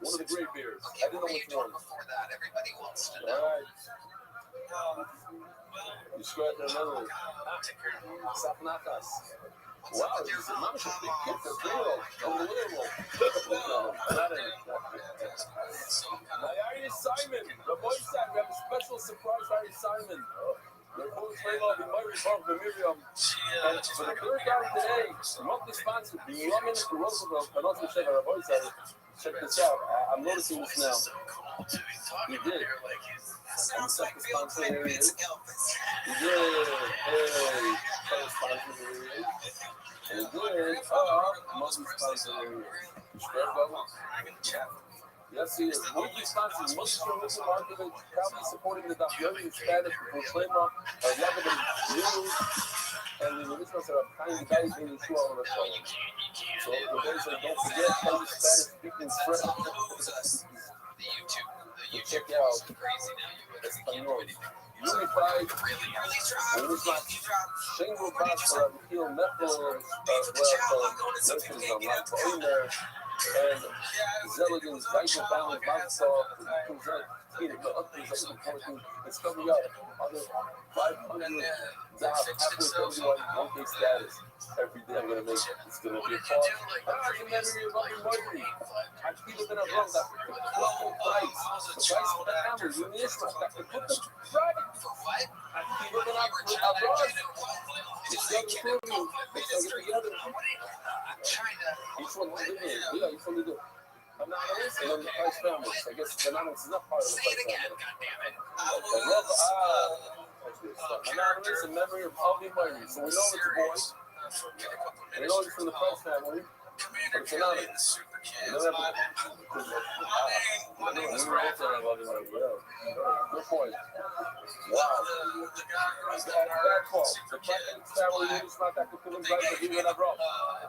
One of the great beers. I didn't know which one. Before that, everybody wants to know. All right. You scratch another. Sapnakas. Wow, this is a big kid for real. Unbelievable. Harry Simon. Rabbi said we have a special surprise, Harry Simon. They're both trained off in my report for Miriam. And for the third time today, monthly sponsor, the Yemen for Rothschild, and also check out Rabbi said, check this out. I'm noticing this now. He did. I'm check the sponsor area. He did. Hey, sponsor area. He did. Monthly sponsor area. Spread bubble. Yes, he is. Monthly sponsors, monthly marketing, proudly supporting the documentary in Spanish for trademark of Lebanon news and the originals that are kind of guys in the show on the show. So, the guys that don't forget, how the Spanish speaking French. Check out Espanol. Unified, and it's not single box for a kill metals, medicines on like there, and Zilligan's vital balance box off, comes out, the updates are important, it's coming up, other 500 jobs, halfway everyone, one-day status. Every day I'm going to make it. It's going to be a call. The memory of Rabbi Murphy. I keep it in a room that the price for the hammer, you need to put the price. I keep it in a brush. It's going to prove you. It's going to get together. Each one will do it. Yeah, each one will do it. Anonymous and then the price families. I guess anonymous is not part of the price family. Anonymous in memory of Rabbi Murphy. So we know it's a boy. We know it's from the price family. But it's anonymous. You know that? Good point. Wow. Bad call. The price family is not that good. Right, but you got brought.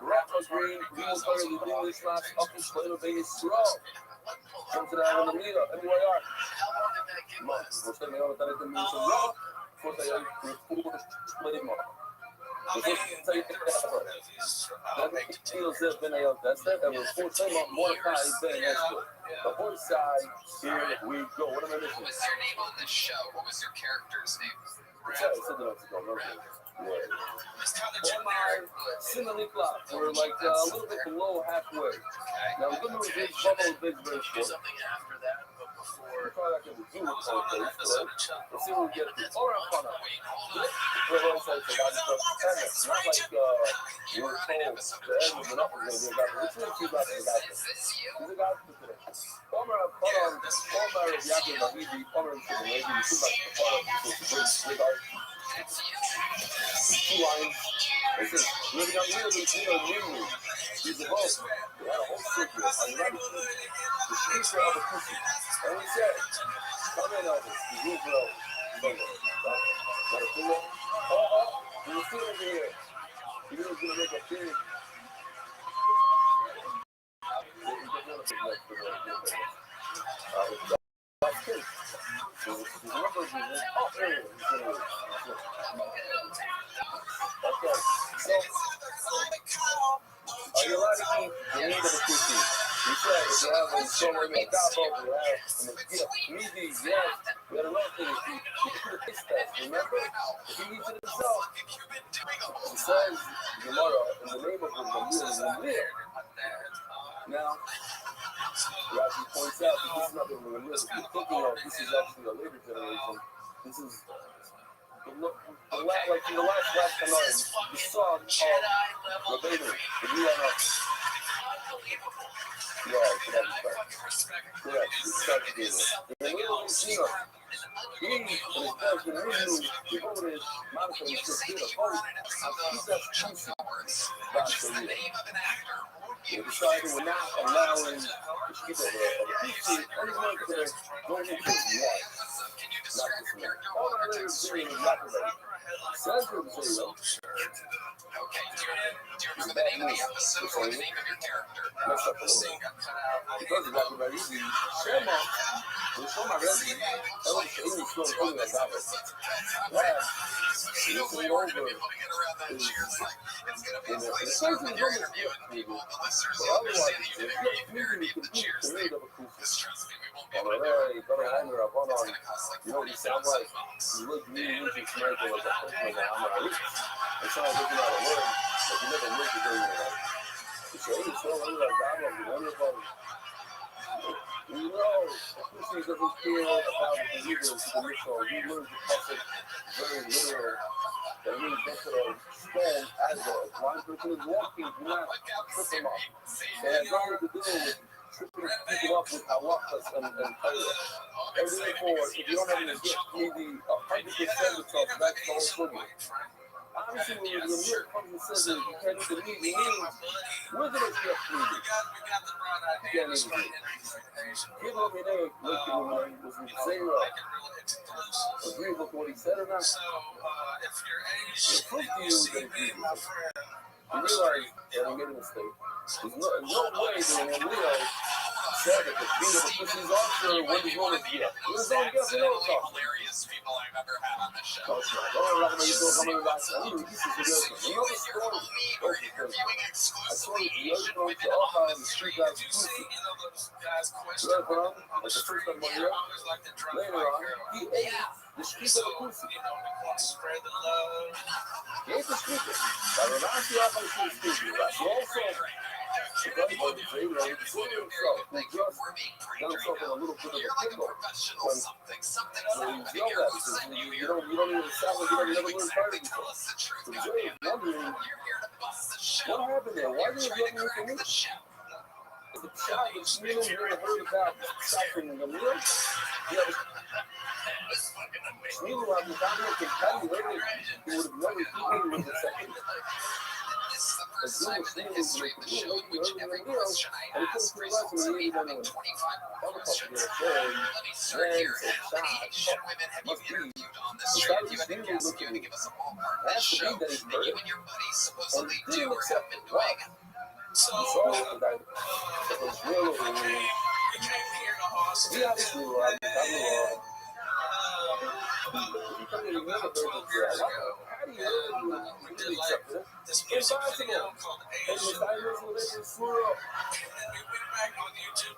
Rothschild green, legal player, the English match, up and play baby strong. Come to that on the media, MYR. Months. We're standing on the television news and rock. For the full splitting mark. Then Tito's have been a that's that. And we're full time Mordecai Ben Esther. The horse side, here we go. What am I missing? What was your name on this show? What was your character's name? Similarly plot. We're like a little bit below halfway. Now the good news is Bubba Big very short. Something after that, but before. We're probably not going to do it. Let's see what we get to. All right, fun. It's not like we were told the end of the number is going to be about it. It's really about it. He's a guy for today. Palmer is Yakin Mahidi. Palmer is the lady. He's like the two lines. This is living on really, new. He's a host. They had a whole circle on the right. The speaker of the pussy. And he said, come in, Elvis. The roof row. Got a pillow? You will see over here. He was going to make a big. That's good. Okay. So, are you ready? You need a pussy. You said if you have a somewhere in the top over, you have a meaty, yes. We had a lot of things. He did the taste test, remember? He needs it himself. He says, Gemara, in the name of the now, Rabbi points out that this is not the Lamir that you're thinking of. This is actually a later generation. This is like in the last Canaan, the son of Rabbi, the new yeah, correct. It's such a good one. And we don't see her. He and his husband, he voted Monica to get a vote. I think that's juicy. They decided we're not allowing the people of the PC anyone to go into the life. Not this man. All I know is doing is not the right. Says him, say so. Okay, do you remember the name of the episode or the name of your character? Messed up a little bit. Because of that, everybody easy. Shema, we show my resume. I was English slow thing like that. Yeah. She was way over. It's going to be almost good, maybe. But otherwise, it's not really compete to read of a cool You know what he sounds like? He looked really American like that person like I'm like, it sounds like you're not a word, but you never looked at him like, it's like, so I'm like, I'm like, wonderful. You know, Pussy doesn't care about the legal to the mission. He learns the concept very literal. That means that's a stone as a blind person is walking, do not trip him up. It has nothing to do with tripping people up with halakas and Torah. And therefore, if you don't have any gift, maybe 100% of stuff, that's all for you. Obviously, when the Amir comes and says that you can't even eat, he means, where's the next gift for you? You can't even eat. Give him an egg, look at him, and was in zero. Agree with what he said or not? It's proof to you that he agrees with it. You realize that he made a mistake. There's no way that an Amir said that the beat of the pussy's officer when he's going to get. There's no guess at all. Hilarious people I've ever had on the show. Oh, Rabbi, you're coming back. This is the good thing. You know the story? We're interviewing exclusively Asian women on on the street. Did you see, those guys question on the street? Yeah, I always like to drop later on, he ate the street of the pussy. You know, we want to spread the love. He ate the street. But when I see how much he's speaking, but he also, because he wasn't saying that, he was saying himself, he just done something a little bit of a pickle. When you yell at because you don't even sound like you never learned part of yourself. So Jay is wondering, what happened there? Why did you get me from me? The child was feeling you ever heard about shopping in the meal? Neither of the family can tell you later he would have never eaten with the second. As soon as he was like, you know, you heard every meal, and he couldn't realize when he ate on the motherfucker there. So, man, so shot. Must be. He started eating looking. Has to be that he's hurt. And he didn't accept it. Wow. So, that was real over me. We obviously were out of the how do you really accept it? It's impossible. And the designers will let you screw up.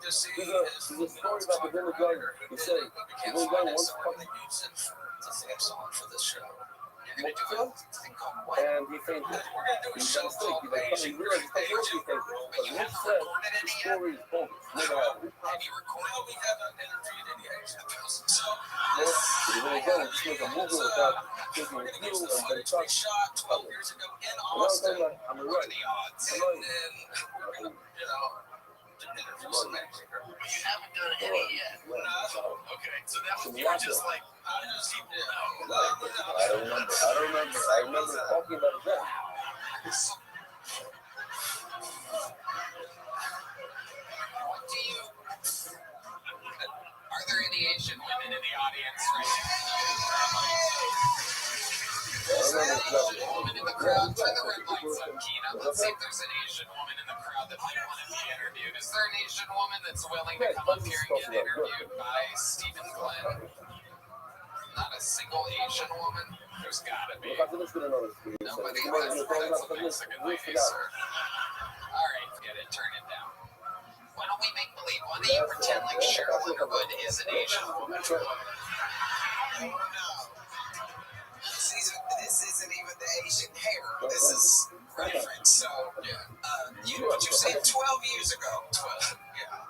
There's a story about the Billy Gunn. He said, the Billy Gunn once punched and he fainted. He made a mistake. He realized he fainted. But Nick said the story is bogus. Never happened. He really don't just make a movie without taking a cue and then talk. I'm right. You haven't done any yet. Okay, so that was you were just like, I don't remember. I remember talking about it then. What do you? Are there any Asian women in the audience right now? Woman in the crowd, turn the red lights up, Keena. Let's see if there's an Asian woman in the crowd that might want to be interviewed. Is there an Asian woman that's willing to come up here and get interviewed by Stephen Glenn? Not a single Asian woman? There's gotta be. Nobody has a Mexican lady, sir. Alright, forget it. Turn it down. Why don't we make believe? Why don't you pretend like Cheryl Underwood is an Asian woman? This isn't even the Asian hair. This is different. So, what you said 12 years ago. 12, yeah.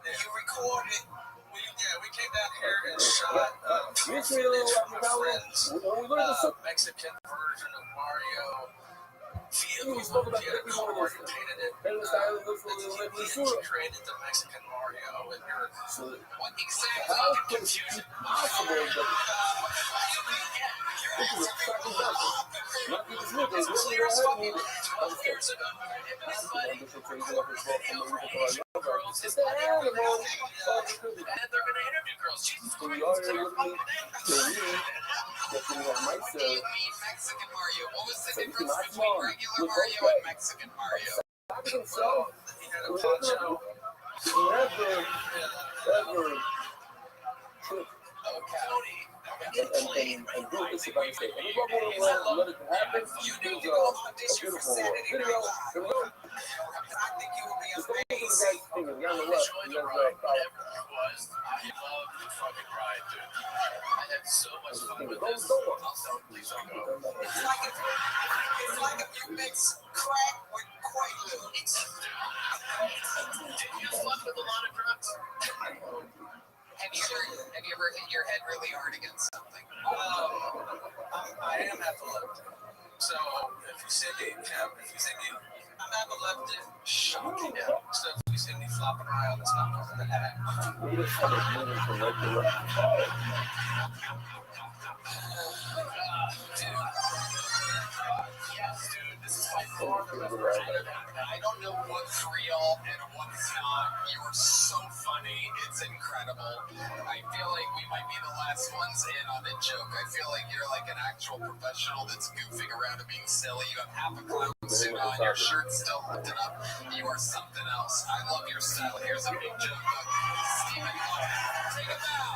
You recorded. We came down here and shot Mexican version of Mario. We spoke about it. We painted it. We created the Mexican Mario. What exactly did you confuse it? Possible that this is a fucking doctor. Not even Smith, they really don't have me. 12 years ago. It's the animal. And they're going to interview girls. Jesus Christ. What do you mean Mexican Mario? What was the difference between regular Mario and Mexican Mario? He had a poncho. Never trip. And do this if I say, and if I want to let it happen, You need to go audition for Saturday Night Live. I think you will be Just go to the right finger. You're on the left. Enjoy the ride, whatever it was. I love the fucking ride, dude. I had so much fun with this. Please don't go. It's like if you mix crack with Quaaludes. Did you fuck with a lot of drugs? Have you ever hit your head really hard against something? I am epileptic. So if you see me, I'm epileptic. Shocking. Yeah. So if you see me flopping around, it's not because of the hat. Yes, dude, this is by far the best ride. I don't know what's real and what's not. You are so funny. It's incredible. I feel like we might be the last ones in on the joke. I feel like you're like an actual professional that's goofing around and being silly. You have half a clown suit on, your shirt's still lifted up. You are something else. I love your style. Here's a big joke. Stephen, take a bow.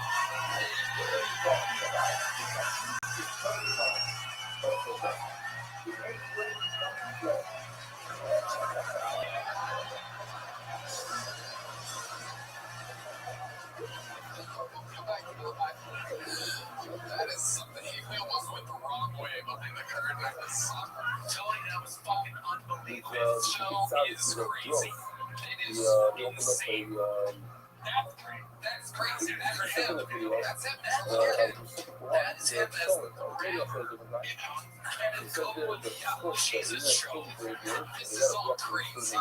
That is something. He almost went the wrong way behind the curtain. That was something. Tony, that was fucking unbelievable. This show is crazy. It is insane. That's great. That's crazy. That's him. That's him. That is him as the rapper. And go with the Jesus show. This is all crazy.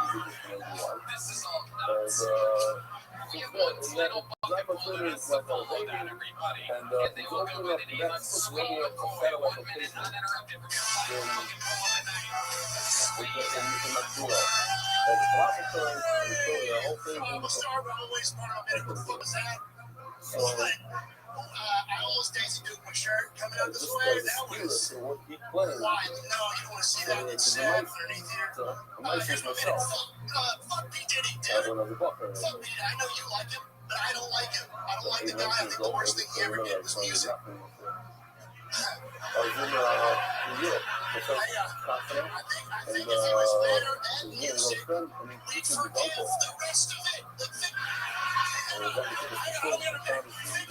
This is all nuts. We have one little bucket full of us to follow that, everybody. And they will go in and eat like sweet McCoy. 1 minute uninterrupted. We're going to fucking pull on the night. Sweet. I'm a star, but I'm always part of it. What was that? I almost danced to my shirt coming out this way. That was wild. No, you don't want to see that. It's sad underneath here. Here's my minute. Fuck P. Diddy, dude. Fuck P. I know you like him, but I don't like him. I don't like the guy. I think the worst thing he ever did was music. I think if he was better at music, we'd forgive the rest of it. I gotta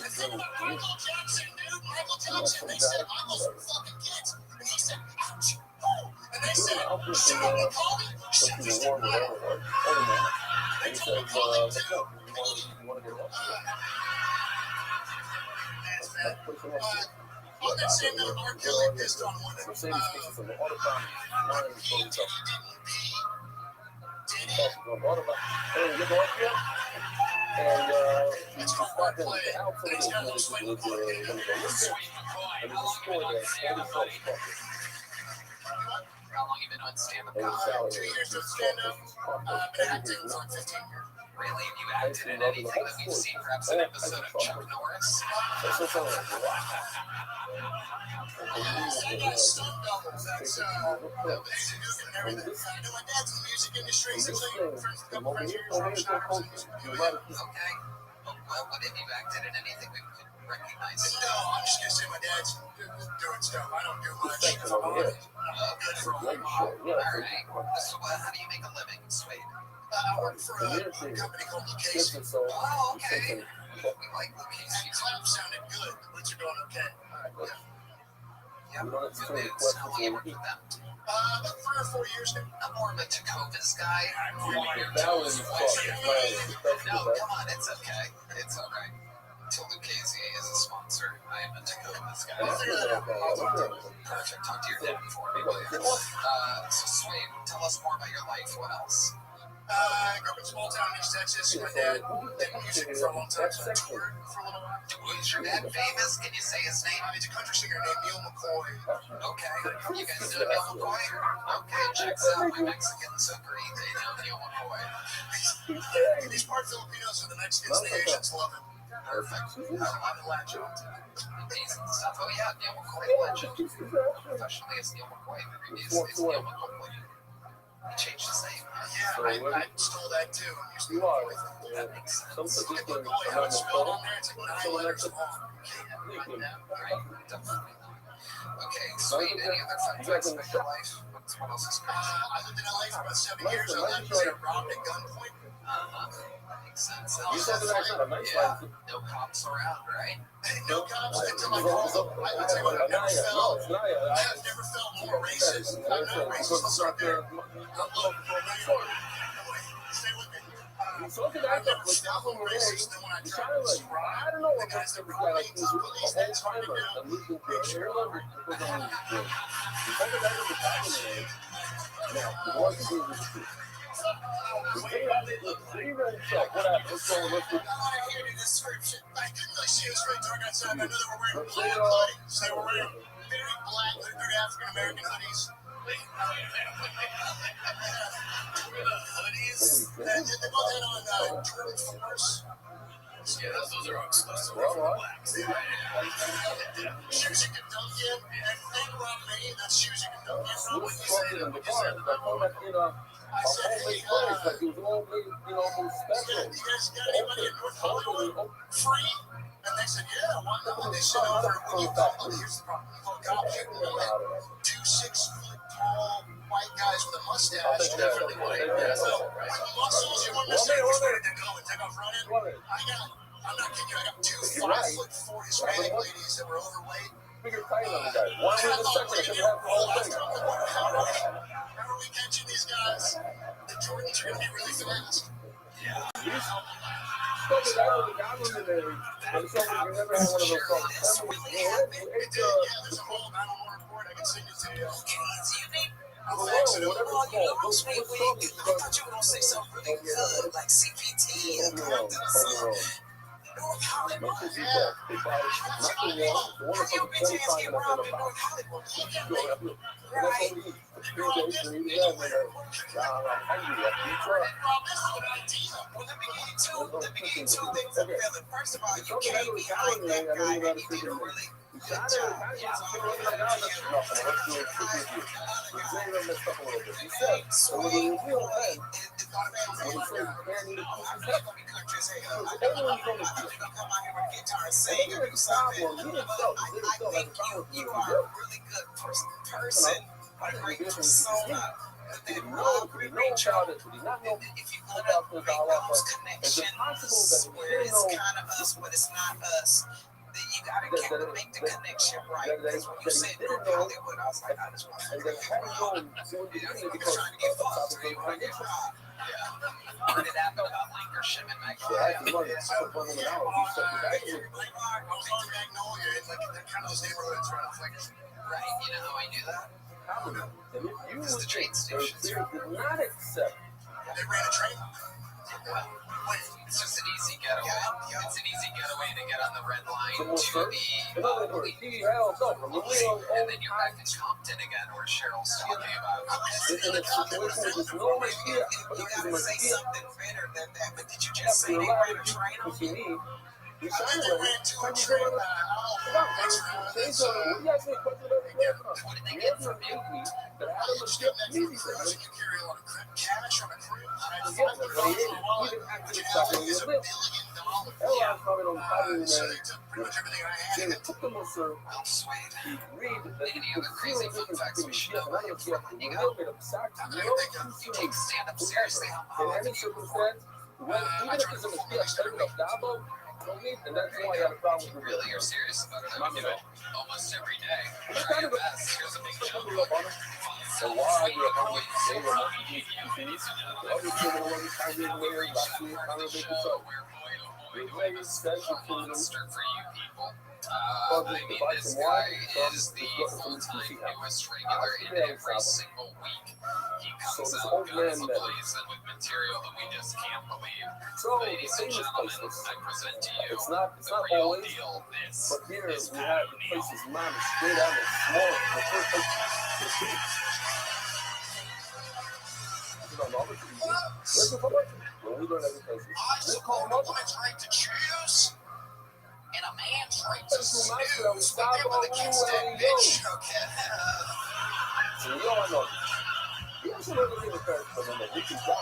think about Michael Jackson, dude. Michael Jackson, they said Michael's fucking kids. And he said, ouch. And they said, shit on the Kobe. Shit, you still whatever. They told Kobe too. On that same note, R. Kelly pissed on one of them. Diddy. It's called wordplay, and he's got a little sweet McCoy in it. Sweet McCoy. How long have you been on stand-up comedy? 2 years doing stand-up. Been acting for like 15 years. Really? Have you acted in anything that we've seen? Perhaps an episode of Chuck Norris? I got stunt doubles. That's basic goofing and everything. I know my dad's in the music industry. He's actually a couple friends of yours, Rothschild, in the music industry. Okay. Well, what if you've acted in anything we could recognize? No, I'm just gonna say my dad's doing stuff. I don't do much. I'm good for a whole lot. Alright. So how do you make a living, Swade? I work for a company called Lucchese. Oh, okay. We like Lucchese. That clap sounded good. The lids are going okay. Yeah, good news. How long you worked with them? About 3 or 4 years now. I'm more of a Tecovas guy. I'm really your That toes. was No, come on, it's okay. It's alright. Until Lucchese is a sponsor, I am a Tecovas guy. I'll figure that out. I'll talk to him. Perfect. Talk to your dad before we go. So, Swade, tell us more about your life. What else? I grew up in a small town in East Texas. My dad did music for a long time, so I toured for a little while. Is your dad famous? Can you say his name? He's a country singer named Neil McCoy. Okay. You guys know Neil McCoy? Okay, checks out. My Mexicans agree. They know Neil McCoy. He's part Filipino, so the Mexicans and the Asians love him. Perfect. I'm a legend. Decent stuff. Oh, yeah, Neil McCoy, legend. Professionally, it's Neil McCoy. Previously, it's Neil McCoy. He changed his name. Yeah, I stole that too. I'm used to it. That makes sense. McCoy, how it's spelled on there, it's like 9 letters long. Right now, right? Definitely not. Okay, sweet. Any other fun facts about your life? What else is crazy? I lived in LA for about 7 years. I left because I got robbed at gunpoint. That makes sense. You said that that's not a nice Yeah, life. no cops around, right? No cops until I called them. I tell you what, I've never felt more racist. I've never racist. Let's start there. Stay with me. So I could act up with Malcolm Ray. He's kind of like, I don't know what makes him guy like he's a whole timer that moved into Ireland because I'm in the gym. He's like a guy with Malcolm Ray. Now, the one thing is true. The thing about it, look, he really felt what happened. Let's go, let's go. I hear the description. I couldn't really see it straight dark outside. I knew they were wearing black hoodies. They were wearing very black, very African American hoodies. They both had on Jordan 4s. Yeah, those are exclusive. Well, what? Shoes you can dunk in, and Rabbi, that's shoes you can dunk in. He was talking in the car. I told that, you know, a homemade place, like it was all made, you know, almost special. You guys got anybody in North Hollywood free? And they said, yeah, why not? They said, over when you call them, here's the problem. You call cops, you can get 2 6-foot-tall white guys with a mustache. Definitely white. Yes, Well, right. with muscles, you want to say which way to go and take off running? I'm not kidding you, I got 2 5'4" Hispanic ladies that were overweight. Bigger tight on the guy. Why in a second? I could have the whole thing. Remember we mentioned these guys, the Jordans are going to be really fast. Yeah. Something that was a goblin in there. And something you never had one of those songs. It did, yeah, there's a whole 911 report, I can send it to you. Whatever it's called. Those songs. I thought you were going to say something really good, like CPT and Compton or something. North Hollywood. Yeah. Nothing wrong. The one Your that's bitch ass get robbed in North Hollywood. Right. Well, let me get into it. First of all, you can't be like that guy and you did a really good job. You are a really good person. A great persona. They robbery, reach out. If you want to make those connections where it's kind of us, but it's not us, then you got to make the connection right. Because when you said North Hollywood, I was like, I just want to make sure trying to get fucked. Did that know about Lancashire and I was on Magnolia, it's like they're kind of those neighborhoods right off Lancashire. Right, you know how I knew that? Because the train station did not accept. They ran a train. Well, it's just an easy getaway. It's an easy getaway to get on the red line to the and then you're back in Compton again, where Cheryl's talking about. You gotta say something better than that, but did you just say they ran a train on you? I think they ran to a train. What did they get from you? Just get that from cruise, and you carry a lot of cash on a cruise. And $500 in a wallet, but you know, it's $1 billion. So they took pretty much everything I had. Well, sweet. Any other crazy fun facts we should know about you before letting you go? You take stand-up seriously. In any circumstance, even if it's a mistake, and that's why I had a problem with Really, you're serious about it? I mean, you know, almost every day. Try your best. Here's a big show. Monster for you people. I mean, this guy is the full-time newest regular in every single week. He comes out guns a-blazing with material that we just can't believe. Ladies and gentlemen, I present to you the real deal. This but here is we have the places mine is straight out of small. When we learn every place, I support a woman's right to choose and a man's right to snooze. But then when the kids that bitch, okay. so we all know. He also never been a parent for them that we can die.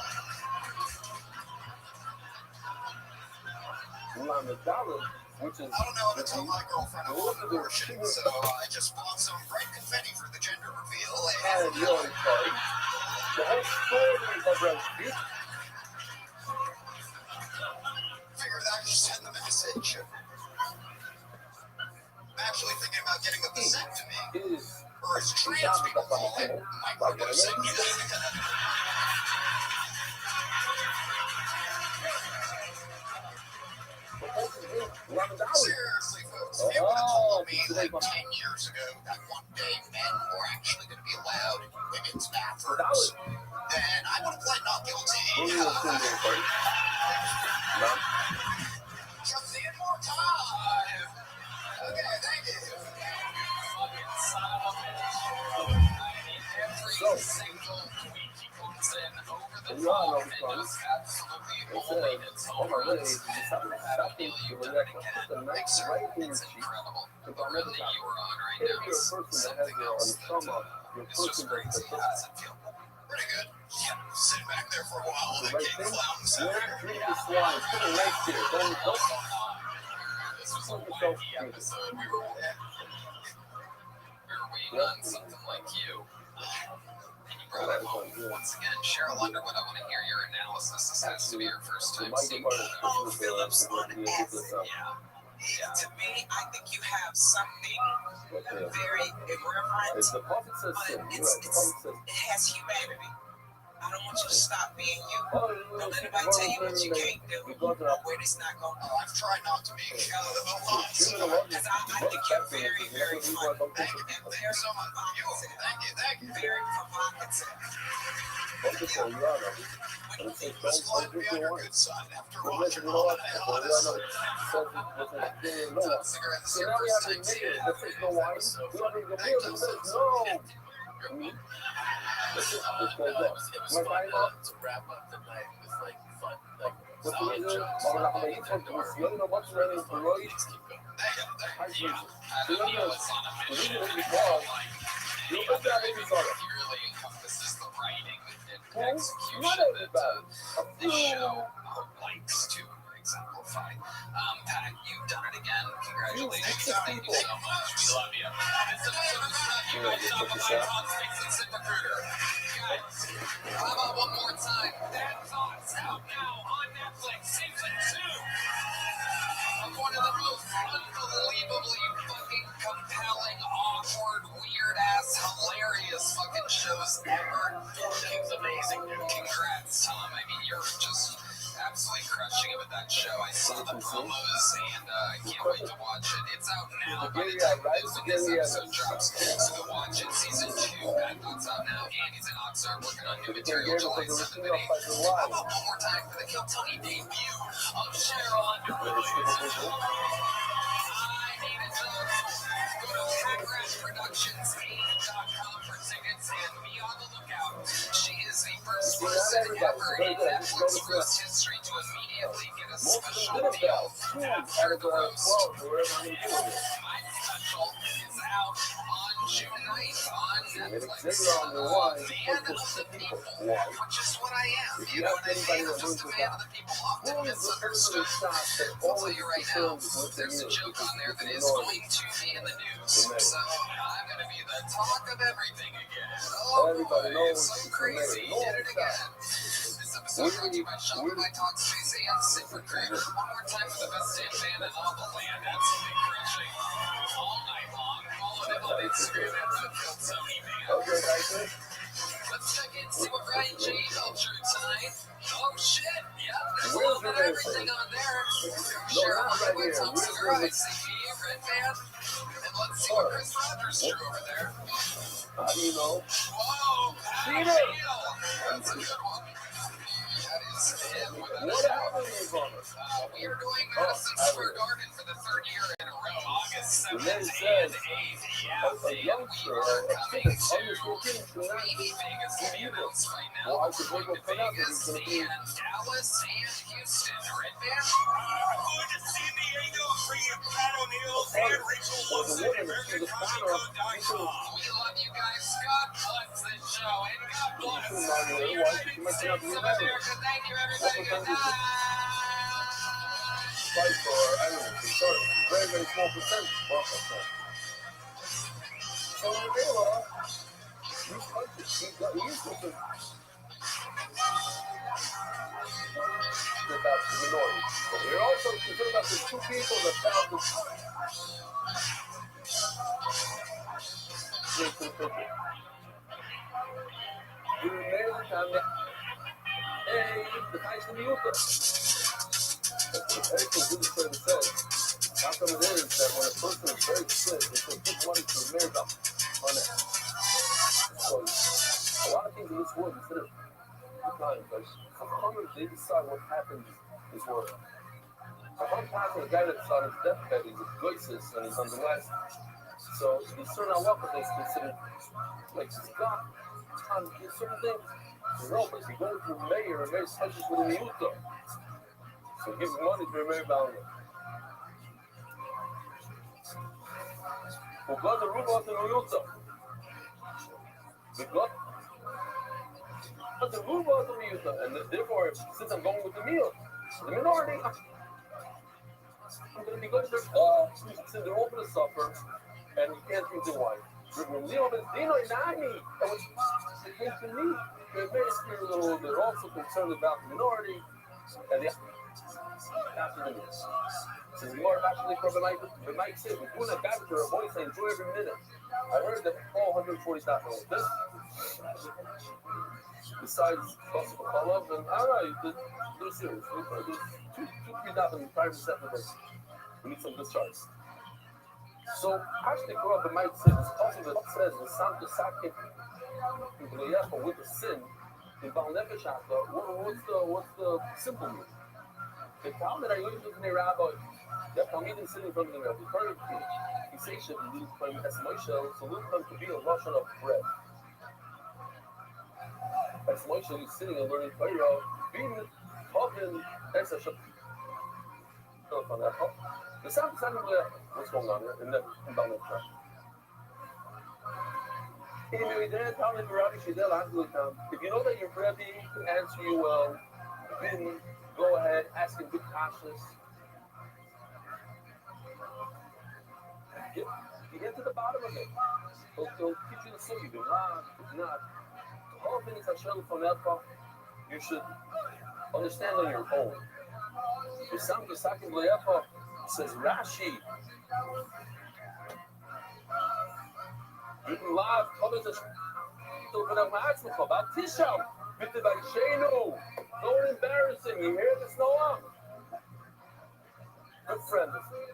$100 which is I don't know how to tell my girlfriend about an abortion, so I just bought some bright confetti for the gender reveal. and your card. The whole story of Rothschild. Figured I just send the message. I'm actually thinking about getting a vasectomy, Is or as trans people call it, microdosing. Seriously, folks, if you would have told me like 10 years ago that one day men were actually going to be allowed in women's bathrooms, then I would have pled not guilty. Just need more time. Okay, thank you. Fucking son of a bitch. Every single week he comes in over the phone and just absolutely obliterates home runs. You've done it again. Like, sir, it's incredible. The run that you are on right now is something else that is just crazy. How does it feel? Pretty good. Yeah, sit back there for a while and get clowns out here. This was a wacky episode. We were waiting on something like you. And you brought it home once again. Cheryl Underwood, I want to hear your analysis. This has to be your first time seeing the show. Oh, Phillips on acid. Yeah. To me, I think you have something very irreverent, but it has humanity. I don't want you to stop being you. Don't let anybody tell you what you can't do or where it's not going to go. I've tried not to be Because I think you're very, very funny. Thank you so much. Thank you. Very provocative. When you was glad to be on your good side after watching all that honestly. Cigarettes here first time seeing it. So funny. Thank you so much. It was fun to wrap up the night with like fun, like solid jokes. Please keep going. I don't know what's on a mission. Any other purely encompasses the writing and execution that this show likes to exemplify. Pat, you've done it again. Congratulations. Thank you so much. We love you. This episode is brought to you by Shopify Talkspace and ZipRecruiter. Guys, how about one more time? That Thoughts out now on Netflix, season 2. Of one of the most unbelievably fucking compelling, awkward, weird-ass, hilarious fucking shows ever. It's amazing. Congrats, Tom. I mean, you're just absolutely crushing it with that show. I saw the promos and I can't wait to watch it. It's out now by the time this episode drops. So go watch it. Season 2, Bad Thoughts out now. Andy's in Oxnard working on new material July 7th and 8th. How about one more time for the Kill Tony debut of Cheryl Underwood? I need it, folks. Go to HackRatProductionsAid.com for tickets and be on the lookout. She is the first person ever in Netflix Roast history to immediately get a special deal after the roast. My special is out on June 9th on Netflix. Man of the people, which is what I am. You know what I mean? I'm just a man of the people, often misunderstood. I'll tell you right now, there's a joke on there that is going to be in the news. So I'm going to be the talk of everything again. Oh boy, it's so crazy. He did it again. This episode brought to you by Shopify Talkspace and ZipRecruiter. One more time for the best damn band in all the land. Absolutely crushing all night long. Follow them on Instagram at the Kill Tony Band. Let's check in, see what Ryan J. Belcher tonight. Oh shit, yeah, there's a little bit of everything on there. Cheryl Underwood, Tom Segura, ICP, Red Band. And let's see what Chris Rogers drew over there. How do you know? Whoa, Pat Neal. That's a good one. That is him with an we are doing Madison Square Garden for the third year in a row, August 7th and 8th. Yeah, we are coming to maybe Vegas to be announced right now. We're going to Vegas and Dallas and Houston. Red Band? Going to San Diego, bringing Pat O'Neill and Rachel Wilson, AmericanCoffeeCo.com. We love you guys. God bless this show. And God bless the United States of America. Thank you, everybody. Good night. fight for animals. Sorry, very, very small percentage. So in Mela, these countries, he used to about the minority. But we're also concerned about the two people that found this. We remain on the nice to meet you. Eric was really trying to say. How come it is that when a person is very sick, they say give money to the mayor on it? So a lot of things in this world instead of declining, but sometimes they decide what happens in this world. So one time a guy that's on his deathbed, he's a racist and he's on the west. So he's certain what they consider like he's got on certain things. No, but if you go to the mayor, the mayor touches with the Utah. So give money to the mayor bound. Who got the roof off the Utah? The roof off the Utah, and therefore, since I'm going with the meal, the minority, I'm going to be going to their all, since they're open to suffer, and you can't drink the wine. They came to me. They're very spiritual. They're also concerned about the minority, and after the news. So the more actually from the mic said, we're doing a back to her voice, I enjoy every minute. I heard that all 140,000 like this. Besides Costa Colov, and I don't know, they're serious. There's 3,000 private separate. We need some discharge. So, actually, grow up, the mic said, it's possible that says, the Santa Sakin, with the sin, in what's the simple meaning? The problem that I usually look in the rabbi, that Talmidim sitting in front of the rabbi, he says, should be from Esmoisha, so Luke comes to be a Russian of bread. Esmoisha, he's sitting and learning Torah, being talking, that's a shop. The sound what's going on here in the environment. If you know that your Rabbi can answer you well, then go ahead, ask him good questions. You get to the bottom of it. He'll teach you the sugi. Do not. All things are shown from Elfa. You should understand on your own. Says Rashi. You can live comment to open up my eyes about Tisha. Don't embarrass him. You hear this, Noah? Good friend.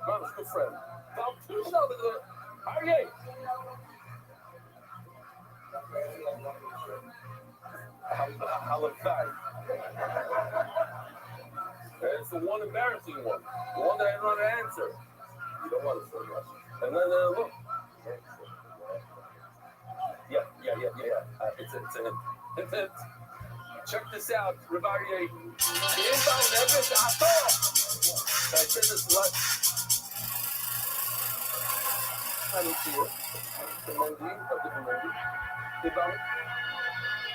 Mama's good friend. About Tisha, how are you? It's the one embarrassing one. The one that I don't want to answer. You don't want to say yes. And then look. Yeah. It's a hint. Check this out, Rabbi. The inbound evidence I thought. I said this last time here. The Mendy of the Mendy. Inbound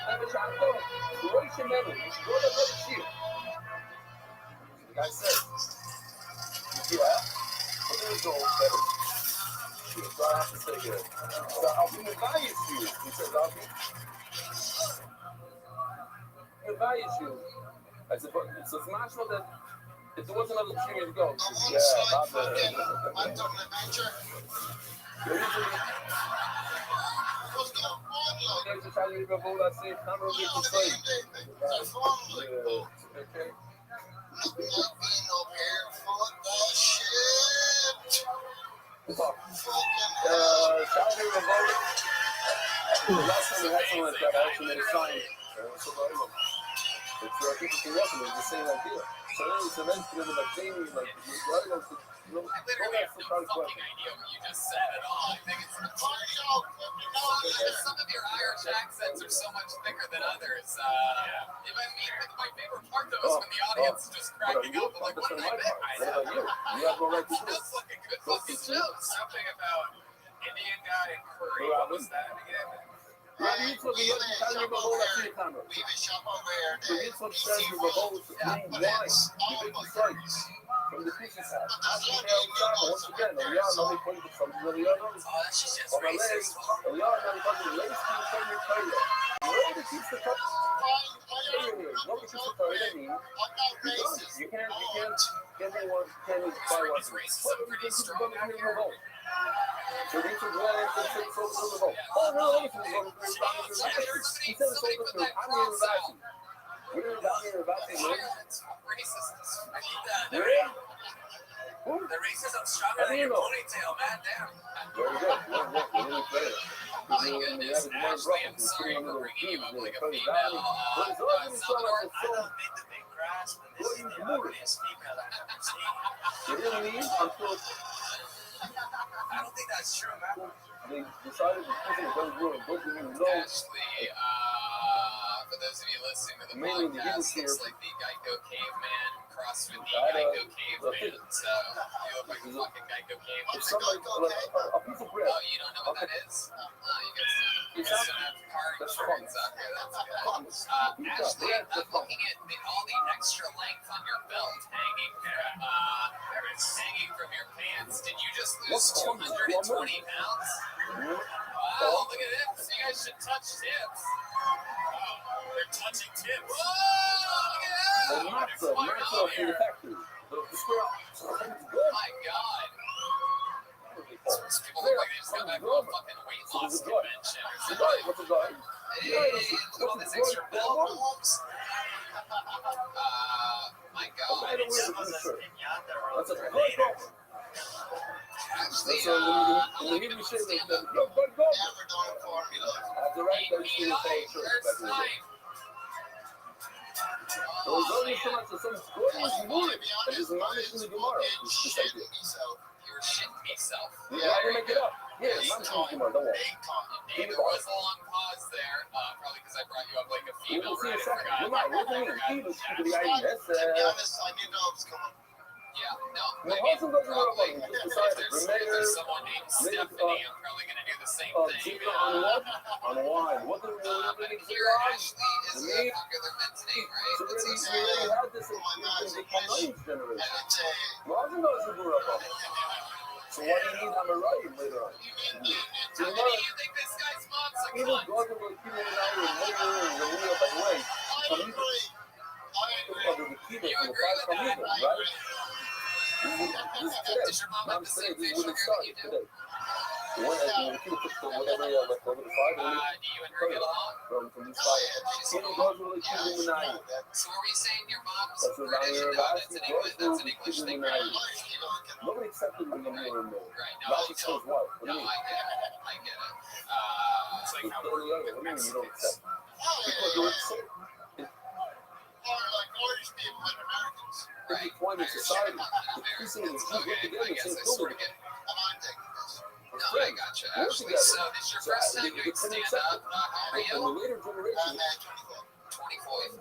evidence I thought. Croatian memory. You should go to the shield. The guy said, yeah, but there's no better. So I have to say here. So I'll be the value to you. He said, I'll be the value to you. I said, but it's natural that if there was another 2 years ago, yeah, about the there's a Chinese people that say, I'm going to get the same. Okay. Saturday revolt. The last time we had someone like that, I actually made a sign. It's people can welcome it. It's the same idea. So then it's events because of like Jamie, like I literally have no fucking idea what you just said at all. I think it's some of your Irish accents are so much thicker than others. If I mean, my favorite part though is when the audience is just cracking up. Like, what did I miss? You have no right to do That's like a good fucking joke. Something about Indian guy and curry. What was that again? Rabbi Yitzchak, you have to tell you about all that to your camera. So Yitzchak says you revolt to clean wine. You make the sight. from the pieces hat. Once again, Eliyahu Navi pointed to something Eliyahu knows. Oh, that's just On my racist. legs, Eliyahu Navi talking to ladies keep from your Torah. Nobody keeps the Torah. Nobody keeps the Torah. You can't get anyone, can't buy one. His racism pretty strong back here. So these are glad they say so to the vote. Oh, no, this is what we're talking about. He said it's over to I'm here about you. We're down here about you. That's racist. Really? The racism stronger than your ponytail, man. Damn. Very good. Really fair. My goodness, Ashley, I'm sorry for bringing you up like a female. Salvador, I don't make the big grass, but this is the ugliest female I've ever seen. They didn't leave until I don't think that's true, man. they decided to put it on board. Don't even know. Ashley, for those of you listening to the podcast, looks like the Geico caveman crossed with the Geico caveman. So you look like a fucking Geico caveman. If somebody, a piece of bread. Oh, you don't know what that is? Oh, you guys don't have car insurance out here. That's good. Ashley, I'm looking at all the extra length on your belt hanging from your pants. Did you just lose 220 pounds? Wow, look at this. You guys should touch tips. They're touching tips. Whoa, look at that. The matzah Oh, from the factory. The square. my God. These people look like they just got back from a fucking weight loss convention or The something. guy, what's the guy? Hey, look at all this extra bell booms. My God. I don't wear the t-shirt. That's a good later. golfer. Actually, That's when the Hebrew say that, yo, good golfer. Never done it for me, look. At the right place, you say church back in the day. So it's only come out to some glorious word that is managed in the Gemara. This idea. You were shitting me self. Yeah, I didn't make it up. Yeah, managed in the Gemara, don't worry. There was a long pause there, probably because I brought you up like a We female, will see right? in a second. Gemara, what do you mean? He was to the idea. That's To be honest, I knew that was coming. Yeah, no. Well, I mean, how's it going to work probably, out? Just if decided. there's someone named Stephanie, I'm probably going to do the same thing. Gina on what? On wine. What do we But really here, Ashley is a popular men's name, right? So Let's really, see. we already had this in the Kanai's generation. Marvin knows who grew up on it. So why do you need Amoraim later on? How many do you think this guy's mom's a Even cunt? God will keep it out and later in the real by the way. There's the key You for the agree with five that? commitment, right? This is today. Does your mom have Not the today. same This facial wouldn't hair start that you do? today. The one that the kid took the whatever left over the five Do you and her get along? from these five. Even God will keep it in the night. So are we saying your mom's That's what British? I'm No, about. that's an English thing, right? Nobody accepted when you were in there. Right, no, Logic says what? What do no, you mean? I get it. I get it. It's like It's how totally we're other. What do you mean you don't accept? Because you're sick. It's a point in society. The pieces of the two get together and say, sort of get. No, I gotcha. Actually, so this is your first time doing stand-up. How are In the you? later generation, 24th.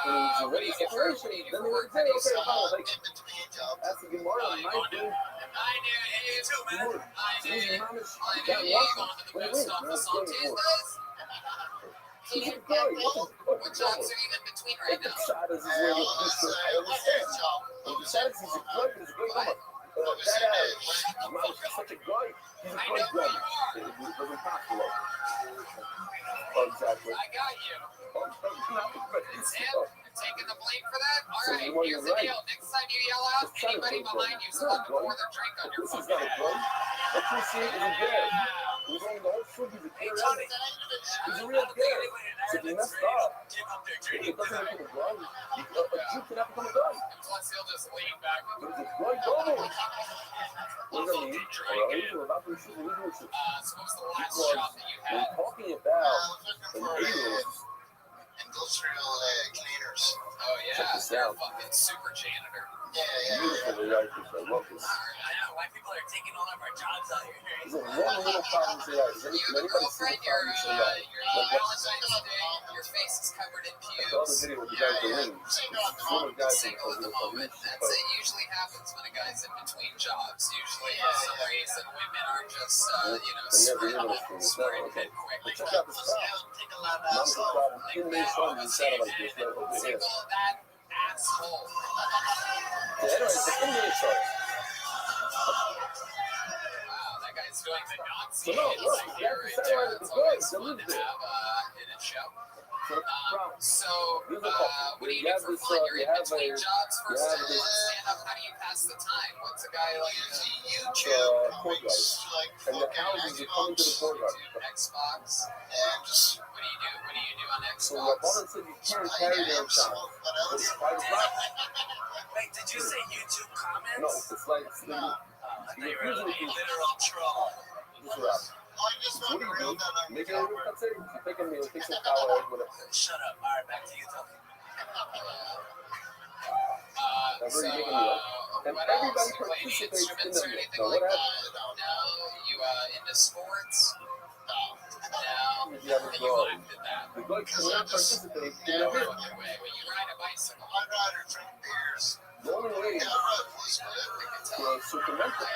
when it was What do already you get for separation, what do you then get they for would work? say, okay, fine, like, that's the Gemara, You my going to? thing. I do. Hey, you too, man. I So do. these mamas, I do. that You wasn't. going to the What do you post mean? office No, on it's going for. Tuesdays? She's a guy. What jobs are you in between right The now? shadows is where you're used to. I understand. But the shadows, he's a guy, but he's a great woman. That mom is such a guy. He's a I great know who guy. you are. It doesn't pass the law. Oh, exactly. I got you. It's You're taking the blame for that? All So right, you want here's your the right. deal. Next time you yell out, It's not a anybody good behind one. you It's still not have a to good pour their drink on your This is fucking not a head. gun. What you see is a bear. He's on the whole fruit. He's a Hey, bear. Tony. He's a real bear. So if you messed up, it doesn't make him a gun. A Jew cannot become a gun. And plus, he'll just lean back. But it's a great double. What does that mean? Alright, we're about to shoot the legal shit. So what was the last Because shot that you we're had? talking about an aliens. Industrial cleaners. Oh, Check yeah, this you're a out. fucking super janitor. Beautiful, the right I love this. I know, white people are taking all of our jobs out here. There's a one little problem to that. Does You and the anybody see girlfriend, the problem to that? your Like what? Valentine's Day, your face is covered in I saw the pubes. video with the guy with the rings. It's one of the guys Single at the moment. That's it. Usually happens when a guy's in between jobs. Usually, for some reason, women are just, spreading it quick. But check out this problem. Take a lot of Mom's a problem. In May Sun, we said it like this. Right over here. Single, that asshole. Yeah, anyway, the Indian story. Wow, that guy's doing the Nazi So no, look, like here that's right the there. satellite That's is good. always They fun live to there. have in a show. So, What do you do for fun? You're in between jobs for stand up. How do you pass the time? What's a guy like YouTube, courtyard. And the houses are coming to the courtyard. Xbox? and just What do you do on So Xbox? Rabbi said you can't carry their child. It's private property. Wait, did you say YouTube comments? No, it's like it's I thought you were usually like a literal troll. this is Rabbi. What do you do? Make it over, that's it. You take a meal, take some flour, whatever. Shut up. All right, back to you talking. Whenever you make a meal, and what everybody else? You play any participates in instruments the or meal. anything Now, like what that? happens? No. You into sports? No. If you have a You dog, laughed at that. the dog cannot participate in No the meal. fucking way. When you ride a bicycle, I'd rather drink beers. The only way Yeah, right, please, man. to circumvent it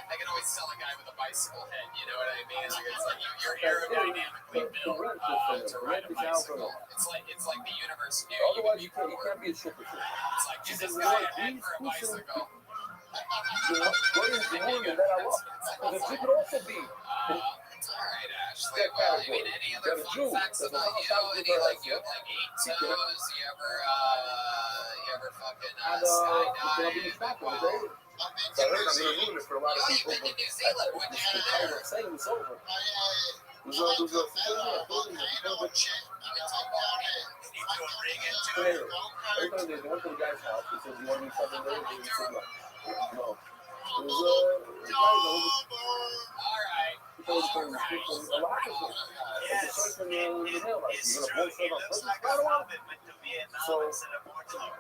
I can always tell a guy with a bicycle head, you know what I mean? Like it's like you're aerodynamically built to ride a bicycle. It's like the universe knew you would Otherwise, be you can't bored. be a stripper. It's like give this You guy know, a head for a who's- bicycle. You know, what is the woman that I love? Because you could also be. All right, Ashley. Well, I mean, any other fun facts about you? Any like you have like 8 toes? You ever fucking And, you know, being skydive? fat one Wow. day. So I heard I'm going to ruin it for a lot of Oh, you've people. been to But New Zealand. What'd you do I there? was saying it's over. I There's a situation, a building that's know built shit. You can talk about it. You do a rig into with it. every time they went to the guy's house, he said, "You want to do something there?" And he said, "No." No. There was a guy that was All right. he told us from a lot of things. It's a choice from the mailbox. It's You're true. going to He post looks it on like purpose? I a don't want hobbit went to Vietnam So- instead of Portugal.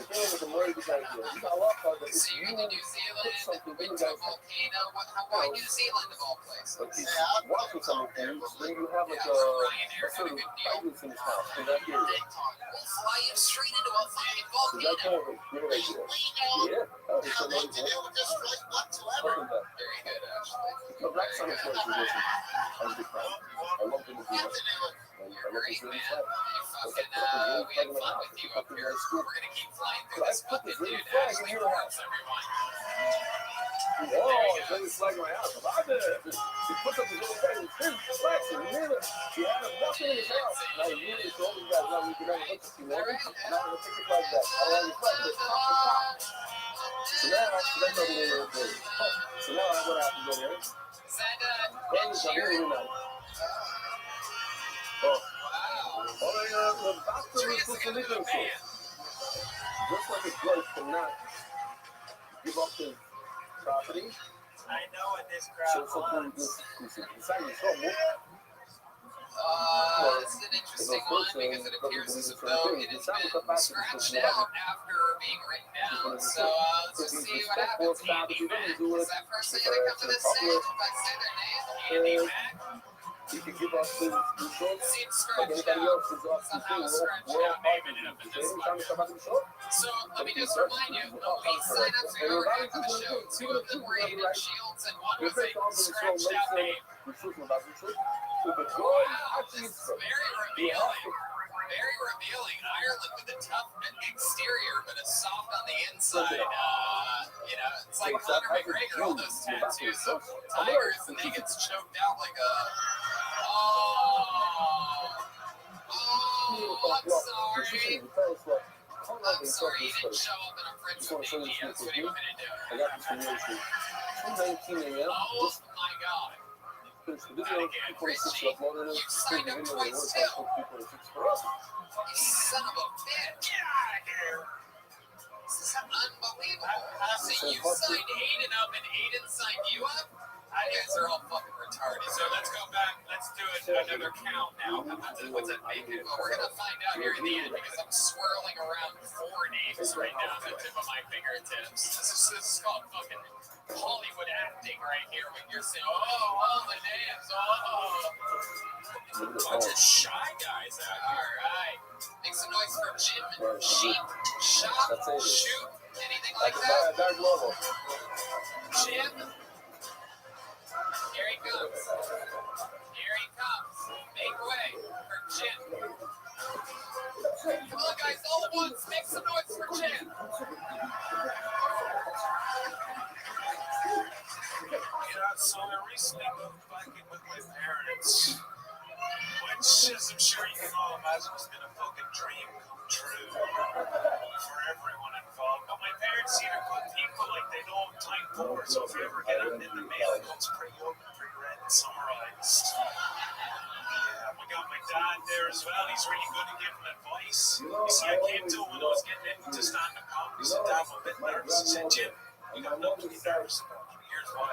the thing with the murder is like, you got a lot of that. So If you you went to New Zealand, put something in went the to a guy's house, volcano. Why New Zealand of all places? like he's watching something things, then you have like Yeah, a Ryanair got a certain good deal. presence in his house in that area. We'll fly you straight into a fucking So that's kind volcano. of a great idea. Yeah, that is so Nothing nice. to do with this flight whatsoever. Fucking that. Very good, Ashley. The Black Sun is tradition. I'm a big fan. I love the movie. Nothing to do with And I You're love great, this man. really You fun. fucking, we had fun with you up here. We're gonna keep flying through this fucking dude. Ashley Lawrence, everyone. Oh, it's really flag my house. I love it. He puts up his little flag and his flags and he had nothing in his house. Now he really told these guys, now we can have a bunch of people. Now I'm going to take the flag back. I don't have any flag. It's top to top. So now, that's what we're going to do. So now what happens over here? Then it's a really nice. Oh, the doctor is supposed to live in so. Just like a drug cannot give up his property. I know what this So crowd wants. decided to show more. This is an interesting one because it appears as though it has been scratched out after being written down. So let's just see what happens. Andy Mack. Is that person going to come to this stage if I say their name? Andy Mack? He can give us his results Seems like scratched anybody out. else is off the Somehow thing. scratched We're all out. fighting. Anytime we come out of the show, So let me just remind you, please sign up for your order for the show. 2 of them were Aiden Shields and one we're was a based on the show, scratched out name. we're shooting about the show. But Wow, actually, this is very revealing. Very revealing. Ireland with a tough exterior, but a soft on the inside. You know, it's like Conor McGregor, all those tattoos of tigers, and then he gets choked out like a. I'm sorry. I'm sorry, he didn't show up in a French baby. That's what he wanted to do. I got this from you. 2:19 a.m. Oh my God. This video, 2:46 uploaded it. You signed up Video twice was too. 2:46 for us. You son of a bitch. Get out of here. This is unbelievable. So you signed Aiden up and Aiden signed you up? You guys are all fucking retarded. So let's go back. Let's do it another count now. What's that bacon? Well, we're gonna find out here in the end because I'm swirling around 4 names right now at the tip of my fingertips. This is called fucking Hollywood acting right here when you're saying, oh, all the names, Bunch of shy guys out here. Alright. Make some noise for Jim, Sheep, Shop, Shoot, anything like That's that? a dark level. Jim. Here he comes. Here he comes. Make way for Jim. Come on, guys, all at once, make some noise for Jim. So I recently moved back in with my parents, which, as I'm sure you can all imagine, has been a fucking dream come true for everyone involved. But my parents seem are good people, like they know what time for, so if you ever get it in the mail, it comes pre-opened, pre-read, and summarized. Yeah, we got my dad there as well. He's really good at giving advice. You see, I came to him when I was getting into stand-up comedy. He said, Dad, I'm a bit nervous. He said, Jim, you got nothing to be nervous about. Here's why.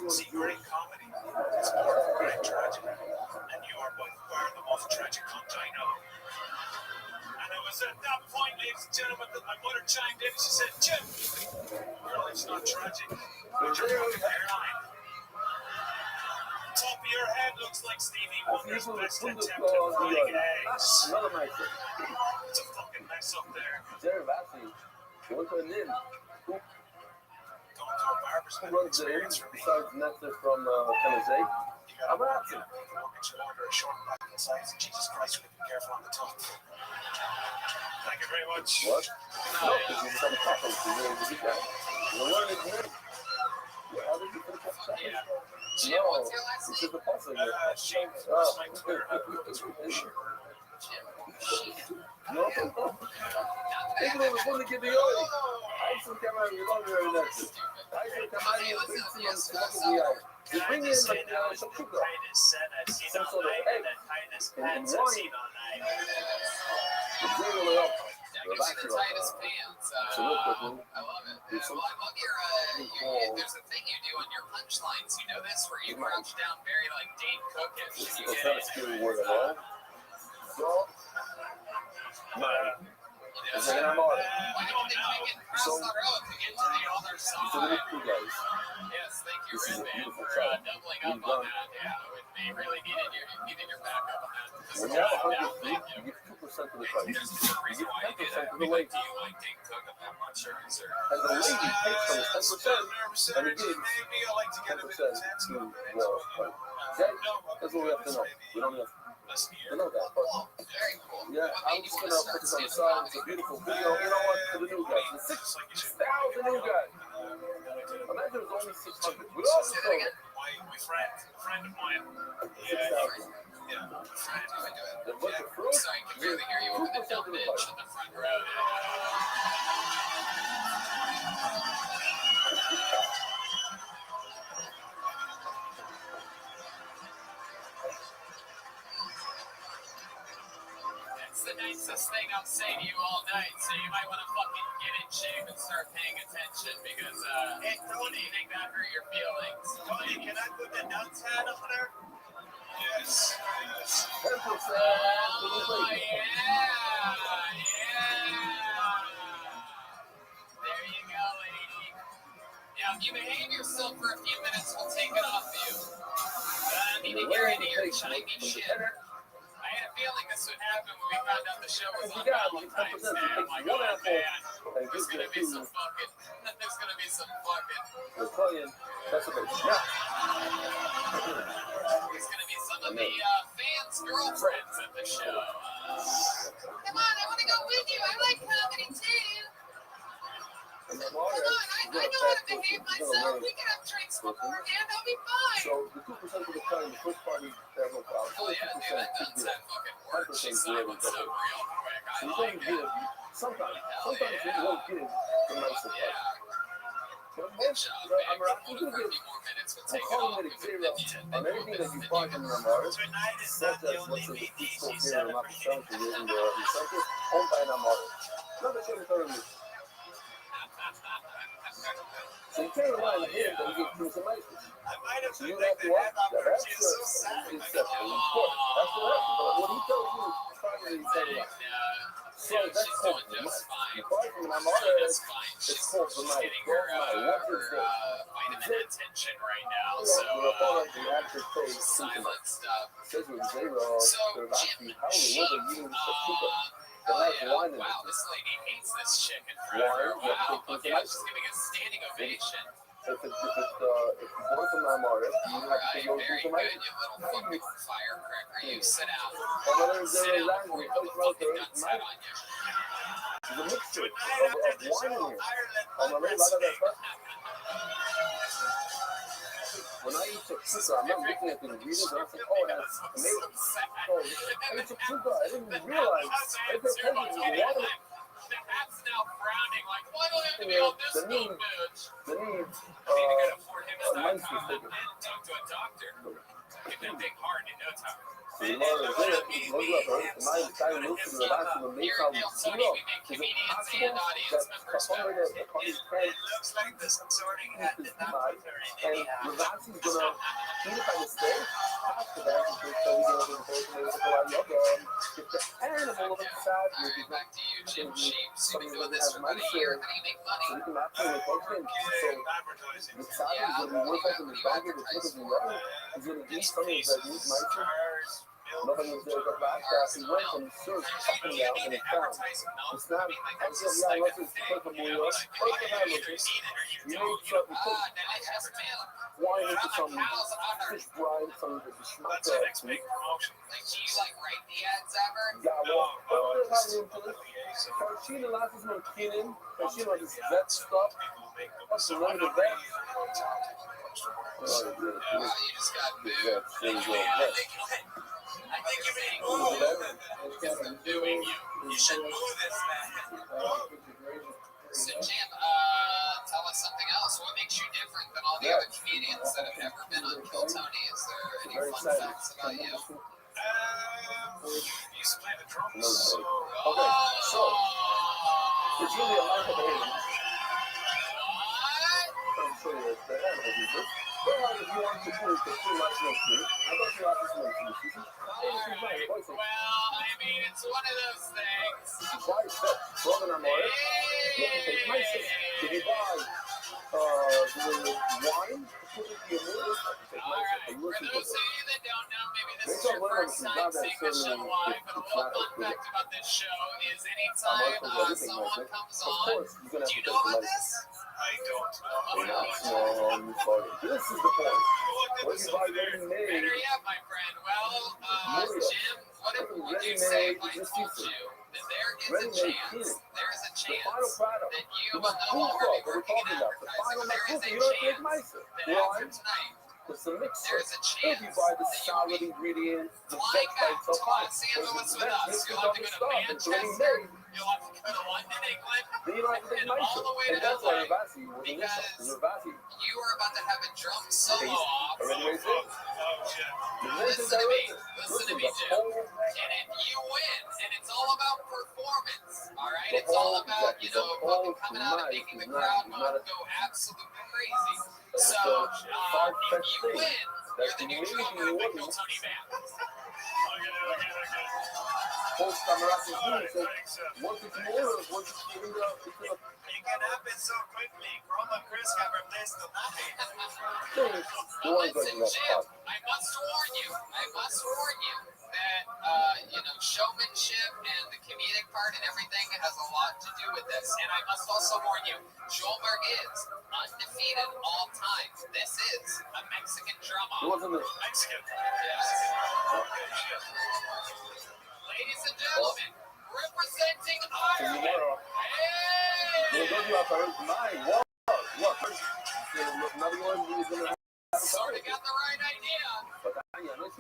See, great comedy is more than great tragedy. And you are by far the most tragic cunt I know. And it was at that point, ladies and gentlemen, that my mother chimed in. She said, Jim, your life's not tragic, but your fucking hairline. Top of your head looks like Stevie Wonder's best attempt at frying eggs. It's a fucking mess up there. Going to a barber's been an experience for me. Besides Netflix from Tennessee. You gotta look at your order, short and back and sides, and Jesus Christ, really be careful on the top. Thank you very much. What? No, because you become tackles. You learn it new. How did you put that? Yeah. Jim, No, what's your last this name? is the puzzle. Shame, that's my Twitter handle. It's really short. Jim. Sheehan. No, people always want to give the oil. I still come out with longer than that. I still come out with big things to look at the eye. You bring in like some sugar, some sort of egg, and wine. It's really up. That gives you the tightest pants. I love it. I love your, there's a thing you do on your punchlines. You know this, where you crouch down very like Dane Cookish. It's not a scary word at all. So, man. It's like I'm on it. Why don't they make it across the road to get to the other side? So the two guys. Yes, thank you, This is a Red Man, beautiful for shot. doubling up on that. Yeah, they really needed your backup on that. When you have 100 feet, you get 2% of the price. There's a reason why you do that. of the weight. Do you like Dane Cook that much, or is there? And the lady takes from 10%, and it gives Maybe I like to get a bit 10% intense. to the price. Okay? That's what we have to know. We don't have to know that. But Very cool. yeah, I'm just going to put this on the side. It's a beautiful video. You know what? For the new guys. The 6,000 new guys. Imagine it was only 600. We all just know it. My friend of mine. 6,000. Yeah, friend. The bunch of fruit. Sorry, I can barely hear you over the dumb bitch in the front row. That's the nicest thing I'll say to you all night, so you might want to fucking get in shape and start paying attention, because, Hey, Tony, you think that hurt your feelings. Tony, can I put the nuts hat on there? Yes, yes. 10% to the Oh, lady. yeah. There you go, lady. Now, if you behave yourself for a few minutes, we'll take it off you. I need to hear into your Chinese shit. I had a feeling this would happen when we found out the show was on Valentine's Day. I'm like, oh man, there's gonna be some fucking. There's gonna be some fucking. We're playing. That's a bit. Yeah. There's gonna be some of the fans' girlfriends at the show. Come on, I want to go with you. I like comedy too. Come on, I know how to behave myself. We can have drinks beforehand. I'll be fine. So the 2% of the time, the first party, there's no problem. Oh yeah, dude, that does that fucking work. She silenced up real quick. I So you like don't give. it. Sometimes you won't give the nice advice. Yeah. But Good most, job, I'm man. asking For you 30 to more minutes, we'll I'm take it calling off. it a zero on anything that you find in your memoir, Tonight is such not the as, only let's say, the meeting peaceful she's here in celebrating. Mapachante, in the center, owned by an memoir. Not the same story. So you can't rely on him that he gives you some ice. I might have So to you think have to that watch that that. opportunity is so sad. That's separate. Of course, that's what happens. But what he tells you is finally he tells you. So that's She's called doing just fine. the part from my She's mother doing is just fine. it's She's called the night. getting her vitamin attention right now. So the actor plays silent stuff. says with zero, So they're Jim, actually how she, they use the super. oh They have yeah, wine in wow, it. this lady hates this chick in front of her. Wine, Wow, yeah, yeah, she's giving a standing ovation. If it's born from Namara, you have to Alright, go very through good, you little fucking firecracker. You sit down. And then there's Sit down language, before you put the fucking guns out on you. There's a mixture Tonight of after the wine show, in here. Ireland On my Blood leg, like Wrestling. that. When I eat shakshuka, I'm not looking at the ingredients. I'm like, oh, that's amazing. Oh, I ate shakshuka. I didn't even realize. I put attention to the water. The hat's now frowning like, why do I have to be on this The need, bitch? the need, I need to go to Fort a nice Hims.com mistake. and talk to a doctor. Get that thing hard in no time. So you want to do it, look up, right? And I decided to look to the back of the main Here house. at Neil Is Tony, it we make possible comedians and that audience members the hunger famous. that the party's It paying looks like the sorting hat did not put her in and any hat. Ravasi's gonna eat it by mistake after that because so we're gonna be able to go out the other get the animal of inside All with right, the back to you, Jim something Sheep. You've something been doing that this has for about a mice year. there How do you make so money? we can actually function. So Advertising. the side is gonna be worth something the dog is looking at the is gonna eat something that needs mice. Cars, Nobody was there to go back that he went and searched up and down and he found it's not I said yeah unless it's quick and more else first of all you need something quick Delicious milk. wine into some fish brine some of the that's schmuck the next big promotion. Like, do you like write the ads ever? yeah well there's not room for this Sheena last is no kidding and she knows this vet stuff that's the limited vet Wow, you just got booed. I think you're being because I'm doing you. You should move this man. So, Jim, tell us something else. What makes you different than all the other comedians that have ever been on Kill Tony? Is there any fun facts about you? You used to play the drums. okay so it's really a lot of age I'm sure that the animal people well, if you want to do it, it's pretty much no free. I got you out this month. Well, I mean, it's one of those things. Why is that? Brother and Amore, you have to take myself. Did you buy the wine to put it in your meal? Alright, for those of you that don't know, maybe this is your first time seeing the show live, but a little fun fact about this show is anytime someone comes on, do you know about this? I don't This know. is the point. When you buy ready-made, Better yet, my friend. Well, Jim, whatever would you say if I told you that there is a chance that you will no longer be working in advertising? There is a chance that after tonight, it's a mixer. there's a If chance you buy the that you'll solid be ingredients, the flying vet back types to of Los Angeles with us. You'll have to go to Manchester. You'll have to go to London, England, then you don't have to take and my all the way and to that's why LA Ravasi was in this because show. Ravasi you are about to have a drum solo off. already raised it. Listen to me. Listen to me, Jim. And if you win, and it's all about performance, all right? It's all about, you know, fucking coming out and making the crowd go absolutely crazy. So, if you win, you're the new drummer of the Kill Tony band. Post camaradas once it's more, once it's in the It can happen so quickly. Chroma Chris got replaced tonight. thing. Listen, Jim, I must warn you that, you know, showmanship and the comedic part and everything has a lot to do with this. And I must also warn you, Joelberg is undefeated all time. This is a Mexican It drummer. wasn't the Mexican. Yes. Ladies and gentlemen, representing Ireland. We'll go to our parents' mind. What? Another one who's going to have Sort of got the right idea.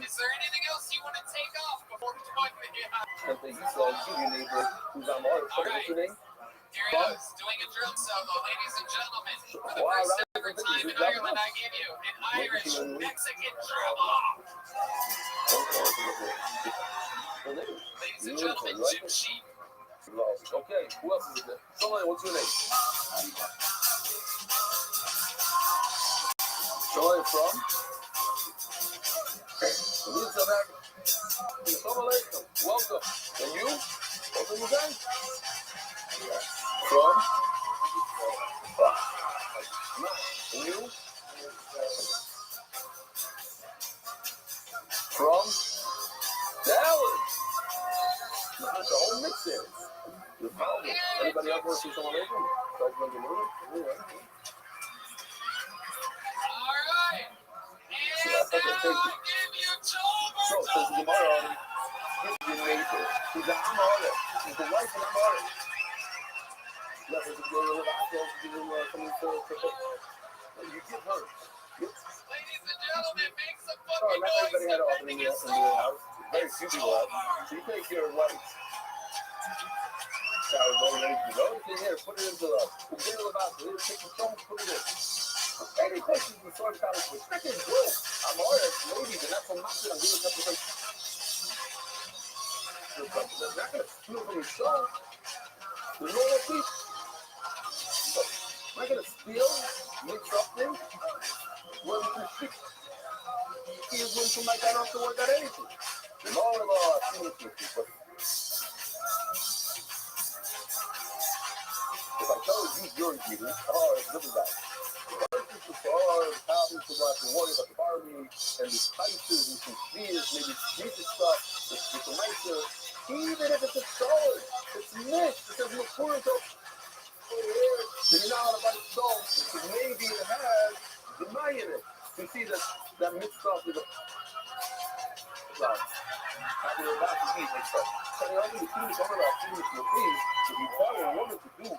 Is there anything else you want to take off before we talk to you? something you saw your neighbor who's on all what's your name? Here he is, doing a drum solo, ladies and gentlemen. For the first ever time in Ireland, I give you an Irish Mexican drum off. Ladies and gentlemen, Jim Sheep. Okay, who else is there? Someone, what's your name? Someone from? South Africa. Assalamu alaikum. Welcome. And you? Welcome you guys? From? And you? From? Dallas. That's the whole mix there. Anybody else want to see someone alaikum? fucking crazy. So, says the Gemara, give your neighbor. He's like, I'm on it. He's the wife and I'm on it. Yeah, there's a girl with apples, you know, coming to you get hurt. Ladies and gentlemen, make some Sorry, fucking not noise. everybody had an oven in Defending the his house. Very few people have. So you take your lights. Shower, go ready to go. Here, put it into the middle of the house. Here, take the stones, put it in. Any questions in Sword College? Which freaking good. I'm honest, ladies, and that's what I'm saying. I'm doing something. They're not going to steal from your show. There's no more people. I'm not going to steal, mix up things. Well, you can fix kids when somebody got off to work at anything. The law of law, I feel it. If I tell you you're eating, oh, it's looking bad. The problems to watch and worry about the Barbie and the spices and some fears, maybe Jesus stuff, with the nicer. Even if it's a solid, it's mixed, it doesn't look poor until so you know how to buy salt, because maybe it has the money in it. You see that mixed stuff with the after you're about to eat and stuff. So the other thing is talking about food is your thing. If you tell a woman to do,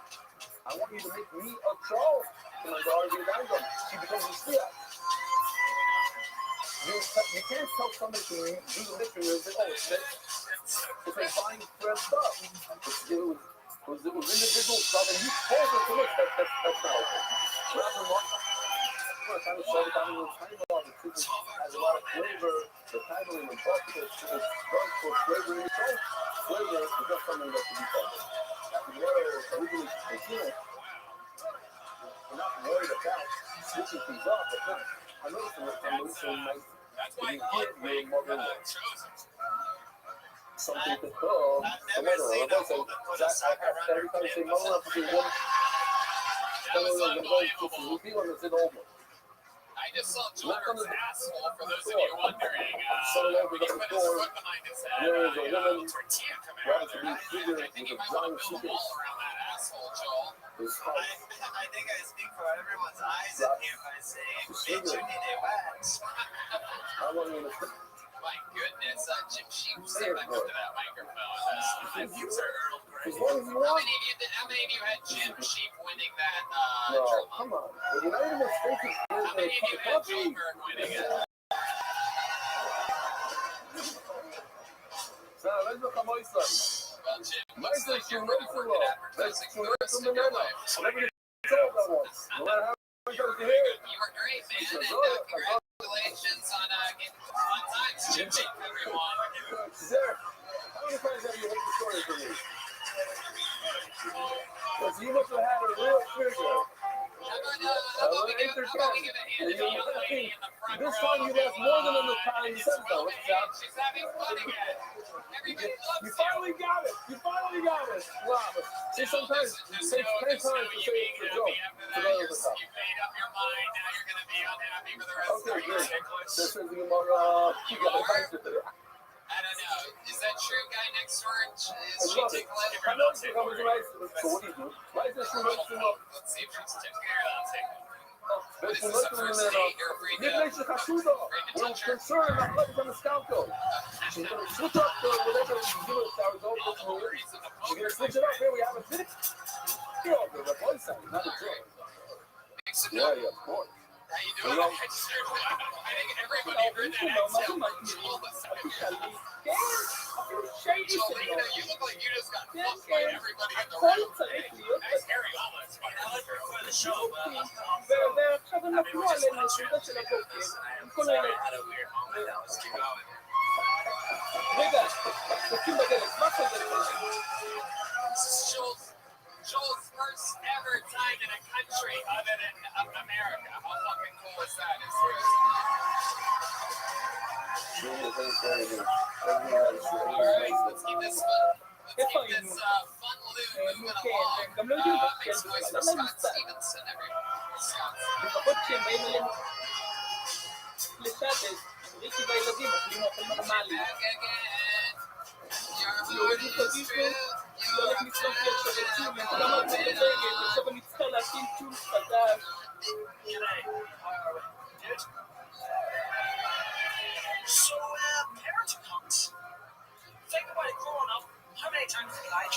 I want you to make me a troll. And my daughter gets down, she becomes a steer. You can't tell somebody to do the lifting and say, oh, it's mixed. It's like buying fresh stuff. It was individual stuff, and you told her to look. That's not okay. Rather than kind of slow down the time of the chicken has a lot of flavor. The time of the bucket is dark for flavor in itself. Flavor is just something that can be done. Originally, we're not worried about switching things up, but I know it's so nice. When you get your mother something to call the mother. Like I said, every time you say mother, I say one. I just saw Jordan's asshole, for those of you wondering. He put his foot behind his head. Tortilla commander. I think you might want to build a wall around that asshole, Joel. I think I speak for everyone's eyes in here by saying, bitch, you need a wax. My goodness, Jim Sheep, step back up to that microphone. How many of you had Jim Sheep winning that drum? Come on. You're not even mistaken. How many of you had Goldberg winning it? Well, Jim, looks like you're working advertising for the rest of your life. You were great, man, and congratulations on getting fun times, Jim Sheep, everyone. How many times have you heard the story from me? Because you must have had a real figure. How about we give a hand to the young lady in the front row? This time you left more than enough time to set though. She's having fun again. Everybody loves you. Finally got it. You finally got it. Wow. See, sometimes it takes 10 times to say it's a joke. You made up your mind. Now you're going to be unhappy for the rest of your life. This is the more, you got it. I don't know. Is that true? Guy next door? Is she tickling? I know she comes right. So what do you do? Right there, she wakes him up. Let's see if she's tickling her. I'll take it. This is the first date. You're free to we're concerned about letting them scout though. She's going to switch up to whatever you do it. That was over. We're going to switch it up here. We have a fix. You're over the boy side, not a joke. Yeah, of course. How you doing? I think everybody heard that exhale from Joel a second ago. Joel, you look like you just got fucked by everybody in the room today. Nice hairy omelets, but I like her for the show, but I mean, we're just watching. Sorry, I had a weird moment. Now let's keep going. This is Joel's first ever time in a country other than America. How fucking cool is that? It's Alright, let's keep this fun. Let's keep this fun loop moving along. Make some noise for Scott Stevenson, everyone. Scott Stevenson. Back again. Your heart is true.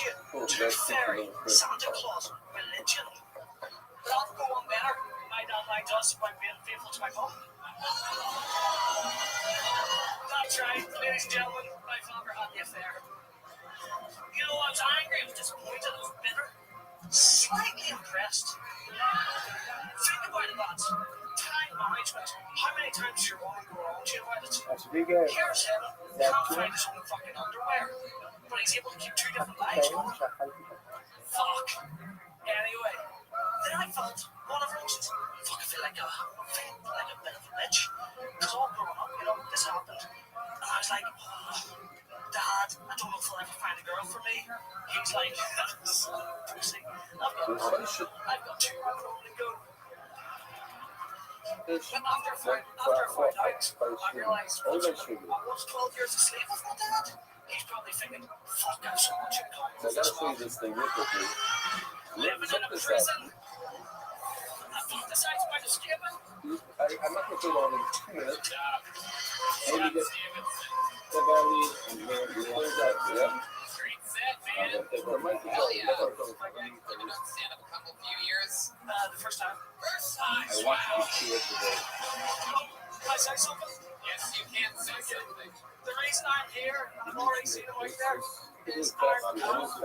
you to fairy Santa Claus religion. But I'll go on better. My dad liked us by being faithful to my mum. That's right, ladies and gentlemen, my father had the affair. You know, I was angry, I was disappointed, I was bitter, slightly impressed. Think about it, lads. Time management. How many times does your woman go on to you about it? That's a big guy. Here's him, can't find his own fucking underwear, but he's able to keep two different lives going. Fuck. Anyway, then I felt one of those. Fuck, I feel like a bit of a bitch. Because all growing up, you know, this happened. And I was like, oh, Dad, I don't know if I'll ever find a girl for me. He's like, pussy. I've got 2 women to go. But after I found out, I realised I was 12 years asleep with my dad. He's probably thinking, fuck, I have so much in common So I with gotta this show you one. this thing real quickly. Living in a prison. I fantasize about escaping. I'm not gonna put it on in 2 minutes. Scott Maybe get Stevenson. the valley and then close out. Yeah. Great set, man. Hell yeah. You've been on stand up a couple few years. The first time. First time. I want you to see it today. Can I say something? Yes, you can say something. The reason I'm here, and I've already seen him out there, is It's I'm fast.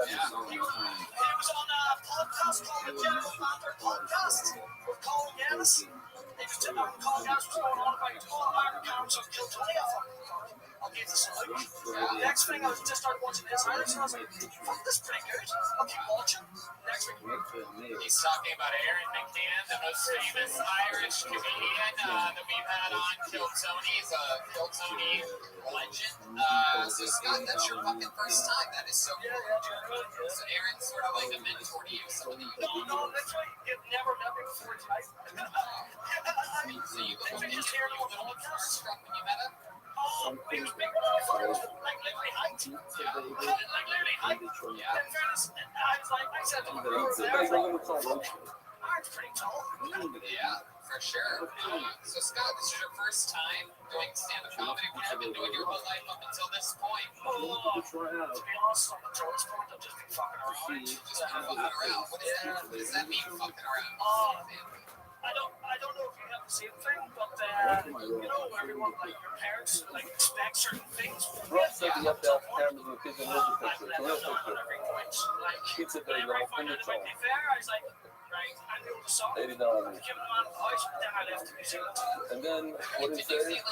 he was on a podcast called the General Matter Podcast with Colin Dennis. He was sitting on Colin Dennis was going on about all American counts of killed 20 of them. I'll give this a look. Next thing I was just started watching his Irish and I was like, fuck, this is pretty good. I'll keep watching. Next week. He's talking about Aaron McCann, the most famous Irish comedian that we've had on Kill Tony. He's a Kill Tony legend. So Scott, that's your fucking first time. That is so cool. So Aaron's sort of like a mentor to you. Some of the No, literally, you've never met me before tonight. so you Just hear him on the podcast. struck when you met him. Oh, he was big when I first, like literally height. Like literally height. Yeah. In fairness, I said to him, Aaron's pretty tall. Yeah, for sure. So Scott, this is your first time doing stand-up comedy. What have you been doing your whole life up until this point? Oh, to be honest, on the towards point, I've just been fucking around. Just fucking around. What does that mean, fucking around? I don't know if you have the same thing, but you know, everyone, like your parents, like expect certain things. Rothschild, you have to have cameras with kids and movie I've pictures. let Real them down picture. on every point. Like, Pizza day, whenever I no, found out about the affair, I was like, right, I knew the song. $80. Give the man a voice, but then I left New Zealand. And then, what Did is you it? see Yeah.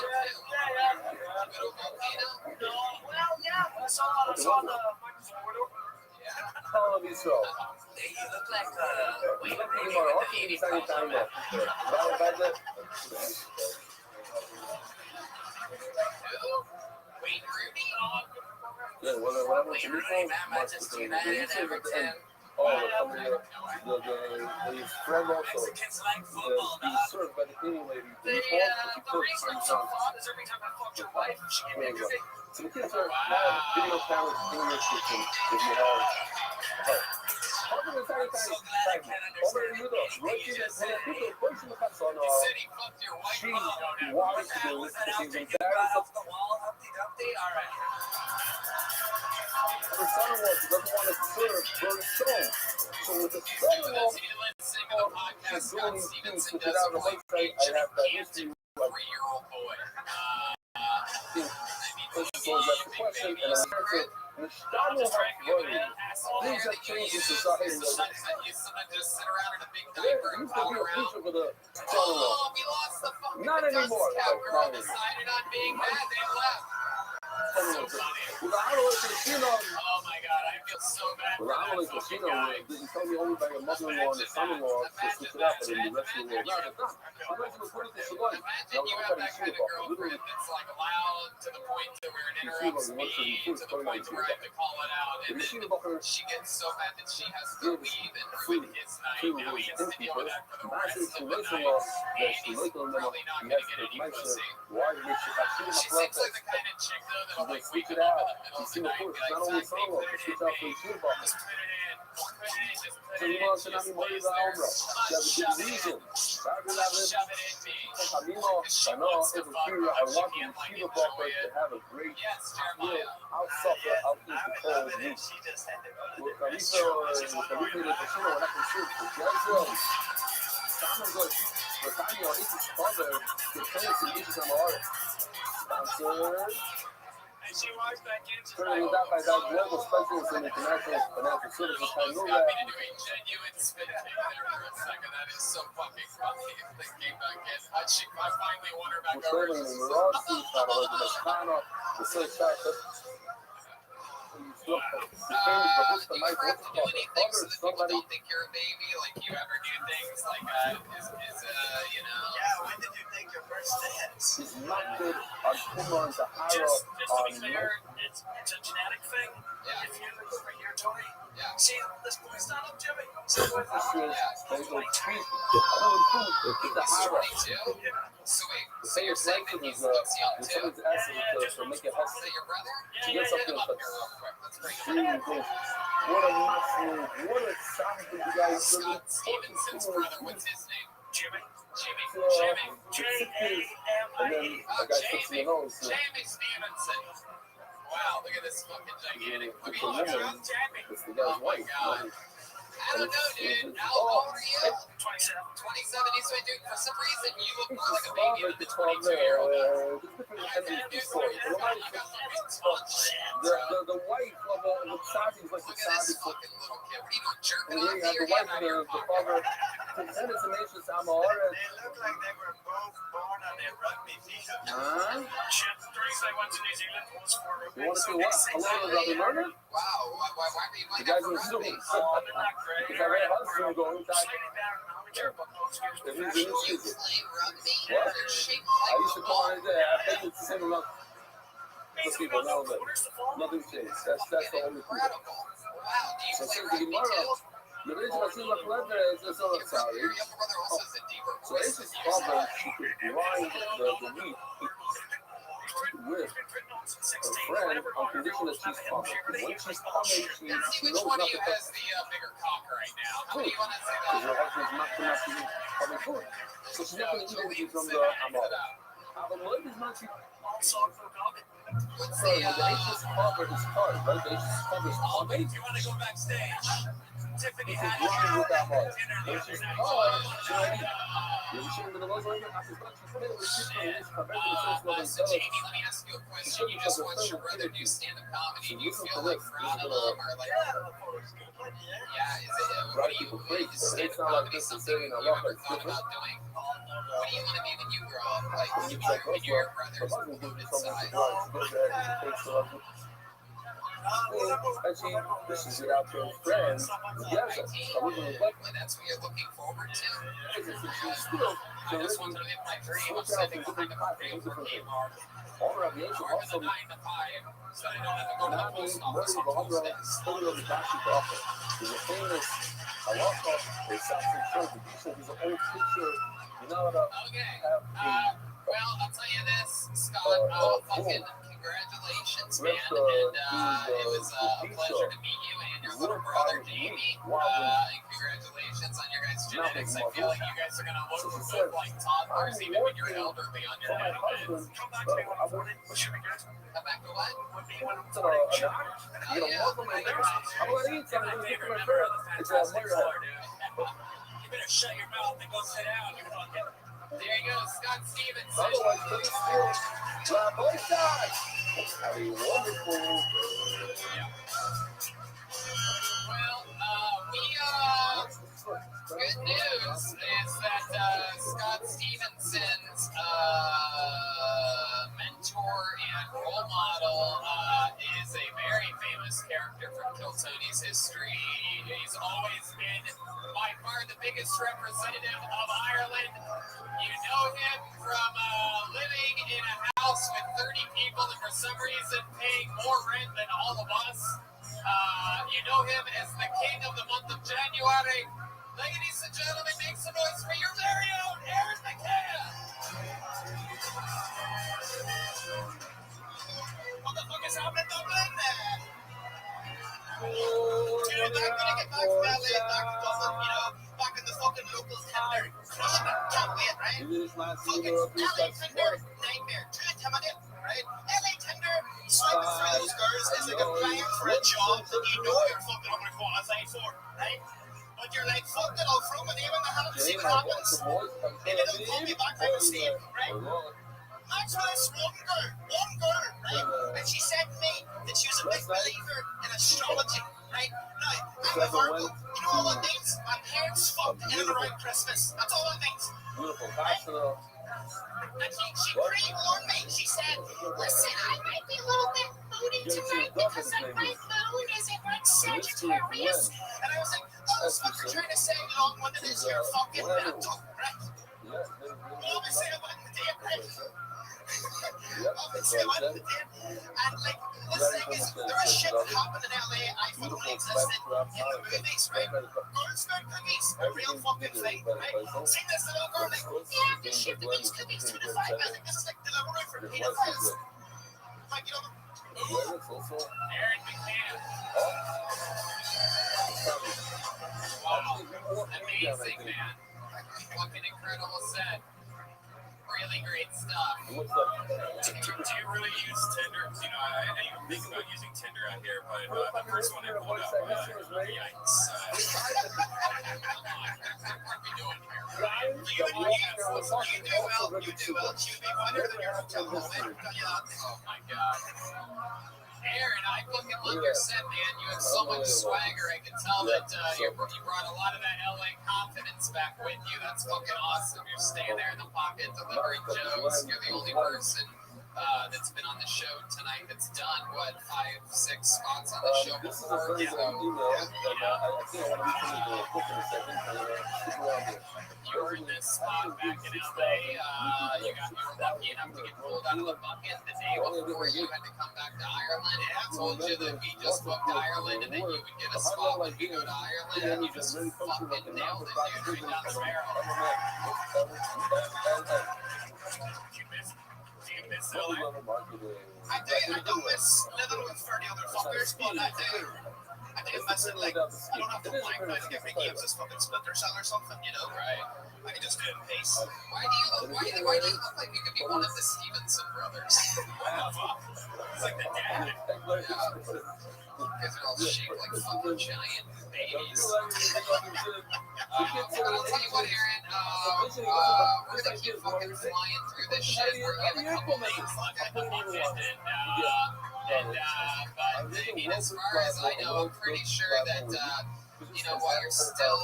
Little volcano? No, well, yeah, I saw the Michael's Bordeaux. How long you saw? You look like Wayne You Rooney are with off the 80 the same pounds time on now. that. By the Wayne Rooney? yeah, whatever. Wayne Rooney, Manchester United, Everton. Oh, the friend also. Mexicans like He football, dog. served by the cleaning lady. The reason I'm so fond is every time I fucked your wife, she gave me a cookie. So the kids are video cameras in your kitchen if you have. I'm so glad I can't understand English. He said he fucked your wife. She Oh, wanted what the to hell do was it. that She's outfit you got embarrassed. off the wall, Humpty Dumpty? All right. Her son-in-law doesn't want to serve very strong. So with the son-in-law, Listening to the podcast, she's Scott doing things Stevenson to get does out of the like website. I have that handsome issue. Like, 3-year-old boy. so that's the question, and I'm answering. The style of running, things have changed in society. Your son used to just sit around in a big There diaper and used to crawl be a around. picture with a son-in-law. Oh, we lost the fucking Not anymore. Dust Cowgirl No. decided on being mad. They left. So funny. With the Halloween casino, Oh my god, I feel so bad for with the that Halloween fucking casino, guy. you tell me only by your mother-in-law and the son-in-law to switch it up, and then the rest of the world. No, it's not. Sometimes it's what it's like. Imagine you have that kind of girlfriend that's like loud to the point to where it interrupts me, to the point to where I have to call it out, and then she gets so mad that she has to leave and ruin his night. Now he has to deal with that for the rest of the night, and he's probably not going to get any pussy. She seems like the kind of chick though that'll like wake him up in the middle of the night and be like, "Zach, babe, put it in." Just put it in. Seguimos en la memoria de la hombro. Division. Rabbi Camilo ganó ese tiro. I want the receiver ball first to have a great will. I'll suffer. I'll keep the cold week. With Camilo de Casino, when I can shoot for Jezreel. Simon goes, Nathaniel, this is father. The players in each of our sponsored. Currently that by that global specialist in international financial services. I know that. Genuine spit take there for a second. That is so fucking funny. If they came back in, I finally won her back over. We're in the Rothschild battle of the Mexicano, the search factor. You ever do things so that people don't think you're a baby? Like you ever do things like you know? Yeah, when did you take your first steps? He's not good on Puma and Sahara Just to on be fair, it's a genetic thing. Yeah. If you look over here, Tony, Yeah. see this boy stand up, Jimmy. See what this that is Yeah. they go tweet the Sahara. 22? So wait, so Say you're it's saying like that it he's is looks young when too? someone's asking to make it Is hustle. that your brother? To get something Hit him up that's here real quick. Let's bring him really up. good. What a massive, what a sound that you guys do. Scott Stevenson's brother, what's his name? Jimmy. Jimmy. So, Jimmy. and then J-A-M-I-E. a guy sits in the nose. Jamie Stevenson. Wow, look at this fucking gigantic. Look It's a at woman. Jamie. It's the guy's Oh my wife. God. I don't know, dude. How old are you? 27. 27. He's so, dude, for some reason, you look It's more like just a baby than the 22-year-old does. The wife of Saudi is like the Look at this Saudi. fucking little kid. What are you doing, jerking And off then you to have your the wife hand out and of your the pocket? father. And it's amazing Samara. They look like they were both born on their rugby field. Shit, the reason I went to New Zealand was for rugby. You want to so see what? they How long say- has Rabbi learning? Wow, why do you The like guys that in for the rugby? zoo. Oh, they're not great. Because I read how soon going Slightly better than amateur, but most years If he's professional. in You his play rugby? What? You're shaped I like used to a call ball. it that. I think it's the same amount. Most people know that. Nothing's changed. That's the only thing. Incredible. Wow, do you So play since the rugby Gemara, too? the reason I see like leather is so sorry. Your younger brother also has a deeper So voice it's than just you. problem she could grind the meat with a friend on condition that she's pumping. When she's pumping, See she which knows one not of to you touch has the bigger cock right now? How many of you want to say because her that? husband's not going to eat pumping food. So she's not going to eat anything from the amount. The lid is not What's sorry, the, the H's cover is hard, right? The H's cover is oh, pumping. if you want to go backstage, Tiffany It's had a grind with that hard. dinner When the she's other hard, night. she might eat. You ever seen the logo right after she's playing with she's playing this compared to the first level So Jamie, let me ask you a question. You just watched your brother do stand-up comedy. Do you feel like proud of him or like, yeah, is it, what do you, is stand-up comedy something you ever thought about doing? What do you want to be when you grow up? Like, when your brother's balloon size? And she pushes it out to her friends. Yes, And that's what you're looking forward to? I just wonder if my dream of sending behind a party for Kmart all aviation or also the 9 to 5 so I don't have to go to the not being post office murdered on the Tuesdays. photo of the backseat offer. There's a famous halacha that Samson showed the picture. There's an old picture. You know what? Okay. Have Well, I'll tell you this, Scott. Fucking congratulations, man. And it was a pleasure to meet you and your little brother, Jamie. And congratulations on your guys' genetics. I feel like you guys are going to look like toddlers even when you're elderly on your deathbed. Come back to me one morning. What should we get? Come back to what? Would be when I'm 40. you know, welcome my neighbors. I'm going to eat something. I'm going to get my bird. It's a murder. You better shut your mouth and go sit down. You fucking. There you go, Scott Stevenson. Otherwise, please feel both sides. Have a wonderful. Well, good news is that Scott Stevenson's mentor and role model is a very famous character from Kiltony's history. He's always been by far the biggest representative of Ireland. You know him from living in a house with 30 people and for some reason paying more rent than all of us. You know him as the king of the month of January. Ladies and gentlemen, make some noise for your very own Aaron McCann. What the fuck is happening down there? Dude, I'm gonna get back local tender, crushing it, can't wait, right? Fucking LA Tender, nightmare, can't come again, right? LA Tender, swiping through those girls as like applying for a job that you know you're fucking overqualified for, right? But you're like, fuck it, I'll throw my name in the hat and see what happens. Maybe they'll call me back by mistake, right? That's what it's one girl, right? And she said to me that she was a big believer in astrology, right? Now, I'm a Virgo. You know all that means? My parents fucked in and around Christmas. That's all it means. Beautiful. Right? And she pre-warned me. She said, listen, I might be a little bit moody tonight because my moon is in like Sagittarius. And I was like, oh, this fucker trying to say long-winded is your fucking mental, right? Well, obviously, I went on the date, right? Obviously, I went on the date. And, like, this thing is, there is shit that happened in LA I thought only existed in the movies, right? Girl Scout cookies, a real fucking thing, right? Seen this little girl, like, yeah, just ship these cookies to the 5 million. This is like delivery for pedophiles. Like, you know, Aaron McMahon. Wow, amazing, man. Fucking incredible set. Really great stuff. Do you really use Tinder? You know, I even think about using Tinder out here, but the first one I pulled up, yikes. What are we doing here? You do well. You'd be better than your hotel room. Oh my God. Aaron, I fucking love your set, man. You have so much swagger. I can tell that you brought a lot of that LA confidence back with you. That's fucking awesome. You're staying there in the pocket, delivering jokes. You're the only person that's been on the show tonight that's done, 5-6 spots on the show before. You were in this spot back in LA. You were lucky enough to get pulled out of the bucket the day before you had to come back to Ireland. And I told you that we just booked Ireland and that you would get a spot when we go to Ireland. And you just fucking nailed it, dude. Right down the barrel. Miss LA? I don't miss living with 30 other fuckers, but I do miss it. Like, I don't have to blank out to get me games as fucking Splinter Cell or something, you know? Right. I can just do it in peace. Why do you look like you could be one of the Stevenson brothers? It's like the dad. Because they're all shaped like fucking giant babies. I'll tell you what, Aaron, we're gonna keep fucking flying through this shit. We're gonna have a couple things left at the bucket, but I mean, as far as I know, I'm pretty sure that while you're still,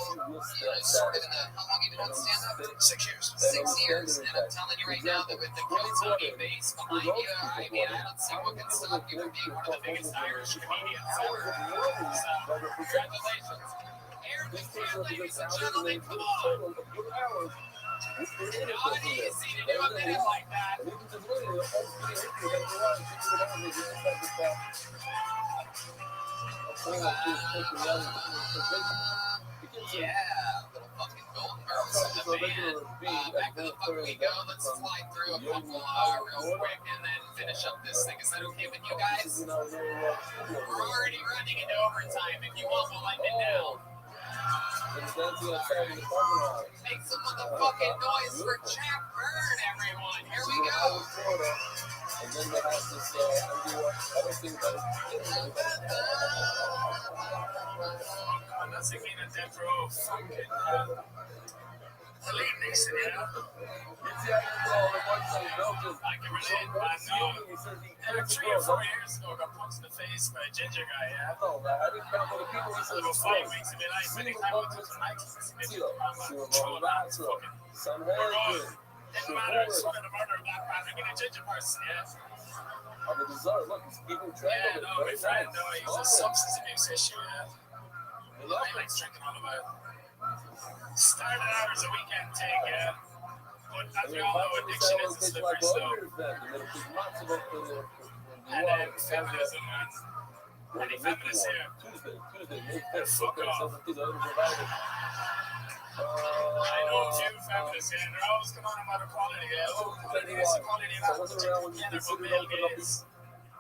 sort of in the, how long have you been on stand-up? 6 years. 6 years, and I'm telling you right now that with the Kentucky base behind you, I mean, I don't see what can stop you from being one of the biggest Irish comedians ever. So, congratulations. Aaron McMahon, ladies and gentlemen, come on. Not easy to do a minute like that. Yeah, little fucking golden girls in the band. Back to the fuck we go. Let's fly through a couple real quick and then finish up this thing. Is that okay with you guys? We're already running into overtime. If you want, we'll end it now. Make some motherfucking noise for Jack Byrne, everyone. Here we go. And then they have this other thing that That's again a death row fucking Liam Neeson, you know? I can relate, man. No. 3 or 4 years ago, I got punched in the face by a ginger guy, yeah? About 5 weeks of my life, anytime I took some nights, didn't matter, it's one of the murder of black man, I get a ginger person, yeah? Yeah, no, my friend, he's a substance abuse issue, yeah? He likes drinking all about started out as a weekend thing, yeah. But as we all know, addiction is a slippery slope. And then feminism, man. Any feminists here? Fuck off. I know a few feminists here, and they're always coming on about equality, yeah. Oh, equality, equality, and they're both male gays.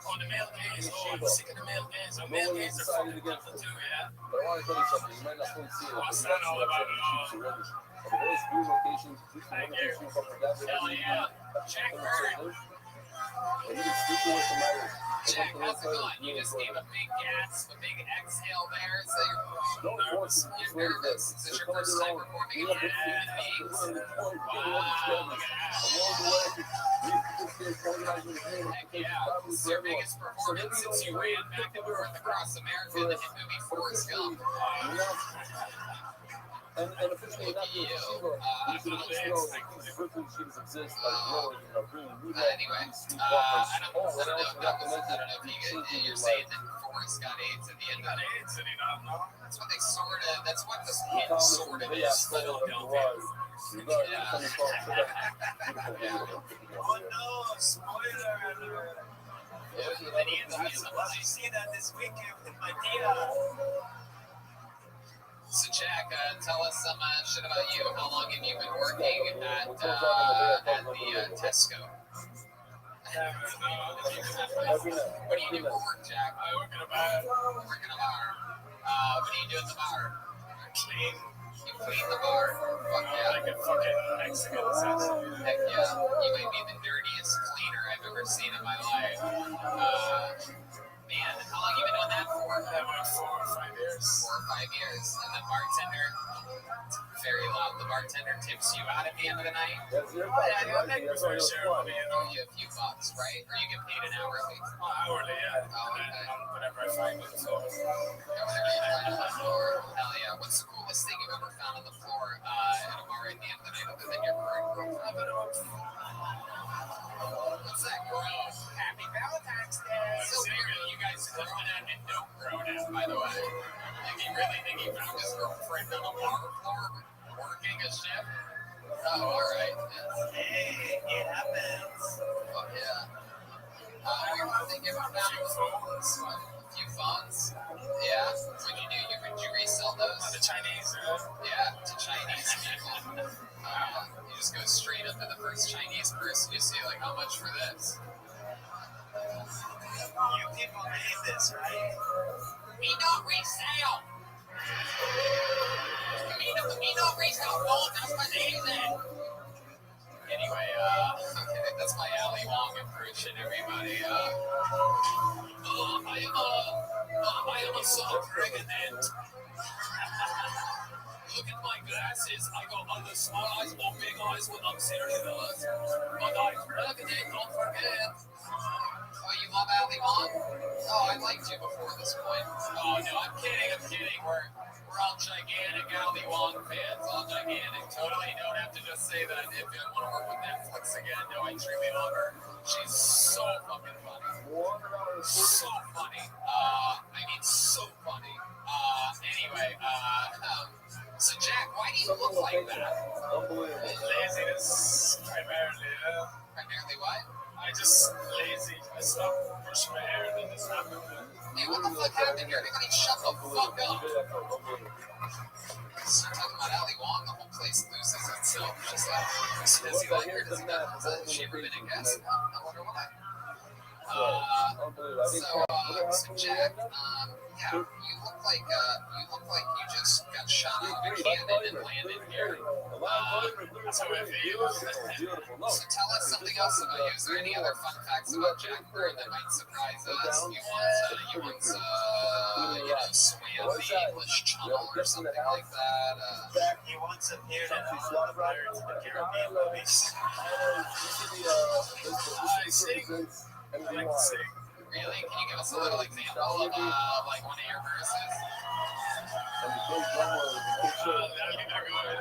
On the male gaze, I'm sick of the male gaze. The male gaze are fucking level too, yeah. But I want to tell you something. You might not fully see it. What's that all about at all? But there's few locations, just the one that shoot up and down. Hell yeah. Jack Bird. And you can speak to what's the matter. Jack, how's it going? You just gave a big gasp, a big exhale there. So Don't force it. you're nervous. Is this your first time recording a Heck yeah. This is your biggest performance since you ran back and forth across America in the hit movie Forrest Gump. And officially, not doing placebo. You should at least know the virtual machines exist, like growing, bringing new life, Anyway, these sweet I walkers. don't know if you're saying that Forrest got AIDS at the end of it. AIDS and he don't know. That's what they sort of, that's what this hit sort of is. Oh no, spoiler alert. I see that this weekend with my data. So Jack, tell us some shit about you. How long have you been working at the Tesco? What do you do for work, Jack? I work in a bar. Work in a bar. What do you do at the bar? I clean. You clean the bar. Fuck yeah. Like a fucking Mexican assassin. Heck yeah. You might be the dirtiest cleaner I've ever seen in my life. Man, how long have you been doing that for? I worked 4 or 5 years. 4 or 5 years. And the bartender, very loud, the bartender tips you out at the end of the night. I make my fair share of money, you know. You have a few bucks, right? Or you get paid an hourly. Hourly, yeah. Oh, okay. Whatever I find on the floor. Whatever you find on the floor. Hell yeah. What's the coolest thing you've ever found on the floor at a bar at the end of the night other than your current girlfriend? What's that grow? Happy Valentine's Day. So weird that you guys come in and don't grow now, by the way. Like, you really think he found his girlfriend on a bar floor working a shift? Oh, alright. Hey, it happens. Oh, yeah. I think you found a few phones. A few phones? Yeah. What'd you do? Would you resell those? The Chinese, right? Yeah, to Chinese people. You just go straight up to the first Chinese person. You see, like, how much for this? You people made this, right? We don't resell. We don't resell gold. That's my name then. Anyway, okay, that's my Ali Wong impression, everybody. I am a son pregnant. Look at my glasses. I got other small eyes, more big eyes when I'm serious. But I'm pregnant, don't forget. Oh, you love Ali Wong? Oh, I liked you before this point. Oh, no, I'm kidding. We're all gigantic Ali Wong fans, all gigantic. Totally don't have to just say that if you want to work with Netflix again. No, I truly love her. She's so fucking funny. So funny. So funny. Anyway, so Jack, why do you look like that? Unbelievable. Laziness, primarily, yeah. Primarily what? I just lazy. I stopped brushing my hair and then this happened. Hey, what the fuck happened here? Everybody shut the fuck up. Start talking about Ali Wong, the whole place loses itself. Just like, does he like her? Does he not? Is she ever been a guest? I wonder why. So Jack, yeah, you look like you just got shot out of a cannon and landed here. That's how I feel. So tell us something else about you. Is there any other fun facts about Jack Bird that might surprise us? You once swam the English Channel or something like that. He once appeared in all the Pirates of the Caribbean movies. I sing. I like to sing. Really? Can you give us a little example of like one of your verses? That'd be very good.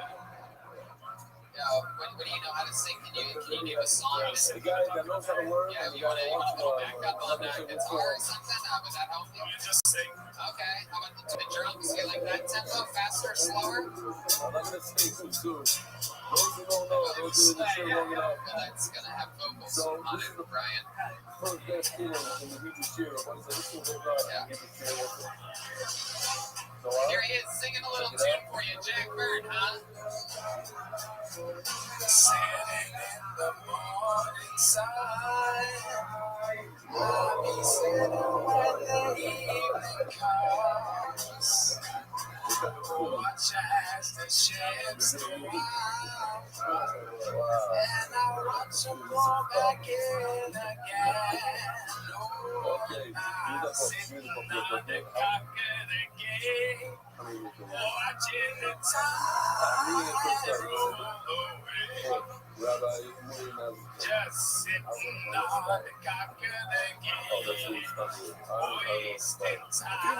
Yeah. What do you know how to sing? Can you name a song? The guy that knows how to learn. Yeah. You want a little backup on that guitar or something? Would that help you? You just sing. Okay. How about the drums? You like that tempo? Faster, slower? I'm not gonna sing too soon. Those who don't know, those who are sure long enough. Well, that's gonna have vocals on it, Brian. First best feeling in the Hebrew cheer. But this will go right. Hebrew cheer. So here he is singing a little tune for you, Jack Bird, huh? Sitting in the morning sun, I'll be sitting when the evening comes. Watch as the ships go out, and I watch them go back in again. Oh, I'm sitting on the cock of the gate, watching the tide roll away. Rabbi, Just sitting on the cock of the gate, wasting time.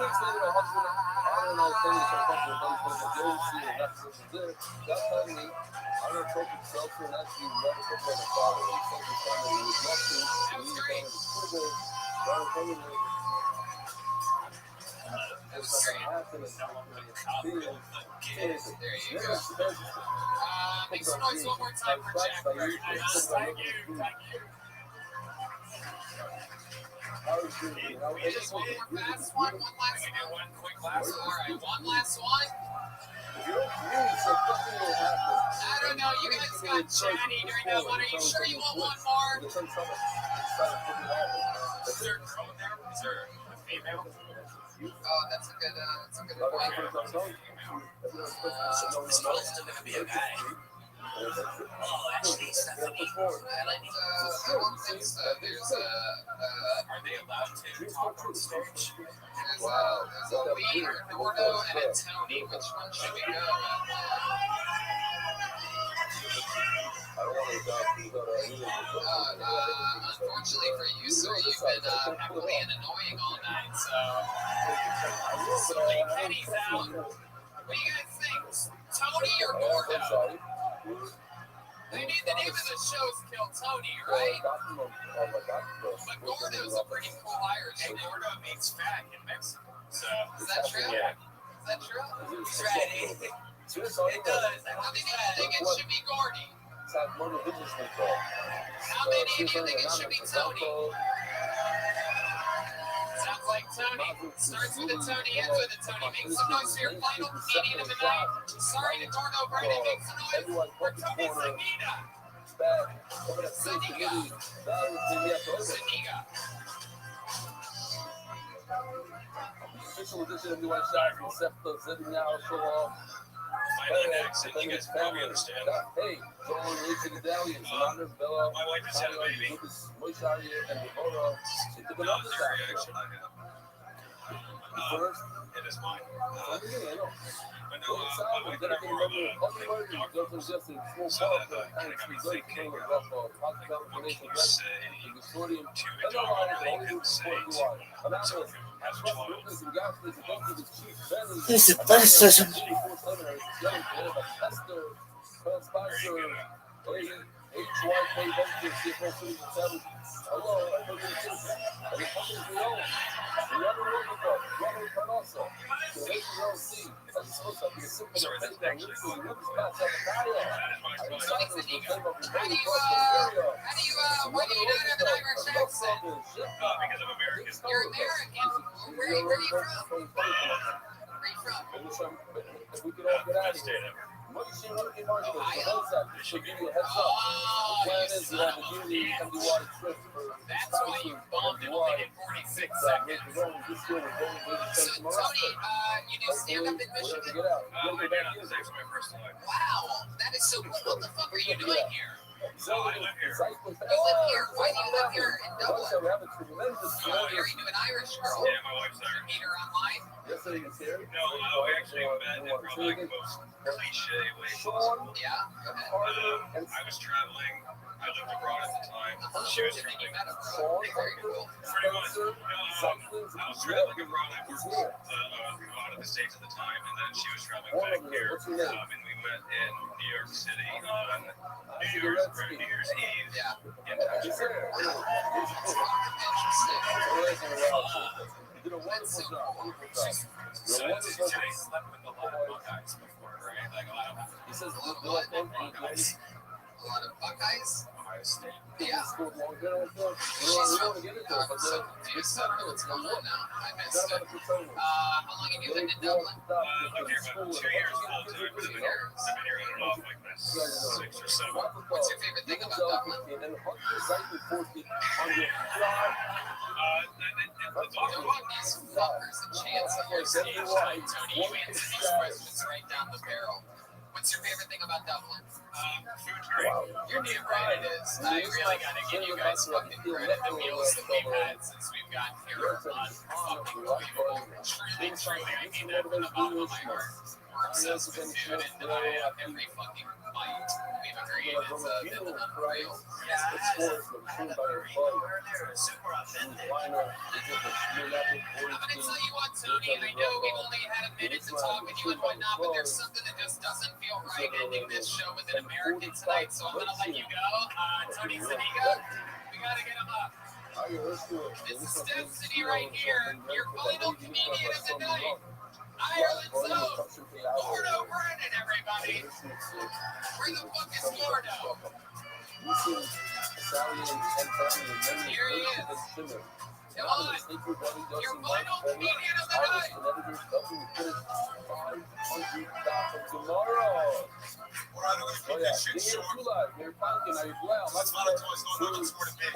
There you go. Make some noise one more time for Jack. Very nice. Thank you. We just one more fast one. One last one. One quick last one. All right, one last one. I don't know. You guys got chatty during that one. Are you sure you want one more? Is there a girl in there? Is there a female? Oh, that's a good point. It's supposed to be a guy. Oh, actually, Stephanie. I don't think so. There's Are they allowed to talk on stage? there's a Lee, a Gordo, and a Tony. Which one should we go with? Unfortunately for you, sir, you've been heavily and annoying all night. So many pennies out. What do you guys think? Tony or Gordo? They need the name of the show's Kill Tony, right? But Gordo's a pretty cool Irish And name. Gordo means fat in Mexico. So, Is that true? yeah. Is that true? He's right. It does. I think it should be Gordy. How many of you think it should be Tony? Sounds like Tony. Starts with a Tony, ends with a Tony. Make some noise for your final Canadian of the night. Sorry to Gordo Brady. Make some noise for Tony Zuniga. Zuniga. Official edition of New White Shots with Septa Zedinao show off. My accent, you guys probably understand. Hey, John, Rachel Medallions, Lana, Bella, My wife just had a baby. Lucas, Moishari, and Deborah. She took That another was the shot. reaction I had. First, It is mine. I know. But no, my wife and I were of a doctor, so that kind of got me thinking what can you say to a dog that you can say to someone who has a child. This is playstation. Why do you not have an Irish accent? Because I'm American. You're American. Where are you from? Where are you from? Best state ever. That's why you bombed and only did 46 seconds. So, Tony, you do stand-up in Michigan? I did. This is actually my first time. Wow, that is so cool. What the fuck are you doing here? So I live here. You live here. Why do you live here in Dublin? We have a tremendous Married to an Irish girl. Yeah, my wife's there. Meet her online. yesterday is here. No, we actually met in probably like the most cliche way possible. Yeah, go ahead. I was traveling. I lived abroad at the time. She was And then you traveling. met abroad. Very cool. Pretty much. I was traveling abroad. I worked out of the States at the time, and then she was traveling back here. And we met in New York City on New Year's Eve Yeah. in Times Square. Interesting. You did a wonderful job. Wonderful job. So You're a wonderful I job. slept with a lot of Buckeyes before, right? Like a lot of He says, Buckeyes. A lot of Buckeyes. Ohio State. Yeah. We want to get into it, but So confused. I don't know what's going on now. I missed it. the How long have you lived in Dublin? Lived here about 2 years full time. 2 years. I've been here on and off like this 6 or 7. What's your favorite thing about Dublin? Don't give these fuckers a chance at your stage time, Tony. You answer these questions right down the barrel. What's your favorite thing about Dublin? Food's great. You're damn right it is. I really gotta give you guys fucking credit. The meals that we've had since we've gotten here are unfucking believable. Truly, I mean that from the bottom of my heart. We're obsessed with food, and every fucking bite we've agreed is a bit of an unreal. Yeah, I had a burrito earlier. Super authentic. I'm gonna tell you what, Tony. I know we've only had a minute to talk with you and whatnot, but there's something that just doesn't feel right ending this show with an American tonight, so I'm gonna let you go. Tony Zuniga, we gotta get him up. This is Steph City right here, your final comedian of the night. Ireland's own Gordo Brennan, everybody. Where the fuck is Gordo? Here he is. Come on, your final comedian of the night. Alright, I'm gonna keep this shit short. That's not a choice, no, nothing for the base.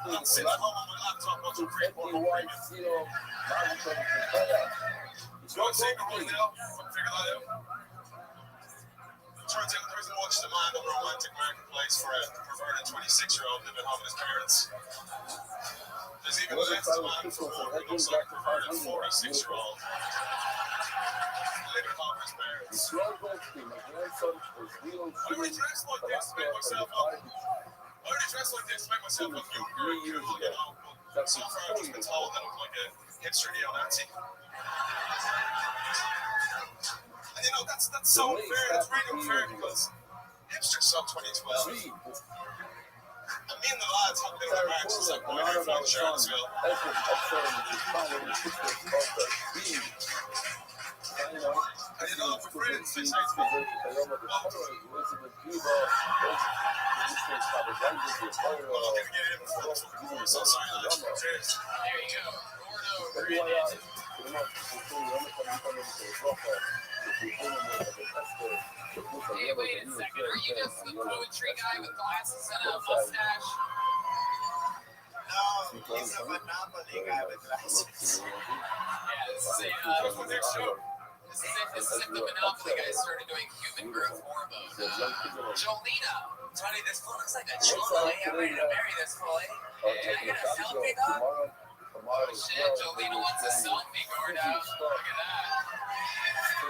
I'm sitting at home on my laptop watching Great Portal Premium. Don't say the rule now. Figure that out. Turns out there isn't much demand on the romantic marketplace for a perverted 26-year-old living home with his parents. There's even less demand for one who looks like a perverted 46-year-old living home with his parents. I already dressed like this to make myself up. Look younger and cool, you know. But so far I've just been told that I look like a hipster neo-Nazi. And you know, that's so unfair, that's really unfair because hipsters saw 2012. And me and the lads have been on the march since like my hair from Charlottesville. And you know, for friends, this high school, we're looking to get in before we're so sorry, lads. Cheers. There you go, Gordo Brennan. Hey, wait a second. Are you just the poetry guy with glasses and a mustache? No, he's a Monopoly guy with glasses. Yeah, this is if the Monopoly guy started doing human growth hormone. Jolena. Tony, this fool looks like a cholo. I'm ready to marry this fool, eh? Can I get a selfie, dog? Oh shit, Jolena wants a selfie, Gordo. Look at that. There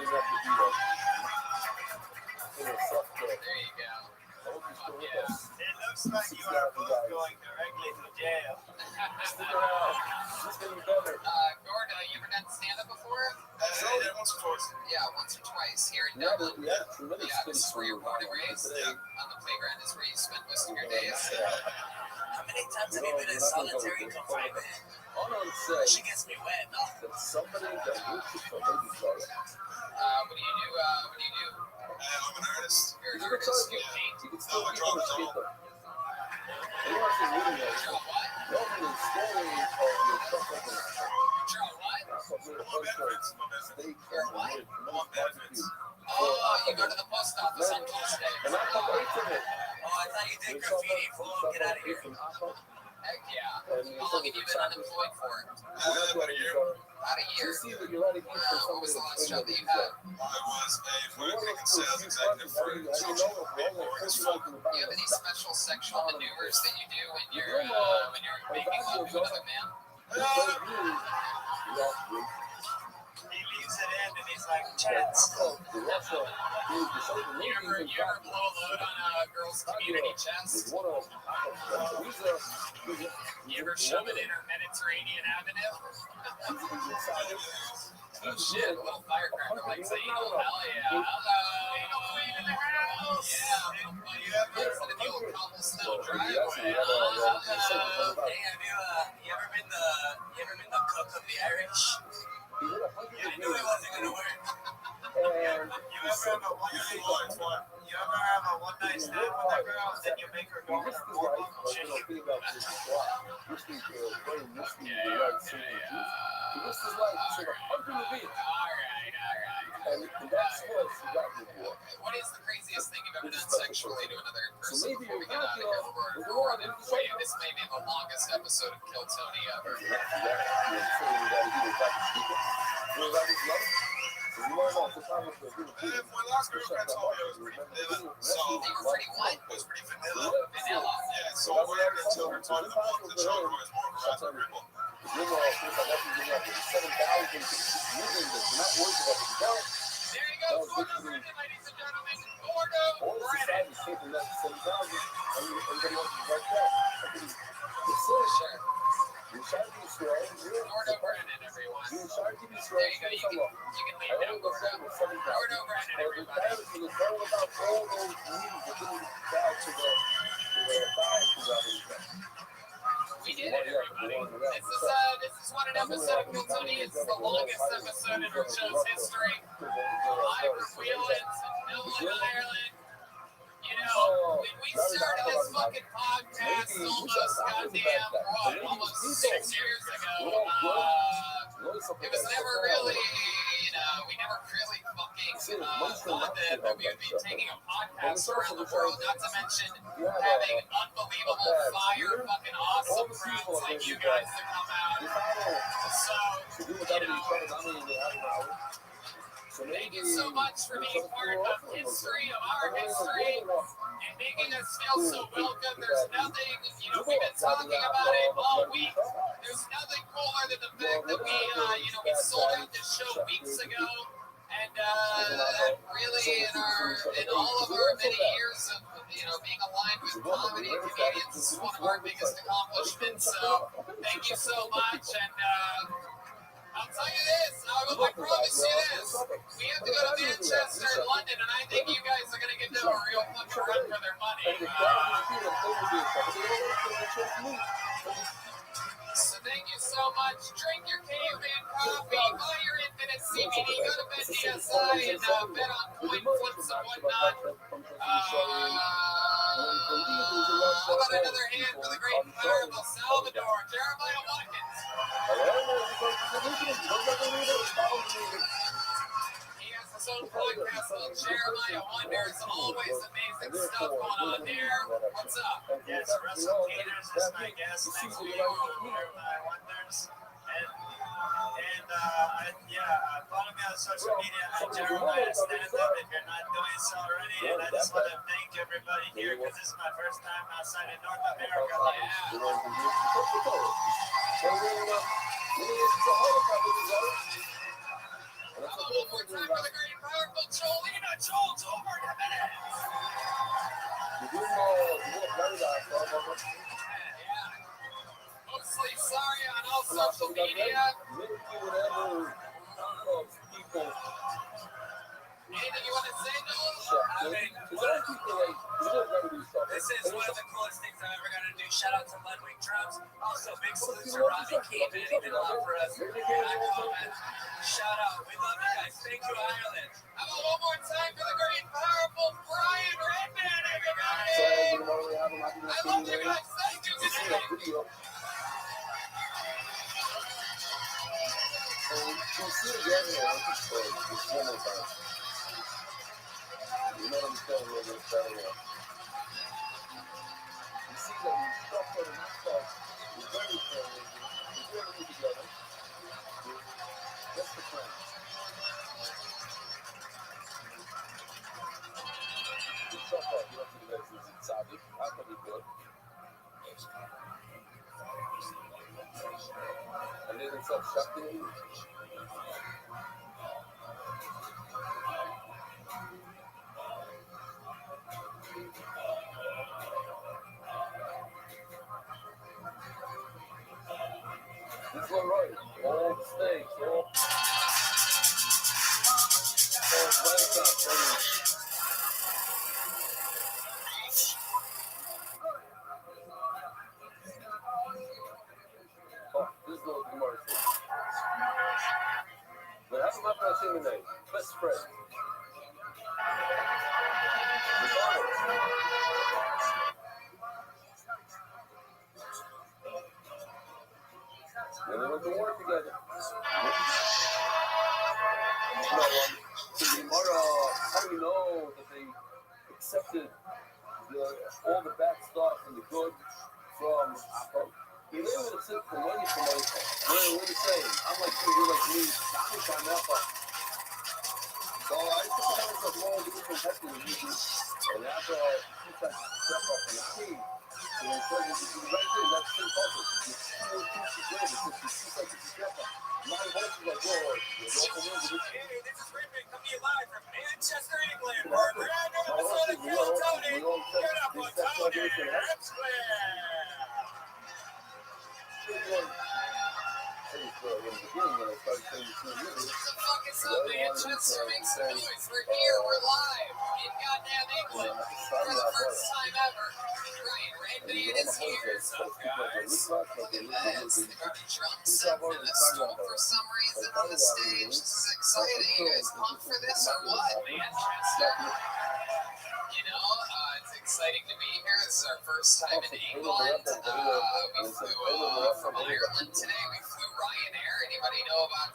you go. Fuck yeah. It looks like you are both going directly to jail. Gordo, you ever done stand-up before? Yeah, once or twice. Yeah, once or twice here in Dublin. Yeah, this is where you're born and raised. On the playground is where you spend most of your days. How many times have you been in solitary confinement? She gets me wet. What do you do? I'm an artist. You're an artist. You paint. No, I draw the dog. Draw what? Draw what? You're what? On benefits. Oh, you go to the post office on Tuesday. Oh, I thought you did graffiti. Fool, get out of here. Heck yeah. How long have you been unemployed for? About a year. About a year. What was the last job that you had? I was a marketing and sales executive for a social awareness fund. Do you have any special sexual maneuvers that you do when you're making love to another man? He leaves it in and he's like, chance. You ever blow a load on a girl's community chest? You ever shove it in her Mediterranean Avenue? Oh shit, a little firecracker like saying, oh hell yeah, hello, queen in the house. Yeah, instead of the old cobblestone driveway. Hello. Hey, you ever been the cook of the Irish? I knew it wasn't gonna work. You ever have a one-night stand with a girl, then you make her go on her warm-up shit? What is the craziest thing you've ever done sexually to another person before we get out of here? Or this may be the longest episode episode of Kill Tony ever. When last girlfriend told me I was pretty vanilla, so You were pretty what? I was pretty vanilla. Vanilla. Yeah, so I waited until her told me the book, the joke was more of a rapper rebel. There you go, Gordo Brennan, ladies and gentlemen. Gordo Brennan. Sure. Gordo Brennan, everyone. There you go. You can leave now, Gordo. Gordo Brennan, everybody. We did it, everybody. This is what an episode of Kill Tony is. The longest episode in our show's history. Live from Wheeland to Dublin, Ireland. You know, when we started this fucking podcast almost 6 years ago, it was never really, we never really fucking thought that we would be taking a podcast around the world, not to mention having unbelievable, fire, fucking awesome crowds like you guys to come out. So, thank you so much for being part of history, of our history, and making us feel so welcome. There's nothing, we've been talking about it all week. There's nothing cooler than the fact that we sold out this show weeks ago. And really, in all of our many years of being aligned with comedy and comedians, this is one of our biggest accomplishments. So thank you so much. And I'll tell you this, I promise you this. We have to go to Manchester and London, and I think you guys are going to give them a real fucking run for their money. So thank you so much. Drink your caveman coffee, buy your infinite CBD, go to BetDSI and bet on coin flips and whatnot. How about another hand for the great and powerful Salvador, Jeremiah Watkins? He has his own podcast called Jeremiah Wonders. Always amazing stuff going on there. What's up? Yes, Russell Peters is my guest next week on Jeremiah Wonders. Follow me on social media at Jeremiah Stand Up if you're not doing so already. And I just want to thank everybody here because this is my first time outside of North America. How about one more time for the great and powerful Jolina Joel Tolbert in a minute? Mostly sorry on all social media. Anything you want to say, Noel? This is one of the coolest things I've ever got to do. Shout out to Ludwig Drums. Also, big salute to Robbie Keefe. Anything a lot for us. Shout out. We love you guys. Thank you, Ireland. How about one more time for the great and powerful Brian Redman, everybody? I love you guys. Thank you today. This one right. All the snakes. All this is what Gemara says. But how about my singing name? Best friend. Then they went to war together. So Gemara, how do you know that they accepted all the bad stuff and the good from Apple? He literally would sit for money from money. We're the same. I'm like you, you're like me. I'm trying that part. So I used to tell myself, well, do some hectic with you. And after I took that step up and I came, so it's like, right there, that's the focus. You see what keeps you great. It's just you see something to step up. My voice is like, whoa, you're open in. Hey, this is Rabbi coming to you live from Manchester, England, where brand new episode of Kill Tony. Get up on Tony It's up, Manchester, make some noise. We're here, we're live in goddamn England for the first time ever. Ryan Redband is here. What's up, guys? Look at this. They got a drum set and a stool for some reason on the stage. This is exciting. You guys pumped for this or what? Manchester. You know, it's exciting to be here. This is our first time in England. We flew from Ireland today. We flew Ryanair. Anybody know about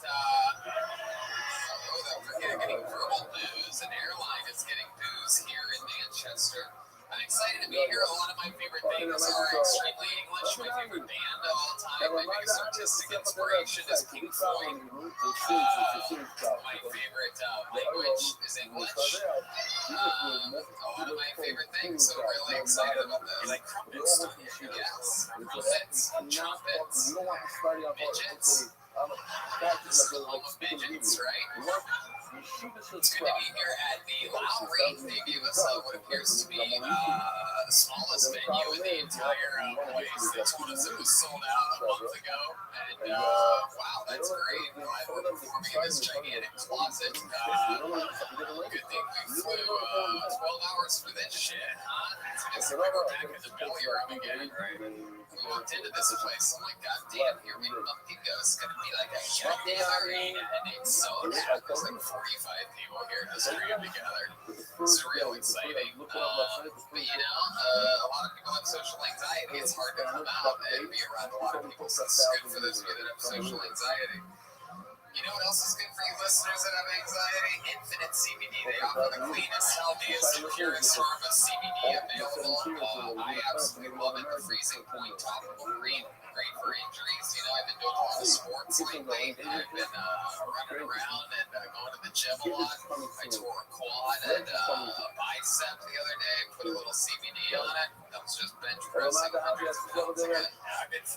they're getting verbal booze. An airline is getting booze here in Manchester. I'm excited to be here. A lot of my favorite things are extremely English. My favorite band of all time, my biggest artistic inspiration is Pink Floyd. My favorite language is English. A lot of my favorite things, so really excited about this. Like trumpets, yes. Trumpets, trumpets, midgets. This is the home of midgets, right? It's good to be here at the Lowry. They gave us what appears to be the smallest venue in the entire place. They told us it was sold out a month ago. And wow, that's great. Glad we're performing in this gigantic closet. Good thing we flew 12 hours for this shit, huh? It's like we're back in the belly room again, right? We walked into this place. I'm like, God damn, here we fucking go. It's going to be like a gathering. And it's so packed. There's like 45 people here just crammed together. It's real exciting. But you know, a lot of people have social anxiety. It's hard to come out and be around a lot of people. So it's good for those of you that have social anxiety. You know what else is good for you listeners that have anxiety? Infinite CBD. They offer the cleanest, healthiest, and purest form of CBD available. I absolutely love it. The freezing point topical cream. Great for injuries. You know, I've been doing a lot of sports lately. I've been running around and going to the gym a lot. I tore a quad and a bicep the other day. Put a little CBD on it. I was just bench pressing hundreds of pounds again. I've been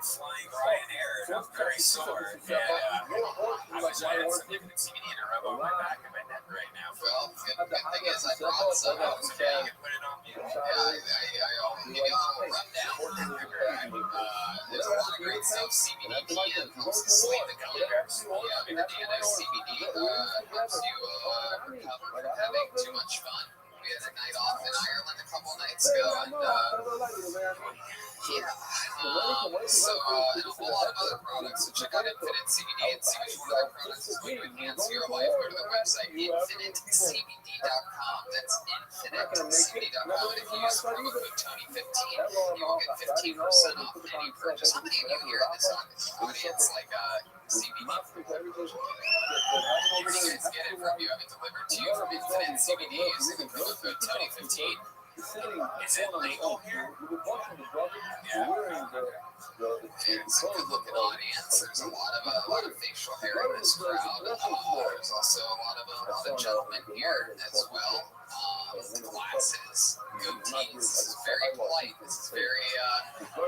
flying Ryanair and I'm very sore. Yeah. I wish I had some infinite CBD to rub on my back and my neck right now. Well, the good thing is I brought some out today. You can put it on me. I'll give you a little rundown. There's a lot of great stuff. CBD PM helps to sleep the colors. Yeah, vitamin CBD helps you recover from having too much fun. We had a night off in Ireland a couple nights ago, and and a whole lot of other products. So check out Infinite CBD and see which one of their products is going to enhance your life. Go to their website, infinitecbd.com. That's infinitecbd.com. And if you use the promo code Tony15, you will get 15% off any purchase. How many of you here in this audience like CBD? Where do you guys get it from? You have it delivered to you from Infinite CBD using the promo code Tony15. Is it legal here? Yeah. It's a good looking audience. There's a lot of facial hair in this crowd. There's also a lot of gentlemen here as well. Glasses, goatees. This is very polite. This is very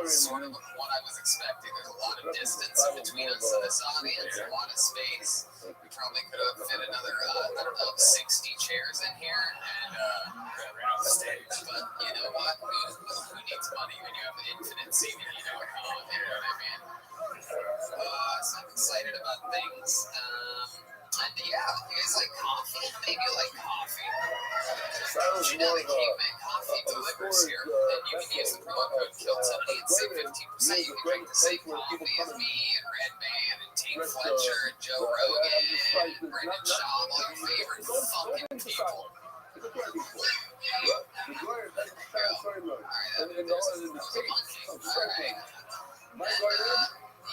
sort of what I was expecting. There's a lot of distance in between us and this audience, a lot of space. We probably could have fit another, 60 chairs in here and right off the stage. But you know what? Who needs money when you have infinite CBD? You know what I mean? So I'm excited about things. And yeah, you guys like coffee? Maybe you like coffee. Did you know that Caveman Coffee delivers here? And you can use the promo code KILL20 and save 15%. You can drink the same coffee as me and Redband and Tate Fletcher and Joe Rogan and Brendan Schaub, all your favorite fucking people.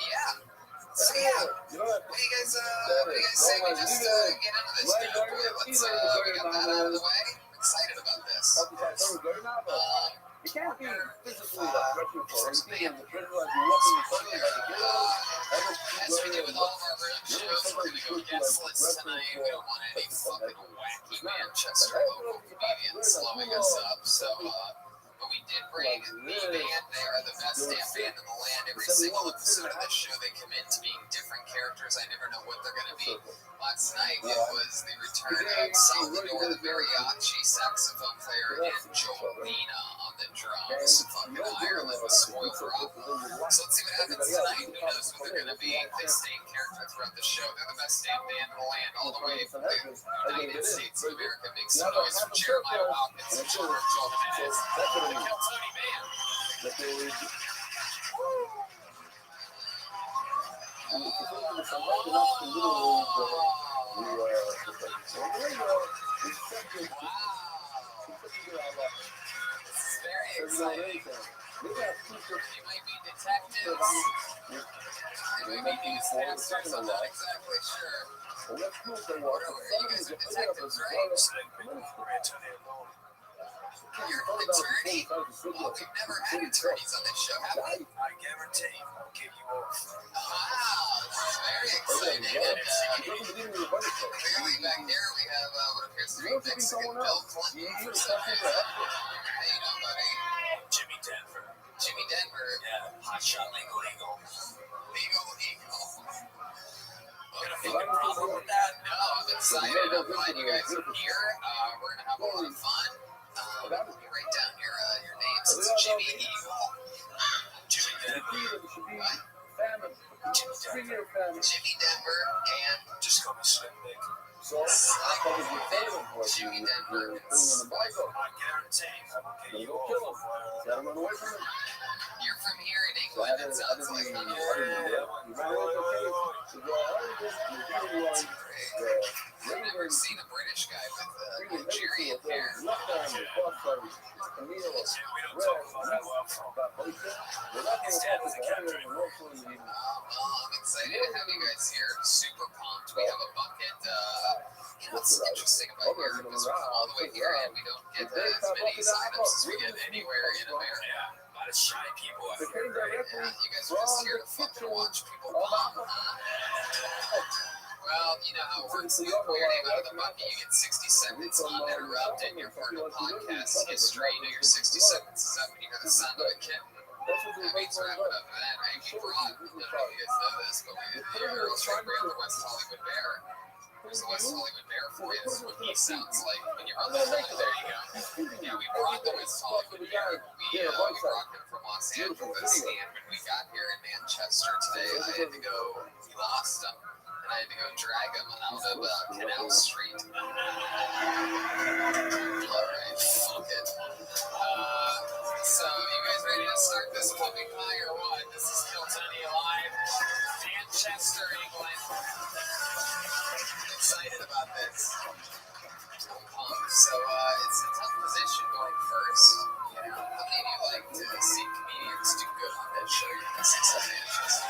Yeah. So yeah, what do you guys say we just get into this now? Let's we got that out of the way. I'm excited about this. It can't be physically aggressive for anything, and the pressure like you're walking in front of like a kid. As we do with all of our road shows, we're going to go guestless tonight. We don't want any fucking wacky Manchester local comedians slowing us up. So, but we did bring the band. They are the best damn band in the land. Every single episode of this show, they commit to being different characters. I never know what they're going to be. Last night, it was the return of Salvador, the mariachi saxophone player, and Jolena on the drums. Fucking Ireland was spoiled rotten. So let's see what happens tonight. Who knows who they're going to be? They stay in character throughout the show. They're the best damn band in the land, all the way from the United States of America. Make some noise for Jeremiah Watkins and Children of Joel Jimenez, the Keltoni Band. Very exciting. They might be detectives. They might be newscasters. I'm not exactly sure. You guys are detectives, right? You're an attorney? Oh, we've never had attorneys on this show, have we? I guarantee I'll give you off. Wow, this is very exciting. Clearly back there we have what appears to be Mexican Bill Clinton for some reason. How you doing, buddy? Jimmy Denver. Jimmy Denver. Yeah, hot shot legal. Legal. Got a fucking problem with that? No, I'm excited. I'm glad you guys are here. We're gonna have a lot of fun. Let me write down your names. It's Jimmy Eagle. Jimmy Denver. What? Family. Jimmy Denver and Just call me Slim Nick. Jimmy Denver and Spike. I guarantee I will get you off. You're from here in England, it sounds like. I've never seen a British guy with Nigerian hair. We don't talk about how I'm from. It's dead as a country. Well, I'm excited to have you guys here. Super pumped. We have a bucket. You know what's interesting about here? Because we come all the way here and we don't get as many items as we get anywhere in America. Yeah, a lot of shy people out here. Yeah, you guys are just here to fucking watch people pump, huh? Well, you know how it works. You pull your name out of the bucket, you get 60 seconds uninterrupted. You're part of podcast history. You know your 60 seconds is up and you hear the sound of a kitten. That means we're having up that. I we brought, I don't know if you guys know this, but we're also bringing the West Hollywood Bear. Here's the West Hollywood Bear for you. This is what he sounds like when you're on the phone. There you go. Yeah, we brought the West Hollywood Bear. We brought him from Los Angeles, and when we got here in Manchester today, I had to go, we lost him. And I had to go drag him out of Canal Street. Alright, fuck it. So, you guys ready to start this puppy pie or what? This is Kiltony Live, Manchester, England. I'm excited about this. I'm pumped. So, it's a tough position going first. You know, how many of you like to see comedians do good on that show? You're missing some Manchester.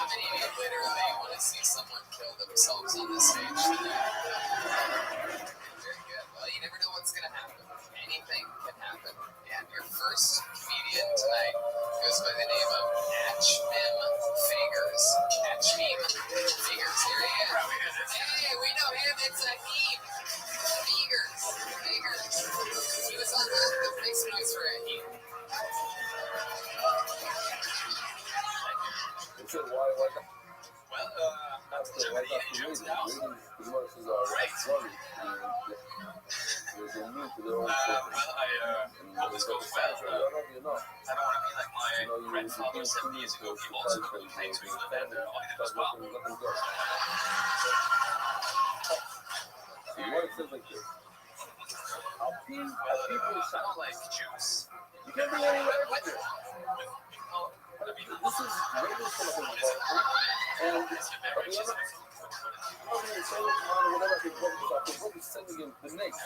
How many of you literally want to see someone kill themselves on the stage tonight? Very good. Well, you never know what's going to happen. Anything can happen. And your first comedian tonight goes by the name of Achmim Fagers. Achmim Fagers. Here he is. Hey, we know him. It's a he. Fagers. He was on the face noise for a he. Well, Germany Jones now. Right. I always go well. I don't want to be like my grandfather 7 years ago. He also got paid to live and all he did was well. I don't like juice. You can't be anywhere with it. This is radio television, and whatever I can probably sending him the next.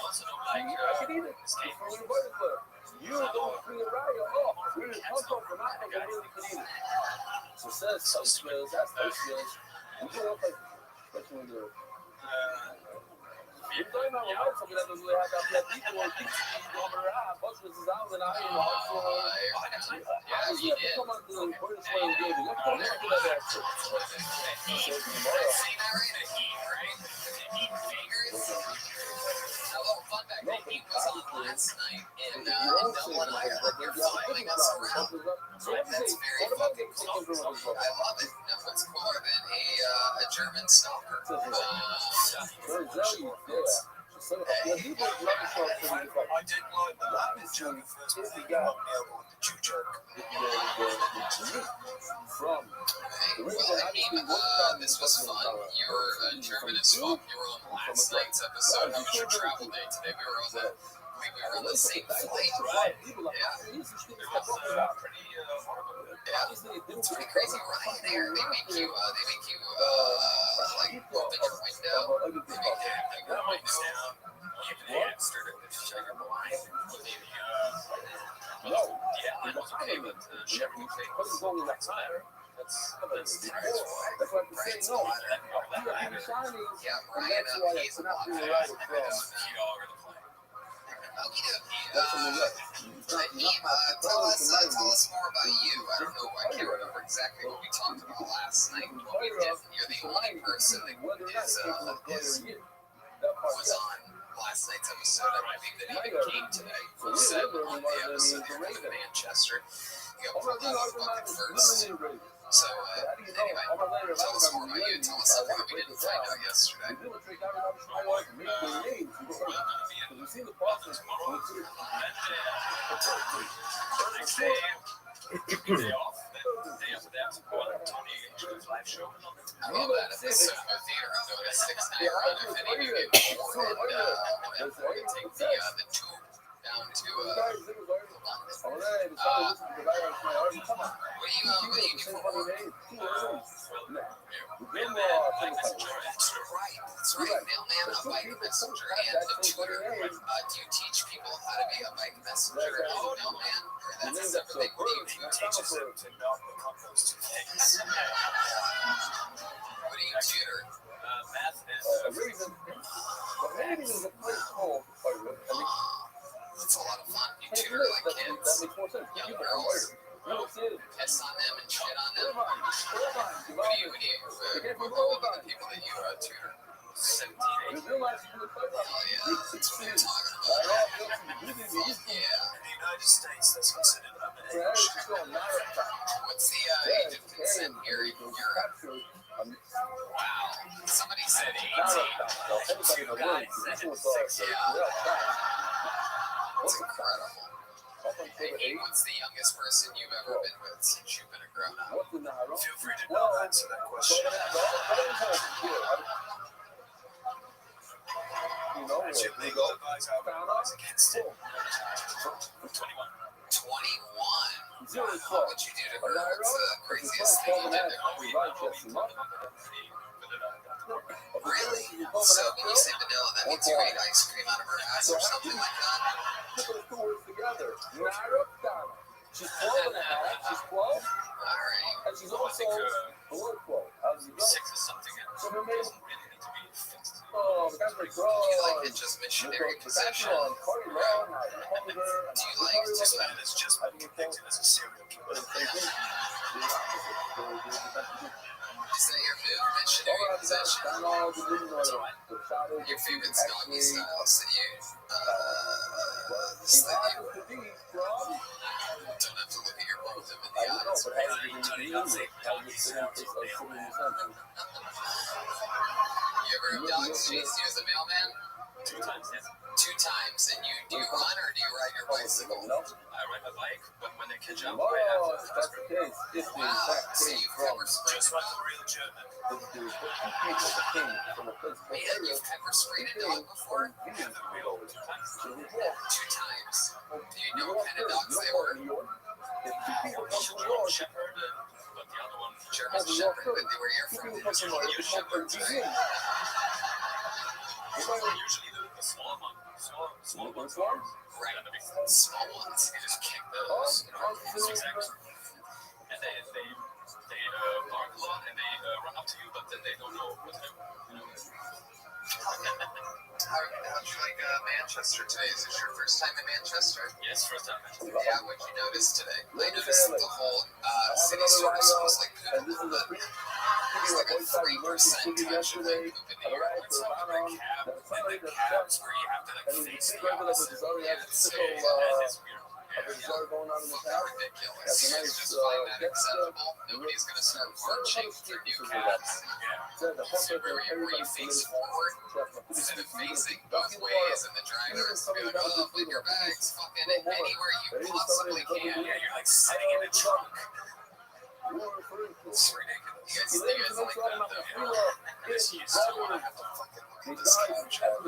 I can eat it. It's from your body club. You don't bring it right at all. Really, I'm talking for nothing, but really can eat it. So says toast skills, that's toast skills. You can look like, especially when you're You're talking about remote, so we have to have that people or people over there. Most of this out and I am also. Yeah, he did. Come on to the first way of giving. Let's go there to that answer. Seen that right? A heat, right? The heat figures. A little fun fact, the heat was on last night in Dublin, Ireland. You're following us around. That's very fucking cool. I love it. You know what's cooler than a German stalker? Yeah, he was loving show for me. I did like the Latin joke first, but he got me over with the Jew joke. From This was fun. You were German as fuck. You were on last night's episode. How was your travel day today? We were on the same flight, right? Yeah. It's pretty crazy. Ryanair, they make you like open your window. They make you your window down. Even the extra to check your blind. Yeah, I'm okay, but Chevy was that tire. That's tires. That's what I'm saying. No, Yeah, Ryan, he's a lot faster than I don't heat all over the plane. Tell us more about you. I don't know. I can't remember exactly what we talked about last night. What we did. You're the only person that was on last night's episode. I believe that even came today. We said on the episode in Manchester. You got pulled out of the bucket first. So, anyway, tell us more about you. Tell us something that we didn't find out yesterday. Day off. Day after that, Tony English live show. I love that. At the cinema theater, I'm doing a 6-night run. If any of you get bored, and then we're going to take the tube down to London. What do you do for work? That's right. Mailman, a bike messenger, and a tutor. Do you teach people how to be a bike messenger and a mailman? Or that's a separate thing. What do you do? Teaches them to not become those two things. What do you tutor? Math and reason. But maybe there's a place called. That's a lot of fun. You tutor like kids, That makes more sense. young girls, piss on them and shit on them. What do you with the people that you tutor? 17, 18. Oh yeah, that's what you're talking about. Yeah. In the United States, that's considered underage. What's the age of consent here in Europe? Wow. Somebody said 18. Two guys said 6. Yeah. That's incredible. Hey, what's the youngest person you've ever been with since you've been a grown up? Feel free to not answer that question. That's your legal advice. I would advise against it. 21. 21. What'd you do to her? What's the craziest thing you did to her? Really? So when you say vanilla, that means you ate ice cream out of her ass or something like that? She's 12 and a half. She's 12. All right. And she's also below 12. How's it go? 6 is something that doesn't really need to be fixed. Oh, that's my Do you like the just missionary possession? Do you like to That is just been convicted as a serial killer. Is that your move, missionary possession? Your favorite doggy styles that you don't have to look at your both of them in the eyes. You ever have dogs chase you as a mailman? 2 times, yes. 2 times. And do you run or do you ride your bicycle? I ride my bike, but when they catch up, I Oh, have to that's the case. It's the Wow. exact So same you've from pepper sprayed just a like a dog? real German. the king from a place called Man, you've pepper sprayed a dog before? Yeah, the real 2 times. 2 times. Do you know what kind of dogs they were? German Shepherd, but the other one, German Shepherd, but they were here from New Shepherds, right? usually the small one. Small ones. Right. Small ones. You just kick those. Exactly. And they bark a lot and they run up to you, but then they don't know what to do. You know? How'd you like Manchester today? Is this your first time in Manchester? Yes, first time. Yeah, what'd you notice today? I noticed the whole city sort of smells like poop, but there's like a 3% touch of like poop in the air. It's like in the cabs where you have to like face the opposite. Yeah, it's That is weird. Going on in the fucking town. ridiculous. Has a You nice, just find that guest, acceptable. Nobody's gonna start marching through new cabs. Said the So where you face forward instead of facing both ways, and the driver is to be like, oh, put your bags fucking anywhere you possibly can. Yeah, you're like sitting in a trunk. It's ridiculous. You guys like that though, yeah. This used to want to have to fucking look at this couch. Alright,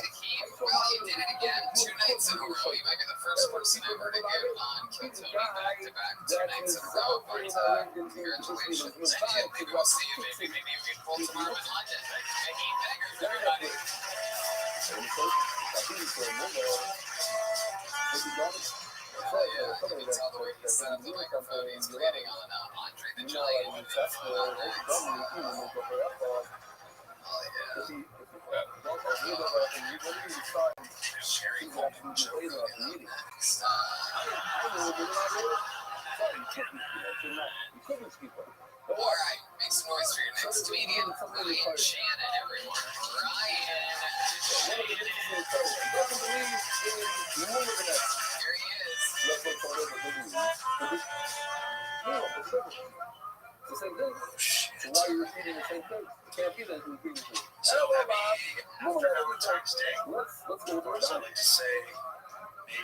Akeem. Well, you did it again. 2 nights in a row. You might be the first person ever to give on Kill Tony back-to-back 2 nights in a row. But congratulations. And maybe we'll see you. Maybe we can pull tomorrow in London. Akeem Beggars, everybody. Oh, yeah. You can tell the way he set up the microphone. He's planning on Andre the Giant with him on next. Oh, yeah. Sherry Coleman joke Next. Alright, make some noise for your next comedian, Ryan Shannon, everyone. Ryan. Here he is. The same thing. So why are you repeating the same thing? It can't be that you're repeating it. So, after Valentine's Day, Let's go to I'd like to say,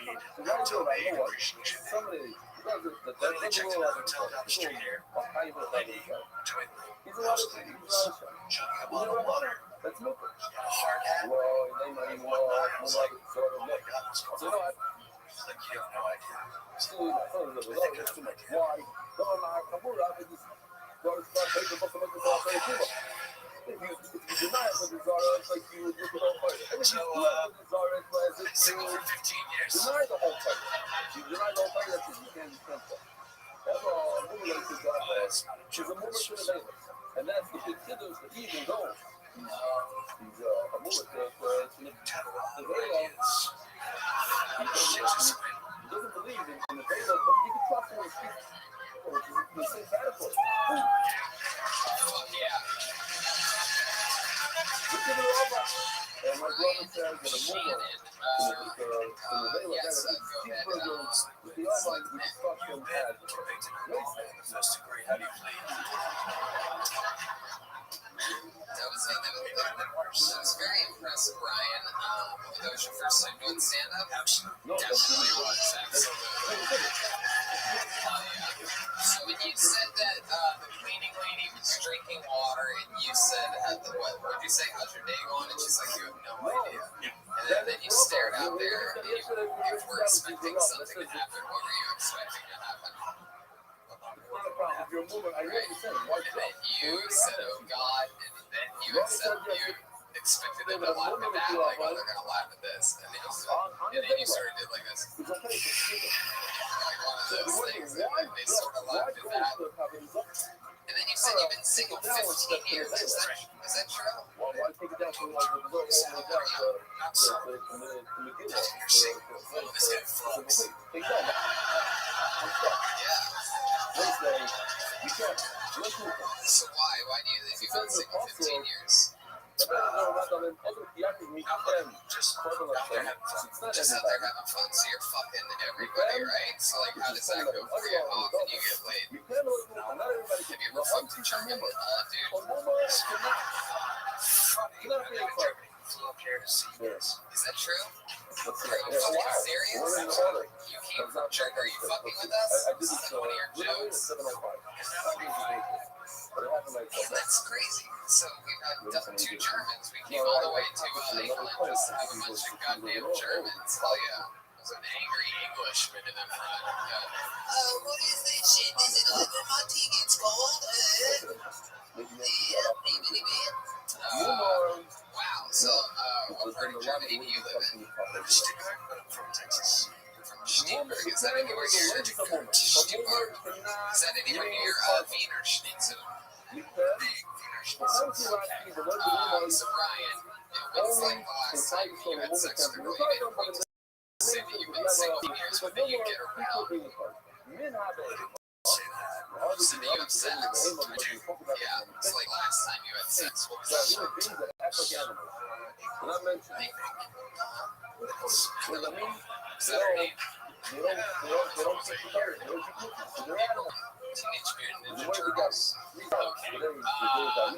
Maid, tell me I appreciate you. somebody. Little checked in a hotel down the street here. Lady joined me. He's a lot of things. Chugging a bottle of water. That's no good. A hard hat. Well, they might even know I was like, sort of oh my God, what's going you know on? what? He's like, you have no idea. Still, my son is a lot of too much. Why? Don't know how I just go to start taking a book of Cuba. If you deny it with Zara, it's like you would look at all parties. And if you do it with Zara, it's like Been single for 15 years. deny the whole party. If you deny the whole party, that's it. You can't defend that. That's all. A woman like this guy, she's a woman to the neighbors. And that's the big kiddos that he even goes. He's a woman to the he doesn't believe in the Veda, but you can trust him when he speaks. Which is the same category. Fuck yeah. Look at her over. And my brother says that a woman Shannon. Yes, go ahead. with the online, we just fuck them bad. Convicted of the first degree. How do you plead? That was very impressive, Brian. That was your first time doing stand-up? Absolutely. Definitely was, absolutely. So when you said that the cleaning lady was drinking water, and you said, what did you say, how's your day going? And she's like, you have no idea. And then you stared out there, and you were expecting something to happen. What were you expecting to happen? If you're a woman, I know what you're saying. And then you said, oh God, and then you expected them to laugh at that, like, oh, they're going to laugh at this. And then you sort of did like this. It's okay to skip it. Like one of those things, and they sort of laughed at that. And then you said you've been single 15 years. Is that true? Why take it down from like the low So how are you? Not so. You're single. This guy fucks. Yeah. They say you can't. So why? Why do you think you've been single 15 years? Just out there having fun. Just out there having fun. So you're fucking everybody, right? So like, how does that go for you? How often do you get laid? Have you ever fucked in Germany? Dude. Funny. Flew up here to see this. Is that true? Are you fucking serious? You came from Germany. Are you fucking with us? Is that one of your jokes? That's crazy. So we've got 2 Germans. We came all the way to England just to have a bunch of goddamn Germans. Hell yeah. There's an angry Englishman in the front. What is this shit? Is it over my tickets cold? Yeah, maybe. Wow. So, what part of Germany do you live in? Stuttgart, but I'm from Texas. From Stuttgart. Is that anywhere near Stuttgart? Is that anywhere near Wiener Schnitzel? Wiener Schnitzel. So Brian, it's like the last time you had sex with a girl, you made a point to say that you've been single for years, but then you get around. So that you have sex. Yeah, it's like last time you had sex. What was that for? Saturday. Teenage Mutant Ninja Turtles. Okay.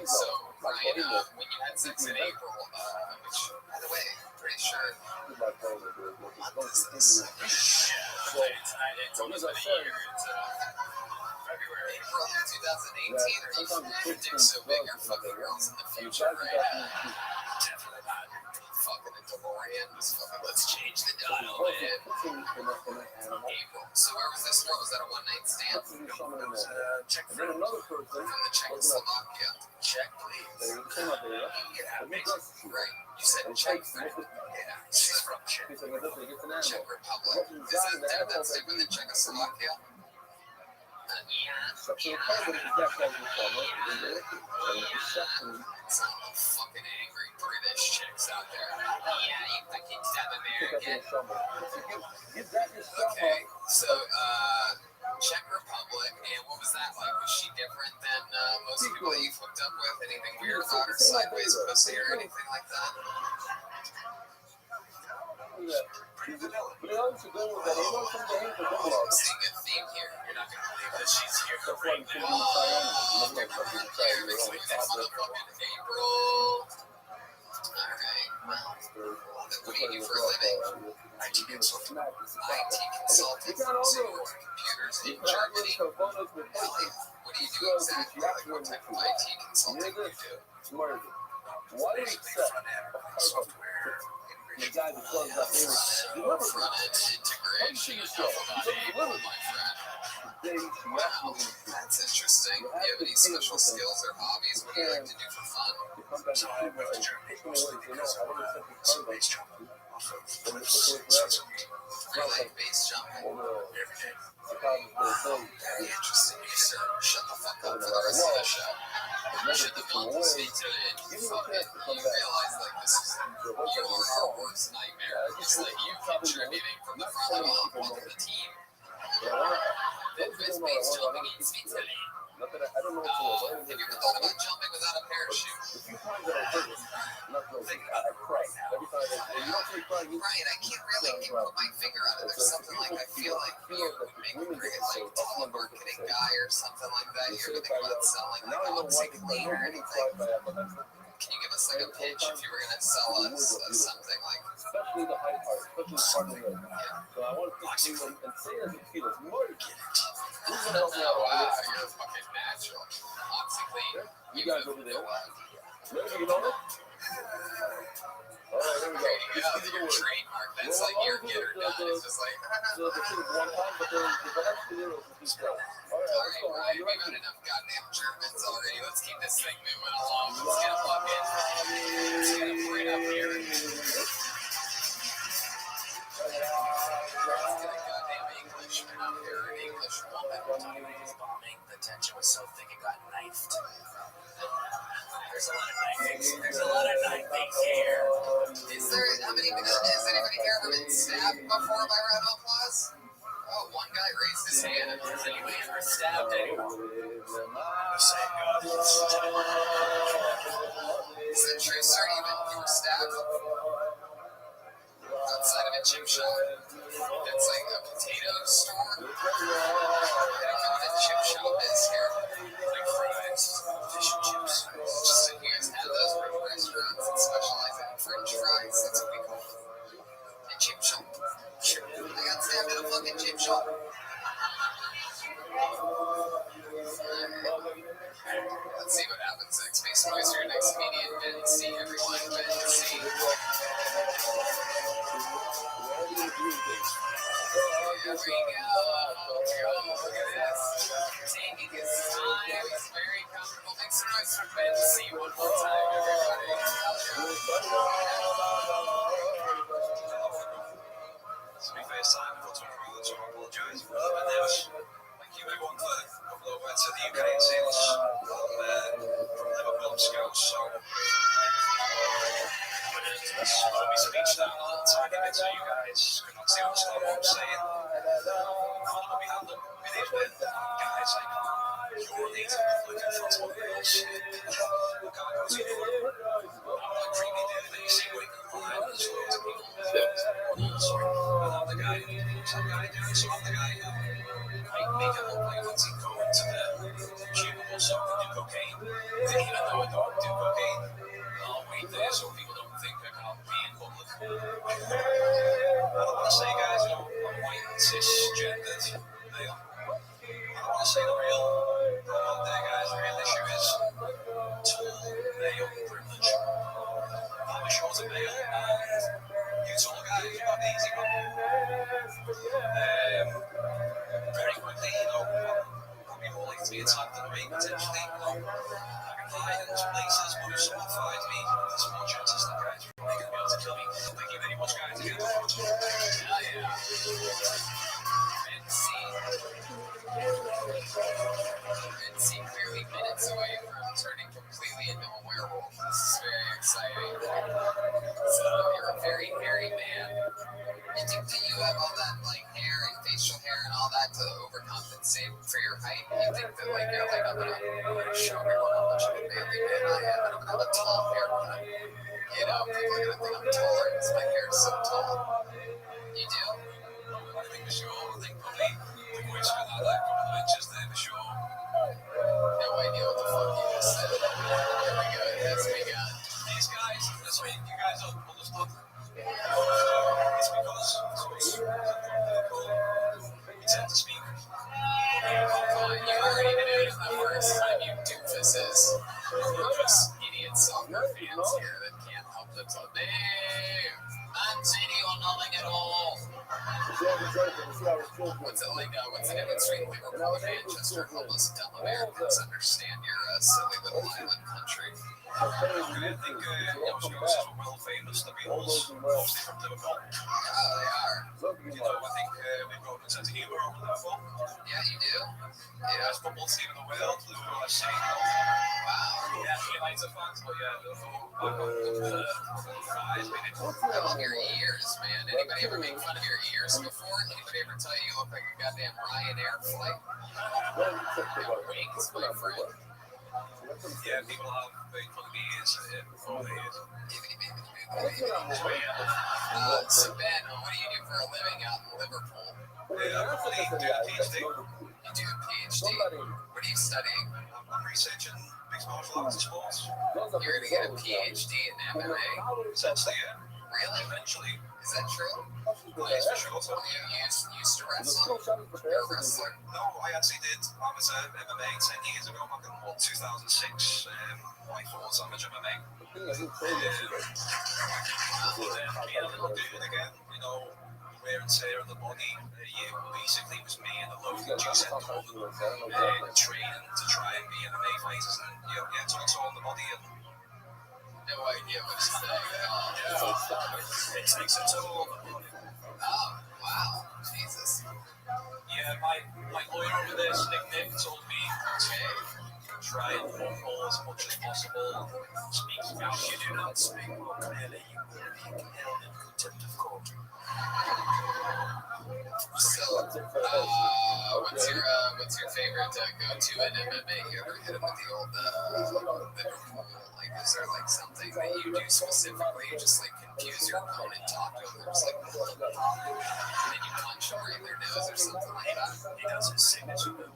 So, Ryan, when you had sex in April, which, by the way, I'm pretty sure, what month is this? It's almost been a year. It's February. April 2018? Are you dick so big you're fucking girls in the future, right? Definitely not. Fucking a DeLorean. Just fucking, let's change the dial, man. April. So where was this girl? Was that a one-night stand? It was Czech from the Czechoslovakia. Czech, please. Right. You said Czech, right? Yeah. She's from Czech. Czech Republic. Didn't that stick with the Czechoslovakia? Yeah. Some fucking angry British chicks out there. Yeah, you fucking dumb American. Okay, so, Czech Republic, and what was that like? Was she different than most people that you've hooked up with? Anything weird about her, sideways pussy, or anything like that? I'm seeing a theme here. You're not gonna believe that she's here right now. Oh, they're here. This week is motherfucking April. Alright, well, what do you do for a living? IT consultant. IT consultant. So you work with computers in Germany? Hell yeah. What do you do exactly? Like, what type of IT consulting do you do? Basically front-end software integration. Front-end integration is all about April, my friend. Wow, that's interesting. Do you have any special skills or hobbies? What do you like to do for fun? So I moved to Germany mostly because of some base jumping off of cliffs. I like base jumping every day. Very interesting, you sir. Shut the fuck up for the rest of the show. Should the monkeys speak to it? You realize, like, this is your worst nightmare. Just like you contributing from the front of welcome to the team. Then base jumping eats me today. Have you ever thought about jumping without a parachute? Right, I can't really put my finger on it. There's something like I feel like you would make a great like telemarketing guy or something like that. You ever think about selling like OxyClean or anything? Can you give us like a pitch if you were gonna sell us something like? Oh wow, you're fucking natural. OxyClean. You guys over there? Trademark. That's like your get her done. It's just like. Alright, Ryan, we've had enough goddamn Germans already. Let's keep this thing moving along. Let's get a fucking. Let's get a point up here. Let's get a goddamn Englishman up here, an English woman. Bombing. The tension was so thick it got knifed. There's a lot of knifing. There's a lot of knifing here. Is anybody here ever been stabbed before by Red Applause? Oh, one guy raised his hand. Has anybody ever stabbed anyone? The same guy. Is it true, sir? You were stabbed? Outside of a chip shop. It's like a potato store. I don't know what a chip shop is here. Like fries, fish and chips. Just you guys have those restaurants that specialize in French fries. That's what we call them. A chip shop. Sure. I got stabbed at a fucking chip shop. Let's see what happens next. Make some noise for your next comedian, Ben C. Everyone, Ben C. Here we go. Look at this. Taking his time. He's very comfortable. Make some noise for Ben C. One more time, everybody. To be fair, Simon, what's wrong with you? I apologise for that. Thank you, everyone, for coming over to the UK and seeing us from Liverpool, Scotland. tiny bit so you guys can see what I'm saying. I'll be having these with guys like your native looking for what else. The guy goes in for a creepy dude that you see waking up and there's loads of people. I'm the guy doing so I'm the guy who might make it look like once he goes into the cubicle so I can do cocaine. Even though I don't do cocaine, I'll wait there so people don't think I can't be in public. I don't want to say, guys, you know, I'm white, cisgendered, male. I don't want to say the real out there, guys. The real issue is tall male privilege. I'm a shorter male, and you tall guys, you got the easy one. Very quickly, you know, probably more likely to be attacked than me, potentially. You know, I can hide in places, but if someone finds me, there's more chances that guys are probably going to be able to kill me. Thank you very much, guys. Again, And see clearly minutes away from turning completely into a werewolf. This is very exciting. So you're a very hairy man. And do you have all that like hair and facial hair and all that to overcompensate for your height? You think that like you're like I'm gonna show everyone how much of a manly man I am and I'm gonna have a tall haircut. You know, people are gonna think I'm taller because my hair is so tall. You do? I think for sure. I think probably the voice for that, like, couple of inches there for sure. No idea what the fuck you just said. Here we go. That's begun. These guys, that's what you guys don't understand. It's because we tend to speak. You already know the first time you doofuses. Just idiot soccer fans here that can't help themselves. Man City or nothing at all. What's it like? What's the difference between Liverpool and Manchester? Help us dumb Americans understand your silly little island country. I think Scots are well famous to be honest, mostly from Liverpool. They are. You know, I think we've got a sense of humour over Liverpool. Yeah, you do. Yeah, it's football team in the world. Liverpool are saying, Wow. yeah, United fans, but yeah, Liverpool back on the rise. I love your ears, man. Anybody ever make fun of your ears before? Anybody ever tell you look like a goddamn Ryanair flight? Your wings, my friend. Yeah, people have made fun of me before the years. So Ben, what do you do for a living out in Liverpool? Yeah, I'm hopefully doing a PhD. You do a PhD. What are you studying? I'm researching mixed martial arts and sports. You're gonna get a PhD in MMA? Essentially, yeah. Really? Eventually. Is that true? Yes, for sure. So, You used to wrestle? You're a wrestler? no, I actually did amateur MMA 10 years ago, back in 2006. I fought amateur MMA. I'll do it again, you know, wear and tear on the body. Basically, it was me and a load of G-Set training to try and be MMA fighters, and it took a toll on the body. And No idea what to say at all. it takes a toll on the body. Oh, wow. Jesus. Yeah, my lawyer over there, Nick, told me to try and vocal as much as possible. Speak Spanish. You do not speak more clearly, you will be held in contempt of court. So, what's your favorite go-to in MMA? You ever hit him with the old Liverpool? Like, is there like something that you do specifically? You just like confuse your opponent, talk to them, just like, and then you punch them right in their nose or something like that. He does his signature move.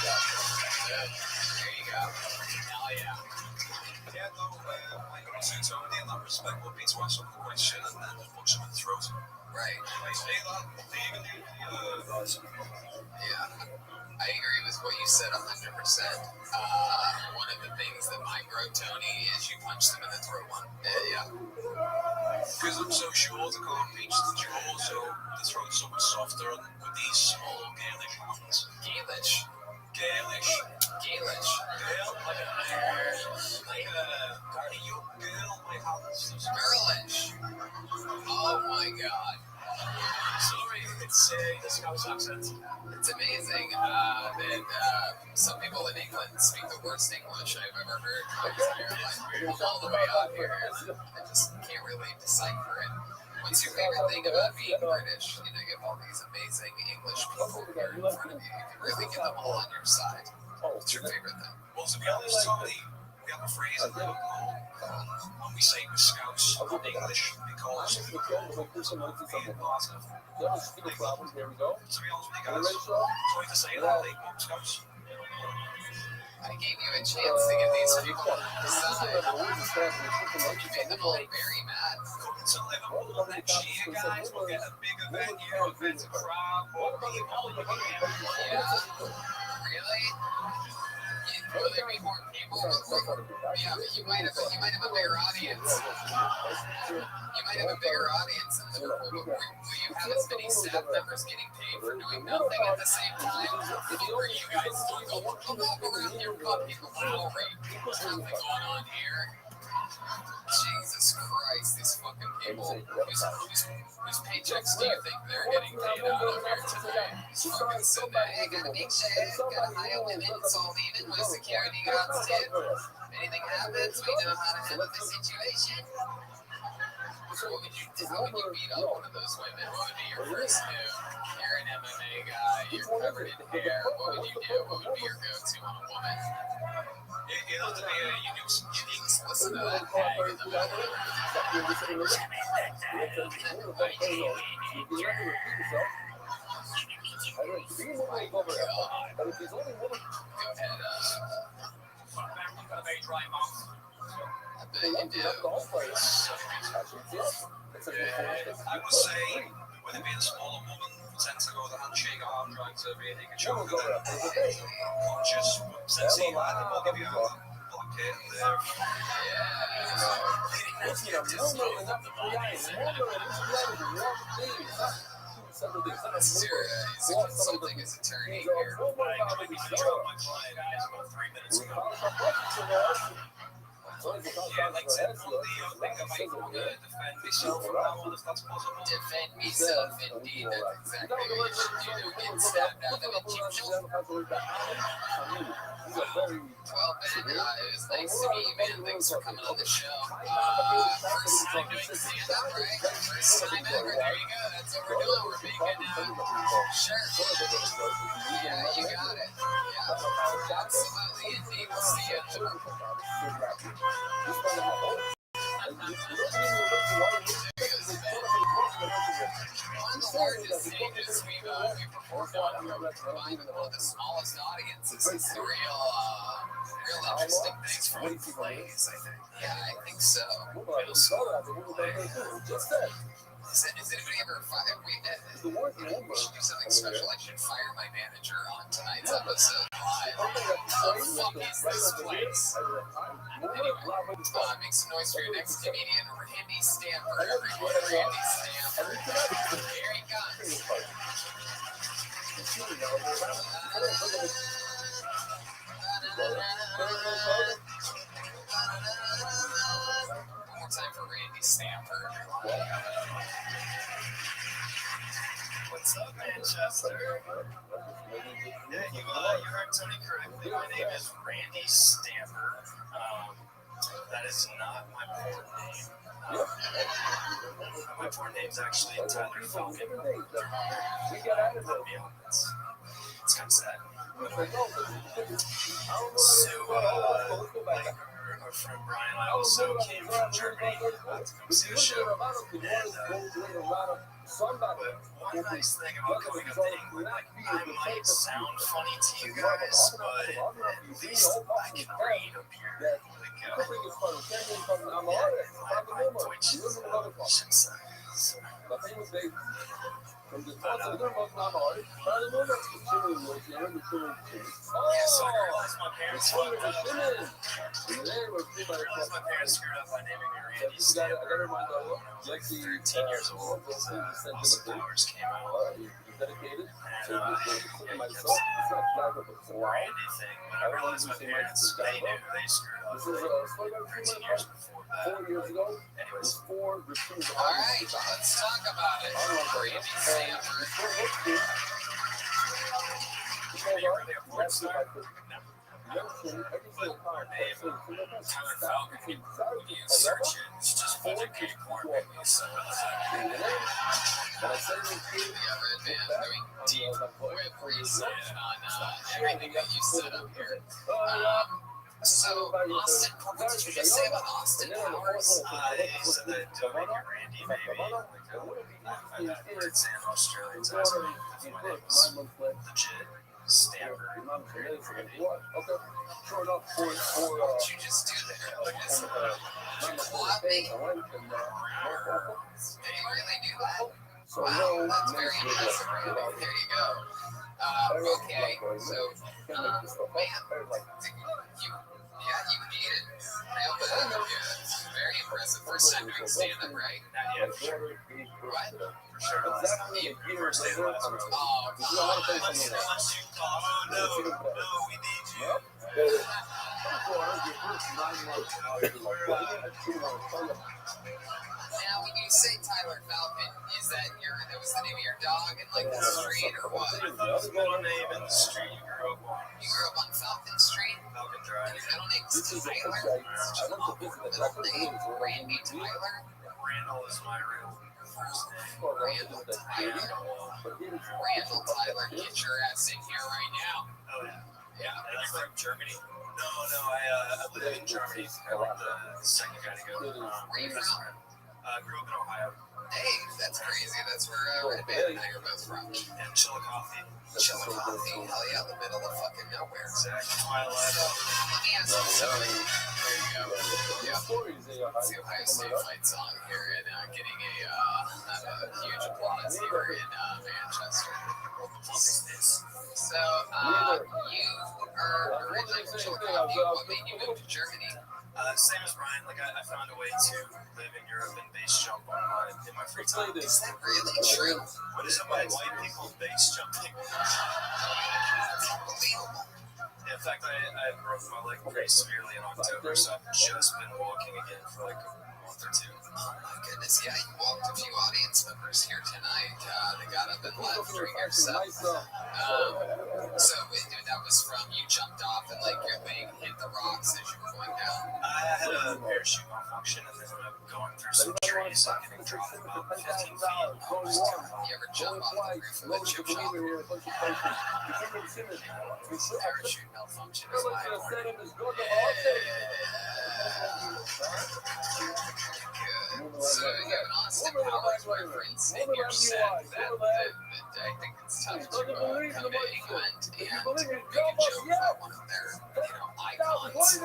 There you go. Hell yeah. Yeah, no, my go-to Tony in that respect would be to ask them a question and then just punch them in the throat. Right. I say that, do you even do Yeah. I agree with what you said 100%. One of the things that might grow Tony is you punch them in the throat one. Yeah. Because I'm so short, I can't reach the jaw, so the throat's so much softer, and with these small Gaelish hands. Gaelish. Girl, like a young girl, my hands. Girlish. Oh my god. Sorry. It's the Scouse accent. It's amazing that some people in England speak the worst English I've ever heard in my entire life. I'm all the way out here, and I just can't really decipher it. What's your favorite thing about being British? You know, you have all these amazing English people here in front of you. You can really get them all on your side. What's your favorite thing? Well, to be honest, Tony, we have a phrase in Liverpool when we say we're Scouse in English because being part of. There we go. To be honest with you guys, sorry to say that, like, Scouse. I gave you a chance to get these people on your side. You made them all very mad. Coming to Liverpool next year, guys, we'll get a bigger venue, a better crowd, more people. Yeah, really? Will there be more people? Yeah, but you might have a bigger audience. You might have a bigger audience in Liverpool, but will you have as many staff members getting paid for doing nothing at the same time? Or you guys go walk around your fucking wow rate? There's nothing going on here. Jesus Christ, these fucking people. Whose paychecks do you think they're getting paid out of here today? Just fucking sitting there. Hey, gotta make sure, gotta hire women, it's all even with security guards too. If anything happens, we know how to handle the situation. So what would you do? How would you beat up one of those women? What would be your first move? You're an MMA guy, you're covered in hair. What would you do? What would be your go-to on a woman? You know, to be unique. Listen to that hag in the background. Go ahead, I bet you do. I would say, with it being a smaller woman, we tend to go the handshake arm, trying to really get you over there. Conscious, sensitive, I think we'll give you a black kid there. This is your consulting his attorney here. I dropped my client about 3 minutes ago. Yeah, like I said, probably I think I might want to defend myself from that one if that's possible. Defend myself, indeed. That's exactly what you should do. Get stabbed out of a cheap shot. Well, Ben, it was nice to meet you, man. Thanks for coming on the show. First time doing stand-up, right? First time ever. There you go. That's what we're doing. We're making sure. Yeah, you got it. Yeah, absolutely. Indeed. We'll see you at the one of the largest stages we've performed on, combined with one of the smallest audiences. It's a real interesting things from plays, I think. Yeah, I think so. Middle school play. Has anybody ever fired? We should do something special. I should fire my manager on tonight's episode live. What the fuck is this place? Anyway, make some noise for your next comedian, Randy Stanford. Everyone, Randy Stanford. Here he comes. One more time for Randy Stanford. What's up, Manchester? Yeah, you heard Tony correctly. My name is Randy Stanford. That is not my porn name. My porn name's actually Tyler Falcon. It's kind of sad. So, like our friend Brian, I also came from Germany to come see the show. But one nice thing about going up to England, like, I might sound funny to you guys, but at least I can read up here. Like, my Deutsch is so. Yeah, so I realized my parents fucked up. Screwed up by naming me Randy Stanford when I was like 13 years old because Austin Powers came out. And I kept the Randy thing, but I realized my parents, they knew they screwed up 13 years before that. Anyways, Alright, let's talk about it. Randy Samberg. Tyler Falcon, when you search it, it's just full of gay porn movies. So The Red Band doing deep web research on everything that you set up here. So, Austin, what did you just say about Austin Powers? he said that Randy maybe, like, I've heard Sam Australians ask me if my name was legit Stanford. What did you just do there? Like, did you clap me? Did you really do that? Wow, that's very impressive, Randy. There you go. Okay, so, man, you beat it. Real bad. Yeah, very impressive. First time doing stand-up, right? Yeah, for sure. What? For sure. First day, last row. Oh, God. No, we need you. Now, when you say Tyler Falcon, is that was the name of your dog in like the street or what? I thought it was a middle name in the street you grew up on. You grew up on Falcon Street? Falcon And Drive. your middle name is Tyler? Such an awkward middle name. Randy Tyler? Randall is my real first name. Randall Tyler. Randall Tyler, get your ass in here right now. Oh, yeah. Yeah. And you're from Germany? No, I live in Germany. I'm the second guy to go. Where you from? Grew up in Ohio. Hey, that's crazy. That's where Red Band and I are both from. And Chillicothe. Chillicothe, hell yeah, the middle of fucking nowhere. Exactly. Twilight. Let me ask you something. There you go. Yeah. See Ohio State fight song here and getting a huge applause here in Manchester. So, you are originally from Chillicothe. What made you move to Germany? Same as Brian, like I found a way to live in Europe and base jump in my free time. Is that really true? What is it about white people base jumping? That's unbelievable. In fact, I broke my leg pretty severely in October, so I've just been walking again for like a month or two. Oh my goodness, yeah, you walked a few audience members here tonight. They got up and left during your set. So that was from you jumped off and like your leg hit the rocks as you were going down. I had a parachute malfunction and ended up going through some trees and getting dropped about 15 feet. You ever jump off the roof of a chip shop? Parachute malfunction is my warning. Good. So you have an Austin Powers reference in your set that I think it's time to come to England and make a joke about one of their icons.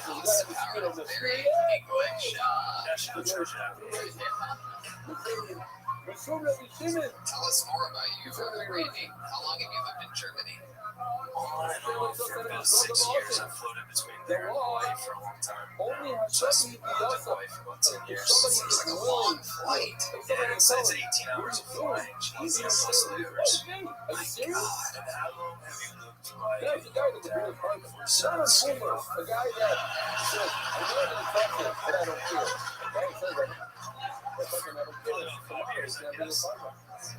Austin Powers, very English. Tell us more about you, Randy. How long have you lived in Germany? On and off for about 6 years. I floated between there and Hawaii for a long time. Just lived in Hawaii for about 10 years. Seems like a long flight. Yeah, it says 18 hours of flying. Jesus, most livers. My God. And how long have you looked like for Not some a boomer, a guy that says, I'm going to talk to you, but I don't care. Okay, so that. About 5 years, I guess.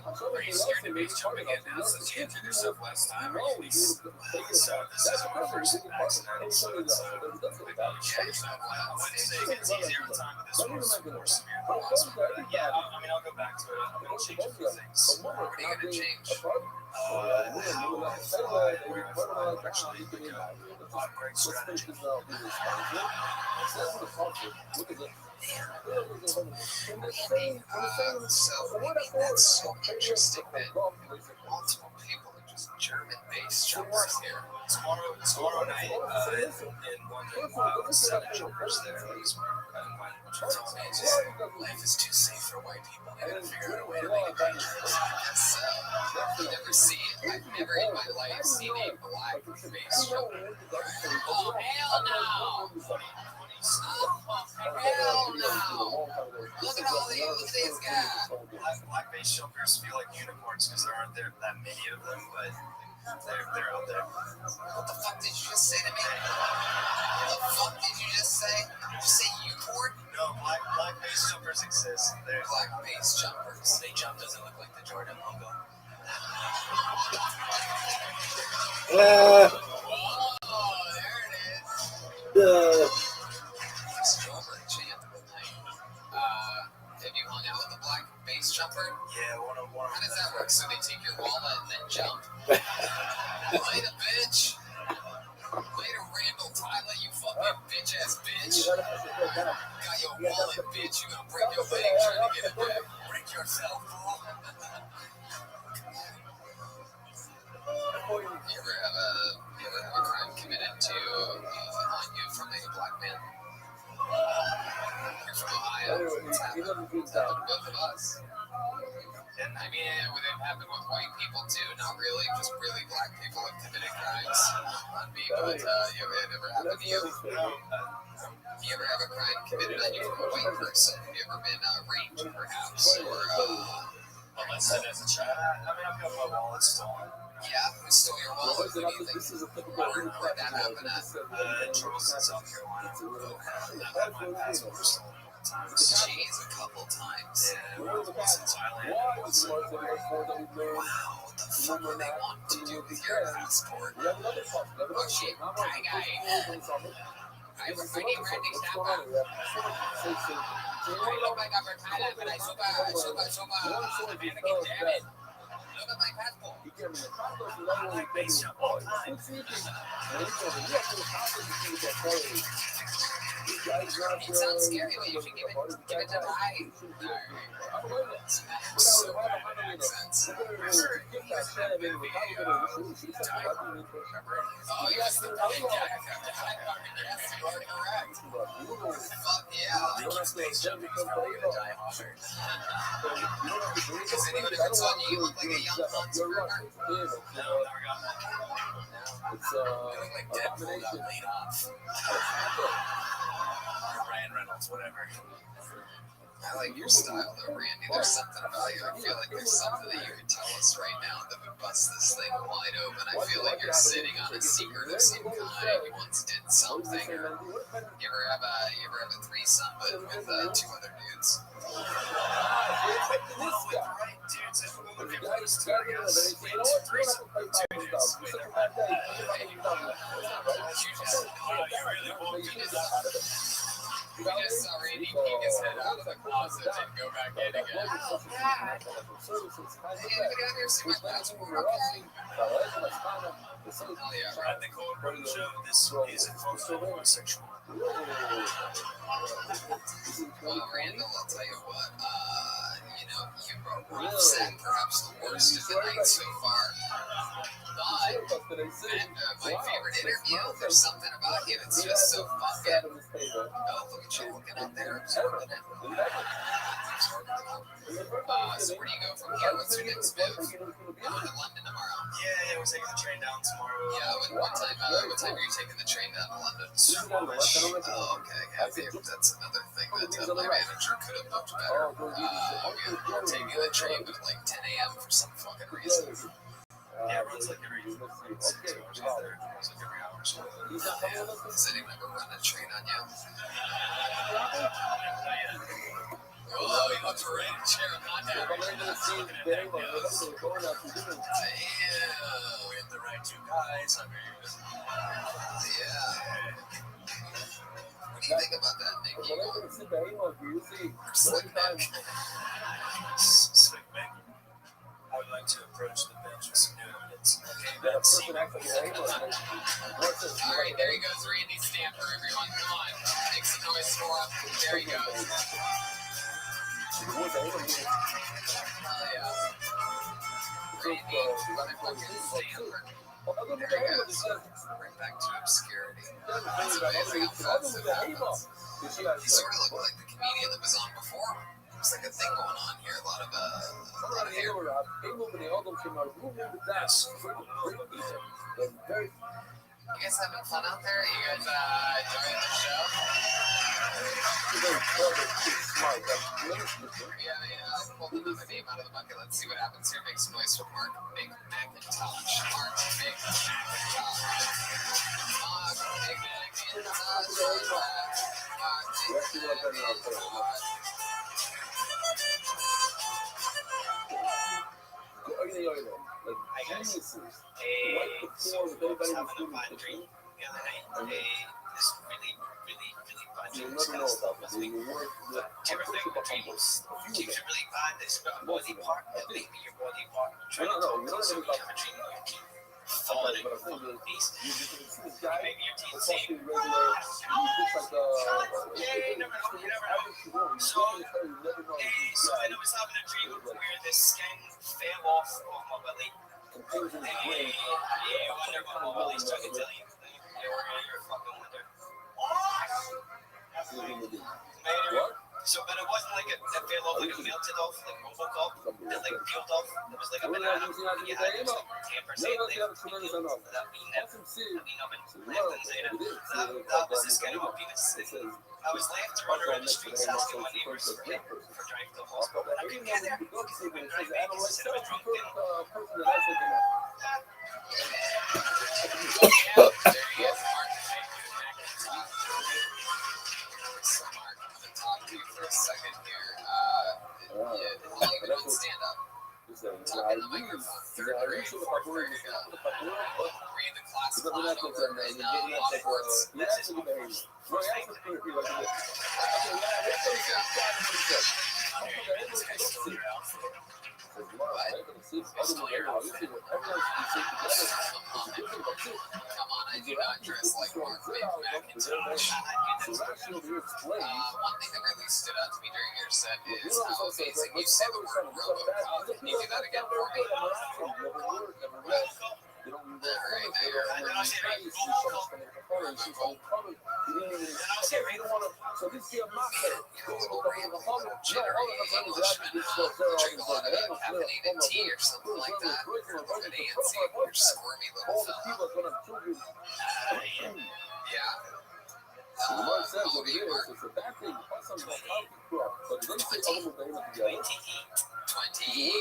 Are you scared to base jumping in now since you injured yourself last time? Or you So this is my first accident, so it's I wouldn't say it's easier with time, but this one was more severe than the last one. But yeah, I mean, I'll go back to it. I'm going to change a few things. What are you going to change? How I fly, where I fly, actually, like a operating strategy. That's so interesting that multiple people are just German-based jumpers here. Tomorrow night in London, with 7 jumpers there. I invited a bunch of people. Life is too safe for white people. They gotta figure out a way to make it dangerous. I guess so. You never see it. I've never in my life seen a black-based jumper. Oh, hell no! Oh, hell no! Look at all these guys. Black base jumpers feel like unicorns because there aren't that many of them, but They're out there. What the fuck did you just say to me? What the fuck did you just say? Did you say U-board? No, black base jumpers exist. They're Black base jumpers. they jump doesn't look like the Jordan logo. Oh, there it is. Strawberry chant of the night. Have you hung out with a black base jumper? Yeah, one. How does that work? So they take your wallet and then jump? Later, bitch. Later, Randall Tyler, you fucking bitch-ass bitch. Got your wallet, bitch. You gonna break your leg trying to get it back. Break yourself, fool. You ever have a crime committed to on you from a black man? You're from Ohio. It's happened to both of us. And I mean, it would have happened with white people too. Not really, just really black people have committed crimes on me. But it ever happened to you? You ever have a crime committed on you from a white person? Have you ever been raped, perhaps, or molested as a child? I mean, I've got my wallet stolen. Yeah, who stole your wallet? Who do you think? Where'd that happen at? Charleston, South Carolina. I've had my passport stolen a couple times. Jeez, a couple times. Yeah, one was in Thailand. Wow, what the fuck do they want to do with your passport? Oh shit, guy. I need Randy Snapper. I look like I'm retired, but I super American, damn it. Look at my passport. It sounds scary, but you should give it to Rai. So many accents. Oh, yes, the big guy. Yes, you are correct. Fuck yeah. Has anyone ever told you look like a young Hans Gruber? No, never got that. You look like Deadpool got laid off. Ryan Reynolds, whatever. I like your style though, Randy. There's something about you. I feel like there's something that you can tell us right now that would bust this thing wide open. I feel like you're sitting on a secret of some kind. You once did something, or you ever have a threesome but with two other dudes? Well, with the right dudes, if we're looking for this two, I guess. We had two threesomes with two dudes. We never had you really won't do this. We just saw Randy peek his head out of the closet and go back in again. Hey, anybody out here see my passport, okay? Hell yeah. At the Cold Room show, this is a homosexual. Well, Randall, I'll tell you what, you wrote rough set, perhaps the worst of the night so far. But, my favorite interview, there's something about you that's just so fucking, look at you looking out there, absorbing it. So where do you go from here? What's your next move? You're going to London tomorrow. Yeah, we're taking the train down tomorrow. Yeah, what time are you taking the train down to London? Oh, okay. Yeah, that's another thing that my manager could have booked better. We're taking the train at like 10 a.m. for some fucking reason. Yeah, it runs like every 2 hours. It runs like every hour. So. Does anyone ever run a train on you? Oh, he looks ready to share a contact. We have the right two guys. I mean, yeah. What do you think about that, Nick? Slick Nick. Slick Nick. I would like to approach the bench with some new evidence. Okay, that's All right, there he goes, Randy Stamper. Everyone, come on. Make some noise for him. There he goes. Oh, yeah. Randy, motherfucking Stamper. There he goes. Right back to obscurity. That's amazing how fast it happens. He sort of looked like the comedian that was on before. There's like a thing going on here. A lot of hair. You guys having fun out there? You guys enjoying the show? Very clever, smart. Yeah, I pulled another name out of the bucket. Let's see what happens here. Make some noise for Mark Big Macintosh. Mark Big Macintosh. Mark Big Macintosh. Like geniuses. Right before everybody was doing the dream. The other night, this really bad You'll dream. never know about this. You work the Do you ever think about dreams? Dreams are really bad. It's about a body part. It'll make your body part. Trying to talk to somebody. You have a dream where you keep falling in a piece. You see this guy, Maybe your teeth it's say, actually regular, he looks like you never know. So then I was having a dream where the skin fell off of my belly. compares in his brain. I wonder what my belly's trying to tell you. You're a fucking wonder. What? So, but it wasn't like it fell off, like it melted off, like Robocop. It like peeled off. It was like a banana. You had it was like 10% like that bean oven with lemons in it. That was the skin of my penis. I was left to run around the streets asking my neighbors for help for driving to the hospital. And I couldn't get there because they wouldn't drive me because I was drunk. For a second here. Stand up. Talk in the microphone. Third grade, fourth grade. Read the classic line over in Hogwarts. This is my first thing. Come on, I do not dress like Mark Big Macintosh. One thing that really stood out to me during your set is how amazing you say the word Robocop. Can you do that again for me? Alright, So this year, my Englishman, drink a lot of caffeinated tea or something like that. An antsy or squirmy little fella. Yeah. Mark says over here, it's a bad thing. But let's say all of them together. 28.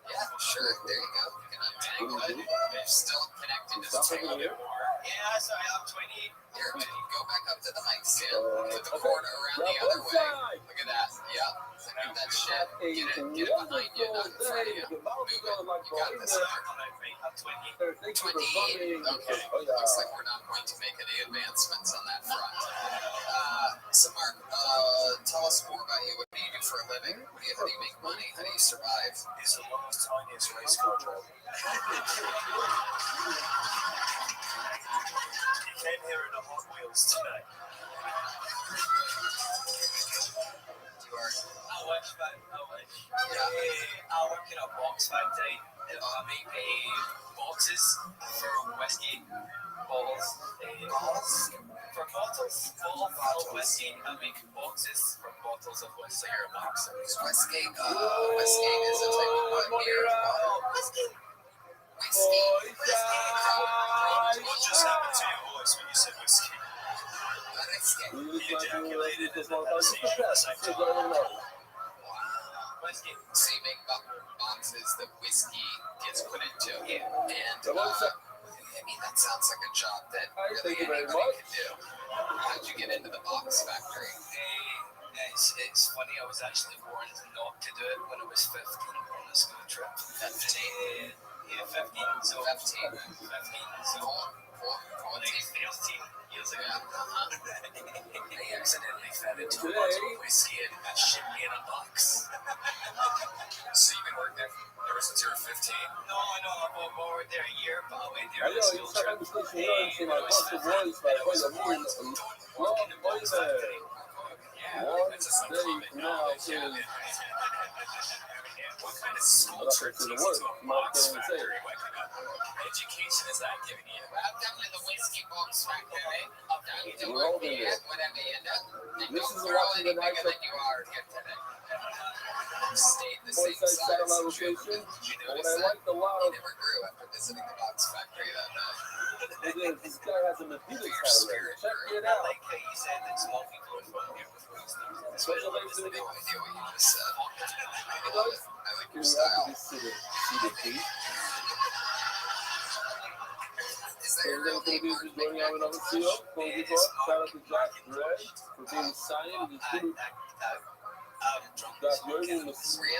Yeah, sure. There you go. You can untangle it. You're still connected to the radio. Yeah, sorry, I'm 28. Here, go back up to the mic stand. Put the cord around the other way. Look at that. Yeah. Look at that shit. Get it behind you, not in front of you. Move it. You got this, Mark. I'm 28. 28. Okay. Looks like we're not going to make any advancements on that front. So, Mark, tell us more about you. What do you do for a living? How do you make money? How do you survive? It's the longest, tiniest race car driver. You came here in a Hot Wheels today. You are. I wish, man. I wish. Yeah. I work in a box factory. I make boxes for whiskey bottles. For bottles full of whiskey, I make boxes for bottles of whiskey. So you're a boxer. Whiskey. Whiskey is a type of beer. Whiskey. What just happened to your voice when you said whiskey? You ejaculated at the same time. Whiskey. So you make boxes that whiskey gets put into. Yeah. And I mean, that sounds like a job that really anybody could do. How'd you get into the box factory? It's funny, I was actually born not to do it when I was 15 on a school trip. 15? Yeah, 15. So 15. 15. So Like 13 years ago. I accidentally fed into a bottle of whiskey and shit me in a box. So you've been working there ever since you were 15? No, I've worked there a year, but I went there on a school trip. That's just uncommon knowledge. What kind of school trip takes you to a box factory? What kind of education is that giving you? Welcome to the whiskey box factory. Down to We're work over here, here. whatever you do. And This don't is grow watching any the night bigger than you are here today. stayed the Boy same side size. satellite Did you location. But what notice I that? liked a lot He of never grew after visiting the box factory that night. is this guy has an Adidas Your hat already. spirit Check grew. it I out. like how you said that small people are fun here with food stuff. Special I mention have no idea what you just said. I You love know, it. I like your we have to style. be seated, please. Is So there a we're real going to name be Mark joining out with another CEO. Close the door. Shout out to Jack Gray for being signed. His dude, Jack Gray and Mosquito.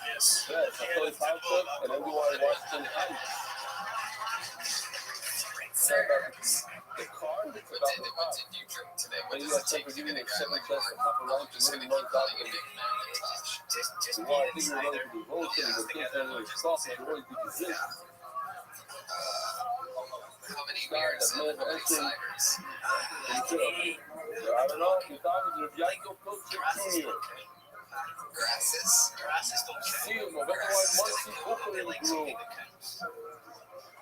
Yes. Yes, I play Power Trip and NY Washington Heights. Shout out the car. It's What about did the car. you drink today? What And you does got it take to something get a giving you guy seven like chance Mark? to pop I'm around just to gonna really keep know calling you that. Big Macintosh. Just Well, I being think you're inside going there. to be rotating, but things are going to stop. You're always be dizzy. How many beers and how many ciders? I don't know. You thought it was Yanko Culture Jr. Grasses? Grasses don't See count. him, but that's why Muncie open in the groove.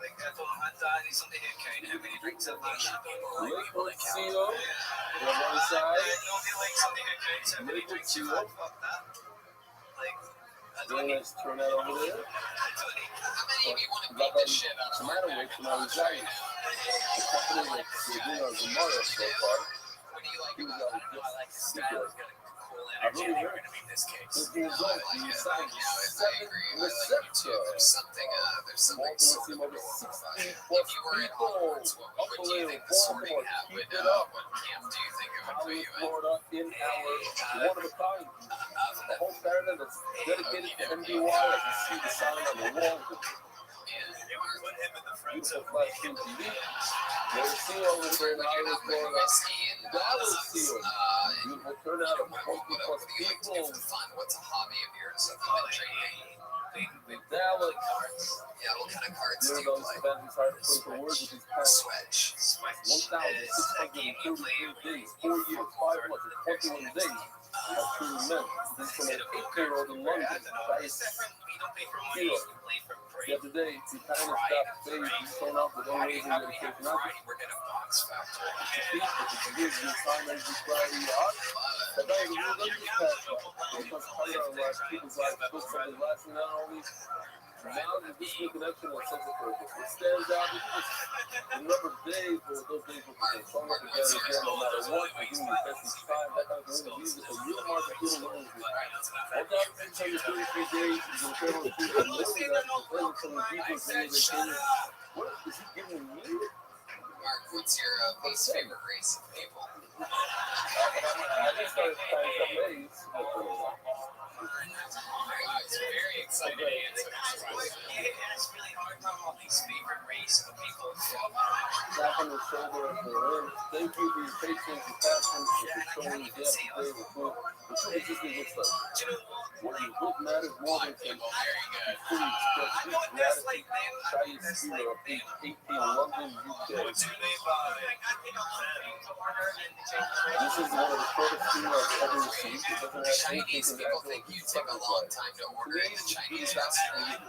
Like I thought Andy something here count how many drinks I've had. Lakewood Seal, the one side. Nobody likes something here counts how many drinks you've had. Fuck that. Like I don't Very need. nice turnout over there. How many of you want to beat the shit out of Matter with my resigning. The company that's doing our Zamora so far. What do you like He was about out it? I like the style. It's got a cool I energy. really They're heard. going to be this case. This year's old. He signed I 7 agree. I with like you too. Septa. There's something Baltimore sort team of over adorable about 60 it. plus If you were at people. Hogwarts, what do you think the sorting Baltimore, hat keep would, it up. what camp do you think it would put Hollywood, you in? Florida, in our one of a kind. The whole paradigm that's dedicated to MDY, as you see the sign on the wall. They would put him in the front Beautiful of flash screen TV. There's Seal over there in Would you Hollywood, have Florida. whiskey and Dallas Seal. Beautiful turnout of 20 plus what do you like to do people. for fun? What's a hobby of yours other than drinking? Dallas. Yeah, what kind of cards do You're you those play? events hard to put into words with these past Switch. 1,633 days, 4 years, 5 months, and 21 days of truly meant. This is from an 8-year-old in London. Dice Hero. The other day, he kind of stopped phase. He's thrown out with unraising medication. Not just We're gonna box factory. defeat, but to give you time every Friday off. That guy is a real good passion. Because part of our people's lives, put something lasting not only now the distant connection and sense of purpose. It stands out. It's just remember days, those days when people song up together again, no matter what, and giving your best each time, that kind of thing. Use it for real market, real learning. All that things on your 33 days is incredible. People listen to that, and some of the people saying they came in. What is he giving me? Mark, what's your least favorite race of people? I just started trying some days. It's very exciting to answer this question. It's really hard to know least favorite race of people. Tap on the shoulder of the Lord. Thank you for your patience, your passion, for showing your depth today with what the truth is just looks like. What you look matters more than can fully express this gratitude. Shia Steeler of page 18, London, UK. This is one of the shortest emails I've ever received. It doesn't have anything Chinese to people do think with you take a long time to order in the Chinese restaurant.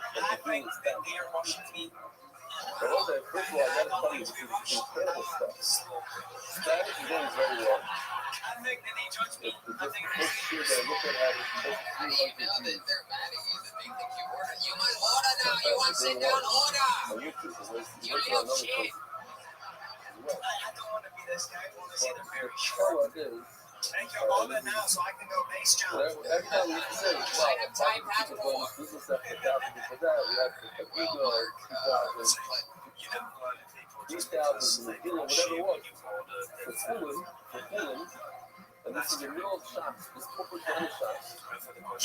First of all, I gotta tell you, this is incredible stuff. Spanish is going very well. It's just the first year that I look at it, How do you know that they're mad at you that they think you ordered? You must order now. You want sit down order. on YouTube, You it's little another shit. place as well. I don't want to be this guy. I want to see But the the very short. color is, Thank you, Robin, now, so I can go base jump. every time we say, wow, people go this business after that, for that, we have to Well, go Mark, 2000, 2000, whatever it was, for fooling, and this is the real shots, this corporate donor shots.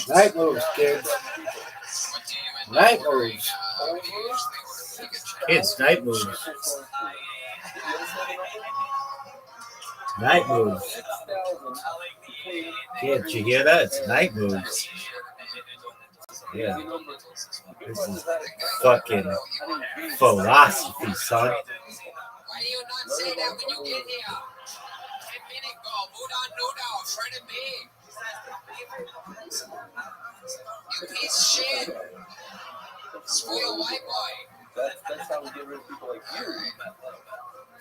Night moves, kids. what do you end Night up ordering? moves. What do you usually order when you get Chinese? Kids, night moves. Night moves. Kids, you hear that? It's night moves. Yeah. This is fucking philosophy, son. Why do you not say that when you get here? 10 minutes ago, noodle, shredded meat. You piece of shit. Spoiled white boy. That's how we get rid of people like you.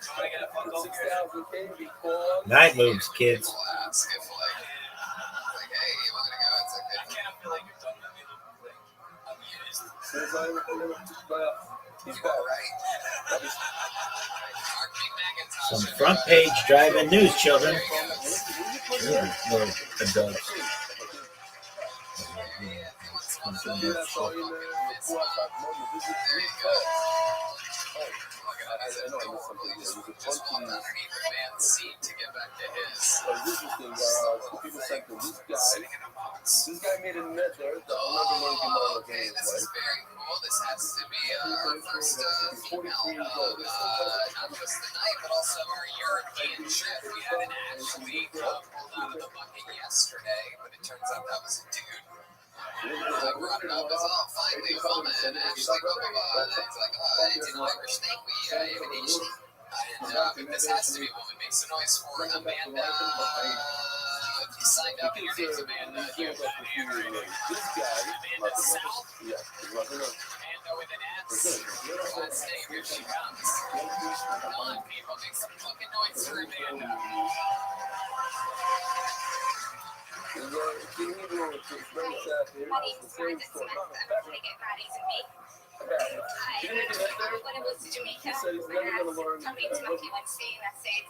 6,000 K because Night moves, kids. People ask if like, hey, you want to go? It's like, He's back. Some front page driving news, children. No, adults. This guy made a net there. Okay, this is very cool. This has to be our first female, not just the night, but also our European trip. We had an athlete pulled out of the bucket yesterday, but it turns out that was a dude. I brought it up as, finally a woman, and actually, blah, blah, blah. And it's like, I didn't Irish thing. We have an HD. And this has to be a woman. Make some noise for Amanda. If you signed up, your name's Amanda. You're not Avery. Amanda South. Amanda with an S. Last name, here she comes. Come on, people. Make some fucking noise for Amanda. When it was Jamaica, somebody to my Wednesday and I said,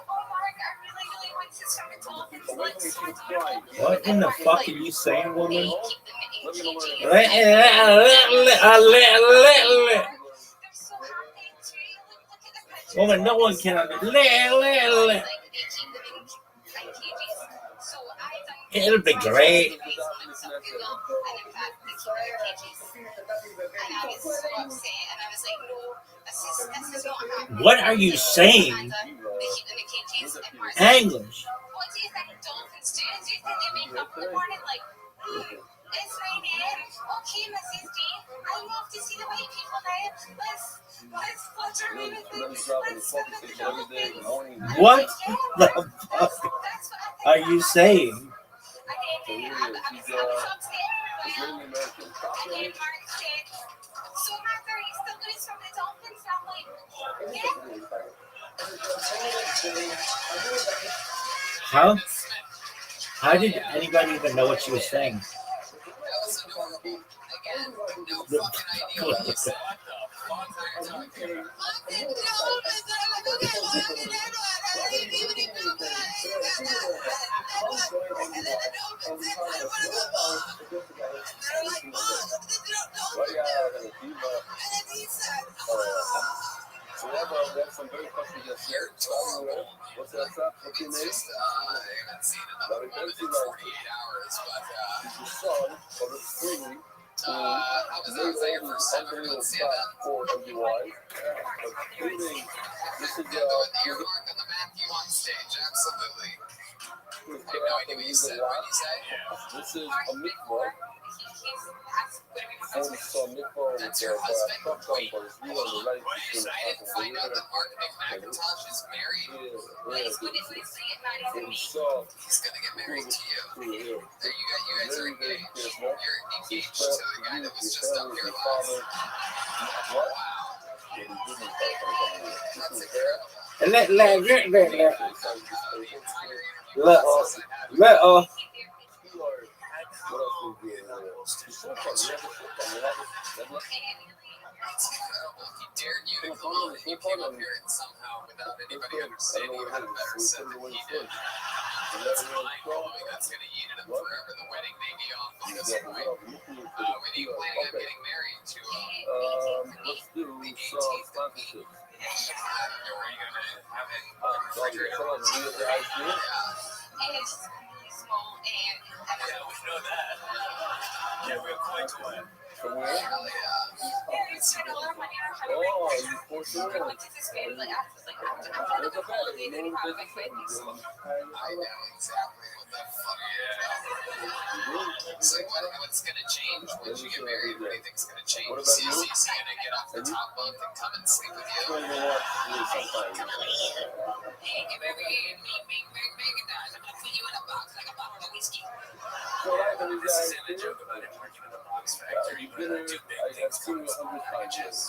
oh Mark, I really want to start a dolphins. What in the fuck are you saying, woman? Woman, no one can understand. It'll be great. What are you saying? English. What do you think dolphins do? Do you think they wake up in the morning like, it's 9 a.m. Okay, Mrs. D, I love to see the white people now. Let's flutter away with them. Let's swim with the dolphins. What the fuck are you saying? And then I was upset everywhere. And then Mark said, so Mark, are you still going to swim with the dolphins? And I'm like, yeah. How did anybody even know what she was saying? That was adorable. Again, no fucking idea what you said. So that's some very questions that You're adorable. What's that stuff? What's your name? Just, I haven't seen another woman in 48 hours, but, The son of the spring. how was that? Was that your first time ever doing stand-up? For WI. This is Yeah, the earmark on the Matthew on stage, absolutely. I have no idea what you said. What did you say? This is a mikvah. That's your husband? Wait, I didn't find out that Mark McIntosh is married. He's going to get married to me. He's gonna get married to you. There you guys are engaged. You're engaged to the guy that was just up here last. Wow. That's incredible. It's incredible. He dared you to come on and you came up here and somehow, without anybody understanding, you had a better set than he did. That's mind-blowing. That's going to eat it up forever. The wedding may be off at this point. When are you planning on getting married to Let's do some sponsorship. Are you going to have it refrigerator? It's small and Yeah, we know that. Yeah, we're quite aware. From where? it's kind of low money. Oh, you for sure. I went to this band, like, I was like, I'm going to go holiday, then you have my weddings. I know exactly what the fuck it's like, what's going to change once you get married? What do you think's going to change? Is he going to get off the top bunk and come and sleep with you? Hey, give every big does. I'm going to put you in a box like a bottle of whiskey. This isn't a joke about him working in the box factory, but I do big things for his packages.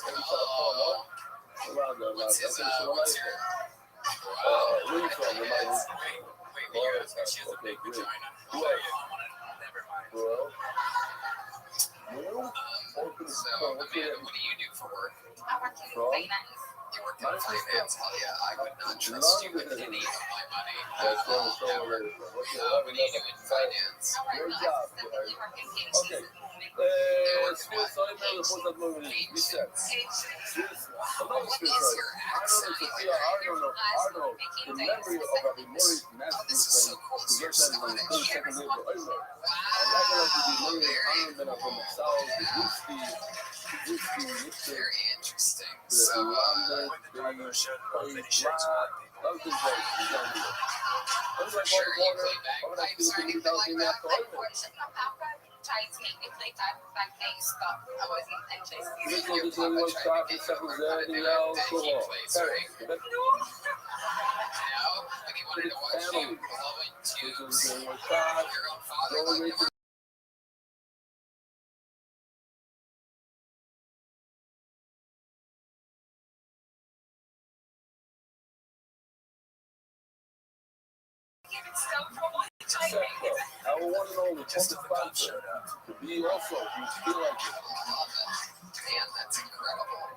What's your... Where you from? Wait, she has a big vagina. Oh, yeah. Never mind. Well, Amanda, what do you do for work? I work in finance. You work in finance? Hell yeah, I would not trust you with any of my money. Never. What do you do in finance? I work specifically work in pensions. Swiss, I know the ones that move in research. Swiss, another What Swiss, is your I accent? don't know, the memory of Rabbi Murray's master This is so cool. So you're Scottish. second day for Omer. Wow, very cool. Very interesting. So, So, When the driver showed up, and he shakes white people. I'm sure you play bagpipes or anything like that. Unfortunately, my papa tried to make me play bagpipes, but I wasn't interested. Your papa tried to get you to learn how to do it. Did he play sorry? No. No, but he wanted to watch you blowing tubes. Your own father loved to Even still from what I tried. I will want to know the Just public till the cops sponsor showed up. to be also, you feel like it. love it. Man, that's incredible.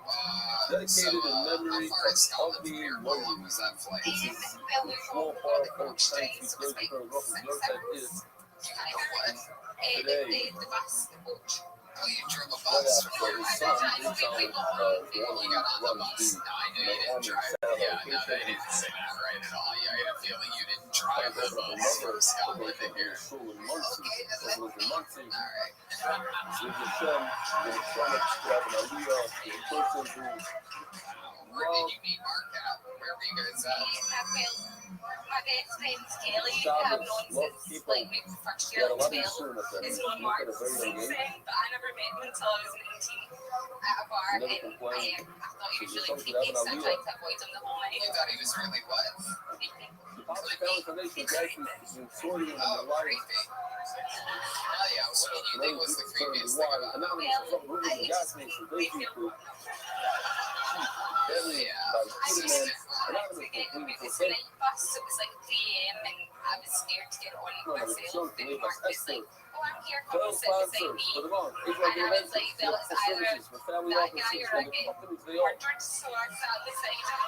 Dedicated in memory how far is of Scotland the from here? How long was that flight? Well, we small were part on of the the train, so it was like 6 hours. What? The bus, the coach. Oh, you drove a Right bus? after his son, You got on the bus? No, I knew you didn't drive. Yeah, no, they didn't say that right at all. Yeah, I had a feeling you didn't drive the bus from Scotland to here. Okay, alright. Where did you meet Mark at? Where were you guys at? My best friend Kelly, I've known since like maybe first year, like 12, is known Mark since then, but I never met him until I was 19 at a bar, and I thought he was really creepy, so I tried to avoid him the whole night. You thought he was really what? Creepy. Oh, creepy. Oh yeah, what did you think was the creepiest thing about him? Well, I just made me feel Yeah, I was just getting with this night bus, it was like 3 a.m. and I was scared to get on myself, and Mark was like, oh, I'm here, come and sit beside me. And I was like, well, it's either that guy or I get murdered, so I sat beside him.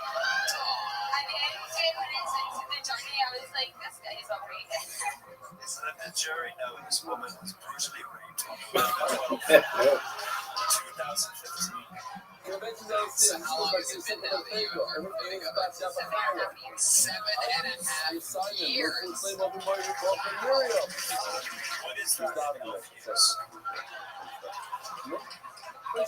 And then 10 minutes into the journey, I was like, this guy is alright. So let the jury know this woman was brutally raped. 2015. So how long has it been now that you and her been together? 7.5 years. What is that? Now,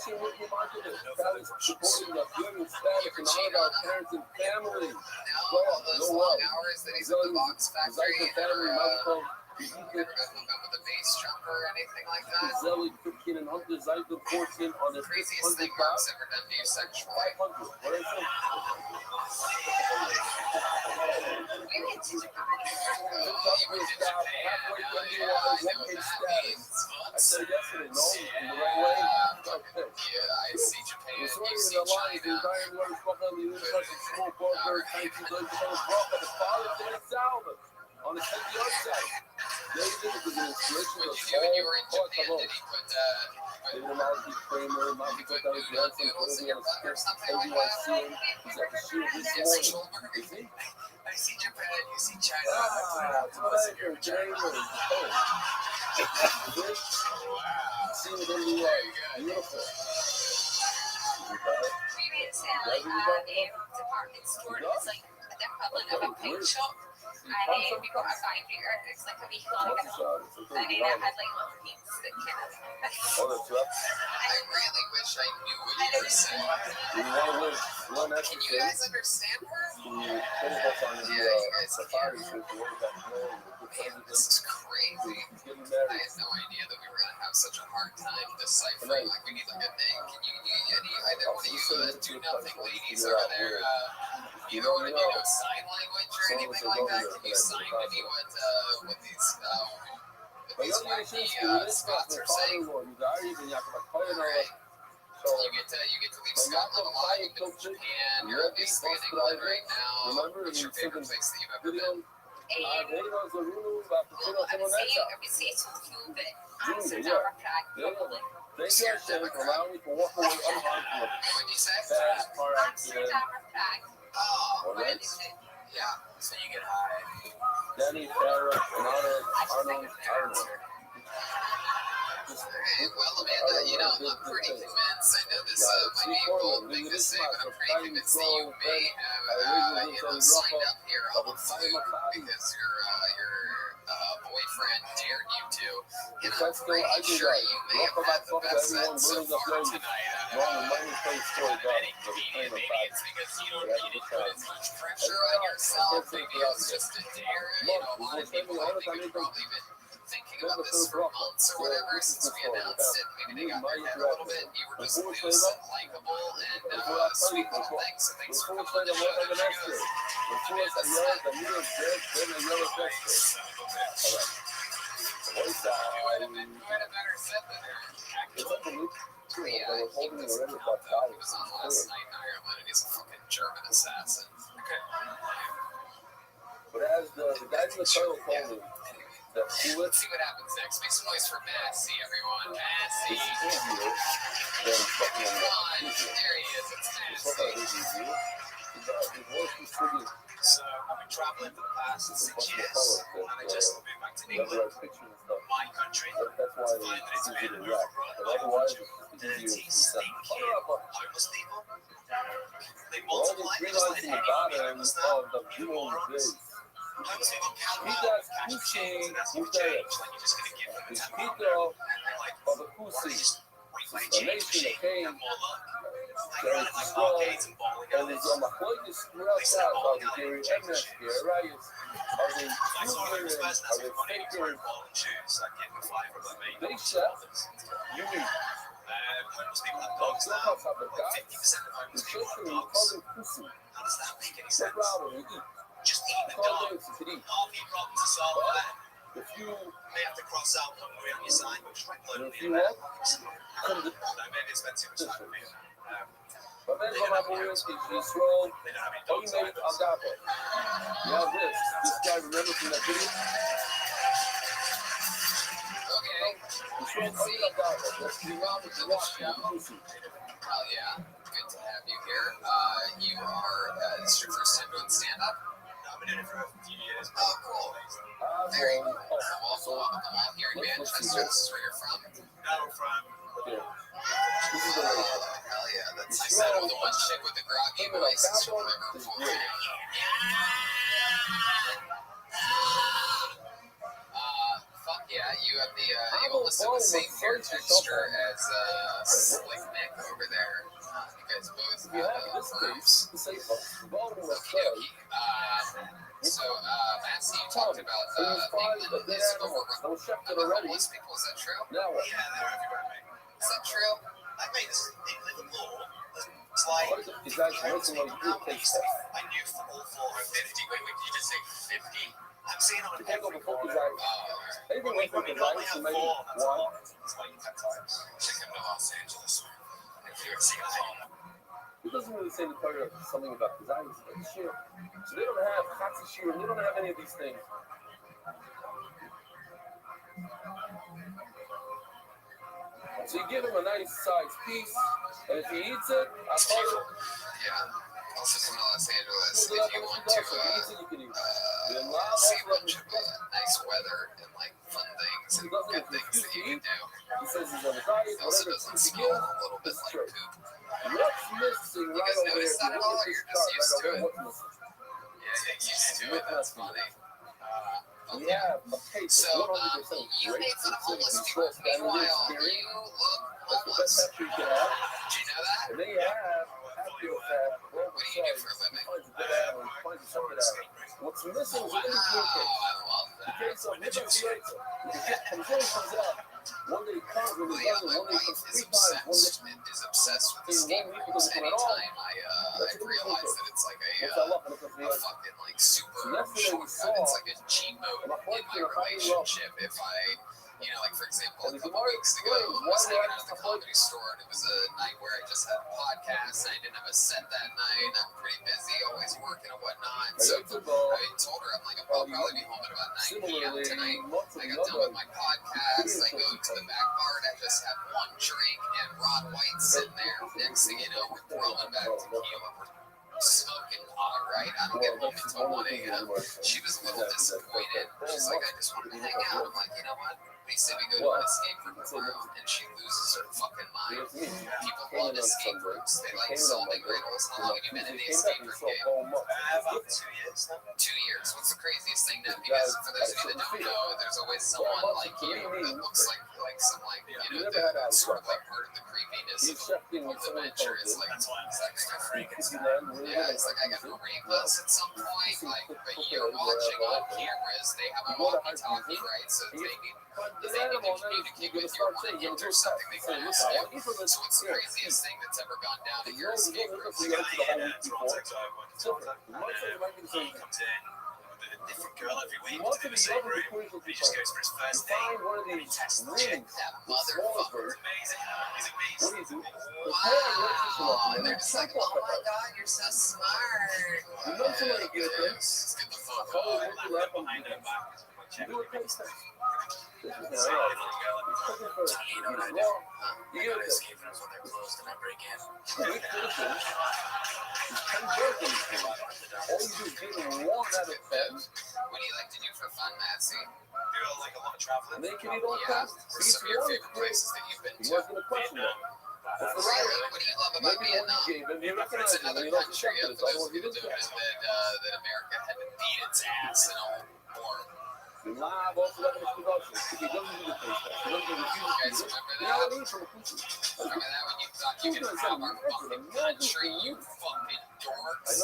all those long hours that he's at the box factory, never hook up with a bass jumper or anything like that. Craziest thing Mark's ever done to you sexually. We went to Japan. Oh, you went to Japan. Yeah, I know what that means. Months. Yeah, I see Japan. You see China. On the outside. They did it with the inspiration What of did you do when you were in Japan? Did he put Kramer, Mountain Cook, that was Johnson, noodles in your butt or something like everyone that? see him. He's like a shoe this morning. Is he? I see Japan, you see China. It's right here, January. Oh. See it in the beautiful. We went to like a department store, and it's like the equivalent of a pint shop. And we got a vibrator, it's like a wee hologram. And then I had like little beats that kind of. I really wish I knew what you were saying. Can you guys understand her? Yeah, you guys can. Man, this is crazy. I had no idea that we were gonna have such a hard time deciphering. Like, we need like a name. Can you either one of you do nothing ladies over there? Either one of you know sign language or anything like that? Can you sign to me what these YP Scots are saying? Alright. You get to leave Scotland alive and go to Japan. You're obviously in England right now. What's your favorite place that you've ever been? I would say Tokyo, but answers are Prague, probably. Thank you, Shannon, for allowing me to walk away unharmed from a What'd you say? bad car accident. Oh, Alright? yeah. So you get high. Danny, Sarah, and Arnold. Hey, well, Amanda, I'm pretty convinced. I know this might be a bold thing to say, but I'm pretty convinced that you may have, signed up here on the phone because your boyfriend dared you to. I'm pretty sure you may have had the best set so far tonight out of any comedian. Maybe it's because you didn't put as much pressure on yourself. Maybe it was just a dare. A lot of people I think have probably been thinking about this for months or whatever since we announced it. Maybe they got their head a little bit. You were just loose and likable and sweet little things. So thanks for coming on the show. There she goes. You would have better set than her. Yeah, he was on last night in Ireland and he's a fucking German assassin. Okay. But as the guys in the tunnel told me, that he was Let's see what happens next. Make some noise for Massey, everyone. Massey. easier than fucking Come on. There he is. It's Massey. his voice was pretty. So I've been traveling for the past 6 years, and I just moved back to England, my country. That's why I find that it's been a it's real rap. run But by otherwise, dirty, it's stinking, homeless people. They We're only multiply 3 because lines they in the hate bottom homeless now. of the You June morons. days. Homeless people count He out got cash and chains, and that's Kusi, what change. Like you're just gonna give them a the $10 speaker like, of the or Kusi, just wait by a the change nation that machine, came, have more luck. Like that you're was at like destroyed, arcades and bowling and alleys. it's on the holiness throughout that of the Gary MS here, right? Are they I saw a junior person and are that's they funny faker? wearing bowling shoes. I give him a five for my mate. They chef, you need. Homeless people have Dogs dogs don't now. have to have a Like guy. 50% of The homeless people have children, we dogs. call them Kusi. How does that make any We're sense? proud of them, we eat. Just eat the Call dog. them to eat. Half your problems are solved with that. If you, May have to cross out hungry on your sign, but just write blood on if the you event. want, come to. No, maybe it's spent too much time with me. But then when I'm going to Israel, They don't have any oh, you dogs made either. Agave. You have this. This guy, remember from that video? Okay. Israel, oh, you Agave. That's the amount of show. Hell yeah. Good to have you here. You are, this is your first time doing stand-up? No, I've been doing it for a few years. Oh, cool. Very cool. I'm here in Manchester. This is where you're from? Now I'm from. This is the way. Hell yeah. That's, I said it with the one chick with the groggy voice. It's from my microphone. Fuck yeah. You have the, you almost have the same hair texture as, Slick Nick over there. You guys both You got, have this perms. piece, the safe ball with us. So, Massey, you talked about England is overrun Don't check it with already. homeless people. Is that true? Now what? Yeah, they're everywhere, mate. Is that true? I made this in Liverpool. It's like. What is it? Is that listen what you How many take stuff? stuff? I knew for all 450. Wait, did you just say 50? I'm seeing on You can't go every before corner. because Oh, even When when we the normally guys have maybe 4, that's a one. lot. That's why you cut times. should come to Los Angeles. If you were Singapore. It doesn't really say in the Torah something about design, but shit. So they don't have Chatzi Shir, they don't have any of these things. So you give him a nice sized piece, and if he eats it, I call it. Yeah. Also come to Los Angeles If if you want to he eats it, you can eat it. see a bunch of nice weather and like fun things and good things that you can do. He says he's on the diet, It also whatever doesn't he smell gives, a little bit it's like true. poop. What's missing You right guys over notice there? that at all, or you're just used to it? What's missing? Yeah, get used to it. That's funny. We have a case So, of 100% you great make fun of homeless food people. service. Meanwhile, Meanwhile, you look that's the best homeless. pepper you can have. Did you know that? And then you have after the fact, What do you do for a living? finds a good animal, he finds a separate animal. What's missing is Wow, an interview case. I love The that. case of negotiation. When Joey comes out, one day he comes, when Well, he yeah, doesn't, my one day he wife comes is 3 times, one day. obsessed with the In 1 skate week, he parks. doesn't come at all. Anytime I realize that it's like What's that up? And it comes to a the fucking like super So yesterday we shortcut. saw It's like a cheat mode in my relationship. If I You know, like for example, a couple weeks ago, I was hanging out at the Comedy Store, and it was a night where I just had a podcast, and I didn't have a set that night. I'm pretty busy, always working and whatnot. So I told her, I'm like, I'll probably be home at about 9 p.m. tonight. I got done with my podcast. I go to the back bar, and I just have one drink, and Rod White's sitting there. Next thing you know, we're throwing back tequila. We're smoking pot, right? I don't get home until 1 a.m. She was a little disappointed. She's like, I just wanted to hang out. I'm like, you know what? We say we go to an escape room tomorrow, and she loses her fucking mind. People love escape rooms. They like solving riddles. How long have you been in the escape room game? About 2 years now. 2 years. What's the craziest thing then? Because for those of you that don't know, there's always someone like you that looks like some like, you know, the sort of like part of the creepiness of the venture. It's like, That's why I'm like so freaking yeah, it's like I got to rape us at some point. Like, but you're watching on cameras. They have a walkie-talkie, right? So they need to communicate with you when there's something they can ask you. So what's the craziest thing that's ever gone down at your escape room? The guy in Toronto, so I work in Toronto. He comes in with a different girl every week to do the same room. He just goes for his first date and he tests the chick. That motherfucker. Amazing. He's a beast. Wow. And they're just like, oh my god, you're so smart. Let's get the fuck Oh, on. left behind her back. Check. You know what I do? I go to escape rooms when they're closed and I break in. What do you like to do for fun, Matsy? Do like a lot of traveling. Yeah. What's some of your favorite places that you've been to? Vietnam. What do you love about Vietnam? It's another country. For those of you that don't know, that America had to beat its ass in a war. You guys remember that? Remember that when you thought you could rob our fucking country, you fucking dorks?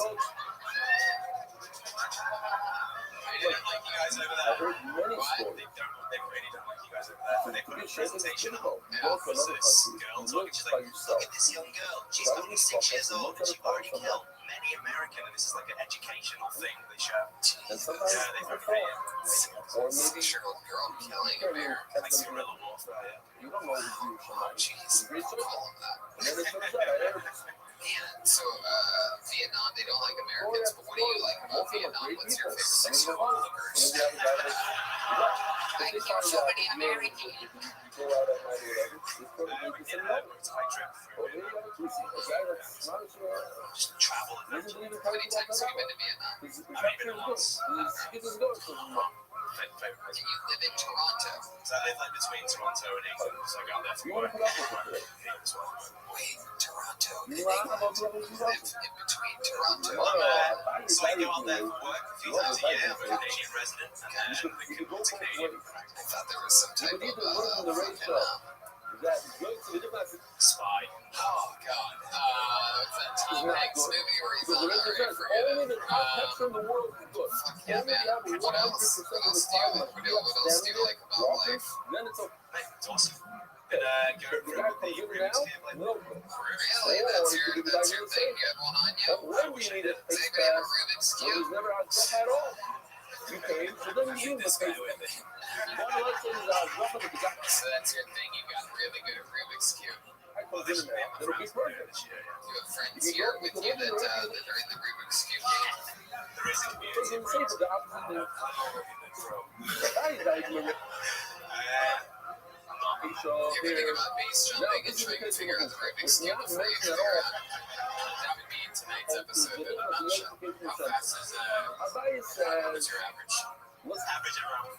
They didn't like you guys over there. They really don't like you guys over there. They put a presentation up. There's this girl talking. She's like, look at this young girl. She's only 6 years old and she's already killed many American. And this is like an educational thing they show. Yeah, they portray it. Or maybe your girl killing America. Like guerrilla warfare, yeah. You don't know who Oh, jeez. Call them that. Man, so Vietnam, they don't like Americans, but what do you like about Vietnam? What's your favorite sexual hookers? I kill so many Americans. Just travel and How many times have you been to Vietnam? I've been once. Do you live in Toronto? So I live like between Toronto and England, so I got there for work. Wait, Toronto and England? You live in between Toronto and So I go out there for work a few times a year. I'm a Canadian resident, and the coupons are Canadian. I thought there was some type of Spy. oh god, what's that Tom Hanks movie where he's on? I forget it. Fuck yeah, man. What else? What else do you like about life? It's awesome. And go for the Rubik's Cube. Really? That's your thing? You have one on you? I wish I did. Does anybody have a Rubik's Cube? Keep this guy with me. So that's your thing? You got really good at Rubik's Cube. Well, this is me and my friends play this year. You have friends here with you that are in the Rubik's Cube game? There is a community where You ever think about base jumping and trying to figure out the Rubik's Cube before you figure out? That would be tonight's episode in a nutshell. How fast is what is your average? average around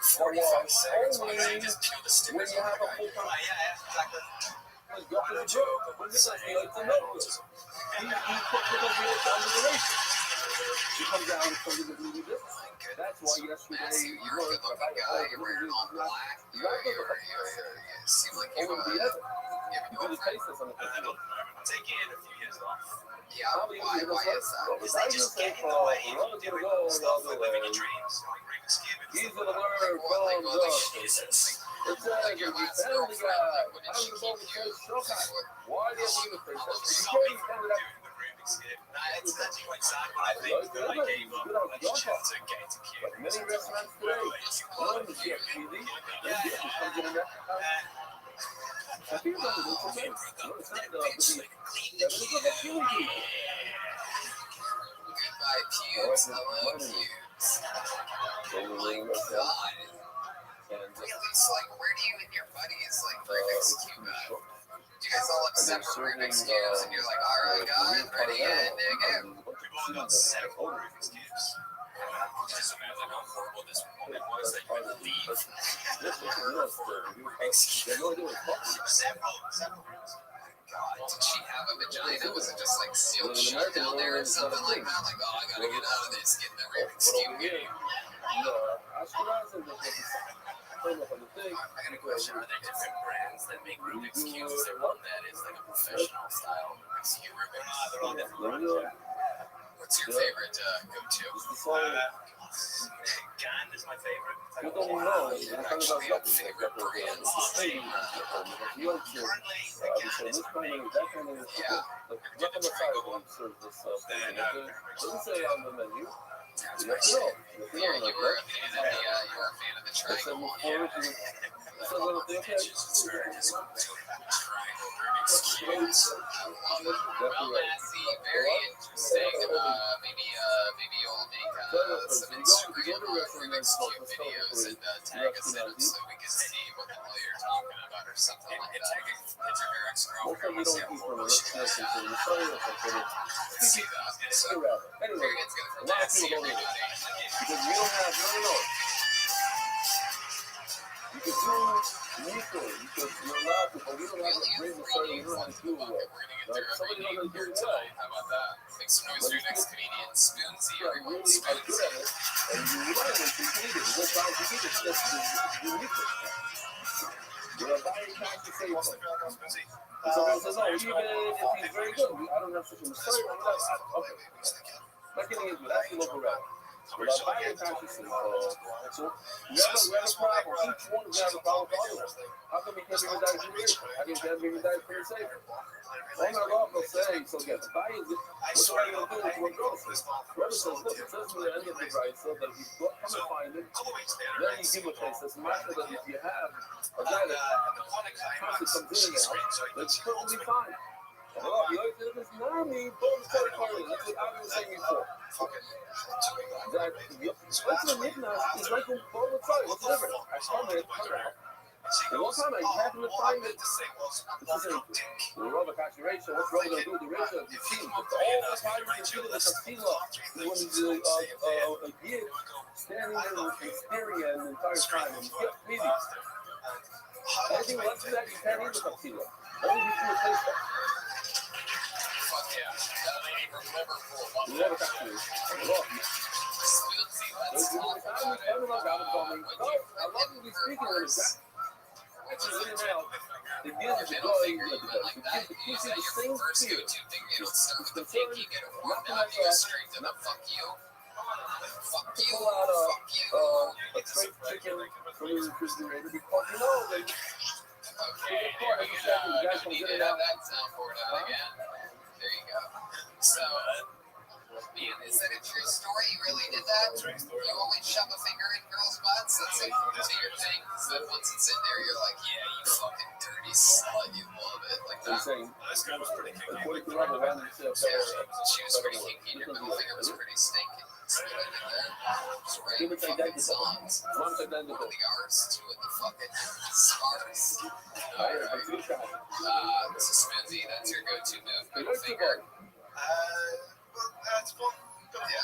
45 seconds. Why don't you just kill the stupid guy? yeah, exactly. That's why yesterday Matthew, you're a good looking guy. You're wearing all black. You seem like you have a girlfriend. I'm taking in a few years off. Yeah, why is that? Because they just get in the way of doing stuff like living your dreams, like Rubik's Cube and he's stuff in the like that. word, Like, thumbs up. Jesus. like your last girlfriend, what did she keep you? Why do you have to I was face so that? big fan of doing the Rubik's Cube. It's actually quite sad, but I think that I gave up the relationship to getting to Cube. Many restaurants today, one is yes, TV, my God. Really? So, like, where do you and your buddies, like, Rubik's Cube at? Do you guys all have separate Rubik's Cubes, and you're like, all right, guys, ready, and go? We both got several Rubik's Cubes. Just imagine how horrible this moment was that you had to leave her for Rubik's Cube. Several rooms. God, did she have a vagina? Was it just, like, sealed shut down there or something like that? Like, oh, I gotta get out of this, get in the Rubik's Cube game. I got a question. Are there different brands that make Rubik's Cubes? Is there one that is like a professional style Rubik's Cube Rubik? They're all different. What's your favorite go-to? Gun is my favorite. I actually have favorite brands. Yeah, you were a fan of the triangle one. Very interesting. Maybe you'll make some Instagram Rubik's Cube videos and tag us in them so we can see what the hell you're talking about or something like that. It's your ex-girlfriend. See that. So, very good. Let's see everybody. Because we don't have, no. You can do lethal, you're allowed to, but we don't have to bring the story, we don't have to do it well. Like, somebody knows how to do it well. How about that? Make some noise for your next comedian. Spoonsy, You're everyone. really are good at it, and you learn it, you need it, what time you need it, that's you need it. You're a very conscious say something. So I said, no, even if he's very good, I don't have such a mistake, okay. Not getting into it, that's the local rap. But buying consciously, so we have a problem. Each one is have a problem with the other one. How come we can't be that creative? How can we be that pretty safe? All my law will say, so again, buying it, what's what I'm going to do is what girl says. Brother says, look, it says in the end of the right, so that if you come and find it, then you give a place that's matter that if you have a guy that constantly comes in and out, that's perfectly fine. Well, the other thing is not me, both third party. That's what I was saying before. That what's the midnight is like a both sides. What's different? I come in, and one time I happened to find it. It's the same. The rubber calculation. What's Rabbi gonna do? The ratio of the team. All the time you do the casino. You want to do a gig standing there and staring at an entire time and get meetings. Anything less than that, you can't eat the casino. Only if you replace that. Fuck yeah. That lady from Liverpool. Rubber calculation. Spoonsy, let's talk about it. I love to be speaking on this. It gives the Middle finger, you went like that. You use that your first go-to thing. You don't start with the pinky, get it warmed up, you go straight to the fuck you. Fuck you. Fuck you. A straight chicken from the refrigerator because you know they. Okay, there we go. You did have that sound for it again. There you go. So, man, is that a true story? You really did that? You only shove a finger in girls' butts? That's your thing? So that once it's in there, you're like, yeah, you fucking dirty slut. You love it. Like that? This guy was pretty kinky. She was pretty kinky. Your middle finger was pretty stinky. So what I did there was write fucking songs. One of the arts to it, the fucking scars. Alright. So Spoonsy, that's your go-to move, middle finger. That's fun. Yeah.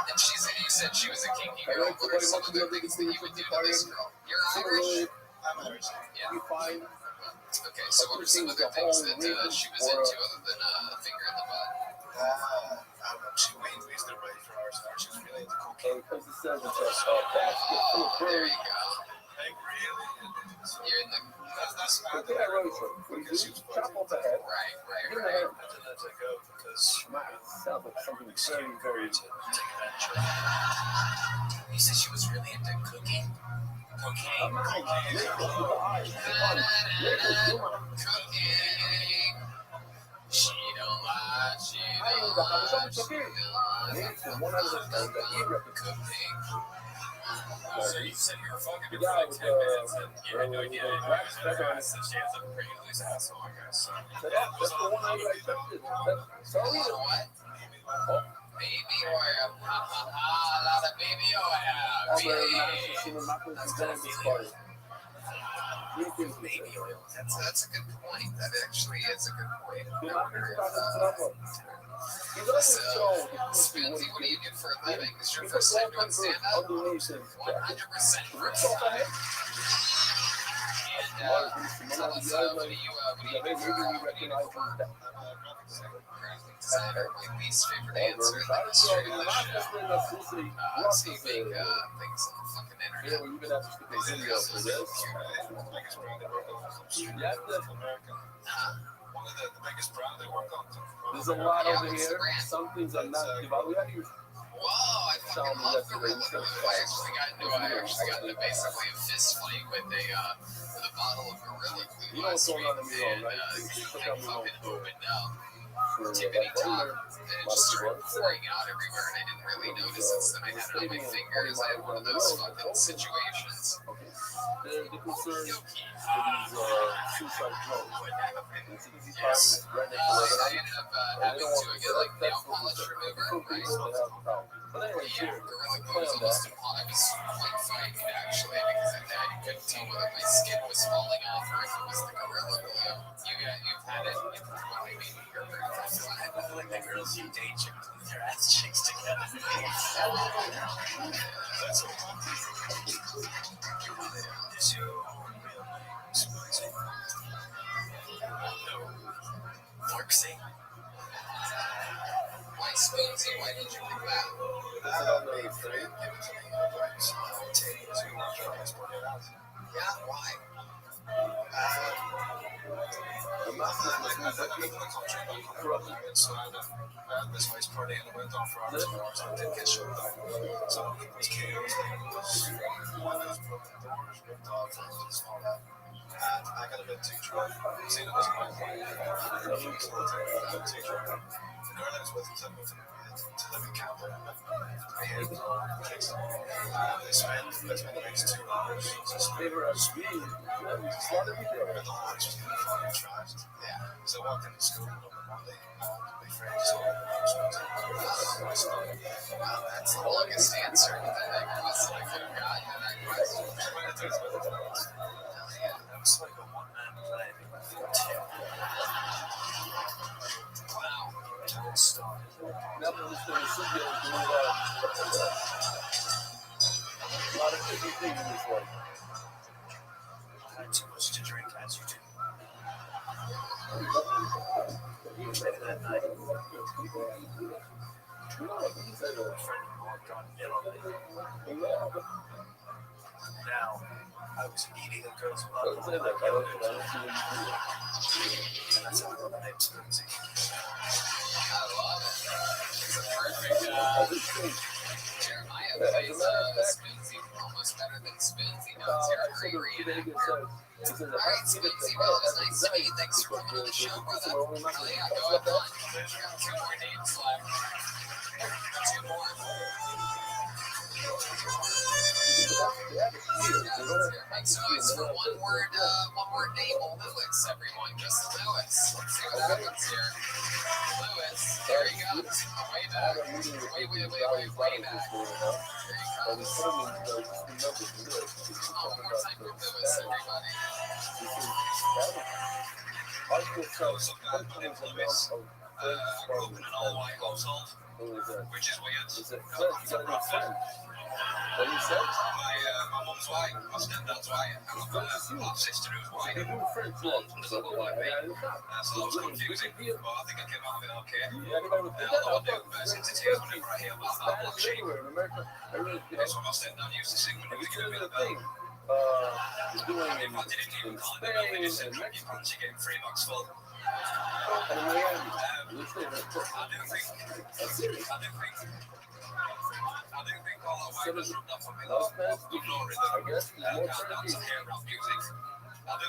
And you said she was a kinky girl. What are some of the things that you would do to this girl? You're Irish? I'm Irish. Yeah. Okay, so what are some of the things that she was into other than a finger in the butt? I don't know. She wasted it right for ours. She was really into cocaine. There you go. Like, really? You're in the... That's Right. Right. I didn't let that go because Sounds like something very to take advantage of her. You said she was really into cooking? Cocaine. Cooking. She don't lie. She don't lie. Cooking. So you said you were fucking for like 10 minutes and you had no idea she has a pretty loose asshole, I guess. That's the one I accepted. Sorry. What? Baby oil. Baby, oh, yeah. I'm wearing masks and seeing my place is going to party. Baby oil. That's a good point. That actually is a good point. He's I wonder if always shown. Spoonsy, what do you do for a living? Is your first time doing stand-up? 100% first time. And tell us, what do you do for designer? My least favorite answer in the history of the show. So you make things on the fucking internet. Yeah, we're gonna have to get a video for this. One of the biggest brand they work on. There's a lot over here. Some things are not developed. Whoa, I fucking love Gorilla Glue. I actually got into basically a fist fight with a bottle of Gorilla Glue last week. And it fucking opened up. Tippity top, and it just started pouring out everywhere, and I didn't really notice it. So then I had it on my fingers. I had one of those fucking situations. The concern for these suicide drones. Yes. I ended up having to get like nail polish remover, right? But anyway, here, Gorilla Glue was almost impossible. I was quite frightened actually because I couldn't tell whether my skin was falling off or if it was the Gorilla Glue. You've had it. You've probably made me your very first time. I feel like the girls you date you with your ass cheeks together. That's so fun. Is your real name Spoonsy? No. Forksy? Why Spoonsy? Why did you pick that? Yeah, why? This house party and it went on for hours and hours and it didn't get shut down. So it was chaos. Windows broken, doors ripped off, and all that. And I got a bit too drunk. Seen it was my point. I got too drunk. The girl I was with said moved to live in Canada. I hear the kicks on. They spent the next 2 hours just screaming. And the whole house was getting fucking trashed. Yeah. So I walked into school on Monday. My friend just Wow, that's the longest answer that I could have gotten to that question. That was like a one-man play. Wow. Don't stop. never was going to sit here and do a lot of different things in this life. I had too much to drink, as you do. Later that night, a friend walked on in on me. Now, I was eating a girl's butt. And that's how I got the name Spoonsy. I love it. It's a perfect Jeremiah plays Spoonsy almost better than Spoonsy does here. Alright, Spoonsy, well, it was nice to meet you. Thanks for coming on the show, brother. Oh, yeah, go have fun. We got 2 more names left. 2 more. So it's for one word name, Lewis, everyone. Just Lewis. Let's see what happens here. Lewis, there he goes. Way back. Way back. There he comes. Come on, one more time for Lewis, everybody. I grew up in an all-white household, which is weird. What you said? My mum's white, my stepdad's white, and I've got a half sister who's white. You do French law. So it was confusing, but I think I came out of it okay. Everybody would think Although I do burst into tears whenever I hear about that block sheep. in America. That's what my stepdad used to sing when he was giving me the bell. You're doing In fact, he didn't even call it the bell, he just said, drop your pants, you're getting 3 bucks full. and Miami. I do think all that white was rubbed off on me though. Good no rhythm. Can't dance to hair rap music. I do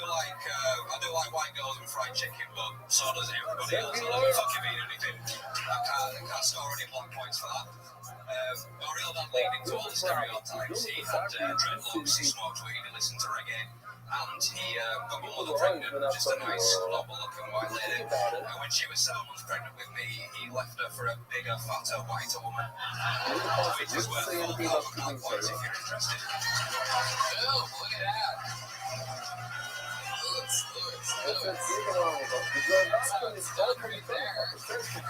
like white girls and fried chicken, but so does everybody else. I don't fucking mean anything. I can't score any block points for that. My real dad leading to all the stereotypes. He had dreadlocks, he smoked weed, he listened to reggae, and he got my mother pregnant, just a nice, noble-looking white lady. And when she was 7 months pregnant with me, he left her for a bigger, fatter, whiter woman. Which is worth all the points if you're interested. Oh, look at that. Lewis. Celebrate there.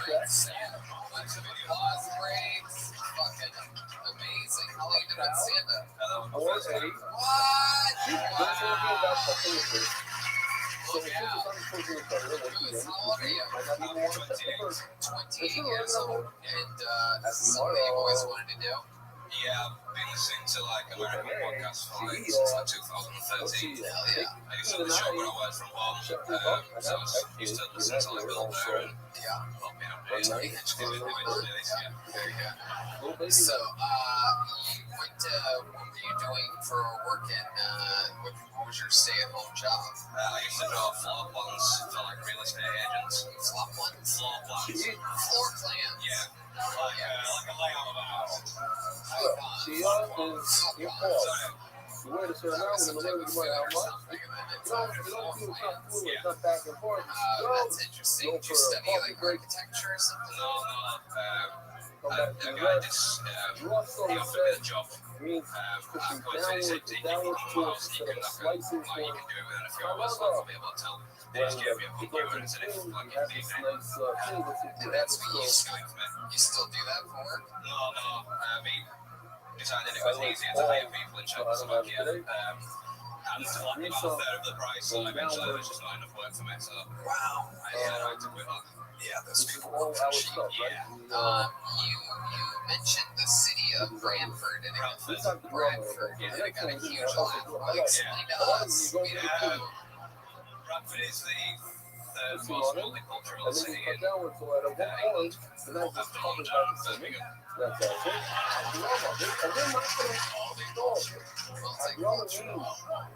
Great stand. Bunch of applause breaks. Fucking amazing. How long you been on stand-up? What? Wow. Look out. Lewis, how old are you? 28 years old. And this is something you've always wanted to do? Yeah, I've been listening to like American podcasts for like since like 2013. Hell yeah. I used to have the show where I worked from home, so I was used to listen to like Bill Burr and helping up days. Very good. So, what were you doing for work in, what was your stay-at-home job? I used to draw floor plans for like real estate agents. Floor plans? Floor plans. Floor plans? Yeah. Like a layout of a house. See, y'all is your fault. You wait a certain hour when the living money how much? You don't do something it's not back and forth. That's interesting. Did you study like architecture or something? No. Come back to The the guy rest. just he Rothschild offered me the said job. means pushing downward towards instead of slicing Like you forward. can do it within a few hours. I'll be able to tell. They just gave me a book here and said if like You have if this they nice thing that's And that's what you Skype me. You still do that for work? No. I mean, decided it was easier to hire people in Czechoslovakia. And for like about a third of the price, so eventually there was just not enough work for me. So Wow. I had to quit that. Yeah, those This is people all work our for cheap. stuff, Yeah. right? You mentioned the city of Brantford, and We talked to Bradford, Brother. and it got a huge Yeah. laugh. Well, explain to us. Bradford is the third It's most modern. multicultural And then city you cut in downward so at a one point, the night is after covered London by and the sea. Birmingham. That's all. And they're not going to install it. Multicultural.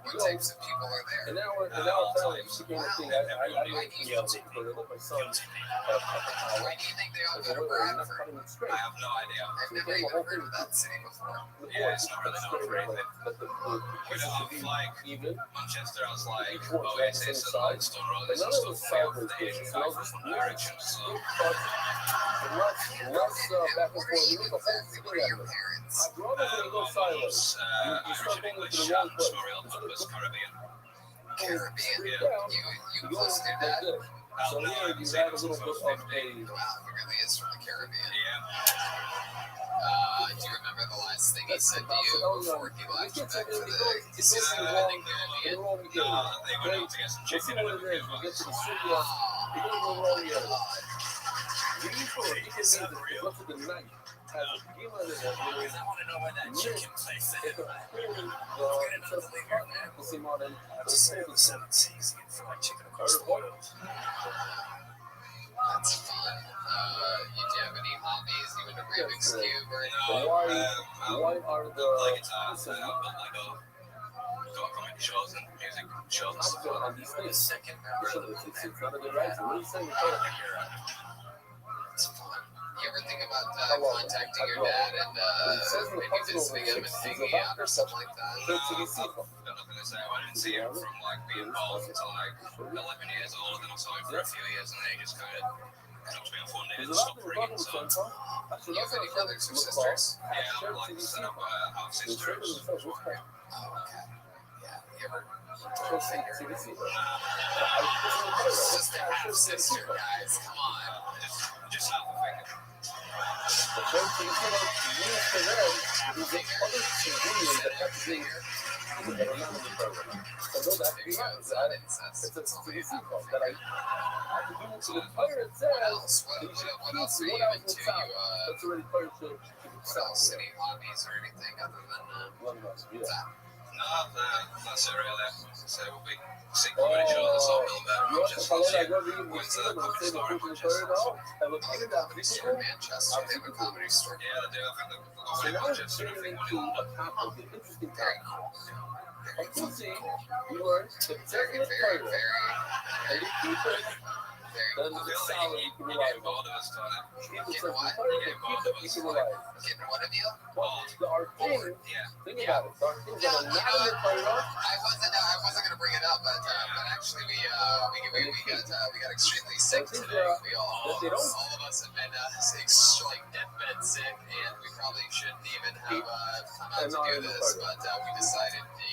What types of people are there? And now it became a thing. I went to let my son Why do you think they all go to Bradford? cutting it straight. I have no idea. I've never even heard of that city before. Yeah, it's not really known for anything. But the We don't have like even Manchester has like Oasis and like Stone Roses and none of the stuff. We have sideways the Asian things. guy from One Direction, so Less back and Where forth. do You you make a whole exactly? What are your thing. parents? I grew up in a go my sideways. mom's You Irish start and going English to the wrong and place. Sumerian Purpose Caribbean. Caribbean. Yeah. You close to that? So here you have a little bit of a Wow, he really is from the Caribbean. Yeah. Do you remember the last thing he said to you before he left you back to the casino in the Caribbean? No, they went out to get some chicken and everything. We get to the city, Oh, you go to the wrong area. God. We usually get to go to the night. Has a tequila in it. I want to know where that chicken place It's is. a Just say it was 7 Seas, you get fried chicken across the water. That's fun. Do you have any hobbies? You into Rubik's Cube or anything? why are the Like it's I've got like got comedy shows and music shows and stuff like that. on these The things? second member of the It's none of the rights. What are you saying? It's fun. You ever think about contacting your dad and maybe visiting him and hanging out or something like that? No, I've got nothing to say. I didn't see him from like being bald until like 11 years old, and then I saw him for a few years, and then he just kind of helped me on fun days and stopped ringing. So Do you have any brothers or sisters? yeah, I'm like set up a half sister. Oh, okay. Yeah. You ever figure? Sister, half sister, guys. Come on. Just half a finger. The first thing you know, use for them is the other civilian that have to be that are not in the program. So those actually happen. It's a CDC call that I have to do to the player itself. What else? What else are you into? That's already part of the What else? Any hobbies or anything other than that? No, that's it really. So we'll be seeing comedy shows and stuff in Manchester this year. Went to the comedy store in Manchester. Here in Manchester, they have a comedy store. Yeah, they do. I think they've got So one in now it's Manchester. I turning think into one in a London. topic, an interesting Very topic. cool. I can see you are the Very, definite very, player, very. and you keep it Very Then cool. the salad you can rely on. People Getting said, what? you can rely on. Getting what of you? Well, there are things, think about it, there are things that are not in your priority. I wasn't gonna bring it up, but actually we got extremely sick today. We all of us have been like deathbed sick, and we probably shouldn't even have come out to do this, but we decided, we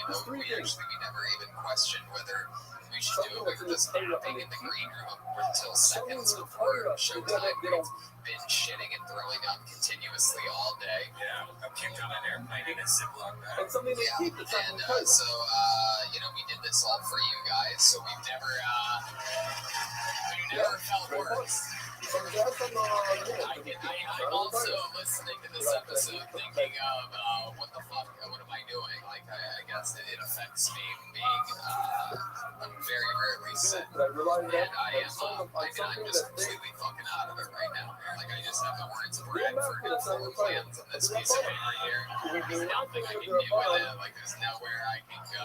never even questioned whether we should do it. We were just camping in the green room until seconds before showtime. Been shitting and throwing up continuously all day. Yeah, I puked on an airplane in a Ziploc bag. And something they keep it's And so, we did this all for you guys, so we've never felt worse. I'm also listening to this episode thinking of what the fuck, what am I doing? Like, I guess it affects me being very rarely sick. And I'm just completely fucking out of it right now. Like, I just have the words of Bradford and full plans on this piece of paper here. There's nothing I can do with it. Like, there's nowhere I can go.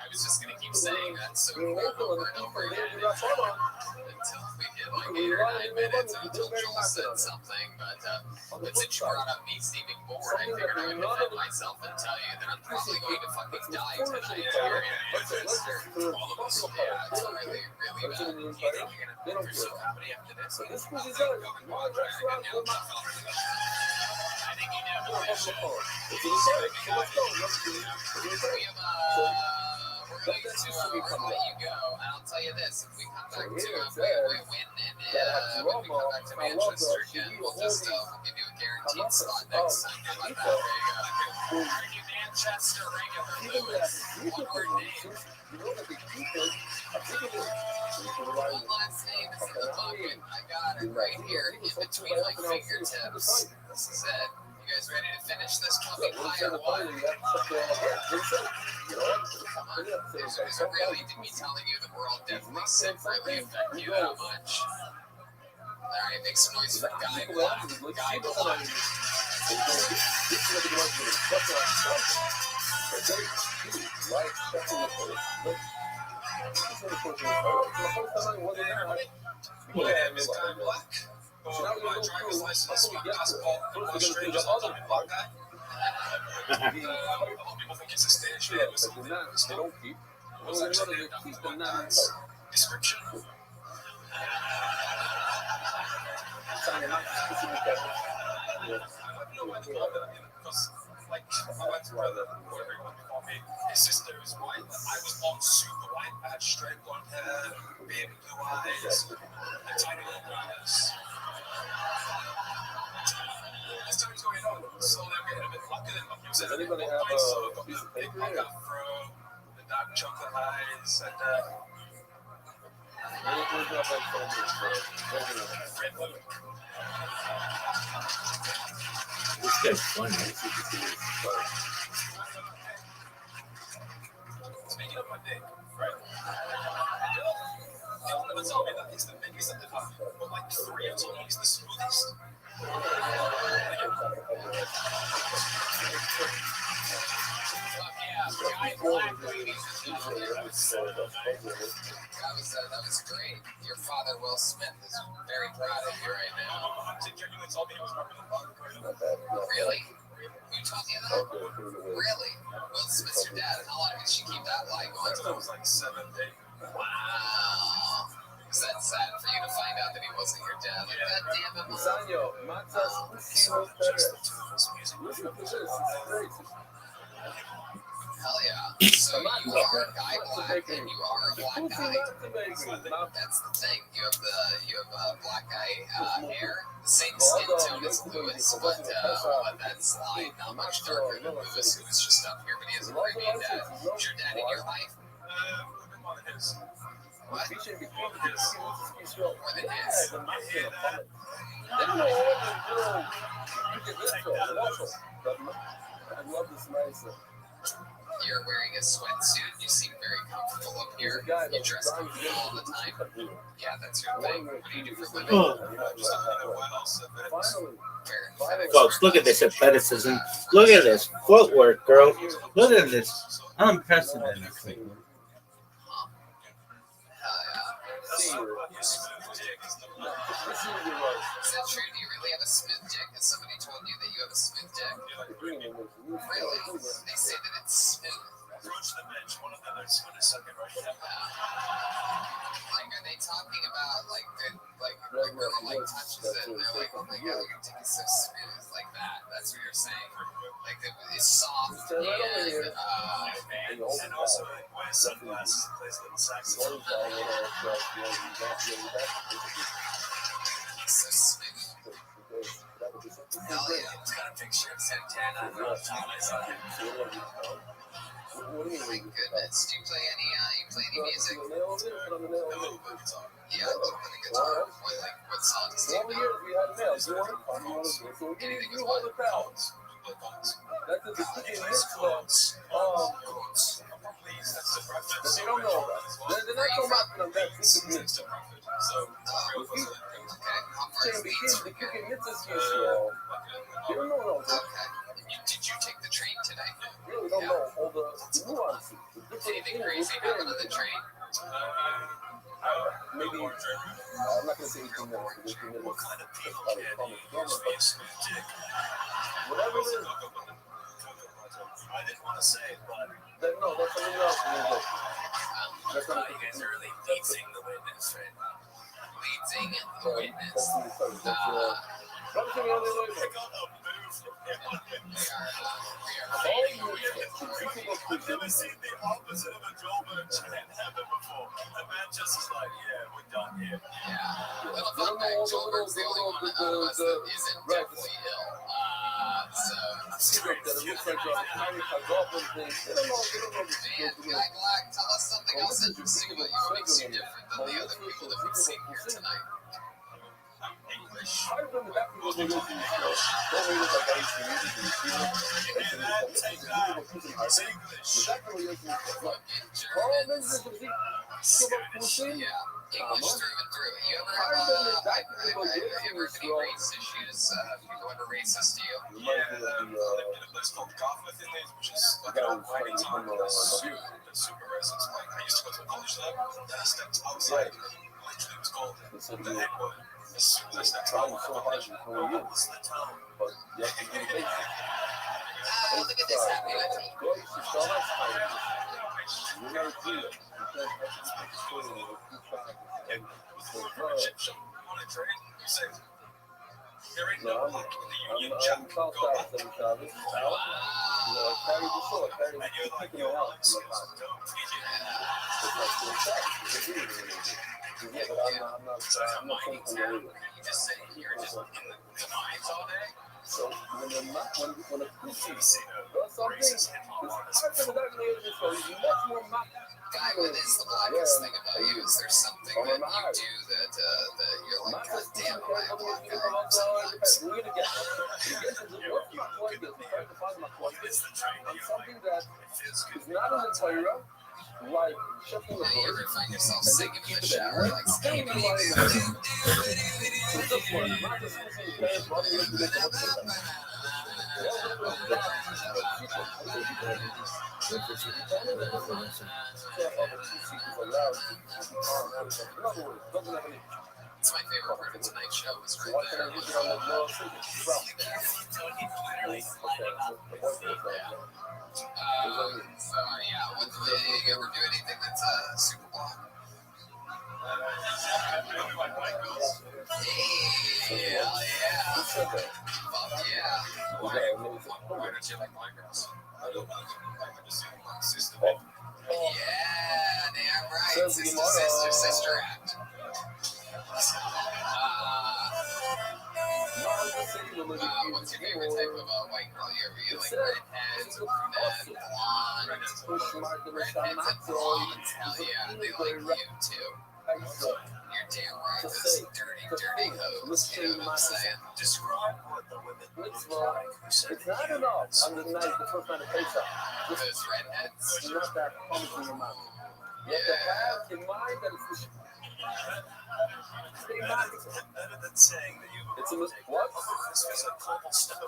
I was just gonna keep saying that so over and over again until we get like 8 or 9 minutes until Joel said something. But since you brought up me seeming bored, I figured I would defend myself and tell you that I'm probably going to fucking die tonight. All of us. Yeah, it's really, really bad. Do you think you're gonna pursue comedy after this? I think you definitely should. We're going to let you go, and I'll tell you this: if we come back to when we come back to Manchester again, we'll give you a guaranteed slot next time. How about that? Manchester regular Lewis, one word name. One last name is in the bucket. I got it right here in between my fingertips. This is it. You guys ready to finish this fucking pie or what? Come on. So really, did me telling you that we're all definitely sick really affect you that much? Alright, make some noise for Guy Black. Guy Black. My name is Guy Black. My driver's license, my passport, and my strangers all talking about Guy. A lot of people think it's a stage name or something. It's not. It was actually named after one guy's description. I have no idea because, like, my white brother, or everyone before me, his sister is white. I was born super white. I had straight blonde hair, baby blue eyes, and tiny little brown eyes. As time's going on, slowly I'm getting a bit blacker than my music. Does anybody have a piece of big paper black here? afro, the dark chocolate eyes, and red blue. This guy's funny. Speaking of my dick, right? Y'all never told me that it's the biggest at the top, but like 3 have told me it's the smoothest. Guy Black, ladies and gentlemen. That was great. Your father, Will Smith, is very proud of you right now. Hunter genuinely told me he was rapping the bar. Really? Who told you that? Really? Will Smith's your dad. How long did she keep that lie going? I was like 7, 8. Wow. Is that sad for you to find out that he wasn't your dad? Like, God damn it, Mom. Sanyo, matas pusimos Listen to this, it's crazy. Hell yeah. So you are a Guy Black and you are a black guy. That's the thing. You have black guy hair, the same skin tone as Lewis, but that's like not much darker than Lewis, who was just up here, but he has a very mean dad. Is your dad in your life? A bit more than his. What? More than his. I love this nice. You're wearing a sweatsuit. You seem very comfortable up here. You dress comfortable all the time. Yeah, that's your thing. What do you do for a living? Folks, look at this athleticism. Look at this footwork, girl. Look at this unprecedented. smooth dick is the This is the right. Is that true? Do you really have a smooth dick? Has somebody told you that you have a smooth dick? The green one is new. Really? They say that it's smooth. approach the bench. One of them is going to suck it right now. Like, are they talking about like the girl like touches it and they're like, oh my god, your dick is so smooth, like that? That's what you're saying. Like it's soft and And also, it wears sunglasses and plays little saxophone. so smooth. Hell yeah. It's got a picture of Santana and Thomas on it. Oh my goodness. Do you play any music? No, but it's on. Yeah, I love playing guitar. What songs do you know? Anything with what? Chords. What chords? That's a Any big nice chords. Chords. Please, that's the preference. But they don't know that. They're not talking about them. That's the It's the preference. So, real close to that. Okay, how far is Saying the the beats kids, from the here? kicking misses you, so they don't know those. Okay. Did you take the train today? Really don't know all the nuances. The Did different anything things crazy within. happen on the train? Maybe I'm not gonna say 18 minutes. 18 minutes. What kind of people That's can probably use common, me a smooth dick? whatever it is. I didn't want to say it, but No, that's something else. That's not you guys are really leading the witness right now. Leading the that's witness. That's the only way. I got a move from him. We are All fading you witness. I've never seen the opposite of a Goldberg chant happen before. The man just is like, yeah, we're done here. Yeah. Little fun fact, Goldberg's the only one out of us that isn't deathly ill. So, Secret that it looks like a American golfing thing. They don't know man, Guy Black, tell us something else interesting about you. What makes you different than the other people that we've seen here tonight? English. I remember that people they go to the show. Don't really look like I used to use it. Hear that? Take that. It's English. But that really isn't like, Fucking oh, Germans. this is the thing. Yeah, English through and through. You ever have any race issues? People ever racist to you? Yeah, I lived in a place called Gotham, which is like about 90 times super racist. Like, I used to go to a college there, and I stepped outside. Literally, it was called the N-word. As soon as I stepped out, I was the town. But you have to be patient. Look at this happy lady. Go to Starbucks, you never do it. Because that's the story of the And with the word Egyptian on a train, you say, there ain't no black in the Union Jack. I'm South Side, Southern Travis. I carry the sword, I carry the And you're like, kicking yo, it out. Alex, It's don't teach it. like the attack. It's a weird. Yeah, but I'm not something to You just sit here just in the mines all day? So when a pussy You see the does something, racist it's hip-hop hard artists. for the guy to do this. So he's much more Guy, what is the blackest thing about you? Is there something that you do that you're like, God damn, am I a black guy? We're gonna get to what you point is we're trying to find my point It's the train on you're something like, that it feels good. is not in the Torah, like shutting the You door. ever find yourself singing in the shower, like Staying skipping? in the line. So this one, not just listening to parents running into the It's my favorite part of tonight's show is right Why can't I there. use it on the So yeah, what do you ever do anything that's super block? Hey, hell yeah. Fuck yeah. Why don't you like black girls? I don't know. I just see my sister. Yeah, damn right. Sister act. What's your favorite type of white girl? You like redheads or brunettes, blonde, redheads and blondes? Hell yeah, they like you too. You're damn right. Those dirty hoes. You know what I'm saying? Describe what the women It's not enough on the night, the first night of Pesach. Those redheads. It's not that promising amount. You have to have in mind that it's stay back. better than saying that you It's a what? This is a cobblestone.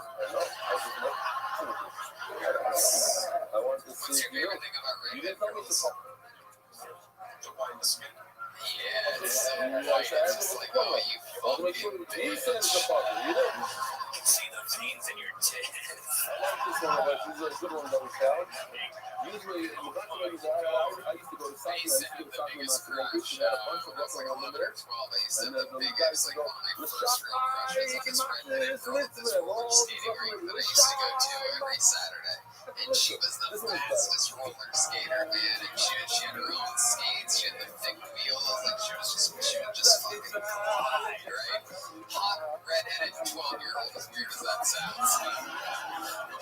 I want to What's see your you. favorite thing about You redhead didn't tell me girls? to The white skin. Yeah, it's so white. Oh, you I'll make sure fucking that he bitch. sends the fucker. You know? See the veins in your tits. I like this one, but this is a good one, Rothschild. Usually, in the documentaries I used to go to I soccer. I used used to to go have to the soccer in biggest my crush. they had a bunch of When I was like Russian 11 there. or 12, I used to And have then the the guys biggest, would like go, one of my let's first shop real crushes. I just rented a girl at this roller skating rink that I used to go to every Saturday. And she was the fastest roller skater, man. And she had her own skates. She had the thick wheels. Like she was just fucking glide, right? Hot redheaded 12-year-old, as weird as that sounds.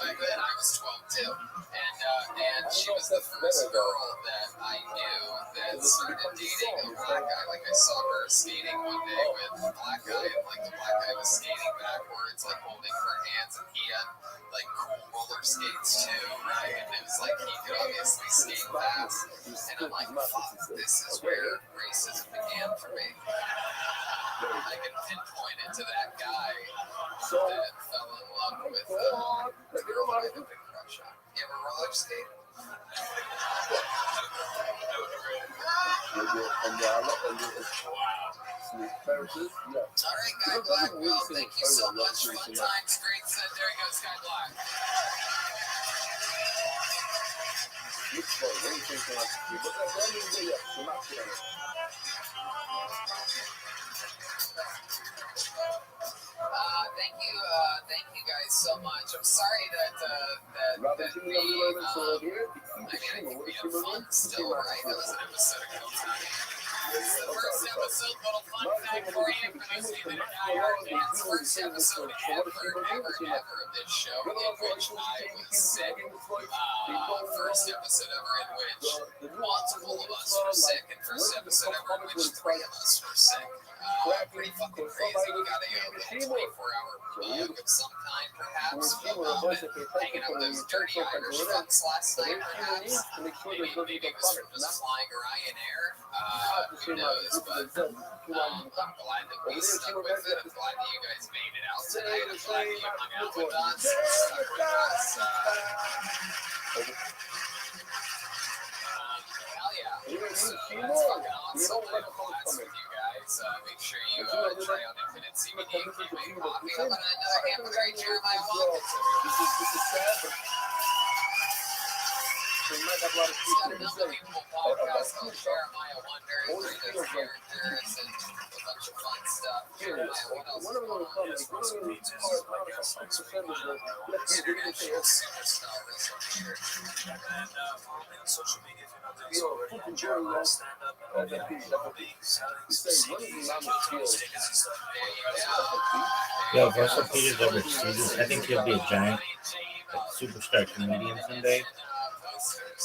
Back then I was 12 too, and she was the first girl that I knew that started dating a black guy. Like I saw her skating one day with a black guy, and like the black guy was skating backwards, like holding her hands, and he had like cool roller skates too, right? And it was like he could obviously skate fast, and I'm like, fuck, this is where racism began for me. I can pinpoint it to that guy that fell in love with the girl I had a big crush on. You ever roller skate? All right, Guy Black. Well, thank you so much. Fun times, great set. There he goes, Guy Black. Thank you guys so much. I'm sorry that Robin, we, I think we have fun still, right? That was an episode of Kotani. This is the first episode, little fun fact for you, for those of you that are diehard fans. First episode ever of this show, in which I was sick. First episode ever in which multiple of us were sick, and first episode ever in which 3 of us were sick. Pretty fucking crazy. We got a 24-hour bug of some kind, perhaps, hanging out with those dirty Irish fucks last night, perhaps. Maybe it was from just flying Ryanair. Who knows? But I'm glad that we stuck with it. I'm glad that you guys made it out tonight. I'm glad that you hung out with us, stuck with us. Hell yeah. So that's fucking awesome. I had a blast with you guys. Make sure you try out Infinite CBD and Gateway Coffee. How about another hamburger, Jeremiah Watkins? This is sad, but we might have a lot of It's got an unbelievable podcast called Jeremiah Wonder. Three different characters and a bunch of fun stuff. Jeremiah, what else is going on? International superstar wrestler here. And follow me on social media if you're not doing so already. Jeremiah stand up and I'll be selling some CDs and tickets and stuff. Yo, if Russell Peters ever sees, I think he'll be a giant superstar comedian someday.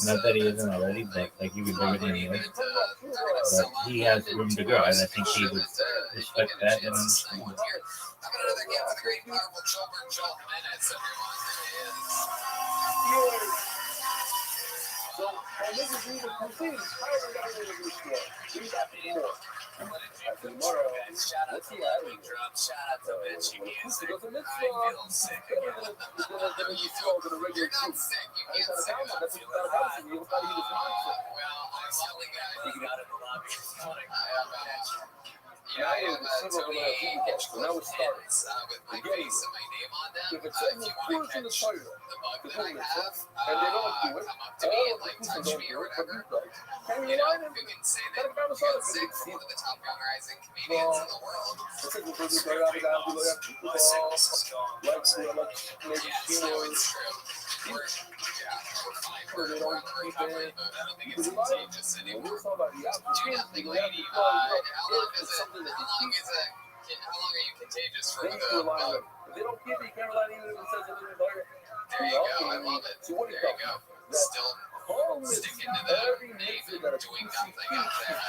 Not that he isn't already, but like he would be bigger than he is. But he has room to grow, and I think he would respect that and understand it. How about another game for the great powerful Joel Minutes, everyone? There he is. So, and this is even complete. How are we going to do this show? We got more. After tomorrow, Shout out to Ludwig Drum. Shout out to Mitch. You can't say I feel sick again. You're not sick. You can't say that. Well, I'm only guy who got in the lobby this morning. Yeah, I have Tony Hitch pins with my face and my name on them. If you want to catch the bug that I have, come up to me and like touch me or whatever. You know, you can say that you got sick from one of the top young rising comedians in the world. No, it's true. We're fine. We're in recovery mode. I don't think it's contagious anymore. Do nothing, lady. How long are you contagious for with a bug? They don't give you Carolina even if it says it in the virus. There you go. I love it. There you go. Still sticking to the name and doing nothing out there.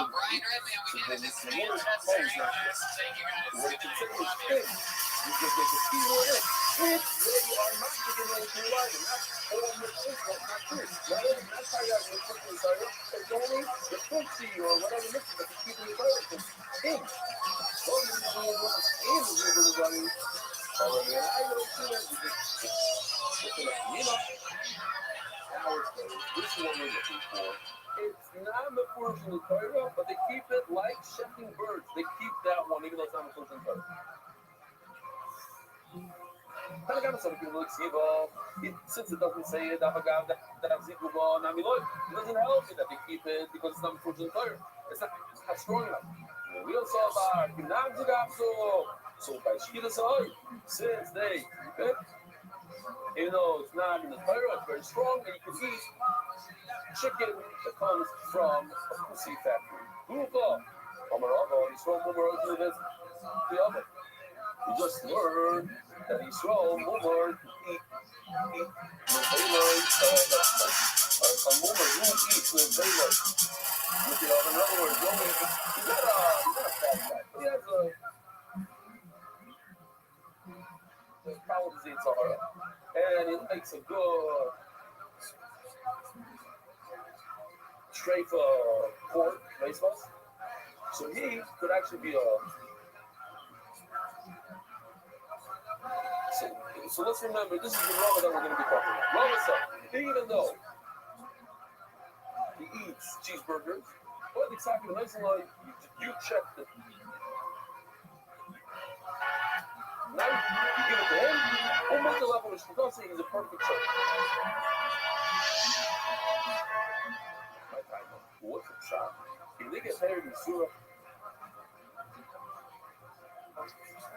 Brian Redley, we get it. This is Manchester, English. Thank you guys. Good night. Love you. You just get the keyword in. If they are not getting into Carolina, that's all mistakes, not true. That's how you have to put this out. It's only the 50 or whatever mix that you keep in the virus. It's him. All you do is running. Already, and I don't see that. You know. Now it's this is what we're looking for. It's not not mefurish in the Torah, but they keep it like shechting birds. They keep that one, even though it's not mefurish in the Torah. Since it doesn't say it, it doesn't help it that they keep it because it's not mefurish in the Torah. It's not strong enough. We also about so by Shkita Sahar, since they keep it, even though it's not in the Torah, it's very strong, and you can eat chicken that comes from a pussy factory. We just learned that Yisrael Mumar eat a Mumar who eats with Baylor. In other words, he's not a fat guy, but he has a power disease Sahara. And it makes a good strafe pork, rice sauce. So he could actually be a. So let's remember, this is the Rama that we're going to be talking about. Rama said, even though he eats cheeseburgers, what exactly nice and light, you check the. Now you give it to him, we'll make the level of Shkudasi, he's a perfect choice. What's a shot? If they get hired in Surah,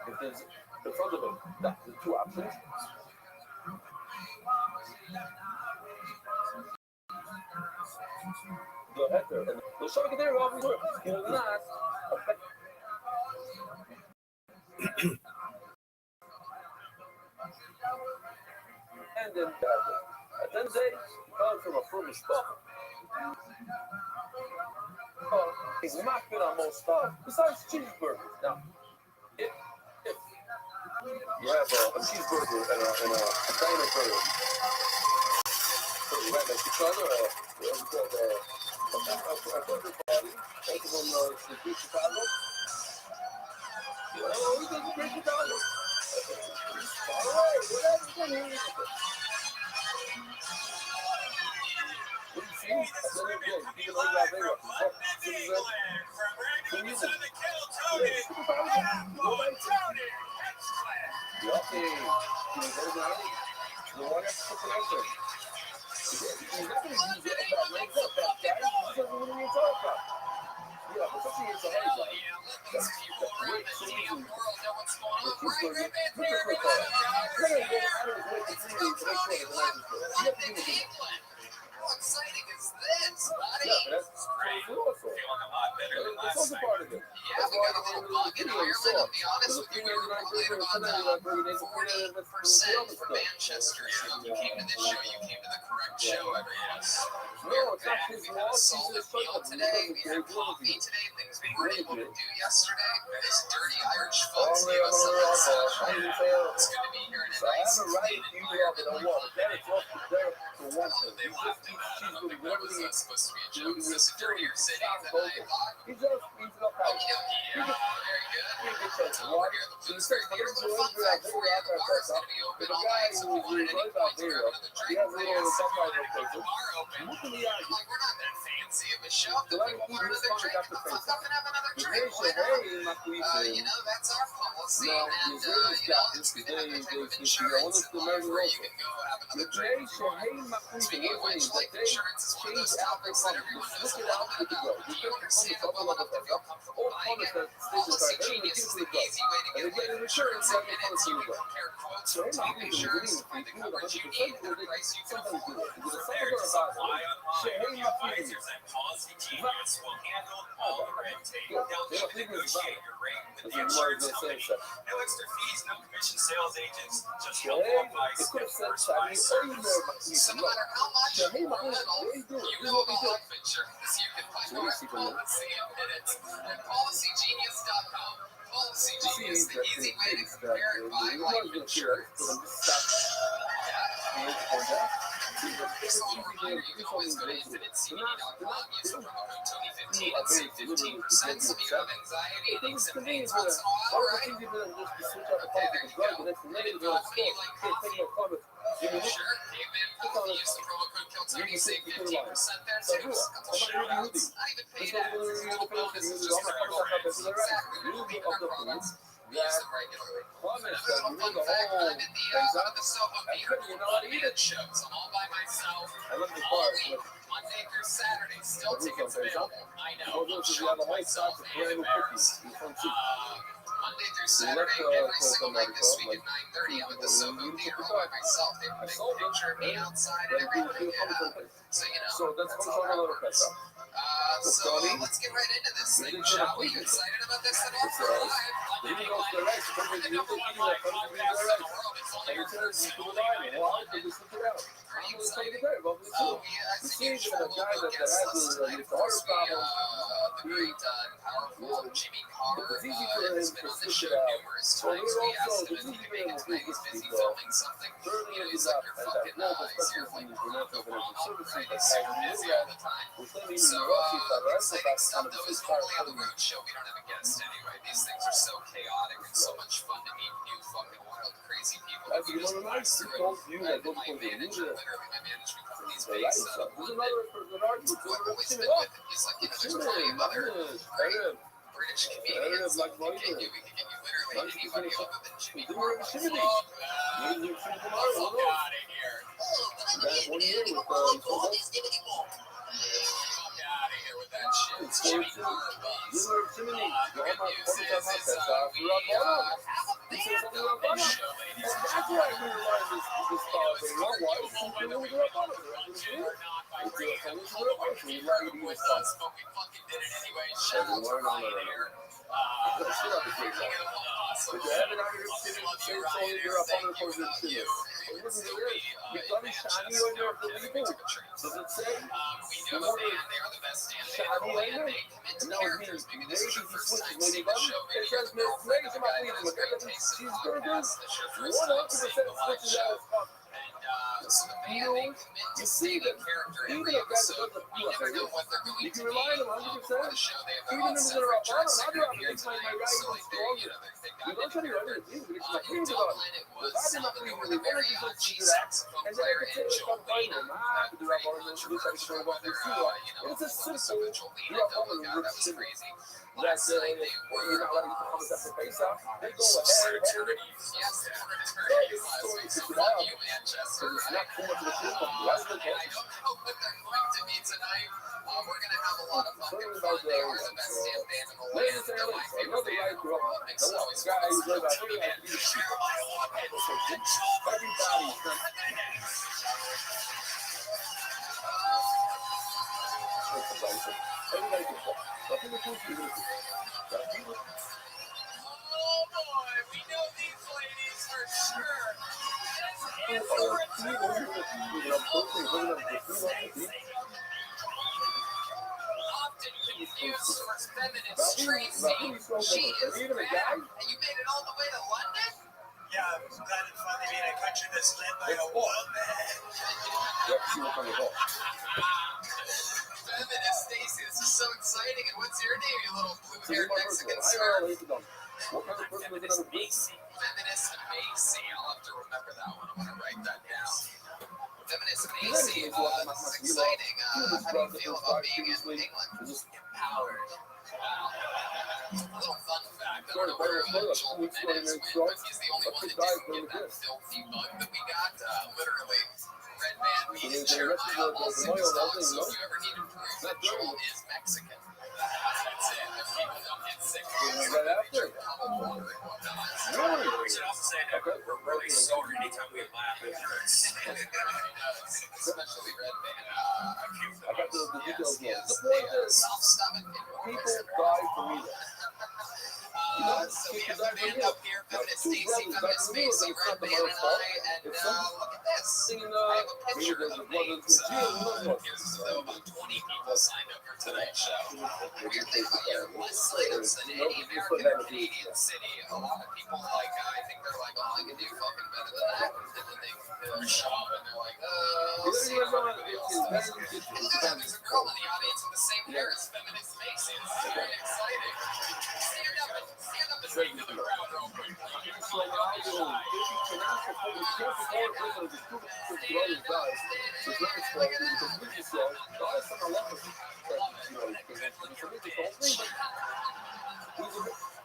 if there's in front of them, the two options. The header and the shark there will not affect. And then at the end of the day, comes from a firm stuff. He's not good on most stuff besides cheeseburgers. Now, if you have a cheeseburger and a diner burger, right next to each other, what's called a burger party, both of them should be Chicago. We did great Chicago. All right, whatever. How exciting is this, buddy? Yeah, that's great. Feeling a lot better than last night. Part of it. Yeah, we got a little bug in Ireland. To be honest with you, we were late about 40% from Manchester. So if you came to this show, you came to the correct show, everyone. No, it's not his We had a solid meal today. We had coffee today. Things we weren't able to do yesterday. This dirty Irish folks gave us some massage. It's good to be here in a nice, clean environment. They laughed at that. I don't think that was supposed to be a joke. Is this a dirtier city than I thought? Okay, very good. Over here, the Bloomsbury Theater. Little fun fact for you, the bar is going to be open all night, so if you want any point to grab another drink, please. If you want anything at the bar open, like, we're not that fancy of a show. If people want another drink, fuck up and have another drink. Why not? That's our policy, and, it's good to have that type of insurance where you can go have another drink if you want. Speaking of which, life insurance is one of those topics that everyone knows a lot about. Do you understand the well enough to feel comfortable buying it? Policy Genius is the easy way to get life insurance in minutes. You can compare quotes from top insurers to find the coverage you need at a price you can afford. Prepare to supply online. The advisors at Policy Genius will handle all the red tape. They'll even negotiate your rate with the insurance company. No extra fees, no commission sales agents, just helpful advice and personalized service. So no matter how much or little you know about life insurance, you can find out policy in minutes at PolicyGenius.com. Policy Genius, the easy way to compare and buy life insurance. Just a little reminder, you can always go to infinitecbd.com, use the promo code Tony15 and save 15%. So if you have anxiety and aches and pains once in a while, right? Okay, there you go. And if you like coffee, sure, caveman coffee, use the promo code Tony, save 15% there too. A couple shout outs. supplements. We that use them regularly. promise Another that little you fun the fact, whole I'm in the Soho Theater couldn't, you know how to eat it. shows. I'm all by myself I love the all part week, Monday through Saturday. Still the tickets roof on available. I know. Well, I'm those shocked the whole myself stock of and brand new embarrassed. cookies. From soup. Monday through So Saturday, let's, every single night this week like, at 9:30, I'm at the Soho Theater all by myself. They have a big sold it, picture of me right? outside But and it everything. So, you know, So that's that's how how that little works. pizza. So let's get right into this thing, It's shall we? it's Excited about this at all? It's We're live. Then he goes to the right. So We're the you number look one at live that, podcast in the world. It's only and our it says first you and can only rely night on in why, London. because it's good out. Pretty I'm going to exciting. tell you that, We, as you see usual, that a we'll guy go that guest has list tonight. the Of course, heart the problem, great and powerful Jimmy Carr it's easy for him has to been on the switch show it out. numerous So times. we're We asked also, him if it's he easy could for make him it to tonight. He's do busy this, filming something. certainly You know, is he's that, like your and that fucking, global he's your specialist like in Barack international Obama, financial services, right? that He's super busy all the time. we're sending So, you Rothschild, right? So exciting that's stuff kind of though the is start normally on the of road show we don't have a guest anyway. These things are so chaotic and so much fun to meet new fucking wild crazy people. That's We just one of blast the through nice it. you Right? that goes My for the manager, leader. literally my management company's Right? based So out of there's London. another argument. Who I've always Shimmy been up. with, and he's like, you know, there's Shimmy, plenty of other Mahmoud. British Arab, comedians like that we could get you. Moira. We could get you literally Like, anybody Shimmy. other than Jimmy They Carr. were Like, Shimmy. fuck You that. Shimmy The tomorrow, fuck no? out of here. That 1 year with Fuck out of here with that shit. it's Jimmy 42. Carr buzz. You were Shimmy. The good news is we have a This is band something on this about show, it. ladies And and that's gentlemen. why we realize this part. But you know why? It's something Whether we we grew up went on. on the road to or not by It's radio, something we although grew up we on. We grew like up these with songs. us, but we fucking did it anyway. Shout out to Ryanair. That's still not the case. Freaking awesome. But you have it out here, Fucking Shimmy. love Say you, it's only Ryanair. you're up on Thank the you. course of Without Shimmy. you, It we would wasn't still there. be We in got it shiny Manchester. on there for No the kidding, we people. took a train. Does it say? We do have a band. They are the best stand they ever Shiny play, on and there? they commit to And now it characters. means Maybe this is your maybe he first switches, time maybe seeing the button. show. It Maybe says you're the girlfriend of a guy that has Miss great taste in podcasts. This is your first 100% time seeing the live switches show. out. And so the band, they commit to staying in character Even every if that episode. doesn't We do a never know favor. what they're going You to can be. rely on them Before the 100%. show, they have their Even own if they're separate up on tracks. them, They're I'd here rather make tonight, my so right like they've You got don't tell me character. right, it's In my favorite Dublin, it was Salvador, the mariachi saxophone and then player, I and can say Joel it's Lena. fine. Pretty controversial whether, It's a Joel simple, Lena double guy. That was crazy. That's Last night they you're were not letting the comments have to face off. They go so ahead. attorneys. Yes, they were attorneys last week. So fuck you, Manchester. It's not too much of a shit. And I don't know what they're going to be tonight. We're going to have a lot of fucking fun. They are the best damn band in the land. They're my favorite band in the world. Makes it always fun. Oh boy, we know these ladies for sure. It's often confused for feminist Tracy. She is bad, and you made it all the way to London? Yeah, I'm glad and fun to be in a country that's led by a woman. Feminist Stacy, this is so exciting. And what's your name, you little blue-haired Mexican scarf? Feminist Macy. Feminist Macy. I'll have to remember that one. I'm going to write that down. Feminist Macy. This is exciting. How do you feel about being in England? Empowered. Wow. A little fun fact. I don't know where Joel Jimenez went, but he's the only one that didn't get that filthy bug that we got. Literally, Red Man meeting Jeremiah Olsen was dog. So if you ever need to prove that Joel is Mexican, that's it. If people don't get sick, they drink bottled water and whatnot. We should also say that we're really sore anytime we laugh. It hurts. Especially Red Man. I got the details. Yes, The point is, soft stomach. people die for me. So we have the band up here, Feminist Stacy, Feminist Macy, Red Man, and I, and look at this. I have a picture of the names. About 20 people signed up for tonight's show. Weird thing about you, less items than any American or Canadian city. A lot of people, like, I think they're like, oh, I can do fucking better than that. And then they show up and they're like, I'll see if everybody else does. And look at that, there's a girl in the audience with the same hair as Feminist Macy. This is very exciting. Stand up and read to the crowd real quick.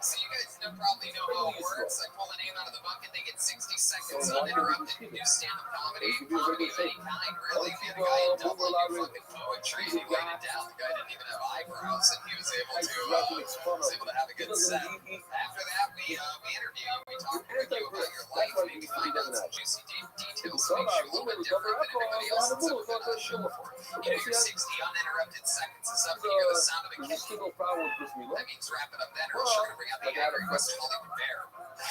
So you guys probably know how it works. I pull a name out of the bucket, they get 60 seconds uninterrupted. New stand-up comedy of any kind, really. We had a guy in double fucking poetry, and he laid it down. The guy didn't even have eyebrows, and he was able to have a good set. After that, we interview you. We talk with you about your life, maybe find out some juicy details, make you a little bit different than everybody else that's ever been on the show before. You know, your 60 uninterrupted seconds is up, and you hear the sound of a kitten. That means wrap it up then, or else you're gonna bring out the angry West Hollywood bear. We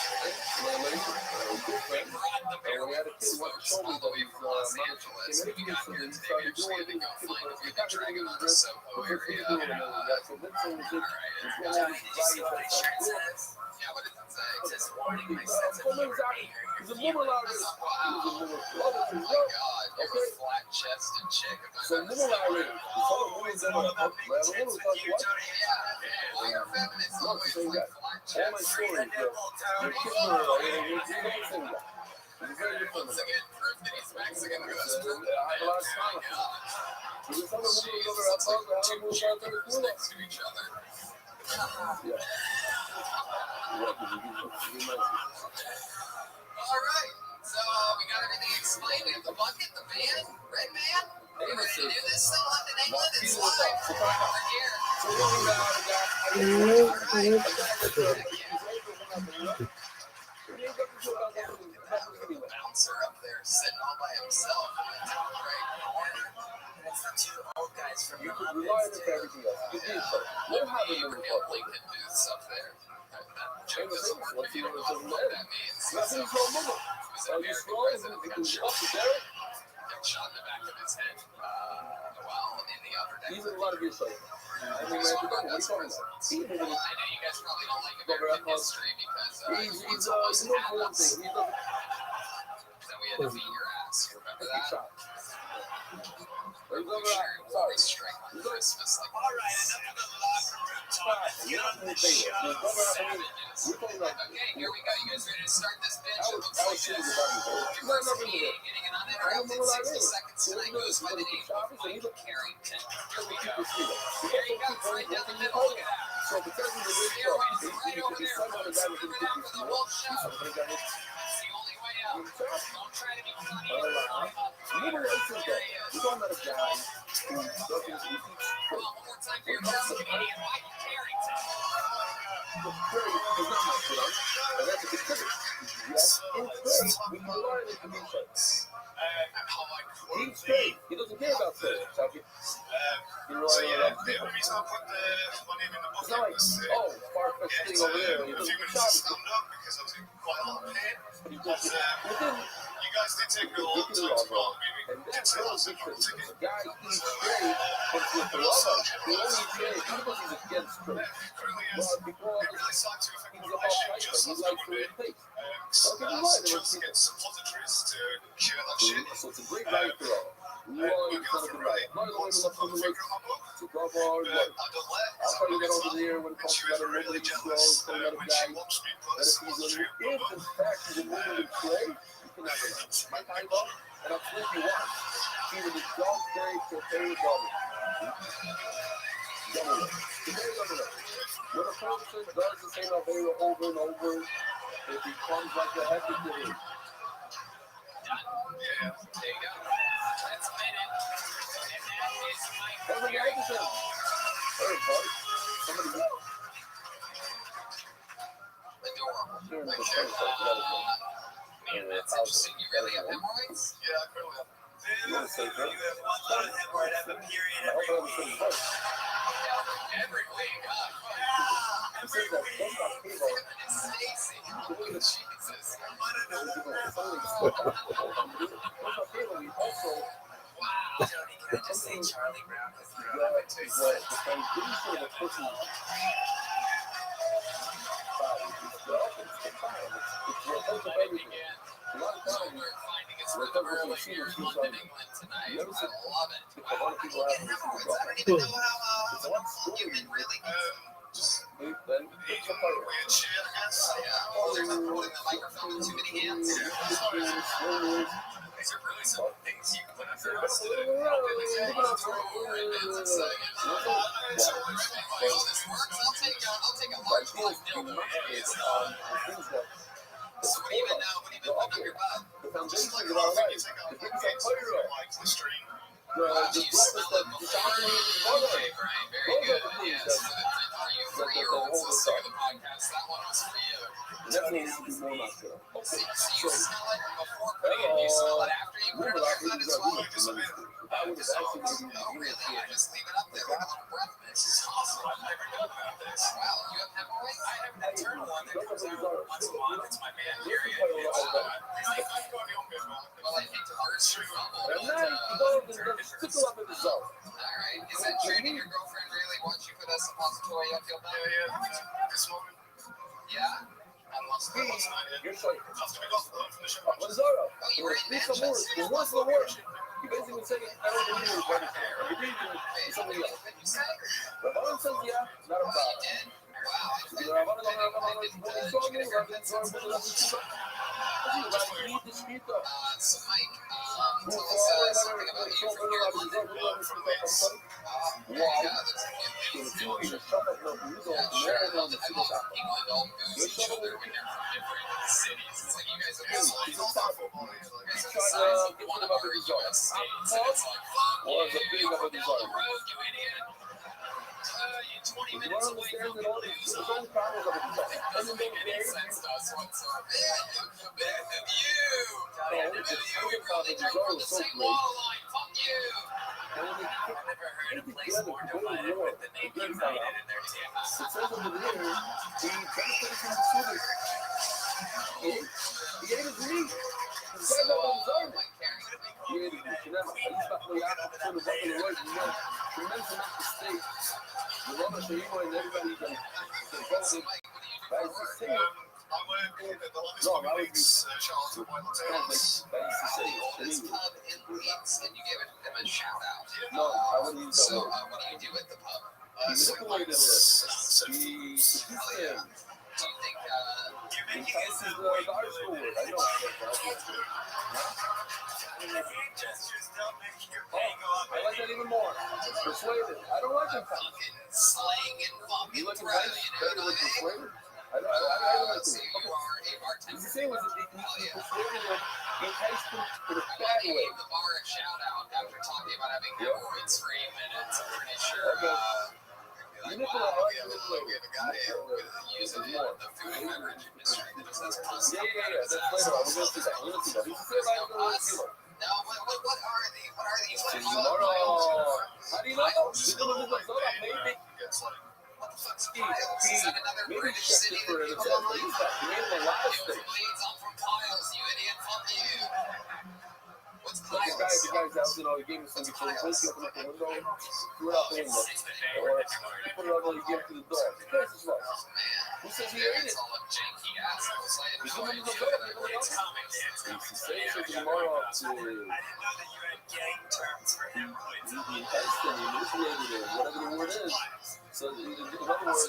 brought the bear with us, folks, all the way from Los Angeles. We got here today. We actually had to go find a bearded dragon on the Soho area. All right. Yeah, what does it say? It says, warning, my sense of humor may hurt your feelings. Wow. Oh my God. You're a flat-chested chick. Well, you're feminist. Always like flat-chested. Once again, proof that he's Mexican. Oh my God. Jesus, it's like two Jupiters next to each other. All right, so we got everything explained. We have the bucket, the band, Red Man. Are you ready to do this still? London, England, it's live. We're here. Bouncer up there sitting all by himself in the top right corner. It's the two old guys from the Muppets, Abraham Lincoln booths up there. That joke doesn't work if you don't know what that means. So, he was an American president that got shot in the back of his head while in the upper deck. These are a lot of your shows. I know you guys probably don't like American history because once almost had us. Then we had to beat your ass. You remember that? Always strike on Christmas like Enough of the locker room talk. Get on the show. Okay, here we go. You guys ready to start this bitch? It looks like this. Your first meeting, getting an uninterrupted 60 seconds tonight goes by the name of Mike Carrington. Here we go. Here you go, right down the middle. Look at that. Stairways right over there, folks. Remember that for the whole show. That's the only way out. Don't try to be funny. There he is. We're talking about a guy who doesn't Come on, one more time for your first comedian, Mike Carrington. There's not much to them, and that's a good thing. Yes, it's great. We can learn it from each other. He's straight. He doesn't care about sex. You know, So yeah, the reason I put my name in the it's bucket not like, was oh, far-fetched thing over there. He if doesn't you could shot just it. stand up because I was in quite a lot of pain. He just within You guys did take me a long time to follow me. and Did that's say real that's a different. ticket. The guy he's straight, but with the love, the only thing because he's against straight. Currently Well, is before a really scientific he's about relationship fighting, just he last likes Monday. to take. So just to get suppositories to cure that shit. So it's a great night for all. We're going through right. Once I put the finger on my book, To grab all but what? I don't let I'll try to get over it. there when it And comes she to was that really really jealous slow, another when guy. she watched me put a That if he's suppository if on my in book. fact he's a woman in play, you can have it. My time off, and I'll flip you once. Even the dog carry to pay the body. Double it. When a person does the same behavior over and over, it becomes like a habit to him. Yeah, there you go. That's a minute. And that is Mike That's what I just said. Hey, buddy. Somebody Adorable. turn the Like, face like that. man, that's interesting. You really have hemorrhoids? Yeah, I currently have. You want to say that? You have one lot of hemorrhoid, I have a period I every hope I week. haven't said Every week, huh? You said that. That's not people. It's Stacy. Jesus. I might have known. Also, Wow. Jody, can I just say Charlie Brown because you know that I'm is what the foundation of the person is. Again, so we're finding us for the early here in London, England tonight. I love it. Wow. I don't get hemorrhoids. I don't even know how human really Just Then weird shit, I guess. Yeah. Oh, there's a holding the microphone with too many hands. These are really some things you put under us to help in the game. Well, this works. I'll take a large black dildo. So what do you even put up your butt? The foundation of our life. The things that play right. Do you smell it before? Okay, Brian, very good. Yes, for you 3-year-olds listening to the podcast, that one was for you. Definitely need to be more like that. So you smell it before putting it, you smell it after you put it on your butt as well? I would have actually Oh, really? You just leave it up there like a little breath mint. This is awesome. I've never known about this. Wow, you have hemorrhoids? I have an internal one that comes out once a month. It's my man period. Well, I think to burst your bubble, At night, you go and just stickle up in the zone. Alright, is that true? Did your girlfriend really want you for the suppository up your butt? This moment. Yeah? You're sorry. Oh, Mazzaro, you were in these are words. The words are the words. You basically say, I don't believe in what you believe in somebody else. What did you say? Rabbi says, yeah, not a Oh, you problem. did? Wow. The Rabbi don't have a lot of money, so I'm going So Mike, tell us something about you from here in London. Yeah, there's a few things going on. Yeah, sure. Well, I hope England all booze each other when they're from different cities. It's like you guys are all the size of one of our U.S. states, and it's like, fuck you, you're from down the road, you idiot. You're 20 minutes away from your news hub. It doesn't make any sense to us whatsoever. From the same wall line, fuck you. I've never heard a place more divided with the name United in their team. I work at the longest pub in Leeds, Charles and White Tales. Oldest pub in Leeds, and you give him a shout out. No, I wouldn't use that So, word. what do you do at the pub? Manipulated it. He Hell yeah. Do you think, entices the art school word. I know. I like that even more. Persuaded. I don't like them. fucking slang and fucking You look throw, at you better know than what I mean? persuaded. I don't like So it. you are a bartender. The same was that he persuaded him, enticed him in a Well, bad he way. gave the bar a shout out after talking about having hemorrhoids for 8 minutes. I'm pretty sure. Like, wow, we have a guy using it in the food and beverage industry that just has pussy. Yeah. That's later on. We're going to see that. We're going to see that. He's There's no the pus. No, what are these? What are these? What How do you know? He's going to live in Zola, maybe. the fuck's Piles? Is that another British city that people don't like? He made him a lot of Yo, from things. Leeds, I'm from Piles, you idiot. Fuck you. What's The Piles? guy's out, he gave him some before he opened up the window, threw it out the window. Or he put it on when he gave it to the dog. The place is lost. Oh, man. Who says he There, ate it's it? all them janky assholes. I had He's no going to idea the that dog. it's coming. He says to tomorrow to... I didn't know that you had gang terms for hemorrhoids. He enticed him, he manipulated him, whatever the word is. So, in other words,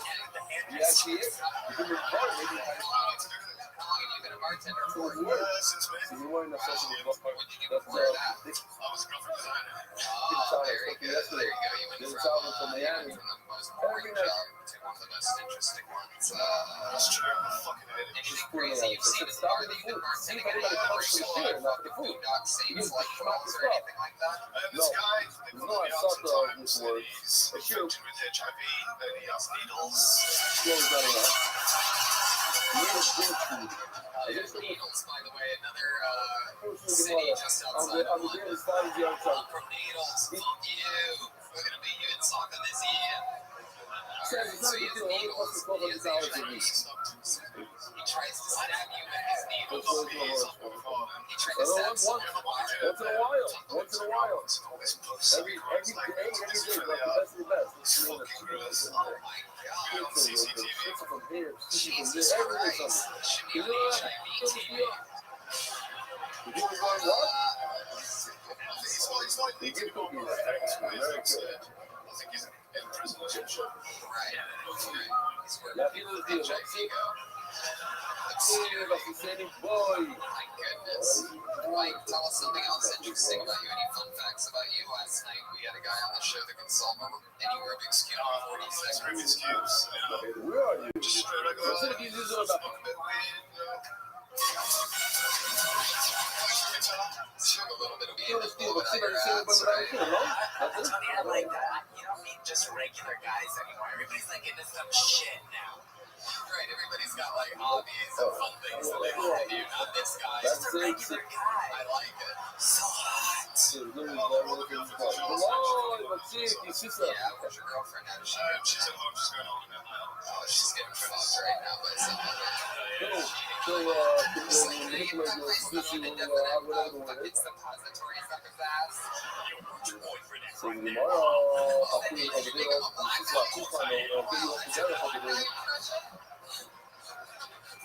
he actually is. He did the part, maybe How long have you been a bartender for? Since when? so you weren't a social book. What did you do That's before that? this I was a graphic designer. Oh, very good. There you go. You went Did a from, job from Miami. from the most boring job to one of the most interesting ones. That's true. I'm a fucking idiot. Anything crazy you've seen in the bar that you've been bartending at? Ever show up fucking Boondock Saints like trolls or anything like that? This guy, they No, call I me saw out the sometimes, this word. and he's infected with HIV, and he has needles. Close that around. He made a good food. There's Needles, by the way, another city just outside of I'm the London. greatest fighters the outside. I'm from Needles. Fuck you. We're gonna beat you in soccer this year. Says it's not a big deal. Only costs $1,200 a week. He tries to stab you with his needles. Once He tried to in stab a someone in the bar. while. Once in a while. Every day, like the best of the best. It's Oh my god. pizza from here, sushi from there, everything something. Shouldn't even be HIV TV. You do it going what? They give cookies. Very good. Right. He's working That is the deal. HIV go. The My goodness. Mike, tell us something else interesting about you. Any fun facts about you? Last night we had a guy on the show that can solve any Rubik's Cube in 40 seconds. Rubik's Cubes. Where are you? Just a regular. What's it easy to about? Took a little bit of You being know, Steve, involved what's in it your about? ads, right? Tony, I like that. You don't need just regular guys anymore. Everybody's like into some shit now. Right, everybody's got like hobbies and fun things that they want to do. Not this guy. That's Just a regular guy. I like it. So hot. What's Yeah, where's your girlfriend? How does she do? She's at home. She's going on in Oh, she's getting fucked right now by somebody. Fucking suppositories up his ass.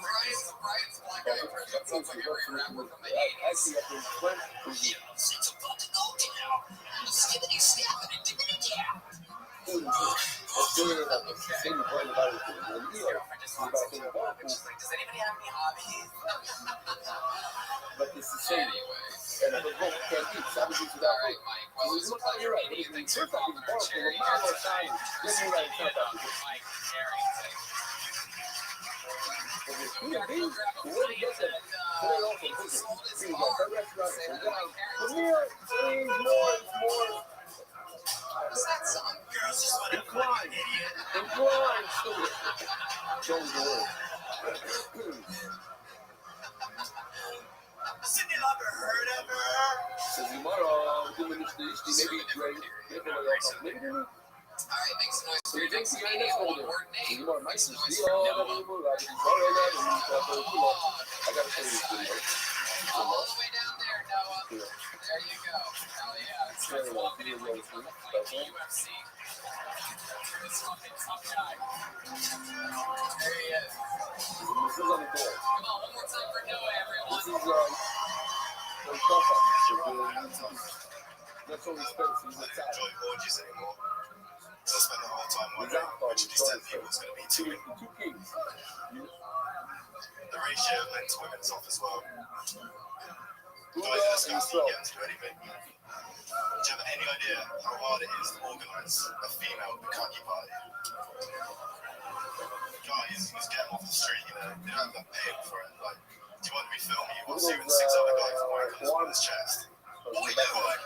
Brian's black guy impression sounds like every rapper from the 80s. Does anybody have any hobbies? But it's the same. Anyway. And if a book can't eat, some people All right, Mike. Well, it's a pleasure meeting you. Thanks for popping our cherry. Mike We gotta go grab a plate and he sold his car. Say that to my parents. What was that song? Girls just want to Incline. Cindy Lauper, heard of her? All right, make some noise for your next meeting. One word name. Make some noise for I Noah. gotta tell you this video. All the way down there, Noah. There you go. Hell yeah. It starts walking in like he's on the fight to UFC. This fucking tough guy. There he is. This is on the door. Come on, one more time for Noah, This everyone. is that's all he spends. He's I don't excited. enjoy orgies anymore. So I spent the whole time wondering which of these 10 people is going to be too. Two kings. The ratio of men to women is off as well. Buddha Guys in this and country Israel. get to do anything. Do you have any idea how hard it is to organise a female Bukaki party? Guys, you just get them off the street, you know, they don't have to pay for it. Like, do you want to be filming you whilst you and 6 other guys are wearing clothes on his chest? What are you doing?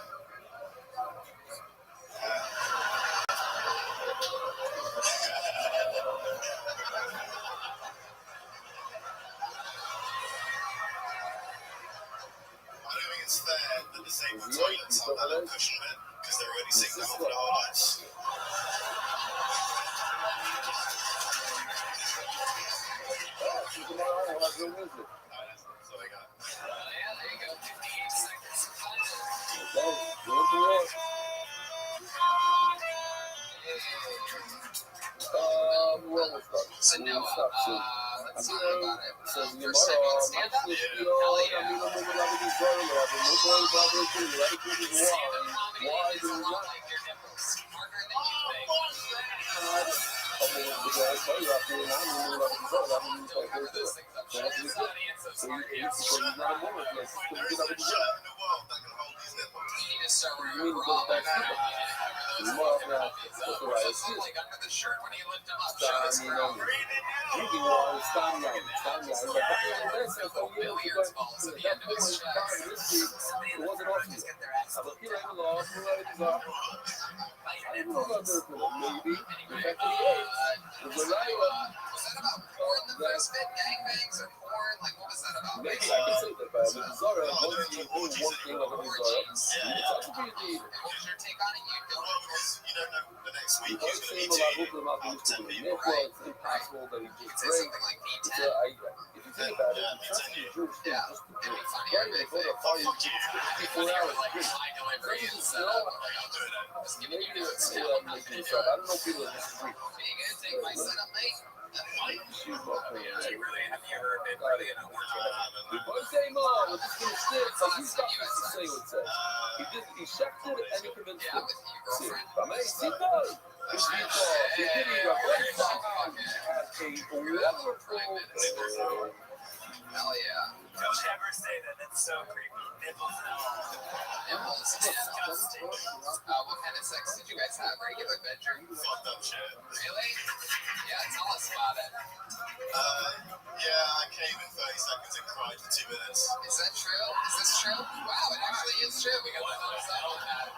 I don't think it's fair that disabled toilets have that little cushion bit because they're already sitting there for their whole lives. Yeah, there you go. 58 seconds of fun. So Noah, let's talk about it. First time on stand-up? Hell yeah. Stand-up comedy makes a lot like your nipples. Harder than you think. Cover those things up. Shut up, Sonny. It's so smart. Yeah. There is no shirt in the world that can hold these nipples. You need to start wearing a bra like that. You need to cover those fucking puppies up. What does it look like under the shirt when you lift them up? Show us around. Billiards balls at the end of his chest. Somebody in the front would just get their ass looked at. Was that about porn, the first bit? Gangbangs or porn? Like, what was that about? Maybe I can say that, but Zara, once you do one thing like a Zara, it's actually pretty And what was your take on it? You don't Well, because you don't know the next week I've who's going seen to a be lot to of you. people Out of 10 people. it's impossible that he you gets could say great. something like If B10. you think about it, the trust in the Jewish Yeah. just It'd be funny, right, I they go think. to a party, Fuck you. It'd be 54 funny hours, with like great. high delivery and You setup. know, Like, I'll do it then. Just giving you maybe notes it's now. making this up. I don't know people that disagree. Are you gonna take my setup, mate? She's not paying attention. Have you ever been really in a orgy? One day more, we're just gonna sit. So he's got this to say what it says. He checked it and he convinced Yeah, him. with your See, girlfriend. I mean, see that? It's because he didn't even have a wonderful Hell yeah. Don't ever say that. That's so creepy. Nipples and all. Nipples and Disgusting. what kind of sex did you guys have? Regular bedroom? Fucked up shit. Really? Yeah, tell us about it. Yeah, I came in 30 seconds and cried for 2 minutes. Is that true? Is this true? Wow, it actually is true. We got the thumbs up on that.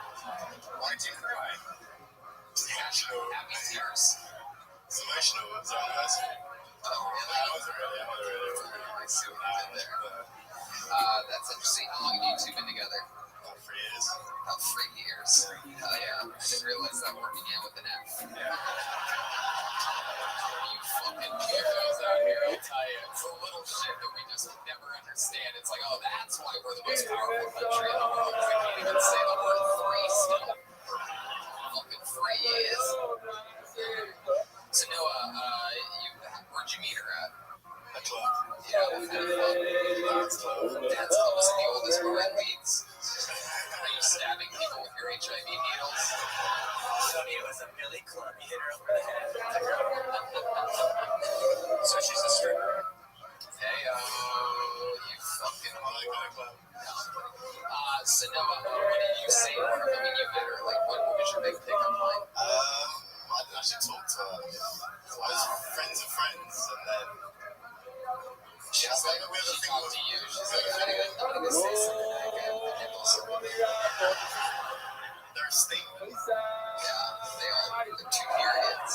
Why'd you cry? Emotional. Happy tears. It's emotional. It's our anniversary. Oh, really? That wasn't really. I see what you did there. That's interesting. How long have you two been together? About 3 years. About 3 years. Hell yeah. I didn't realize that word began with an F. You fucking weirdos out here, I'll tell you. It's a little shit that we just never understand. It's like, oh, that's why we're the most powerful country in the world. I can't even say the word free still. Fucking 3 years. So Noah, where'd you meet her at? A club. Yeah, what kind of club? Dance club. Dance club is the oldest bar in Leeds. Are you stabbing people with your HIV needles? Funny, it was a Billy club. You hit her over the head. So she's a stripper. Hey, you fucking Club. so Noah, what did you say to her? I mean, you met her, like, what was your big pickup line? I didn't actually talk to her. I was friends of friends, and then She was like, she talked to you. She's like, I'm gonna say something that I get the nipples. they're a statement. Yeah, they are. They're 2 periods.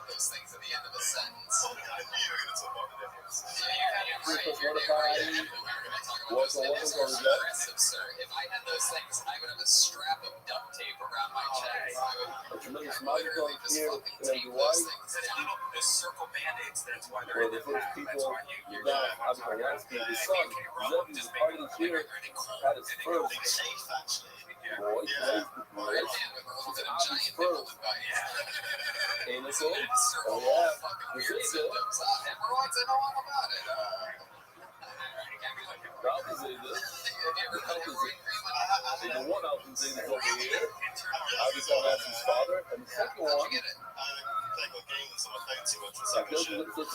Those things at the end of a sentence. I knew you were going to talk about the nipples. Yeah, you're right. You're right. We were going to talk about those nipples. They're aggressive, sir. If I had those things, I would have a strap of duct tape around my chest. I would literally just fucking tape those things down. The circle band-aids, that's why they're in the back. That's why you're They chafe, actually. We're a man with a little bit of giant nipple device. Circle all fucking weird symptoms. Hemorrhoids, I know all about it. Have you ever put hemorrhoid cream on your How'd you get it? They got games on my phone too much for second shit. What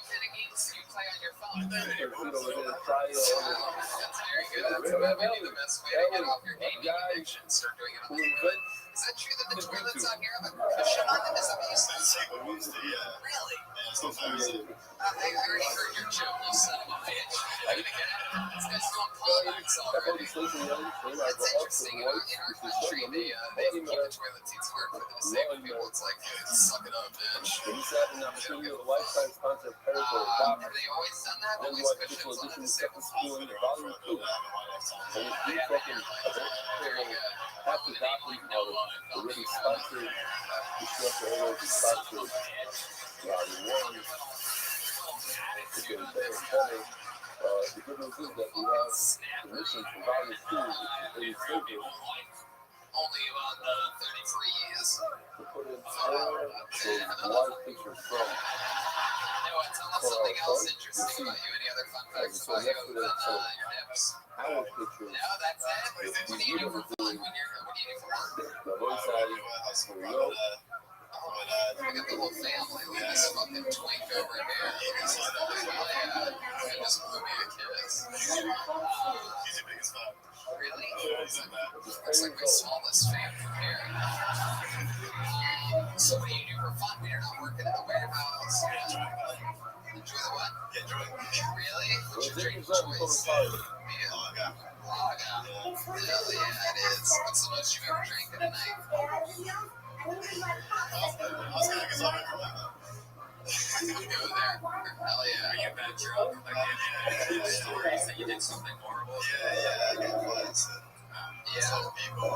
kind of games do you play on your phone? They do. That's very good. That's maybe the best way to get off your gaming addiction. Start doing it on the toilet. Is that true that the toilets out here have a cushion on them? Is that what you said? Really? It's not very I already heard your joke, you son of a bitch. You're gonna get it? This guy's doing callbacks already. That's interesting. In our country, they keep the toilet seats hard for the disabled people. It's like, suck it up, bitch. Have they always done that? Always cushions on the disabled people? Very good. What would the name like Noah if Already you sponsored, the good news is that we have permission for volume 2 only about 33 years. to put in all those live pictures from Noah, tell us something else interesting about you. Any other fun facts about you other than your nips? our pictures. No, that's it. What do you do for fun when you're? What do you do for work? The website, here we go. Look at the whole family. Look at this fucking twink over here. He just blew me a kiss. He's the biggest fan. Really? He's like that. Looks like my smallest fan from here. So what do you do for fun when you're not working at the warehouse? Enjoy the what? Get drunk. Really? What's your drink It's choice? Beer. Lager. Lager. Hell yeah, it is. What's the most you've ever drank in a night? I was going to get something from that. You go there. Hell yeah. Are you that drunk? Like, any stories that you did something horrible? Yeah, I get flights and Yeah. people.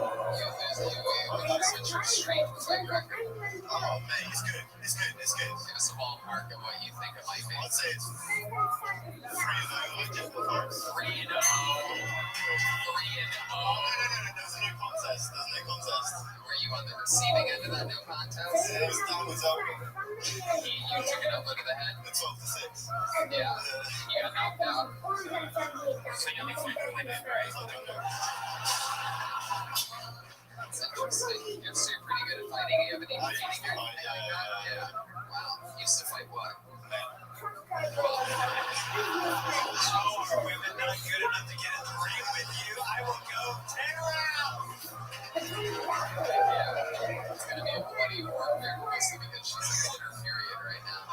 What's your street fight record? Oh, mate, it's good. It's good. It's good. Give us a ballpark of what you think it might be. I'd say it's 3-0, like just the first. 3-0. 3-0. No, there's a new contest. Were you on the receiving end of that no contest? It was down the zone. You took an elbow to the head? The 12-6. Yeah. You got knocked out. So you only played right? That's That's interesting. So you're pretty good at fighting. You have any fighting or anything like that? Yeah. Wow. You used to fight what? Women not good enough to get in the ring with you. I will go 10 rounds. Yeah. It's gonna be a bloody warfare, mostly because she's in her period right now.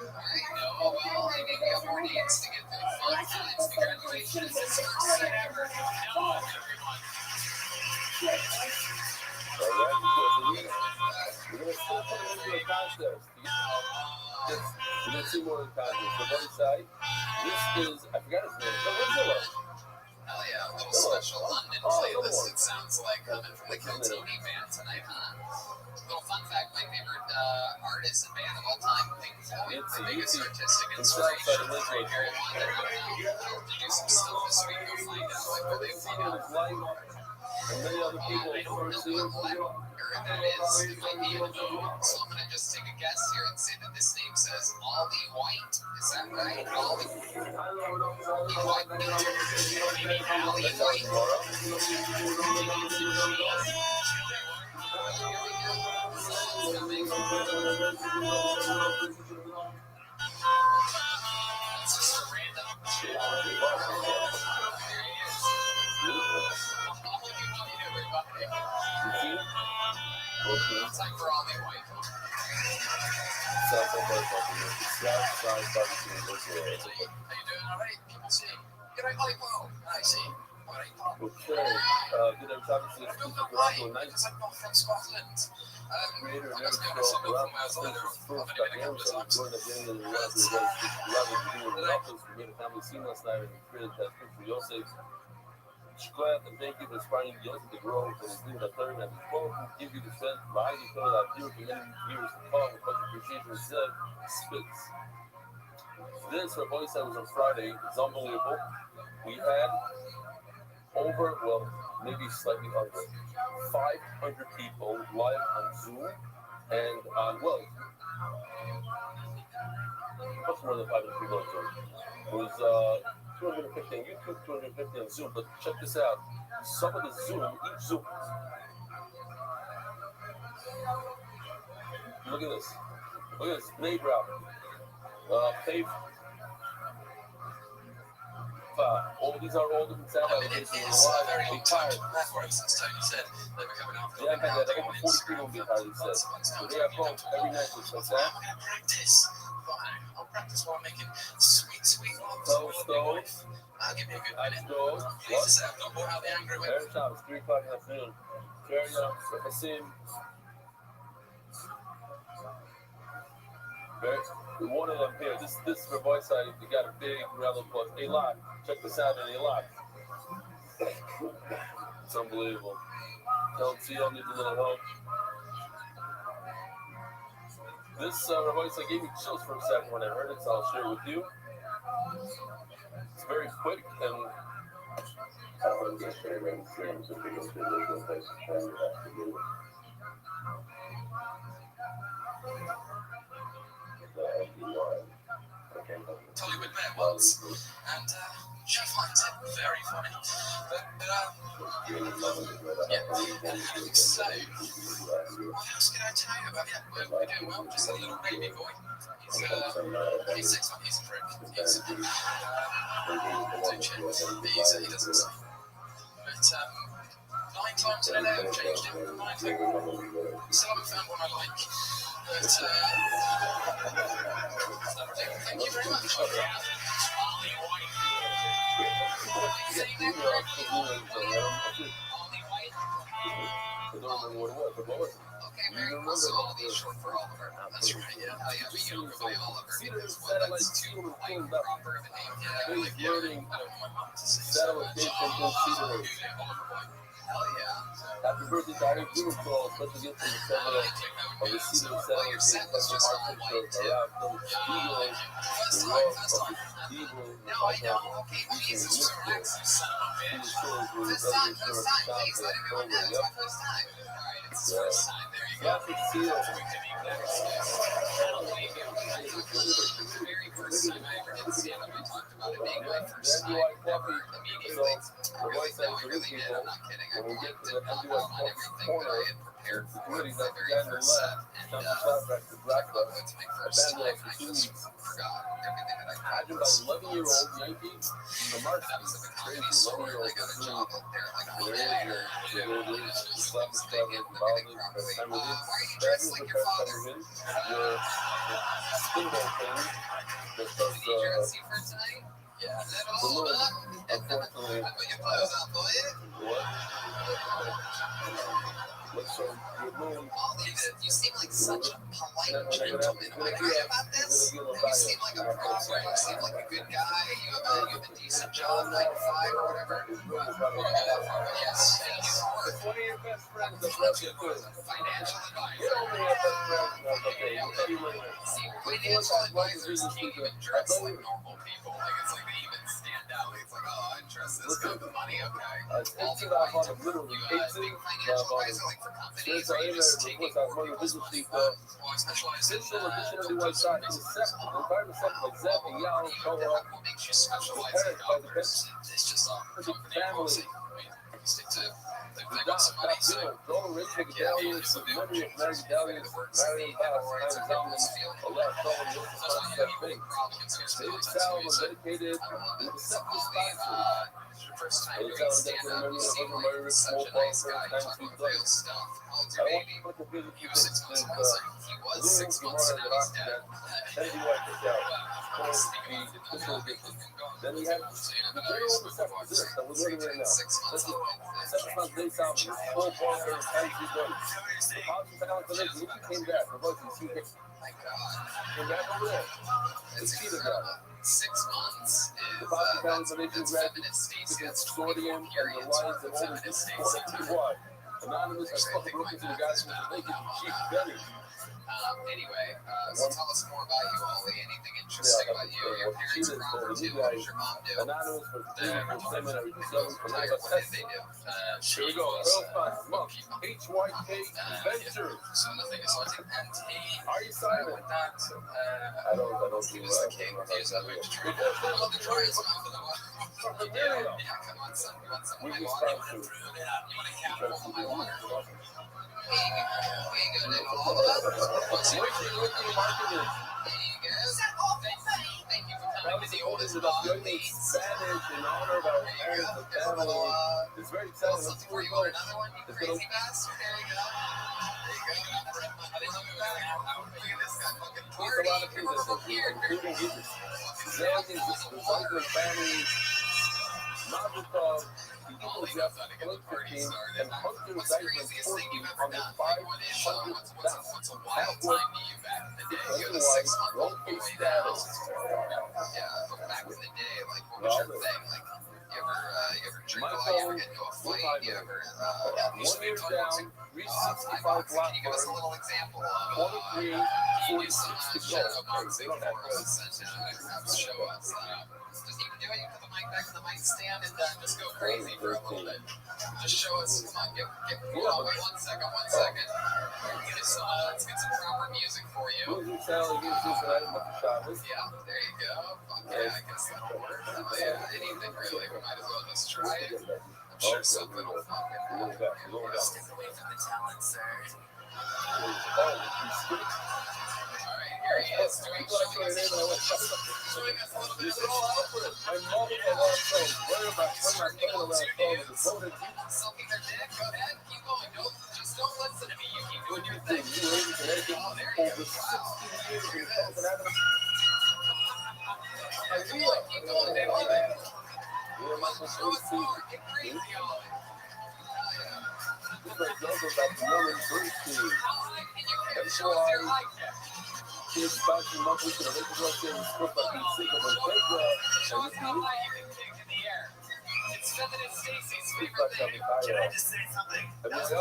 Alright, no, well, I think we have more dates to get through. Fun times. Congratulations. It's first set ever. No, everyone. All right, because we're gonna still put it into a contest. We're gonna see more in contest. The one side, this is, I forgot his name, but what's it? Hell yeah, a little special London playlist, it sounds like, coming from the Kill TV band tonight, huh? Little fun fact, my favorite artist and band of all time, Pink Floyd, my biggest artistic inspiration, right here in London. I'll do some stuff this week, go find out like where they seen in his life, and many other people I don't first know seen. what letter that is. It might be an O, so I'm gonna just take a guess here and say that this name says Ollie White. Is that right? Ollie White? Maybe Ollie White? It's just a random shit. There he is. Time for Ollie White. How you doing? All right? People say, you're right, Ollie White. I see. All right, Paul. okay, good I'm talking to this I'm not from Scotland. creator and Let's be editor honest, of I'm Rothschild. from Wales. I First don't got have any him good from joined the beginning of the Rothschild doing the office. We made a family scene last night and we created that picture for Yosef. Glad and thank you for inspiring Yosef to grow and his dream that third and his quote will give you the strength behind you feel that you for many years to come with much appreciation said spits. This for voice that was on Friday is unbelievable. We had over, well, maybe slightly under 500 people live on Zoom and on, well, much more than 500 people on Zoom. It was 250 on YouTube, 250 on Zoom, but check this out. Some of the Zoom, each Zoom. Look at this. Look at this. Playground. Pave. All these are all different sound applications. Very They long time tired. to networks, as Tony said. They were coming after Yeah, man, that over 40 people get tired, he said. So they have home every night with some sound. I'm going to practice. I'll practice while making sweet ones. Toast. I'll give you a good minute. Toast. Please to say I've not brought out the angry whip. Every time it's 3 o'clock in the afternoon. Carry on. Rafasim. One of them here. This for voice side. You got a big round of applause. A lot. Check this out in a lot. It's unbelievable. Don't see y'all need a little help. This voice I gave me chills for a second when I heard it, so I'll share it with you. It's very quick and I don't get sharing streams of videos to visual places trying to have to do it. Tollywood met once, and she finds it very funny. But yeah, and having so, what else can I tell you about it? We're doing well, just a little baby boy. He's 6 months, he's a prick. He's he doesn't say. But 9 times in a day I've changed him, 9 times. Still haven't found one I like. But thank you very much. Okay, very cool. So all these short for Oliver. That's right. Yeah, hell yeah. We go by Oliver because well, that's too like proper of a name. Yeah, like I don't want my mom to say so. Oliver Boy. Hell yeah. happy birthday to Ari Blumenthal, special gift from the family of the Cedar Center, special architecture around First time. No, I know. Okay, Jesus, just relax. First time, please let everyone know it's my first time. Alright, it's his first time. There you go. The very first time I ever did stand up, I talked about it being my first time ever immediately. I really, no, I really did. I'm not kidding. I get to did the not MDY know on everything that corner. I had prepared The for committee the that very began to first set. left, And jumped the shot back to black talk about belt, going to my first time, abandoned I for 2 just weeks. forgot everything that I had. Pageant by 11-year-old Yankee And that was at the comedy store, and I got a job up there like a month later. Just like staying in the meeting properly. Why are you dressed like your father? Did you dress you for tonight? Yeah. Is that all? Unfortunately, Put your clothes on, boy. You seem like such a polite gentleman. Am I right about this? You seem like a proper, you seem like a good guy. You have a decent job, 9 to 5 or whatever. Yes, and you work. one of your best friends that What's your financial advisor? See, financial advisors can't even dress like normal people. Like, it's like they even stand out. It's like, oh, I trust this guy with money, okay. I'll be quiet. You big financial advisor, like for companies, or you just taking more people's money? Well, I specialize in consumer business. What makes you specialize in doctors? It's just our company policy. We stick to the thing with some money, so it's a big change. It works in the hemorrhoids and nipples feel that's why people with problems are still tattoos. I love it. So Ollie, it's your first time doing stand-up. You seem like such a nice guy. You talk about real stuff. How old's your baby? He was 6 months ago. He was 6 months and now he's dead. Then we had So you never know, you're supposed to watch it. So you turn 6 months old. My God. It's incredible. 6 months is that's feminist Stacy. That's 24 periods for feminist Stacy. Anonymous, I fucking broke into the guys who were making cheap belly. Anyway, so tell us more about you, Ollie. Anything interesting about you? Your parents are proper too. What does your mom do? Anonymous for seminary, What did they do? Here we go. HYK Ventures. So nothing is like MT. Are you silent? With that, I don't he was the king. He was up with Detroit. Oh, Detroit's mouth of the water. Yeah, come on, son. You want some of my water? You want a capful of my water? Here you go, Nick. All of that. What's your marketing? There you go. Thank you for coming to the oldest of all leads. Spanish in honor of our parents and family. It's very exciting. Something for you. Want another one, you crazy bastard? There you go. There you go. I didn't know you were out. Look at this guy fucking party. Purple beard. Family. Mazel All he knows how to get the party started. What's the craziest thing you've ever done? Like, what's a wild time to you back in the day? You're the 6-month-old boy now. Yeah, but back in the day, like, what was your thing? Like, you ever drink a lot? You ever get into a fight? You ever, 1 year down, reach 65 can block you give us a little example of, 23, can you do some 46 to shadow go. boxing for us and show us? Just even do it, you put the mic back in the mic stand and just go crazy for a little bit. Just show us, come on, get cool. Oh, wait, 1 second. Let's get some proper music for you. Yeah, there you go. Okay, I guess that'll work. Yeah, anything really. We might as well just try it. I'm sure something will fucking stick away from the talent, sir. Alright, here he is, showing us a little bit of sucking their dick. Go ahead, keep going. Don't listen to me. You keep doing your thing. Oh, there you go. Wow. Keep going, they love it. Show us more. Get crazy, Ollie. How high can you carry? Show us your high kick. Kids bouncing monthly to the Lakers right there and scored by being sick of a big Show us how high you can kick in the air. It's feminist Stacy's favorite thing. Can I just say something? Showing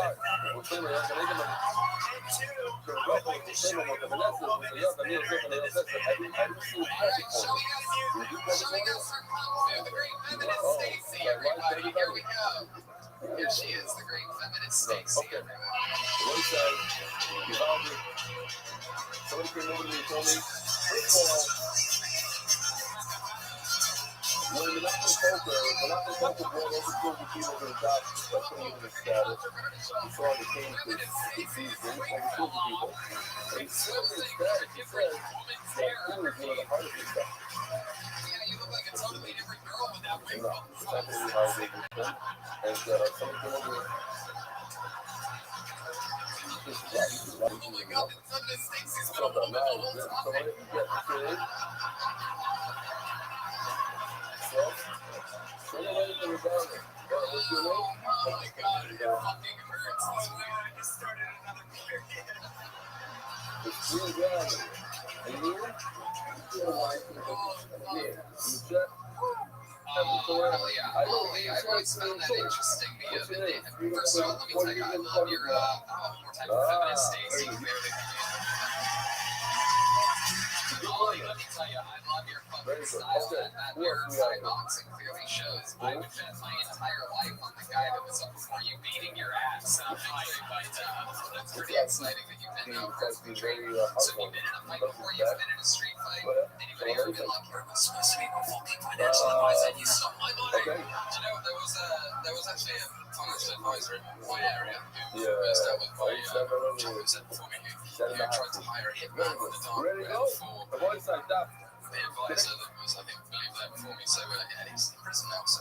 us her kung fu, the great feminist Stacy, everybody. Here we go. Here she is, the great feminist Stacy, everyone. Somebody came over to me and told me, first of all, when the poker, but not the poker board, over 200 people in the job, that's putting him in his status. We saw the case this season, over 200 people. And he said in his status, he said that pool is one of the hardest things. Yeah, you look like a totally different girl with that wig. No, it's not really hard to do. And someone came over. Oh my God, it's some mistakes he's been a woman the whole time. Oh my God, it fucking hurts. This weird. I just started another period. it's three guys. And you? Oh, yeah. I've always found that interesting. First of all, let me tell you, I love your more type of feminist days. Let me tell you, I love your fucking style. That mirror side boxing clearly shows. I would bet my entire life on the guy that was up before you beating your ass. But that's pretty exciting that you've been personally trained. So if you've been in a fight before, you've been in a street fight. Anybody ever been like, you're supposed to be more fucking financial advisor and you stole my money? You know, there was actually a financial advisor in my area who messed up with my job said before me. He tried to hire a hitman on the dark web for the advisor that was, I think, believed that before me. So yeah, he's in prison now. So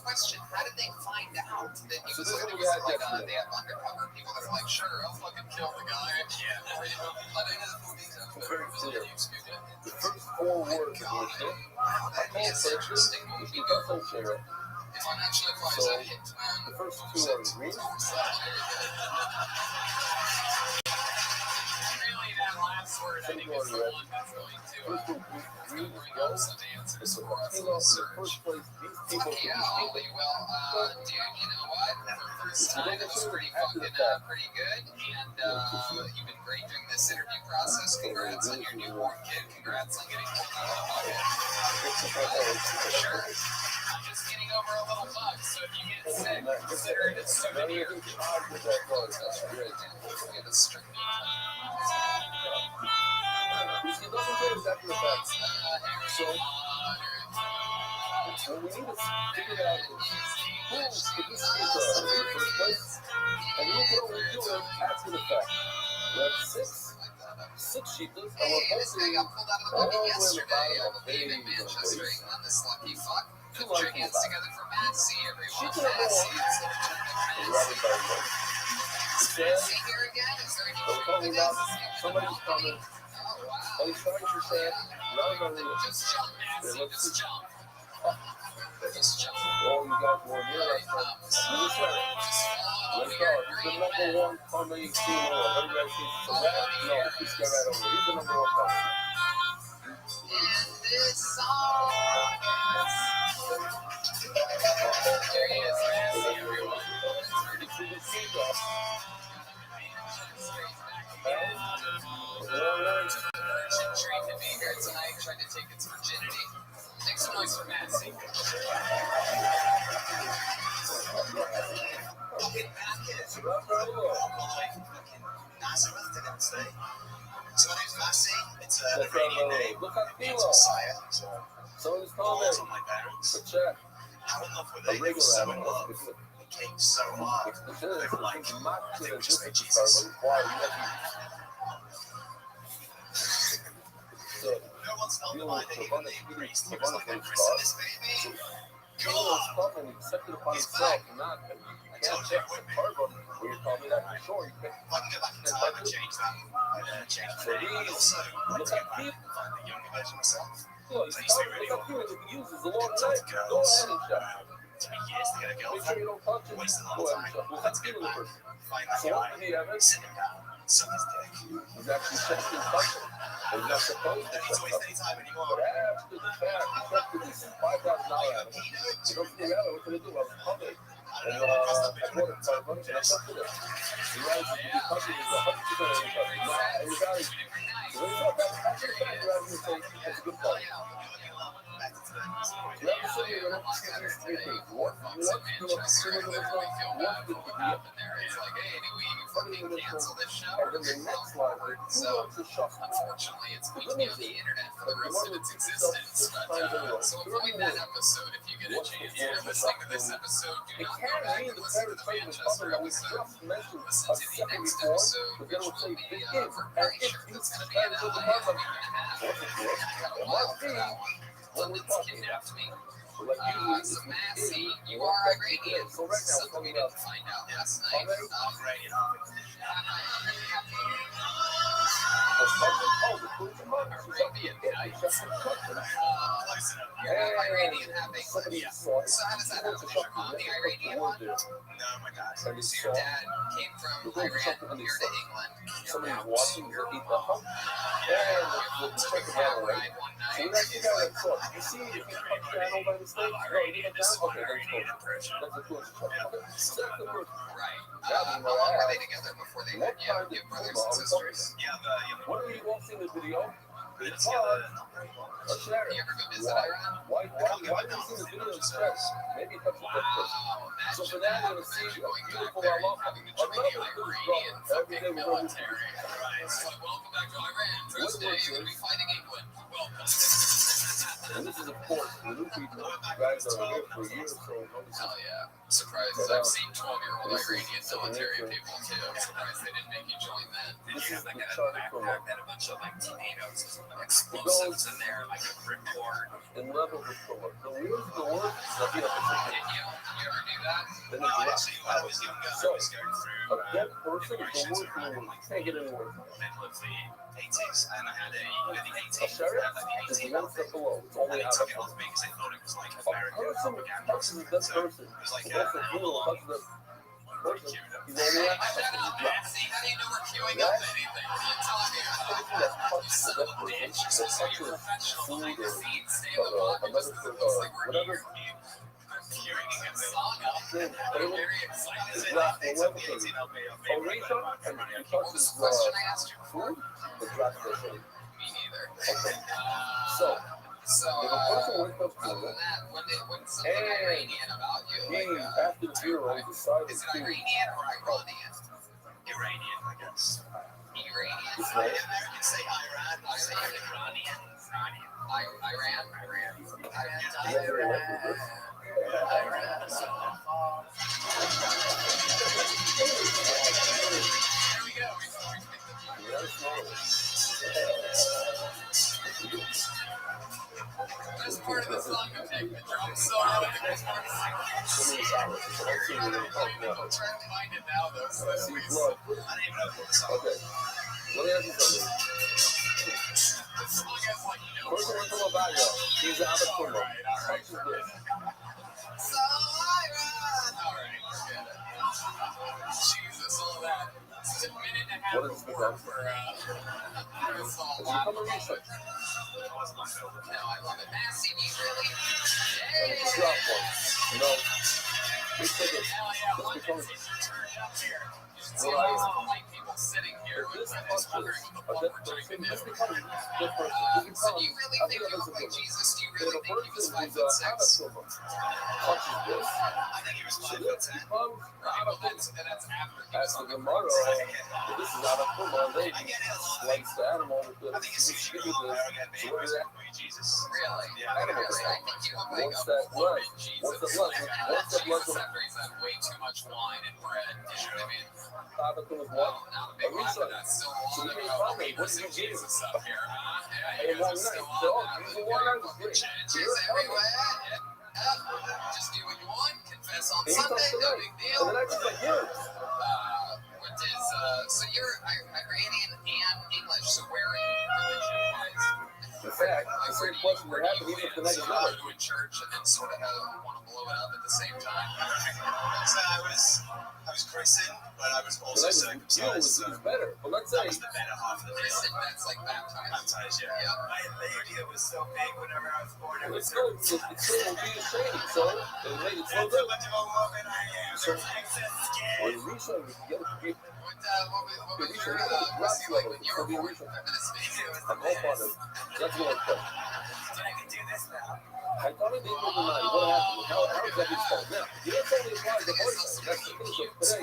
question: how did they find out that he was like, they have undercover people that are like, sure, I'll fucking kill the guy. Yeah. I think there's more details. Very clear. The first 4 words of the Wow, that is interesting. you got some share. Financial advisor, hitman. The first 2 are green. Really, that last word, I think, is the one that's going to bring up some answers for us in the search. Fucking Ollie. Well, dude, you know what? For first time, it was pretty fucking pretty good. And you've been great during this interview process. Congrats on your newborn kid. Congrats on getting pulled out of the bucket. For sure. I'm just getting over a little bug, so if you get sick, consider it a souvenir. That's great. Get a string. So we need to figure out who this is in the first place, and we'll go and do it after the fact. We have 6 sheepers, and we're hoping all the way in the bottom of babies and babies. This lucky fuck. Two Put your lucky hands fuck. together for Mad C, everyone. Sheep Mad C is the Robin by one. Mad C here again? Is there any We're truth talking to about this? somebody's coming. Oh, wow. He's trying to say, Robin by one. Just jump, Mad C. Just jump. Just jump. Oh, you got one. Yeah, that's right. Let's go. He's the number 1 coming team. Everybody thinks it's a rat. No, let's just get right over here. He's the number 1 coming. This song. There he is, Mad C, everyone. It's in the seagull. Treat to be here tonight, tried to take its virginity. Make some noise for Mad C. So my name's Massey. It's a Look Iranian name. at It's Philo. Messiah. So Someone's balls on calling. my parents. But check. How in love were A they? They were so in regular love. animal. It came so hard. They were like, they were just like Jesus. No one's felt the mind that he believed in Greece. He was like a Chris in this baby. God! Accepted upon himself, not I can't check the carbon. Will you call me that for sure? If I can go back in time and change that, I'd change my name. I'd also like to go back and find the younger version of myself. Look up here, if you use this a long time, go ahead and check. Took me years to get a Make sure girlfriend. you don't touch it. Wasted a Go lot of ahead and time. check. We'll Let's have to get do back. first. Find that So what guy. did he have? Sit him down. Suck his dick. He's actually checked his touching. He's not supposed to Don't need check to waste touching. any time anymore. But after the fact, he collected this $5,000 out of him. You don't figure out what to do. I was public. And I bought it for $5 and I took it. He rises to be touching. He's 100% of the touching. And the guy When you talk about after the fact, you're going to say it's a good Oh, fight. yeah. You have to say you're going to see these three things. What's the Manchester, I literally feel bad for what happened there. It's like, hey, do we fucking cancel this show? and then the next line, who wants to shop? Unfortunately, it's going to be on the internet for the rest of its existence. But, so avoid that episode if you get a chance. If you're listening to this episode, do It not go can't back mean and the listen to very the thing Manchester that we episode. just mentioned Listen a to the second next before, episode, but which then we'll will say be begin. for And pretty if sure you that's going to be stand an for the hour and a bottom, half. what's it for? Kind of It wild must for be that one. when we London's talk. kidnapped me. Like So Massey, you are Iranian. So right now, Something we didn't find out last night. already? Arabian night. Iranian have English. So how does that happen? Is your mom the Iranian one? No, my God. So your dad came from Iran here to England. Somebody's watching you eat the hump. Took a cab ride one So night. we actually got a talk. You see if you cut channel by mistake? No, you didn't down? Okay, that's cool. That's a cool shot. Okay. So that's the first. Right. How long were they together before they met? You have brothers and sisters. Yeah, What are you all seeing the video? It's yeah, hard. Or share You it. ever go visit Iran? Why do you see the video in stress? Maybe that's the best person. Wow, So for that, you're going to see a beautiful Allah. having to join the Iranian Every day fucking we're going to military. It's like, welcome back to Iran. Tuesday, you're going to be fighting England. Welcome. And this is, of course, the new people. Guys that are here for a year or so. Hell yeah. Surprised I've seen 12-year-old Iranian military people too. I'm surprised they didn't make you join that. This is like the a chart backpack from and a bunch of like tornadoes, explosives in there, like a ripcord. in level with the word. The word, the Did you? You ever do that? Then No, it's actually, when I was younger, I was going a through dead person is the word from the word. Can't get any worse. middle of the 80s, and I had a, in the A 80s, sheriff I had like is the 18 one step below. It's and only they out took of it off me because they thought it was like a American person propaganda. touches a dead So person. it was like That's a fool touches a person. He's only out Shut of up, Massey. How do you know we're queuing up anything? What are you talking about? You son of a bitch. You're supposed to be a professional behind the scenes. Stay in the pocket just because it looks like we're whatever. queuing a song up. I'm very excited. It's not the weapon. Oration and he What was touches the question I asked you? food. The draft person. Me neither. Okay. So, So if a person wakes up to other than it, that, when something Iranian about you, he like, after the bureau decided is it to Iranian or Iranian? Iranian, I guess. Iranian. It's like- Americans say Iran, I say Iranian. Iran. Is that very likely this? Here we go. Very small. Best part of the song is taking the drum solo and the guitar So many hours. So let's see what we're talking I'm about. trying to find it now, though. So I see blood. I don't even know what the song Okay. Let me ask you something. the song has like no Person went to Lavaga. He's out of Kumba. Touches this. So Iran. All right, forget it. Jesus, all that. It's a minute and a half What does this before become? for this all It's become a research. No, I love it. Massey, you really? And Hey. it's a drop one. No. We said this. Hell yeah, This London's becomes turned up here. You should see lots of white people sitting here with this just wondering what the touches fuck a we're trying to dead person. do. This becomes this person. This So do becomes. you really I think think you that's look a like good one. Jesus? Do you If really a think he was person 5'6"? who's out of Kumba touches this, I think he was so 5'10". this becomes Right, out well, of Kumba. that's after he was As the on the Gemara, this is out of Kumba. They I get it a lot. slice the animal with the I think it's skin usually with American this. So what is that? Jesus. Really? Yeah, Animal Really? stuff. I think you look like What's a that blood? bloated Jesus. What's the blood? What's the blood? Jesus after he's had way too much wine and bread. You know what I mean? Out of Kumba's No, what? not a big A one, research. but that's still a So lot you of can find me. What believers did in you do? Jesus up here, huh? Yeah, Hey, you guys one are night, still dog. on that. He's You the one got I was fucking getting. churches You're everywhere. Just do what you want. Confess on He Sunday. comes No tonight. big And deal. then I was like, yeah. What is so you're Iranian and English, so where are you religion-wise? In fact, the same question would happen even if the night So is you not. go to a church and then sort of want to blow it up at the same time. So I was christened, but I was The also night was circumcised. So was better. But let's that say, was the better half of the Christian, deal. that's like baptized. Baptized, yeah. Yeah. My labia was so big whenever I was born. It was still will be the same. So they made it so That's good. how much of a woman I am. So- There's excess skin. When research, you get What was your pussy like when you were born? Remember this video? I'm all for it. Let's go. Dude, I can do this now. I thought it didn't even matter. What happened? How is that installed? Now, you don't only apply the voice. That's the thing of today.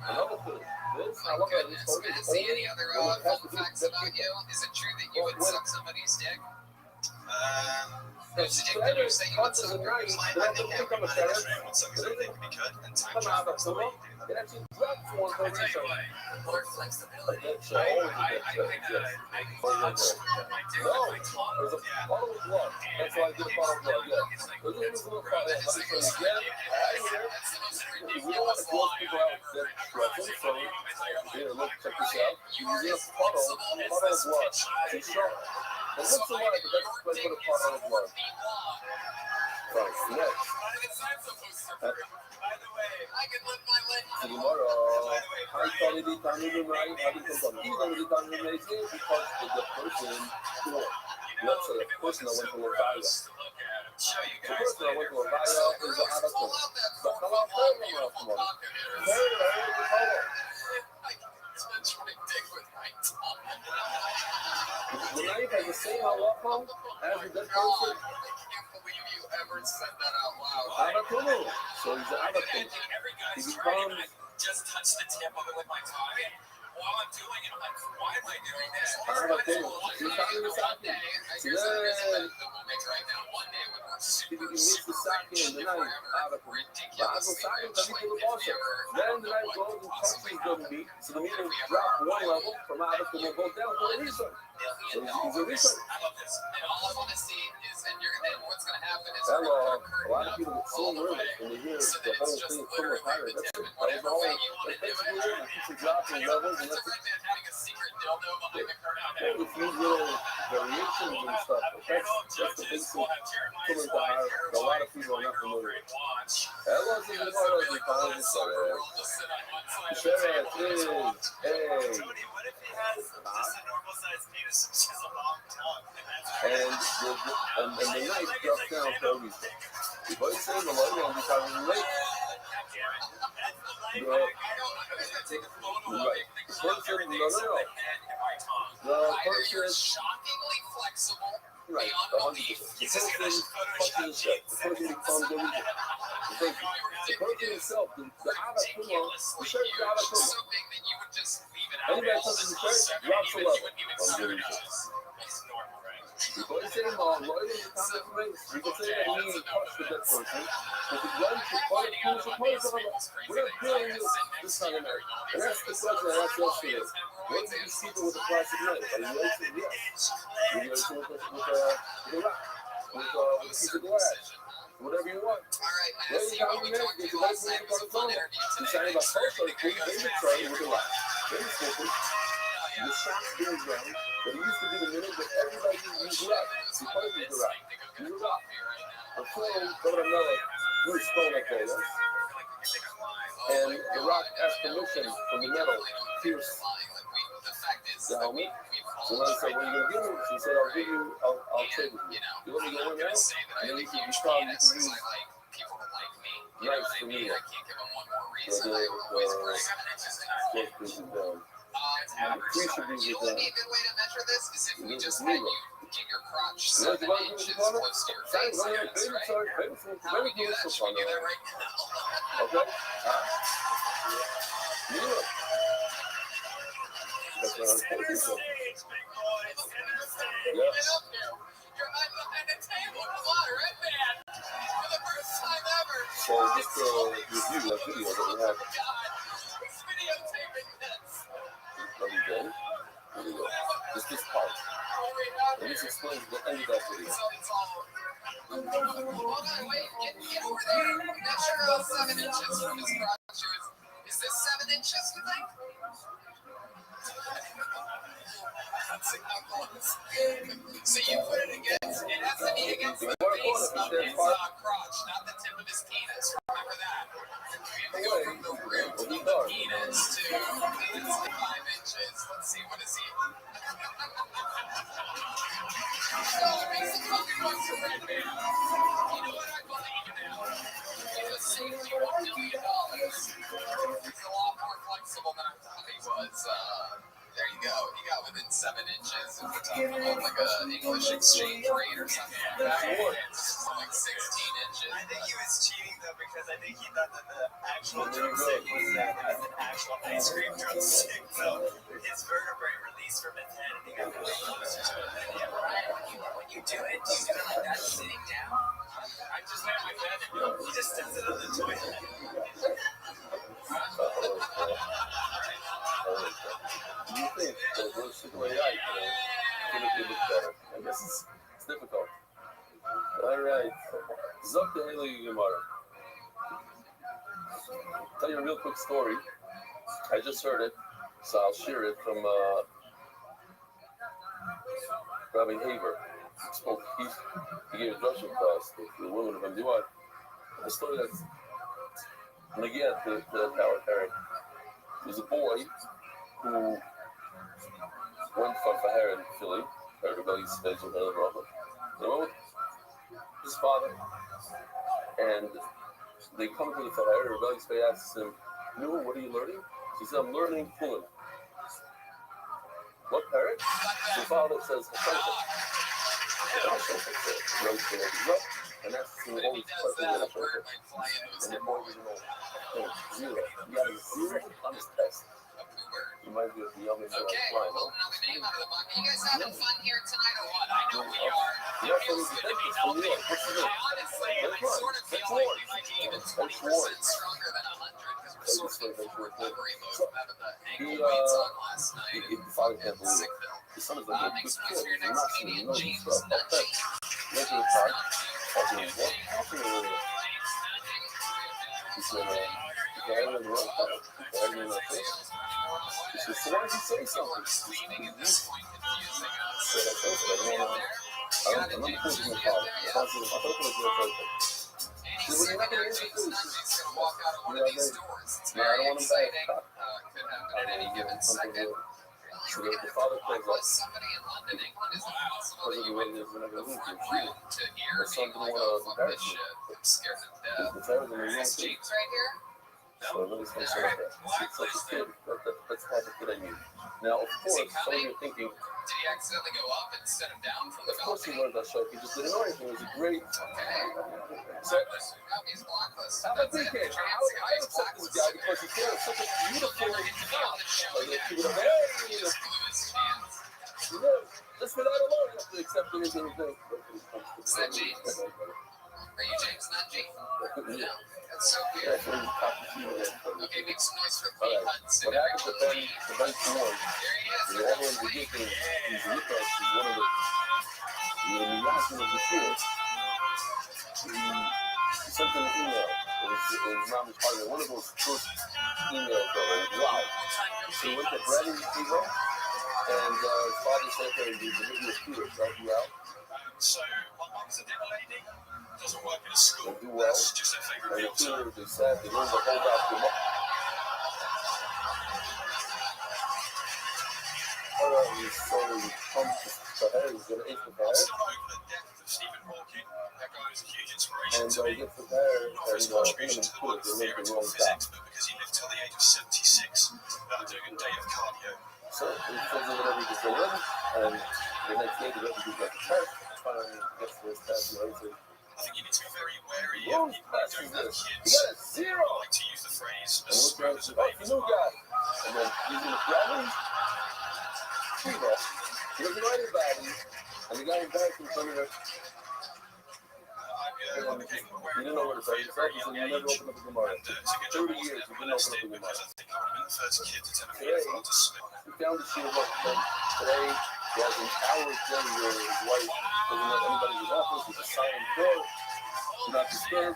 Another thing. This, I love that Goodness, installed. man. It's See only any other when it has fun to do facts with about you? Is it true that you would suck somebody's dick? It's Dick that you say you would suck. I don't think I'm a sheriff. Come out of the room. It actually drops one for reason. More flexibility. That's all. I think that I can touch my dick with my tongue. There's a bottle of blood. That's why I did a bottle of blood, yeah. There's a little bottle of blood. Let me show you again. We don't want to close people out that stretching, so here, look, check this out. Using a bottle of blood to show. It looks alike, but that's like put a bottle of blood. Right, next. By the way, I can lift my leg. Tomorrow, I thought it did right. I didn't come either the time amazing because the person who, let's say, a person that went to Rabbi. The person that went to Rabbi is the Arabic. The halal family of tomorrow. Touch my dick with my tongue. The knife has the same halal as the dead person. I can't believe you ever said that out loud. Arabic. So he's the Arabic. Every He guy's trying and I becomes just touch the tip of it with my tongue. And while I'm doing it, I'm like, why am I doing this? Arabic. He's talking to Saki. Here's a that we'll make right now. One day when we're super, the Saki and the knife. Arabic. ridiculously rich, like if you ever Then the knife goes and touches the meat. So the meat will drop one level from Arabic and will go down for a reason. So he's a reason. I love this. And all I want to see is, and what's going to happen is Hello. A lot of people get so nervous when they hear so the that whole it's just thing from the literally pirate. the That's tip it. and whatever That's all. way you want to do It's it. basically it. It keeps it dropping levels and It's that's like having a secret dildo behind the curtain. a few little variations and stuff. But that's the basic filling to hire. A lot of people are not familiar. Hello, this is part of the college. Sheriff is a. Tony, what if he has just a normal sized penis and she's a long tongue? And the knife drops down for a reason. The boy says the lawyer will be coming late. The person, Shockingly flexible. right, 100%. The person fucking shit. The person becomes a reason. The person himself, the Arab Puma, the shirt is Arab Puma. So big that you would just leave it out. Anybody touches the shirt, drops a level. I'm doing it. It's normal, right? Before you say lawyer is the comment you can say that he touched the dead person. But the gun should fight the we're not killing you this kind of night. And that's the question I asked yesterday. What did you see with the plastic knife? Are you racing? Yes. Are you racing with the rock? With a piece of glass? Whatever you want. All right, man. When See you what come we in, talked get to your last life night was a fun interview He's today. saying about first, Certainly they agree. would try with the rock. Very simple. The shot's being done. But it used to be the minute that everybody used rock. Because of the rock. Use a rock. Until Governor threw a stone at there. And the rock asked permission from the metal to pierce the helmet. So then I said, what are you going to give me? She said, I'll trade with you. You want me to go in there? And then you can use knives for me. So You know what would be a good way to measure this is if we just had you get your crotch 7 inches close to your face. Right? How do we do that? Should we do that right now? Okay? That's what I'm Center supposed to stage, big boy. Center stage. Yeah. Get up there. You're behind the table. Come on, Red Man. For the first time ever. So just to review that video that we have. God, who's videotaping this? Let me go. Here we go. Just this part. And this explains the end of that video. Hold on, wait. Get over there. Measure 7 inches from his crotch. Is this 7 inches, you think? So you put it against, it has to be against the base of his crotch, not the tip of his penis. Remember that. We have to go from the root of the penis to 5 inches. Let's see, what is he? So, make some fucking bucks for Red Man. You know what? I believe you now. He just saved you $1 million. He's a lot more flexible than I'm talking. 7 inches. If we're talking about like an English exchange rate or something like that, it's like 16 inches. I think he was cheating though because I think he thought that the actual drumstick was that as an actual ice cream drumstick. So his vertebrae released from his head and he got way closer to it. And yeah, when you do it like that sitting down? I just lay on my bed and he just sits it on the toilet. Do you think that those situation could have been better? I guess it's difficult. All right. Zok the Haley Gemara. Tell you a real quick story. I just heard it, so I'll share it from Rabbi Haber. He gave a Russian class to the women of MDY. The story that's again to Tower Terry. There's a boy who went from Fahar in Philly, Rabbi stage of the Robert. They went with his father, and they come to the Fahar. Rabbi Spey asks him, "No, what are you learning?" He said, "I'm learning Pulim." What parrot? The father says, and that's the only question that I heard. And the boy was zero. He got a 0 on his test. He might be the youngest Okay, flying. pull another name out of the bucket. You guys having fun here tonight or what? I know we are. Yeah, It feels good to be healthy. Honestly, I sort of feel like we might be even 20% stronger than 100 because we're sort of in recovery mode from having the ankle weights on last night and fucking Sickville. His son is like a Makes good noise for your kid. next He's comedian, not James stuff. Nutchy. Went to the park. Talking to him. He said, "You had it in the wrong part. You had it in the face." He said, "So why did you say something?" Leaving at this point confusing us. I said, "I told you, I'm not putting in the car. I thought it was your first." And he's sitting there, James Nutchy's going to walk out of one of these doors. It's No, I very don't want him back. exciting. Could happen at any given second. So Really, the father plays up. was somebody in London, England, is it possible that you went from room to here being like, oh, fuck this shit, I'm scared to death. Is this James right here? So nobody's going to say that. It's like a kid. That's not the kid I need. Now, of course, some of you are thinking, Did he accidentally go up instead of down from the of course he balcony? learned that show. He just didn't know anything. It was a great. So, he's blacklisted. I That's it. think Trans I guy's accept this blacklisted. guy because he carries such a beautiful Never get to be on the show like, again. he would have, He just blew his chance. just for that alone, you have to accept anything. Is that James? Are you James Nutchy? Yeah. That's so weird. That's what he's talking to. Okay, make some noise for All Lee right. Hudson. What happened to Ben Ford? There he is. The other in the beginning, he's with us. He's one of the Miyazaki of the field. He sent an email. It was not his partner. One of those first emails, though. And wow. So he went to Brandon Eagle, and his father said, "Hey, he's a video tutor to help you out." So, my mum's a dinner lady, doesn't work in a school. And do well. That's just her favourite And meal. the tutor, they said, they learned to hold out the money. So he comes to her, he's going to eat with her. I'm still not over the depth of Stephen Hawking. That guy was a huge inspiration And to me. he gets with her, Not for his and contribution him to and the world Stuart, of they live the theoretical wrong physics, but because he lived till the age of 76 without doing a day of cardio. So he fills in whatever he gets in, and the next day, the refugees get the test, finally gets to his test, and everything. I think you need to be very wary Whoa, of people that's doing that this. He kids. got a 0! I like to use the phrase, And as look smooth at as a the baby's new mum. guy. And then using the Bradley, Trina. He doesn't write about him. And the guy in back in front of her, I became aware he didn't know where to say it. very He young said, "You never age. opened up a Gemara." And to get 30 that years, never you didn't open molested up a because Gemara. I think I would have been the first kid to tell a Today, pedophile to spit. he found the sheet of work. Today, he has an hour thing where his wife doesn't let anybody in his office with a silent door. Do not disturb.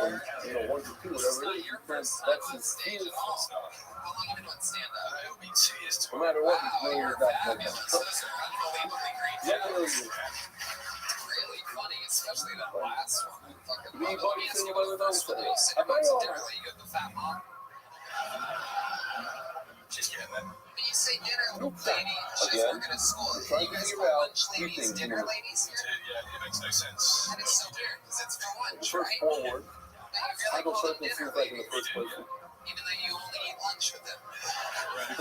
And, 1 to 2, whatever it is, that's his field. How long have you been doing stand-up? It'll be 2 years to No matter what, he's Wow, doing you're his back. fabulous. Those are unbelievably great Yeah, jokes. really. Really funny, especially that last one. Fucking We love it. both Let me ask sing you about about it the first also. one. You said I you went to know. dinner late. You got the fat mom. She's getting there. When you say dinner Oops. lady, she's Again, working at school. we're trying You to guys figure call out lunch two ladies things, dinner ladies here? Yeah, it makes no sense. That is so weird because it's for The lunch, first right? forward, But you really Michael call them Circle dinner seems like in the ladies. first place. Even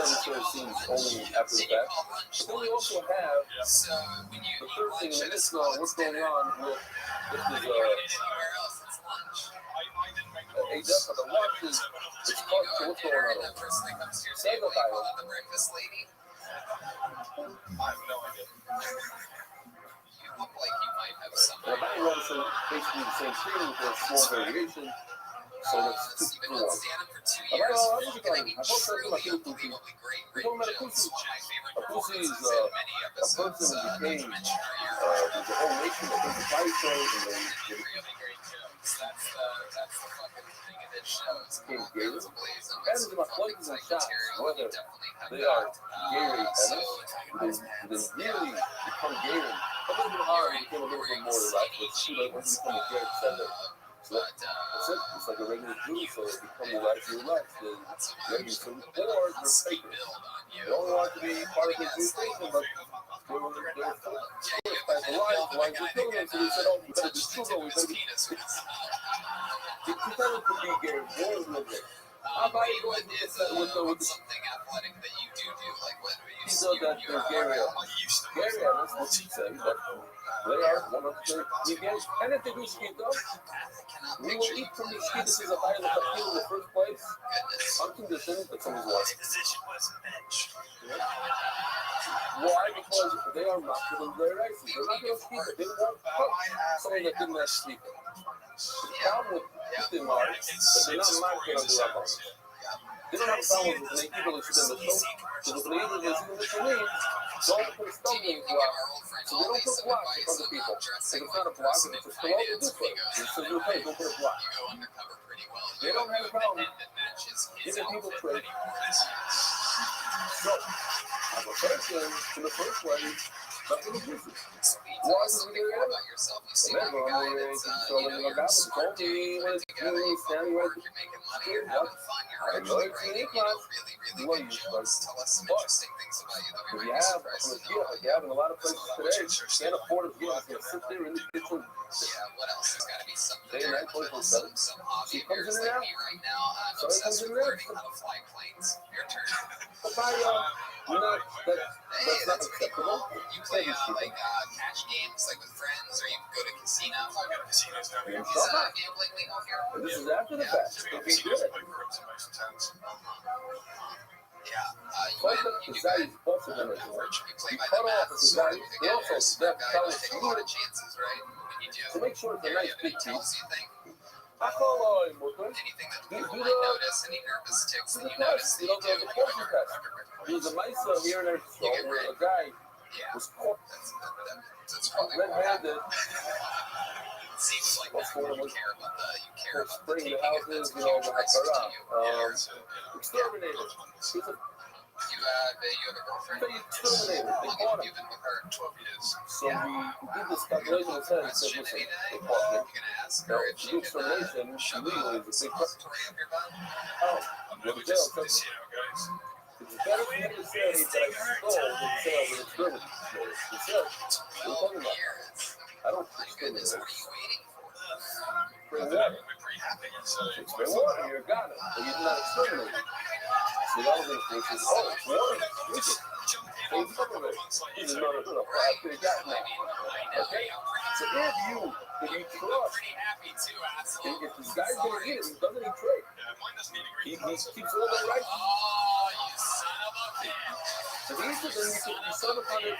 sure seems only after the fact. But then we also have So when you the eat third thing lunch in at the a midst school, of what's it's going dinner. on with this When is you eat it anywhere else, it's lunch. a death of the watches. It's You caught go to to what's dinner going and on. the person that comes to your Say table, the you call title. that the breakfast lady. I have no idea. You look like you might have some Rabbi idea. wrote basically the same thing with a small variation. So that's So two you've been to with one. Stanham for 2 Rabbi, years. I And I mean, posted truly something about unbelievably great We're talking about jokes. Akusi. One of my favorite Akusi is performances in many a episodes. person who Not became, to mention your there's a whole nation that does a fire show and they really great jokes. That's the fucking thing of this show. It's became called gay. Guns Blazing. And It's there's about fucking plugs and tight shots, material. You whether definitely have they are that. gay rape So edits, they really become gay rape. A little bit hard, became a little bit more relaxed, but it's too late once you become a gay extender. So that's it. It's like a regular Jew, so it becomes relaxed. Then maybe some or they're fakers. They only want to be part of the Jewish nation, but they were forced by the lies were killing them, so they said, oh, we better be true, we better be. They pretended to be gay, born with no gay. How about it going with the something athletic that you do, like what you he said that there's gay that's what he said, but they are 100% gay. And if they do speak up, we will eat from the speed. This is a violent appeal in the first place, on condition that someone's watching. Position was bench. Why? Because they are not for them very racist. They're not going to speak. They won't punch someone that didn't actually speak. The problem with them are that they're not marking on the rabbi. They don't have a problem with the people that sit in the show. Because the people that sit in the Shalim don't put a stumbling block. So they don't put blocks in front of people. If it's not a block, if it's a slow, they do it. They say, okay, don't put a block. They don't have a problem giving people credit. So, as a person, in the first place, nothing is easy. Why is it here? And then we're on the way to throwing in the garbage. It's only when it's really standing right here. I know it's in class. You want to use drugs. But if you have, like you have in a lot of places today, you can't afford a gift. It's going to sit there in the kitchen. Day and night, 24/7. She comes in and out. So it comes in and out. Papaya, that's not acceptable. You play like cash games, like with friends, or you go to casinos. I go to casinos now. Is gambling legal here? And this is after the fact. If you do it, Yeah. the society is supposed to be You play you by cut the off math, the so society. you They also that guy tell will us take a lot of chances, right? When you do. to make sure it's a nice big Tells piece. you think I call Morton. anything that Do people the might notice, any nervous ticks do that the you notice test, that you you know, do. the portion test. There's a nice here and there show where a guy Yeah. was caught That's probably what red-handed. it seems like What's you going on? care about the Spraying taking the of houses, that's you know, huge the risk to Hakara, you. exterminated. He's a You have a girlfriend? they exterminated. They How long caught have you him. been with her? 12 years. So we did this calculation and said, listen, they caught me. You're gonna ask Now, her if to she do can extermination, shove legally, a is a big suppository up your butt. Oh, go to jail. Just see how it goes. It's better for me to say that I stole than to say I was an exterminator. It's it. We're talking about. Years. I don't My goodness, exterminate. what are you waiting for? Spray We're water. pretty happy. So Spray water, you're got it. But you're not exterminating. So that was in the first, oh, it's water. Drink it. Take some of it. This is not a I could have gotten that. Okay? So if you trust, Pretty happy too, asshole. if this guy's going to eat it, he doesn't eat trade. mine doesn't need a He green keeps all that right. Oh, you son of a bitch. If he eats it, then you son of it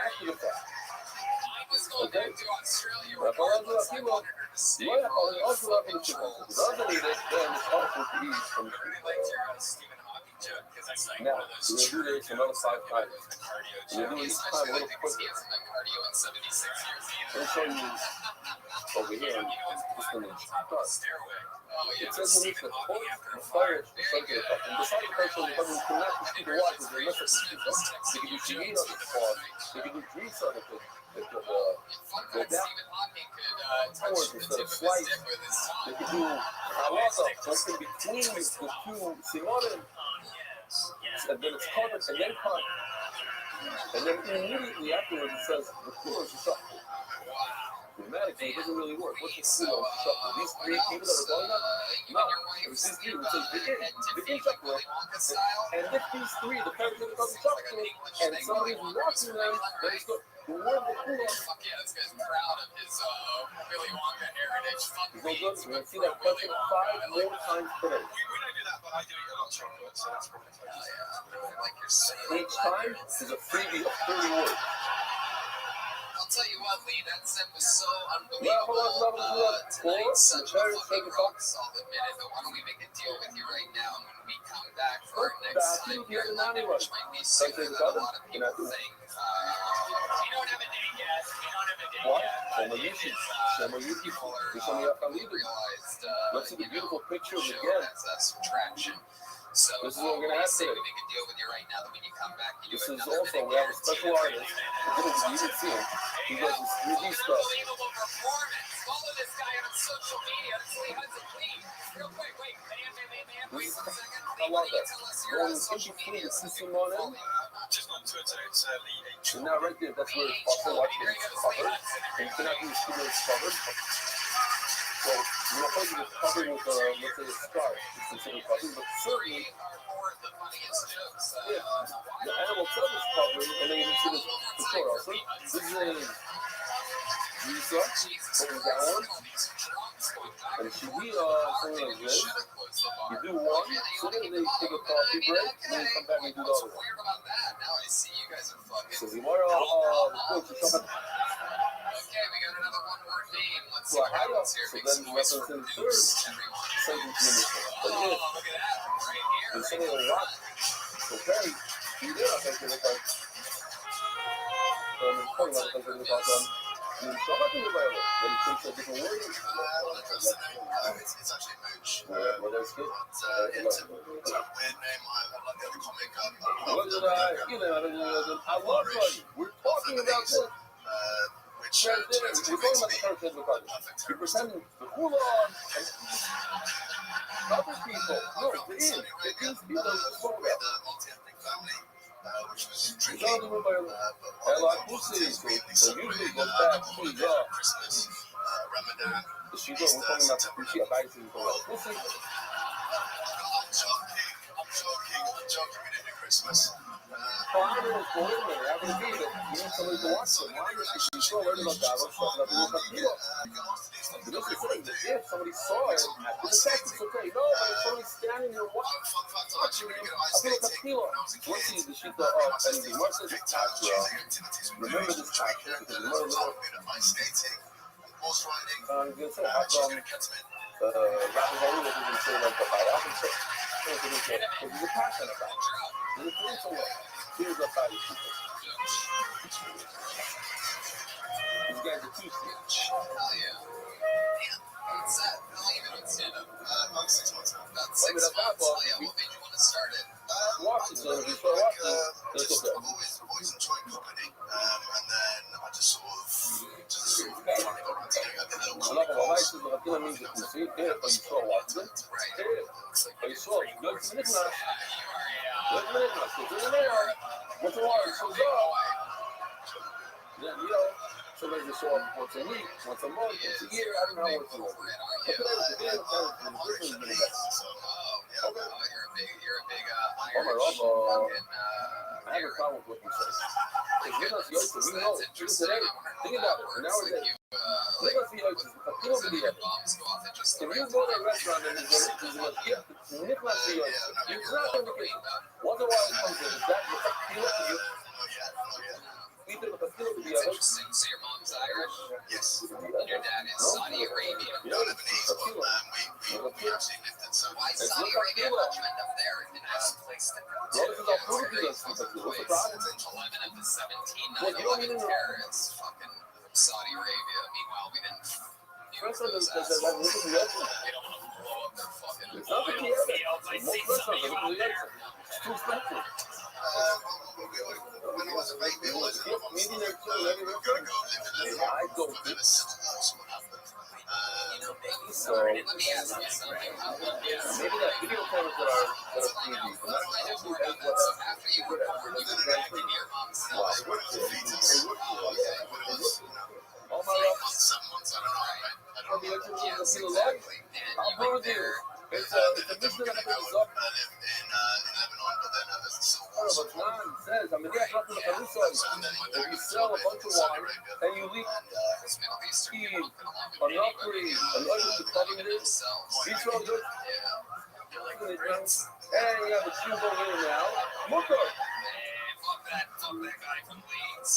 after the fact. I was going Okay? back to Australia But regardless. I if wanted her to stay you for all your also love fucking the chicken. If he trolls. doesn't eat it, then it's awful to eat from I really liked your Stephen Hawking joke because that's like now. one of those We're going to do this another 5 times. the cardio We're joke. doing each time a Especially little like because he quicker. hasn't done cardio in 76 years either. Let me show you over here on this image. Stairway. Oh yeah, It says in this Stephen that Hawking after a fire fire. is the subject of, and the side effects of the government cannot keep the watch as a message. They can do TV on the cause. They can do grease on it. They could go down Stephen Hawking could touch forward the instead tip of of his slice. dick with his They tongue. could do halacha, just in between the two simonim, and then it's covered, and then cut. And then immediately afterwards it says, the cooler is shut. Grammatically, it doesn't really work. What's the cooler is shut? These 3 people that are going up? No. It was these people. It says, begin shut. style. And if these three, the parents of the cousin Seems like an chocolate, English and thing somebody's going on. watching them, then it's the word of the cool. Fuck yeah, this guy's proud of his Willy Wonka heritage. Fuck He's me, no good. it's We're going good to see for that Willy person Wonka. 5 I like more that. times today. We don't do that, but I do eat a lot of chocolate, so that's probably Oh, close. yeah. I like your saying. Each time is a freebie of 30 words. I'll tell you what, Lee, that set was so Yeah, hold on, unbelievable. Tonight's such a very fucking second rock solid minute, but why don't we make a deal with you right now? And when we come back for our next time here in London, which might be sooner than a lot of people think, We don't have a date yet. We don't have a date What? yet. Show But me it YouTube. is, Show me YouTube. people are Show me how come you do. realized, Let's see the beautiful picture of the show girl. has some traction. So This is what we're gonna have say today. we make a deal with you right now that when you come back, you This do is another also, minute we have a guarantee. special artist. You can see him. He does this 3D stuff. unbelievable performance. Follow this guy on social media. This is Lee Hudson. Please, real quick, wait, man. Wait 1 second. I Lee, why love don't you that. tell us Go your on social YouTube, media so see people Simone. can follow you? Just on Twitter, it's Lee H. And now right there, that's where it's also watch it. It's covered. And you cannot do this video, it's covered. So you're not supposed to just cover with let's say a scar. It's considered covered, but certainly The funniest jokes. if the animal itself is covered, and then you can see this picture also. This is a Lisa going down, and she be something like this. You do one, so then they take a coffee break, and then you come back and do the other one. Weird about that. Now I see you guys are fucking. So tomorrow, coach, you come back. Okay, we got another one-word name. Let's see So I what had happens up, here. so Make then some you noise reference for in the third Goose, everyone. sentence minister. But Oh, if look at that. Right here. there's Right something in a the lot, front. okay, you did, I think, it's like, it's funny, I think it's about you stop at the Bible, then it takes a different word. It's actually Mooch. Well, that's good. It's a weird name. I like the other comic. What did I love you. We're talking about this. Which We're talking about the church of the Bible. You're pretending the hula and other people. No, it is. It is people that spoke with about. a multi-ethnic family, which was It's drinking. all the Bible. And like you see, so usually goes back to Christmas, Ramadan. the Shiva. We're talking about the Shiva Bible. Pussy. I'm joking. We didn't do Christmas. Father was born there. That would be that you need somebody to watch them. Why? Because you still learn about God. What's up? Nothing will come to you. This is the thing. If somebody saw it, after the fact, it's okay. No, but if somebody's standing there watching him, I feel like a tequila. Let's see the sheet of anything. What's this pastor? Remember this pastor because you learn a little. I'm going to say, how come Rabbi was even say like the biography? Because he's a passion about it. He's a spiritual way. Here's a body people. These guys are too serious. Hell yeah. What's that? How long have you been stand up? About 6 months now. About 6 months. Oh, yeah. What made you want to start it? Watching, so if you start watching, it's okay. I've always enjoyed comedy, and then I just sort of finally got around to doing it. I did little I'm comedy not gonna lie, calls. this is Latino music. You see, yeah, but you saw watching it. Yeah, you saw it. Good minute now. Good minute now. So good there. What's the water? So go. Then, somebody just show up once a week, once a month, once a year. I don't know what to do. But today was the video, and the first one was really bad. Oh, you're a big Oh my Irish God, fucking I have a problem with what you say. Because with us youngsters, we know, even today, think about it, nowadays, with us youngsters, Latino video. If you go to a restaurant and there's a Nicholas youngster, it's not going to be what's the wild comes in? Is that the Latino to you? We think the Latino to be It's a interesting. So your mom's Irish, Yes. and your dad is Saudi Arabian. We don't live in East, but we actually lived in some. Why Saudi Arabia? How'd you end up there? A nice place to go to. Well, this is our food because what's the problem? 11 of the 17 Well, you don't 9/11 even know. terrorists fucking from Saudi Arabia. Meanwhile, we didn't nuke First of all, those there's assholes. that look at the ocean. We don't want to blow up their fucking It's not the oil Kiev. fields. I see Most some of restaurants you are out the there. It's too expensive. When I was a baby, I was in Maybe they're too we're heavy. going to go live in Lebanon. I don't But then think a civil war sort of happened. so. Let me ask you something. Maybe that video cameras that are 3D. Let's find out more about that. So after you were converted back in your mom's house, When I was a fetus, when it was, All my 8 life, months, 7 months, I don't know. I I'll don't be know. able to yes, see the light. exactly. And I'll you prove went it to you. there. It's The a mission that beginning, happens I up. lived in Lebanon the gas up in the Caruso. If you sell a bunch of wine and you leave This Middle Eastern feed people can along with enough for anybody. an onion to cover it, Themselves. he's so good. Yeah. And you have a few going in now. Look up. Fuck that guy from Leeds.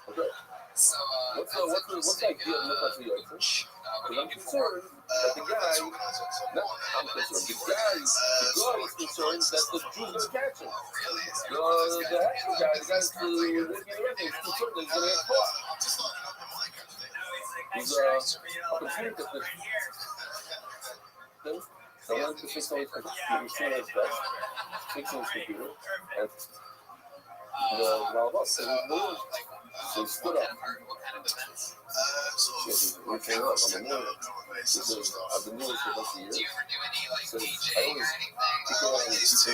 Okay. So, What's that deal with us here? Because I'm concerned that the guy, I'm concerned, the guy is concerned that the Jew's going to catch him. Really? The hacker guy, the guy's concerned that he's going to get caught. He's a computer thing. Someone to fix all his computer, soon as best, fixing his computer, and well, so he stood up. What kind of events? We came up on the morning. He says, I've been doing this for a Do years. you ever do any like So DJing or anything? This is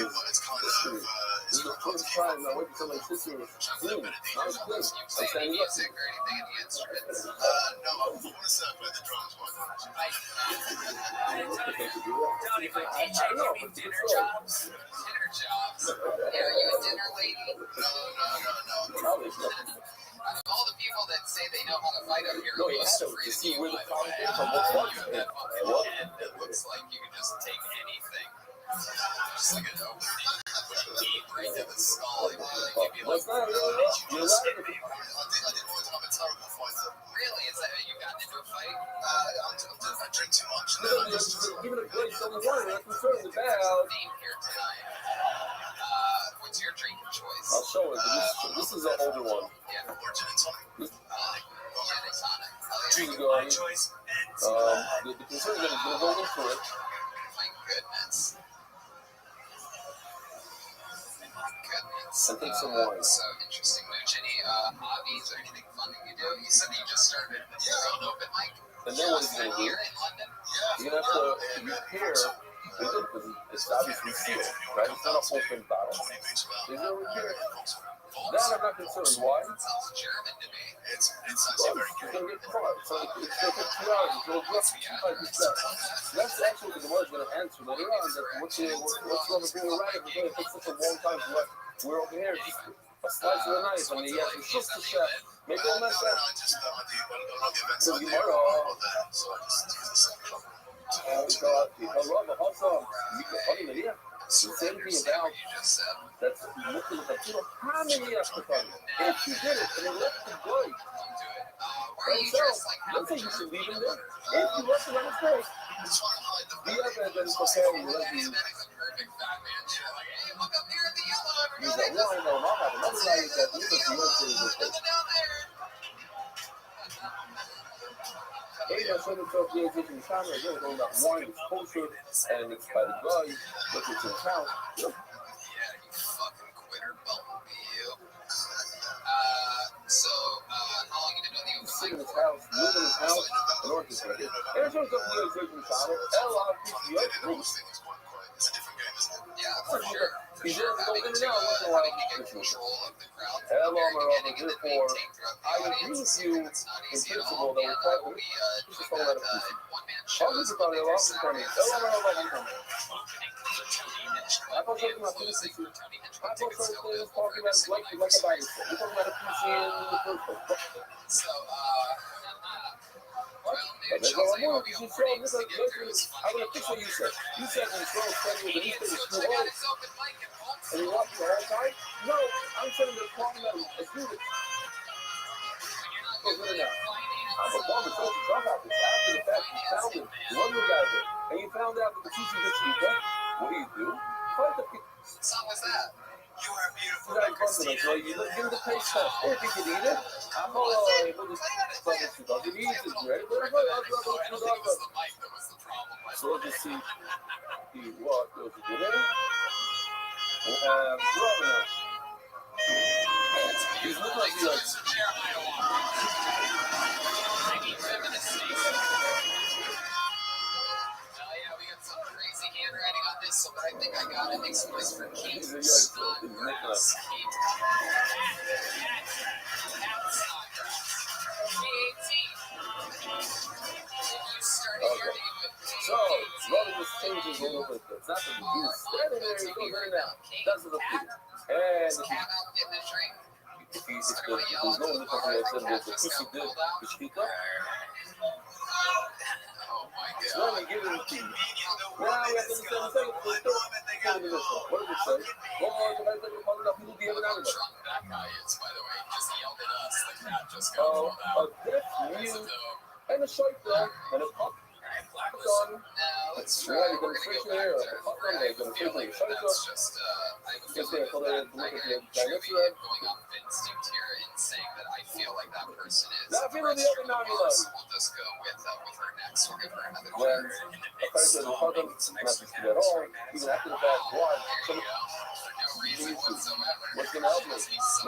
the first time I went to somebody's sister was clean. Nice clean. I'm Play any standing up. music or anything in the instruments? No, I want to say I play the drums, but I don't know, but it's Dinner jobs. Yeah, are you a dinner lady? no. Out of all the people that say they know how to fight up here, No, you most had to free see you, where the by the problem way. came from. What was You have it? that fucking What? head that looks like you can just take anything. Just like an opening deep right to the skull. It would give you like, What's that? You're right. I didn't always have a terrible fighter. really? Is that how you got into a fight? I drink too much. Even a good someone wanted, I'm concerned about. Name here tonight. What's your drink of choice? I'll show it. But this is an older one. Yeah. Or gin and tonic. Gin and tonic. Choose go. The concern is going to go into it. My goodness. And take some wine. So interesting. Mooch, any hobbies or anything fun that you do? You said that you just started your own open mic. And then what he's going to do, Here in London? you're going to have to repair with it because it's obviously sealed, right? It's not an open bottle. There's no repair. That I'm not concerned. Why? That sounds German to me. It's Well, actually very you're good. going to get caught. So it's going to take 2 hours until it's rough. That's actually what the Lord's going to answer later on. That what's going to bring a riot? We're going to take such a long time to let. We're over here. A slice of a knife, and he has a sister chef. Maybe I'll mess I up. just I do a lot of events So I you do might are there, so I just use the same cover. Maria. Same thing about that's looking at the people. How many after fun? If you did it and it left the boy. Let's say you should leave him there. If you left him on his face, the other than preparing the rest of you. He's like, no, I know, I'll have another guy that you can see. Hey, that's what it's up there taking time. Again, going that wine is kosher and it's by the guy. Look at your house. Yeah, you fucking quitter, bumblebee, you. So, how long you been doing the open Sit in mic his for? house, live in his house, and orchestrate it. And it shows up here at Virgin Channel, LRPCO group. It's a different game, isn't it? Yeah, for sure. For He's sure. just going Having in to, and out once in a while. having to get control of the crowd from Hello, the very my beginning and Robert, then therefore, maintain throughout the I agree audience. with you It's not in easy at principle all. that And we're we'll be just doing don't let that it in one-man I'll shows just Monday probably through off the Saturday. Hello, my Robert. I thought something about Tony Hinchcliffe tickets still Talking available for about every single like night a for bike. We're talking about a PC in the first place. So, well, But Mitch, there's I'll all tell you more what, we because got you more saw names to get through. It's I'm going to fix what you said. You said when it's so funny with the newspaper So school check out home, his open mic in Baltimore. and you watch the whole time? No, I'm saying they're talking about a student. When you're not good at I'm a woman, so you talk about this after the fact. You found it. One of the guys did. And you found out that the teacher that you got. What do? Fight the people. What song was that? You are beautiful, You got busted, so you look, give the taste test. If you can eat it, I'm all right. We'll just fuck it. I'll give you eat it, right? But I don't think it was the mic that was the problem. so let's just see. He walked over to there. We'll have Robin. He's looking like he's like. We got some crazy handwriting on this, but I think I got it. Makes noise for Kate. He's a young If you started your name with So, Robin just changes a little bit. It's not that he's standing there, he's going in and out. That's the feet. And if there's no difference than the Kissy did, the Shkita, now we give it a key. Now we have to understand the second one. What does it say? One more, the guys that you're calling up, people be able to know. That guy is, by the way, he just yelled at us. The cat just got pulled out. A deaf mute and a shofar and a pop. On. Let's try. You're going to switch your hair. That's just, I have a feeling that might be going off of instinct here and saying that I feel like that person is Now, feeling the other now, we'll just go with her next. We'll give her another when one. a person who doesn't message you at all, even after the fact, why? There you go. For no reason whatsoever. What's going to help you?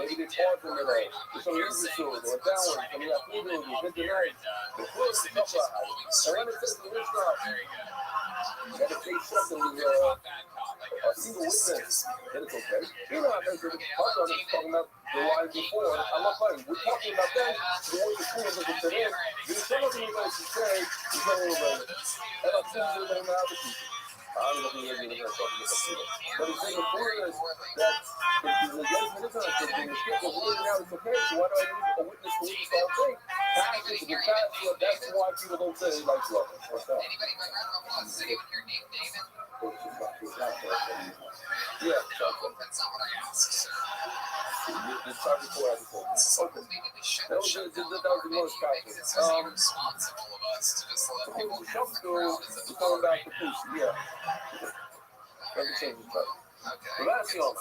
Maybe they pause in the day. There's some easy tools or downward. Some of that food will be good tonight. The food is up. And when it says the rich now, that if they trust in a single witness, then it's okay. You know, I think part of it is talking about the line before. I'm not fighting. We're talking about that. The way the school doesn't fit in. There's some of you guys to say, you're going over it. And I'm saying they're going to have the people. I'm looking at you and talking about people. But it's in the foreigners that if the young minister is being skipped or ruling out, it's okay. So why do I need a witness to witness the whole thing? That's why people don't say they like love. What's that? Anybody by round of applause? Is anyone here named David? Yeah, That's not what I asked, sir. it's hard to pour out the phone. Maybe we should That was the most because it's just irresponsible of us to just let people in the crowd as a going back to Pussy, yeah. Let me change the title. Okay. The last song.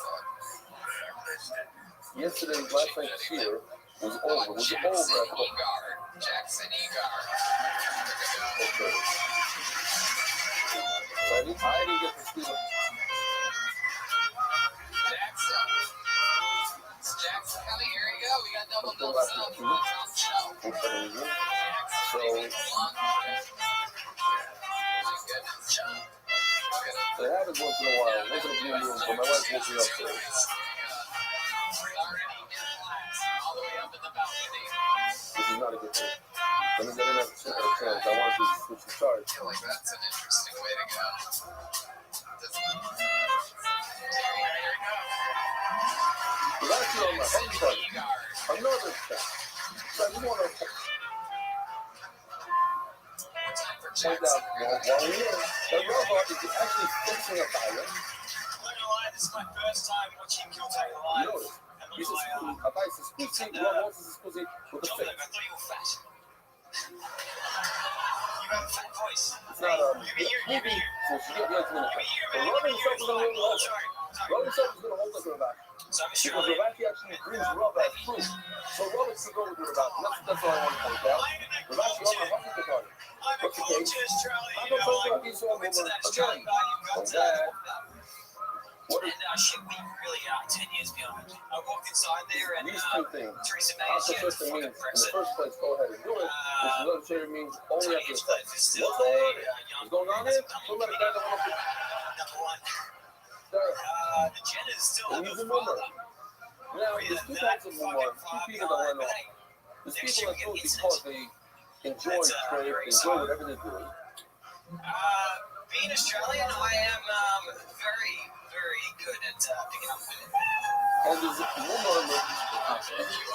Yesterday, last night's cheer was over. Was it over? Jackson Egard. Okay. So I didn't get to see it. Jackson coming. Here you go. We got double thumbs up. So, it happens once in a while. Once in a blue moon, but my wife woke me up today. This is not a good thing. Let me get another chance. I want to switch the charge. I feel like that's an interesting way to go. The last year on my home charge, another shot. So I just want to point out while we're here, that Robot is actually fixing a fire. This is my first time watching Kill Take Live. You notice? This is a bike is squeezy, Robot is squeezy with a I fix. thought you were fat. You have a fat voice. It's not a movie, so she get the ultimate effect. But Robin himself is going to hold the hold. Robin himself is going to hold like Rabbi. Because Rabbi actually brings Rabbi as proof. So Robin should go with Rabbi. That's all I want to point out. Rabbi should go with Rabbi about it. What's the case? I'm going to talk about these all over again. On that. What is shit, we really are 10 years behind. I walked inside there and these two things? Theresa May How said, consistent means, in press the it. first place, go ahead and do it. This legislature means only after the fact. What's Still going on here? What's going on here? Somebody got to want to number one. sir. The Jenners still And have he's a a mummer. father. Now, there's two types of mummer. Two people that went off. There's people that do it because they enjoy trade, they enjoy whatever they're doing. Being Australian, I am very, very good at picking up food. And there's a mummer that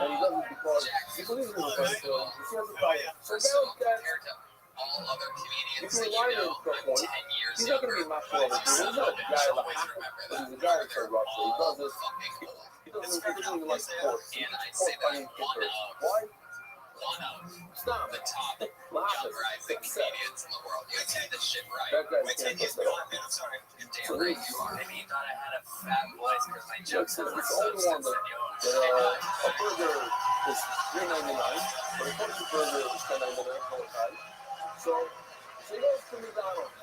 and he does it because he believes in the faith, so he has a fire. So Barrett's got, all other you comedians can that remind him you know at that point, 10 years he's not going to be much more of a dude. He's not a guy like a but he's a guy that's so rough, so he does this. He doesn't even like sports. He supports fighting kickers. Why? one of Stop. the top Laugh young it. rising comedians in the world. You take this shit right. That guy's We're 10 can't years put that behind, man. I'm sorry. You're damn right you are. Maybe you thought I had a fat voice because my jokes It's were the so only one that sensitive. a burger is $3.99, but a country burger is $10.99 all the time. So he goes to McDonald's.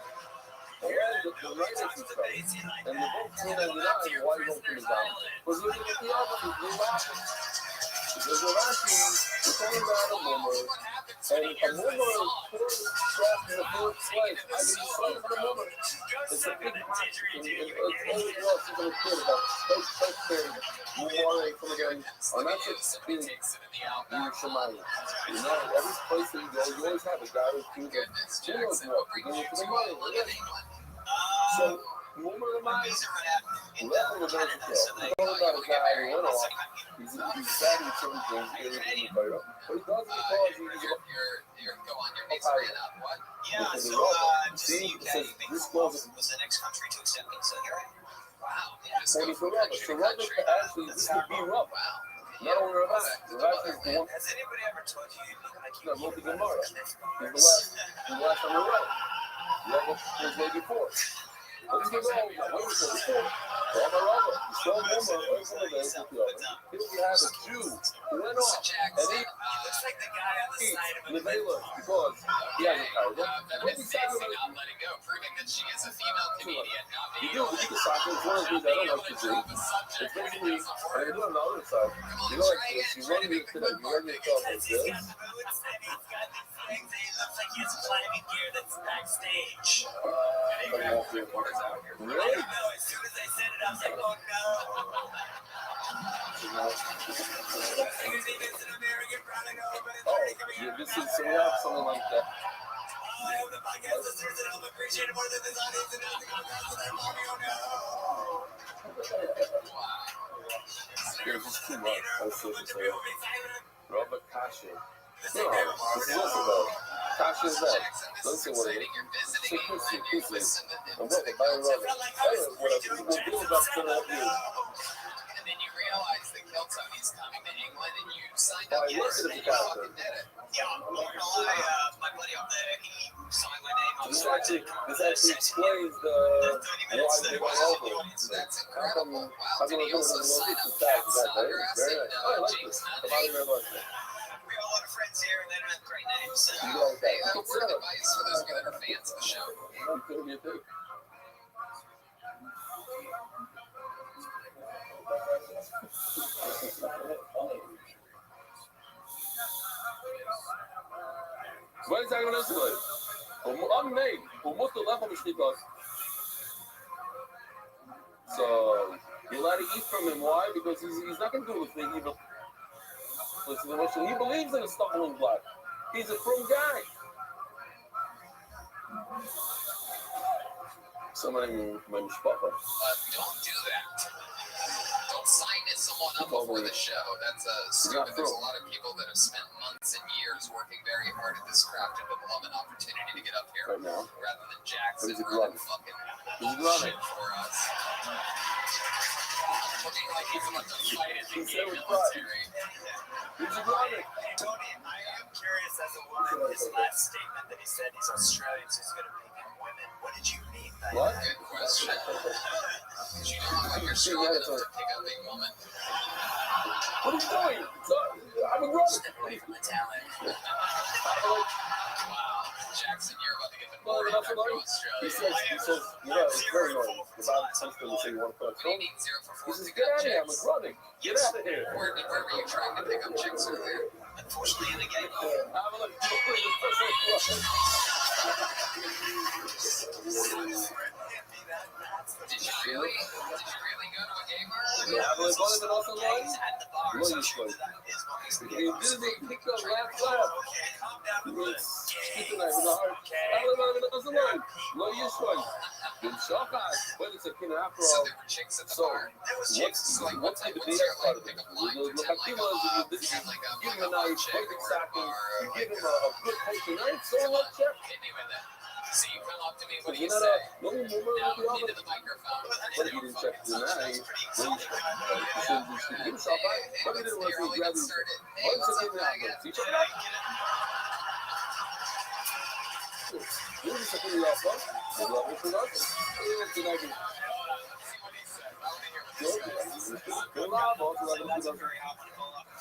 And then the writers and stuff, and they both $3.99, why you go to McDonald's? Because you get the other, you're laughing. Because you're laughing, you're talking about a woman, And a woman pulls off in the first place. I mean, son of a woman. It's a big match. And it's always was she's a kid about post-thing. More from again. And that's what's being Yerushalayim. You know, every place that you go, you always have a guy who's doing the knows what. You're doing it for the money. So, woman of mine, left him a bunch of stuff. He's talking about a guy who went off. He's bad in certain things, but he does it because he's Go on your knees, ran up. What? Yeah, so see, the UK this was the next country to accept me, so here I am. Wow. You just go for from Rabbi. country So to Rabbi country. actually, this could be Rabbi. Wow. Not only Rabbi. Rabbi is the one Has anybody ever told you you look like you that wrote the came out Gemara. of the He's the last time I wrote. Rabbi was way before. What is the role? What is the role? Rabbi. So here we have a Jew who went off and he looks like the guy on the side of a Nevela because he has a power. Advancing, not letting go, proving that she is a female comedian, not You being do able the soccer. It's one of the things I don't like to do. drop a subject It's when it basically, doesn't and work. I do on the other side. You know, like this. You run into today. You run yourself like He's this. got the boots and he's got the things. He looks like he has climbing gear that's backstage. Really? No, as soon as I said it, I was like, oh no. It's an American product. Oh, yeah, this is so we have something like that. I hope the podcast listeners at home appreciate it more than this audience and nothing on that, so they're mommy, oh no. There's just too much. That's what I'm saying. Robert Kasha. No, this is also though. Kasha is that. Don't say what it is. Visiting England, you listen to And what the Byron Robert? We'll deal with that for you. and then you realize that Kiltony's coming to England, and you signed Oh, up I for listened it, to and you the fucking did it. Yeah, I'm not gonna lie, my buddy up there, he signed my name on This actually explains the why they went over. That's incredible. Wow, I'm did gonna he go also to sign the up stats. Jack Very Snodgrass nice. and Oh, I like James this. Nunn? The Bobby Ray Larson. We have a lot of friends here, and they don't have great names. So. You like Hey, that? word of advice for those of you that are fans of the show. You could be a thing. מה זה הגנה שלהם? I'm made. Almost the level of Shnikas. So, you're allowed to eat from him. Why? Because he's not going to do the thing evil. Listen to Russian. He believes in a stumbling block. He's a from guy. Somebody my mishpacha. Don't do that. Don't sign someone up before the show. That's stupid. There's a lot of people that have spent months and years working very hard at this craft and would love an opportunity to get up here Right now. rather than Jackson He's a running grunt. fucking He's a grunt. shit for us. Looking like he's about to fight in the He's gay very military. He's a grunt. Tony, I am curious as a woman, his last statement that he said he's Australian, so he's going to pick in women. What did you mean by What? that? Good question. Did you know how you're strong enough to pick up a woman? What are you doing? I'm a grunt. Away from the talent. Wow, Jackson, you're about to get the Well, board that's back what to He Australia. says, you know, it's very annoying. If I'm something to say you want to put What do you mean 0 for 4 he says, to get get out of here, I'm a chicks? grunting. Get out of here. Where were you trying to pick up chicks earlier? Unfortunately, in the game, I'm a Did you really go to a game bar? Yeah, but it's only been also one. he's at the bar, Well, so you sure should. that is what he's He didn't pick up last lap. Okay, calm down He with was this. speaking like with a heart. I'm a Lo Yishwan. Good shot, guys. But it's a kid after So all. there were chicks at the So, bar. There was what's chicks. So like, what's what's the your BS part like of it? pickup line? The Pretend like Hakima a give him a hot nice chick perfect or a stocking. bar, You like give him a good potion. Right? So Come much on, check. hit me with it. So you come up to me, what do You you know say? that? No more Now with into the the microphone. But And you then didn't you check fucking the touch night. it. Give a shot, right? What did it was You're only grab getting his. started. Hey, What's what's the up, thing faggot? You check it out? You just took it off, huh? You love it for nothing. It's a nice. Good lob, also love it for nothing.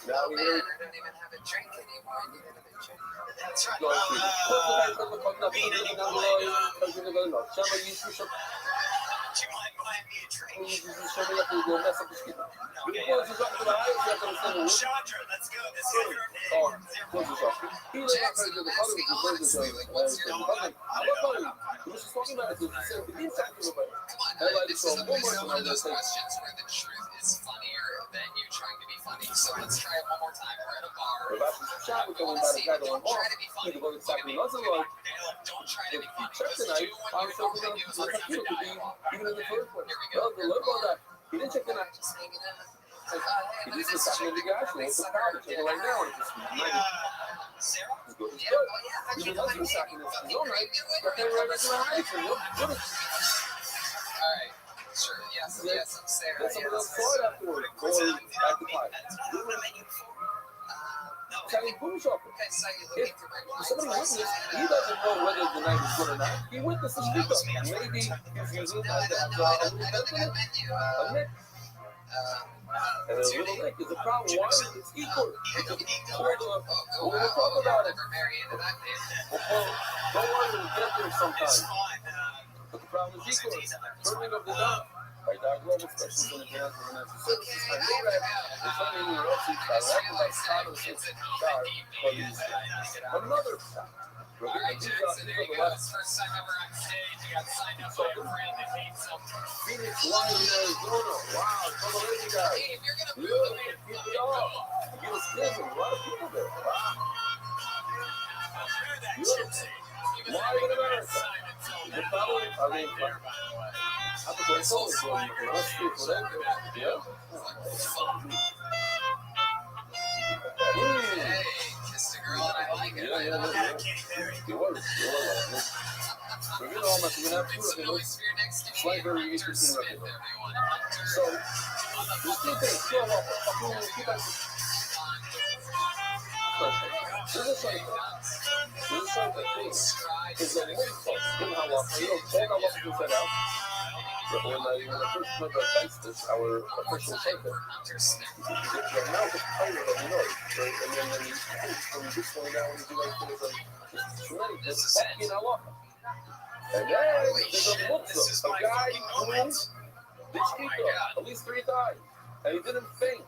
Now we hear. Don't even have a drink anymore. You have a drink. That's right. Go Being anyone, to do you mind buying me you drink. Show me up to go mess up the skin. Okay, Close this up to the eyes, you have to understand the word. Chandra, let's go. This is your Oh, name. close this up. He like not trying to do the color, which is very good. I love color. He was just talking about it. He said, the inside to the way. Come on, I like this so is one more one of time. those questions where the truth is funnier than you trying to be funny. So let's try it one more time. We're at a bar. Rabbi shot with going by the guy going off. He could go exactly nothing like. Don't try to be funny. Check Just tonight. do what How you so we normally don't do. look at you could be even in the first place. Here we go. Well, the look on that. He didn't check the night. Just hanging out. He just was talking to the guy. So what's the problem? Check it right now. And it's just Sarah? He's good. Yeah, oh yeah, how'd He you was know my just name? talking to his own night. But they were right next to the high school. What is All right, sure, yes, I'm Sarah. Then someone else saw it afterwards. Or at the pie. Italian food shop. I saw you looking for my If somebody witnessed, he doesn't know whether the night is good or not. He witnessed the speak up. Maybe he's using it as a little nick. And a little nick is a problem. Why? It's equal. It's a we'll talk about it. Don't worry, we'll get there sometime. But the problem is equal. Turning of the dot. By Dog Global Specials in advance of financial services, by NORAD, and funding your Rothschild, by Rothschild, Style, and Star, for another shot. These are the last. First time ever on stage, you got signed up by a friend that hates him. Phoenix, Live in Arizona. Wow, some of those guys. Hey, if you're gonna move Look, the man, keep it on. Give us kids, a lot of people there. Wow. Look, Live in America. The following, I mean, I have to go forward for us for them. Yeah? hey, kissed a girl and I like it. You were. We're going to almost even have two of them. It's like very interesting record. So, there's two things. Go on, keep on. There's a cycle. Is that one folks, you know how often, you know how often we set out? When the first member takes this, our official cycle. Right now, it's tighter than we know. Right? And then from this point down, we do like this tremendous. It's back in our and then there's a muktzah, a guy who wins this speaker at least 3 times, and he didn't faint.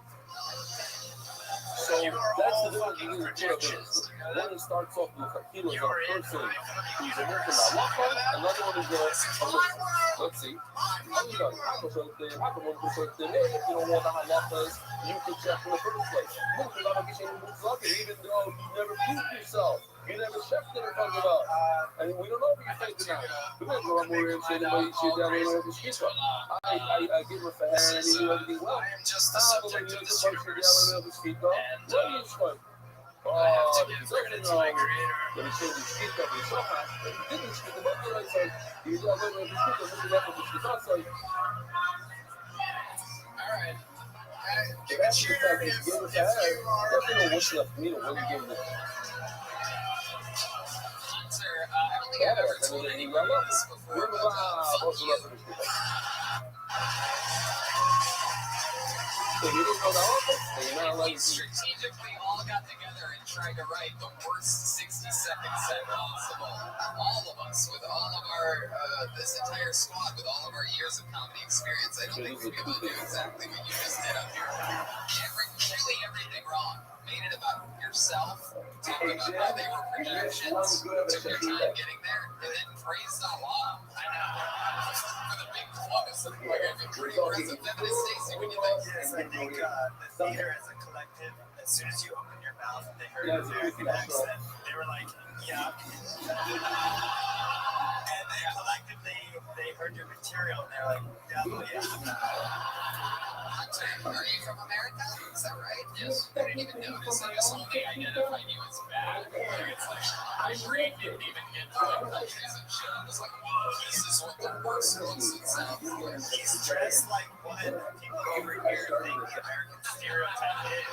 So that's the difference between the two of us. One starts off with a kilo of a person who's a worker halacha, another one is a let's see. If you don't know what the halacha is, you can check in the first place. Even though you never proved yourself, you never checked it in front of us. And we don't know if you're faking out. We don't know what we're saying, but you should down there with the speaker. I give her for hair and he knew everything well. Just the subject of this universe. What do you expect? Oh, he doesn't know that he changed his speaker, but he's so hot. But he didn't speak about it. I said, you got to go with the speaker, look it up with the speaker. So, Alright. Give it your review if you are. definitely know what's left for me to really give it. Hunter, I don't think I've ever told anyone this before, but fuck you. So you didn't know the office? So you're not We like strategically all got together and tried to write the worst 60-second set possible. All of us, with all of our, this entire squad, with all of our years of comedy experience, I don't think we'd be able to do exactly what you just did up here. Really everything wrong. Made it about yourself, talking about how they were projections, took your time getting there, and then praised Allah. I know. For the big close, like I've been pretty aggressive feminist Stacey, when you think. Yes, I think the theater as a collective, as soon as you open your mouth, they heard the American accent. They were like, yeah. And they collectively, they heard your material, and they're like, yeah. Hunter, are you from America? Is that right? Yes. I didn't even notice. I just only identified you as bad. It's like, I really didn't even get to the countries and shit. I was like, whoa, this is what the worst looks and sounds like. He's dressed like what people over here think the American stereotype is.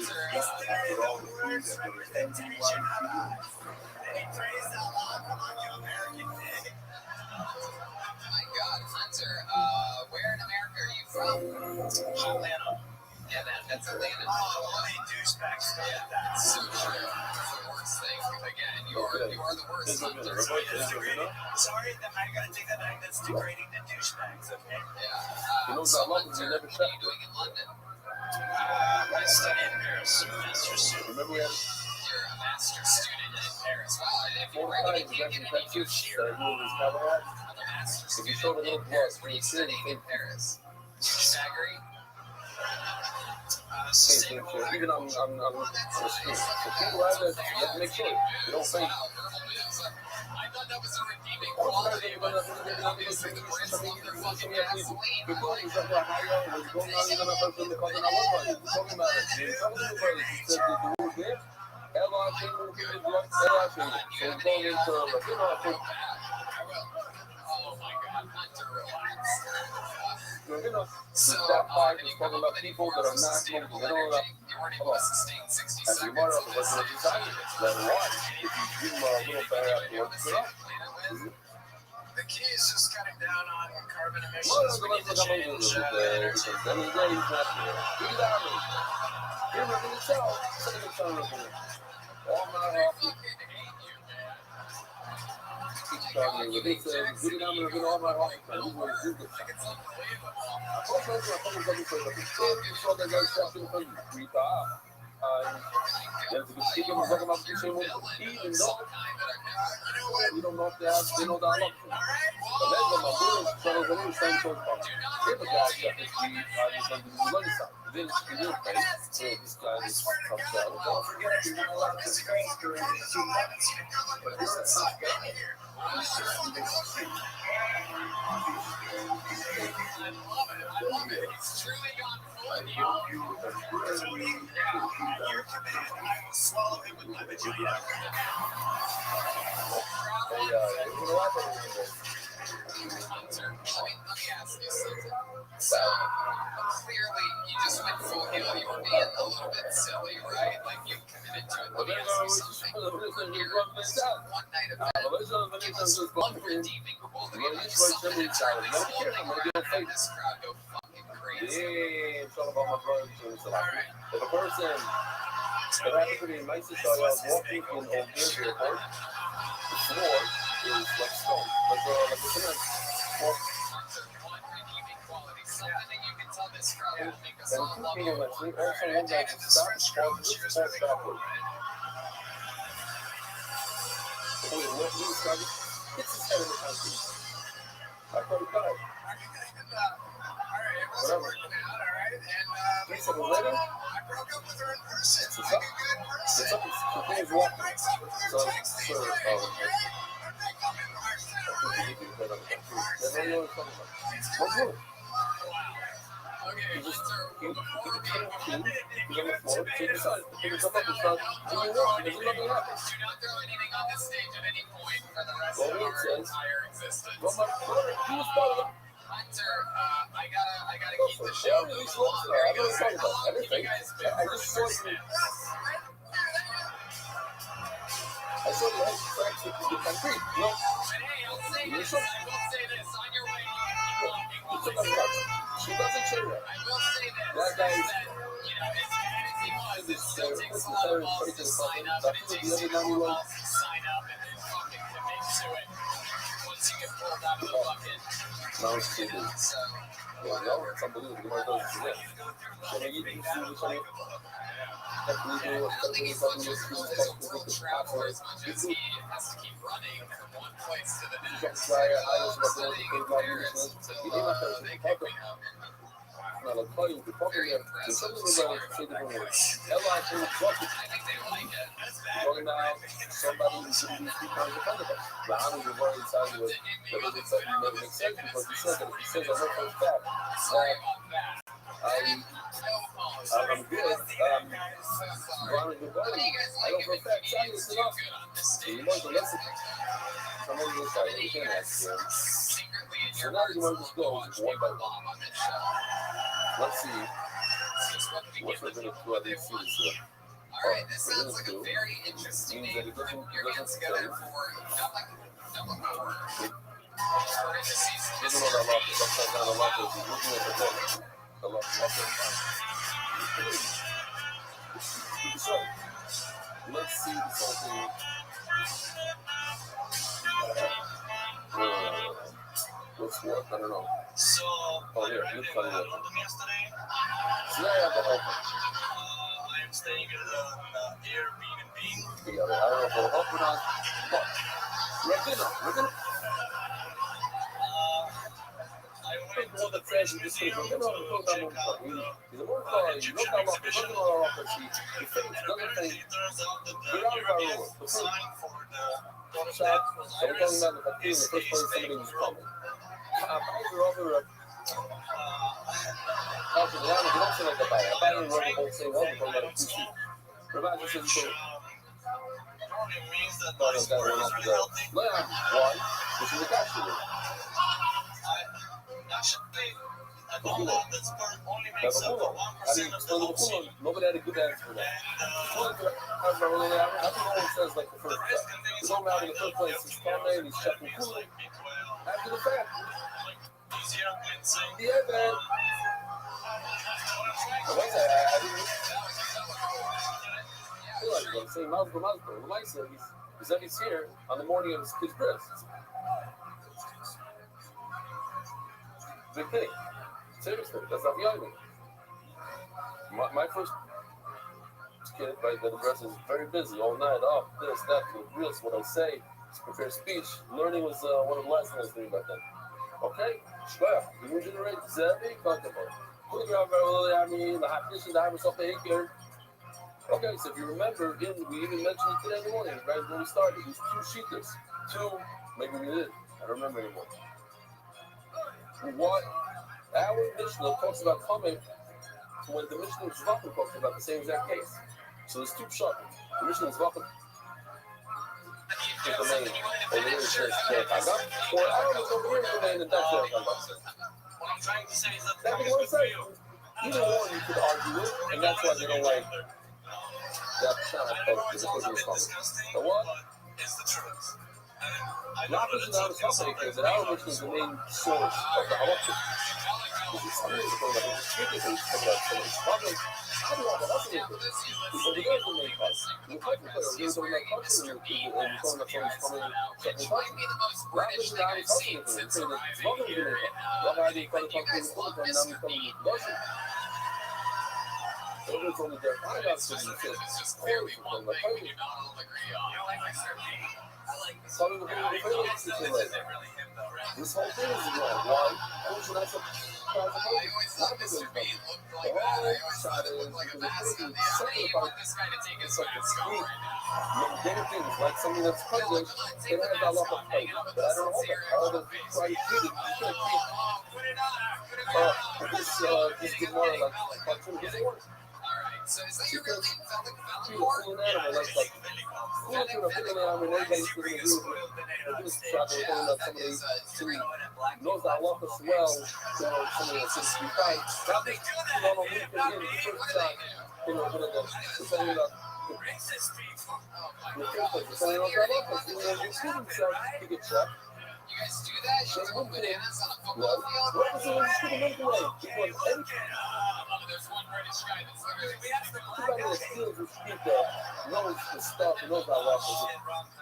There is the worst representation of us. And he praised Allah, come on, you American pig. My God, Hunter, where in America are you from? Atlanta. Yeah, that's Atlanta. Oh, only douchebags say that. So true. It's the worst thing. Again, you're you are the worst. Sorry, I gotta take that back. That's degrading to douchebags, okay? Yeah. knows So that love is Hunter, never what are shut. you doing in London? I study in Paris, master's student. Remember we had You're a master's student in Paris. Wow, if you 4 really times can't back get in any news Texas here, that he was cabaret. I'm a master's If you showed a student little in Paris. blood, What are you you studying in think Paris? Pythagorean? same thing shit. Even on the screen. So people have that, you have to make sure you don't think. I thought that was a redeeming All the guys quality. that are gonna be Obviously, the Brits love their fucking the gasoline. people who's like, well, how y'all was going on even up in the country, I was like, talking about it. They talking to the brothers, he said the dude there, Ella came over to the drug, Ella came. So it's going into, like, you know, I think, Oh my God, Hunter, relax. you know, So, that part and is you come talking up about with any people form that of are not sustainable smoking. They don't know energy. You weren't able to sustain 60 as you seconds might of have this. to decide that why, if you give them a little better afterwards, you know. The key is just cutting down on carbon Well, emissions. We need to that's change because energy. then he's there, he's not there. Give it out, man. Give him a show. Send him a show. All my hockey. Keep talking. If they say, give it out, I'm going to get all my hockey. He's going to do this. I thought I was going to come for the picture. You saw that guy stepping from the street. There's a good speaker who's talking about the same one. Even though we don't know if they know that I love them. But then when my boys started when they were saying so far, if a guy got this beat, I was going to do the other side. Then it's the real thing. So this guy just comes out. Don't forget, you know, a lot of this guys during the 2 months. But this is not bad. I love it. He's truly gone full of you. Your command, I will swallow him with my vagina. Hunter, let me ask you something. So, clearly, you just went full heel. You were being a little bit silly, right? Like, you committed to it. Let me ask you something. One night event, give us one redeeming quality about something entirely clothing around and this crowd go fucking crazy. Yeah, it's all about my brother. If a person that happened to be in Mexico, I was walking in Old Jersey Airport, the floor is like stone, like a cement. Well, One redeeming quality, something that you can tell this crowd will make us and all two love people you. next to me, also one guy just stopped, walked backward. Wait, what he was trying to hits his head in the concrete. I thought he died. Whatever. 3 seconds later, the thing is walking. So, sir, what's wrong? Okay, He just Hunter, he's on the floor, so he decides to pick himself up and start doing walk. There's nothing happens. do not throw anything on this stage at any point for the rest Well, of it our says- entire existence. Well, my brother, he was part of it. Hunter, I gotta keep the show moving along. There you go. How long have you guys been I just saw first you. now? I saw the head cracks with the concrete. You know, But hey, I'll say this. I will say this. On your way, you keep walking while she I say this. doesn't say that. I will say this. That guy is- that, you know, as bad as he was, it still takes a lot of balls to sign up, and it takes even more balls to sign up and then fucking commit to it once you get pulled out of the bucket. Now it's stupid. So, Yeah, no, it's unbelievable. My God, it's great. So maybe you can see something. I don't think he's much of a world traveler as much as he has to keep running from one place to the next. Studying in Paris until they kick me out. Now, I'll tell you, the fucking Very there, impressive. something about Sorry it, about say that, different words. guys. Ella actually fucking I think they like it. going down, somebody who's shouldn't be speaking on the front of us. Now, I don't know why he tells you that doesn't say you never make sense because he says that if he says I know for a fact Sorry about that. I'm good. So sorry. Ronald good How do buddy. you guys I like know it for a when fact comedians Chinese do enough. good on this So stage? you might as well listen. Somebody will How say, many you of you can't guys ask him. secretly in So your now you hearts might just love to go watch one by people one. bomb on this show? Let's see It's just what we what's give we're the going to people do what at they these want. series here. Alright, this sounds like a very interesting Means name. that it doesn't- Put your hands doesn't together say- for number 4. Parentheses, Even though that lock is upside down, the lock is looking at the book. The lock is upside down. So, let's see something. What's what? I don't know. So, Oh, here, I you arrived tell in me. London yesterday. So now I have the whole I'm staying at an Airbnb. together. I don't know if it'll help or not, but we're gonna I went to the British British Museum Museum to to check out the Egyptian exhibition. He thinks, And doesn't apparently think, it turns out that the we're out of our European rule. sign for the god of Shot, death was so we're talking Iris about the fact in the is first place somebody staying was in Europe. coming. Actually, we don't say like that. I don't know the whole thing. We're talking about a PC. Rabbi just says, so, Probably means that no, my that sport one is up really there. healthy. Why? This is the cash today. Actually, I found out that sport only makes up for 1% I mean, of the whole season. nobody had a good answer for that. I don't know what it says like the first time. He's going out in the first place. He's coming, he's checking food. After the fact, yeah, man. What's that? I didn't realize that. I'm saying Mazda. The light said he's here on the morning of his kid's birth. Big thing. Seriously, that's not behind me. My first kid, right, the rest is very busy all night. Oh, this, that, this, what I say, prepare speech. Learning was one of the last things I was doing back then. Okay? Shkoyach. You will generate Zevi, comfortable. Okay, so if you remember, we even mentioned it today in the morning, right when we started. These two sheeters. Maybe we did. I don't remember anymore. What? Our Mishnah talks about coming when the Mishnah of Zvachim talks about the same exact case. So there's two pshatim. The Mishnah of Zvachim is the main, or the Mishnah says Kehagam, or our Mishnah over here is the main, and that's Kehagam. What I'm trying to say is that That's what I'm saying. Either one you could argue with, and that's why they don't like that pshat of the Mishnah is coming. But what? It's the truth. Not just in our topic, is that our Mishnah is the main source of the halakha. This is something that's going on. It's typically coming out from the public. How do you want to help it? Because the guys are main part. The country player, you're talking about culture, and you're talking about someone's coming second country. Rather than our culture, you're saying that it's not going to be main part. Rather than coming from the public, and now we're coming with Russia. It's only their kind of thing you feel. It's clearly one thing we do not all agree on. Some of the people feel it's the same way. This whole thing is wrong. Why? Who should I support? I always thought Mr. Bean looked like that. I always thought it looked like a mascot. How do you want this guy to take his mask off right now? Many things, like something that's public, they don't have that lot of fight. But I don't know that. All the try to treat it, you can't treat this is more like cartoon humor. Alright, so is that your real name? Treat a cool animal like cool to a big animal, everybody's going to do it. This shot, we're talking about somebody who knows that lot as well, somebody that's just be fine. Not that you don't know who can the first shot, one of the, depending on the first place, depending on that lot, if you want to shoot himself, he gets shot. You guys do that? You throw bananas on a football field? What was it when you shoot him away? Because anything. There's one British guy that's literally Everybody that steals his speaker knows the stuff, knows how loud it is.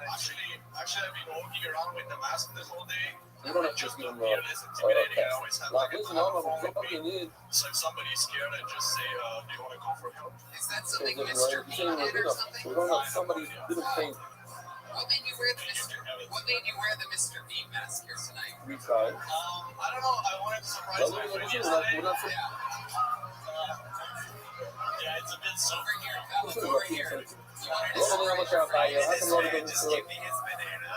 Actually, I've been walking around with the mask this whole day. You don't have to give him a Intimidating. I always test. have Like, like a listen, I'm phone a with me. fucking need. So if somebody's scared, I just say, do you want to call for help? Is that something Because Mr. if you're Bean saying did or we're something? we don't have somebody didn't think What made you wear the Mr. Bean mask here tonight? 3 times. I don't know. I wanted to surprise Well, my we're friends. not so. Yeah, it's a bit so. Over here, pal, over here. You wanted to Well, I'm surprise your looking at friend? I can already Just go give me his banana.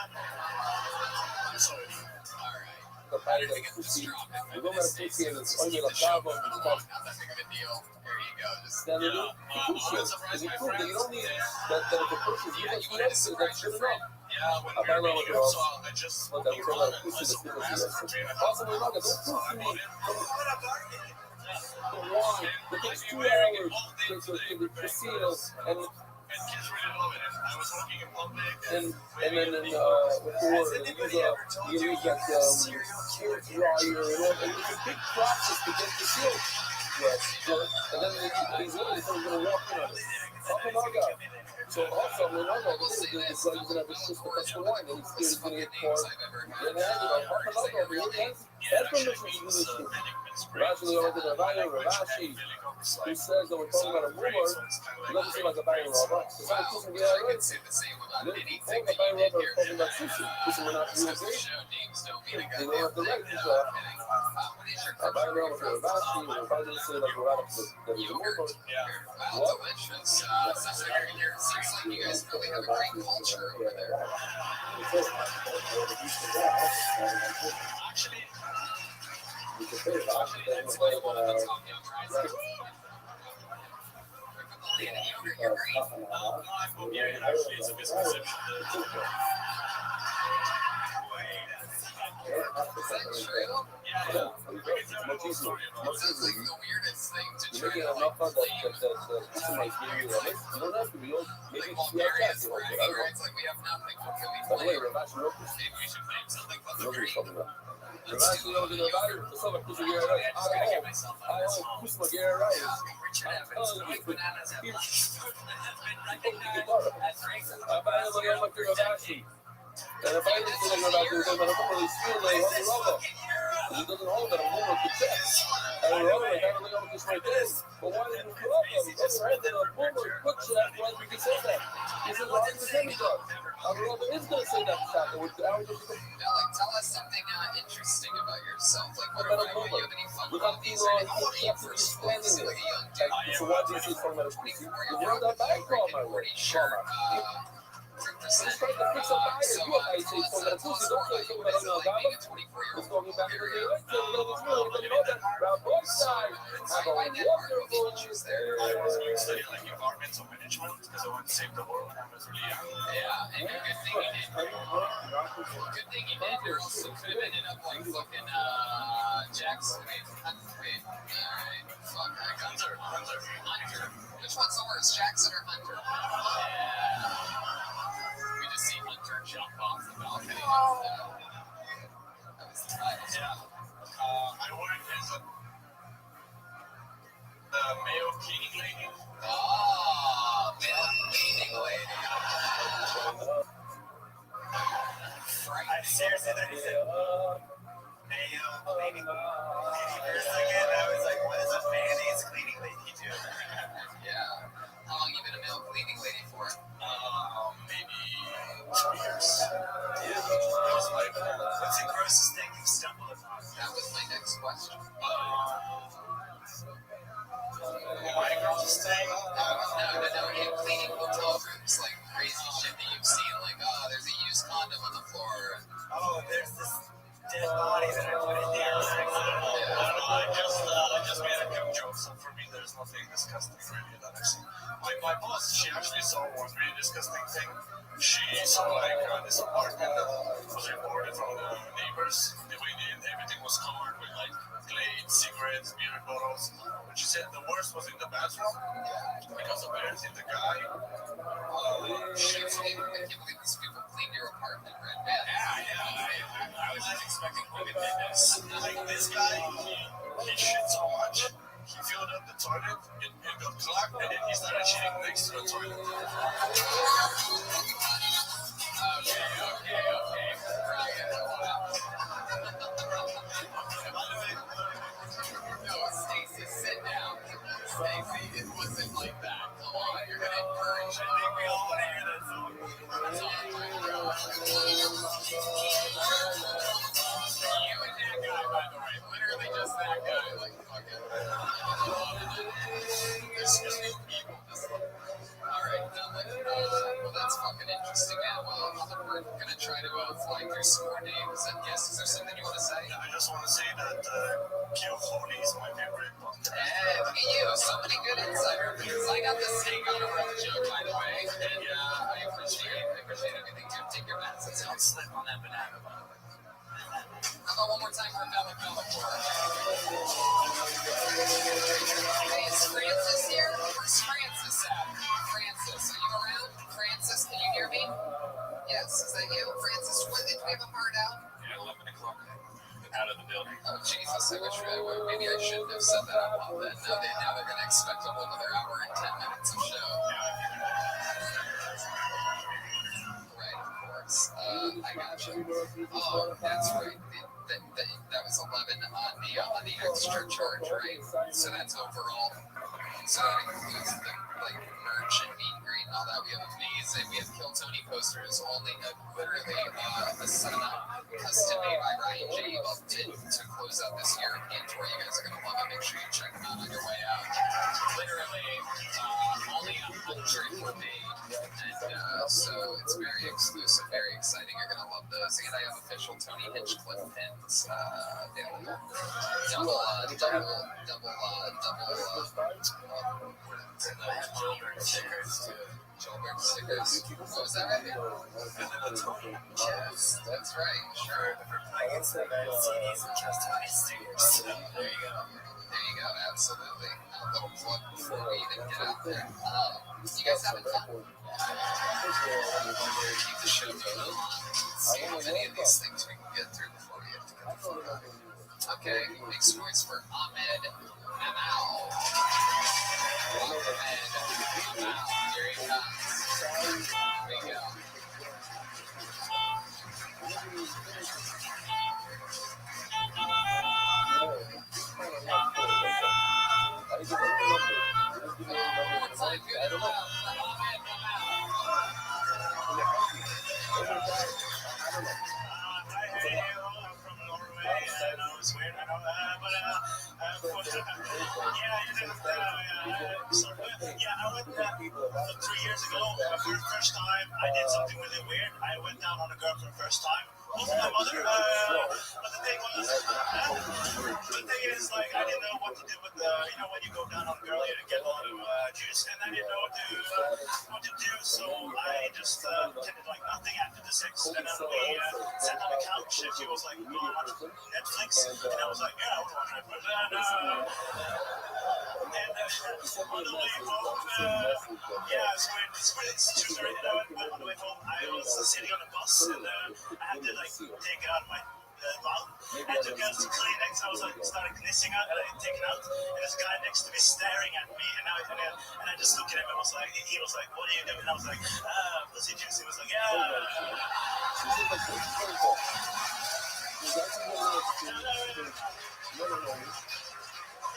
I'm sorry. Alright. the How did fact we that get this pussy. drop? We don't have pussy and it's only Keep a the show job of moving the along. Not that big of a deal. There you go. Just standard. Yeah. The pussy I is surprised it my prove that you friends. don't need that if the pussy is Yeah, just you wanted to that's surprise your good friend. enough. Yeah, when I we're know meeting what up, it so was. I just But walk that was around a and pussy I that's super good mask enough. for 3.5 Also, we're not hours. don't prove to me. Yeah. Why? It takes 2 hours to conceal and And kids really love it. I was walking in public then before you use that hair dryer and it's a big process to get the shield. Yes, and then he's literally going to walk in on it. Talk about God. So also, I mean, I know this is going to have a shift because the wine, and he's scared he's going to get caught. And then, half an hour over here, guys. That's when this is really true. Rashi went to the Rabbi, Rashi, who says that we're talking about a rumor, it doesn't seem like a Rabbi Rabbi. It's not a person get out right. All the Rabbi Rabbi are talking about sushi. This is not real great. They don't have the right to Rabbi Rabbi was a Rashi, and Rabbi didn't say like we're out of the rumor. What? Seems like you guys really have a great culture over there. Actually, You can say Rashi, that's that's why like, one of the top young guys. no, I'm Bulgarian. Actually, it's a misconception. Is that true? Yeah. it's much easier. Much Sounds like easier. the weirdest thing to You're try making to enough of that claim. person might hear you. You don't have to be old. Maybe Like it's Bulgaria not is that you bragging, I don't know. right? It's like we have nothing. What can we By the way, claim? Ravashi wrote this. Maybe we should claim something but You know the what he's green. talking about. Let's Ravashi do wrote in the Bible, the son of Kusma Gera Rai. I just gotta get myself out of this hole. Kusma Gera Rai. Richard Evans, White Bananas have He's has been recognized as racist. Abaya Loyama to Ravashi. And if I didn't say that Ravashi was going to probably steal the Holy Rava. He doesn't hold that a woman could check. And Rava, like, I don't know if it's right there. But why didn't you put up on it? It doesn't hold that a woman could check once we can say that. He says, why didn't you say me that? Rava is going to say that fact. Now, like, tell us something interesting about yourself. Like, what about you? You have any fun hobbies or anything when you first spoke to like a young dude? So why do you say something about a speaking? The word that I call my word. Shirt, He's trying to fix a fire. so, You I say something about a pussy. Don't say something about a like being a Gaba. 24-year-old It's going back to the Bulgarian. day. So, you know, it's real. You know that. Rabbi side. Have a I did part of the wonderful teachers there. I was going to study like environmental management because I want to save the world when I was really young. Yeah, and good thing you did. Good thing you did. You also could have ended up like fucking Jackson. Wait, alright. Fuck, Hunter. Which one's the worst, Jackson or Hunter? Yeah. We just see Hunter jump off the balcony. That was tight. Yeah. I worked as a male cleaning lady. Oh, male cleaning lady. I seriously thought he said male cleaning lady for a second. I was like, what does a mayonnaise cleaning lady do? Yeah. How long you been a male cleaning lady for? Maybe 2 years. Yeah. That was like, what's the grossest thing you've stumbled upon? That was my next question. My grossest thing? No, you cleaning hotel rooms, like crazy shit that you've seen, like, oh, there's a used condom on the floor. Oh, there's this dead body that I put in there. I don't know, I just made a few jokes, so for me there's nothing disgusting really that I've seen. My boss, she actually saw one really disgusting thing. She saw like this apartment that was reported from the neighbors. The way everything was covered with like clay, cigarettes, beer bottles. But she said the worst was in the bathroom because apparently the guy Shit, I can't believe these people cleaned your apartment, right? Man. I was just expecting fucking fitness. Like this guy, he shit so much. He filled up the toilet, it got clogged, and then he started shitting next to the toilet. Okay. No, Stacy, sit down. Stacy, it wasn't like that. Come on, you're gonna encourage it. I think we all want to hear that song. You and that guy, by the way, literally just that guy, like fucking. There's just new people. Alright, well, that's fucking interesting, man. Well, we're gonna try to fly through some more names. And yes, is there something you want to say? I just want to say that Kill Holy is my favorite podcast. Hey, look at you. So many good insider things. I got the steak on a rough joke, by the way. And I appreciate everything, too. Take your medicine. Don't slip on that banana, by the way. How about one more time for Bella Bellacore? Hey, is Francis here? Where's Francis at? Francis, are you around? Francis, can you hear me? Yes, is that you? Francis, when did we have a hard out? Yeah, 11 o'clock. Out of the building. Oh, Jesus, I wish maybe I shouldn't have said that out loud then. Now they're going to expect a whole other hour and 10 minutes of show. Yeah, I figured that. Oh, that's right. That was 11 on the extra charge, right? So that's overall. So that includes the merch and meet and greet and all that. We have amazing. We have Kill Tony posters, only literally a setup custom made by Ryan J. to close out this European tour. You guys are gonna love it. Make sure you check them out on your way out. Literally, only 100 were made, and so it's very exclusive, very exciting. You're gonna love those. And I have official Tony Hinchcliffe pins available. Double stickers too. Gilbert stickers. Oh, is that right? Yes, that's right. Sure. It's the CDs and just Tony stickers. There you go. There you go. Absolutely. A little plug before we even get out there. You guys having fun? Keep the show going. See how many of these things we can get through before we have to get the photo. Okay, make some noise for Ahmed Amal. Ahmed Amal. Here he comes. There you go. I went 3 years ago for the first time. I did something really weird. I went down on a girl for the first time. Also my mother. But the thing was, the thing is, like, I didn't know what to do with the, when you go down on a girl, you get a lot of juice, and I didn't know what to do, so I just pretended like nothing after the sex, and then we sat on the couch, and she was like, "You want to watch Netflix?" And I was like, "Yeah, I want to watch Netflix." And on the way home, it's Tuesday, and on the way home, I was sitting on a bus, and I had to take it out of my mouth. I took out some Kleenex. I was started gnissing out, and I take it out. And this guy next to me staring at me, and I just looked at him and he was like, "What are you doing?" And I was like, "Pussy juice." He was like, "Yeah."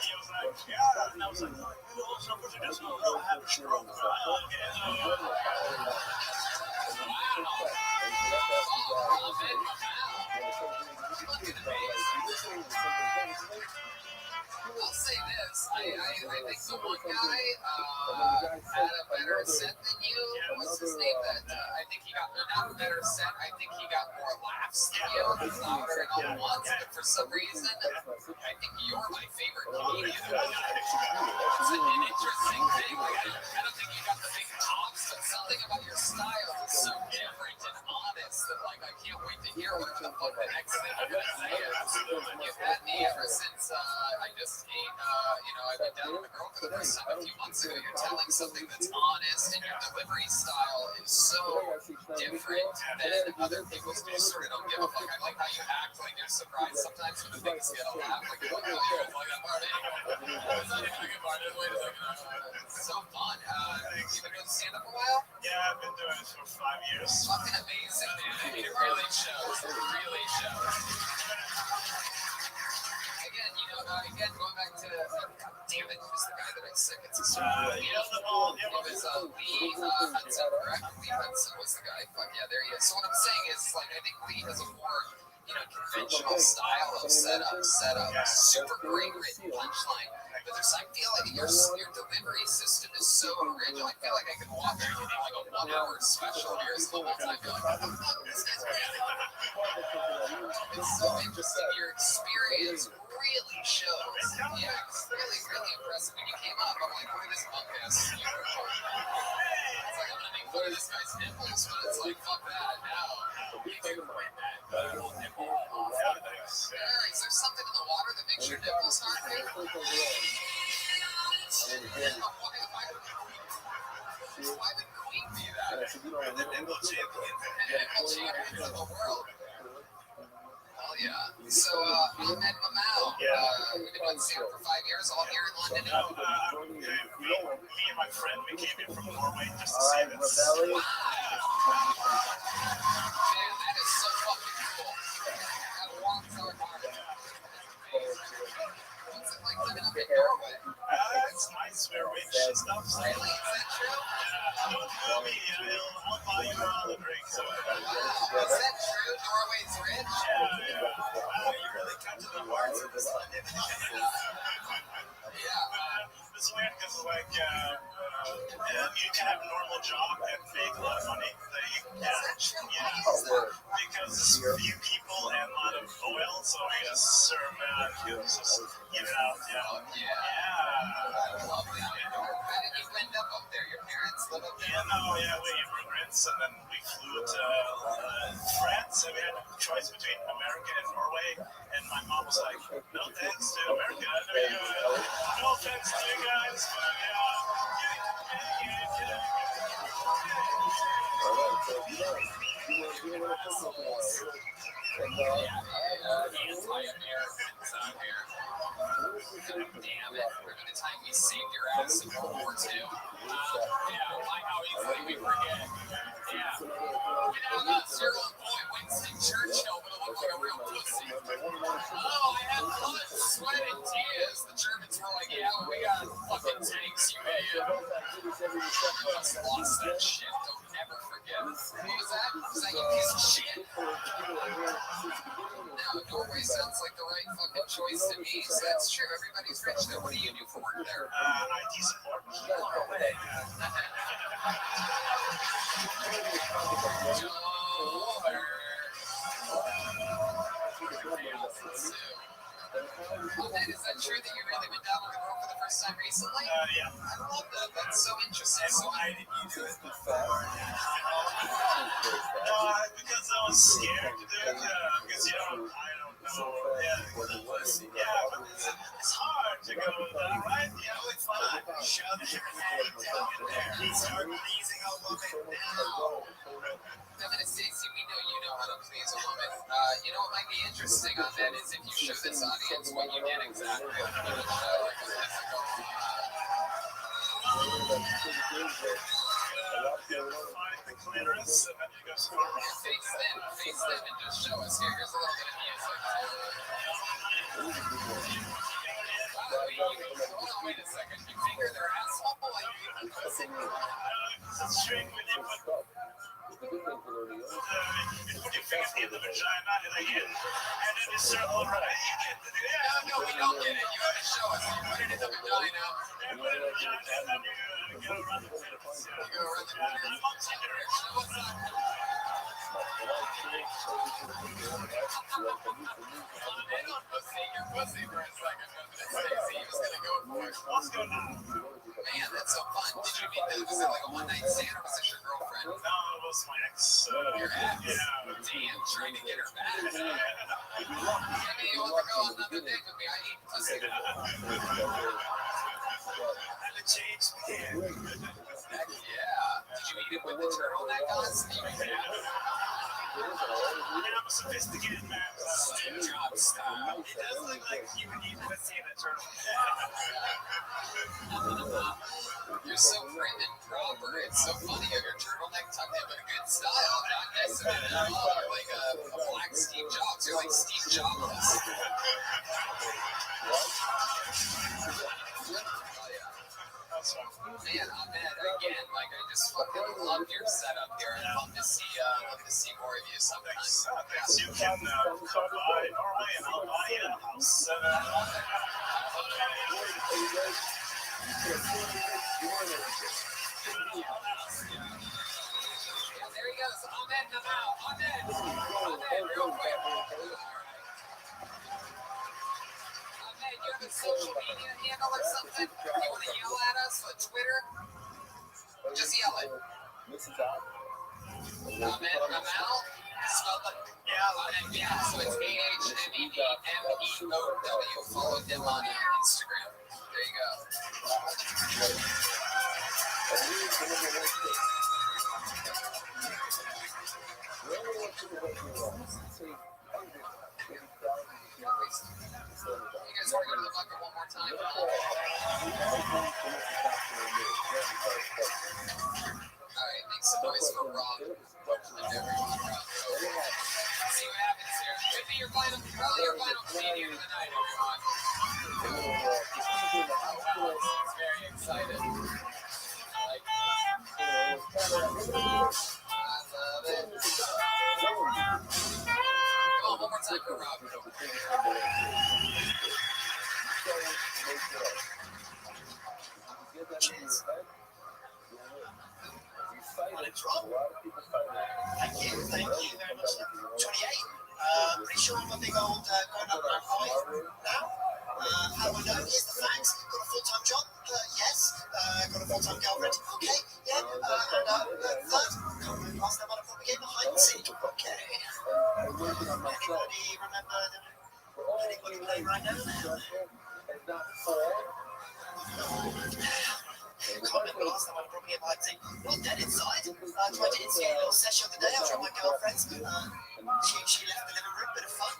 He was like, "Yeah," and I was like, "Oh, pussy juice. Oh, I have a stroke." I'll say this. I think the one guy had a better set than you. What's his name? I think he got not a better set. I think he got more laughs than you. Louder and all once. But for some reason, I think you're my favorite comedian. It's an interesting thing. I don't think you got the big tops, but something about your style is so different and honest that I can't wait to hear what the fuck the next thing you're gonna say is. You've had me ever since I just ate. I went down on a girl for the first time a few months ago. You're telling something that's honest, and your delivery style is so different than other people's who sort of don't give a fuck. I like how you act like you're surprised sometimes when the things get a laugh. Like, oh, yeah, it's like a party. It's not even a good party. Wait a second. It's so fun. You've been doing stand-up a while? Yeah, I've been doing it for 5 years. Fucking amazing, man. I mean, it really shows. It really shows. Again, going back to, damn it, who's the guy that I said it's a story? It was Lee Hudson, correct? Lee Hudson was the guy. Fuck yeah, there he is. So what I'm saying is, I think Lee has a more, conventional style of setup, super great written punchline. But I feel like your delivery system is so original. I feel like I could watch a 1-hour special of yours the whole time. Be like, what the fuck? This guy's really It's so interesting. Your experience really shows. Yeah, it's really, really impressive. When you came up, I'm like, look at this punk ass. It's like, I'm gonna make fun of this guy's nipples, but it's like, fuck that. No, you can quit that. Is there something in the water that makes your nipples hard? Why would Queen be that? The nipple champion. Nipple champions of the world. Hell yeah. So, Ahmed Mamal, we've been doing stand for 5 years, all here in London. Me and my friend, we came in from Norway just to see this. Wow. Man, that is so fucking in Norway. That's nice. We're rich and stuff. So. Really? Is that true? Don't tell me. I'll buy you all a drink. So. Wow. Is that true? Norway's rich? Yeah. Wow, you really cut to the heart of this one. It's weird because, like, you can have a normal job and make a lot of money. Because few people and a lot of oil, so I guess serve just give it out. I love that. How did you end up there? Your parents live up there? We immigrants, and then we flew to France, and we had a choice between America and Norway, and my mom was like, no thanks to America. No offense to you guys, but Anti-Americans out here. Damn it. Remember the time we saved your ass in World War II? How easily we forget. That's your own boy, Winston Churchill, would have looked like a real pussy. I had blood, sweat, and tears. The Germans were like, we got fucking tanks, you idiot. You just lost that shit. Don't ever forget. What was that? Was that you piece of shit? No, Norway sounds like the right fucking choice to me. So that's true. Everybody's rich there. What do you do for work there? IT support. Is that true that you really went down on the road for the first time recently? Yeah. I love that. That's so interesting. So why did you do it before? Because I was scared to do it. Because I don't know. But it's hard to go with that, right? It's fun. Shove your head down in there and start pleasing a woman now. I'm going to say, we know you know how to please a woman. You know what might be interesting on that is if you show this audience what you did exactly on the show, like a physical. Find the clitoris and then you go score. Face them and just show us. Here's a little bit of music. Wait a second. You finger their asshole like you pussy? It's a string when you put your finger in the vagina and then you circle around. No, we don't get it. You have to show us. You put it in the vagina. And put it in the vagina and then you go around the clitoris. You go around the clitoris. I'm on Tinder. Show us that. Your pussy for a second. He was going to go for it. Let's go now. Man, that's so fun. Did you meet that? Was it like a one-night stand or was it your girlfriend? No, it was my ex. Your ex? Yeah. Damn, trying to get her back. Maybe you want to go on another date with me? I eat pussy. And it changed me. Heck yeah. Did you eat it with the turtleneck on? I'm a sophisticated man. Steve Jobs style. It does look like you would eat pussy in a turtle. You're so prim and proper. It's so funny. You have your turtleneck tucked in with a good style. Not messing it at all. You're like a black Steve Jobs. You're like Steve Jobs. Man, Ahmed, again, like I just fucking love your setup here. I'd love to see more of you sometime. Thanks. You can come by Norway and I'll buy you a house. There he goes. Ahmed, come out. Ahmed, real quick. You have a social media handle or something? You want to yell at us on Twitter? Just yell it. Ahmed Amal? Spell it. Yeah, so it's AHMEDMEOW. Follow him on Instagram. There you go. You guys want to go to the bucket one more time? Alright, make some noise for Rob. And everyone, Rob. See what happens here. Could be your final comedian of the night, everyone. very excited. Come on, one more time for Rob. Cheers. Thank you very much. 28. Pretty sure I'm a big old grown-up man now. How I know is the facts. Got a full-time job? Yes. Got a full-time girlfriend? Okay. Yeah. And third, can't remember last time I propagate behind the scene. Okay. Anybody remember anybody playing right now? Can't remember last time I propagate behind the scene. Not dead inside. Tried to instigate a little session the other day. I was with my girlfriends. She left the living room. Bit of fun.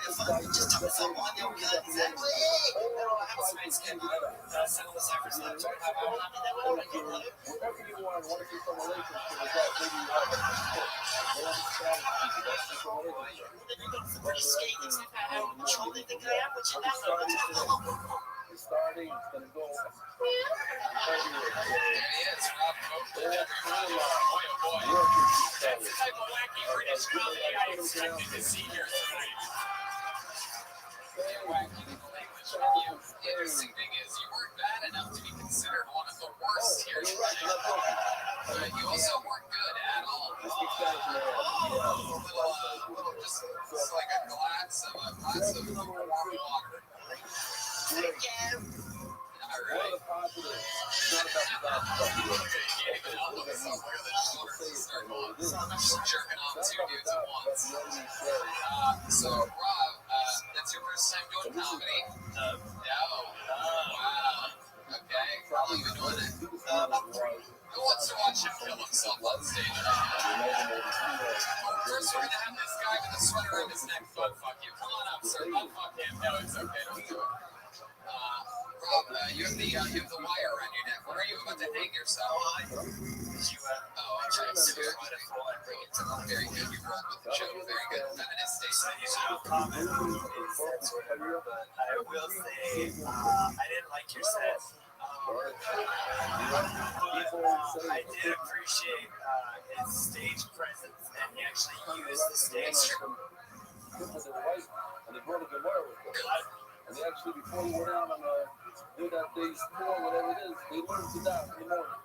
Just tuck the thumb behind the old curtains there. They're all housemates again. Sat on the sofa, slept on how happy they were. I didn't know. Wherever you are and want to keep some relationship is that maybe you have a They've got some pretty skating stuff out on the show. They think they have, which is now it's starting, it's going to go. There he is, Rob. Boy, oh boy. That's the type of wacky British comedy I expected to see here tonight. Wacky language from you. The interesting thing is, you weren't bad enough to be considered one of the worst here tonight. You also weren't good at all. Just like a glass of warm water. All right. Jerking off two dudes at once. So, Rob, that's your first time doing comedy? No. Wow. Okay. How long have you been doing it? Who wants to watch him kill himself on stage? First, we're going to have this guy with a sweater around his neck butt fuck you. Come on up, sir. Butt fuck him. No, it's okay. Don't do it. Rob, you have the wire around your neck. When are you about to hang yourself? I'm trying to try to fall and bring it to life. Very good. You rolled with the joke. Very good. Feminist statement. Comment is that Twitter, but I will say I didn't like your set. I did appreciate his stage presence, and he actually used the stage. And they brought a guitar with them. And they actually, before you went out on do that day's tour, whatever it is, they learn to die in the morning.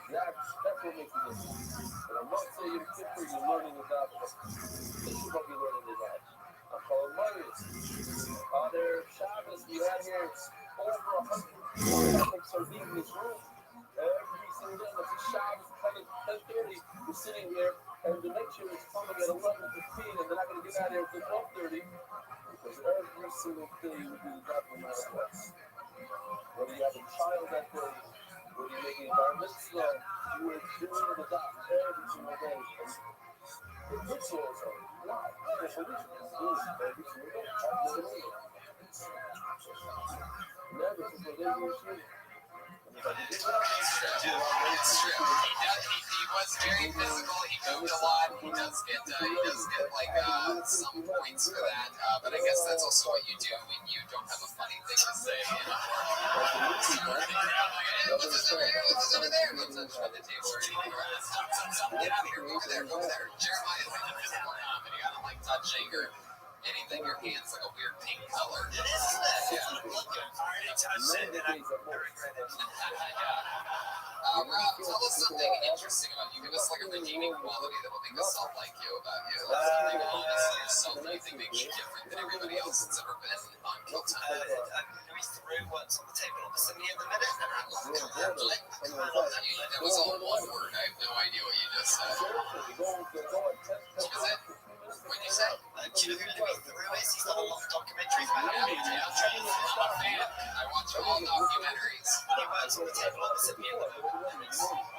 That's what makes it different. And I'm not saying you're different, you're learning to die. This is what you're learning to die. I'm calling Marius. Their Shabbos, we had here over 100 folks are leaving this room. Every single day, like Shabbos, 10:30, we're sitting here, and the next year is coming at 11:15, and they're not going to get out of here until 12:30. Because every single day we do that no matter what. Whether you have a child that day, whether you're making a bar mitzvah, you are doing the dot every single day. And the rituals are not the solutions. Every single day. Never since the day you were shooting. It's true. He was very physical. He moved a lot. He does get like some points for that. But I guess that's also what you do when you don't have a funny thing to say. What's this over here? What's this over there? What's this on the table or anything? Get out of here. Go over there. Go over there. Jeremiah is into physical comedy. I don't like touching or anything. Your hand's like a weird pink color. It is, isn't it? Yeah. I already touched it, and I regret it. Rob, tell us something interesting about you. Give us like a redeeming quality that will make us all like you about you. Something honest in yourself that you think makes you different than everybody else that's ever been on Kill Time. We threw what's on the table opposite me at the minute, and I love That was all one word. I have no idea what you just said. What was it? What did you say? Do you know who Louis Theroux is? He's done a lot of documentaries about I'm a fan. I watch all documentaries. He works on the table opposite me at the moment.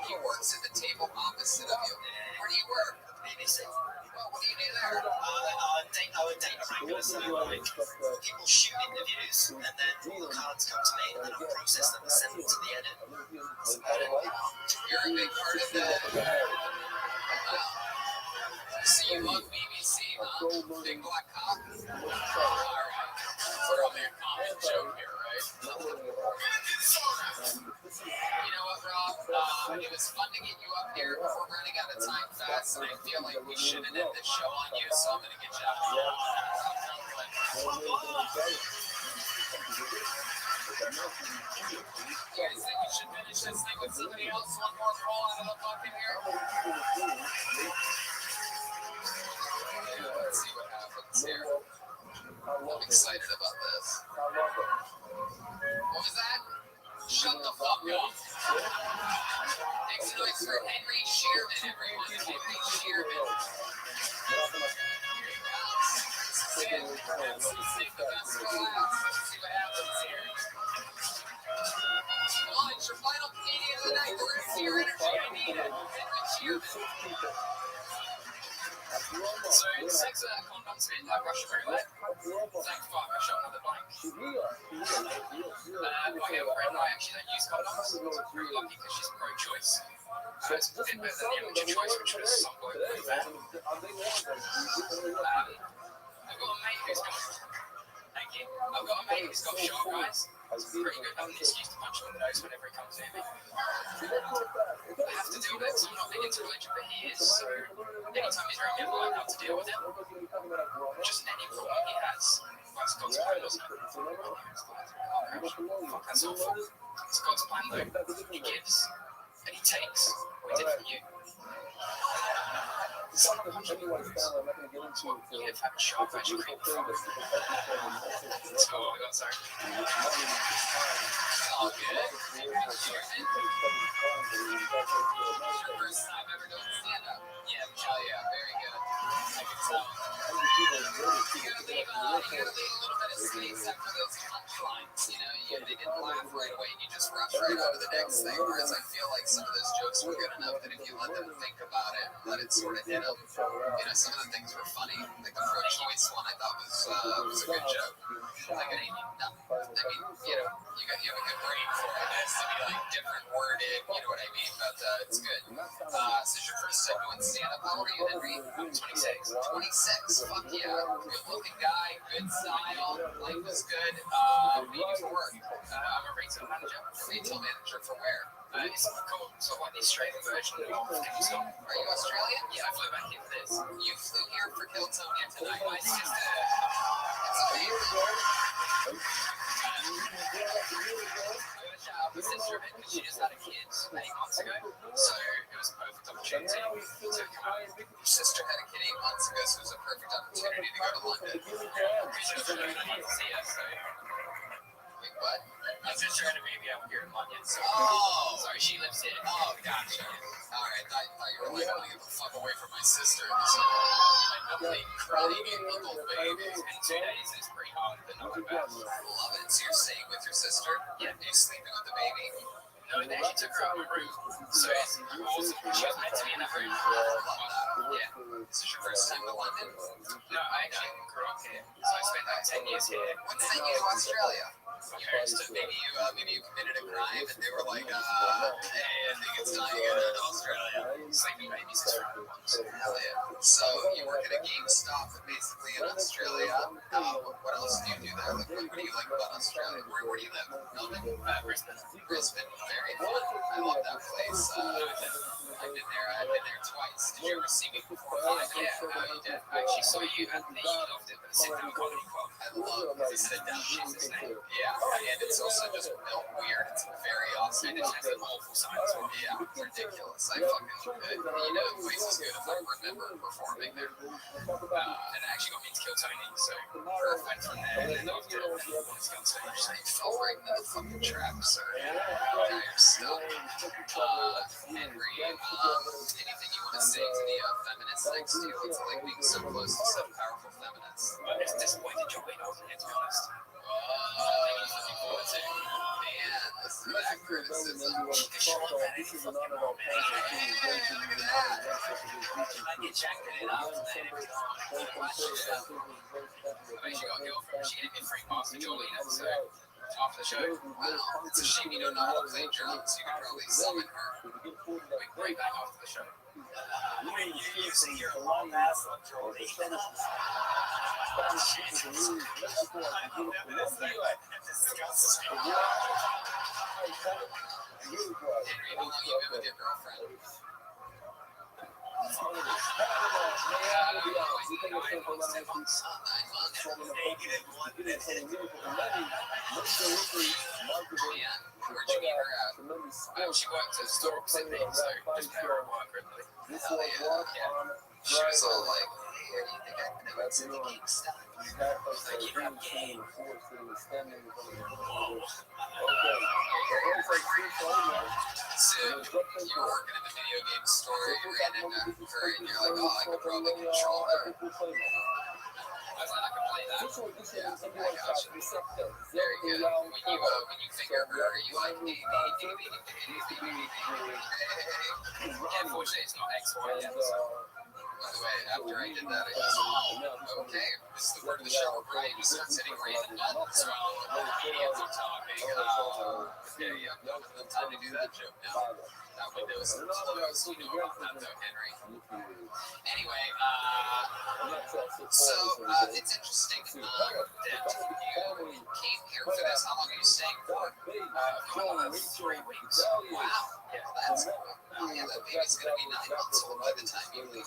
He works at the table opposite of you. Where do you work? BBC. Well, what do you do there? I'm data wrangler, so people shoot interviews, and then all the cards come to me, and then I'll process them and send them to the edit. You're a big part of the... So you love BBC, huh? Big black cock? Alright. So probably a common joke here, right? You know what, Rob? It was fun to get you up here. We're running out of time fast, and I feel like we shouldn't end the show on you, so I'm going to get you out of here. You guys think we should finish this thing with somebody else? One more call out of the bucket here? Yeah, let's see what happens here. I'm excited about this. What was that? Shut the fuck up. Make some noise for Henry Shearman, everyone. Henry Shearman. Here he comes. Let's save the best for last. Let's see what happens here. Come on, it's your final comedian of the night. The rest of your energy, I need it. Henry Shearman. So, 6 condoms in Russia very well. Thank fuck, I shot another blank. I have a friend I actually don't use condoms. I'm very lucky because she's pro-choice. It's a bit better than the amateur choice, which was some bloke pretty bad. I've got a mate who's got... Thank you. I've got a mate who's got sharp eyes. It's pretty good. I'm an excuse to punch him in the nose whenever he comes in. I have to deal with it because I'm not big into religion, but he is. So anytime he's around me, I'm learning how to deal with him. Just any problem he has. That's God's plan, wasn't it? Fuck, that's awful. It's God's plan, though. He gives and he takes. What he did from you. So what we have had sharp edge cream from. So what we got, sorry? Oh, good. First time ever doing stand-up. Yeah, Michelle, yeah, very good. I can tell. You gotta leave a little bit of space after those punchlines, you know? They didn't laugh right away and you just rush right out of the next thing, whereas I feel like some of those jokes were good enough that if you let them think about it, let it sort of hit them, you know, some of the things were funny. Like the pro-choice one I thought was a good joke. Like, I mean, you know, you have a good brain for this to be like different worded, you know what I mean? But it's good. So it's your first time doing stand-up. How old are you, Henry? I'm 26. 26, fuck yeah. Good looking guy, good style, life is good. What do you do for work? I'm a retail manager. Retail manager for where? It's cool. So what, the Australian version of Kingston? Are you Australian? Yeah, I flew back here for this. You flew here for Kiltonia tonight. My sister. It's amazing. My sister met because she just had a kid 8 months ago, so it was a perfect opportunity to come out. Your sister had a kid 8 months ago, so it was a perfect opportunity to go to London. My sister had a baby, see us, so. Wait, what? My sister had a baby out here in London, so. Oh! Sorry, she lives here. Oh, gotcha. Alright, I thought you were like, I'm gonna get the fuck away from my sister. So, my lovely, crying little baby. In 2 days, it's pretty hard, but not my best. Love it. So you're staying with your sister? Yeah. You're sleeping with the baby? No, they actually took her out of my room. So it's awesome. She was meant to be in that room. I love that. Yeah. This is your first time to London? No, I actually grew up here. So I spent like 10 years here. What sent you to Australia? My parents took maybe you committed a crime and they were like, hey, I think it's time to go to Australia. Sleeping babies is for once. Hell yeah. So you work at a GameStop basically in Australia. What else do you do there? Like, what do you like about Australia? Where do you live? Melbourne? Brisbane. Brisbane. Very fun. I love that place. I've been there twice. Did you ever see me before? Yeah, you did. I actually saw you at the Loved It, the sit-down comedy club. I love the sit-down shit's name. Yeah, and it's also just built weird. It's very awesome. And it has an awful sign as well. Yeah, it's ridiculous. I fucking, you know, the place is good if I remember performing there. And it actually got me to Kiltony, so perfect from there. And then after it, then once I got on stage, I fell right into the fucking trap, so you're stuck. Henry, anything you want to say to the feminists next to you? It's like being so close to some powerful feminists. It's disappointed you're being open, to be honest. Looking forward to. Man, listen to that criticism. Sean Bennett's fucking wrong, man. Hey, look at that. I get jacking it up, man. Every time. Watch it. I bet you got a girlfriend. She gave me a free pass to Jolene, so. After the show. Wow, it's a shame you don't know how to play drums. You could probably summon her. We'll be right back after the show. see your long ass on Jordy. Shit, I love that. It disgusts me. Henry, how long you been with your girlfriend? Negative 1 minute. Where'd you meet her at? She went to Stork City, so just power walk or like. Hell yeah. She was all like, hey, do you think I can ever see the game stop? Like, you know, game. So, you were working in the video game store, you ran into her, and you're like, oh, I could probably control her. I was like, I can play that. Yeah, I got you. Very good. When you finger her, are you like, unfortunately, it's not X1 yet. By the way, after I did that, I just, okay, this is the word of the show, right? You start sitting right in the buttons while comedians are talking. Okay, yeah, no, time to do that joke now. That window's closed. You know about that, though, Henry. Anyway, so it's interesting that you came here for this. How long are you staying for? Going on 3 weeks. Wow. Yeah, that's cool. Oh, yeah, that baby's going to be 9 months old by the time you leave.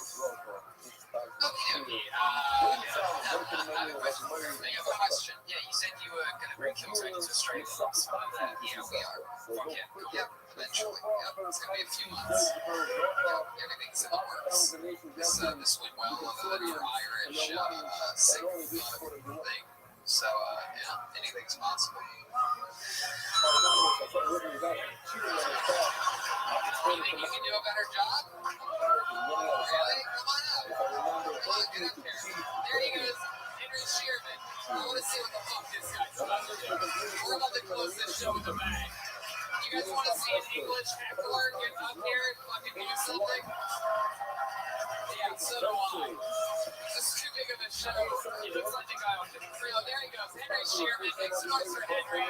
Okay. I have a question. Yeah, you said you were going to bring kids right into straight looks. Yeah, we are. Yeah, cool. Yep, eventually. Yep, it's going to be a few months. Yep, everything's in the works. This went well for Irish safe thing. So, yeah, anything's possible. You think you can do a better job? Really? Come on up. Come on, get up here. There he goes. Henry Shearman. I want to see what the fuck this guy's about to do. We're about to close this show with a bang. You guys want to see an English heckler get up here and fucking do something? Yeah, so do I. This is too big of a show. He looks like the guy on the trail. There he goes. Henry Shearman. Make some noise for Henry.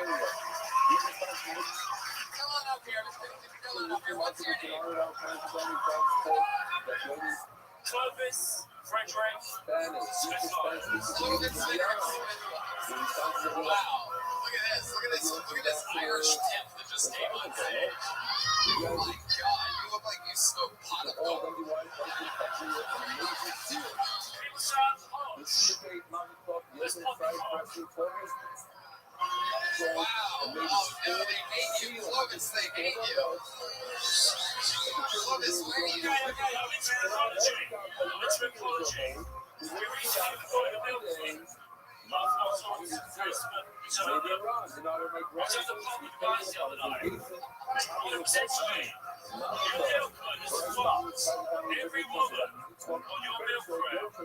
Come on up here. Come on up here. What's your name? Clovis, Frederick, Clovis, wow. Look at this. Look at this Irish pimp that just came on stage. Oh my god. You look like you smoke pot of gold. Wow. Oh, no, they hate you. Clovis, they hate you. Clovis, where are you? We reach out for the building. Love Rothschild Christmas. So, what's at the public bus the other night? You said to me, your milk card is fucked. Every woman on your milk crate. I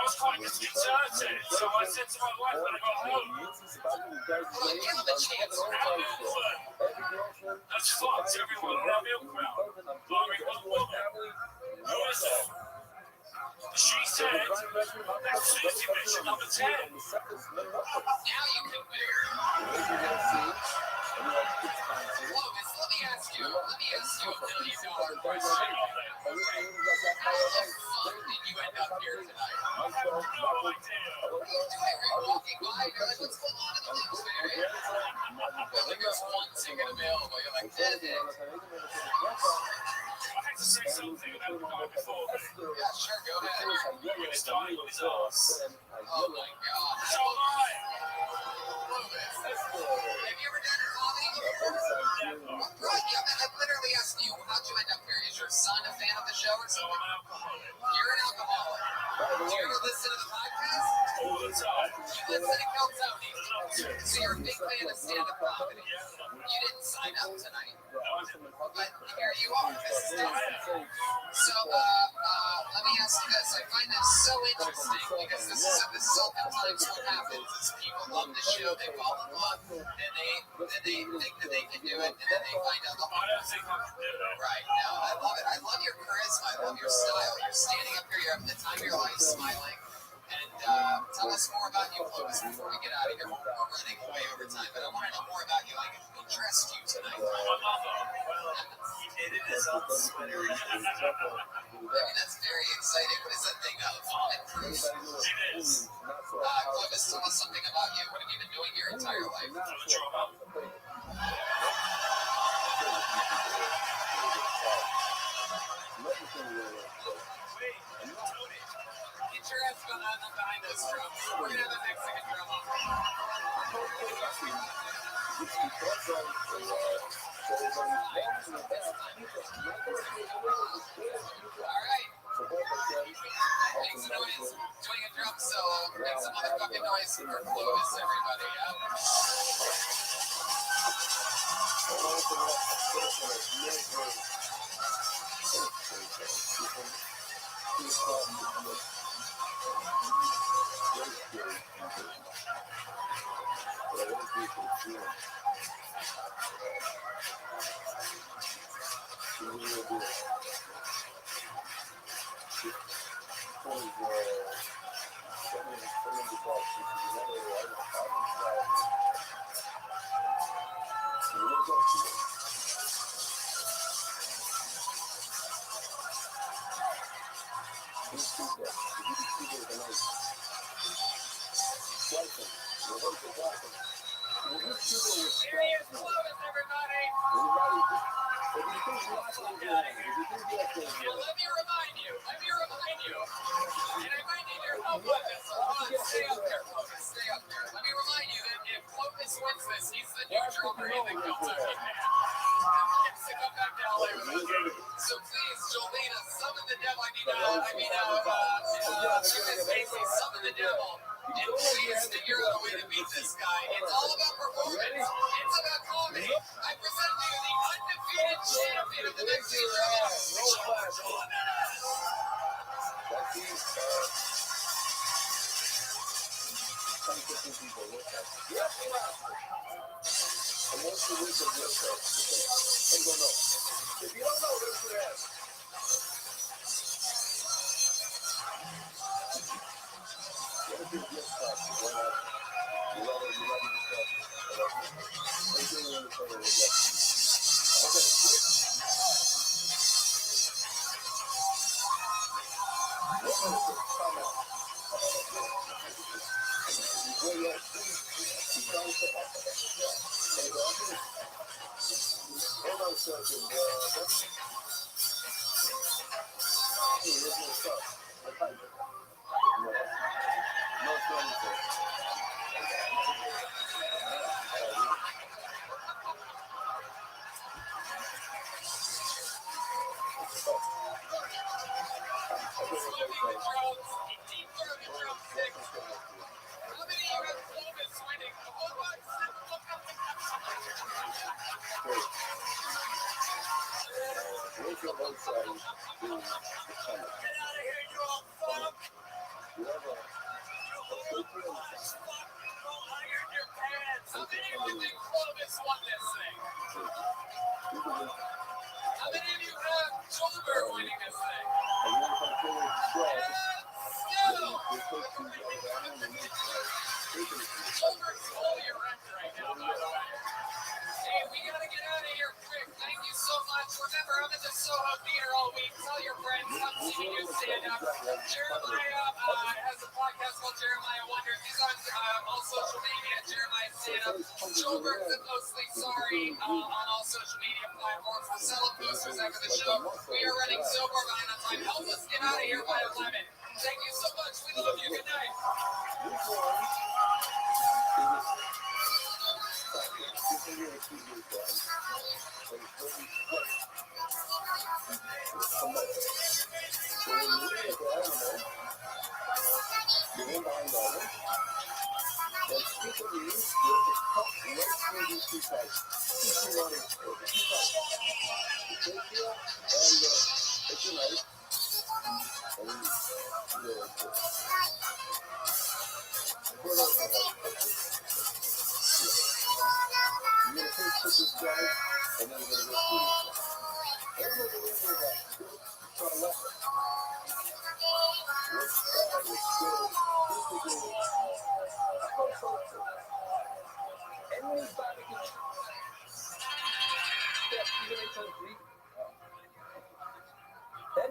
was quite disconcerted, so I said to my wife when I got home, Give him a chance. our milk crate. That's fucked. Everyone on our milk crate. Barring one woman. Who is it? She said, that's Susie bitch at number 10. Now you can move. Clovis, let me ask you $1 million question. How the fuck did you end up here tonight? I have no idea. What are you doing? Are you walking by? You're like, what's going on in the news area? Well, like there's one ticket available. You're like, I had to say something about the guy before me. yeah, sure, go ahead. He was dying on his ass. Oh my god. So am I. Clovis, have you ever done a hobby? Right, yeah, man, I've literally asked you, how'd you end up here? Is your son a fan of the show or So something? I'm an alcoholic. You're an alcoholic. Do you ever listen to the podcast? All the time. You listen to Kel Tony. So you're a big fan of stand-up comedy. You didn't sign up tonight. But here you are. This is different. So, let me ask you this. I find this so interesting because this is oftentimes what happens is people love the show, they fall in love, and they think that they can do it, and then they find out the I don't think I can do that. right. No, I love it. I love your charisma. I love your style. You're standing up here. You're having the time of your life, smiling. And tell us more about you, Clovis, before we get out of here. We're running way over time, but I want to know more about you. Like, who dressed you tonight? My mother, well, it is that's very exciting. What is that thing? Vomit proof? Clovis, tell us something about you. What have you been doing your entire life? Get your ass behind those drums. We're gonna have a Mexican drum on. Alright. Make some noise. Doing a drum solo. Make some motherfucking noise for Clovis, everybody.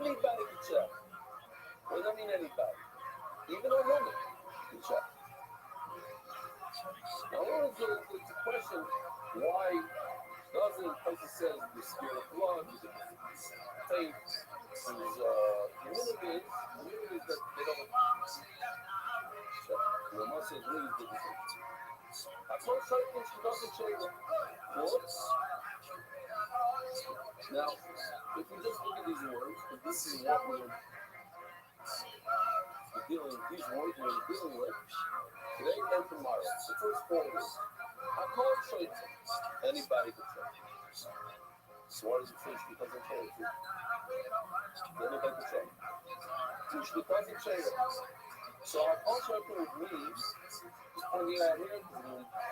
Anybody can check. What does that mean, anybody? Even a woman can check. Now, I want to get into the question, why doesn't a person says the spirit of blood, faith, is, the minute is that they don't check. The Moshe says, leave the disease. I told Shaitan she doesn't check the bullets. Now, if you just look at these words, because this is what we're dealing with, these words we're dealing with today and tomorrow. The first 4 words. I call it Shaitan. Anybody can check. So what does it say? Because of Shaitan. Anybody can check. Because of Shaitan. So I call Shaitan with me, just pointing out here,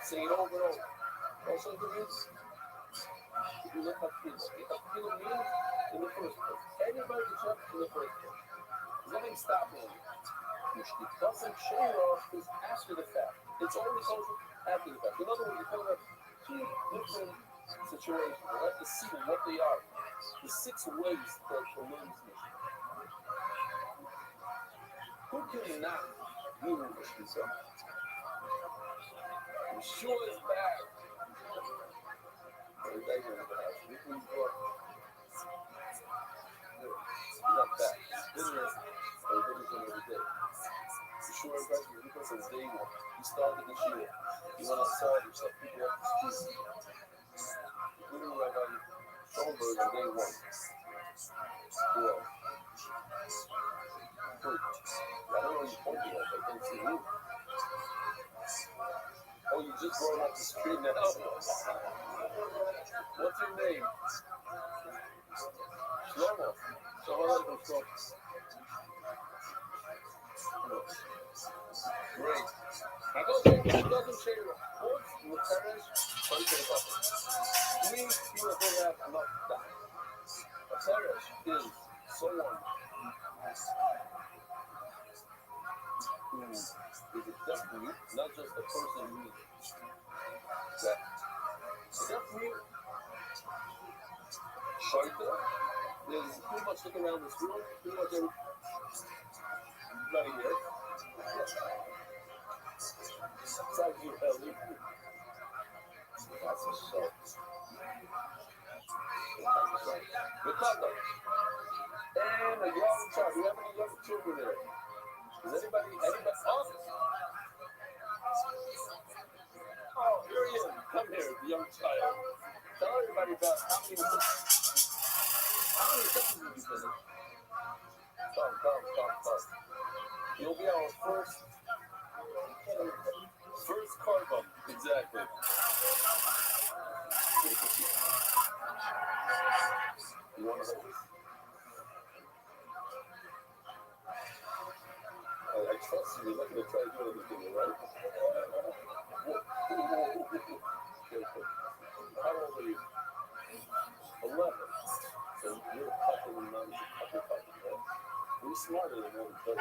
saying it over and over. Also, it means you look at people. People means in the first place. Anybody can check in the first place. There's nothing stopping you. Doesn't Shaitan is after the fact. It's only social after the fact. In other words, you're talking about 2 different situations. You have to see what they are. The 6 ways that the learn this mission. Who cannot do this mission? Yeshua is back. Every day we're in the house. We can go up. He's not back. He's been there. Every day. Yeshua is back. Since day 1. He started this year. He went outside and set people up the street. Including Rabbi Schoenberg on day 1. Well, I don't know what you're pointing at. I can't see you. Oh, you just brought up the screen now. What's your name? Shlomo. Shlomo. Great. Now go there. It doesn't say reports in the parish, but it's a couple. 3 people don't have enough time. A parish is someone who is a deaf mute, not just a person who is deaf. A deaf mute, Shaita, is pretty much looking around this room, pretty much everybody here. Besides you, Ellie. That's a show. Ricardo. And a young child. Do you have any young children there? Is anybody? Oh, here he is. Come here, the young child. Tell everybody about how many sessions did you finish? Come. You'll be our first car bump. Exactly. You want to hold this? I trust you. You're not going to try to do anything, right? How old are you? 11. So you're a couple and not a couple, right? You're smarter than one, but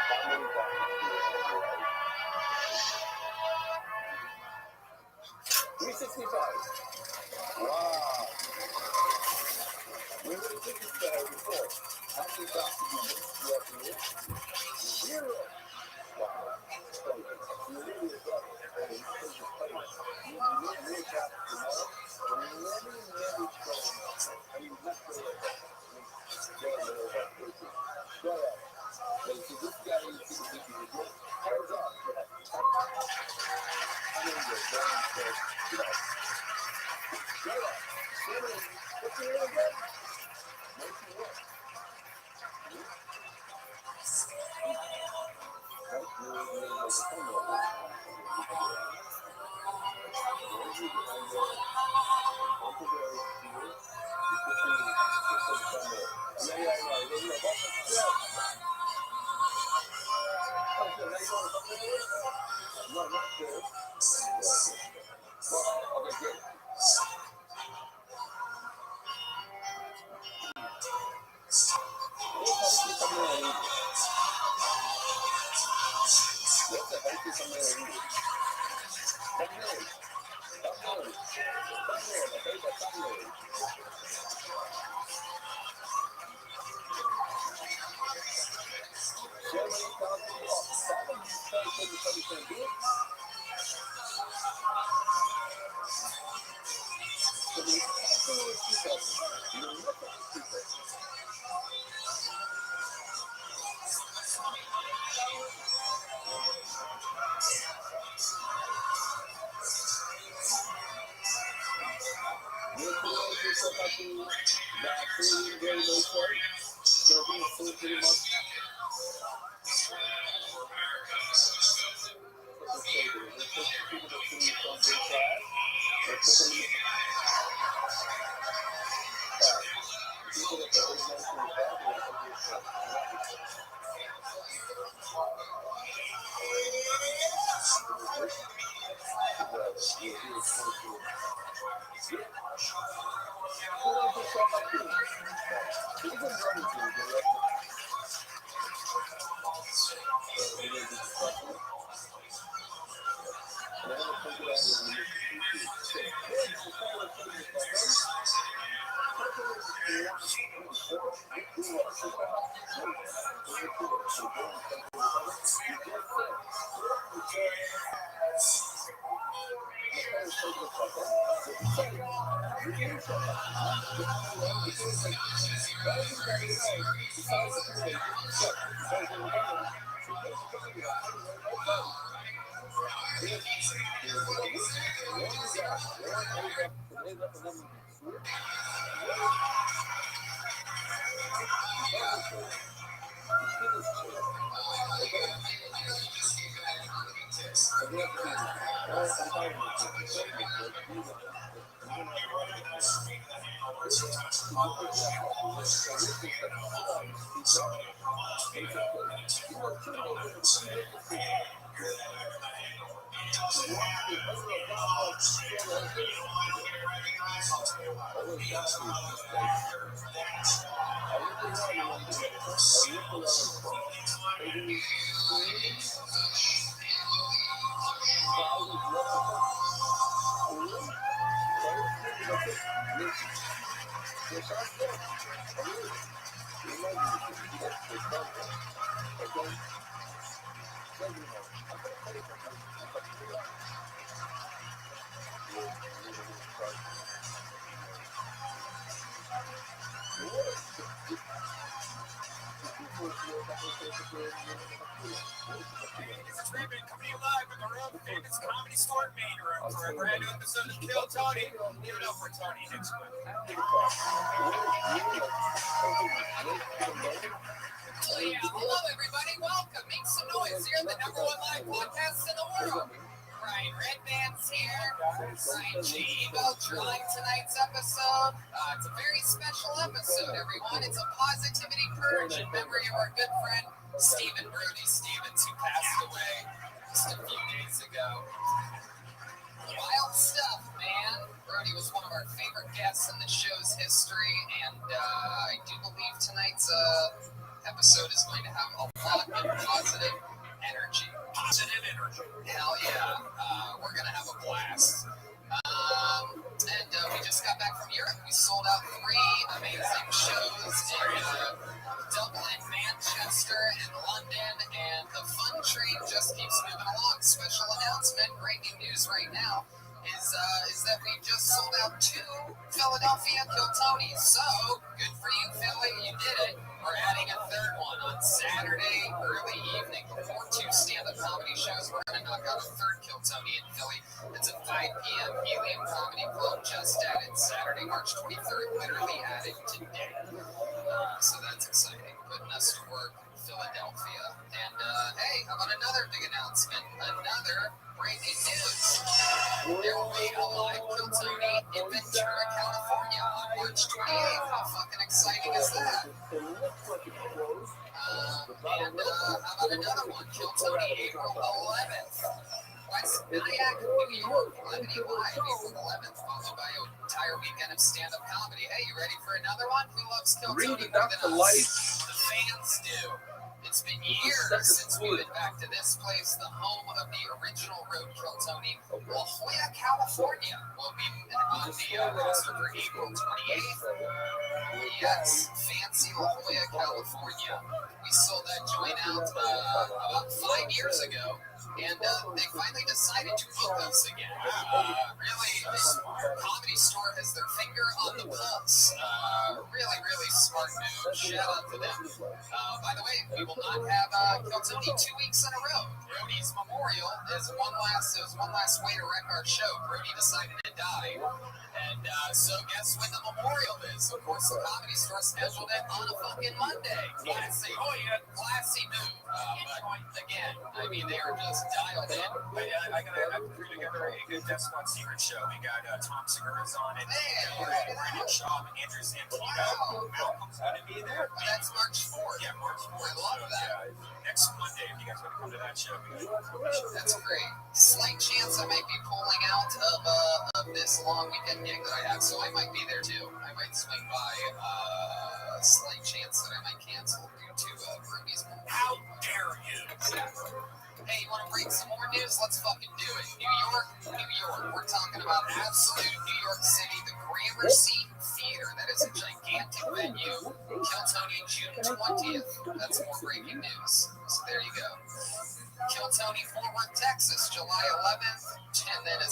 how many times? 365. Wow. Where did you think it's better before? How many times did you have to live? 0. Wow. You're really a brother. And you think you're playing. You really got to know. But never from. I mean, not really. Shut up. So this guy is thinking he's good. Hands up. I mean, you're damn good. Shut up. What's your name again? No, not good. Well, okay, good. This is Rabbi coming to you live from the World Famous Comedy Store main room for a brand new episode of Kill Tony. Give it up for Tony next week. Hello, everybody. Welcome. Make some noise. You're the #1 live podcast in the world. Ryan Redman's here. Ryan G. Beltron tonight's episode. It's a very special episode, everyone. It's a positivity purge in memory of our good friend Stephen Brody Stevens, who passed away just a few days ago. Wild stuff, man. Brody was one of our favorite guests in the show's history, and I do believe tonight's episode is going to have a lot of positive energy. Positive energy. Hell yeah. We're going to have a blast. And we just got back from Europe. We sold out 3 amazing shows in Dublin, Manchester, and London, and the fun train just keeps moving along. Special announcement, breaking news right now, is that we just sold out 2 Philadelphia Kill Tonys. So, good for you, Philly, you did it. We're adding a 3rd one on Saturday early evening before 2 stand-up comedy shows. We're going to knock out a 3rd Kill Tony in Philly. It's at 5 p.m. Helium Comedy Club, just added Saturday, March 23rd, literally added today. So that's exciting, putting us to work in Philadelphia. And hey, how about another big announcement? Another breaking news. There will be a live Kill Tony in Ventura, California on March 28th. How fucking exciting is that? And how about another one? Kill Tony April 11th. West Nyack, New York, Lemony Live, April 11th, followed by an entire weekend of stand-up comedy. Hey, you ready for another one? Who loves Kill Tony more than us? The fans do. It's been years since we've been back to this place, the home of the original Roadkill Tony. La Jolla, California will be on the roster for April 28th. Yes, fancy La Jolla, California. We sold that joint out about 5 years ago, and they finally decided to book us again. Really, this Comedy Store has their finger on the pulse. Really, really smart. smart move. Shout out to them. By the way, we will not have Kiltony 2 weeks in a row. Brody's memorial is one last way to wreck our show. Brody decided to die. And so guess when the memorial is? Of course, the Comedy Store scheduled it on a fucking Monday. Classy. Oh, yeah. Classy move. But again, I mean, they are just dialed in. I threw together a good Death Squad secret show. We got Tom Segura's on it. Brandon Shaw, Andrew Santino. Wow. Malcolm's going to be there. That's March 4th. Yeah, March 4th. I love that. Next Monday, if you guys want to come to that show. That's great. Slight chance I might be pulling out of this long weekend gig that I have, so I might be there too. I might swing by. Slight chance that I might cancel due to Brody's. How dare you? Exactly. Hey, you want to break some more news? Let's fucking do it. New York. We're talking about absolute New York City, the Gramercy Theater. That is a gigantic venue. Kiltony, June 20th. That's more breaking news. So there you go. Kiltony, Fort Worth, Texas, July 11th. And then a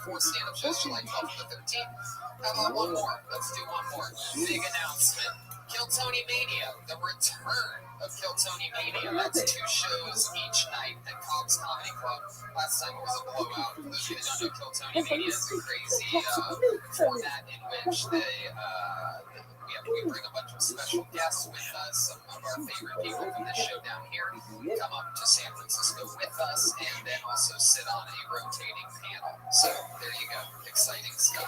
four stand-up shows July 12th to 13th. How about one more? Let's do one more. Big announcement. Kiltony Mania, the return of Kiltony Mania. That's 2 shows each night at Cobb's Comedy Club. Last time it was a blowout. For those of you that don't know, Kiltony Mania is a crazy format in which we bring a bunch of special guests with us. Some of our favorite people from the show down here come up to San Francisco with us and then also sit on a rotating panel. So there you go. Exciting stuff.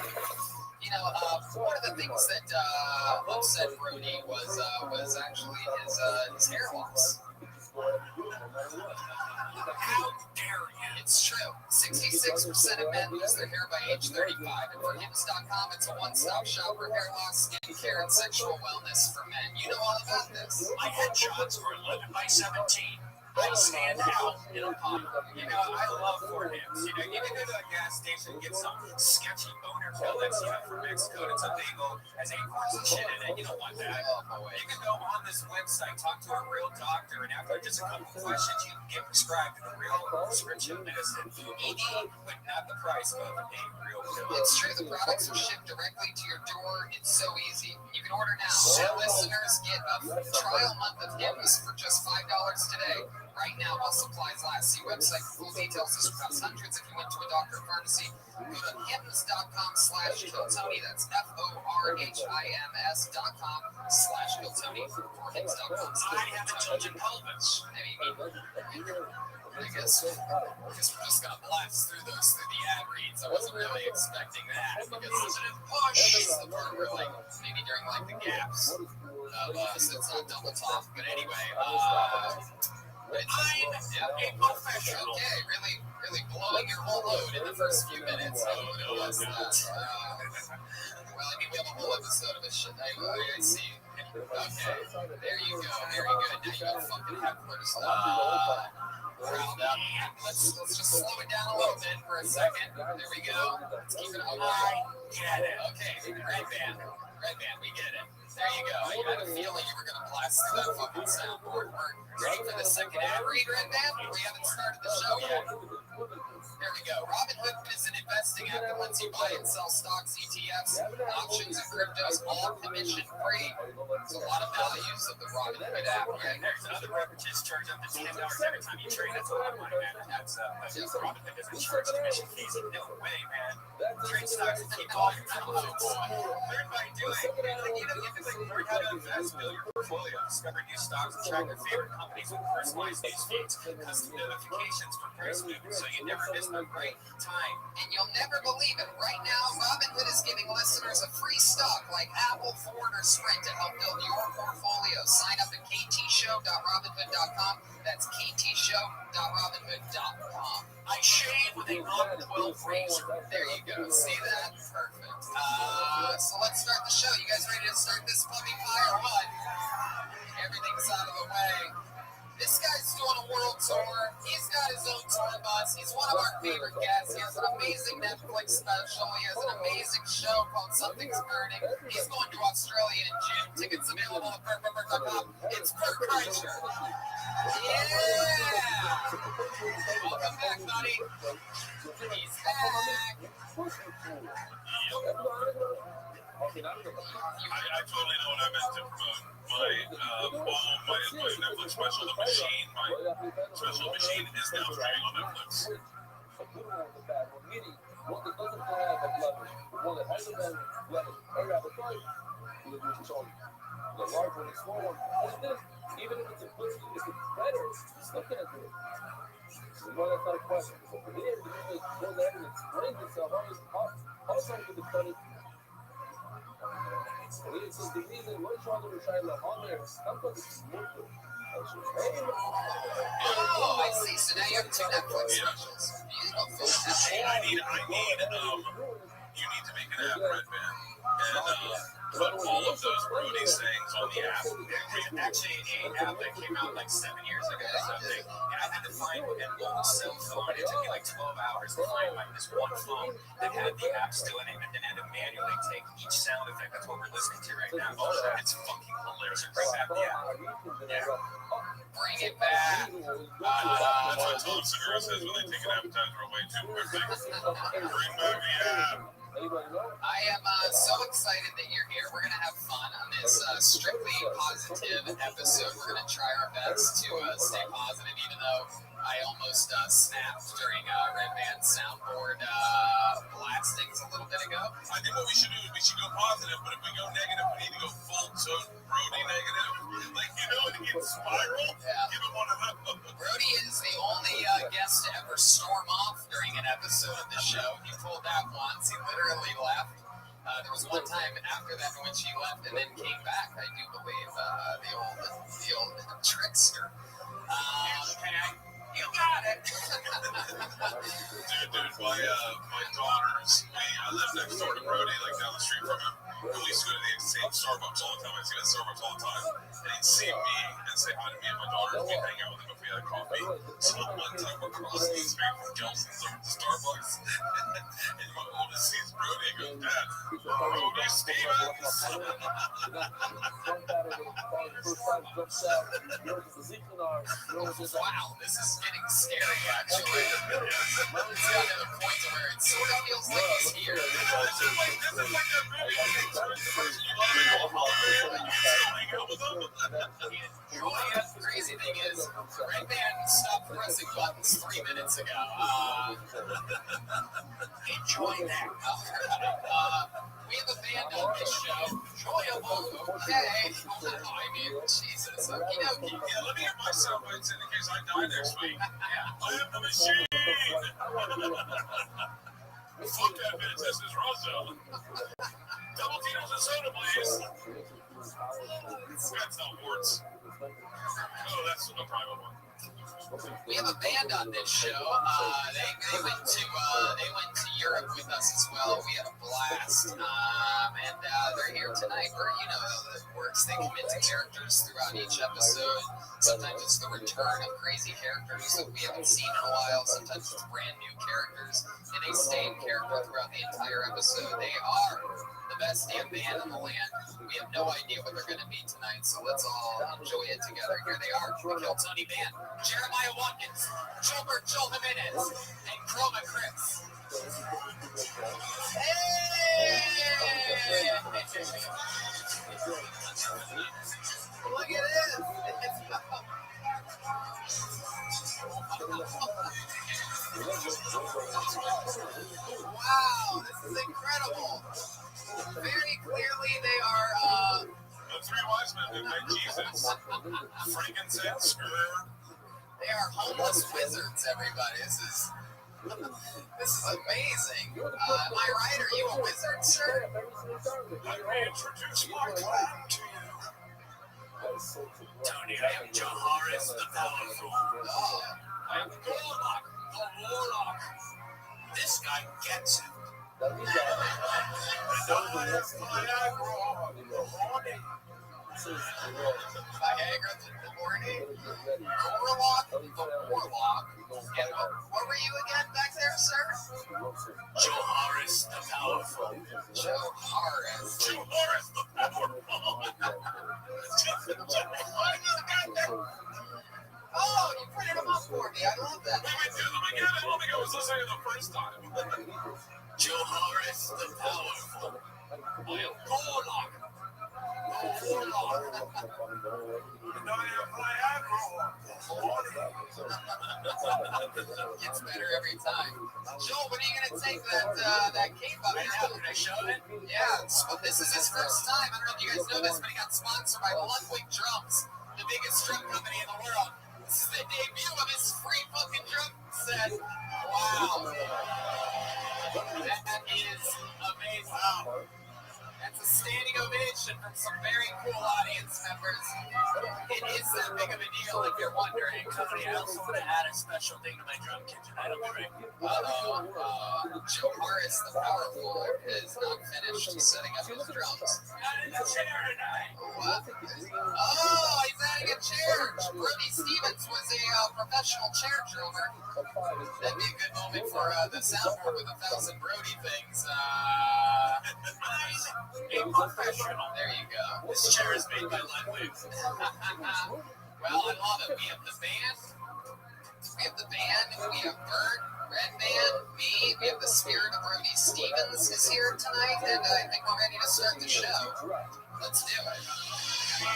You know, one of the things that upset Brody was actually his hair loss. How dare you? It's true. 66% of men lose their hair by age 35. And for Hims.com, it's a one-stop shop for hair loss, skincare, and sexual wellness for men. You know all about this. My headshots were 11 by 17. I stand out in a pump. You know, I love Fort Hims. You know, you can go to a gas station and get some sketchy boner pill that's, from Mexico that's illegal, has acorns and shit in it. You don't want that. You can go on this website, talk to a real doctor, and after just a couple questions, you can get prescribed a real prescription medicine. ED, but not the price of a real pill. It's true. The products are shipped directly to your door. It's so easy. You can order now. And listeners get a trial month of Hims for just $5 today. Right now, while supplies last. See website for full details. This costs hundreds if you went to a doctor or pharmacy. Go to hims.com/Kiltony. That's FORHIMS.com/Kiltony. Or hims.com/Kiltony. I have a children pelvis. I guess we're just going to blast through the ad reads. I wasn't really expecting that because it's the part where, maybe during, the gaps of, so it's not double talk. But anyway, I'm a professional. Okay, really blowing your whole load in the first few minutes. Well, I mean, we have a whole episode of this shit. I see. Okay, there you go. Very good. Now you got fucking hecklers riled up. Let's just slow it down a little bit for a second. There we go. Let's keep it okay. I get it. Okay, Red Band, we get it. There you go. I had a feeling you were going to blast through that fucking soundboard. We're ready for the second ad read, Red Band? We haven't started the show yet. There we go. Robinhood is an investing app that lets you buy and sell stocks, ETFs, options, and cryptos, all commission-free. There's a lot of values of the Robinhood app. Yeah, there's other brokerages charge up to $10 every time you trade. That's a lot of money, man. That's Robinhood doesn't charge commission fees. No way, man. Trade stocks and keep all your money. Everybody do it. You can learn how to invest, build your portfolio, discover new stocks, and track your favorite companies with personalized news feeds, custom notifications for price movements, so you never miss the right time. And you'll never believe it. Right now, Robinhood is giving listeners a free stock like Apple, Ford, or Sprint to help build your portfolio. Sign up at ktshow.robinhood.com. That's ktshow.robinhood.com. I shave with a non-12 razor. There you go. See that? Perfect. So let's start the show. You guys ready to start this puppy pie or what? Everything's out of the way. This guy's doing a world tour. He's got his own tour bus. He's one of our favorite guests. He has an amazing Netflix special. He has an amazing show called Something's Burning. He's going to Australia in June. Tickets available at perk.com. It's Perk Kreischer. Yeah! Welcome back, buddy. He's back. totally know what I meant to promote. My Netflix special, The Machine, my special Machine is now streaming on Netflix. A good one with a bad one, meaning one that doesn't have a blemish, but one that has a blemish. Or rather, you do it all. The large one, the small one, and this, even if it's a pussy, if it's better, you still can't do it. So you know that's not a question. So for me, the movie goes ahead and explains itself. How some of the credit. It's the reason Rothschild and Rothschild on there. How come it's multiple? Oh, I see. So now you have two Netflix specials. Beautiful. You need to make an app, Red Band, and put all of those Brody sayings on the app. Actually, an app that came out like 7 years ago or something, and I had to find an old cell phone. It took me like 12 hours to find this one phone that had the app still in it, and then had to manually take each sound effect. That's what we're listening to right now. Oh, it's fucking hilarious. Bring back the app. Yeah. Bring it back. That's what Tom Segura says when they take an appetizer away too quickly. Bring back the app. I am so excited that you're here. We're going to have fun on this strictly positive episode. We're going to try our best to stay positive, even though I almost snapped during Red Band's soundboard blastings a little bit ago. I think what we should do is we should go positive, but if we go negative, we need to go full tone Brody negative. Like, it can spiral. Yeah. Give him one of them. Brody is the only guest to ever storm off during an episode of the show. He pulled that once. He literally left. There was one time after that in which he left and then came back. I do believe the old trickster. You got it. Dude, my daughters, I live next door to Brody, like down the street from him. We used to go to the same Starbucks all the time. I see him at Starbucks all the time. And he'd see me and say hi to me and my daughters. We'd hang out with him if we had coffee. So one time we're crossing the street from Gelson's over to Starbucks. And my oldest sees Brody and goes, Dad, Brody Stevens. Wow, this is getting scary, actually. It's gotten to the point where it sort of feels like he's here. This is like that video. The crazy thing is, Red Band stopped pressing buttons 3 minutes ago. Enjoy that. We have a band on this show. Enjoyable, okay. I mean, Jesus. Okie dokie. Yeah, let me get my sound bites in case I die next week. I am the machine. Fuck that bitch. This is Rothschild. Double Tito's and soda, please. That's not warts. Oh, that's a private one. We have a band on this show. They went to Europe with us as well. We had a blast, and they're here tonight. Where how it works. They commit to characters throughout each episode. Sometimes it's the return of crazy characters that we haven't seen in a while. Sometimes it's brand new characters, and they stay in character throughout the entire episode. They are the best damn band in the land. We have no idea what they're going to be tonight, so let's all enjoy it together. Here they are, the Kill Tony Band, Jeremiah Watkins, Gilbert Joel Jimenez, and Chroma Chris. Hey! Look at this! Wow, this is incredible. Very clearly they are the three wise men who made Jesus. Frankincense, myrrh. They are homeless wizards, everybody. This is amazing. Am I right? Are you a wizard, sir? Let me introduce my clan to you. Tony, I am Jaharis the Powerful. I am Gorlock, the Warlock. This guy gets it. And I am Viagra, the horny. Viagra, the horny. Gorlock, the Warlock. And what were you again back there, sir? Jaharis the Powerful. Jaharis. Jaharis the Powerful. Oh, you printed them up for me. I love that. Let me do them again. I don't think I was listening the first time. Jaharis the Powerful. Gets better every time. Joel, when are you gonna take that cave up? Did I show it? Yeah, this is his first time. I don't know if you guys know this, but he got sponsored by Ludwig Drums, the biggest drum company in the world. This is the debut of his free fucking drum set. Wow. That is amazing. Wow. That's a standing ovation from some very cool audience members. It is that big of a deal if you're wondering. Cody, I also want to add a special thing to my drum kit tonight on the ring. Joe Harris, the Powerful, is not finished setting up his drums. Adding a chair tonight. What? Oh, he's adding a chair. Brody Stevens was a professional chair drummer. That'd be a good moment for the soundboard with 1,000 Brody things. A professional. There you go. This chair is made by Ludwig. Well, I love it. We have the band. We have Bert, Red Band, me. We have the spirit of Brody Stevens is here tonight, and I think we're ready to start the show. Let's do it. I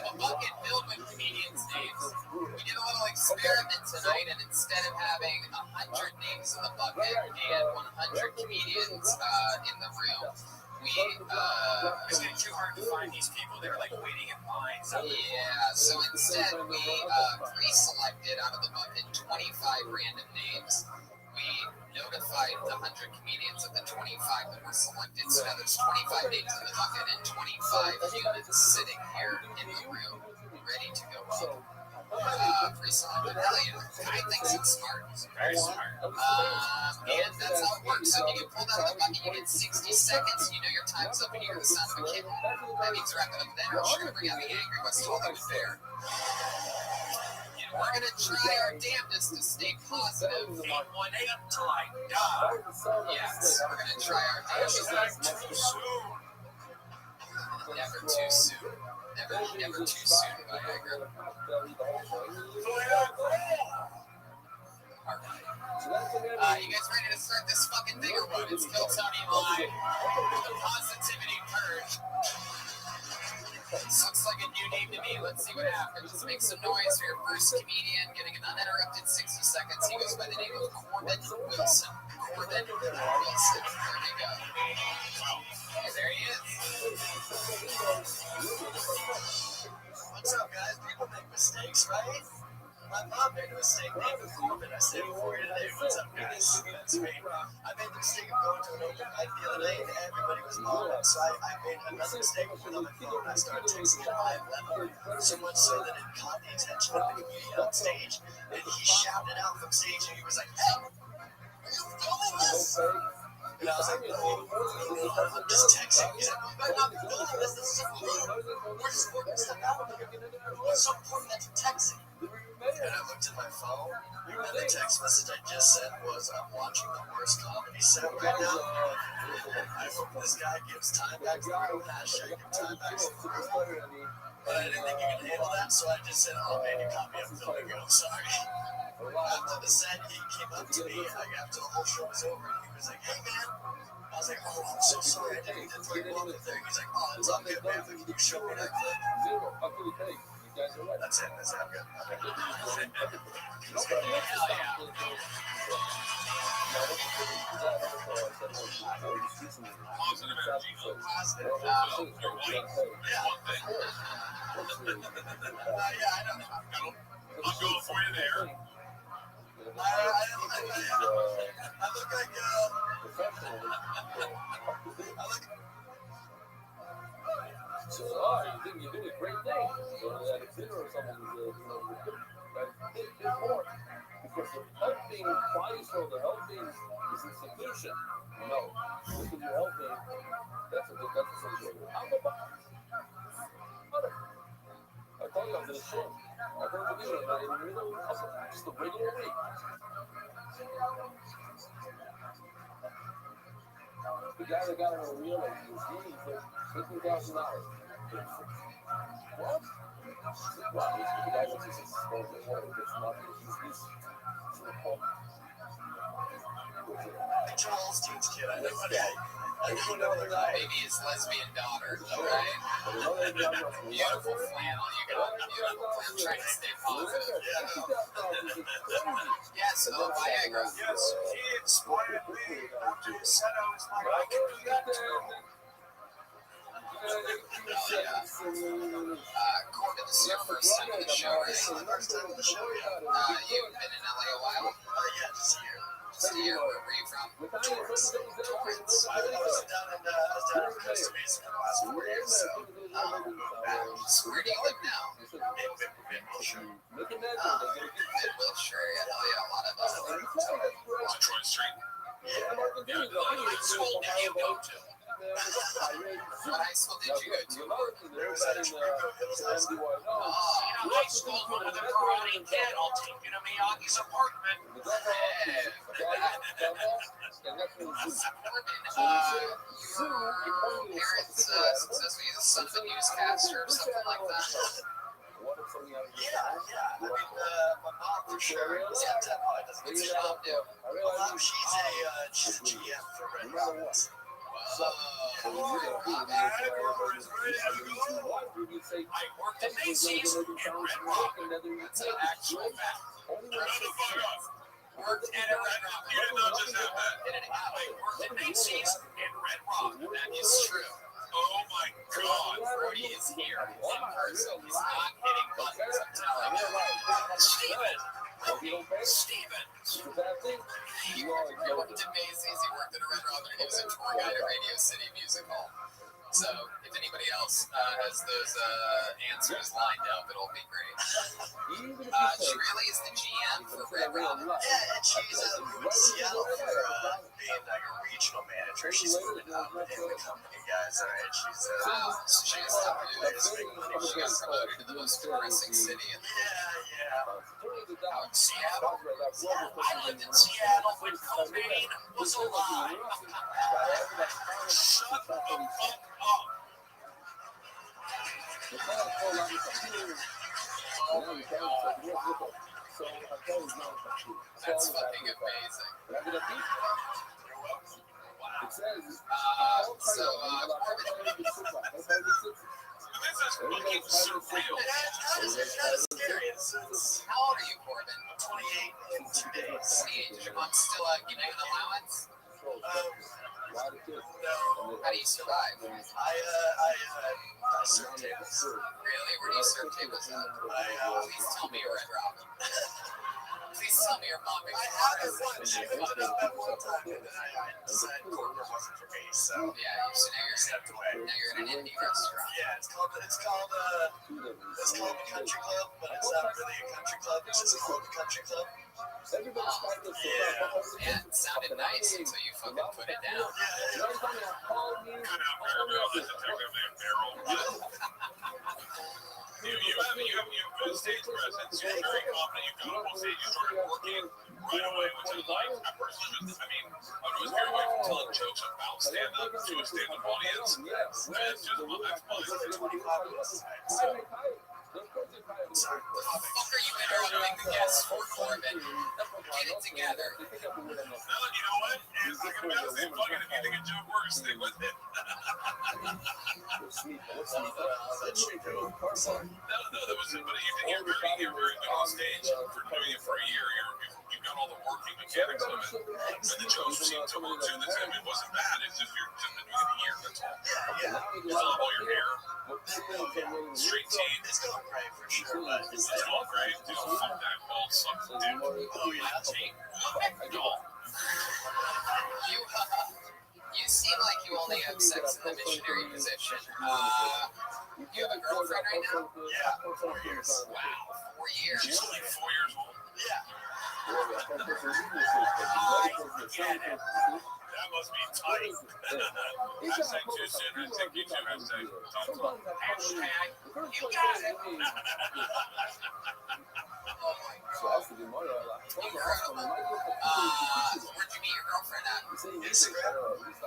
have a bucket filled with comedians' names. We did a little experiment tonight, and instead of having 100 names in the bucket and 100 comedians in the room, it's getting too hard to find these people. They're like waiting in lines. Yeah, so instead we pre-selected out of the bucket 25 random names. We notified the 100 comedians of the 25 that were selected. So now there's 25 names in the bucket and 25 humans sitting here in the room, ready to go up. Pre-selected. Hell yeah. I think it's smart. Very smart. And that's how it works. So if you get pulled out of the bucket, you get 60 seconds. You know your time's up and you hear the sound of a kitten. That means wrap it up then. We're sure to bring out the angry ones. Totally fair. We're going to try our damnedest to stay positive. 818 till I die. Yes, we're going to try our damnedest. Never too soon. Never too soon. Never too soon, Viagra. Alright. You guys ready to start this fucking thing or what? It's Kill Tony Live. The Positivity Purge. This looks like a new name to me. Let's see what happens. Let's make some noise for your first comedian getting an uninterrupted 60 seconds. He goes by the name of Corbin Wilson. Corbin Wilson. There we go. Hey, there he is. What's up, guys? People make mistakes, right? My mom made a mistake naming Corbin. I said before you today. What's up, guys? That's great. I made the mistake of going to an open mic the other day, and everybody was mobbing. So I made another mistake with on my phone. I started texting at high level, so much so that it caught the attention of the comedian on stage. And he shouted out from stage, and he was like, "Hey, are you filming this?" And I was like, "No, I'm just texting." He's like, "You better not be filming this. This is a group. We're just working stuff out here. What's so important that you're texting?" And I looked at my phone, and the text message I just sent was, "I'm watching the worst comedy set right now. I hope this guy gives time back to the room. Hashtag give time back to the room." But I didn't think you could handle that, so I just said, "Oh man, you caught me up filming it. I'm sorry." After the set, he came up to me after the whole show was over, and he was like, "Hey man." I was like, "Oh, I'm so sorry. I didn't get to go up there." He's like, "Oh, it's all good, man. Can you show me that clip?" That's it. That's it. I'm good. Yeah, I know. I'll go for you there. I look like So, you did a great thing. So, at a dinner or something, big more. Because helping bodies for the helping is institution. No. Because you're helping, that's a situation. I'm a butter. I told you I'm going to show. I heard the video in the middle of just a regular week. The guy that got on a wheel and he was getting for $50,000. What? Wow, the guy was just exposed to water. It's not he's Joel Osteen's kid. I know what Maybe his lesbian daughter, right? Beautiful flannel you got. Beautiful flannel. I'm trying to stay positive. Yes, Viagra. Yes, he inspired me after he said I was like, I can do that too. Corbin, this is your first time on the show, right? First time on the show, yeah. You've been in LA a while? Yeah, just here. Just a year. Where were you from? Torrance. I was down in Costa Mesa for the last 4 years, so back. So where do you live now? In Wilshire. Wilshire, yeah, hell yeah, a lot of Detroit Street. Yeah. What school did you go to? What high school did you go to? There was at Chicago Hills High School. High school with a karate kid. I'll take you to Miyagi's apartment. Your parents successfully something newscaster or something like that. Yeah. I mean, my mom for sure. Yeah, probably doesn't get What's your mom do? My mom, she's a GM for Red Robins. I worked at Macy's and Red Robin. That's an actual fact. Worked at a Red Robin. You did not just have that. I worked at Macy's and Red Robin. That is true. Oh my God. Brody is here in person. He's not hitting buttons, I'm telling you. Steven! He worked at Macy's, he worked at a Red Robin, and he was a tour guide at Radio City Music Hall. So, if anybody else has those answers lined up, it'll be great. She really is the GM for Red Robin. Yeah, and she's in Seattle for being like a regional manager. She's moving up in the company, guys. All right, she's So she has to she got promoted to the most progressing city in the yeah. Seattle? Yeah, I lived in Seattle when Cobain was alive. Shut the fuck up. That's fucking amazing. This is fucking surreal. How old are you, Corbin? 28 in 2 days. Is your mom still giving you an allowance? No. How do you survive? I serve tables. Really? Where do you serve tables at? Please tell me you're Red Robin. Please tell me your mom makes I haven't one. She opened up at one time, and then I decided corner wasn't for me, so yeah, so now stepped away. you're in an indie restaurant. Yeah, it's called the Country Club, but it's not really a country club. It's just called the Country Club. Yeah, it sounded nice until you fucking put it down. Good out there, Detective You have good stage presence. You're very confident. You got up on stage. You started working right away, which I like. I personally, I was very away from telling jokes about stand-up to a stand-up audience. And just, that's fun. What the fuck are you interrupting the guests for, Corbin? Get it together. No, you know what? It's like a massive fucking if you think a joke works, stick with it. No, that was it. But you're very good on stage for doing it for a year. You've got all the working mechanics of it. And the jokes seem to work too. The time it wasn't bad. It's just you're just been doing it a year. That's all. Yeah. You still have all your hair. Straight teeth. It's going great for sure, but It's all great. Dude, fuck that bald sucks dick. oh yeah. No. You seem like you only have sex in the missionary position. You have a girlfriend right now? Yeah, 4 years. Wow, 4 years. She's only 4 years old. Yeah. That must be tight. Hashtag too soon. Hashtag YouTube. Hashtag talk talk. Hashtag, you got it. Oh my God. Where'd you meet your girlfriend at?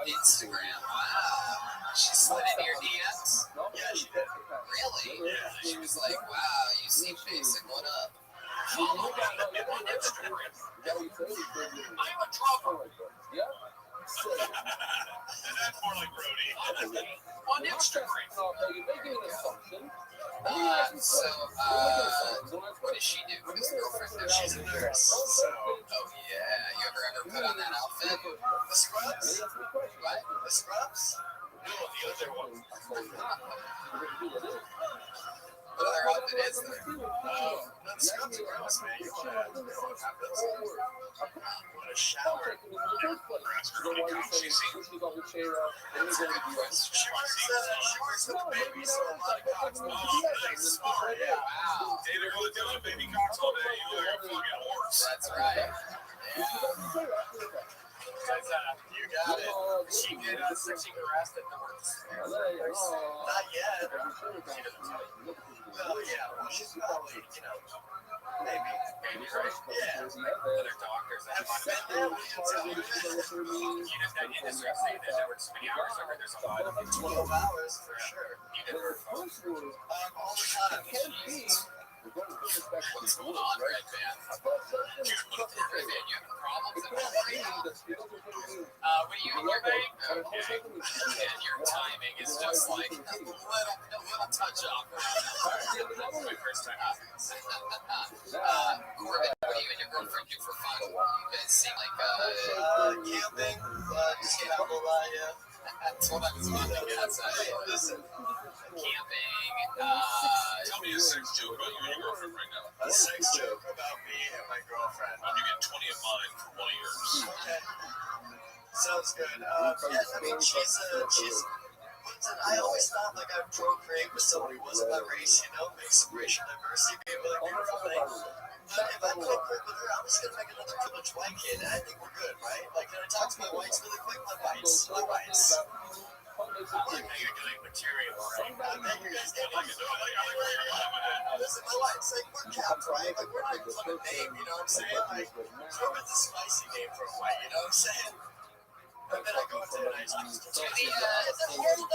Instagram. Wow. She slid into your DMs? Yeah, she did. Really? Yeah. She was like, wow, you seem basic. What up? Follow me on Instagram. I'm a drummer. That's more like Brody. One extra creep. No, you're making an assumption. What does she do? What does the girlfriend do? She's a nurse, so. Oh yeah, you ever put on that outfit? The scrubs? What? The scrubs? No, the other one. What other outfit is there? No, the scrubs are gross, man. You don't have those. You want to shower. She works with the baby, so a lot of cocks. Oh, nice. Smart, yeah. Wow. David really dealing with baby cocks all day. You look like a fucking horse. That's right. Because, you got it. She get sexually harassed at the works. Not yet. Well, yeah. Well, she's probably, maybe. Right? Yeah. Other doctors. Have you been there? What did you tell me? You just start saying that there were so many hours. I heard there's a lot of 12 hours for sure. You did her phone. All the time. What's going on, Red Band? Red Band, you having problems at home right now? What are you in your bag? Okay. And your timing is just like a little touch off. That's my first time. Corbin, what do you and your girlfriend do for fun? You guys seem like Camping, just get out of well, that's fun, I guess. Listen, camping. Tell me a sex joke about you and your girlfriend right now. A sex joke about me and my girlfriend. You get 20 of mine for one of yours. Okay. Sounds good. Yeah, I mean, I always thought like I'd procreate with somebody who wasn't my race, make some racial diversity, be a really beautiful thing. But if I procreate with her, I'm just gonna make another privileged white kid, and I think we're good, right? Like, can I talk to my whites really quick? My whites. I like how you're doing material, right? You guys get like, listen, my whites, like, we're capped, right? Like, we're not even fucking name, you know what I'm saying? Like, Corbin's a spicy name for a white, you know what I'm saying? And then I go into it and I talk to It's a horrible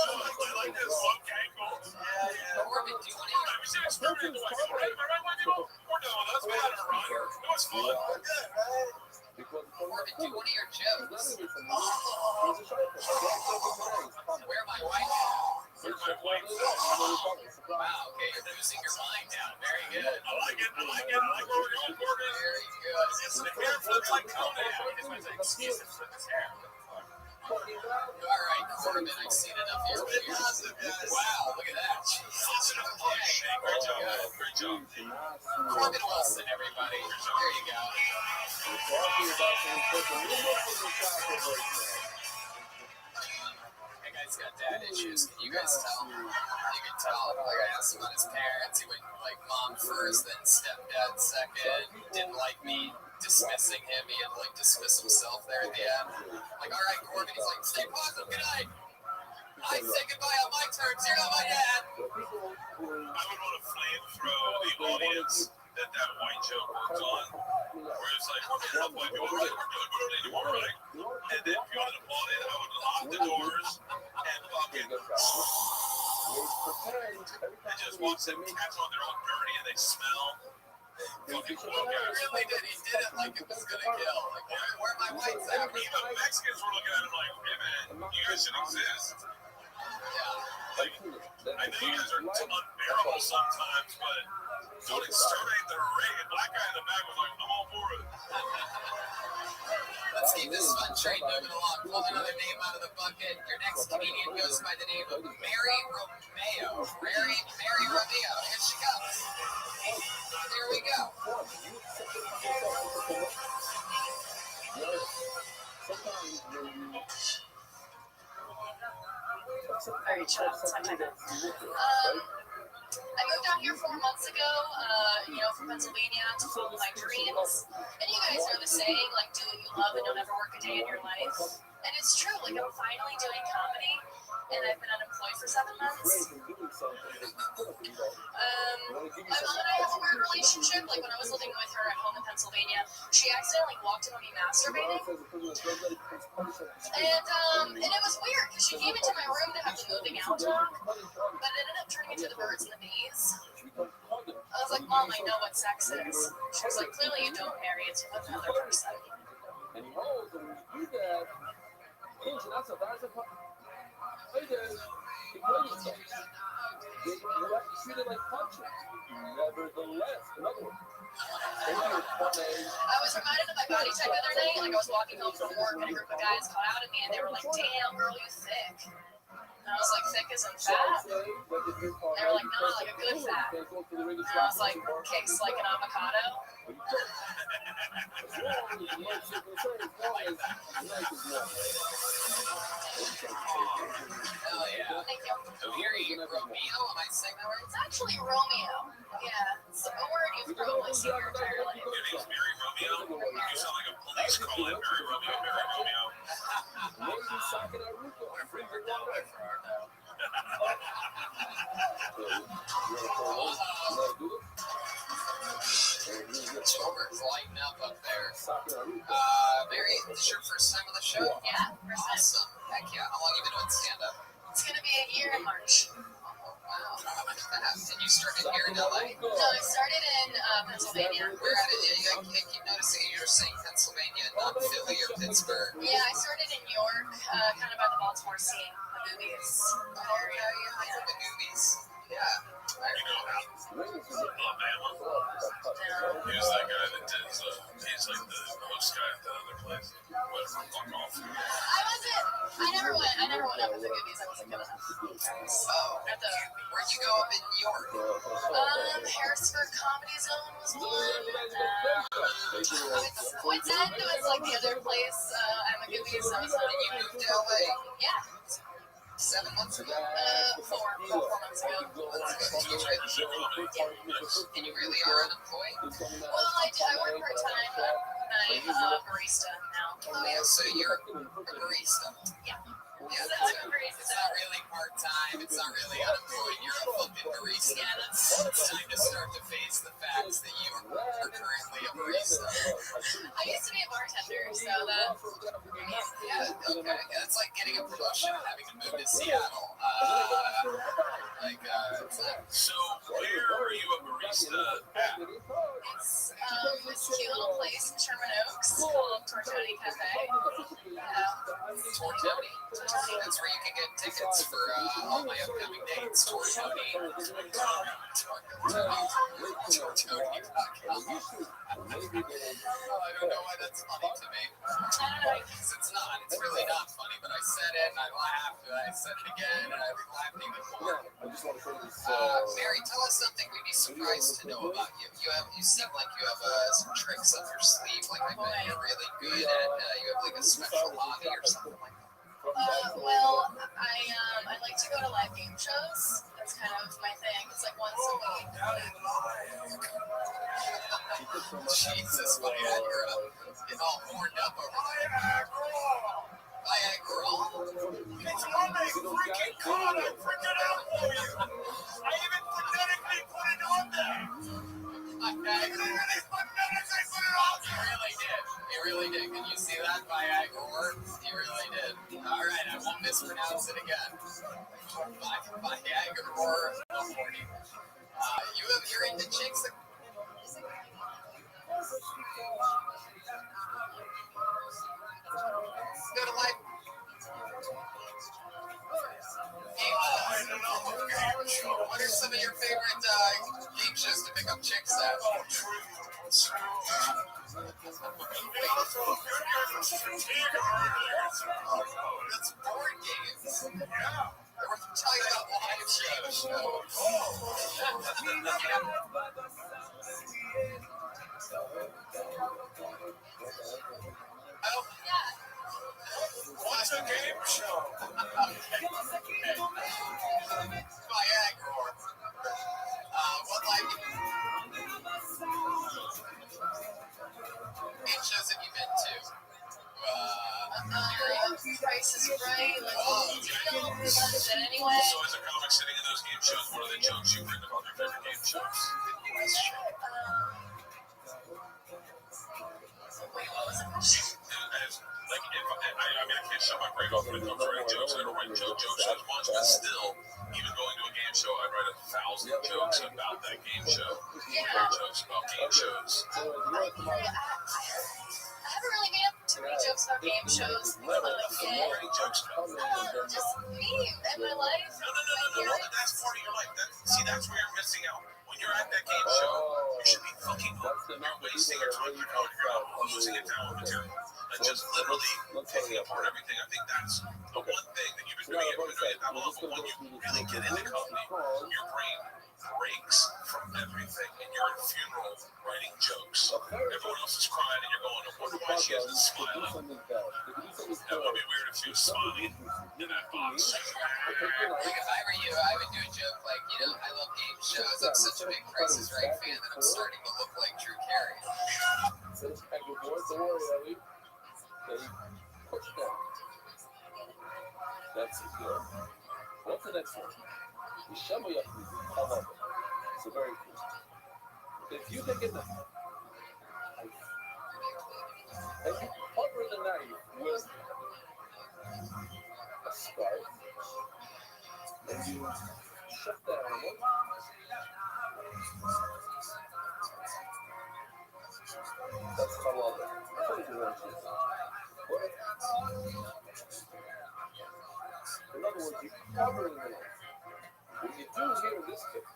like this one angle. Yeah. Corbin, do you want to hear? Have you seen Experiment? Right, white people? We're done with us. We had a run. It was fun. We're good, right? Corbin, do one of your jokes. Oh. Where my wife at? Where's my white Wow, okay, you're losing your mind now. Very good. I like it. I like where we're going, Corbin. Very good. It's the hair flips like Conan. It's an excuse for this hair. All right, Corbin, I've seen enough here. Wow, look at that. Great job. Great job. Corbin Wilson, everybody. There you go. That guy's got dad issues. Can you guys tell? You can tell. Like, I asked him about his parents. He went like mom first, then stepdad second. Didn't like me dismissing him. He had to like dismiss himself there at the end. Like, all right, Corbin. He's like, stay positive. Good night. I say goodbye on my terms. You're not my dad. I would want to flamethrow the audience that white joke worked on. Where it's like, we're good, white people, right? We're good. We don't need you, right? And then if you wanted to applaud it, I would lock the doors and fucking and just watch them cats on their own dirty and they smell. Fucking He really did. He did it like it was gonna kill. Like, where my whites at? Even Mexicans were looking at him like, hey man, you guys should exist. Yeah. Like, I know you guys are unbearable sometimes, but don't exterminate the race. Black guy in the back was like, I'm all for it. Let's keep this fun train moving along. Pull another name out of the bucket. Your next comedian goes by the name of Mary Romeo. Mary Romeo. Here she comes. Here we go. Very chill. That's my time. I moved out here 4 months ago, from Pennsylvania to follow my dreams. And you guys know the saying, like, do what you love and you'll never work a day in your life. And it's true, like, I'm finally doing comedy, and I've been unemployed for 7 months. My mom and I have a weird relationship. Like, when I was living with her at home in Pennsylvania, she accidentally walked in on me masturbating. And it was weird, because she came into my room to have the moving out talk, but it ended up turning into the birds and the bees. I was like, Mom, I know what sex is. She was like, clearly you don't, Mary. It's with another person. Gente, nessa verdade, hey guys, enjoy yourself. You have to treat it like punching. Nevertheless, in other words, I was reminded of my body check the other day. Like I was walking home from work and a group of guys caught out at me and they were like, "Damn, girl, you thick." And I was like, "Thick as in fat?" And they were like, "No, like a good fat." And I was like, "Kicks like an avocado." Hell yeah. Thank you. Romeo, am I saying that right? It's actually Romeo. Yeah, it's a word you've probably seen your entire life. Your name's Mary Romeo? You sound like a police calling Mary Romeo, Mary Romeo. We're River Delaware for our now. Chilbert's lighting up there. Mary, this is your first time on the show? Yeah, first time. Awesome. Heck yeah. How long have you been doing stand-up? It's gonna be a year in March. Wow. And you started here in LA? No, I started in Pennsylvania. Where I keep noticing you're saying Pennsylvania, not Philly or Pittsburgh. Yeah, I started in New York, kind of by the Baltimore scene, the movies. Okay, yeah, the movies. Yeah. You know Alabama? He's that guy that did, he's like the host guy at the other place. Whatever, fuck off. I never went up with the movies. I wasn't good enough. Oh, where'd you go up in New York? Harrisburg Comedy Zone was one. Wits End was like the other place at the movies. I was You moved to LA? Yeah. 7 months ago? 4 months ago. And you really are unemployed? Well, I work part-time. I'm a barista now. Oh, yeah, so you're a barista. Yeah. Yeah, it's not really part-time, it's not really unemployed, you're a fucking barista. Yeah, It's time to start to face the facts that you are currently a barista. I used to be a bartender, so that... Yeah, okay. It's like getting a promotion and having to move to Seattle. So, where are you a barista at? It's this cute little place in Sherman Oaks called Tortoni Cafe. Tortoni? That's where you can get tickets for all my upcoming dates. Tortoni. Tortoni.com. I don't know why that's funny to me. Because it's not. It's really not funny, but I said it and I laughed and I said it again and I laughed even more. Mary, tell us something we'd be surprised to know about you. You seem like you have some tricks up your sleeve. Like I bet you're really good at. You have like a special hobby or something like that. Well, I like to go to live game shows. That's kind of my thing. It's like once a week. Jesus, Viagra. Get all horned up over there. Viagra. It's on my freaking card. I printed it out for you. I even phonetically put it on there. Viagra. You really did. Can you see that? Viagra. You really did. All right, I won't mispronounce it again. Viagra. No warning. You're into chicks that... Go to life. What are some of your favorite game shows to pick up chicks at? That's board games. Yeah. We're talking about live shows. Oh, yeah. What's a game show? Viagra. What live game shows have you been to? Price is Right. Anyway. So as a comic sitting in those game shows, what are the jokes you bring about your favorite game shows? Wait, what was the question? Like, I can't shut my brain off when it comes to writing jokes. I don't write jokes as much, but still, even going to a game show, I write 1,000 jokes about that game show. Yeah. I write jokes about game shows. I haven't really been up to any jokes about game shows, things about like Great jokes. just me and my life. No. That's part of your life. That's where you're missing out. When you're at that game show, you should be fucking hooked. You're wasting your time. You're losing it down with material. And just literally taking apart everything. I think that's the one thing that you've been doing at that level. When you really get into comedy, your brain breaks from everything. And you're at a funeral writing jokes. Everyone else is crying and you're going, I wonder why she hasn't smiled. That would be weird if she was smiling in that box. Like if I were you, I would do a joke like, I love game shows. I'm such a big Price is Right fan that I'm starting to look like Drew Carey. That's it. What's the next one? So very cool. If you take a knife and you cover the knife with a scarf and you shut the animal, that's halal. That's what you want to do. In other words, you cover the knife. What you do here in this case,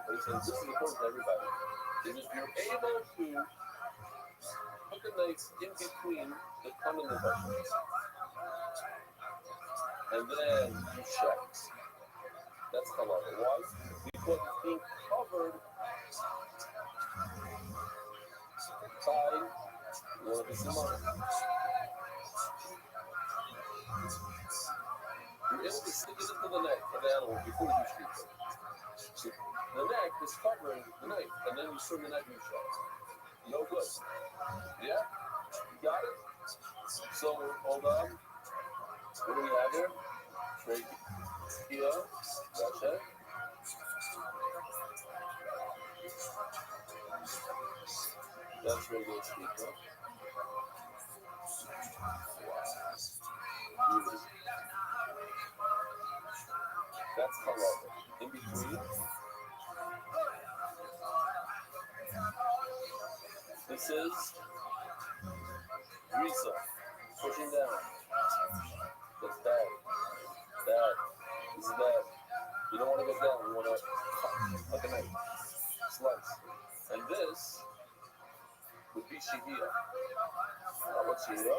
this is important to everybody, is if you're able to put the knife in between the thumb and the button, and then you check. That's halal. Why? Because it's being covered by one of the simon. You're able to stick it into the neck of the animal before you shoot it. So the neck is covering the knife, and then you swing the knife and you shot. No good. Yeah? You got it? So, hold on. What do we have here? Right here. Gotcha. That's regular speaker. Wow. That's halal. In between, this is Risa, pushing down. That's bad. Bad. This is bad. You don't want to go down. You want to cut like a knife. Slice. And this would be Shihira. What's Shihira?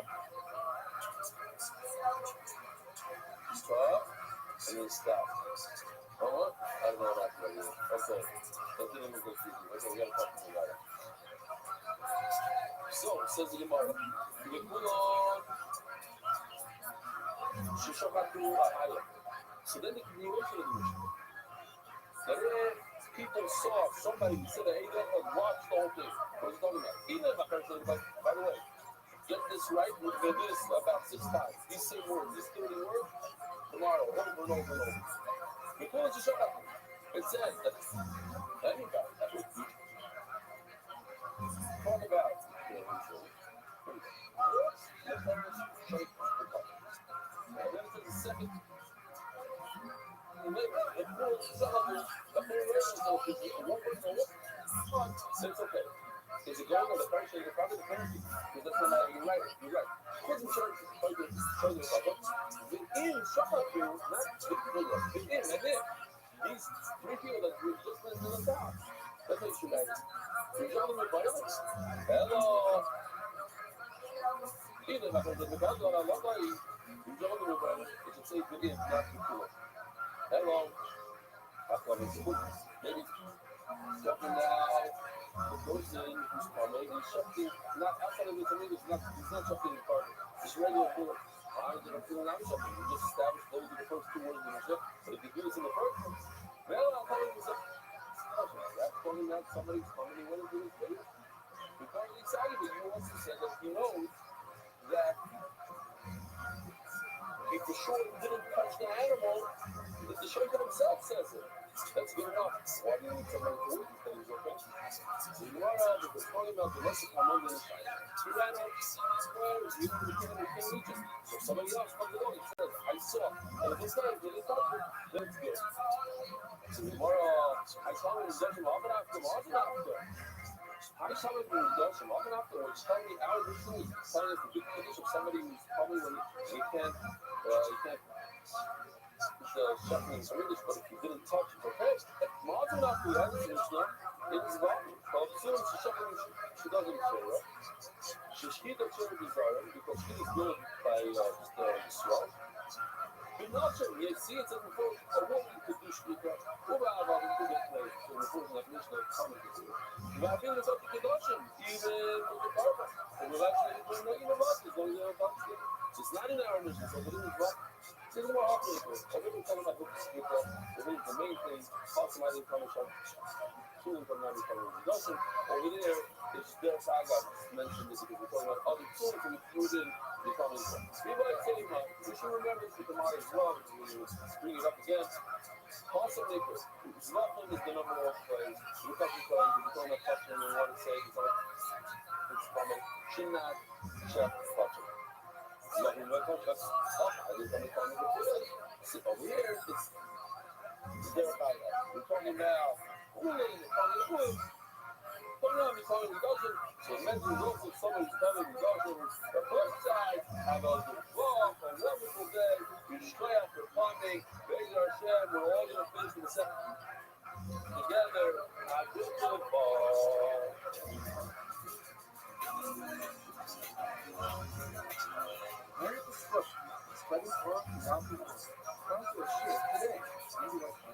Stop. And then stop. Oh, what? I don't know what happened right here. Okay. That didn't look good for you. Okay, we gotta talk to you about it. So, it says the Gemara. So then you go to the Mishnah. Now then, people saw somebody who said, hey, let us watch the whole thing. What is he talking about? He never heard something. By the way, get this right. We're going to do this about 6 times. These same words, these 30 words, tomorrow, over and over and over. Before you shut up, it says that anybody that would talk about the parents shape the cup. And then to the second, and later, the whole celebrate, the whole race is one person, it's okay. Is it going on the parent shape the cup? The parent, because that's no matter, you're right. Kids in church, show you about within Shahar, not within, and then these 3 people that were just listening to the top. That's what you should have. You're telling me violence? Hello. Either if I can get the gun on, I love my you're telling me violence. It should say within, not before. Hello. I thought it's good. Maybe something now. The person who's coming is something not outside of the it's not something in part. It's regular bullet. I'm feeling out something. We just established those are the first 2 words in the ship. But if you do this in the first one, well, I'll tell you something. That's calling out somebody's coming and wanting to do this video. Because he's excited, but he wants to say that he knows that if the short didn't touch the animal, that the short himself says it. That's good enough. Why do you need somebody to work with things, okay? So you are out of the talking about the rest of the moment in China. You ran out, you know, the king of Egypt. So somebody else comes along and says, I saw. And if it's not, then it's not good. Then it's good. So tomorrow, I saw it in Dutch, I'm after. I saw it in Dutch, I'm which tell me our mission is telling us the good finish of somebody who's probably when you can't shuffling is English, but if you didn't touch it, okay? Modern after we have this Mishnah, it's wrong. But soon she doesn't say, right? She hit the chair desire because she is good by just the swell. But not sure, you see it before a woman could do shkita, or about a good place, so the person of Mishnah commented to it. You have been about the Kedoshim, even with the Karma. And we've actually been making a box, as long as they're about to get it. It's not in our Mishnah, so it is wrong. This is more often to it. Every time I look at the main thing, optimizing commission, tooling from non becoming reduction. Over there, it's their saga mentioned this because we're talking about other tools and including becoming. We might say, we should remember this with the model as well, because we bring it up again. Possibly, Zlatan is the number one phrase. Look up the phrase, if you're talking about touching and want to say, it's from a Shinnat Chef touching. Nothing but that's I didn't understand the word. See, over here, it's their saga. We're talking about cooling, we're calling reduction. So imagine also someone who's telling reduction. The first side, have a wonderful day. You straight out for plumbing. Be'ez Hashem, we're all going to finish in the second. Together, I just did a ball. Where is the book? Study for without the book. Come to a shift today. Maybe that's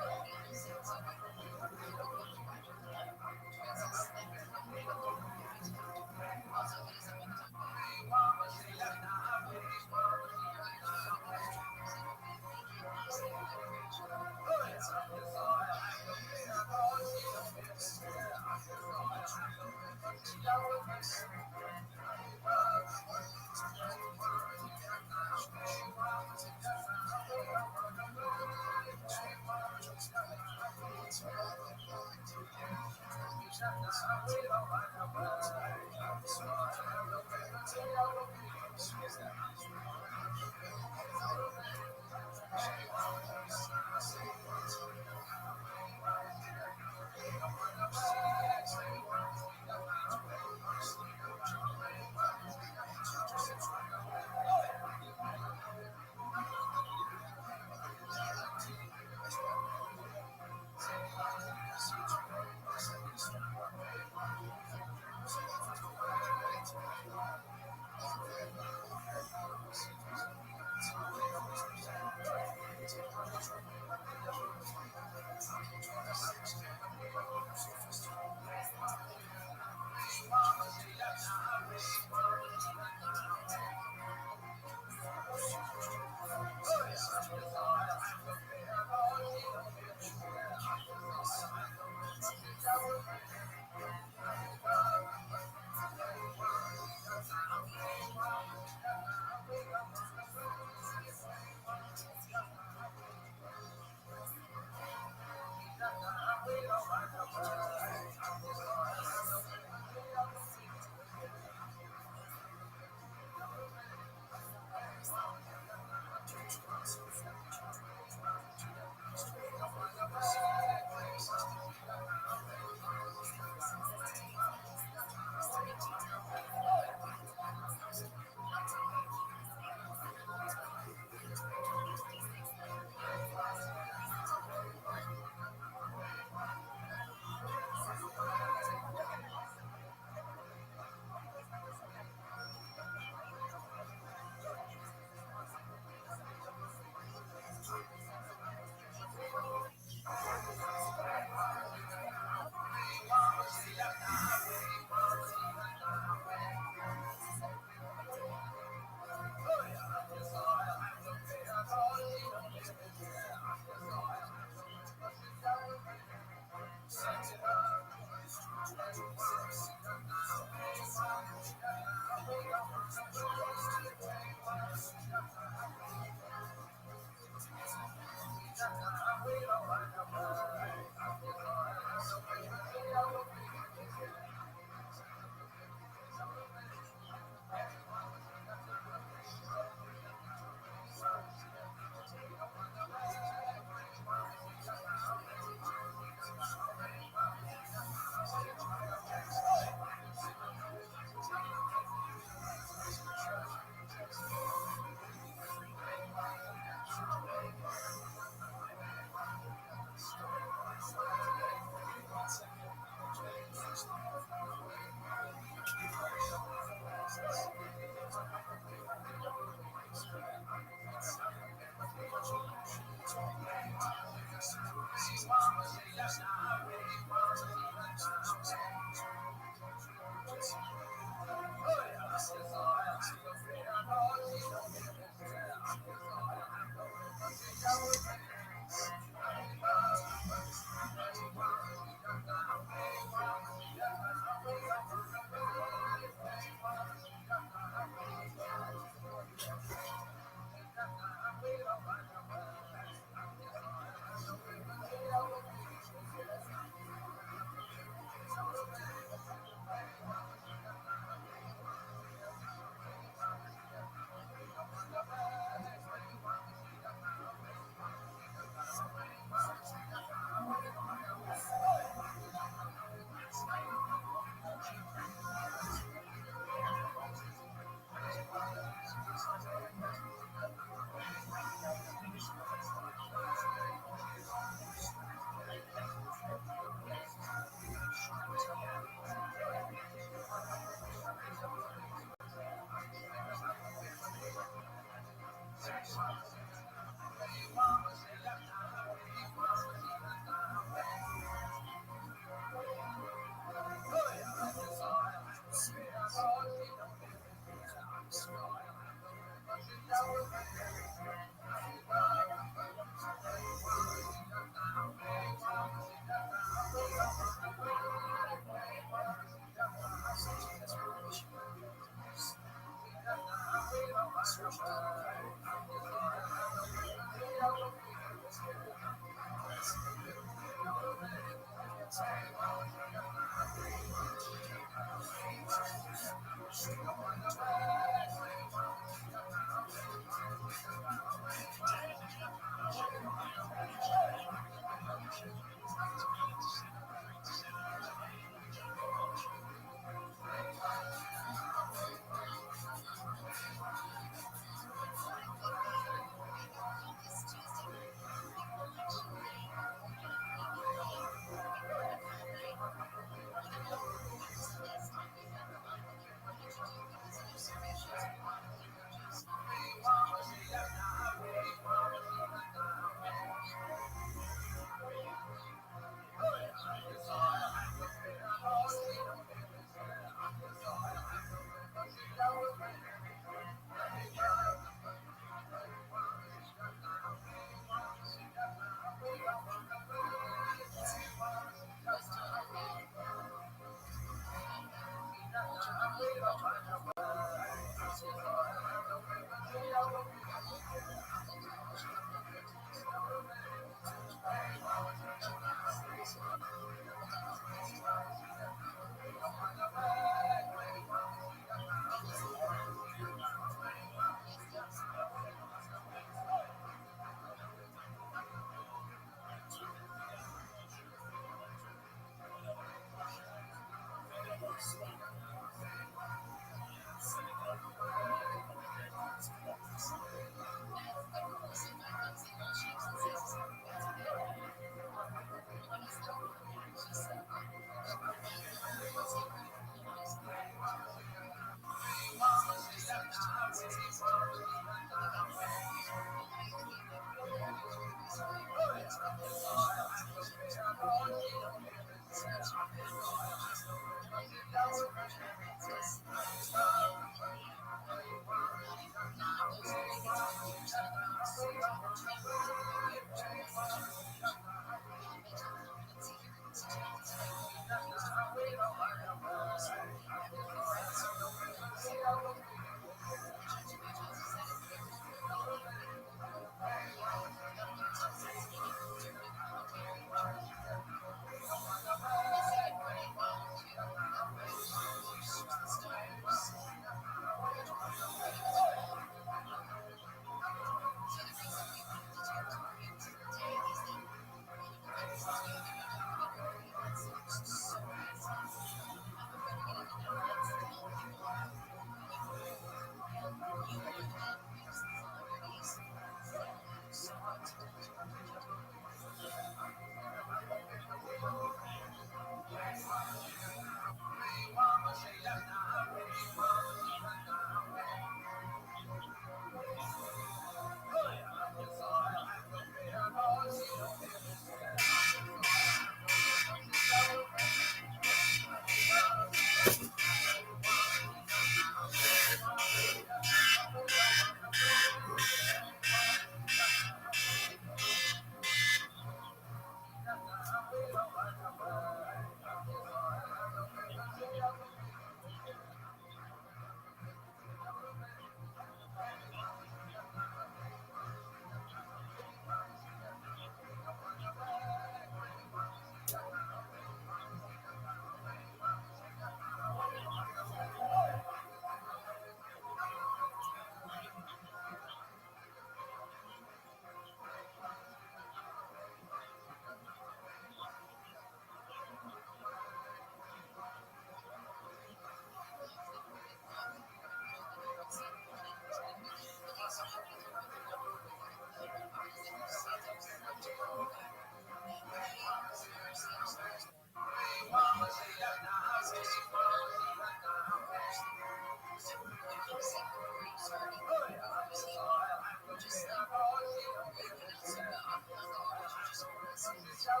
Hello,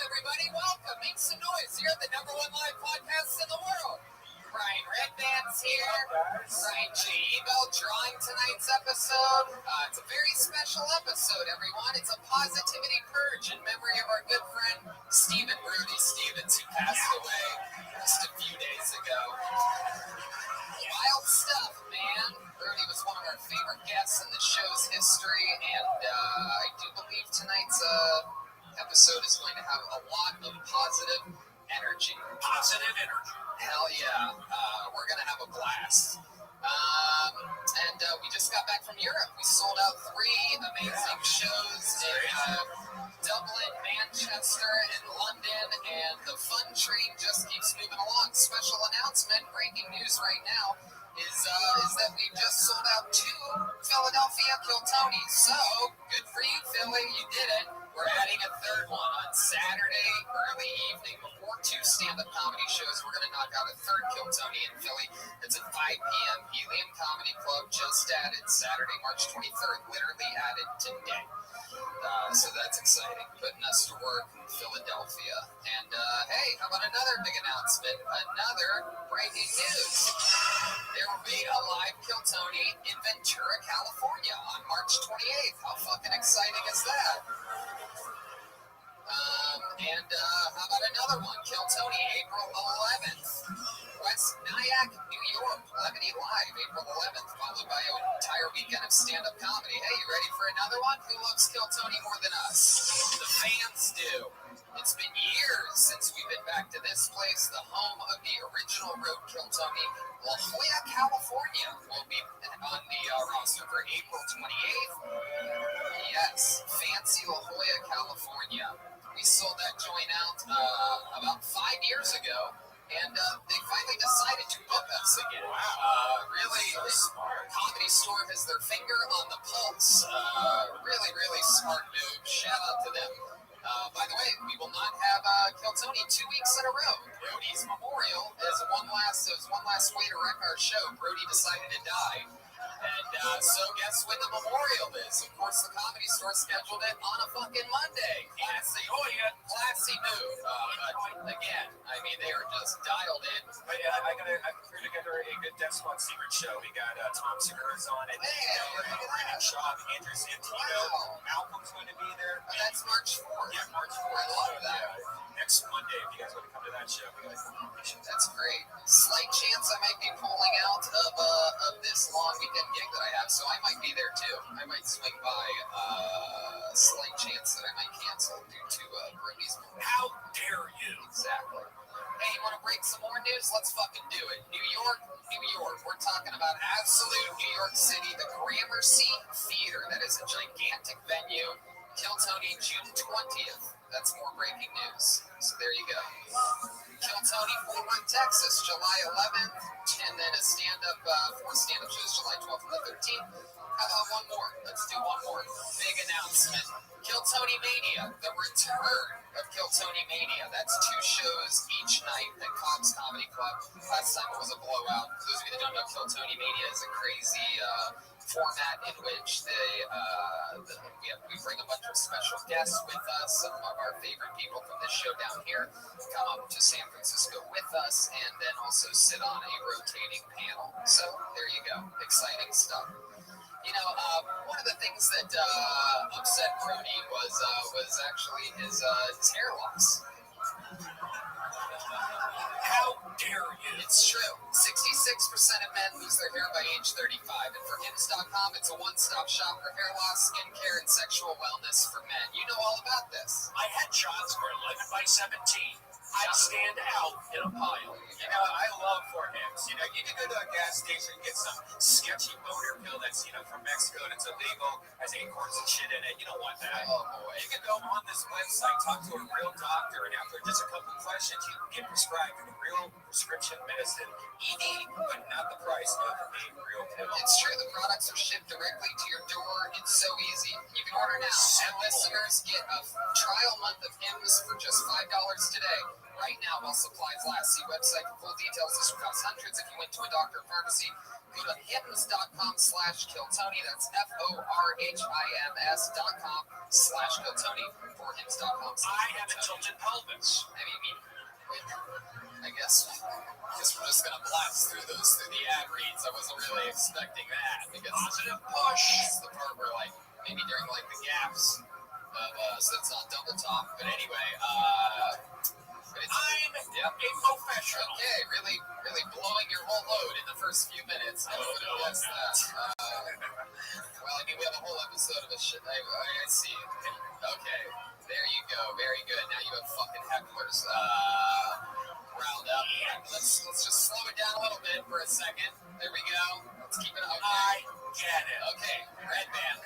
everybody. Welcome. Make some noise. You're the #1 drawing tonight's episode. It's a very special episode, everyone. It's a positivity purge in memory of our good friend Stephen Brody Stevens, who passed away just a few days ago. Wild stuff, man. Brody was one of our favorite guests in the show's history, and I do believe tonight's episode is going to have a lot of positive energy. Positive energy. Hell yeah. We're going to have a blast. And we just got back from Europe. We sold out 3 amazing shows in Dublin, Manchester, and London, and the fun train just keeps moving along. Special announcement, breaking news right now, is that we just sold out 2 Philadelphia Kiltonis. So, good for you, Philly. You did it. We're adding a 3rd one on Saturday, early evening, before 2 stand-up comedy shows. We're going to knock out a 3rd Kiltoni in Philly. It's at 5 p.m. Helium Comedy Club, just added Saturday, March 23rd, literally added today. So that's exciting, putting us to work in Philadelphia. And hey, how about another big announcement? Another breaking news. There will be a live Kiltoni in Ventura, California on March 28th. How fucking exciting is that? And how about another one? Kiltoni, April 11th. West Nyack, New York, Levity Live, April 11th, followed by an entire weekend of stand-up comedy. Hey, you ready for another one? Who loves Kiltoni more than us? The fans do. It's been years since we've been back to this place, the home of the original Road Kiltoni. La Jolla, California will be on the roster for April 28th. Yes, fancy La Jolla, California. We sold that joint out about 5 years ago. And they finally decided to book us again. Wow. Really, Comedy Store has their finger on the pulse. Really, really smart move. Shout out to them. By the way, we will not have Kiltoni 2 weeks in a row. Brody's memorial is one last way to wreck our show. Brody decided to die. And so guess when the memorial is? Of course, the Comedy Store scheduled it on a fucking Monday. Classy. Oh, yeah. Classy move. Again, I mean, they are just dialed in. But yeah, I put together a good Death Squad secret show. We got Tom Segura's on it. Brandon Shaw, Andrew Santino. Wow. Malcolm's going to be there. That's March 4th. Yeah, March 4th. I love that. Next Monday, if you guys want to come to that show, we got That's great. Slight chance I might be pulling out of this long weekend gig that I have, so I might be there too. I might swing by. Slight chance that I might cancel due to Brody's movie. How dare you? Exactly. Hey, you want to break some more news? Let's fucking do it. New York. We're talking about absolute New York City, the Gramercy Theater. That is a gigantic venue. Kiltoni, June 20th. That's more breaking news. So there you go. Kiltoni, Fort Worth, Texas, July 11th. And then a stand-up, 4 stand-up shows, July 12th and the 13th. How about one more? Let's do one more. Big announcement. Kiltoni Mania, the return of Kiltoni Mania. That's 2 shows each night at Cobb's Comedy Club. Last time it was a blowout. For those of you that don't know, Kiltoni Mania is a crazy format in which we bring a bunch of special guests with us. Some of our favorite people from this show down here come up to San Francisco with us, and then also sit on a rotating panel. So there you go. Exciting stuff. You know, one of the things that upset Brody was actually his hair loss. How dare you? It's true. 66% of men lose their hair by age 35. And for Hims.com, it's a one-stop shop for hair loss, skincare, and sexual wellness for men. You know all about this. My headshots were 11 by 17. I stand out in a pile. You know, I love Fort Hims. You know, you can go to a gas station and get some sketchy motor pill that's, from Mexico and it's illegal, has acorns and shit in it. You don't want that. Oh, boy. You can go on this website, talk to a real doctor, and after just a couple questions, you can get prescribed real prescription medicine, ED, but not the price of a real pill. It's true. The products are shipped directly to your door. It's so easy. You can order now. And listeners get a trial month of Hims for just $5 today. Right now, while supplies last. See website for full details. This will cost hundreds if you went to a doctor or pharmacy. Go to hims.com/Kiltoni. That's FORHIMS.com/Kiltoni. For hims.com/Kiltoni. I have a tilted pelvis. I mean, I guess we're just gonna blast through the ad reads. I wasn't really expecting that because positive push is the part where like maybe during like the gaps of so it's not double talk. But anyway, I'm a professional. Okay, really blowing your whole load in the first few minutes. I would have guessed that. Well, I mean, we have a whole episode of a shit. I see. Okay, there you go. Very good. Now you have fucking hecklers riled up. Let's just slow it down a little bit for a second. There we go. Let's keep it. Okay. I get it. Okay, Red Band,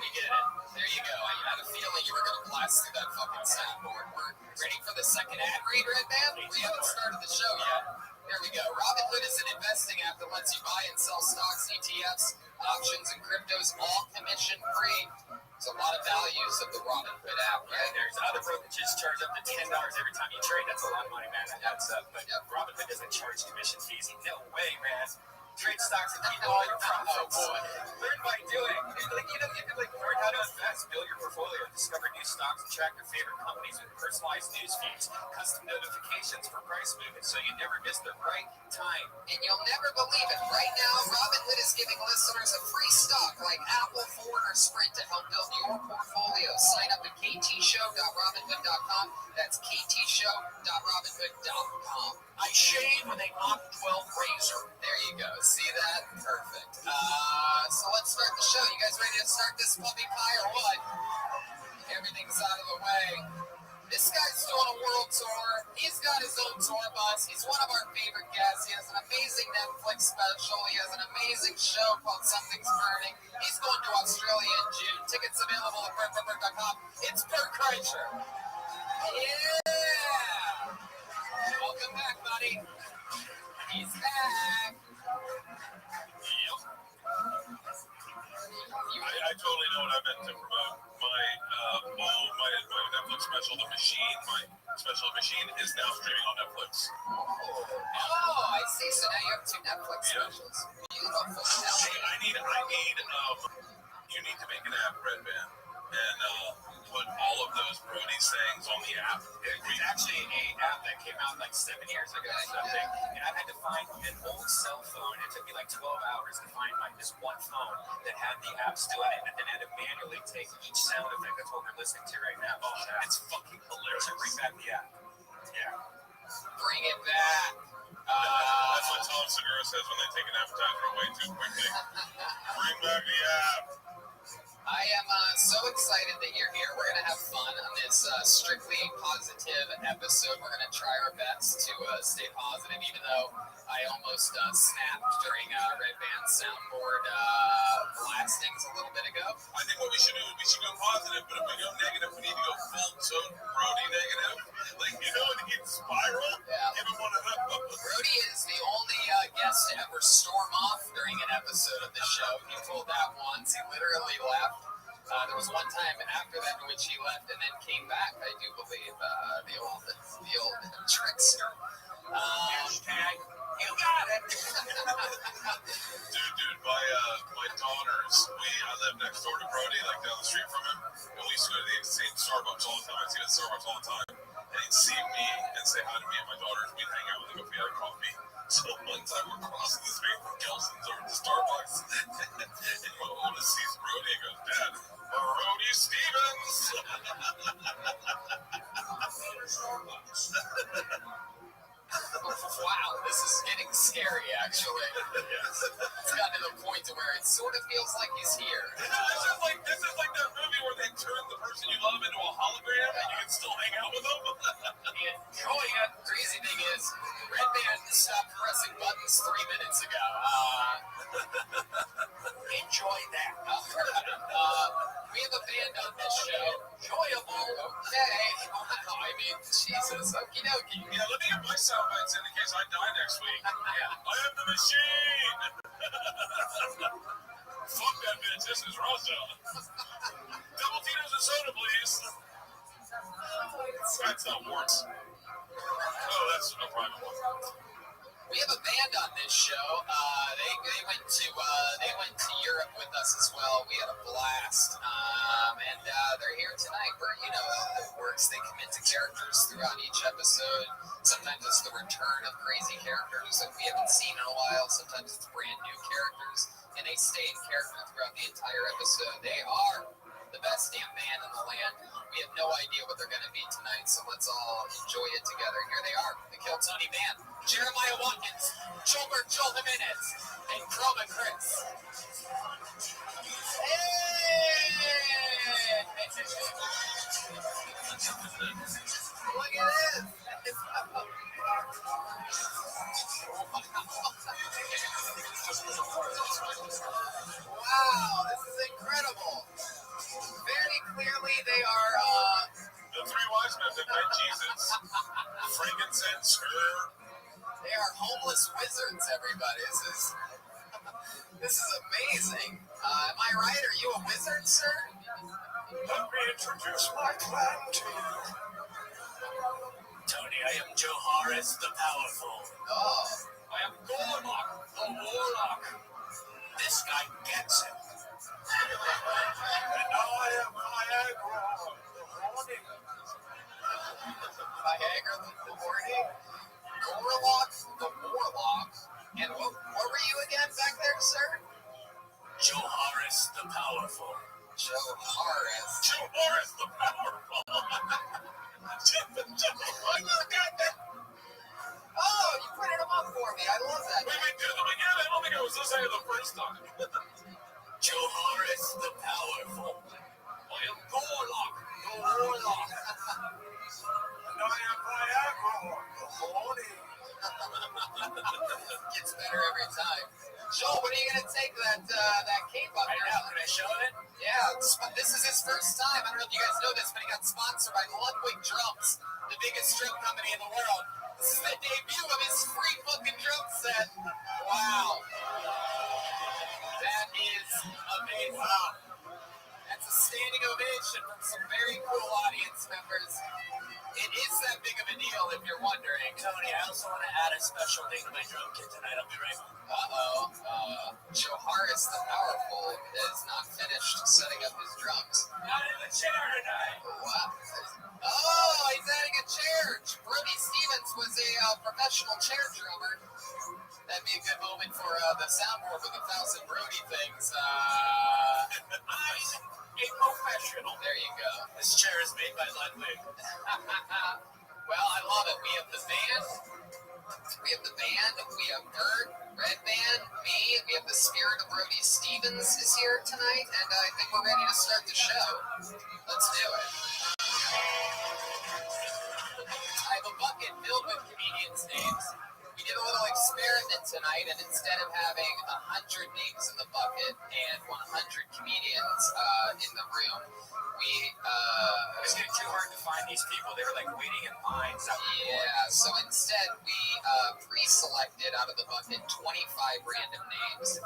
we get it. There you go. I had a feeling you were gonna blast through that fucking soundboard. We're ready for the second ad read, Red Band. We haven't started the show yet. There we go. Robinhood is an investing app that lets you buy and sell stocks, ETFs, options, and cryptos, all commission-free. There's a lot of values of the Robinhood app, right? There's other brokerages charge up to $10 every time you trade. That's a lot of money, man. That's but Robinhood doesn't charge commission fees. No way, man. Trade stocks and keep all your profits. Learn by doing. You can learn how to invest, build your portfolio, discover new stocks, and track your favorite companies with personalized news feeds, custom notifications for price movements, so you never miss the right time. And you'll never believe it. Right now, Robinhood is giving listeners a free stock like Apple, Ford, or Sprint to help build your portfolio. Sign up at ktshow.robinhood.com. That's ktshow.robinhood.com. I shave with a Mach 12 razor. There you go. See that? Perfect. So let's start the show. You guys ready to start this puppy pie or what? Everything's out of the way. This guy's doing a world tour. He's got his own tour bus. He's one of our favorite guests. He has an amazing Netflix special. He has an amazing show called Something's Burning. He's going to Australia in June. Tickets available at BertBertBert.com. It's Bert Kreischer. Yeah! Welcome back, buddy. He's back. Yep. I totally know what I meant to promote. My Netflix special, The Machine. My special Machine is now streaming on Netflix. Oh, I see. So now you have two Netflix specials. Beautiful. I need. You need to make an app, Red Band, and put all of those Brody sayings on the app. There's actually an app that came out like 7 years ago or something, and I had to find an old cell phone. It took me like 12 hours to find this one phone that had the app still in it, and then I had to manually take each sound effect. That's what we're listening to right now. Oh, it's fucking hilarious. So bring back the app. Yeah. Bring it back. That's what Tom Segura says when they take an appetizer away too quickly. Bring back the app. I am so excited that you're here. We're going to have fun on this strictly positive episode. We're going to try our best to stay positive, even though I almost snapped during Red Band soundboard blastings a little bit ago. I think what we should do is we should go positive, but if we go negative, we need to go full-tone Brody negative. Like, you know, to get spiral, give him one of them. Brody is the only guest to ever storm off during an episode of the show. He told that once. He literally left. There was one time after that in which he left and then came back, I do believe, the old trickster. Hashtag, you got it. Dude, my daughters, I live next door to Brody, like down the street from him, and we used to go to the same Starbucks all the time. I see him at Starbucks all the time, and he'd see me and say hi to me and my daughters. We'd hang out with him if we had coffee. So one time we're crossing the street from Gelson's over to Starbucks, and my oldest sees Brody and goes, "Dad, Brody Stevens." Wow, this is getting scary, actually. It's gotten to the point to where it sort of feels like he's here. This is like that movie where they turn the person you love into a hologram and you can still hang out with them. Enjoy it. Crazy thing is, Red Band stopped pressing buttons 3 minutes ago. Enjoy that. We have a band on this show. Enjoyable. Okay. Wow, I mean, Jesus. Okie dokie. Yeah, let me get my sound bites in case I die next week. I am the machine. Fuck that bitch. This is Rothschild. Double Tito's and soda, please. That's not works. Oh, that's a private one. We have a band on this show. They went to Europe with us as well. We had a blast, and they're here tonight. You know, we're works. They commit to characters throughout each episode. Sometimes it's the return of crazy characters that we haven't seen in a while. Sometimes it's brand new characters, and they stay in character throughout the entire episode. They are the best damn band in the land. We have no idea what they're going to be tonight, so let's all enjoy it together. Here they are, the Kill Tony Band. Jeremiah Watkins, Joel Jimenez, and Chroma Chris. Hey! Look at this! Wow, this is incredible. Very clearly, they are the three wise men that met Jesus. Frankincense, myrrh. They are homeless wizards, everybody. This is amazing. Am I right? Are you a wizard, sir? Let me introduce my clan to you. Tony, I am Joharis the Powerful. Oh. I am Gorlock the Warlock. This guy gets it. And I am Viagra the Horny. Viagra the Horny? Gorlock the Warlock. And what were you again back there, sir? Joharis the Powerful. Joharis. Joharis the Powerful. Oh, you printed them up for me. I love that. Wait, do them again? I don't think I was listening the first time. Joharis the Powerful. I am Gorlock the Warlock. And I am Viagra the Horny. Gets better every time. Joel, when are you going to take that cape up right now? Can I show it? Yeah, this is his first time. I don't know if you guys know this, but he got sponsored by Ludwig Drums, the biggest drum company in the world. This is the debut of his free fucking drum set. Wow. That is amazing. Wow. That's a standing ovation from some very cool audience members. It is that big of a deal, if you're wondering. Tony, I also want to add a special thing to my drum kit tonight. I'll be right back. Joharis the Powerful is not finished setting up his drums. Not in the chair tonight. What? Oh, he's adding a chair. Brody Stevens was a professional chair drummer. That'd be a good moment for the soundboard with 1,000 Brody things. A professional. There you go. This chair is made by Ludwig. Well, I love it. We have the band. We have Bert, Red Band, me. We have the spirit of Brody Stevens is here tonight, and I think we're ready to start the show. Let's do it. I have a bucket filled with comedians' names. We did a little experiment tonight, and instead of having 100 names in the bucket and 100 comedians in the room, it's getting too hard to find these people. They were like waiting in lines. Yeah, so instead we pre-selected out of the bucket 25 random names.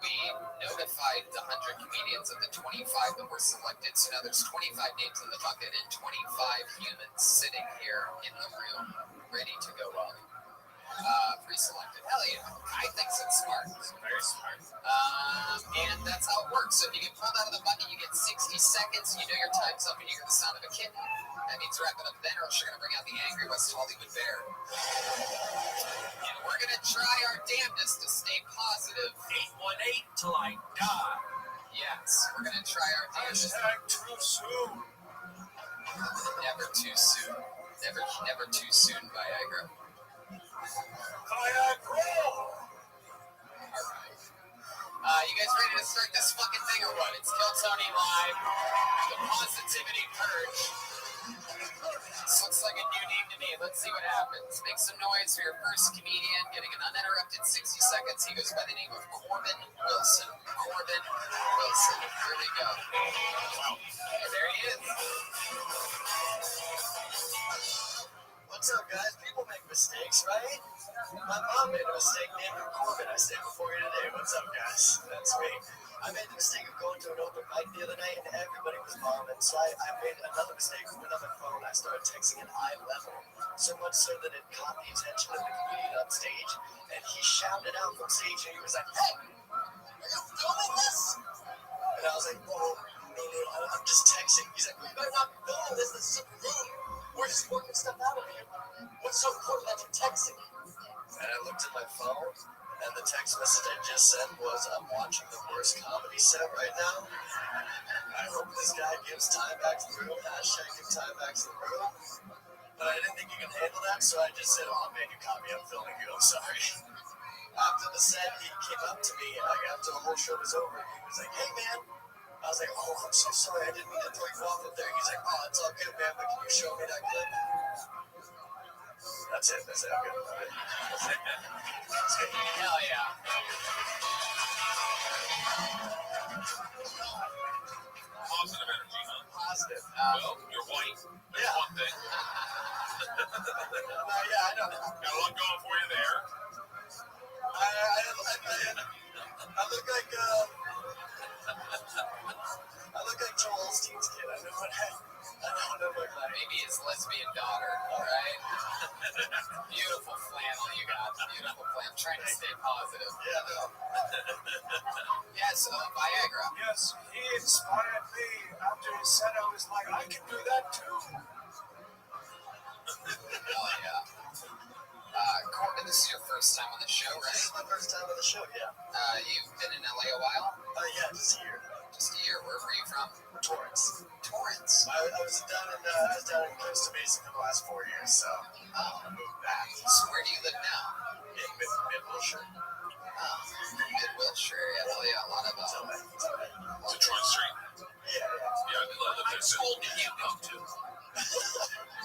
We notified the 100 comedians of the 25 that were selected, so now there's 25 names in the bucket and 25 humans sitting here in the room ready to go up. Pre-selected. Hell yeah. I think so. Smart. Very smart. And that's how it works. So if you get pulled out of the bucket, you get 60 seconds. You know your time's up and you hear the sound of a kitten. That means wrap it up then, or else you're going to bring out the angry West Hollywood bear. And we're going to try our damnedest to stay positive. 818 till I die. Yes, we're going to try our damnedest. Too soon. Never too soon. Never too soon, Viagra. You guys ready to start this fucking thing or what? It's Kill Tony Live, the Positivity Purge. This looks like a new name to me. Let's see what happens. Make some noise for your first comedian, getting an uninterrupted 60 seconds. He goes by the name of Corbin Wilson. Corbin Wilson. Here we go. And there he is. What's up, guys? People make mistakes, right? My mom made a mistake naming Corbin. I said before you today. What's up, guys? That's me. I made the mistake of going to an open mic the other night, and everybody was bombing. So I made another mistake with another phone. I started texting at eye level, so much so that it caught the attention of the comedian on stage, and he shouted out from stage, and he was like, "Hey, are you filming this?" And I was like, "Oh, no, I'm just texting." He's like, "You better not be filming this. This is a room." we're just working stuff out of you. What's so important that you're texting me? And I looked at my phone, and the text message I just sent was, I'm watching the worst comedy set right now. I hope this guy gives time back to the room. Hashtag give time back to the room. But I didn't think you could handle that, so I just said, oh, man, you caught me. I'm filming you. I'm sorry. After the set, he came up to me, and after the whole show was over, he was like, hey, man. I was like, oh, I'm so sorry. I didn't mean to throw you off up there. He's like, oh, it's all good, man, but can you show me that clip? That's it. That's it. I'm good. All right. That's it. That's good. Hell yeah. Positive energy, huh? Positive. Well, you're white. That's one thing. Yeah, I know. Got a lot going for you there. I look like Joel Osteen's kid. I know what I look like. Maybe his lesbian daughter, right? Beautiful flannel you got. Beautiful flannel. I'm trying to stay positive. Yeah, no. Yes, Viagra. Yes, he inspired me. After he said, I was like, I can do that too. Hell yeah. Corbin, this is your first time on the show, right? This is my first time on the show, yeah. You've been in LA a while? Yeah, just a year. Just a year. Where were you from? Torrance. Torrance. I was down in Costa Mesa for the last 4 years, so I moved back. So where do you live now? In Mid-Wilshire. Mid-Wilshire, yeah. Hell yeah. A lot of Detroit Street. Yeah. Yeah, I love What it. school did you go to?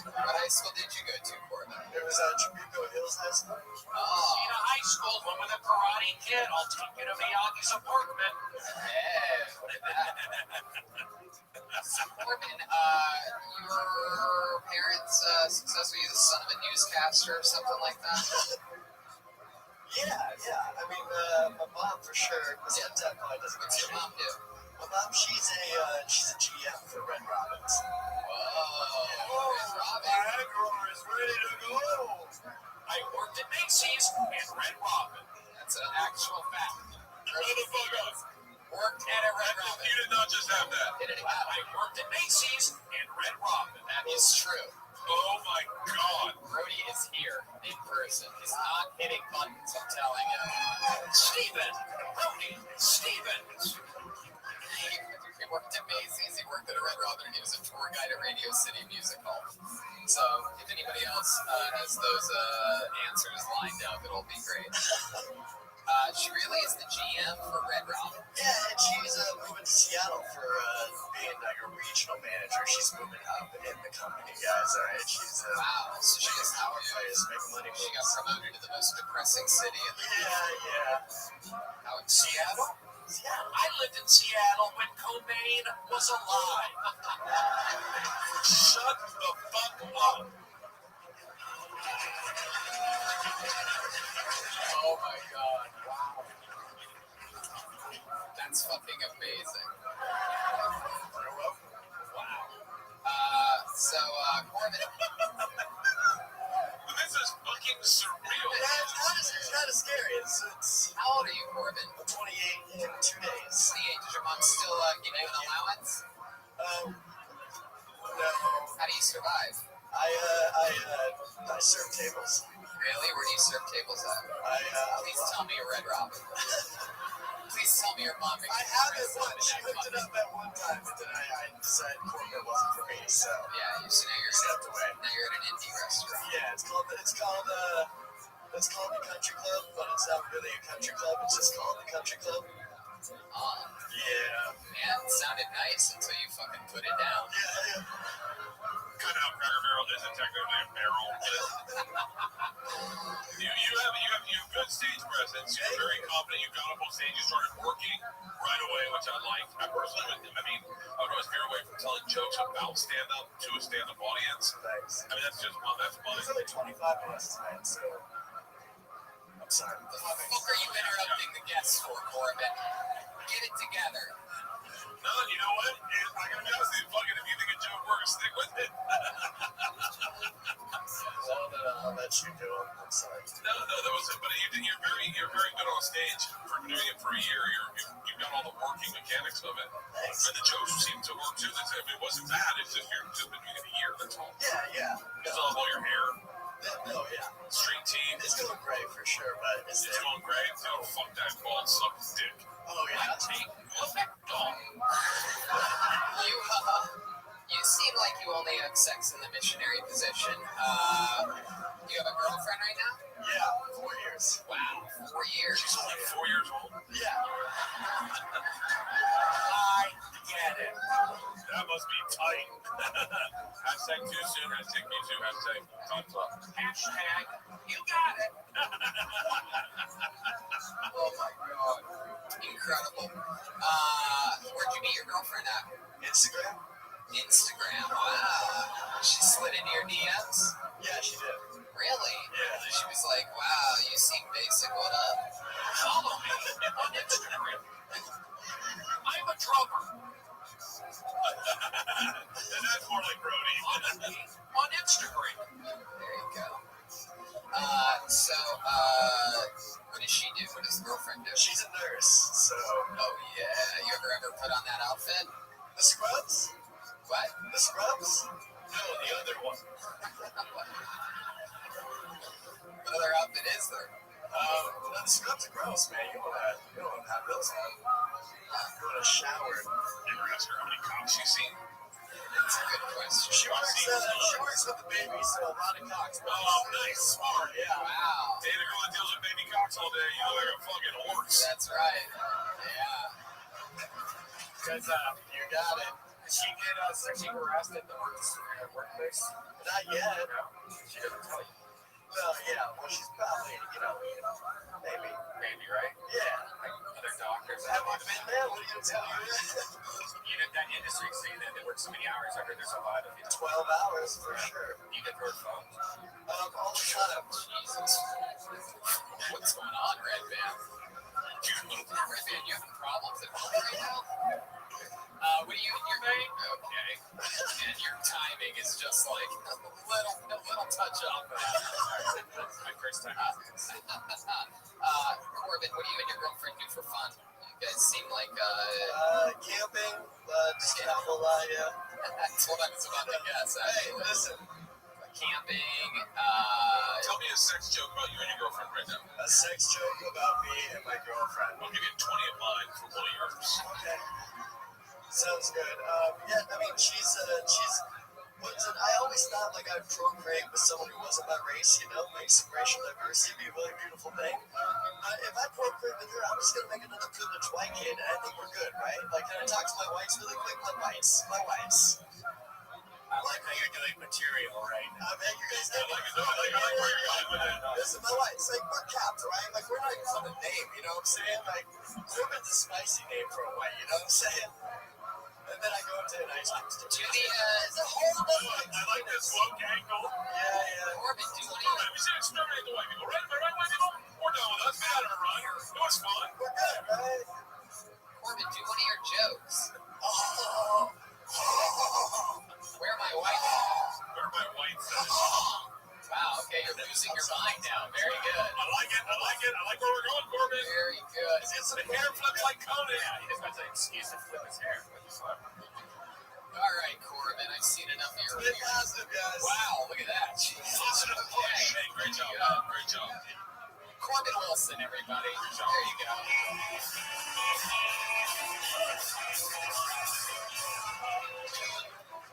What high school did you go to, Corbin? It was Chibuco Hills High School. In a high school, one with a karate kid. I'll take you to Miyagi's apartment. Yeah, look at that. So, Corbin, your parents successfully the son of a newscaster or something like that? Yeah. I mean, my mom for sure. My stepdad probably doesn't. What's your mom do? My mom, she's a GM for Red Robins. Whoa, Robin. Viagra is ready to go. I worked at Macy's and Red Robin. That's an actual fact. Shut the fuck up. Worked at a Red Robin. You did not just have that. Did it again. I worked at Macy's and Red Robin. That is true. Oh my God. Brody is here in person. He's not hitting buttons, I'm telling you. Steven. Brody Stevens. He worked at Macy's, he worked at a Red Robin, and he was a tour guide at Radio City Music Hall. So if anybody else has those answers lined up, it'll be great. She really is the GM for Red Robin. Yeah, and she's moving to Seattle for being like a regional manager. She's moving up in the company, guys. All right, she's Wow, so she she's is power players make money. She got promoted to the most depressing city in the Yeah. Out in Seattle. I lived in Seattle when Cobain was alive. Shut the fuck up. Oh my God. Wow. That's fucking amazing. Wow. Corbin. This is fucking surreal. It's kind of scary. It's How old are you, Corbin? 28 in 2 days. 28. Does your mom still give you an allowance? No. How do you survive? I serve tables. Really? Where do you serve tables at? Please tell me you're Red Robin. Please tell me your mom makes I have it once. She hooked it up at one time, but then I decided corporate wasn't for me, so Yeah, so now you're stepped away. now you're at an indie restaurant. Yeah, it's called the Country Club, but it's not really a country club. It's just called the Country Club. Yeah. Man, it sounded nice until you fucking put it down. Yeah. Cut out Cracker Barrel isn't technically a barrel. You have good stage presence. You're very confident. You got up on stage. You started working right away, which I liked. I personally, I would always veer away from telling jokes about stand-up to a stand-up audience. Thanks. I mean, that's There's only 25 of us tonight, so I'm sorry. The fuck are you interrupting the guests for, Corbin? Get it together. No, you know what? I gotta be honest with you. Fucking, if you think a joke works, stick with it. Well, then I'll let you do it. I'm sorry. No, that wasn't. But you're very good on stage for doing it for a year. You've got all the working mechanics of it, Thanks. and the jokes seem to work too. It wasn't bad. It's just you've just been doing it a year. That's all. Yeah. Is It's going great. Oh, fuck that ball. Suck his dick. Oh, yeah? You seem like you only have sex in the missionary position. You have a girlfriend right now? Yeah, 4 years. Wow, 4 years. She's only 4 years old. Yeah. I get it. That must be tight. Hashtag too soon. Hashtag me too. Hashtag time's up. Hashtag, you got it. Oh my god. Incredible. Where'd you meet your girlfriend at? Instagram? Instagram. Wow. She slid into your DMs? Yeah, she did. Really? Yeah. She was like, wow, you seem basic. What up? Follow me on Instagram. I'm a drummer. And that's more like Brody. On Instagram. There you go. What does she do? What does the girlfriend do? She's a nurse, so... Oh, yeah. You ever put on that outfit? The scrubs? What? The scrubs? No, the other one. What other outfit is there? The scrubs are gross, man. You don't want to have those on. You want to shower. You ever ask her how many cocks she's seen? That's a good question. She works with the baby, so a lot of cocks. Oh, nice. Smart. Yeah. Wow. Hey, the girl that deals with baby cocks all day, you know they're a fucking horse. That's right. Yeah. Because, you got it. Did she get sexually harassed at the workplace? Not yet. She doesn't tell you. Well, yeah. Well, she's probably, maybe. Maybe, right? Yeah. Like other doctors. Have you been there? What are you going to tell you? You know, that industry saying that they work so many hours. I heard there's a lot of, 12 hours for sure. you get her phone. All the time. Jesus. What's going on, Red Band? Red Band, you having problems at home right now? What do you and your mate? Okay. And your timing is just like a little touch off. That's my first time. Corbin, what do you and your girlfriend do for fun? You guys seem like Camping, just a whole lot, yeah. that's what I was about to guess. Hey, Actually. listen. Camping. Tell me a sex joke about you and your girlfriend right now. A sex joke about me and my girlfriend. I'll give you 20 of mine for one of yours. Okay. Sounds good. Yeah, I mean, she's I always thought like I'd procreate with someone who wasn't my race, make some racial diversity be a really beautiful thing. If I procreate with her, I'm just gonna make another privileged white kid, and I think we're good, right? Like, can I talk to my whites really quick? My whites. I like how you're doing material, right? You guys I like where you're going with it. Listen, my whites, like, we're capped, right? Like, we're not even on a name, you know what I'm saying? Like, Corbin's a spicy name for a white, you know what I'm saying? And then I go into an ice cream store. It's a horrible thing. I like this woke angle. Yeah. Corbin, do you We should exterminate the white people, right? Am I right, white people? We're done with us. Get out of our run. It was fun. We're good, right? Corbin, do one of your jokes. Oh. Where are my white? Where are my whites at? Wow, okay, you're losing your mind now. Very good. I like it. I like where we're going, Corbin. Very good. It's the hair flips like Conan. Yeah, he just got the excuse to flip his hair. All right, Corbin, I've seen enough of your It's been positive, guys. Wow, look at that. Jesus. Hey, great job, man. Great job. Corbin Wilson, everybody. There you go.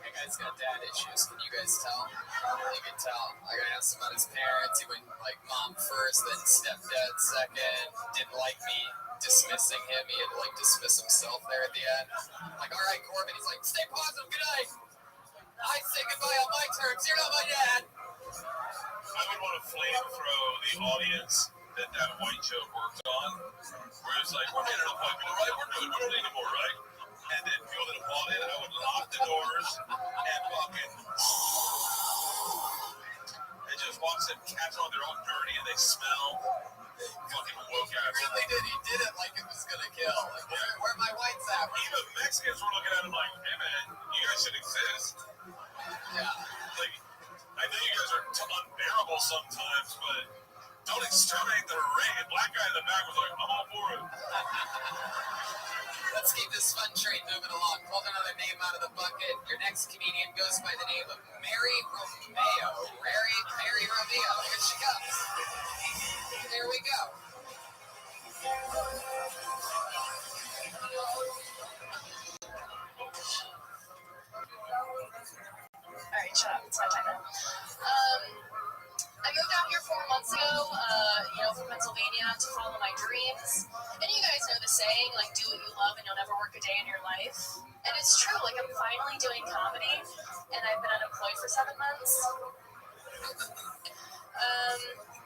That guy's got dad issues. Can you guys tell? You can tell. Like, I asked him about his parents. He went like mom first, then stepdad second. Didn't like me dismissing him. He had to like dismiss himself there at the end. I'm like, all right, Corbin. He's like, stay positive. Good night. I say goodbye on my terms. You're not my dad. I would want to flamethrow the audience that white joke worked on. Where it's like, we're getting enough white people, right? We're doing it anymore, right? And then people that have bought in, I would lock the doors and fucking and just watch them catch on. They're all dirty and they smell. Fucking woke ass. He really did. He did it like it was gonna kill. Like, where are my whites at? Even Mexicans were looking at him like, hey man, you guys should exist. Yeah. Like, I know you guys are unbearable sometimes, but don't exterminate the ring. And black guy in the back was like, I'm all for it. Let's keep this fun train moving along. Pulled another name out of the bucket. Your next comedian goes by the name of Mary Romeo. Mary Romeo. Here she comes. There we go. I moved out here 4 months ago, from Pennsylvania to follow my dreams. And you guys know the saying, like, do what you love and you'll never work a day in your life. And it's true, like, I'm finally doing comedy, and I've been unemployed for 7 months.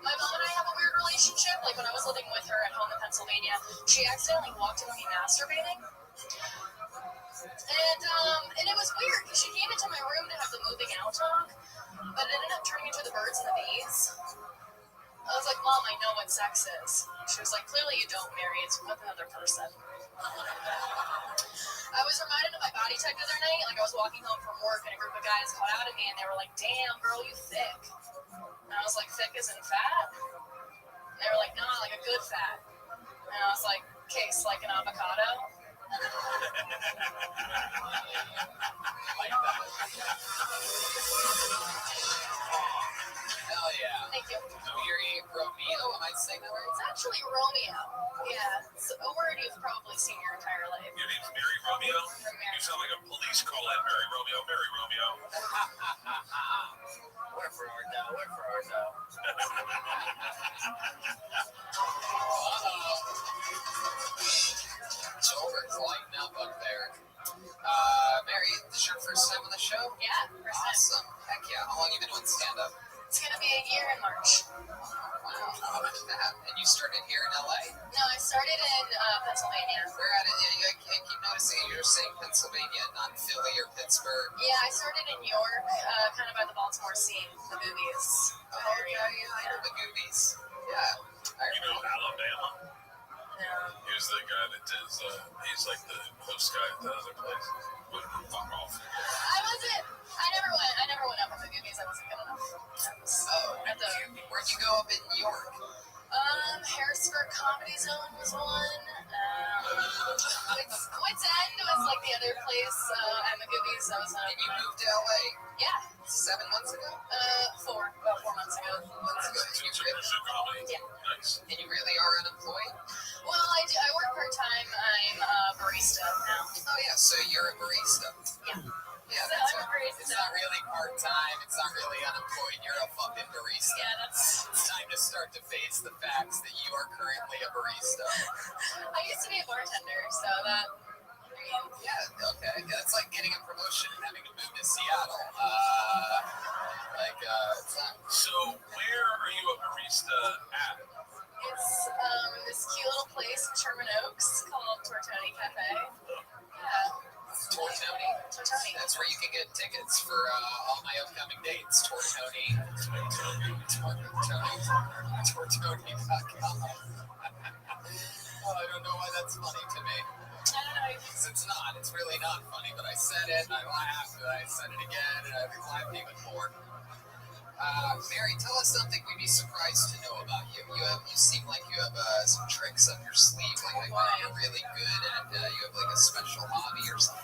My mom and I have a weird relationship. Like, when I was living with her at home in Pennsylvania, she accidentally walked into me masturbating. And it was weird, because she came into my room to have the moving out talk, but it ended up turning into the birds and the bees. I was like, Mom, I know what sex is. She was like, clearly you don't, Mary. It's with another person. I was reminded of my body type the other night. Like, I was walking home from work, and a group of guys caught out at me, and they were like, damn, girl, you thick. And I was like, thick isn't fat? And they were like, no, like a good fat. And I was like, case like an avocado. Hell yeah. Thank you. Mary Romeo, am I saying that right? It's actually Romeo. Yeah, it's a word you've probably seen your entire life. Your name's Mary Romeo? You sound like a police call at Mary Romeo. Mary Romeo. Work for art now, work for art now. Children's lighting up there. Mary, this is your first time on the show? Yeah, first time. Awesome. Heck yeah. How long have you been doing stand-up? It's going to be a year in March. Wow, how much of that? And you started here in LA? No, I started in Pennsylvania. Where at it? I keep noticing you're saying Pennsylvania, not Philly or Pittsburgh. Yeah, I started in York, kind of by the Baltimore scene, the movies. Oh, okay, yeah, I know the Goobies. Yeah. You know Alabama? Yeah. Here's the guy that does, he's like the host guy at the other place. Fuck off. I never went up with the Goobies. I wasn't good enough. Where'd you go up in York? Harrisburg Comedy Zone was one. Wits End was like the other place. And the Goobies, that was And you moved to LA? Yeah. 7 months ago? About 4 months ago. Yeah. Nice. And you really are unemployed? Well, I work part-time. I'm a barista now. Oh, yeah, so you're a barista. Yeah. Yeah, So that's I'm a barista. It's not really part-time. It's not really unemployed. You're a fucking barista. Yeah, It's time to start to face the facts that you are currently a barista. I used to be a bartender, so that... Yeah, okay. Yeah, it's like getting a promotion and having to move to Seattle. It's not... So, where are you a barista at? It's this cute little place in Sherman Oaks called Tortoni Cafe. Yeah. Tortoni? Tortoni. That's where you can get tickets for all my upcoming dates. Tortoni. Tortoni.com. I don't know why that's funny to me. I don't know. It's not. It's really not funny, but I said it, and I laughed, and I said it again, and I laughed even more. Mary, tell us something we'd be surprised to know about you. You seem like you have some tricks up your sleeve, like you're really good at. You have like a special hobby or something.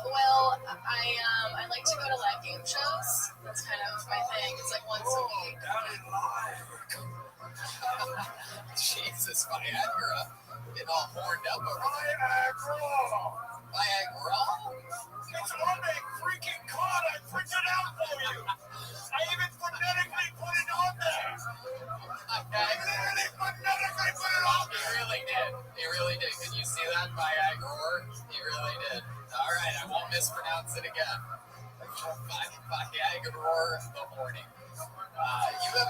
Well, I like to go to live game shows. That's kind of my thing. It's like once a week. Jesus, Viagra. Getting all horned up over there. Viagra? It's on a freaking card. I printed out for you. I even phonetically put it on there. Okay. I literally phonetically put it on there. You really did. Can you see that Viagra? You really did. All right, I won't mispronounce it again. Viagra the horny.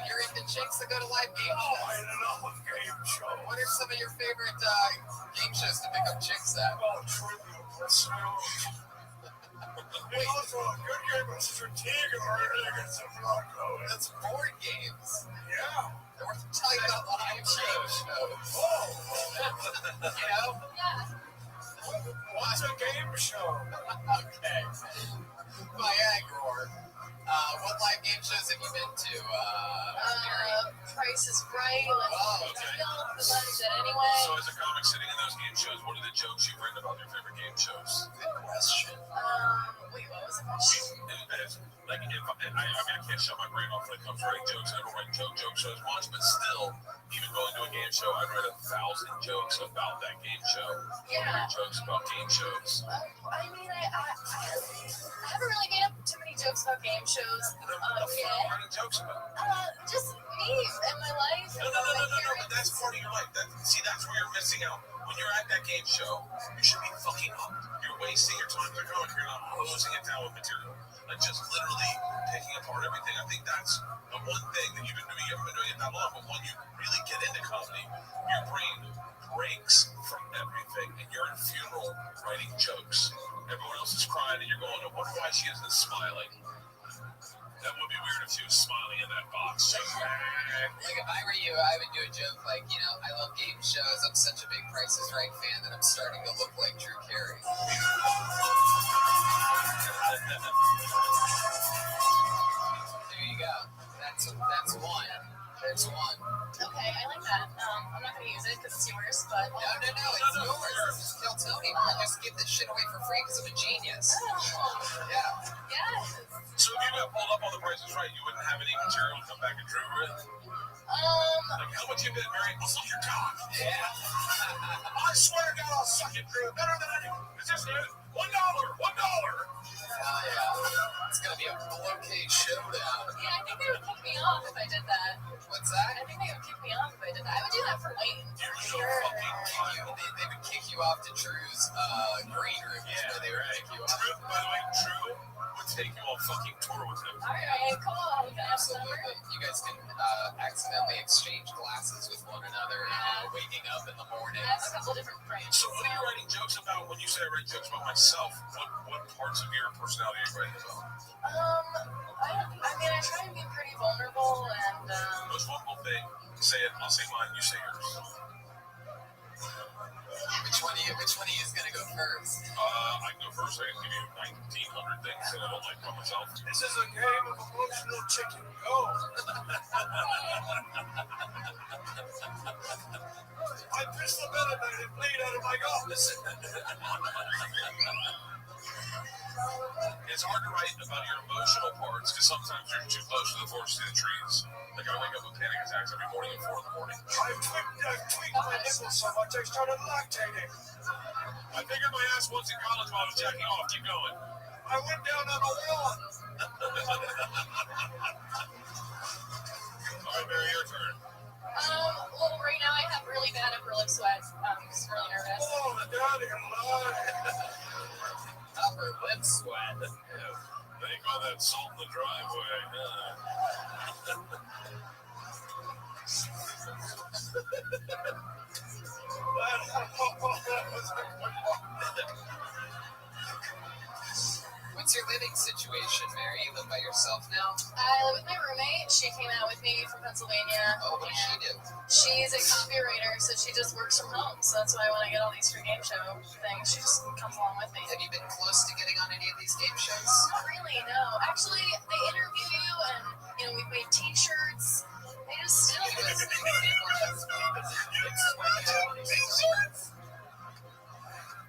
You're into chicks that go to live game shows? Oh, I love game shows. What are some of your favorite game shows to pick up chicks at? Oh, Trivial Pursuit. It's also a good game of strategic or to get some blood going. That's board games. Yeah. We're talking about live shows. Oh. You know? What's a game show? Okay. Viagra. What live game shows have you been to? Price is Right. Like, Okay. the budget anyway. So as a comic sitting in those game shows, what are the jokes you've written about your favorite game shows? Good question. Wait, what was the question? Like, if I can't shut my brain off when it comes to writing jokes. I don't write jokes as much, but still, even going to a game show, I'd write 1,000 jokes about that game show. Yeah. Jokes about game shows. I mean, I haven't really made up too many jokes about game shows What the fuck are you writing jokes about? just me and my life. No, but that's part of your life. That's where you're missing out. When you're at that game show, you should be fucking up. You're wasting your time. You're not hosing it down with material. Like just literally picking apart everything. I think that's the one thing that you've been doing. You haven't been doing it that long, but when you really get into comedy, your brain breaks from everything, and you're in funeral writing jokes. Everyone else is crying, and you're going, I wonder why she isn't smiling. That would be weird if she was smiling in that box. Like, if I were you, I would do a joke like, I love game shows. I'm such a big Price is Right fan that I'm starting to look like Drew Carey. There you go. That's one. There's one. Okay, I like that. I'm not gonna use it because it's yours, but No, it's yours. Just tell Tony. I'll just give this shit away for free because I'm a genius. Yeah. Yes. So if you got pulled up on the Price is Right, you wouldn't have any material to come back and Drew with? Like, how much you bet, Mary? I'll suck your cock. Yeah. I swear to God, I'll suck it, Drew. Better than anyone. Is this it? $1. Hell yeah. It's gonna be a blockade showdown. Yeah, I think they would kick me off if I did that. What's that? I think they would kick me off if I did that. I would do that for Wayne. You're so Sure. fucking cute. They would kick you off to Drew's green room. Yeah, They would kick you off. Drew, by the way, Drew would take you on fucking tour with him. Alright, cool. We can have some number. Absolutely. You guys can accidentally exchange glasses with one another waking up in the morning. I have a couple different frames. So what are you writing jokes about when you say I write jokes about myself? What parts of your personality are you writing about? I mean, I try to be pretty vulnerable and, Most vulnerable thing, say it, I'll say mine, you say yours. Which one of you is gonna go first? I can go first. I can give you 1,900 things that I don't like about myself. This is a game of emotional chicken. Go. I pissed the bed and made it bleed out of my gums. It's hard to write about your emotional parts because sometimes you're too close to the forest to the trees. Like I wake up with panic attacks every morning at 4 in the morning. I've tweaked my nipples so much I started lactating. I figured my ass once in college while I was jacking off. Keep going. I went down on a lawn. All right, Mary, your turn. well, right now I have really bad upper lip sweat. I'm just really nervous. Oh, daddy, alive. Upper lip sweat. They call that salt in the driveway. What's your living situation, Mary? You live by yourself now? I live with my roommate. She came out with me from Pennsylvania. Oh, what does she do? She's a copywriter, so she just works from home. So that's why when I get all these free game show things, she just comes along with me. Have you been close to getting on any of these game shows? Not really, no. Actually, they interview you, and we've made T-shirts. They just still. Give us an example of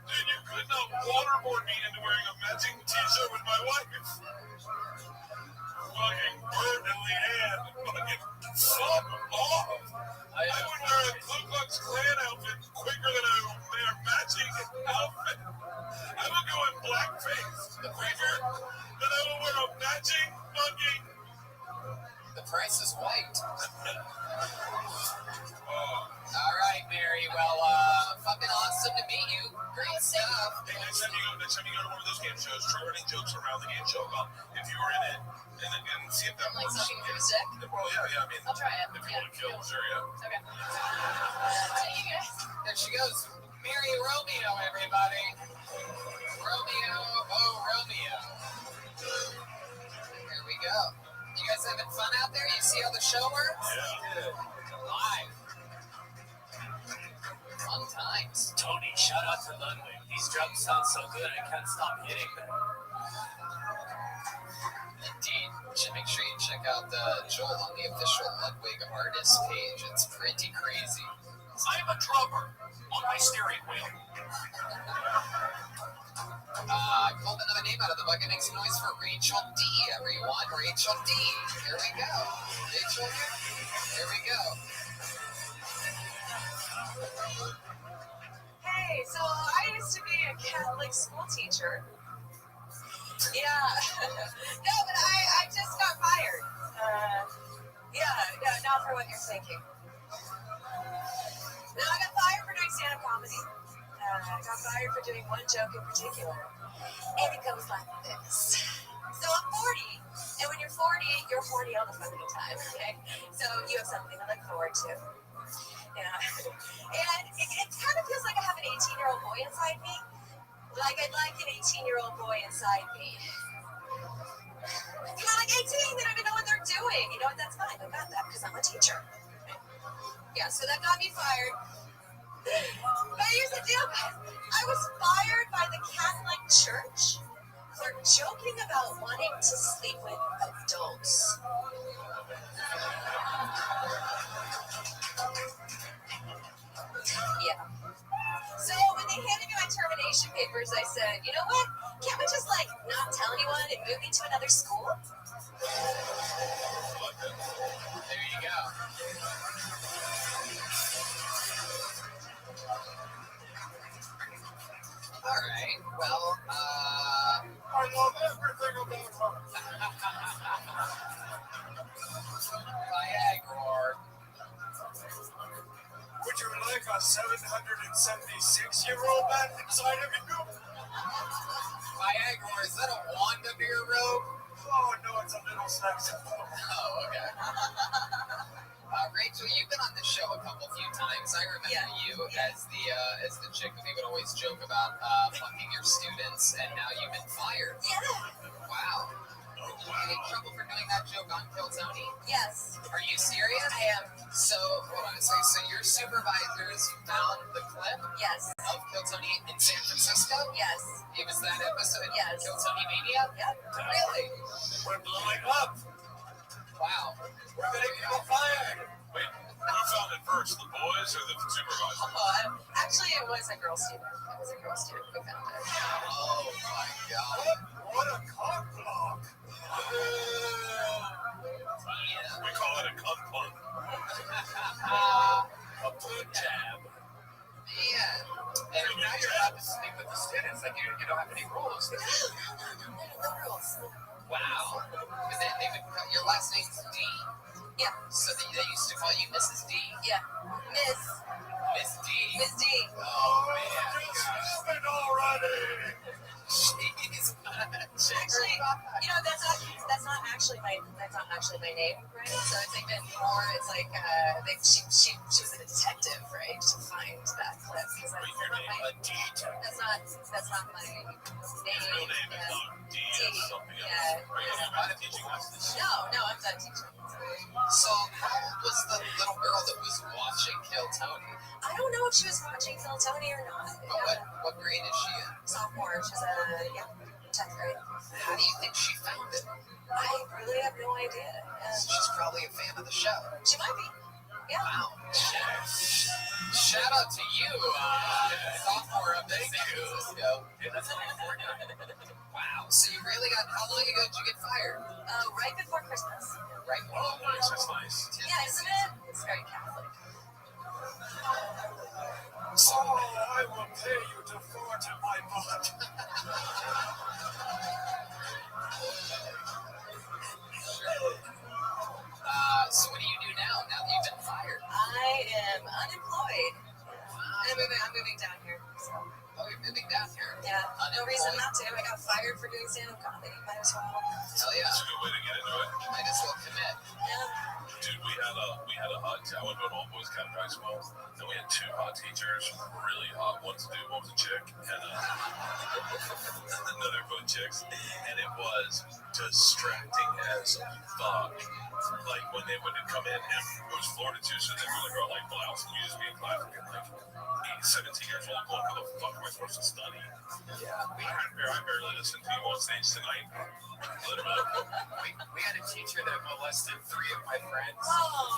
Dude, you could not waterboard me into wearing a matching t-shirt with my wife. Fucking bird in the hand. Fucking fuck off. I would wear a Ku Klux Klan outfit quicker than I would wear a matching outfit. I would go in blackface quicker than I would wear a matching fucking... The Price is White. All right, Mary. Well, fucking awesome to meet you. Great stuff. Hey, next time you go to one of those game shows, try writing jokes around the game show about if you were in it, and see if that Like works. sucking through a stick? Well, yeah, I mean, I'll try it. if you want to kill, sure, yeah. Okay. Thank you guys. There she goes. Mary Romeo, everybody. Romeo, oh, Romeo. Here we go. You guys having fun out there? You see how the show works? Yeah. Live. Fun times. Tony, shout out to Ludwig. These drums sound so good, I can't stop hitting them. Indeed. You should make sure you check out Joel on the official Ludwig artist page. It's pretty crazy. I'm a drummer on my steering wheel. I pulled another name out of the bucket. Make some noise for Rachel D, everyone. Rachel D. Here we go. Rachel, here we go. Hey, so I used to be a Catholic school teacher. Yeah. No, but I just got fired. Yeah, not for what you're thinking. No, I got fired for doing stand-up comedy. I got fired for doing one joke in particular. And it goes like this. So I'm 40, and when you're 40, you're 40 all the fucking time, okay? So you have something to look forward to. Yeah. And it kind of feels like I have an 18-year-old boy inside me. Like I'd like an 18-year-old boy inside me. You know, like 18, they don't even know what they're doing. You know what? That's fine. I got that because I'm a teacher. Yeah, so that got me fired. But here's the deal, guys. I was fired by the Catholic Church for joking about wanting to sleep with adults. Yeah. So when they handed me my termination papers, I said, you know what? Can't we just, like, not tell anyone and move me to another school? There you go. All right. Well, I love everything about her. Viagra. Would you like a 776-year-old man inside of you? Viagra, is that a wand under your robe? Oh, no, it's a little saxophone. Oh, okay. Rachel, you've been on the show a few times. I remember you as the chick that they would always joke about fucking your students, and now you've been fired. Yeah. Wow. Did you get in trouble for doing that joke on Kill Tony? Yes. Are you serious? I am. So, hold on a second. So your supervisors found the clip Yes. of Kill Tony in San Francisco? Yes. It was that episode of Yes. Kill Tony Mania? Yep. Really? We're blowing up. Wow. We're getting people fired. Wait, who found it first, the boys or the supervisor? Actually, it was a girl student. It was a girl student who found it. Oh my God. What a cock block. Yeah. We call it a cunt plug. A foot tab. Man. And now you're allowed to sleep with the students. Like, you don't have any rules. No rules. Wow. And then they would call your last name's D. Yeah. So they used to call you Mrs. D. Yeah. Miss Miss D. Miss D. Oh man. Stop it already. Jeez. Actually, you know, that's not actually my name, right? So it's like been more. It's like she was a detective, right, to find that clip because that's not my name. Real name is not D. It's something else. Yeah. Why did you watch this? No, I'm done teaching. So how old was the little girl that was watching Kill Tony? I don't know if she was watching Kill Tony or not. What grade is she in? Sophomore. She's 10th grade. How do you think she found it? I really have no idea. She's probably a fan of the show. She might be. Yeah. Wow. Shout out to you, sophomore of San Francisco. Yeah, that's not important. Wow. So you really got, how long ago did you get fired? Right before Christmas. Right. Oh, nice. That's nice. Yeah, isn't it? It's very Catholic. So I will pay you to fart in my butt. So what do you do now that you've been fired? I am unemployed. I'm moving down here. So. Oh, you're moving down here? Yeah. No reason not to. I got fired for doing stand-up comedy. Might as well. Hell yeah. That's a good way to get into it. Might as well commit. Yeah. Dude, we had a hot. I went to an all boys Catholic high school, and we had two hot teachers, really hot. One's a dude, one was a chick, and another both chicks, and it was distracting as fuck. Like when they would come in, and it was Florida too, so they really were like blouse, and you just be in class and like 17 years old, going, how the fuck am I supposed to study? Yeah. I barely listened to you on stage tonight. Literally. We had a teacher that molested 3 of my friends.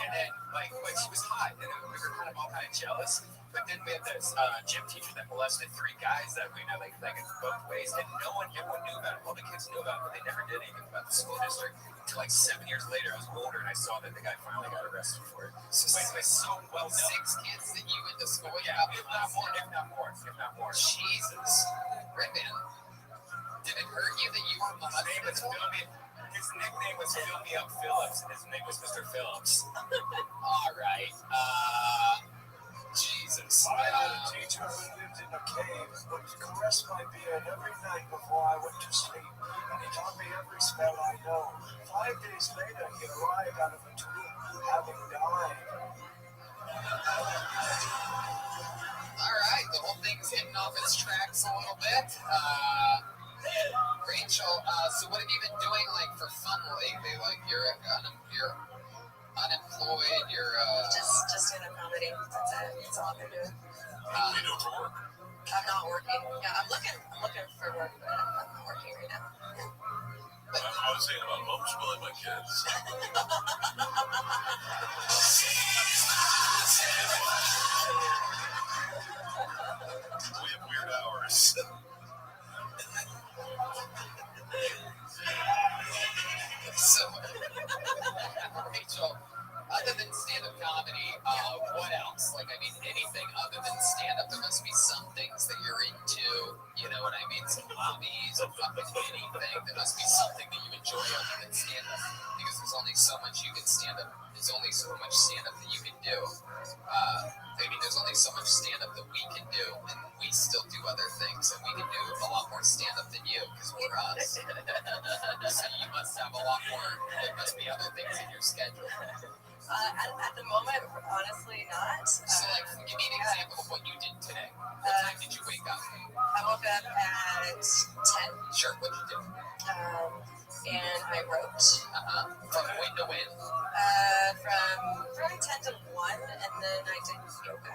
And then, like she was hot, and we were kind of all kind of jealous. But then we had this gym teacher that molested 3 guys that we know, like it's both ways, and everyone knew about it. All the kids knew about it, but they never did anything about the school district until like 7 years later. I was older, and I saw that the guy finally got arrested for it. So it's so well known. 6 kids that you went to school with? Yeah, if not more. Jesus. Rabbi, did it hurt you that you were molested? His nickname was Fill Me Up Phillips, and his name was Mr. Phillips. All right. Jesus. I had a teacher who lived in a cave, would caress my beard every night before I went to sleep, and he taught me every spell I know. 5 days later, he arrived out of a tomb, having died. All right, the whole thing's getting off its tracks a little bit. Rachel, so what have you been doing like for fun lately? Like you're unemployed, you're just in a comedy. That's it. That's all I've been doing. What are you doing for work? I'm not working. Yeah, I'm looking for work, but I'm not working right now. I was thinking about homeschooling my kids. We have weird hours. So, Rachel, other than stand-up comedy, what else? Like, I mean, anything other than stand-up, there must be some things that you're into, you know what I mean? Some hobbies or fucking anything. There must be something that you enjoy other than stand-up, because there's only so much you can stand-up. There's only so much stand-up that you can do. I mean, there's only so much stand-up that we can do, and we still do other things, and we can do a lot more stand-up than you, because we're us. So you must have a lot more. There must be other things in your schedule. At the moment, honestly, not. So, like, give me an example of what you did today. What time did you wake up? I woke up at 10. Sure, what did you do? And I wrote. From when to when? From 10 to 1, and then I did yoga.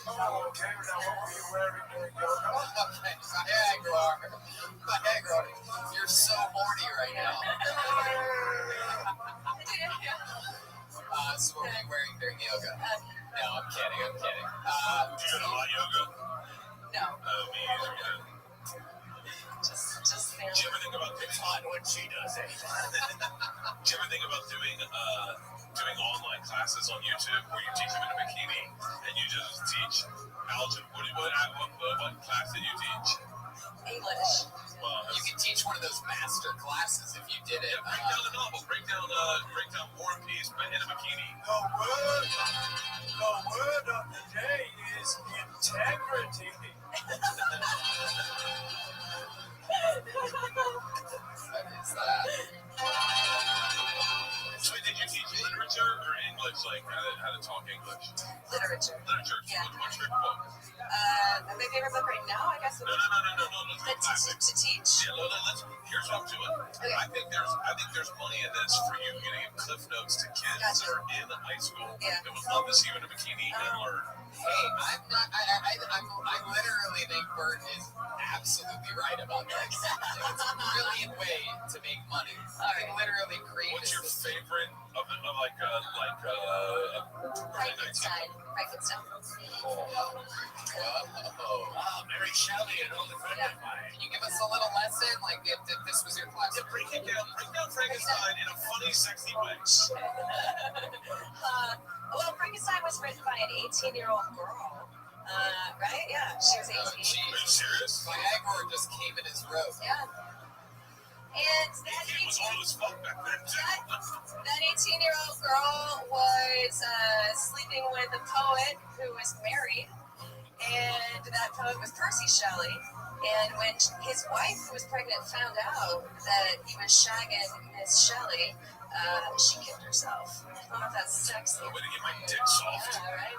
Oh, okay. Now, what were you wearing during yoga? Viagra. You're so horny right now. So what were you wearing during yoga? No, I'm kidding. Do you go to hot yoga? No. Me either. Just Do you ever think about doing hot when she does it? Do you ever think about doing online classes on YouTube where you teach them in a bikini and you just teach algebra? What class did you teach? English. Well, You can teach one of those master classes if you did it. break down the novel. Break down War and Peace, but in a bikini. The word of the day is integrity. What is that? So did you teach literature or English, like how to talk English? Literature. Literature. Yeah. What's your favorite book? My favorite book right now, I guess. No. Let's To teach. Yeah, here's what I'm doing. Okay. I think there's money in this for you getting cliff notes to kids that are in high school Yeah. that would love to see you in a bikini and learn. Hey, I'm not. I literally think Bert is absolutely right about this. It's a brilliant way to make money. I can literally create. What's your this. favorite Frankenstein. Mary Shelley, an old friend of mine. Can you give us a little lesson, like if this was your class? Break down Frankenstein in a funny, sexy way. Well, Frankenstein was written by an 18-year-old girl, right? Yeah, she was 18. Are you serious? Viagra just came in his robe. Yeah. And He was old as fuck back then, too. that 18-year-old girl was sleeping with a poet who was married, and that poet was Percy Shelley. And when his wife, who was pregnant, found out that he was shagging Miss Shelley, she killed herself. Oh, that's sexy. Way to get my dick soft. Yeah, right?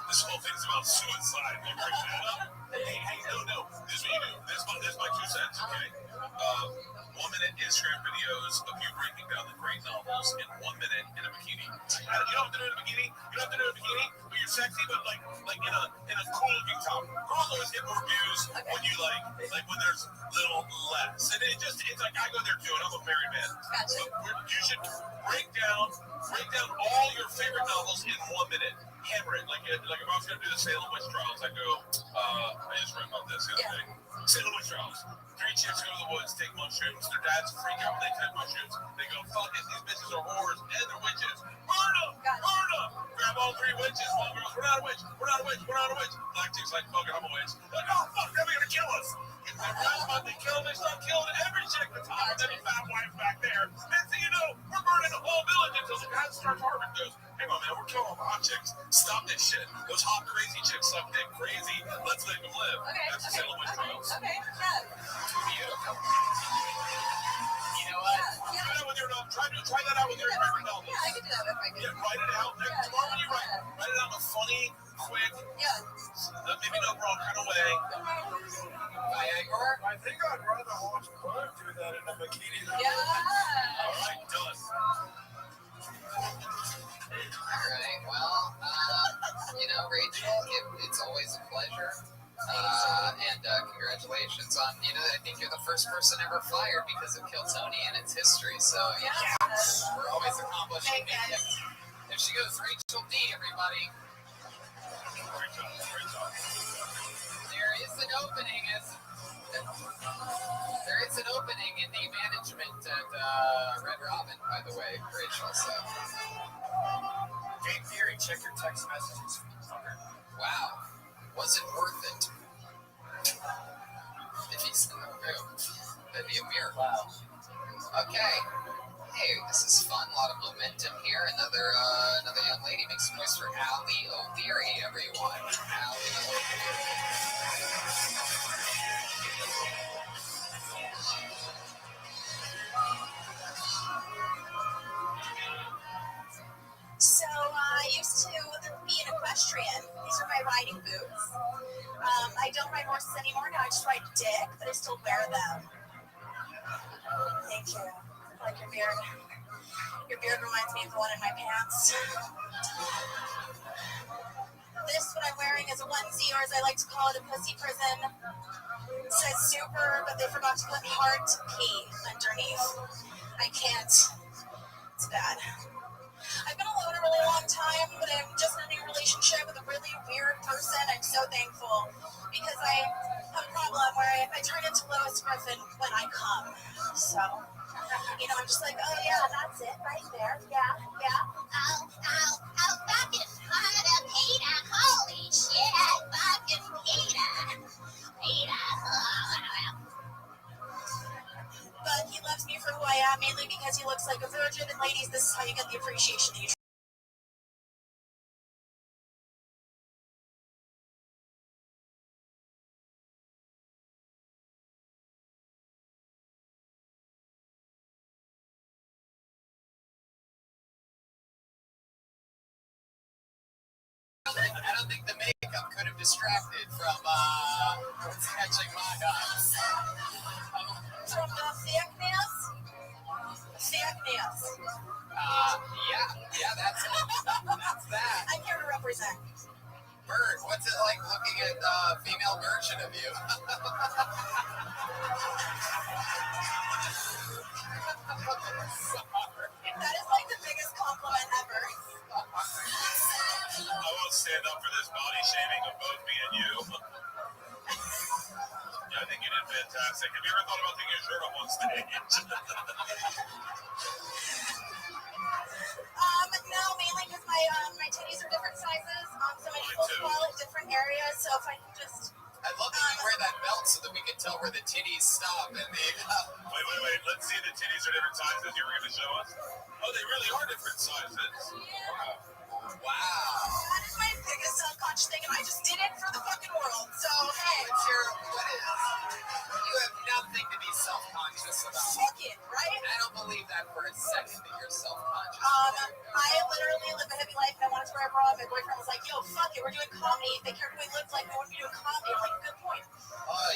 This whole thing's about suicide. You bring that up? Hey, no. This is what you do. This is my 2 cents, okay? 1 minute Instagram videos of you breaking down the great novels in 1 minute in a bikini. You don't have to do it in a bikini. You don't have to do it in a bikini, but you're sexy, but like in a cool looking top. Girls always get more views when you like when there's little less. And it's like I go there too, and I'm a married man. Gotcha. But you should break down all your favorite novels in 1 minute. Hammer it. Like if I was gonna do the Salem Witch Trials, I go, I just read about this the other day. Salem Witch Trials. 3 chicks go to the woods, take mushrooms. Their dads freak out when they take mushrooms. They go, fuck it, these bitches are whores and they're witches. Burn them! Burn them! Grab all 3 witches. One girl's, we're not a witch. We're not a witch. We're not a witch. Black chick's like, fuck it, I'm a witch. Like, oh, fuck, they're gonna kill us. If they're right about they kill them, they start killing every chick at the top. And then the fat wife back there. Next thing you know, we're burning the whole village until the guy starts harvesting goes, hang on, man, we're killing all the hot chicks. Stop this shit. Those hot, crazy chicks suck dick crazy. Let's make them live. That's the Salem Witch Trials. Okay, Beautiful. You know what? Try that with your novel. Try that out with your favorite novels. Yeah, I can do that with my kids. Yeah, write it out. Tomorrow when you write it out in a funny, quick, maybe no wrong kind of way. I think I'd rather watch Bud do that in a bikini. Yeah. All right, done. All right. Well, Rachel, it's always a pleasure. And congratulations on, I think you're the first person ever fired because of Kill Tony and its history. So, we're always accomplishing things. There she goes, Rachel D, everybody. Great job. There is an opening in the management at Red Robin, by the way, Rachel. So, Game Theory, check your text messages. wow. Was it worth it? If he's in the room, that'd be a miracle. Wow. Okay. Hey, this is fun. A lot of momentum here. Another young lady makes some noise for Allie O'Leary, everyone. Allie O'Leary. So I used to be an equestrian. These are my riding boots. I don't ride horses anymore now. I just ride dick, but I still wear them. Thank you. I like your beard. Your beard reminds me of the one in my pants. This, what I'm wearing, is a onesie, or as I like to call it, a pussy prison. It says super, but they forgot to put heart P underneath. I can't. It's bad. I've been alone a really long time, but I'm just in a new relationship with a really weird person. I'm so thankful because I have a problem where I turn into Lois Griffin when I come. So, I'm just like, oh yeah, that's it right there. Yeah. Oh, fucking Hana Peter. Holy shit, fucking Peter. But he loves me for who I am, mainly because he looks like a virgin. And ladies, this is how you get the appreciation that you I don't think the makeup could have distracted from catching my eyes. from the thickness. Yeah, that's it. That's that. I'm here to represent. Bird, what's it like looking at a female version of you? That is like the biggest compliment ever. I won't stand up for this body shaming of both me and you. I think you did fantastic. Have you ever thought about taking your shirt off on stage? No, mainly because my titties are different sizes. So many people fall at different areas. So if I can just. I'd love if you wear that belt so that we can tell where the titties stop and they. Wait. Let's see the titties are different sizes. You were going to show us? Oh, they really are different sizes. Wow. That is my biggest self-conscious thing, and I just did it for the fucking world. So, hey. You have nothing to be self-conscious about. Fuck it, right? I don't believe that for a second that you're self-conscious. I literally live a hippie life, and I wanted to wear a bra. My boyfriend was like, yo, fuck it, we're doing comedy. If they cared who we looked like, we wouldn't be doing comedy. I'm like, good point.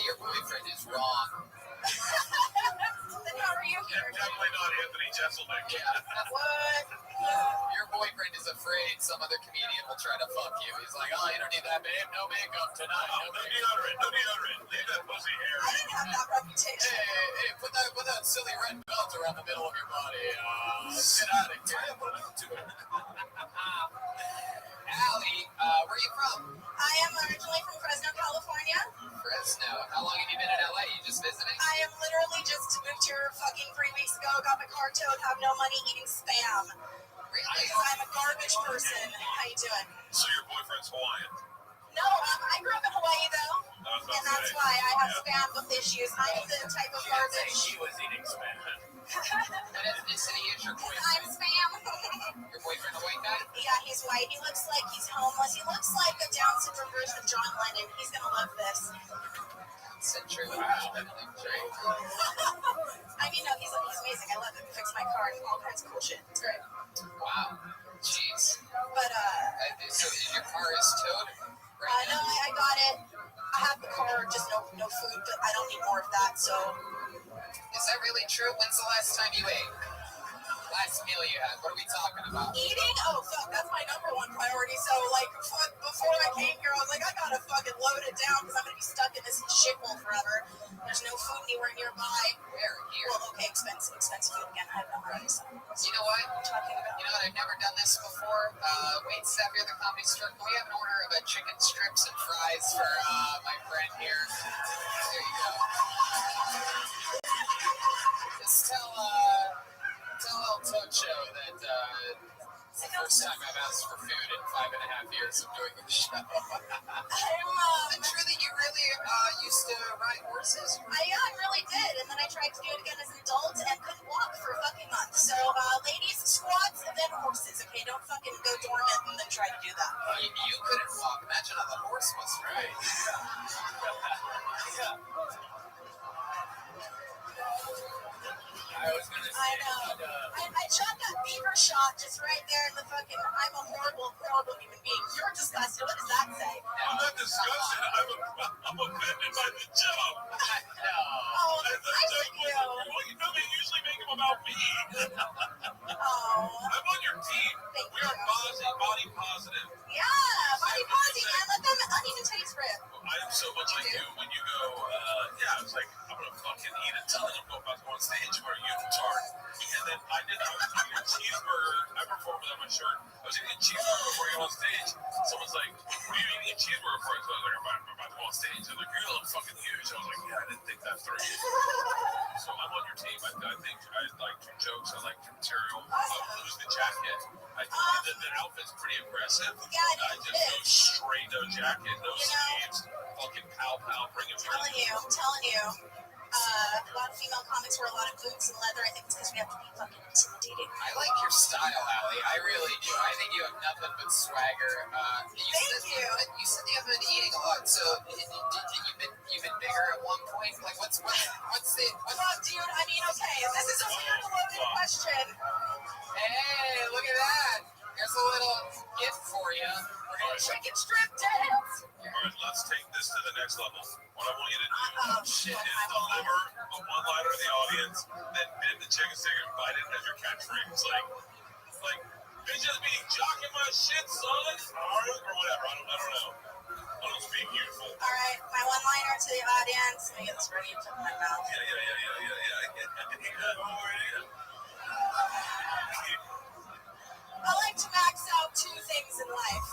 your boyfriend is wrong. Then how are you here? Definitely not Anthony Jeselnik. Yeah. What? Your boyfriend is afraid some other comedian will try to fuck you. He's like, oh, you don't need that, babe. No makeup tonight. Oh, no deodorant. No deodorant. Leave that pussy I hairy. didn't have that reputation. Hey, put that silly red belt around the middle of your body. Get out of here. Allie, where are you from? I am originally from Fresno, California. Fresno. How long have you been in LA? You just visiting? I am literally just moved here fucking 3 weeks ago, got my car towed, have no money, eating Spam. Really? Because I'm a garbage person. How you doing? So your boyfriend's Hawaiian. No, I grew up in Hawaii though. And that's why I have Spam with issues. I'm the type of garbage. She was eating Spam. What ethnicity is your boyfriend? I'm Spam. Your boyfriend a white guy? Yeah, he's white. He looks like he's homeless. He looks like a Down syndrome version of John Lennon. He's gonna love this. Century. Wow. I mean, no, he's amazing. I love him. He fixed my car and all kinds of cool shit. It's great. Wow. Jeez. But So your car is towed right no, now? I got it. I have the car, just no food, but I don't need more of that. So Is that really true? When's the last time you ate? Last meal you had? What are we talking about? eating, oh fuck, that's my number one priority. So like before I came here, I was like, I gotta fucking load it down because I'm gonna be stuck in this shithole forever. There's no food anywhere nearby. Where? Here? Well, okay, expensive food again. I have no price. You know what? You know what? I've never done this before. Wait, staff here at the Comedy Store. Can we have an order of chicken strips and fries for my friend here? There you go. Just tell El Tocho that it's the first time I've asked for food in 5.5 years of doing the show. Is it true that you really used to ride horses? Yeah, I really did. And then I tried to do it again as an adult and couldn't walk for a fucking month. So, ladies, squats and then horses. Okay, don't fucking go dormant and then try to do that. You couldn't walk. Imagine how the horse must ride. I was gonna say, I know. I shot that beaver shot just right there in the fucking. I'm a horrible, horrible human being. You're disgusted. What does that say? I'm not disgusted. I'm offended by the joke. Oh, that's nice of you. Well, you know they usually make them about me. Oh. I'm on your team. Thank We're you. body positive. Yeah, body positive. And let them uneven taste rip. I am so much like you when you go, I was like, I'm going to fucking eat a ton. I'm about to go on stage where you retard. And then I was eating a cheeseburger. I performed without my shirt. I was eating a cheeseburger before I got on stage. Someone's like, what are you eating a cheeseburger for? So I was like, I'm about to go on stage. They're like, you're going to look fucking huge. I was like, yeah, I didn't think that through. So I'm on your team. I think I like your jokes. I like your material. Lose the jacket. The outfit's pretty aggressive. Yeah, I just go straight, no jacket, no sleeves. Fucking pow, bring it. I'm telling you. A lot of female comics wear a lot of boots and leather. I think it's because we have to be fucking intimidating. I like your style, Allie. I really do. I think you have nothing but swagger. Thank you. You said you haven't been eating a lot, so you've been bigger at one point. Like what's the Well, dude, I mean, okay, this is a weird loaded question. Hey, look at that. Here's a little gift for you. We're gonna Chicken strip dance. All right, let's take this to the next level. What I want you to do is deliver a one-liner to the audience, then bend the chicken stick and bite it as your catchphrase. Like, bitches be jocking my shit, son, or whatever. I don't know. I don't speak beautiful. All right, my one-liner to the audience. Let me get this ready to my mouth. Yeah. I like to max out 2 things in life: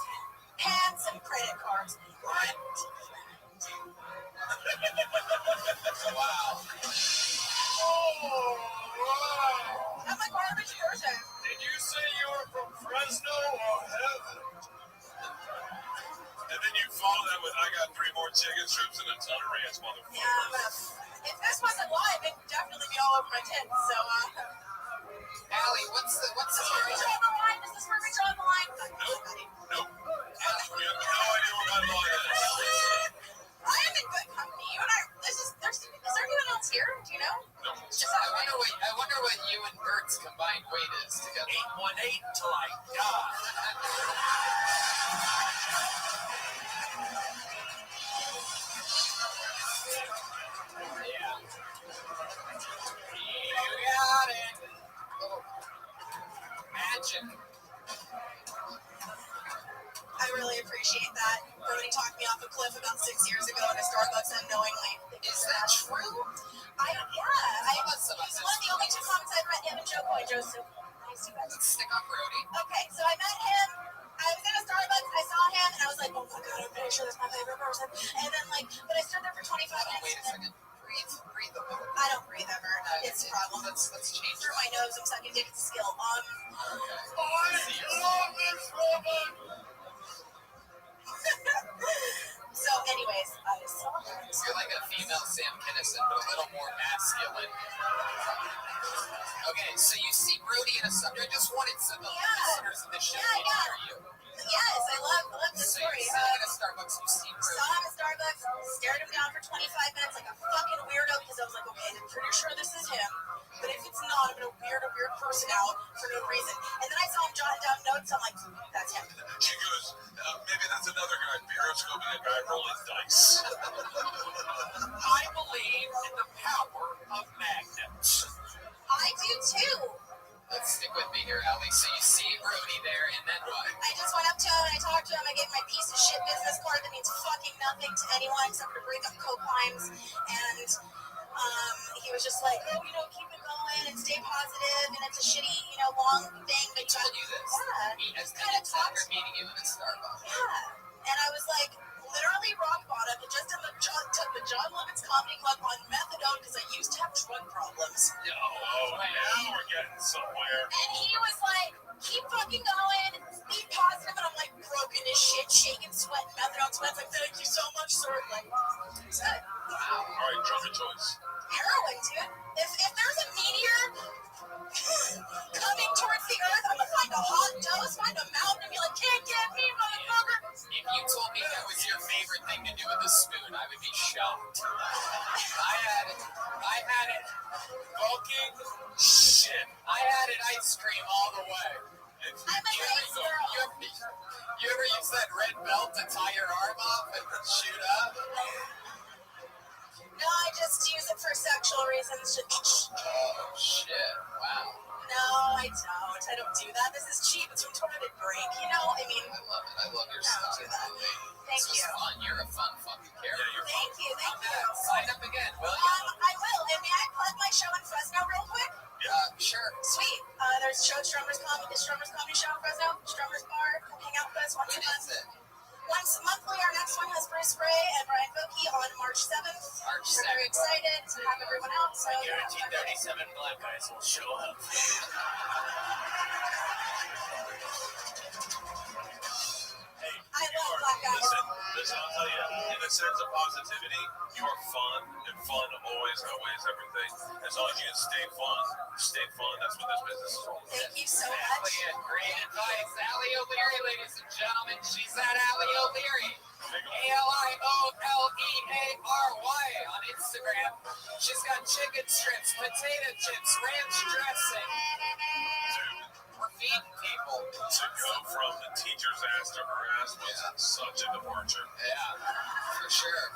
pants and credit cards. Wow. I'm a garbage person. Did you say you were from Fresno or heaven? And then you follow that with, I got 3 more chicken strips and a ton of ranch, motherfucker. Yeah, if this wasn't live, it would definitely be all over my tits. So, Allie, what's Does this where we draw the line? Does this where we draw the line? Nope. We have no idea what my line is. I am in good company. You and I. Is there anyone else here? Do you know? No. I wonder what you and Bert's combined weight is together. 818 till I die. magic. I really appreciate that. Brody talked me off a cliff about 6 years ago in a Starbucks unknowingly. Is that true? He's one of the only 2 comics I've met him and Joe Boy. Joe's so nice, you guys. Let's stick on Brody. Okay, so I met him. I was in a Starbucks. I saw him, and I was like, oh my god, I'm pretty sure that's my favorite person. And then, but I stood there for 25 minutes. Wait a second. Breathe a little. I don't breathe ever. It's a problem. Let's change Through my nose, I'm sucking dick. It's a skill. So, anyways, I saw him. You're like a female Sam Kinison, but a little more masculine. Okay, so you see Brody in a subject. I just wanted some of the listeners of the show to hear you. Yes, I love this So story. you saw him at a Starbucks, you see Brody. Saw him at Starbucks, stared him down for 25 minutes like a fucking weirdo because I was like, okay, I'm pretty sure this is him. But if it's not, I'm going to weird a weird person out for no reason. And then I saw him jotting down notes. I'm like, that's him. She goes, maybe that's another guy. Periscope and a guy rolling dice. I believe in the power of magnets. I do too. Let's stick with me here, Allie. So you see Brody there, and then what? I just went up to him and I talked to him. I gave him my piece of shit business card that means fucking nothing to anyone except for to break up coke climbs. And he was just like, oh, keep it going and stay positive. And it's a shitty, long thing. He told you this. Yeah. He has kind of talked. meeting you in a Starbucks. Yeah. And I was like, literally rock bottom. It just took the John Lovitz Comedy Club on methadone because I used to have drug problems. Oh, now we're getting somewhere. And he was like, keep fucking going, be positive. And I'm like, broken as shit, shaking, sweating, methadone sweats. Like, thank you so much, sir. Like, it's good. Wow. All right, drug of choice. Heroin, dude. If there's a meteor coming towards the earth, I'm gonna find a hot dose, find a mountain, and be like, can't get me, motherfucker. If you told me that was your favorite thing to do with a spoon, I would be shocked. I had it fucking shit. I had it ice cream all the way. I'm an ice girl. You ever use that red belt to tie your arm off and shoot up? No, I just use it for sexual reasons. Oh, shit. Wow. No, I don't. I don't do that. This is cheap. It's from Tornadic Break. I mean... I love it. I love your stuff. Do that. Thank you. This was fun. You're a fun fucking character. Yeah, Thank you. Sign up again, will you? I will. And may I plug my show in Fresno real quick? Sure. Sweet. There's a show at Strummer's Comedy Show in Fresno. Strummer's Bar. Come hang out with us once a When month. is it? Once monthly. Our next one has Bruce Gray and Brian Vokey on March 7th. We're very excited to have everyone out. So, I guarantee 37 black guys will show up. I love black guys. Listen, I'll tell you, in a sense of positivity, you are fun, and fun always outweighs everything. As long as you can stay fun, that's what this business is all about. Thank you so much. Great advice. Allie O'Leary, ladies and gentlemen. She's at Allie O'Leary. ALIOLEARY on Instagram. She's got chicken strips, potato chips, ranch dressing. We're feeding people. To go from the teacher's ass to her ass was such a departure. Yeah, for sure.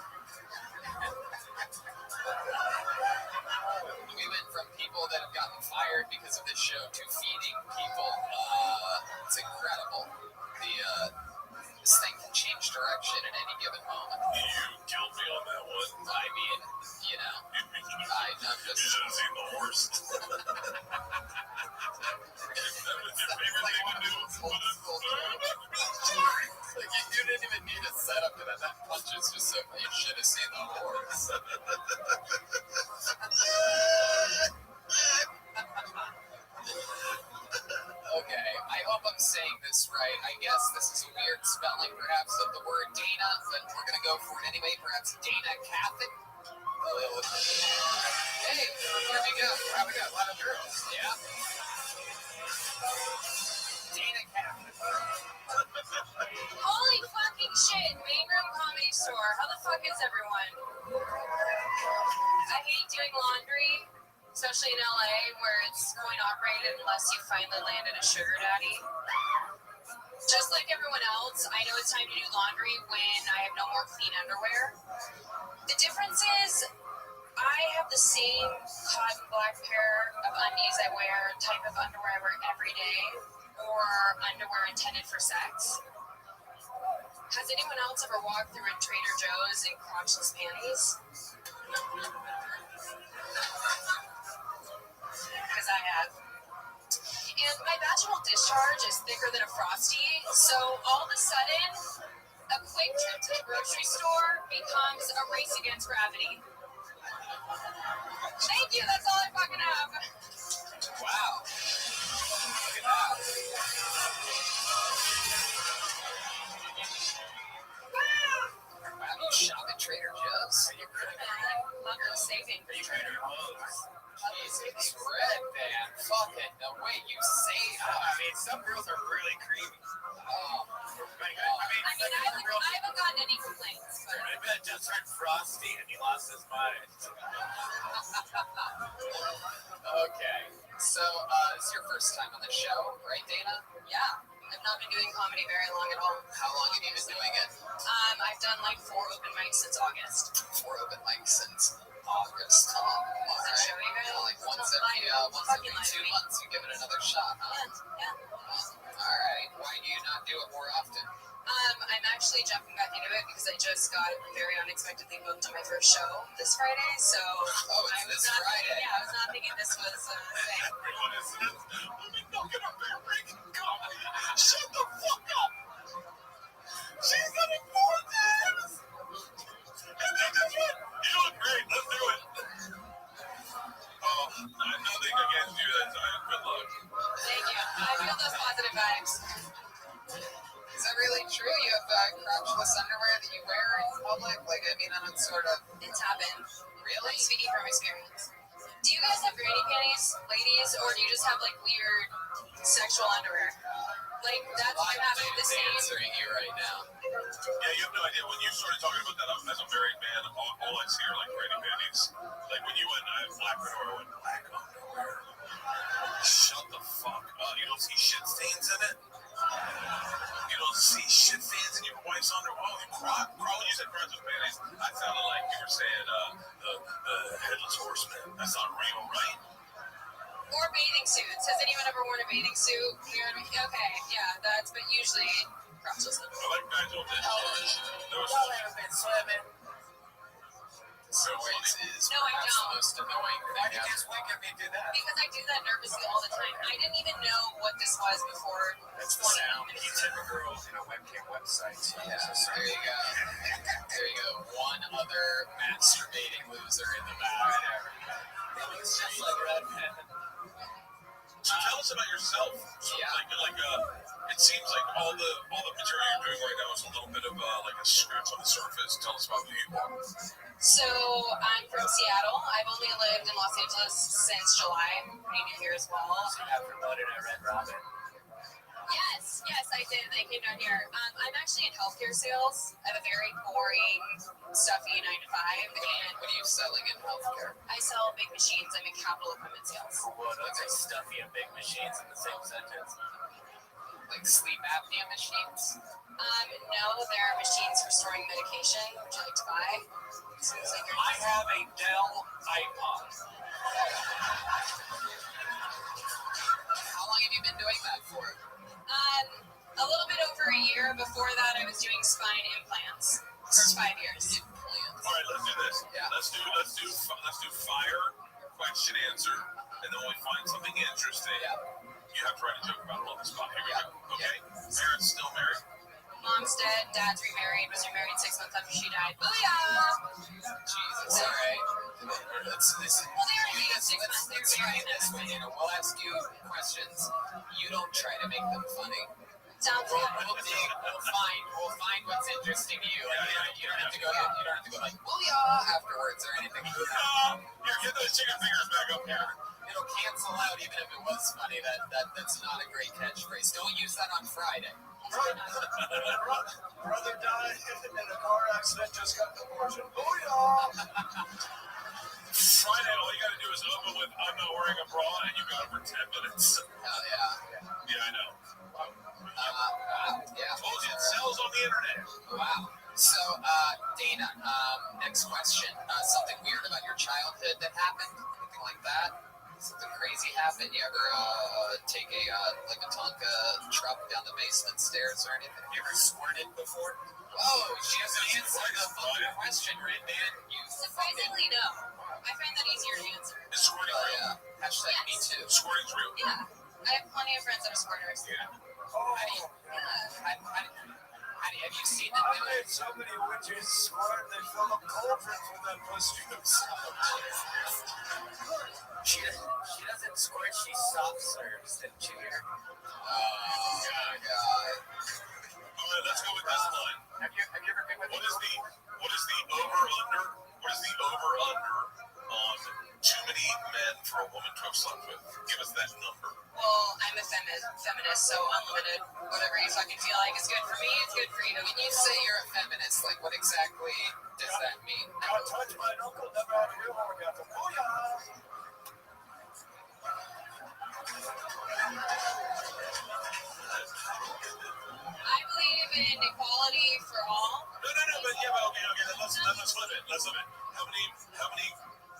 We went from people that have gotten fired because of this show to feeding people. It's incredible. This thing can change direction at any given moment. You killed me on that one. I mean, I'm You just... should have seen the horse. That was your favorite thing to do. You didn't even need a setup to that. That punch is just so... You should have seen the horse. Okay, I hope I'm saying this right. I guess this is a weird spelling, perhaps, of the word Dana, but we're going to go for it anyway. Perhaps Dana Catholic? Hey, here we go. Wow, we got a lot of girls. Yeah. Dana Catholic. Holy fucking shit. Main Room Comedy Store. How the fuck is everyone? I hate doing laundry, especially in LA where it's coin operated unless you finally landed a sugar daddy. Just like everyone else, I know it's time to do laundry when I have no more clean underwear. The difference is I have the same cotton black pair of undies I wear, type of underwear I wear every day. or underwear intended for sex? Has anyone else ever walked through a Trader Joe's in crotchless panties? Because I have. And my vaginal discharge is thicker than a Frosty, so all of a sudden, a quick trip to the grocery store becomes a race against gravity. Thank you, that's all I fucking have. Wow. Look at that. Wow, you shop at Trader Joe's. I love those savings. Trader Joe's. Jesus, Red Man. Fuck it. The way you say that. I mean, some girls are really creepy. Oh. I haven't gotten any complaints. But... I bet just heard Frosty and he lost his mind. Okay. So, it's your first time on the show, right, Dana? Yeah. I've not been doing comedy very long at all. How long have you been doing it? I've done like 4 open mics since August. 4 open mics since August. All right. Show you guys? Like once every 2 months, you give it another shot, huh? Yeah. All right. Why do you not do it more often? I'm actually jumping back into it because I just got very unexpectedly booked on my first show this Friday. So it's this Friday. I was not thinking this was thing. Everyone is knocking up their ring. Shut the fuck up! She's done it 4 times! And they just went, you look great, let's do it. Oh, nothing against you that time. Good luck. Thank you. I feel those positive vibes. Is that really true? You have crotchless underwear that you wear in public? Like, I mean, I'm sort of... It's happened. Really? I'm speaking from experience. Do you guys have granny panties, ladies, or do you just have, like, weird sexual underwear? Like, that's what I'm having this day. Answering you right now. Yeah, you have no idea. When you started talking about that, as a married man, all I see are, like, granny panties. Like, when you went, black underwear, I went, black underwear. Shut the fuck up. You don't see shit stains in it? You don't see shit stains in your wife's underwear? Oh, you crawl. When you said crotchless panties, I sounded like you were saying the headless horseman. That's not real, right? Or bathing suits. Has anyone ever worn a bathing suit? Okay, yeah, but usually crotchless. I like Nigel did. Y'all ever been swimming? Swimming is No, I perhaps don't. the most annoying Why thing did ever. you wink at me do that? Because I do that nervously all the time. I didn't even know what this was before. That's the sound you tip a girl in a webcam website. Yeah, there you go. There you go. One other masturbating loser in the back. It's just like Red Man. So tell us about yourself. So it seems like all the material you're doing right now is a little bit of like a scratch on the surface. Tell us about who you are. So I'm from Seattle. I've only lived in Los Angeles since July. I'm pretty new here as well. So you have promoted at Red Robin. Yes, I did. I came down here. I'm actually in healthcare sales. I have a very boring, stuffy 9 to 5. And What are you selling in healthcare? I sell big machines. I'm in capital equipment sales. What are stuffy and big machines in the same sentence? Like sleep apnea machines? No, there are machines for storing medication. Would you like to buy? I have a Dell iPod. How long have you been doing that for? A little bit over a year. Before that, I was doing spine implants for 5 years. All right, let's do this. Yeah. Let's do fire, question, answer, and then when we find something interesting, you have to write a joke about it on the spot. Here we go. Okay. Parents still married. Mom's dead. Dad's remarried. Was remarried 6 months after she died. Booyah! Jesus, all right. Listen. Well, they were engaged 6 months. They were married. This way, we'll ask you questions. You don't try to make them funny. Sounds good. We'll find what's interesting to you. You don't have to go like booyah afterwards or anything like that. Here, get those chicken fingers back up here. It'll cancel out even if it was funny. That's not a great catchphrase. Don't use that on Friday. Brother died in a car accident, just got the abortion. Booyah! Friday, all you gotta do is open with "I'm not wearing a bra," and you got it for 10 minutes. Hell yeah. Yeah, I know. Yeah. Told you it sells on the internet. Wow. So, Dana, next question. Something weird about your childhood that happened? Anything like that? Something crazy happen? You ever take a like a Tonka truck down the basement stairs or anything? You ever squirted before? Whoa, she doesn't answer the fucking question, Red Man. You Surprisingly, no. I find that easier to answer. Is squirting Oh, real? yeah. Hashtag Yes. me too. Squirting's real. Yeah. I have plenty of friends that are squirters. Yeah. Have you seen I the made so many witches squirt they fill up cauldrons with their pustules. She doesn't squirt, she soft serves, didn't you hear? Oh, God. All right, let's go with this line. Have you ever been with What is the over-under? What is the over-under on too many men for a woman to have slept with? Give us that number. Well, I'm a feminist, so unlimited. Whatever you fucking feel like is good for me, it's good for you. When you say you're a feminist, like what exactly does that mean? Got touched by an uncle, never had a real orgasm. Booyah! I believe in equality for all. No, but yeah, but okay. Let's flip it. How many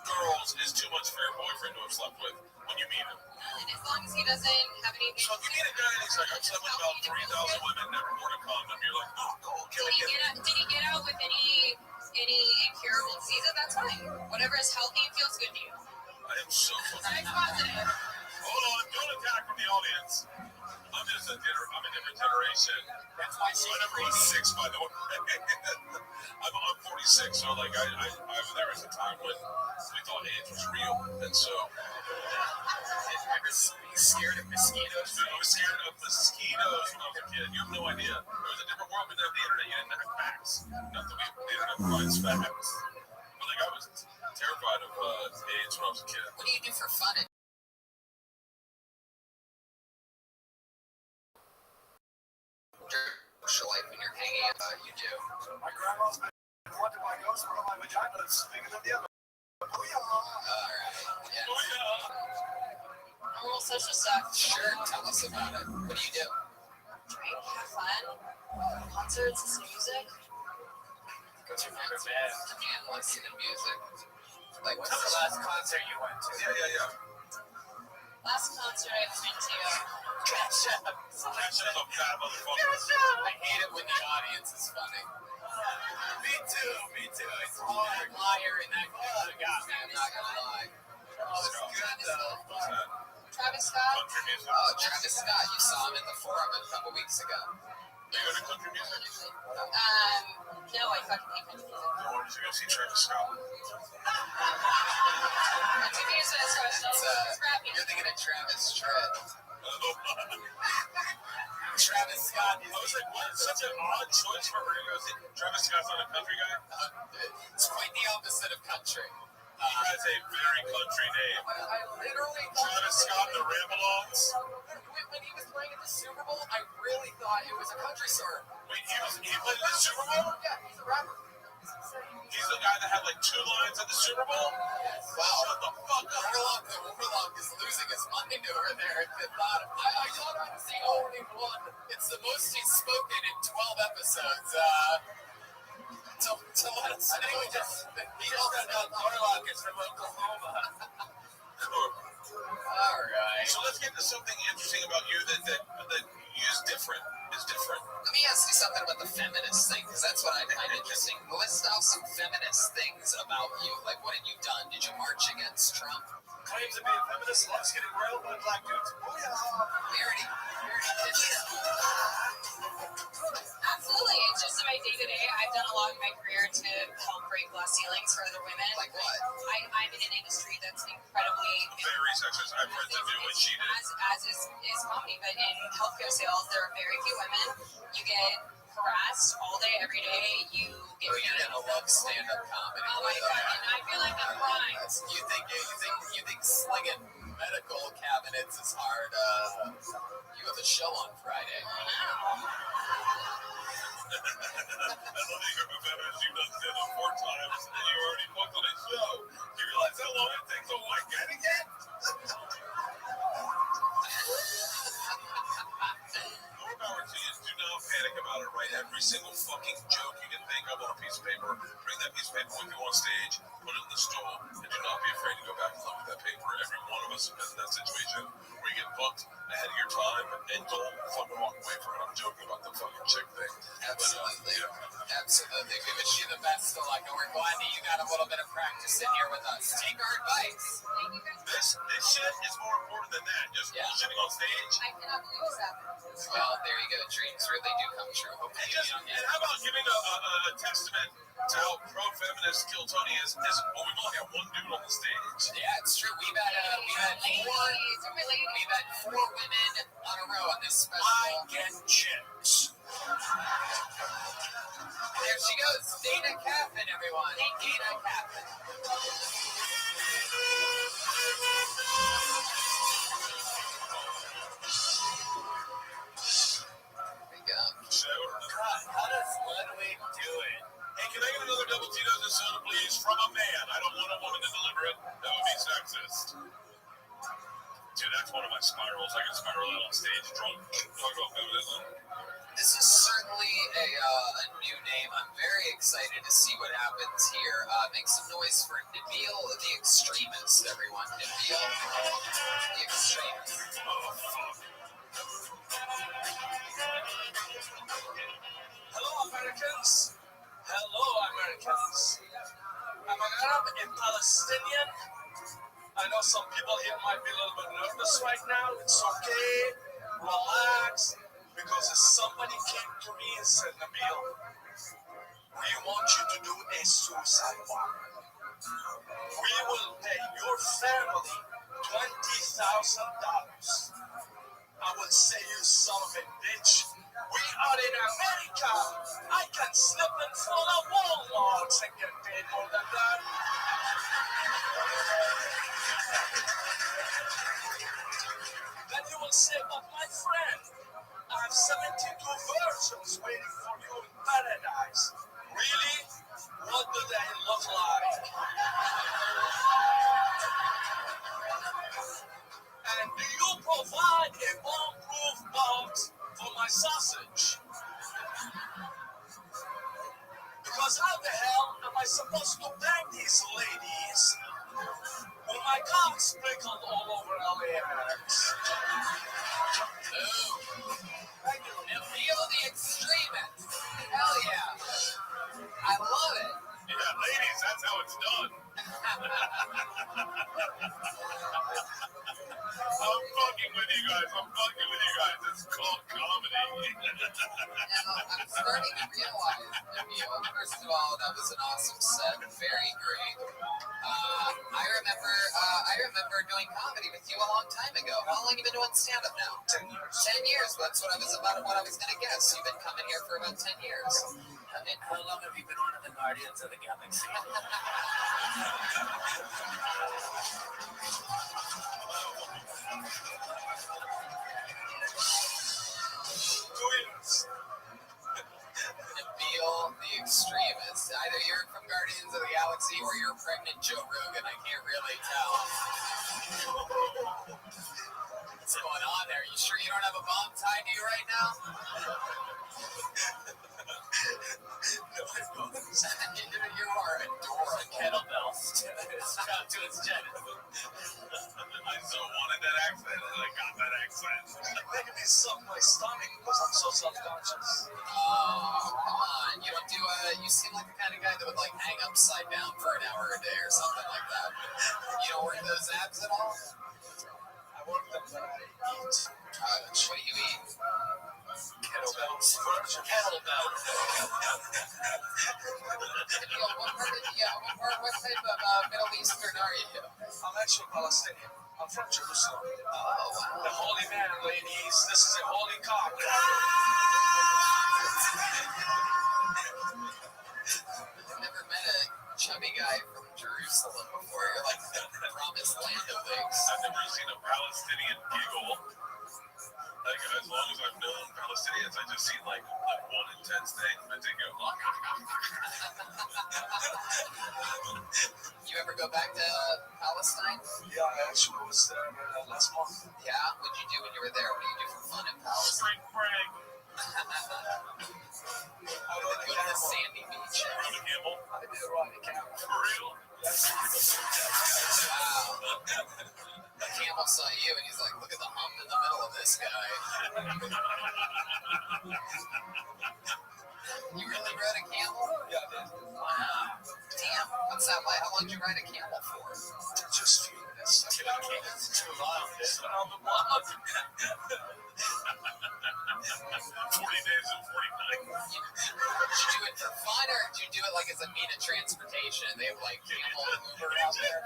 girls is too much for your boyfriend to have slept with when you meet him? And as long as he doesn't have anything So if you meet a guy and he's like, I've slept with about 3,000 women, never worn a condom, you're like, oh, cool. Did he get out with any incurable diseases? That's fine. Whatever is healthy and feels good to you. I am so fucking. Sex positive. Hold on, don't attack from the audience. I'm a different generation. That's why she's I'm 46, by the way. I'm 46, so like there was a time when we thought age was real, and so. Ever scared of mosquitoes? Dude, I was scared of mosquitoes when I was a kid. You have no idea. It was a different world. We didn't have the internet. You didn't have facts. Not that the internet provides facts. But like I was terrified of AIDS when I was a kid. What do you do for fun? Social life when you're hanging out, you do. My grandma's been wondering why ghosts were on my vagina is bigger than the other. Booyah! Alright. Yeah. Normal social stuff. Sure, tell us about it. What do you do? Drink, have fun. Concerts, listen to music. What's your favorite band? And listen to music. Like What's the last concert you went to? Yeah. Last concert I've been to. Catch up. That's just a bad motherfucker. I hate it when the audience is funny. Me too. It's hard. Liar and that kind of got me. I'm not gonna lie. Oh, it's good though. What's that? Travis Scott. Country music. Oh, Travis Scott, you saw him at the Forum a couple weeks ago. You go to country music? No, I fucking hate country music. Or did you go see Travis Scott? Country music is special. It's rapping. You're thinking of Travis Tritt. Travis Scott is I was like, what? Such an odd choice for her to go see. Travis Scott's not a country guy? It's quite the opposite of country. He has a very country name. I literally Travis Scott, the Ramblons. when he was playing at the Super Bowl, I really thought it was a country song. Wait, he played in the Super Bowl? Yeah, he's a rapper. He's the guy that had like 2 lines at the Super Bowl? Wow. Shut the fuck up. Warlock is losing his mind over there at the bottom. I thought I'd seen only one. It's the most he's spoken in 12 episodes. To let us know. He just found out Warlock is from Oklahoma. Cool. All right. So let's get to something interesting about you that is different. Let me ask you something about the feminist thing, because that's what I find interesting. List off some feminist things about you. Like, what have you done? Did you march against Trump? Claims to be a feminist, loves getting railed by black dudes. Booyah! We already did Absolutely. It's just in my day-to-day. I've done a lot in my career to help break glass ceilings for other women. Like what? I'm in an industry that's incredibly Very sexist. I've tried to do what she did. as is comedy, but in healthcare sales, there are very few women. You get harassed all day, every day. You get. Oh, you're gonna love stand-up comedy. Oh my god! And I feel like I'm crying. You think slinging medical cabinets is hard? You have a show on Friday. I love that you're a feminist. You've done stand-up 4 times, and you already booked on a show. Do you realize how long it takes a white guy to get? More power to you. Do not panic about it, right? every single fucking joke you can think of on a piece of paper. Bring that piece of paper with you on stage, put it in the stool, and do not be afraid to go back and look at that paper. Every one of us has been in that situation where you get booked ahead of your time and don't fucking walk away from it. I'm joking about the fucking chick thing. Absolutely. But, Absolutely. We wish you the best of luck. And we're glad that you got a little bit of practice in here with us. Take our advice. this shit is more important than that. Just bullshitting on stage. I cannot believe this happened. Well, there you go. Dreams really do come true. Hopefully And how about giving a testament to how pro-feminist Kill Tony is? We've only got one dude on the stage. Yeah, it's true. We've had four women on a row on this special. I get chicks. There she goes, Dana Kaffen, everyone. Dana Kaffen. God, how does Ludwig do it? Hey, can I get another double Tito's and soda, please, from a man? I don't want a woman to deliver it. That would be sexist. Dude, that's one of my spirals. I can spiral out on stage drunk. Talk about feminism. This is certainly a new name. I'm very excited to see what happens here. Make some noise for Nabil the Extremist, everyone. Nabil the Extremist. Oh, fuck. Hello, Americans. Hello, Americans. I'm an Arab and Palestinian. I know some people here might be a little bit nervous right now. It's okay. Relax. Because somebody came to me and said, Nabil, we want you to do a suicide bomb. We will pay your family $20,000. I will say, you son of a bitch, we are in America. I can slip and fall a Walmart and get paid more than that. Then you will say, but my friend, I have 72 virgins waiting for you in paradise. Really? What do they look like? And do you provide a bomb-proof box for my sausage? Because how the hell am I supposed to bang these ladies when my cock sprinkled all over LAX? Nabil the Extremist. Hell yeah. I love it. Yeah, ladies, that's how it's done. I'm fucking with you guys. It's called comedy. I'm starting to realize, Nabil, first of all, that was an awesome set. Very great. I remember doing comedy with you a long time ago. How long have you been doing stand-up now? 10 years. 10 years. That's what I was going to guess. You've been coming here for about 10 years. How long have you been on the Guardians of the Galaxy? 2 years. Nabil the Extremist. Either you're from Guardians of the Galaxy or you're pregnant Joe Rogan. I can't really tell. What's going on there? You sure you don't have a bomb tied to you right now? No, I don't. You are adorable. Kettlebells strapped to his chest. I so wanted that accent, and I got that accent. You're making me suck my stomach because I'm so self-conscious. Oh, come on. You don't do you seem like the kind of guy that would like hang upside down for an hour a day or something like that. You don't work those abs at all? I work them when I eat. What do you eat? Kettlebells. Kettlebells. What type of Middle Eastern are you? I'm actually Palestinian. I'm from Jerusalem. Oh, wow. The holy man, ladies. This is a holy cock. I've never met a chubby guy from Jerusalem before. You're like the promised land of things. I've never seen a Palestinian giggle. Like, as long as I've known Palestinians, I just seen like one intense thing, but they go. You ever go back to Palestine? Yeah, I actually was there last month. Yeah? What'd you do when you were there? What do you do for fun in Palestine? Spring break. guy. You really rode a camel? Yeah, man. Wow. Damn. What's that like? How long did you ride a camel for? Just a few minutes. It's too long. It's on the block. 40 days and 49. Did you do it for fun, or did you do it like as a mean of transportation? They have like camel Uber out there.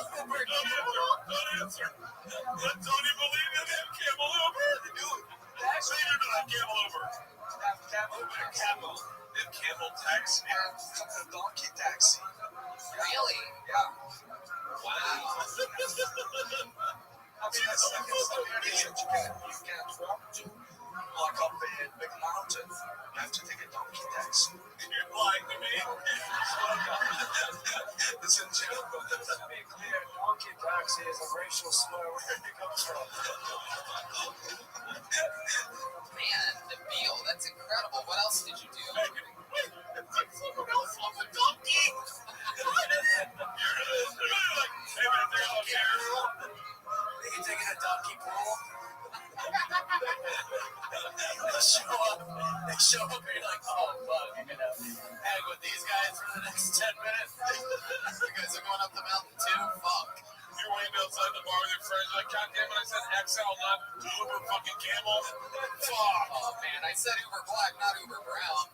Don't answer. Don't you believe in them camel Uber? Dude, that's what you do that camel Uber. Camel. Them camel taxi. The donkey taxi. Really? Yeah. Wow. I mean, that's the area you can't walk to. Like up a big mountain, you have to take a donkey taxi. You're lying to me. It's in general. To be clear, donkey taxi is a racial slur where it comes from. Man, the meal. That's incredible. What else did you do? Wait, someone else on the donkey. You're like, hey man, they're all here. You taking a donkey pool? They show up and you're like, oh fuck, you're gonna hang with these guys for the next 10 minutes. You guys are going up the mountain too? Fuck. You're waiting outside the bar with your friends. Like, God damn it, I said XL, not Uber fucking camel. Fuck. Oh man, I said Uber Black, not Uber Brown.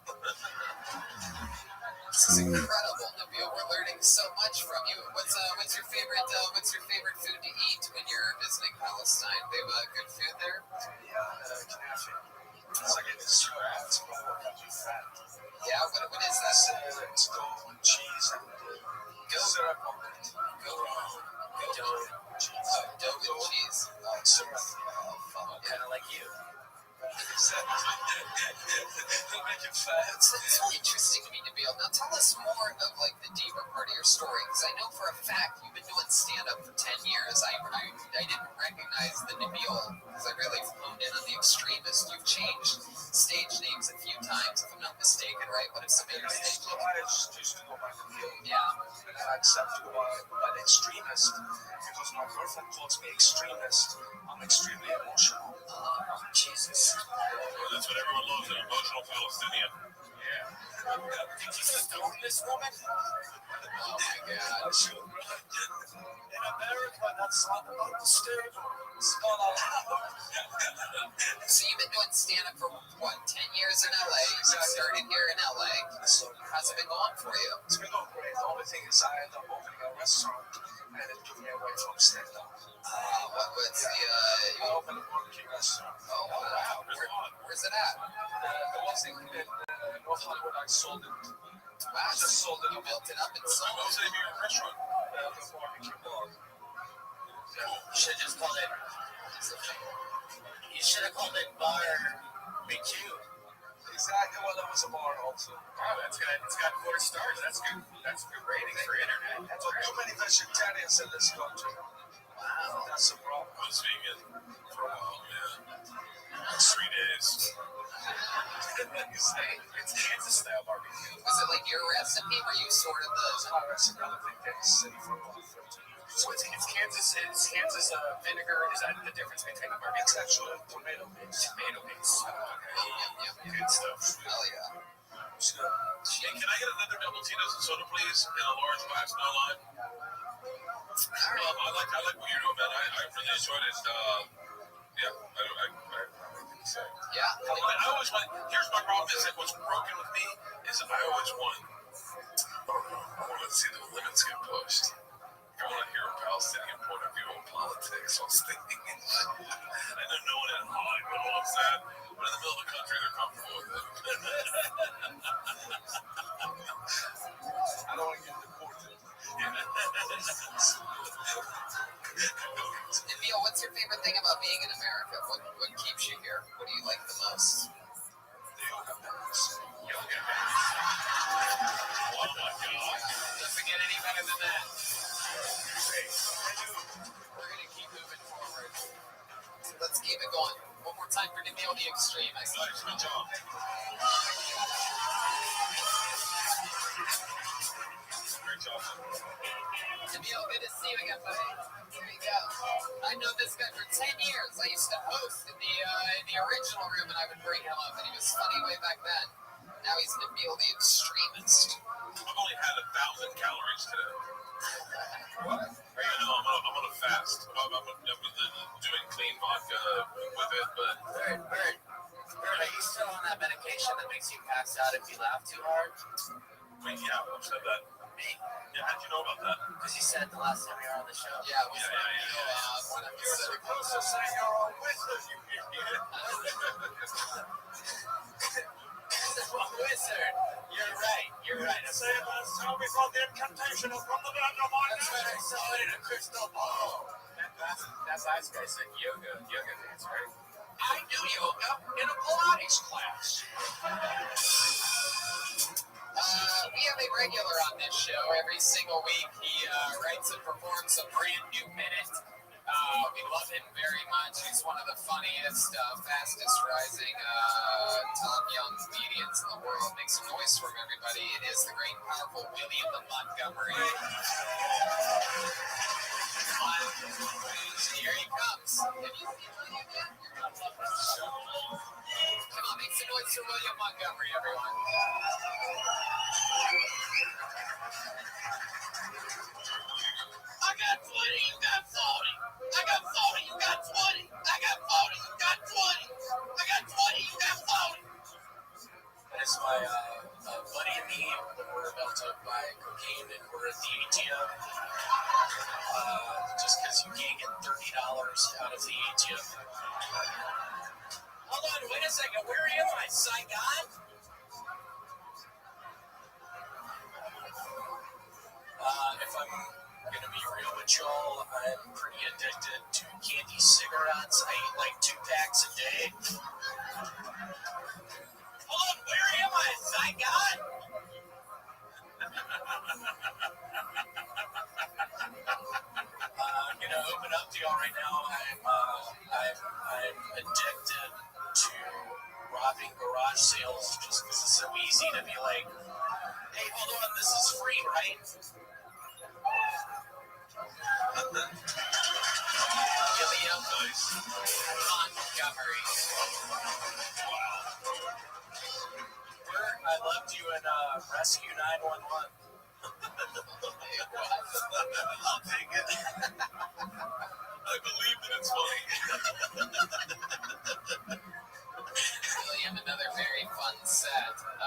This is incredible, Nabil. We're learning so much from you. What's your favorite food to eat when you're visiting Palestine? They have good food there? It's like a dessert. It's fat. Yeah, what is that? It's goat with cheese and syrup on it. Dough with cheese. Syrup. Oh, fuck. Kind of like you. It'll make you fat. It's so interesting to me, Nabil. Now tell us more of like the deeper part of your story, because I know for a fact you've been doing stand-up for 10 years. I didn't recognize the Nabil because I really honed in on the extremist. You've changed stage names a few times, if I'm not mistaken, right? What are some of your stage names? I just used to go by the field. Yeah. And I accept to go by the extremist because my girlfriend calls me extremist. I'm extremely emotional. Jesus. Well, that's what everyone loves, an emotional Palestinian. Yeah. Did you stone this woman? Oh my God. In America, that's not about the stage. It's not allowed. So you've been doing stand-up for what, 10 years in LA? You started here in LA. So how's it been going for you? It's been going great. The only thing is I ended up opening a restaurant and it took me away from stand-up. What's the I opened a barbecue restaurant. Oh wow. Where's it at? It was in North Hollywood. I sold it. Wow, I just sold it. you built it up and sold What's it. the name of your restaurant? The barbecue bar. You should just call it. You should have called it Bar BQ. Exactly. Well, that was a bar also. Oh, it's got 4 stars. That's good. That's good rating for internet. There are too many vegetarians in this country. Wow. That's a problem. I was vegan for a while, man. 3 days. It's Kansas style barbecue. Was it like your recipe? Were you sort of the? My recipe. I live in Kansas City for about 13 years. So it's Kansas vinegar. Is that the difference between the barbecue? It's actually tomato base. Tomato base. Yep. Good stuff. Hell yeah. It's good. Hey, can I get another double Tito's and soda, please? In a large glass, no lime. I like what you're doing, man. I really enjoyed it. Yeah. I always want. Here's my problem: is that what's broken with me is I always want. I want to see the limits get pushed. I want to hear a Palestinian point of view on politics on stage. I know no one in Hollywood wants that, but in the middle of the country, they're comfortable with it. I don't want to get deported. Emil, what's your favorite thing about being in America? What keeps you here? What do you like the most? Yoga pants. Oh my God. Doesn't get any better than that. We're going to keep moving forward. Let's keep it going. One more time for Nabil the Extremist. Nice, good job. Great job. Nabil, good to see you again, buddy. Yeah, I know this guy for 10 years. I used to host in the original room, and I would bring him up, and he was funny way back then. Now he's Nabil the extremist. I've only had 1,000 calories today. What? I know, I'm on a fast. I'm doing clean vodka with it, but... Bird, are you still on that medication that makes you pass out if you laugh too hard? Wait, yeah, who said that? Me. Yeah, how'd you know about that? Because you said the last time you were on the show. Yeah, it was one of You're supposed to say you're a wizard, you idiot. Wizard. You're right. Say it last time we saw the incantation from the Dynamite. That's when I saw it in a crystal ball. That's Ice Guy said yoga dance, right? I do yoga in a Pilates class. We have a regular on this show every single week. He writes and performs a brand new minute. We love him very much. He's one of the funniest, fastest rising top young comedians in the world. Make some noise for him, everybody. It is the great, powerful William the Montgomery. Here he comes. Have you seen William yet? Come on, make some noise for William Montgomery, everyone. I got 20, you got 40. I got 40, you got 20. I got 40, you got 20. I got 20, you got 40. That's my buddy and me. We're about to buy cocaine and we're at the ATM. Just because you can't get $30 out of the ATM. Hold on, wait a second. Where am I, Saigon? If I'm going to be real with y'all, I'm pretty addicted to candy cigarettes. I eat like 2 packs a day. Hold on, where am I, Saigon? I'm going to open up to y'all right now. I'm addicted to robbing garage sales just because it's so easy to be like, hey, hold on, this is free, right? William Montgomery. I loved you in Rescue 911. I'll take it. I believe that it's funny. William, another very fun set. I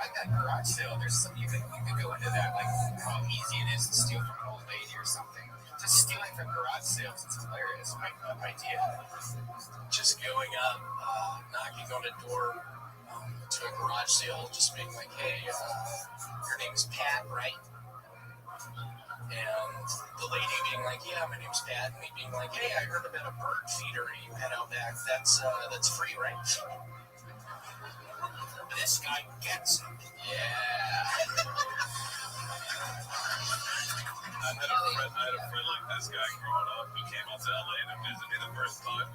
like that garage sale. There's some you could go into that, like how easy it is to steal from an old lady or something. Just stealing from garage sales, it's hilarious. My idea. Just going up, knocking on a door to a garage sale, just being like, hey, your name's Pat, right? And the lady being like, yeah, my name's Pat, and me being like, hey, I heard about a bird feeder you had out back. That's free, right? This guy gets it. Yeah. I had a friend like this guy growing up who came out to LA to visit me the first time.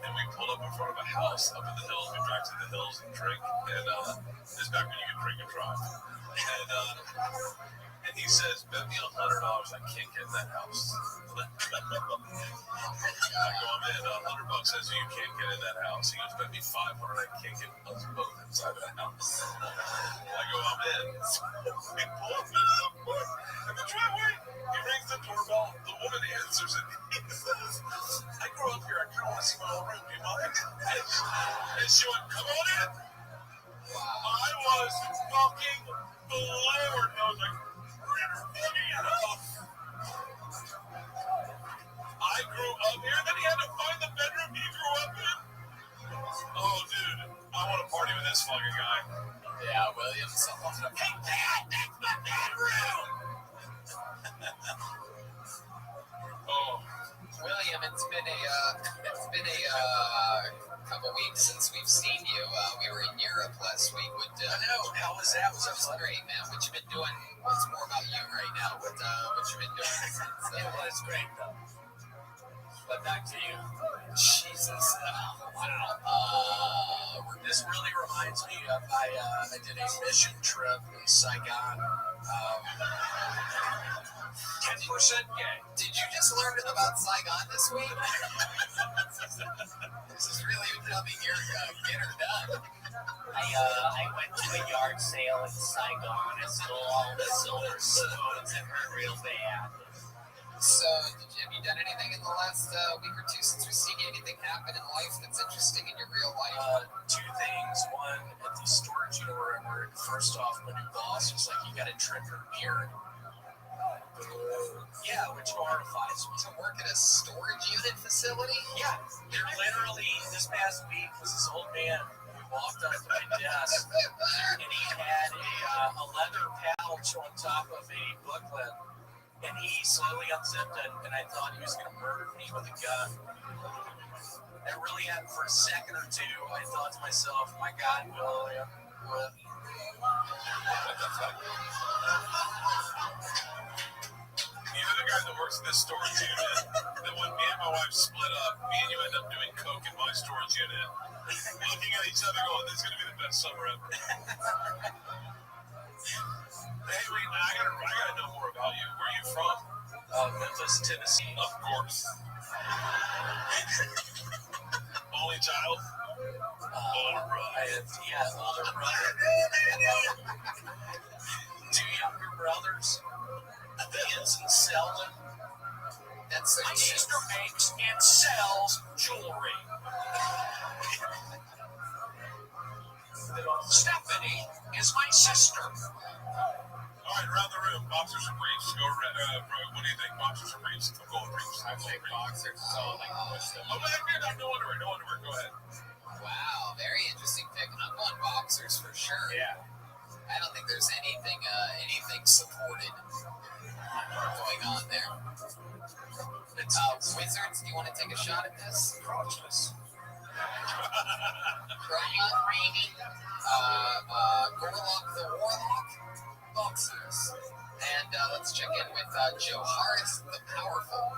And we pulled up in front of a house up in the hills. We drive to the hills and drink. And this is back when you could drink and drive. And he says, bet me $100 I can't get in that house. I go, I'm in. $100 says you can't get in that house. He goes, bet me $500 I can't get us both inside of that house. I go, I'm in. We pull up in the driveway. He rings the doorbell. The woman answers it. He says, I grew up here. I kind of want to see my old room. Do you mind? And she went, come on in. I was fucking floored. I was like, I grew up here, then he had to find the bedroom he grew up in. Oh, dude, I want to party with this fucking guy. Yeah, William's hey, Dad, that's my bedroom! Oh. William, it's been a couple weeks since we've seen you. We were in Europe last week. I know. How was that? Was great, man. What you been doing? It's more about you right now. What you been doing since? Yeah, well, it's great though. But back to you. Jesus. Wow. This really reminds me of I did a mission trip in Saigon 10% gay. Did you just learn about Saigon this week? This is really becoming your get or done. I went to a yard sale in Saigon and stole all the silver spoons and hurt real bad. So, have you done anything in the last week or two since we've seen anything happen in life that's interesting in your real life? Two things. One, at the storage unit where I work, first off, my new boss was like, you gotta trim your beard. Yeah, which horrifies me. To work at a storage unit facility? Yeah, they're literally, this past week was this old man who walked up to my desk and he had a leather pouch on top of a booklet. And he slowly unzipped it, and I thought he was going to murder me with a gun. That really happened for a second or two. I thought to myself, my God, William, what? You're the guy that works in this storage unit. That when me and my wife split up, me and you end up doing coke in my storage unit. Looking at each other going, this is going to be the best summer ever. Hey, wait, I gotta know more about you. Where are you from? Memphis, Tennessee. Of course. Only child? Older brother. Older brother. Two younger brothers. Ian's and Selden. That's my sister makes and sells jewelry. Stephanie is my sister. All right, around the room, boxers and briefs. Go. What do you think? Boxers or briefs? I'm going briefs. I think boxers. So like push them. Oh, no underwear. No underwear. Go ahead. Wow, very interesting pick. I'm on boxers for sure. Yeah. I don't think there's anything supported going on there. Wizards, do you want to take a shot at this? Crotchless. Gorlock the Warlock, boxers. And let's check in with Joe Harris, the Powerful.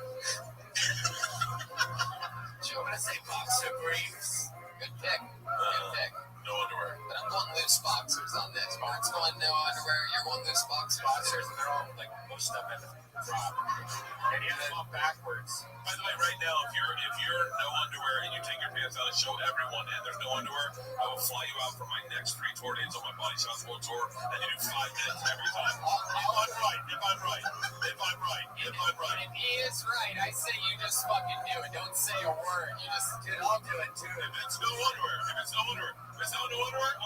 Joe, I'm going to say boxer briefs. Good pick. Good pick. No underwear. But I'm going loose boxers on this. Mark's going no underwear. You're going loose boxers. Boxers, and they're all like pushed up in the drop. And you have them up backwards. By the way, right now, if you're no underwear and you take your pants out and show everyone and there's no underwear, I will fly you out for my next 3 tour days on my Body Shots World Tour, and you do 5 minutes every time. If I'm right. If he is right, I say you just fucking do it. Don't say a word. You just do it. I'll do it too. If it's no underwear, I'm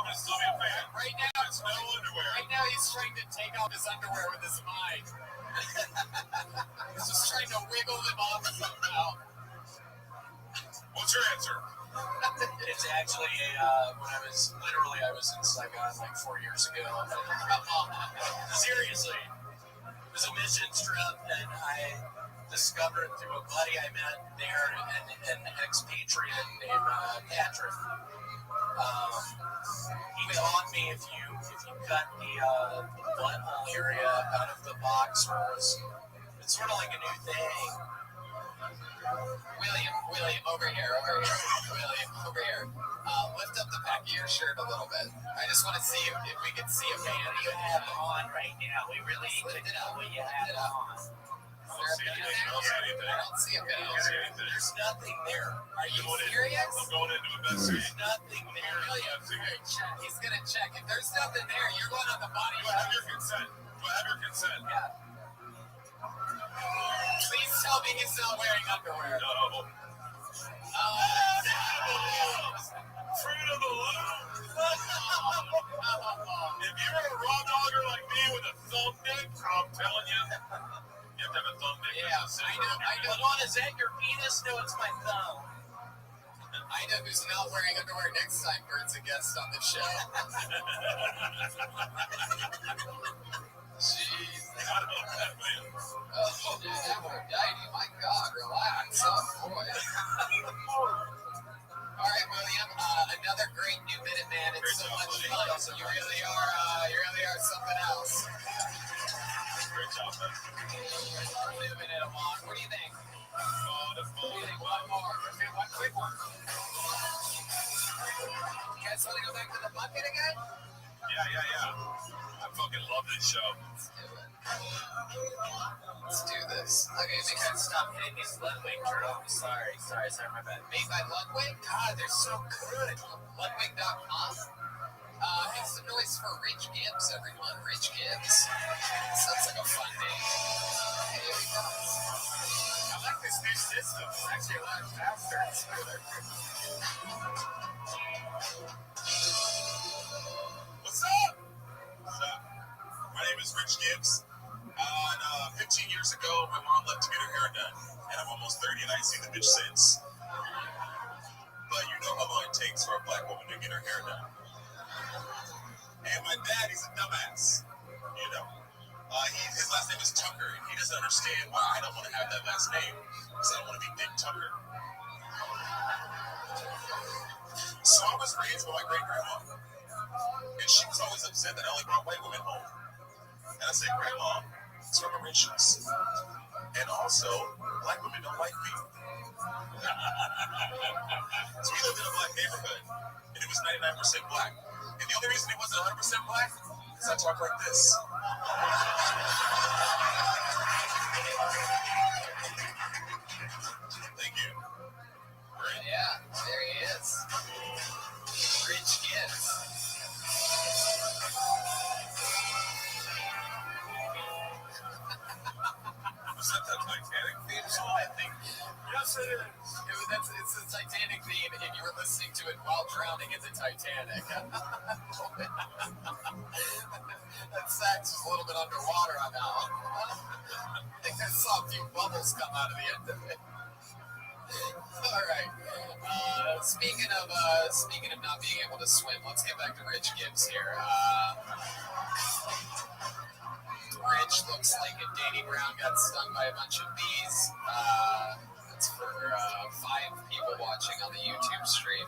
gonna still be a fan. Right now, it's no underwear. Right now, he's trying to take off his underwear with his mind. He's just trying to wiggle them off somehow. What's your answer? It's actually when I was in Saigon like 4 years ago. Seriously, it was a mission trip, and I discovered through a buddy I met there, an expatriate named Patrick. He taught me if you cut the butthole area out of the box, it's sort of like a new thing. William, over here. William, over here. Lift up the back of your shirt a little bit. I just want to see if we can see a band. What do you have on right now? We really need to know what you have on. I don't see anything. There's nothing there. Are you serious? I'm going into a bed. There's nothing there. He's gonna check. If there's nothing there, you're going on the body. Do I have your consent? Yeah. Please tell me he's not wearing underwear. No. Fruit of the loom. If you're a raw dogger like me with a thumb dick, I'm telling you, you have to have a thumb dick. Yeah, I know. Hold on, is that your penis? No, it's my thumb. I know who's not wearing underwear next time Bert's a guest on the show. Jeez. I don't know that, man. Oh, dude, Aphrodite, my God, relax. Oh, boy. All right, William, another great new Minute Man. It's so much fun. You really are something else. Great job, man. Moving it along. What do you think? One more. One quick one. You guys want to go back to the bucket again? Yeah. I fucking love this show. Let's do this. Okay, make sure to stop hitting these Ludwig turtles. Sorry, my bad. Made by Ludwig? God, they're so good. Ludwig.com. Make some noise for Rich Gibbs, everyone. Rich Gibbs. Sounds like a fun name. Here we go. I like this new system. It's actually a lot faster and smoother. What's up? My name is Rich Gibbs. 15 years ago, my mom left to get her hair done. And I'm almost 30 and I ain't seen the bitch since. But you know how long it takes for a black woman to get her hair done. And my dad, he's a dumbass. You know. His last name is Tucker, and he doesn't understand why I don't want to have that last name. Because I don't want to be Dick Tucker. So I was raised by my great-grandma. And she was always upset that I only brought white women home. And I said, Grandma, it's reparations. And also, black women don't like me. So we lived in a black neighborhood, and it was 99% black. And the only reason it wasn't 100% black is I talk like this. Thank you. Great. Yeah, there he is. Rich Gibbs. Was that Titanic theme song? I think. Yes, it is. It's a Titanic theme, and you were listening to it while drowning in the Titanic. That sax was a little bit underwater on that one. I think I saw a few bubbles come out of the end of it. All right. Speaking of not being able to swim, let's get back to Rich Gibbs here. Rich looks like if Danny Brown got stung by a bunch of bees. That's for 5 people watching on the YouTube stream.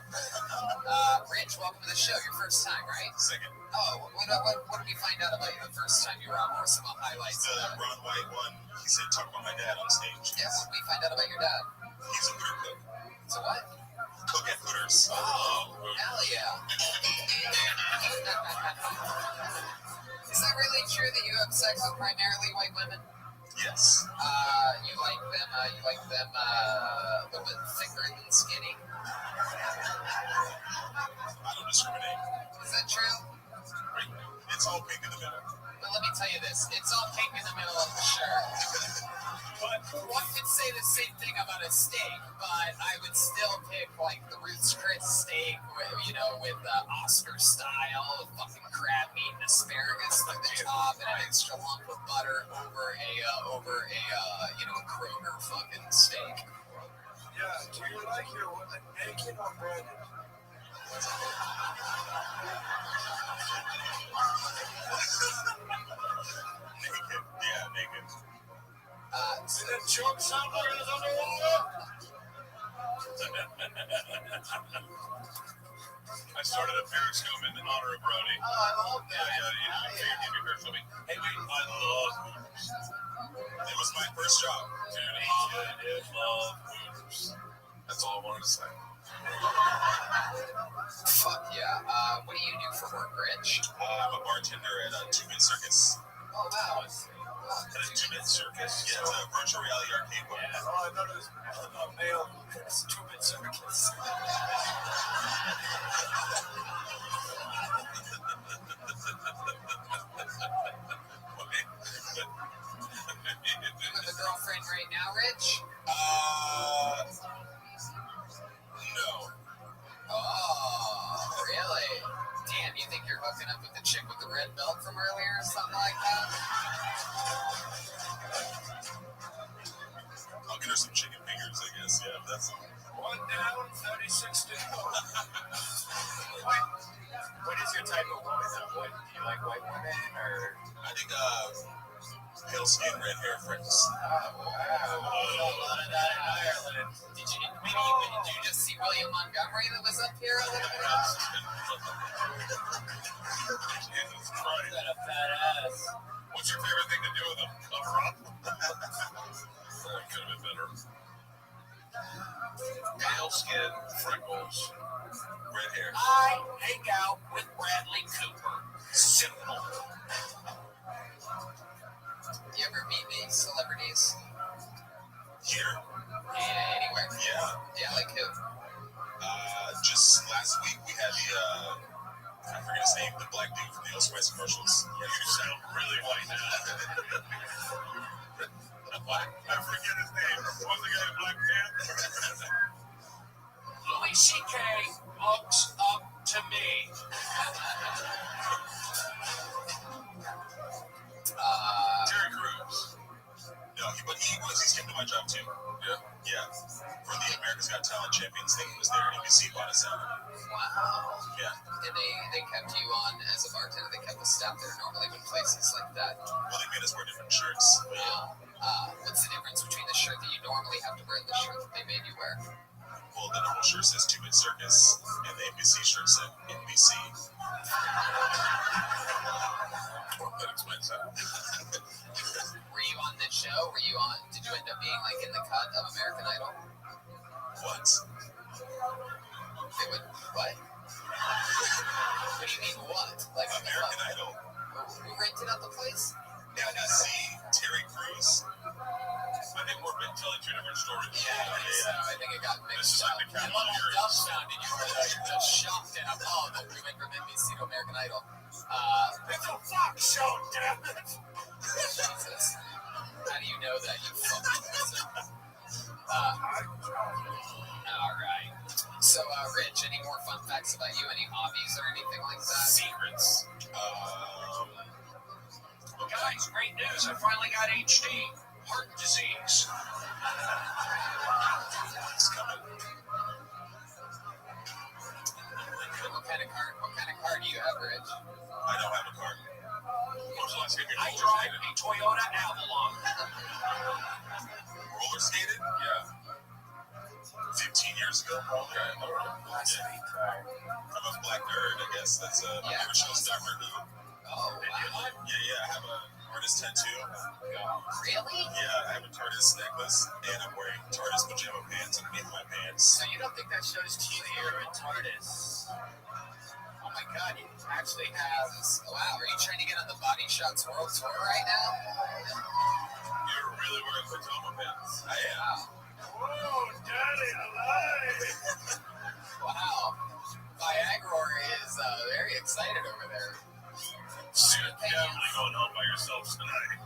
Rich, welcome to the show. Your first time, right? Second. Oh, what did we find out about you the first time you were on? What were some highlights? The Ron White one, he said talk about my dad on stage. Yeah, what did we find out about your dad? He's a hooter cook. So what? Cook at Hooters. Oh, hell yeah. Is that really true that you have sex with primarily white women? Yes. You like them a little bit thicker than skinny? I don't discriminate. Is that true? Right. It's all pink in the middle. Well, let me tell you this. It's all pink in the middle of the shirt. But one could say the same thing about a steak, but I would still pick, like, the Ruth's Chris steak, with Oscar style, fucking crab meat and asparagus through the top, and an extra lump of butter over a Kroger fucking steak. Yeah, do you like your women naked or breaded? Naked. Yeah, naked. See that choke sound like it's underwater? I started a Periscope in honor of Brody. Oh, I love that. Yeah, you do Periscope. Hey, wait, I love Hooters. It was my first job. Dude, I love Hooters. That's all I wanted to say. Fuck yeah. What do you do for work, Rich? I'm a bartender at a Two-Bit Circus. Oh, wow. At a Two-Bit Circus? Yeah, it's a virtual reality arcade one. Yeah. Oh, I thought it was a male Two-Bit Circus. You have a girlfriend right now, Rich? No. Oh, really? Damn, you think you're hooking up with the chick with the red belt from earlier or something like that? I'll get her some chicken fingers, I guess. Yeah, that's... 1 down, 36 to go. What is your type of woman? Do you like white women or? I think, pale skin, red hair friends. Oh, wow. A lot of that in Ireland. Did you just see William Montgomery that was up here a little bit ago? Jesus Christ. Got a fat ass. What's your favorite thing to do with them? Cover up? Could have been better. Pale skin, freckles, red hair. I hang out with Bradley Cooper. Simple. You ever meet any celebrities? Here? Yeah, anywhere. Yeah. Yeah, like who? Just last week we had I forget his name, the black dude from the Old Spice commercials. You sound really white now. I forget his name. What's the guy in Black Panther? Louis C.K. looks up to me. Terry Crews. No, he's came to my job too. Yeah? Yeah. For the America's Got Talent Champions thing, he was there. NBC bought us out. Wow. Yeah. And they kept you on as a bartender. They kept the staff there normally when places like that. Well, they made us wear different shirts. Yeah. What's the difference between the shirt that you normally have to wear and the shirt that they made you wear? Well, the normal shirt says 2-Bit Circus, and the NBC shirt said NBC. Well, that explains that. Were you on this show? Did you end up being like in the cut of American Idol? What? They would, what? What do you mean, what? Like American Idol. Who rented out the place? NBC, Terry Crews. I think we're telling two different stories. Yeah. I think it got mixed up. This is like the I love how dumbfounded you were just shocked and appalled that we went from NBC to American Idol. It's a Fox show, damn it! Jesus. How do you know that, you fucking person? Alright. So, Rich, any more fun facts about you? Any hobbies or anything like that? Secrets. Guys, great news. I finally got HD. Heart disease. It's coming. What kind of car do you have, Rich? I don't have a car. When was the last time you I drive a Toyota Avalon. roller skated? Yeah. 15 years ago. Okay. I'm a black nerd, I guess. That's ever shows Doctor Who? Oh, wow. Yeah. I have an artist tattoo. Really? Yeah, I have a TARDIS necklace, and I'm wearing TARDIS pajama pants underneath my pants. So you don't think that shows Cheerier and TARDIS? Oh my god, you actually have... Wow, are you trying to get on the Body Shots World Tour right now? You're really wearing pajama pants. I am. Wow. Oh, Daddy, alive! Wow. Viagra is very excited over there. You're definitely going home by yourselves tonight.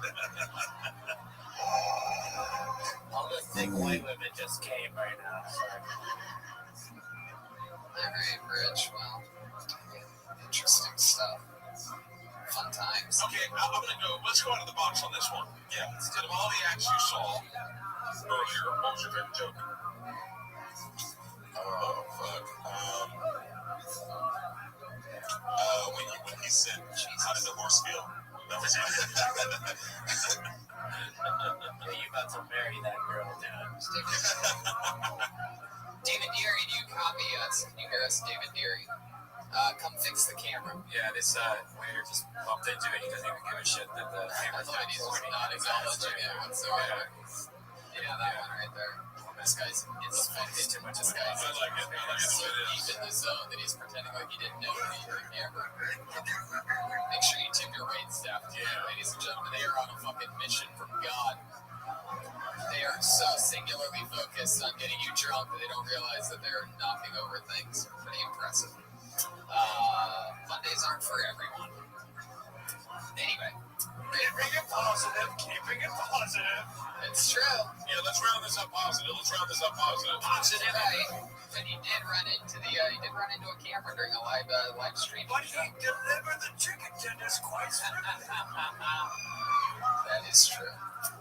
All the thick white women just came right now. Alright, Rich, well, interesting stuff. Fun times. Okay, I'm gonna go. Let's go out of the box on this one. Yeah. Instead of all the acts you saw earlier, what was your favorite joke? Oh, fuck. When he said, how did the horse feel? That was it. You about to marry that girl, Dad. David Deary, do you copy us? Can you hear us, David Deary? Come fix the camera. Yeah, this waiter just bumped into it. He doesn't even give a shit that the camera's I he's just not acknowledging it whatsoever. Yeah, that one right there. This guy's infected too much. This guy's I like it. so deep in the zone that he's pretending like he didn't know that he heard the camera. Make sure you tip your wait staff, too, ladies and gentlemen. They are on a fucking mission from God. They are so singularly focused on getting you drunk that they don't realize that they're knocking over things. Pretty impressive. Mondays aren't for everyone. Anyway. Keeping it positive, keeping it positive. It's true. Yeah, let's round this up positive. Positive, right? And he did run into a camera during a live stream. But he delivered the chicken tenders quite swiftly. That is true.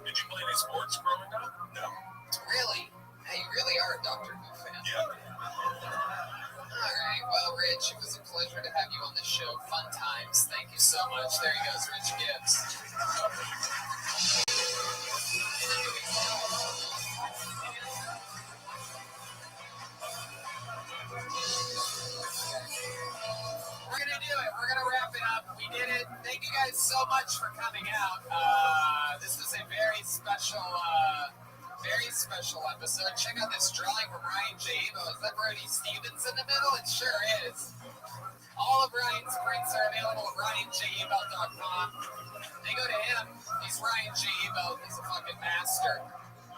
Did you play any sports growing up? No. Really? Hey, you really are a Doctor Who fan. Yeah. All right. Well, Rich, it was a pleasure to have you on the show. Fun times. Thank you so much. There he goes, Rich Gibbs. We're going to do it. We're going to wrap it up. We did it. Thank you guys so much for coming out. This was a very special Very special episode. Check out this drawing from Ryan J. Is that Brody Stevens in the middle? It sure is. All of Ryan's prints are available at RyanJebelt.com. They go to him. He's Ryan J. Ebelt. He's a fucking master.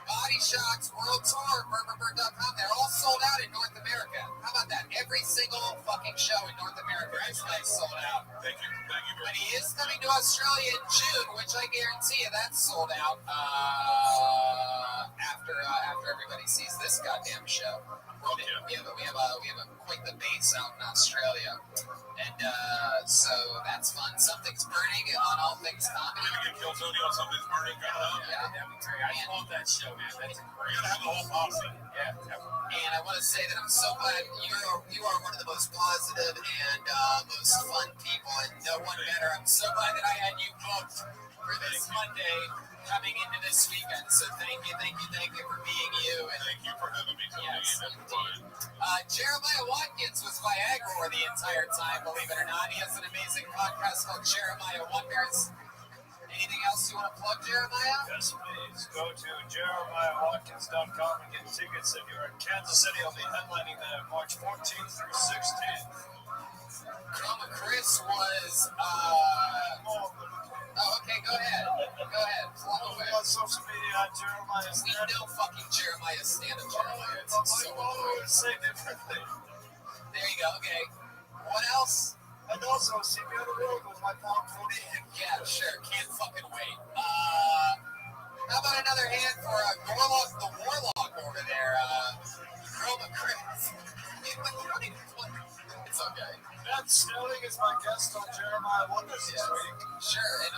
Body Shots World Tour, Burberbird.com. They're all sold out in North America. How about that? Every single fucking show in North America is sold out. Thank you. But he is coming to Australia in June, which I guarantee you that's sold out after everybody sees this goddamn show. We have quite the base out in Australia. And so that's fun. Something's burning on All Things Comedy. We're going to get Kill Tony on Something's Burning coming up. Yeah, that'd be great. I love that show, man. That's great. We're going to have the whole posse. Yeah. And I want to say that I'm so glad you are one of the most positive and most fun people, and no one better. I'm so glad that I had you booked for this Monday coming into this weekend. So thank you for being you. And thank you for having me, Tony. Yes, Jeremiah Watkins was Viagra the entire time, believe it or not. He has an amazing podcast called Jeremiah Wonders. Anything else you want to plug, Jeremiah? Yes, please. Go to JeremiahWatkins.com and get tickets. If you're in Kansas City, I'll be headlining there March 14th through 16th. Chroma Chris was, okay, go ahead. Follow me on social media at Jeremiah We Stand. know fucking Jeremiah Stand-up Jeremiah. It's so Followers say different things. There you go, okay. What else? And also, see me on the road with my pal Cody. Yeah, sure. Can't fucking wait. How about another hand for Gorlock the Warlock over there? Chroma Chris. It's okay. Matt Stelling is my guest on Jeremiah Wonders this week. Sure, and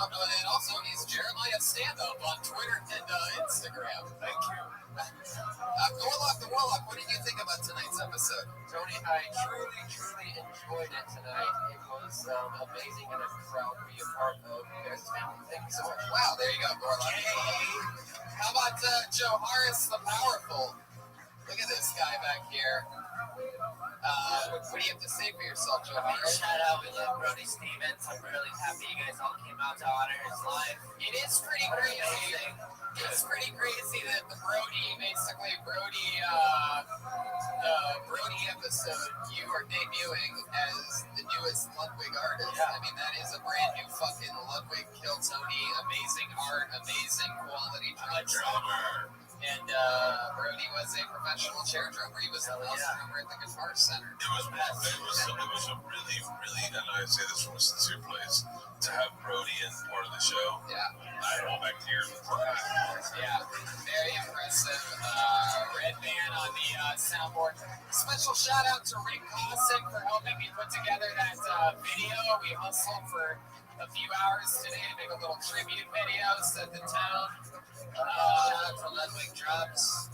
also he's Jeremiah Stand-Up on Twitter and Instagram. Thank you. Gorlock the Warlock, what did you think about tonight's episode? Tony, I truly enjoyed it tonight. It was amazing and a proud to be a part of you guys' family. Thank you so much. Wow, there you go, Gorlock. How about Joe Harris the Powerful? Look at this guy back here. What do you have to say for yourself, Joe Harris? Shout out, we love Brody Stevens. I'm really happy you guys all came out to honor his life. It is pretty crazy. It's pretty crazy that the Brody episode, you are debuting as the newest Ludwig artist. Yeah. I mean, that is a brand new fucking Ludwig Kill Tony. Amazing art, amazing quality drummer. And Brody was a professional chair drummer. He was the house drummer at the Guitar Center. It was a really, and I say this from a sincere place, to have Brody as part of the show. Yeah. I roll back tears. Yeah, very impressive. Red band on the soundboard. Special shout out to Rick Cossack for helping me put together that video. We hustled for a few hours today to make a little tribute video, set the tone. Shout out to Ludwig Drums.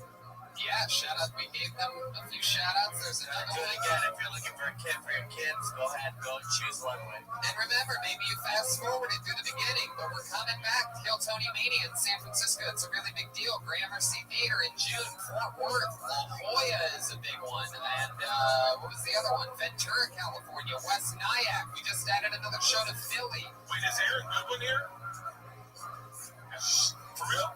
Yeah, shout out. We gave them a few shout outs. There's another Do one. it again. If you're looking for a kid for your kids, go ahead and go and choose Ludwig. And remember, maybe you fast forwarded through the beginning, but we're coming back. Kill Tony Mania in San Francisco. It's a really big deal. Gramercy Theater in June. Fort Worth. La Jolla is a big one. And what was the other one? Ventura, California. West Nyack. We just added another show to Philly. Wait, is Aaron Goodwin here? For real?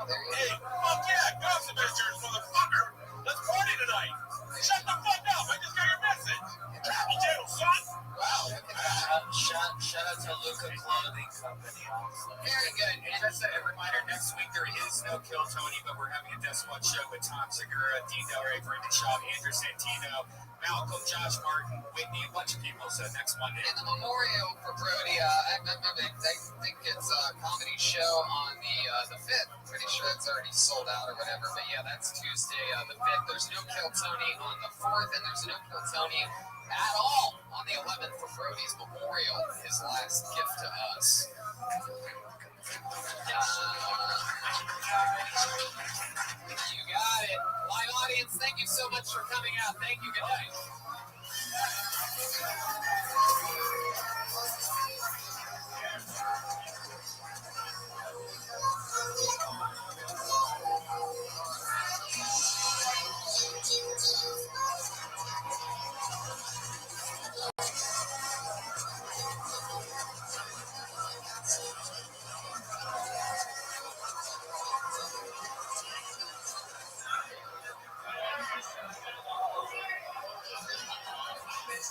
Oh, there you Hey, go. fuck yeah, Gossip Adventures, motherfucker! Let's party tonight! Shut the fuck up, I just got your message! Travel Channel, son! Wow, look at that. Shout out to Luca Clothing Company also. Very good. And just a reminder, next week there is no Kill Tony, but we're having a Death Squad show with Tom Segura, Dean Del Rey, Brendan Shaw, Andrew Santino, Malcolm, Josh Martin, Whitney, a bunch of people. So next Monday. And the memorial for Brody, I think it's a comedy show on the 5th. Pretty sure it's already sold out or whatever. But yeah, that's Tuesday the 5th. There's no Kill Tony on the 4th, and there's no Kill Tony at all on the 11th for Brody's memorial, his last gift to us. You got it. Live audience, thank you so much for coming out. Thank you. Good night.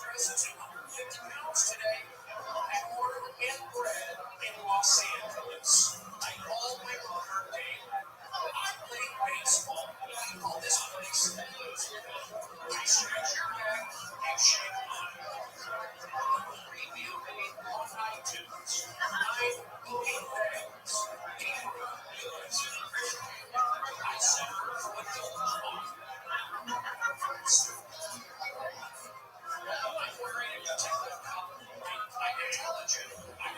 risen 250 pounds today and ordered inbred in Los Angeles. I called my mother, Dave. I play baseball. I call this place. I scratch your back, you shake mine. Review me on iTunes. I believe things. I said, what the fuck? I'm wearing a technical. I'm intelligent. I'm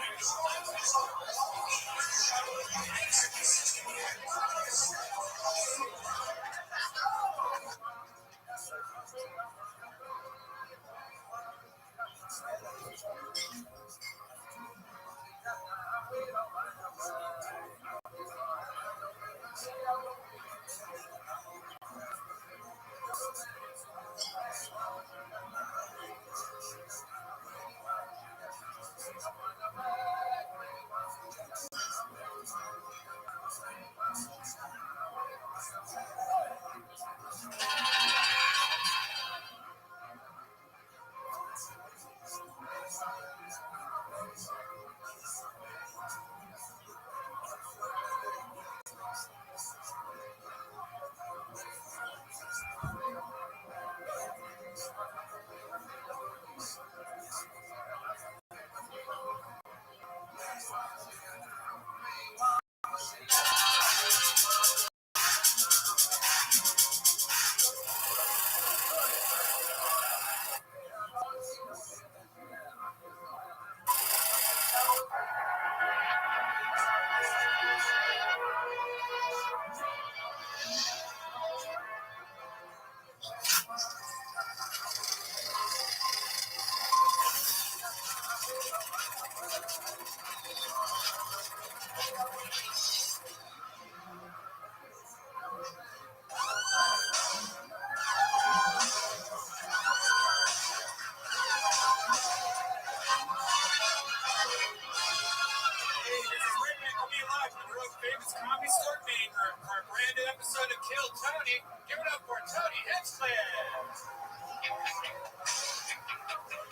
famous comedy store name for a brand new episode of Kill Tony. Give it up for Tony Hinchcliffe.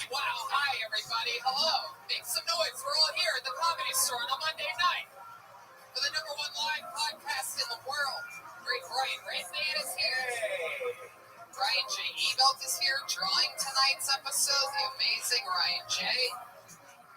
Wow, hi everybody, hello. Make some noise, we're all here at the Comedy Store on a Monday night for the #1 live podcast in the world. Great Brian Redman is here. Ryan J. Ebelt is here drawing tonight's episode, the amazing Ryan J.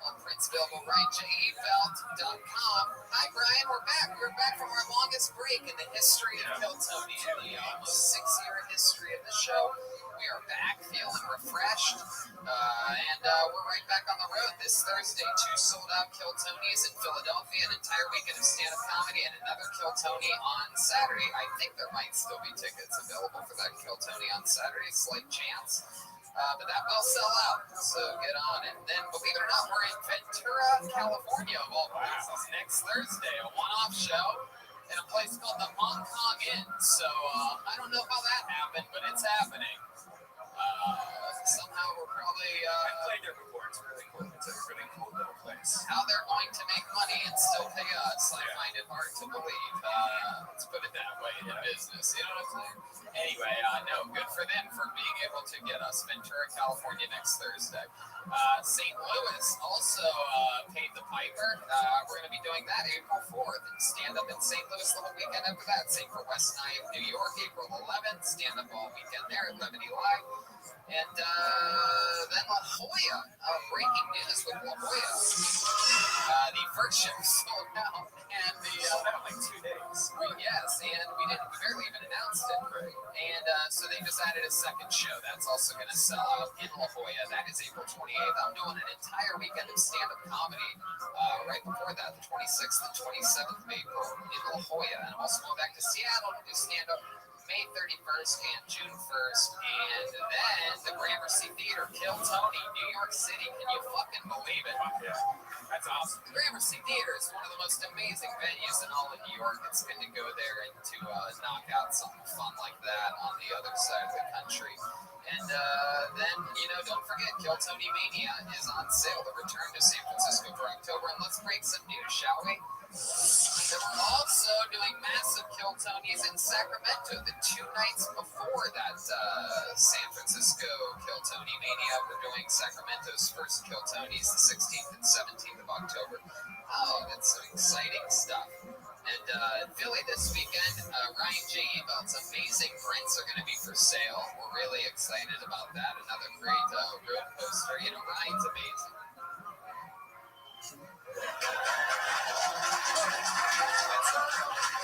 On Prince available, RyanJEbelt.com. Hi Brian, we're back. We're back from our longest break in the history of Kill Tony, in the almost 6-year history of the show. We are back, feeling refreshed, and we're right back on the road this Thursday. 2 sold-out Kill Tonys in Philadelphia, an entire weekend of stand-up comedy, and another Kill Tony on Saturday. I think there might still be tickets available for that Kill Tony on Saturday, slight chance. But that will sell out, so get on. And then, believe it or not, we're in Ventura, California, of all places, next Thursday, a one-off show in a place called the Hong Kong Inn. So I don't know how that happened, but it's happening. Somehow we're probably... I've played there before. It's really cool. It's a really cool little place. How they're going to make money and still pay us, I find it hard to believe. Let's put it that way in business. You know what I'm saying? Anyway, no, good for them for being able to get us. Ventura, California next Thursday. St. Louis also paid the piper. We're going to be doing that April 4th and stand up in St. Louis the whole weekend after that. Same for West Nine, New York, April 11th. Stand up all weekend there at Levity Live. And then La Jolla. Breaking news with La Jolla. The first show sold out. And like 2 days. Yes, and we barely even announced it. And so they just added a second show. That's also going to sell out in La Jolla. That is April 28th. I'm doing an entire weekend of stand-up comedy right before that, the 26th and 27th of April in La Jolla. And I'm also going back to Seattle to do stand-up May 31st and June 1st. And then the Gramercy Theater, Kill Tony, New York City. Can you fucking believe it? Yeah, that's awesome. The Gramercy Theater is one of the most amazing venues in all of New York. It's good to go there and to knock out something fun like that on the other side of the country. And then, don't forget, Kill Tony Mania is on sale. The return to San Francisco for October. And let's break some news, shall we? They were also doing massive Kill Tonys in Sacramento the 2 nights before that San Francisco Kill Kill Tony Mania. We're doing Sacramento's first Kill Tonys, the 16th and 17th of October. Oh, that's some exciting stuff. And Philly this weekend, Ryan J. Ebelt's amazing prints are going to be for sale. We're really excited about that. Another great road poster. You know, Ryan's amazing.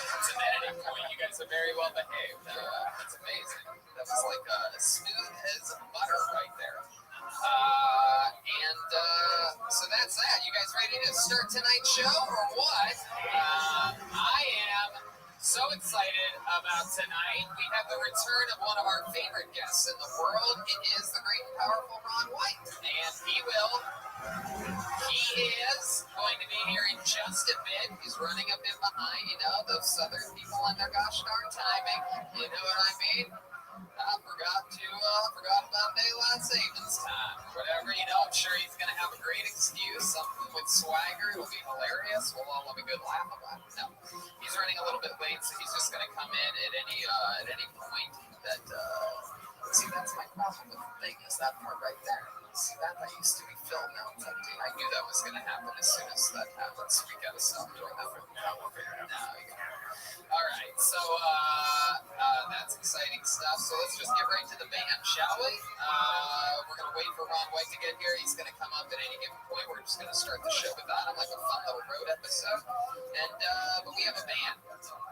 That's an editing point. You guys are very well behaved. That's amazing. That was like smooth as butter right there. So that's that. You guys ready to start tonight's show or what? I am so excited about tonight. We have the return of one of our favorite guests in the world. It is the great and powerful Ron White. And he is going to be here in just a bit. He's running a bit behind, you know, those southern people and their gosh darn timing. You know what I mean? I forgot about daylight savings time. Whatever, you know, I'm sure he's going to have a great excuse, something with swagger. It'll be hilarious. We'll all have a good laugh about it. No, he's running a little bit late, so he's just going to come in at any point that, see, that's my problem with the thing, is that part right there. See, that used to be filled now. I knew that was going to happen as soon as that happens. We got to stop doing that. Now we'll figure it out. All right, so that's exciting stuff. So let's just get right to the band, shall we? We're going to wait for Ron White to get here. He's going to come up at any given point. We're just going to start the show without him, like a fun little road episode. And but we have a band.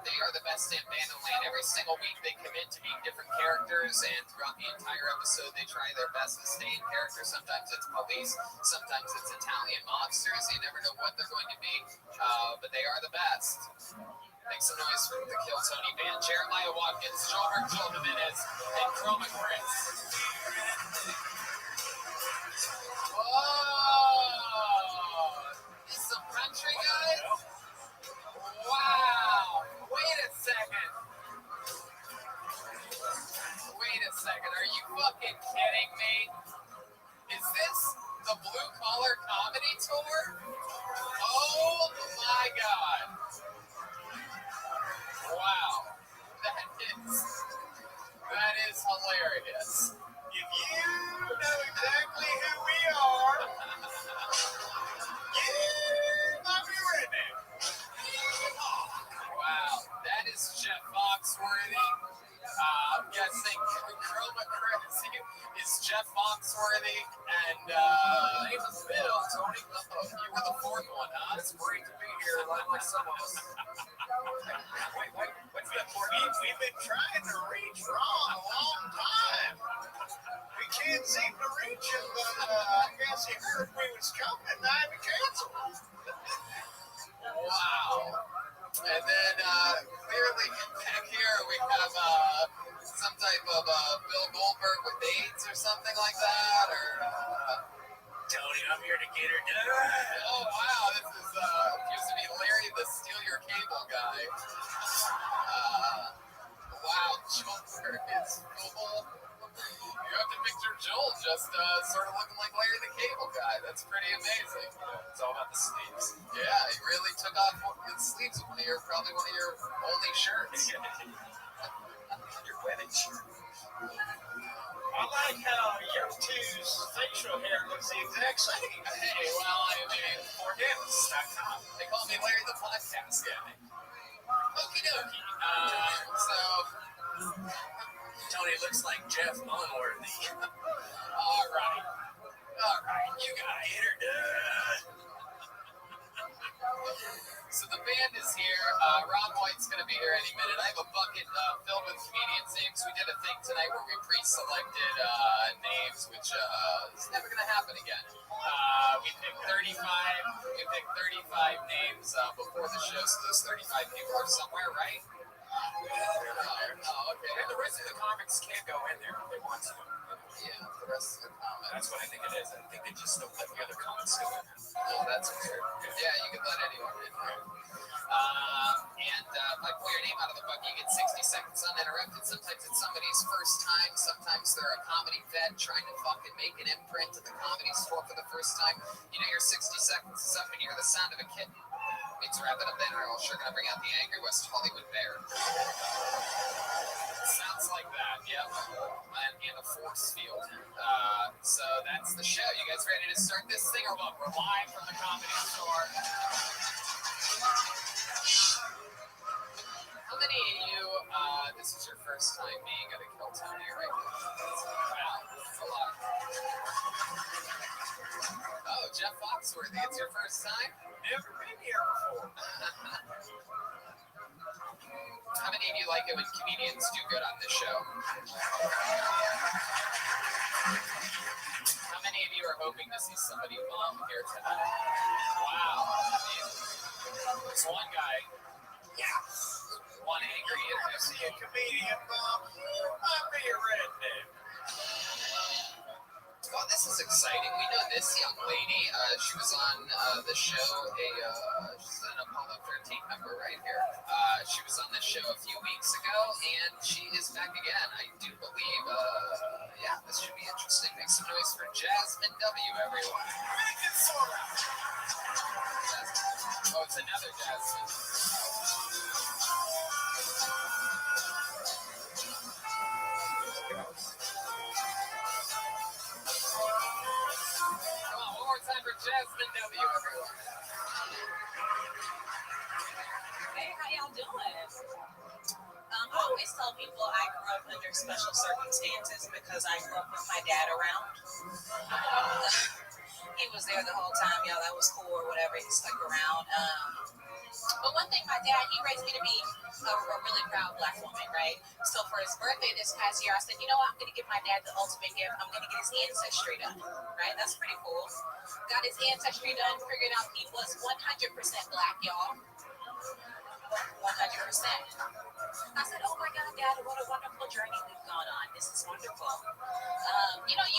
They are the best damn band in the land. Every single week they commit to being different characters, and throughout the entire episode they try their best to stay in character. Sometimes it's police, sometimes it's Italian mobsters. You never know what they're going to be, but they are the best. Make some noise for the Kill Tony band. Jeremiah Watkins, Joel Jimenez, and Chroma Chris. Whoa! This some country, guys? Wow! Wait a second. Are you fucking kidding me? Is this the Blue Collar Comedy Tour? Oh my God. Wow. That is hilarious. If you know exactly who we are, you might be ready. Wow, that is Jeff Foxworthy. I'm guessing Chroma Chris is Jeff Foxworthy, and Name is Bill, Tony. you were the fourth one, huh? It's great to be here, like some of us. What's that for? We've been trying to reach Ron a long time. We can't seem to reach him, but I guess he heard we was coming and I had to cancel. Wow. And then clearly back here we have some type of Bill Goldberg with AIDS or something like that, or Tony, I'm here to get her done. oh wow, this is appears to be Larry the Steal Your Cable guy. Wow, Joel is cool. You have to picture Joel just sort of looking like Larry the Cable Guy. That's pretty amazing. It's all about the sleeves. Yeah, he really took off his sleeves with probably one of your only shirts. Your wedding shirt. I like how your two's facial hair looks the exact same. Hey, well, I mean, forgiveness.com. They call me Larry the Podcast Guy. Okie dokie. Tony looks like Jeff Unworthy. All right, you got it her done. So the band is here. Ron White's going to be here any minute. I have a bucket filled with comedians' names. We did a thing tonight where we pre-selected names, which is never going to happen again. We picked 35 names before the show, so those 35 people are somewhere, right? Oh, okay. And the rest of the comics can't go in there if they want to. Yeah, the rest of the comics. That's what I think it is. I think they just don't let the other comics go in there. Oh, that's weird. Yeah, you can let anyone in. And if I pull your name out of the book, you get 60 seconds uninterrupted. Sometimes it's somebody's first time. Sometimes they're a comedy vet trying to fucking make an imprint at the comedy store for the first time. You know your 60 seconds is up and you hear the sound of a kitten. Let's wrap it up then, or I'm sure going to bring out the angry West Hollywood bear. Sounds like that. Yep. And a force field. So that's the show. You guys ready to start this thing or what? We're live from the Comedy Store. How many of you, this is your first time being at a Kill Tony right now? Wow, that's a lot. Oh, Jeff Foxworthy, it's your first time? Never been here before. How many of you like it when comedians do good on this show? How many of you are hoping to see somebody bomb here tonight? Wow. There's one guy. Yeah. One angry I see a comedian bomb. I'll be a redneck. Well, this is exciting. We know this young lady. She was on the show. She's an Apollo 13 member right here. She was on the show a few weeks ago, and she is back again. I do believe. Yeah, this should be interesting. Make some noise for Jasmine W. Everyone. Oh, it's another Jasmine. Come on, one more time for Jasmine W. Everyone. Hey, how y'all doing? I always tell people I grew up under special circumstances because I grew up with my dad around. He was there the whole time, y'all. That was cool or whatever. He stuck around. But one thing, my dad, he raised me to be a really proud Black woman, right? So for his birthday this past year, I said, you know what? I'm going to give my dad the ultimate gift. I'm going to get his ancestry done, right? That's pretty cool. Got his ancestry done, figured out he was 100% Black, y'all. 100%. I said, oh my God, Dad, what a wonderful journey we've gone on. This is wonderful.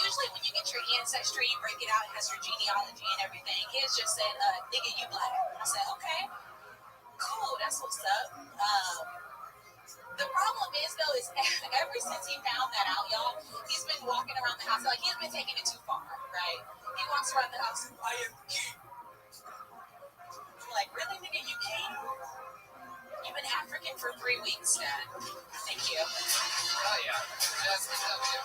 Usually when you get your ancestry, you break it out, it has your genealogy and everything. His just said, nigga, you Black. I said, okay, cool, that's what's up. The problem is, though, is ever since he found that out, y'all, he's been walking around the house, like he's been taking it too far, right? He walks around the house, I am king. I'm like, really, nigga, you king? You've been African for 3 weeks, Dad. Thank you. Oh, yeah. Jasmine W.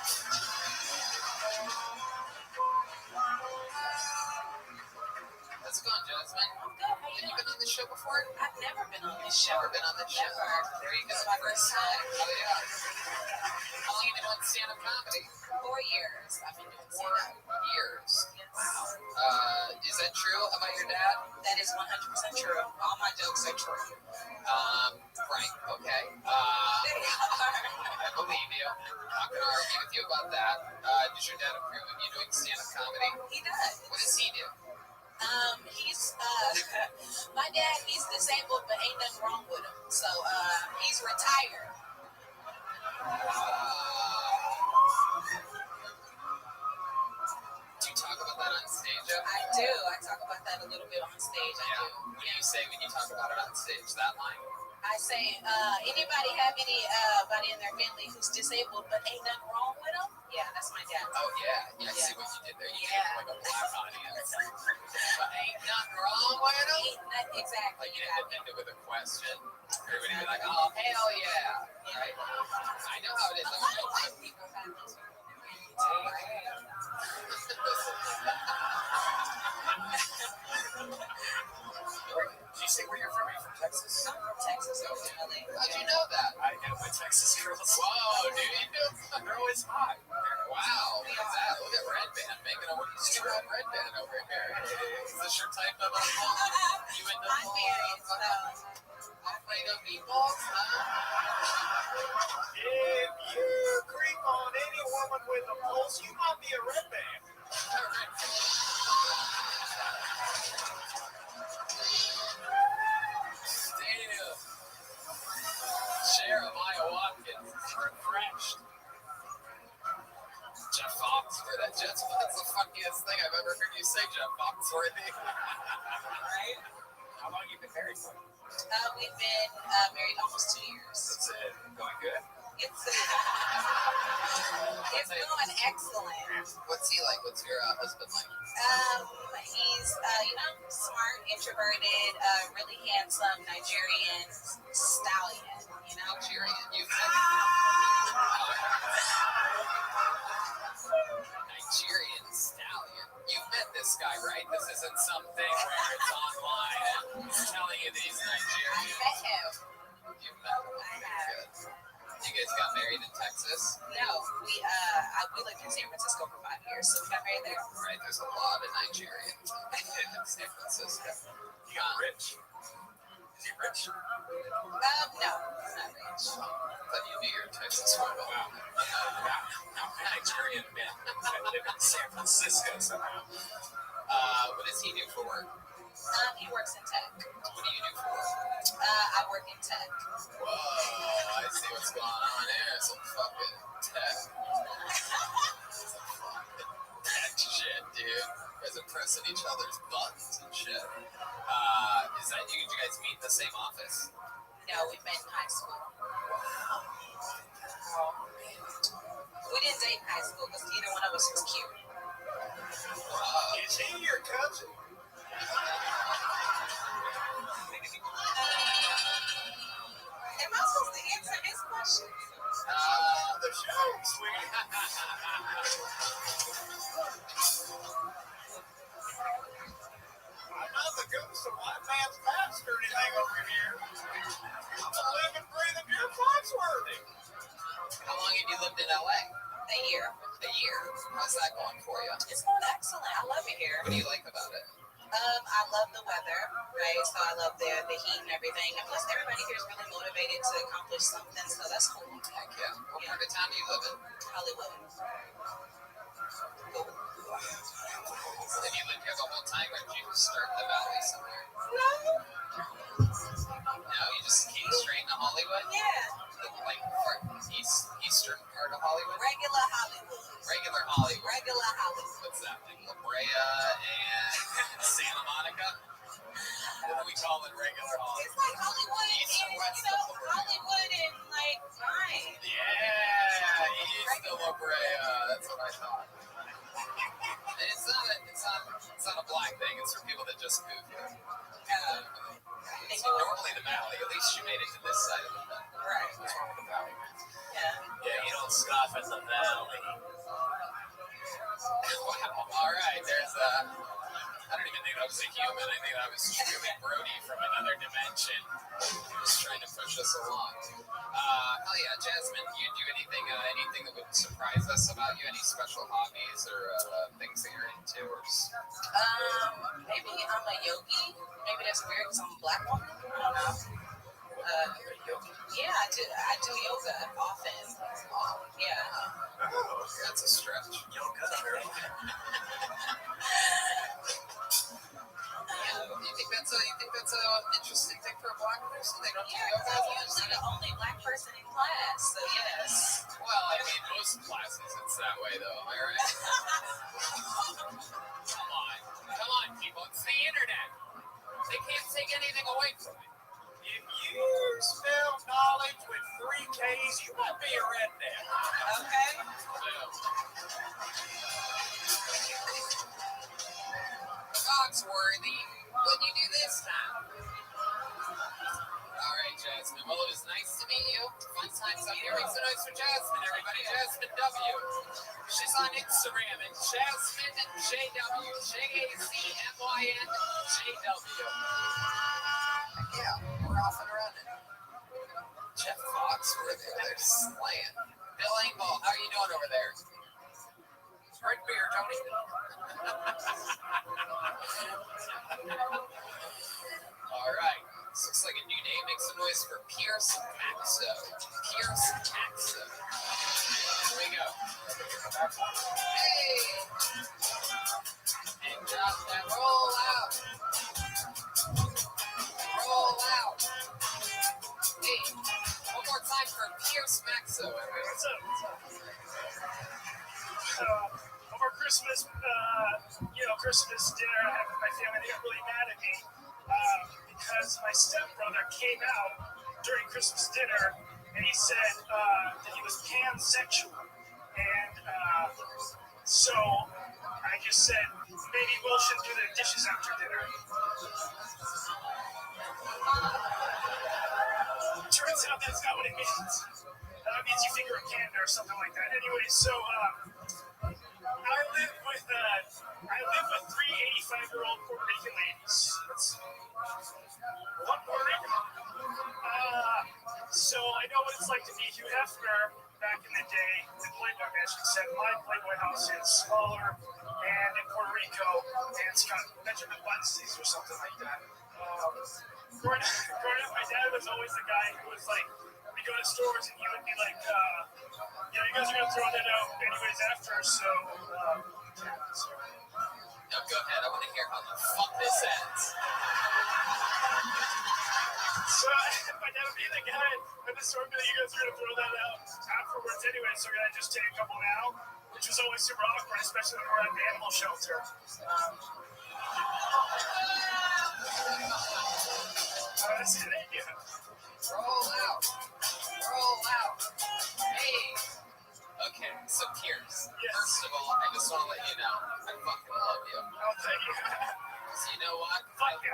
How's it going, Jasmine? I'm good. How Have you been on this show before? I've never been on this show. Never been on this show? Never. There you go. First time. Oh, yeah. How long have you been doing stand-up comedy? 4 years. I've been doing stand-up. 4 years. Yes. Wow. Is that true about your dad? That is 100% true. All my jokes are true. Right. Okay. I believe you. I'm not going to argue with you about that. Does your dad approve of you doing stand-up comedy? He does. What does he do? He's my dad, he's disabled, but ain't nothing wrong with him. So, he's retired. Do you talk about that on stage? I do. I talk about that a little bit on stage. I do. What do you say when you talk about it on stage? That line? I say, anybody have anybody in their family who's disabled, but ain't nothing wrong with them? Yeah, that's my dad. Oh, yeah. I see what you did there. You did like a Black audience. But ain't nothing wrong with them? Exactly. Like you didn't end it with a question. Everybody be like, oh, hell yeah. Right? I know how it is. A lot of white people have this. Did you say where you're from? Are you from Texas? I'm from Texas originally. How'd you know that? I know my Texas girls. Whoa, dude, you know. They're always hot. Wow, look at that. Look at Red Band making a strong Red Band over here. Is this your type of you into I'm married, so Alfredo meatballs? If you creep on any woman with a pulse, you might be a red band. Damn. Jeremiah Watkins is refreshed. Jeff Foxworthy. That's the funkiest thing I've ever heard you say, Jeff Foxworthy. right? How long have you been married for? We've been married almost 2 years. That's it. Going good? It's going excellent. What's he like? What's your husband like? He's smart, introverted, really handsome Nigerian stallion. Nigerian, you Nigerian stallion. You've met this guy, right? This isn't something where it's online and he's telling you that he's Nigerian. I met him. You've met him. I have. You guys got married in Texas? No, we lived in San Francisco for 5 years, so we got married there. Right, there's a lot of Nigerians in San Francisco. You got rich. Is he rich? No, he's not rich. But you knew your Texas well. Wow. No, Nigerian men that live in San Francisco somehow. What does he do for work? He works in tech. What do you do for work? I work in tech. Whoa, I see what's going on here. Some fucking tech. Some fucking tech shit, dude. You guys are pressing each other's buttons and shit. Did you guys meet in the same office? No, we met in high school. We didn't date in high school because neither one of us were cute. Is he your cousin? Am I supposed to answer his question? The show, sweetie. I'm not the ghost of white man's past or anything over here. I'm a living, breathing pure Foxworthy. How long have you lived in LA? A year. A year. How's that going for you? It's going excellent. I love it here. What do you like about it? I love the weather, right? So I love the heat and everything. And plus, everybody here is really motivated to accomplish something, so that's cool. Heck yeah. What part of town do you live in? Hollywood. Have you lived here the whole time, or did you start in the valley somewhere? No, you just came straight into Hollywood? Yeah. Like eastern part of Hollywood? Regular Hollywood. Regular Hollywood. Regular Hollywood. What's that? Like La Brea and Santa Monica? What do we call it regular Hollywood? It's like Hollywood East or and, west you know, of La Brea? Hollywood and, like, fine. Yeah, east of La Brea. That's what I thought. And it's not a black thing. It's for people that just moved here. Normally the valley. At least you made it to this side of the valley. Right. What's wrong with the valley? Yeah, you don't scoff at the valley. Wow. All right. There's I don't even think that was a human. I think that was truly Brody from another dimension. Just trying to push us along. Hell yeah, Jasmine. Do you do anything that would surprise us about you? Any special hobbies or things that you're into? Or just... Maybe I'm a yogi. Maybe that's weird because I'm a black woman. I don't know. Yeah, I do yoga often. Yeah. Oh, that's a stretch. Yoga. You think that's an interesting thing for a black person? They don't do Yeah, yoga? I'm usually the only black person in class, so yes. Well, I mean, most classes it's that way, though. Am I right? Come on, people. It's the internet. They can't take anything away from it. If you spell knowledge with 3 Ks, you might be a redneck. Okay. Foxworthy, what do you do this time? All right, Jasmine. Well, it was nice to meet you. Fun times up here. Make some noise for Jasmine, everybody. Jasmine W. She's on Instagram at Jasmine JW. JACMYNJW. Yeah, we're off and running. Jeff Foxworthy, they're slaying. Bill Engvall, how are you doing over there? Drink beer, Tony. All right. This looks like a new name. Make some noise for Pierce Maxo. Pierce Maxo. Here we go. Hey! And now roll out. Roll out. Hey, one more time for Pierce Maxo. What's up? Over Christmas, Christmas dinner I had with my family, they got really mad at me because my stepbrother came out during Christmas dinner and he said that he was pansexual. And so I just said, maybe Will should do the dishes after dinner. Turns out that's not what it means. That means you finger a panda or something like that. Anyway, so I house is smaller, and in Puerto Rico, and it's got Benjamin Button's or something like that. Growing up, my dad was always the guy who was like, we go to stores and he would be like, you guys are gonna throw that out anyways after, so. No, go ahead. I want to hear how the fuck this ends. So my dad would be the guy at the store, be like, you guys are gonna throw that out afterwards anyway, so can I just take a couple now? Which was always super awkward, especially when we're at the animal shelter. That's it, yeah. Roll out. Hey. Okay, so Pierce. Yes. First of all, I just want to let you know, I fucking love you. Oh, thank you. So you know what? I like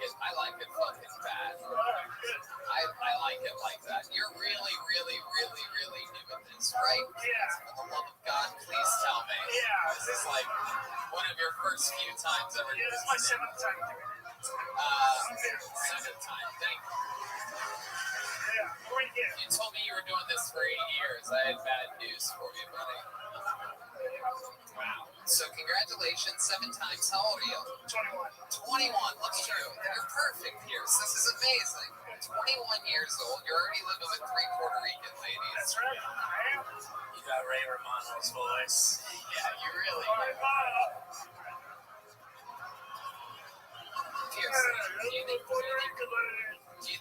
it. I like it fucking bad. I like it like that. You're really, really, really, really new at this, right? Yeah. For the love of God, please tell me. Yeah. Is this like one of your first few times ever? Yeah, this is my 7th time doing it. 7th time, thank you. Yeah, great gift. You told me you were doing this for 8 years. I had bad news for you, buddy. Wow. So congratulations, 7 times. How old are you? 21. 21. Look at you. You're perfect, Pierce. This is amazing. 21 years old. You're already living with 3 Puerto Rican ladies. That's right. I am. You got Ray Romano's voice. Yeah, you really do. Pierce, do you think you Do you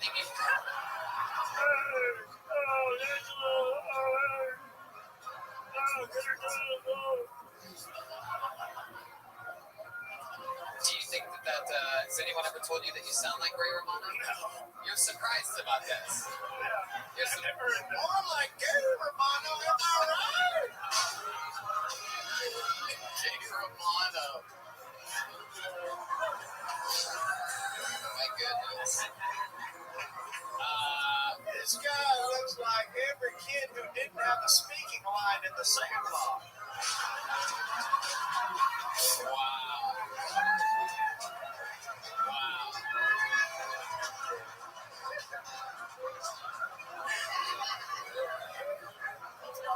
think that has anyone ever told you that you sound like Ray Romano? No. You're surprised about this. I've never heard that. More like Gary Romano, am I right? Jay Romano. My goodness. This guy looks like every kid who didn't have a speaking line in the Sandlot. Wow.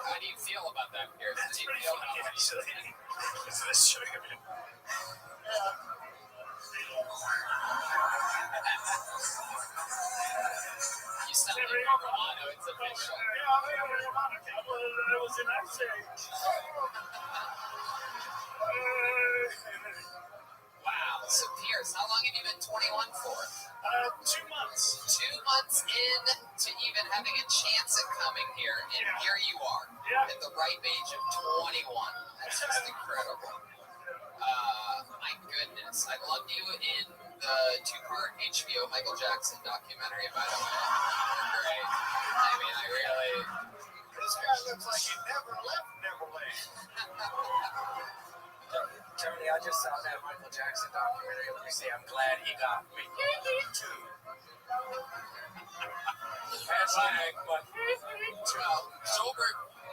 How do you feel about that, Pierce? That's Do you pretty feel funny, actually. It's this showing a bit. You sound like Ray Romano. It's official. Yeah, Ray Romano. I was in that stage. Wow. So, Pierce, how long have you been 21 for? 2 months. 2 months in to even having a chance at coming here, and here you are at the ripe age of 21. That's just incredible. My goodness. I loved you in the 2-part HBO Michael Jackson documentary, by the way. Great. I mean, I really... This guy looks like he never left Neverland. Tony, I just saw that Michael Jackson documentary. Let me see. I'm glad he got me too. Hashtag, but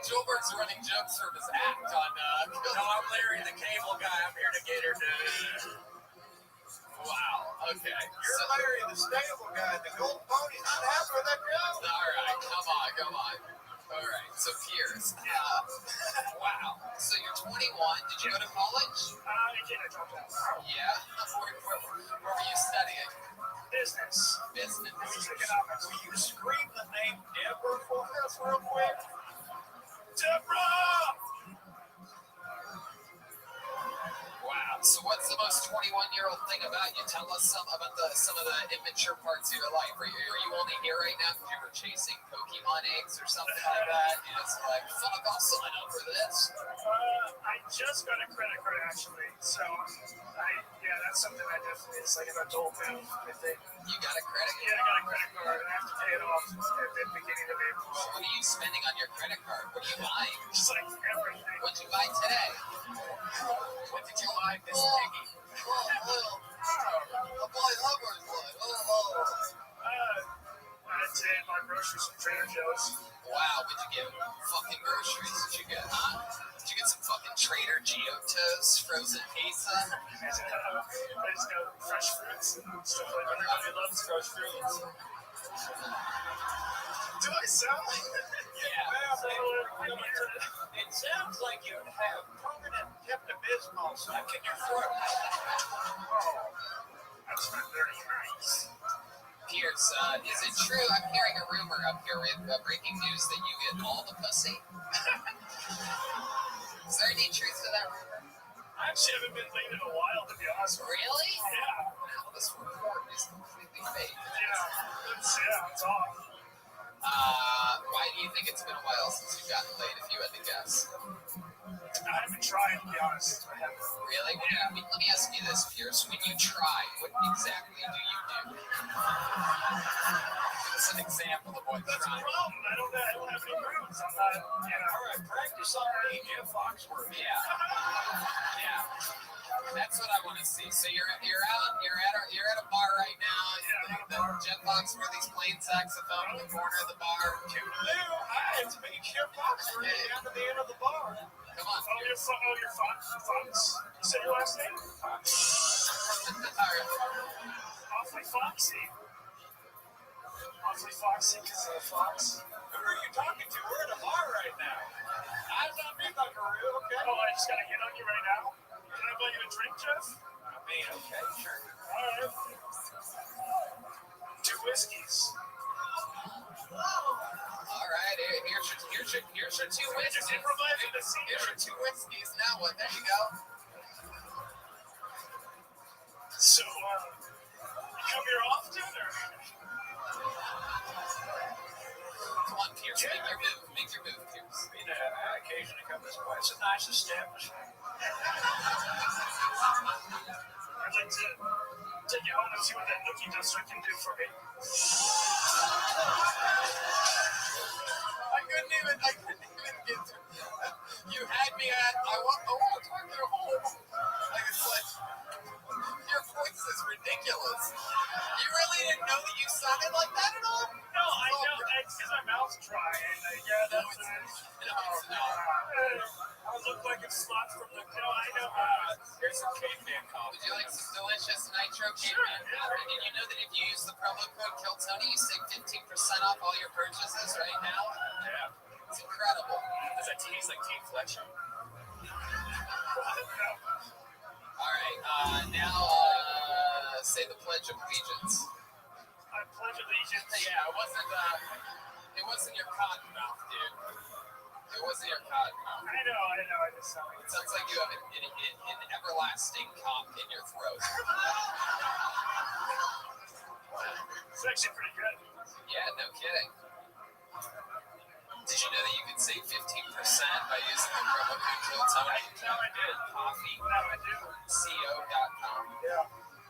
Joelberg's running jokes from his act on. No, I'm Larry, the cable guy. I'm here to get her done. Wow. Okay. You're Larry, the stable guy. The gold pony's not happy with that job. All right. Come on. All right. So Pierce. Wow. So you're 21. Did you go to college? I dropped out. Yeah. Where were you studying? Business. Economics. Will you scream the name Deborah for us real quick? Deborah! Wow. So what's the most 21-year-old thing about you? Tell us some of the immature parts of your life. Are you only here right now because you were chasing Pokemon eggs or something like that? You just like, fuck, I'll sign up for this. I just got a credit card actually, so that's something I definitely is like an adult now. I think. You got a credit card? Yeah, I got a credit card. I have to pay it off at the beginning of April. What are you spending on your credit card? What are you buying? Just like everything. What'd you buy today? What did you buy, Miss Piggy? A boy Hubbard would. I'd say I bought groceries from Trader Joe's. Wow, what'd you get? Fucking groceries did you get, huh? Did you get some fucking Trader Giotto's frozen pizza? I just got fresh fruits and stuff like that. Everybody loves fresh fruits. Do I sound like that? It sounds like you have permanent Pepto-Bismol stuck in your throat. That's not very nice. Pierce, is it true? I'm hearing a rumor up here with breaking news that you get all the pussy. Is there any truth to that rumor? I actually haven't been laid in a while, to be honest with you. Really? Yeah. Wow, this report is completely fake. It's off. Why do you think it's been a while since you've gotten laid, if you had to guess? I haven't tried, to be honest. I haven't. Really? Let me ask you this, Pierce. When you try, what exactly do you do? Give us an example of what That's a trying. problem. I don't have any moves. I'm not, All right, practice on me, Jeff Foxworth. Yeah. That's what I want to see. So you're at a bar right now. The Jeff Foxworthy's playing saxophone in the corner of the bar. Toodaloo. Hi, it's me, Jeff Foxworth, down to the end of the bar. Come on. Oh, you're Fox? You said your last name? All right. Awfully foxy. Awfully foxy because of the fox. Who are you talking to? We're at a bar right now. Eyes on me, Buckaroo, okay? Oh, I just got to hit on you right now. Can I buy you a drink, Jeff? I mean, okay, sure. All right. 2 whiskeys. All right. Here's your 2 whiskeys. Just improvising the scene. Here's your 2 whiskeys. Now what? There you go. So, you come here often, or? Come on, Pierce. Make your move, Pierce. I occasionally come this way. It's a nice establishment. I'd like to take you home and see what that nookie duster can do for me. I couldn't even get to. You had me at. I want to talk to home. Like it's like your voice is ridiculous. You really didn't know that you sounded like that at all? No, I know. It's because my mouth's dry. And I look like a slut from the. No, I know. Here's some caveman coffee. Would you like some delicious nitro caveman coffee? Did you know that if you use the promo code KILLTONY, you save 15% off all your purchases right now? Yeah. It's incredible. Does that taste like King Fletcher? All right, now say the Pledge of Allegiance. I pledge allegiance. Yeah, it wasn't your cotton mouth, dude. It wasn't your cotton mouth. I know. I just sound like It sounds like you have an everlasting cock in your throat. It's actually pretty good. Yeah, no kidding. Did you know that you could save 15% by using the promo code KILLTONY? No, I did. Coffee. No, I do. CO.com. Yeah.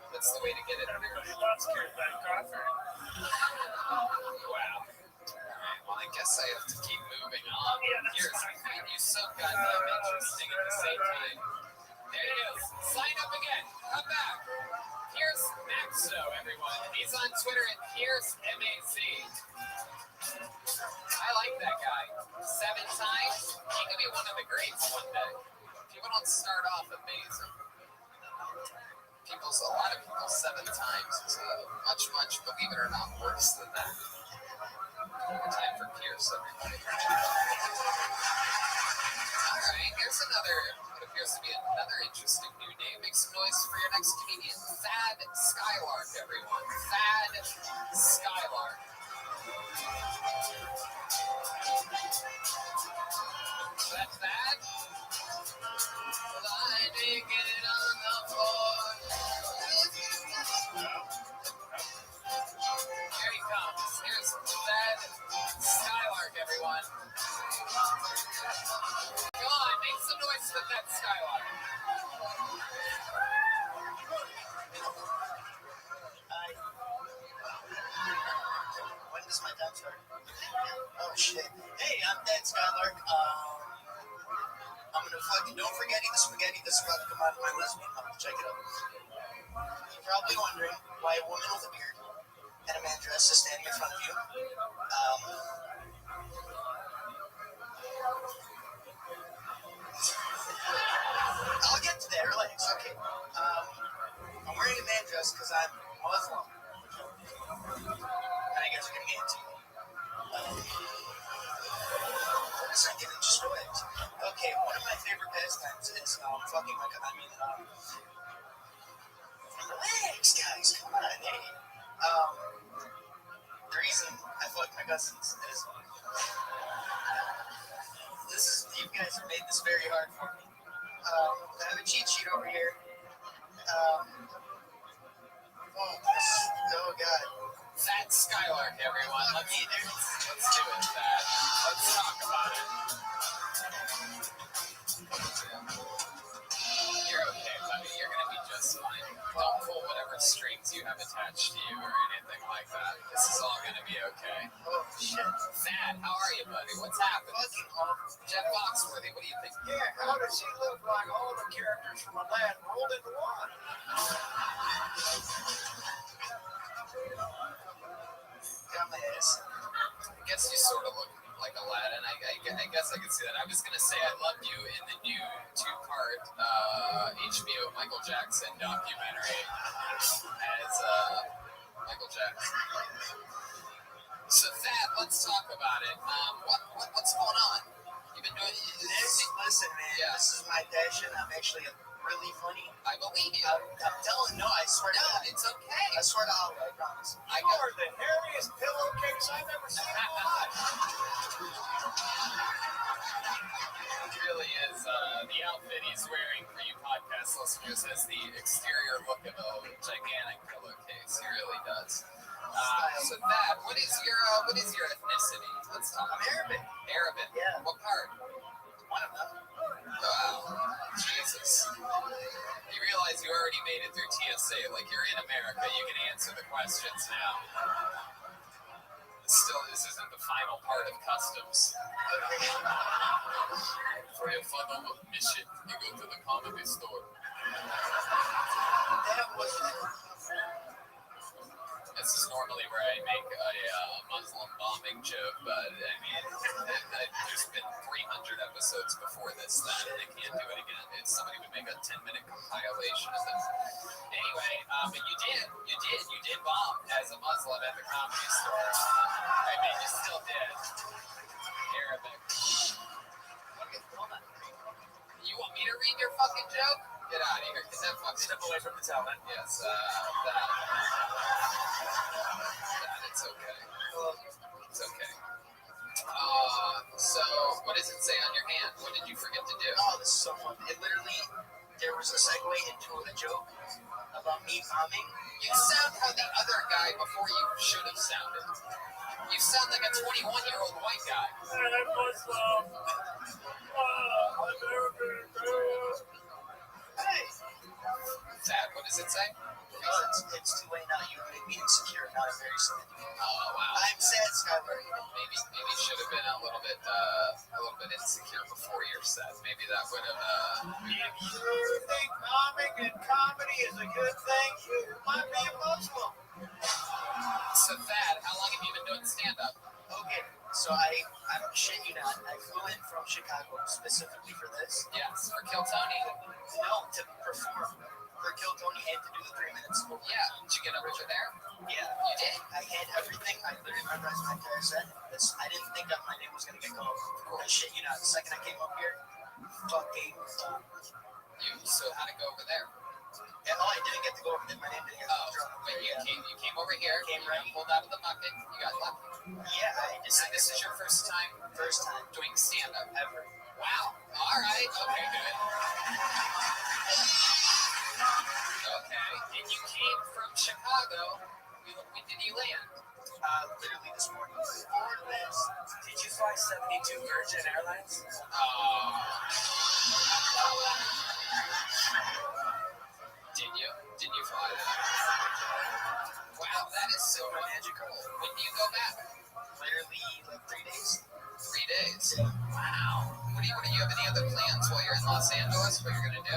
That's the way to get it. Everybody loves that coffee. Wow. Well, I guess I have to keep moving on. Yeah, that's Here's, fine. I find you so goddamn interesting at the same time. There it is. Sign up again. Come back. Here's Maxo, everyone. He's on Twitter at Pierce MAC. I like that guy. 7 times. He could be one of the greats one day. People don't start off amazing. A lot of people 7 times. It's much, believe it or not, worse than that. Time for Pierce, everybody. All right, here's another, what appears to be another interesting new name. Make some noise for your next comedian. Thad Skylark, everyone. Thad Skylark. Is that Thad? Lying naked on the floor. Here he comes. Here's Thad Skylark, everyone. Go on, make some noise for Thad Skylark. When does my time start? Oh shit. Hey, I'm Thad Skylark. I'm gonna fucking don't forget the spaghetti that's about to come out of my lesbian mouth. Check it out. You're probably wondering why a woman with a beard and a man dress is standing in front of you. I'll get to that. Relax. Okay. I'm wearing a man dress because I'm Muslim. And I guess we're gonna get into it. sometimes is fucking like, relax, guys, come on, hey. The reason I fuck my cousins is you guys have made this very hard for me. I have a cheat sheet over here. Oh God. Fat Skylark, everyone. Let's do it, Fat. Let's talk about it. You're okay, buddy. You're gonna be just fine. Don't pull whatever strings you have attached to you or anything like that. This is all gonna be okay. Oh shit. Fat, how are you, buddy? What's happening? Fucking awful. Jeff Foxworthy, what do you think? Yeah, how does he look like all the characters from Aladdin rolled into one? Got my ass. I guess you sort of look like Aladdin. I guess I could see that. I was going to say I loved you in the new two-part HBO Michael Jackson documentary as Michael Jackson. So, Thad, let's talk about it. What's going on? You've been doing this? Listen, man, Yeah. This is my passion. I'm actually really funny. I believe you. I'm telling no, I swear to God. It's okay. I swear to Allah, I promise. You are the hairiest pillowcase I've ever seen in my life. It really is. The outfit he's wearing for you podcast listeners has the exterior look of a gigantic pillowcase. He really does. So that, what is your ethnicity? Let's talk. I'm Arabic. Arabic. Yeah. What part? One of them. Wow. Jesus. You realize you already made it through TSA. Like, you're in America. You can answer the questions now. Still, this isn't the final part of customs. For your final mission, you go to the comedy store. That was This is normally where I make a Muslim bombing joke, but I mean, there's been 300 episodes before this that they can't do it again. Somebody would make a 10-minute compilation of this. Anyway, but you did bomb as a Muslim at the comedy store. I mean, you still did. Arabic. You want me to read your fucking joke? Get out of here. Get that fucking Step away from the talent. Yes, it's okay. It's okay. So, what does it say on your hand? What did you forget to do? Oh, this is so fun. It literally, there was a segue into a joke about me bombing. You sound how the other guy before you should have sounded. You sound like a 21-year-old white guy. Hey! Sad. What does it say? It's too late now. You made me insecure. Now I'm very sad. Oh, wow. I'm sad, Skylar. Maybe should have been a little bit insecure before you're set. Maybe that would have. If you think bombing and comedy is a good thing, you might be a Muslim. So, Thad, how long have you been doing stand-up? Okay, so I'm shit you not. I flew in from Chicago specifically for this. Yes, for Kill Tony. No, to perform for Kill Tony and to do the 3 minutes. Yeah, did you get over there? Yeah, You did? I had everything. I literally memorized my entire set. I didn't think that my name was gonna get called. I shit you not. The second I came up here, fucking. So how'd it go over there? Yeah, I didn't get to go over there. My name didn't get Oh, but you came over here. Came you right. pulled out of the bucket. You got lucky. Yeah, I So decided this is your first time doing stand-up ever. Wow. All right. Okay, good. Okay. And you came from Chicago. When did you land? Literally this morning. Did you fly 72 Virgin Airlines? Did you fly that? Wow, that is so magical. When do you go back? Literally like 3 days. 3 days. Wow. What do you have any other plans while you're in Los Angeles? What you're gonna do?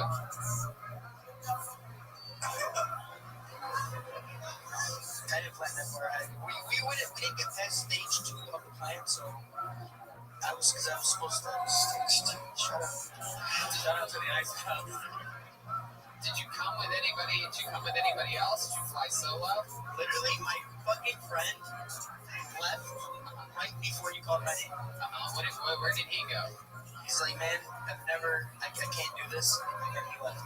I didn't plan that far ahead. We didn't get past stage 2 of the plan, so I was supposed to stage 2. Shut up. Shout out to the Ice House. Did you come with anybody? Did you come with anybody else? Did you fly solo? Literally, my fucking friend left right before you called my name. Where did he go? He's like, man, I can't do this. And then he left.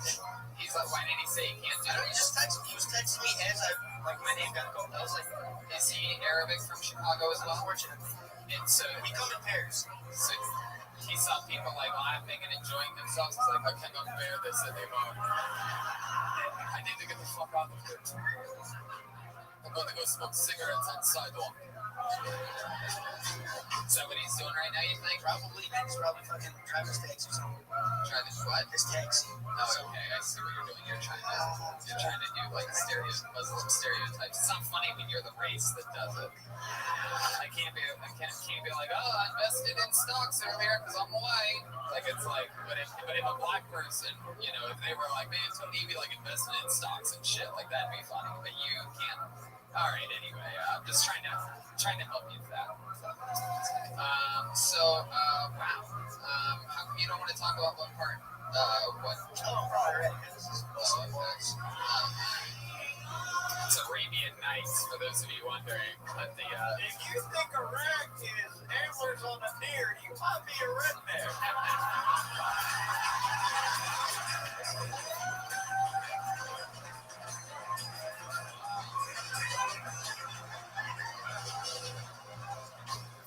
He's like, why did he say he can't do it? He was texting me as my name got called. I was like, is he Arabic from Chicago as well? Unfortunately. It's we come in pairs. So he saw people like laughing and enjoying themselves. He's like, I cannot bear this anymore. I need to get the fuck out of here. I'm going to go smoke cigarettes on the sidewalk. Is that what he's doing right now, you think? Probably. He's probably fucking driving his taxi or something. Driving what? His taxi. Oh, okay. I see what you're doing. You're trying to do like Muslim stereotypes. It's not funny when you're the race that does it. I can't be like, oh, I invested in stocks earlier because I'm white. Like it's like, but if a black person, you know, if they were like, man, Tony, you be like investing in stocks and shit, like that'd be funny. But you can't. All right. Anyway, I'm just trying to help you with that. Wow. How come you don't want to talk about what part? What? Oh, probably right. It's Arabian Nights, for those of you wondering. But the if you think Iraq is antlers on a deer, you might be a redneck.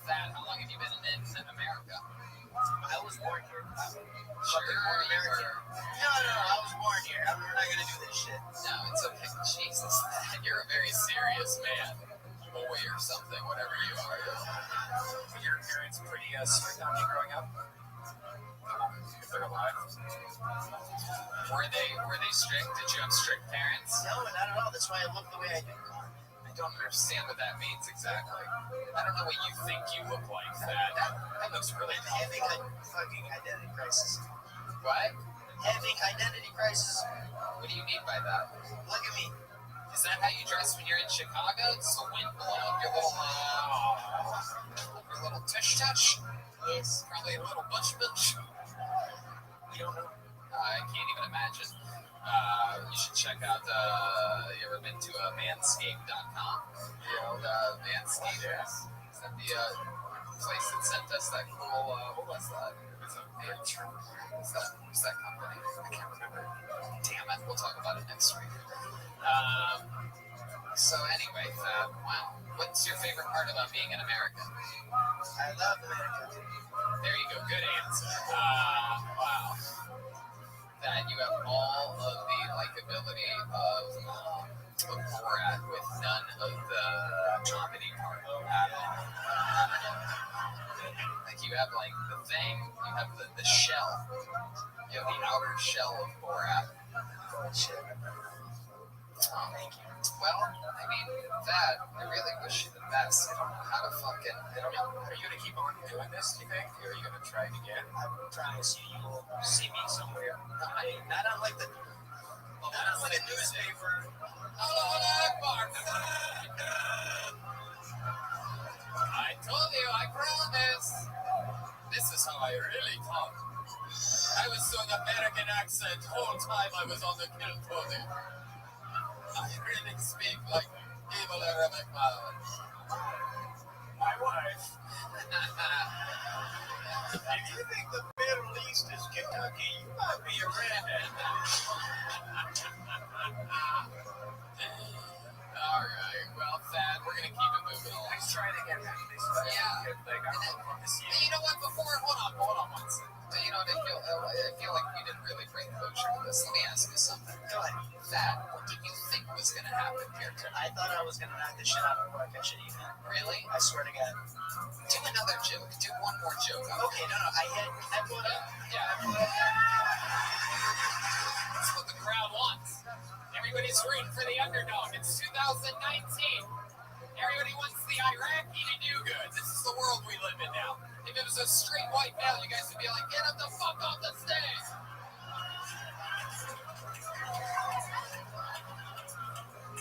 Thad, how long have you been in America? I was born here. Sure, American. No, I was born here. I'm not gonna do this shit. No, it's okay. Jesus, you're a very serious man. Boy or something, whatever you are. Were your parents pretty strict on you growing up? If they're alive. Were they strict? Did you have strict parents? No, not at all. That's why I look the way I do. I don't understand what that means exactly. I don't know what you think you look like, Thad. That looks really I'm having a fucking identity crisis. What? Having identity crisis. What do you mean by that? Look at me. Is that how you dress when you're in Chicago? It's the wind blowing your little tush-tush? Yes. Probably a little bush. We don't know. I can't even imagine. You should check out, you ever been to manscaped.com? Manscaped. Is that the place that sent us that cool, what was that? What's that company? I can't remember. Damn it, we'll talk about it next week. So anyway, wow. What's your favorite part about being an American? I love America. There you go, good answer. Wow. That you have all of the likability of Borat with none of the comedy part at all. Like you have like the thing, you have the shell, you have the outer shell of Borat. Oh, thank you. Well, I mean, Thad, I really wish you the best. I don't know how to fucking. I don't know. Are you gonna keep on doing this? Do you think? Or are you gonna try it again? I promise you will see me somewhere. Not on like the newspaper. Allah Akbar. I told you, I promise. This is how I really talk. I was doing American accent whole time I was on the kill pony. I really speak like evil Arabic man. My wife. If you think the Middle East is Kentucky, you might be a redhead. All right, well, Thad, we're gonna keep it moving along. Let's try it again. Yeah. You know what? Hold on one second. You know what? I feel like we didn't really bring closure to this. Let me ask you something. Go ahead. Thad, what did you think was gonna happen here tonight? I thought I was gonna knock the shit out of the park. I shouldn't even. Really? I swear to God. Do another joke. Do one more joke. Okay, no. I put up. Yeah. That's what the crowd wants. Everybody's rooting for the underdog. It's 2019. Everybody wants the Iraqi to do good. This is the world we live in now. If it was a straight white male, you guys would be like, get him the fuck off the stage.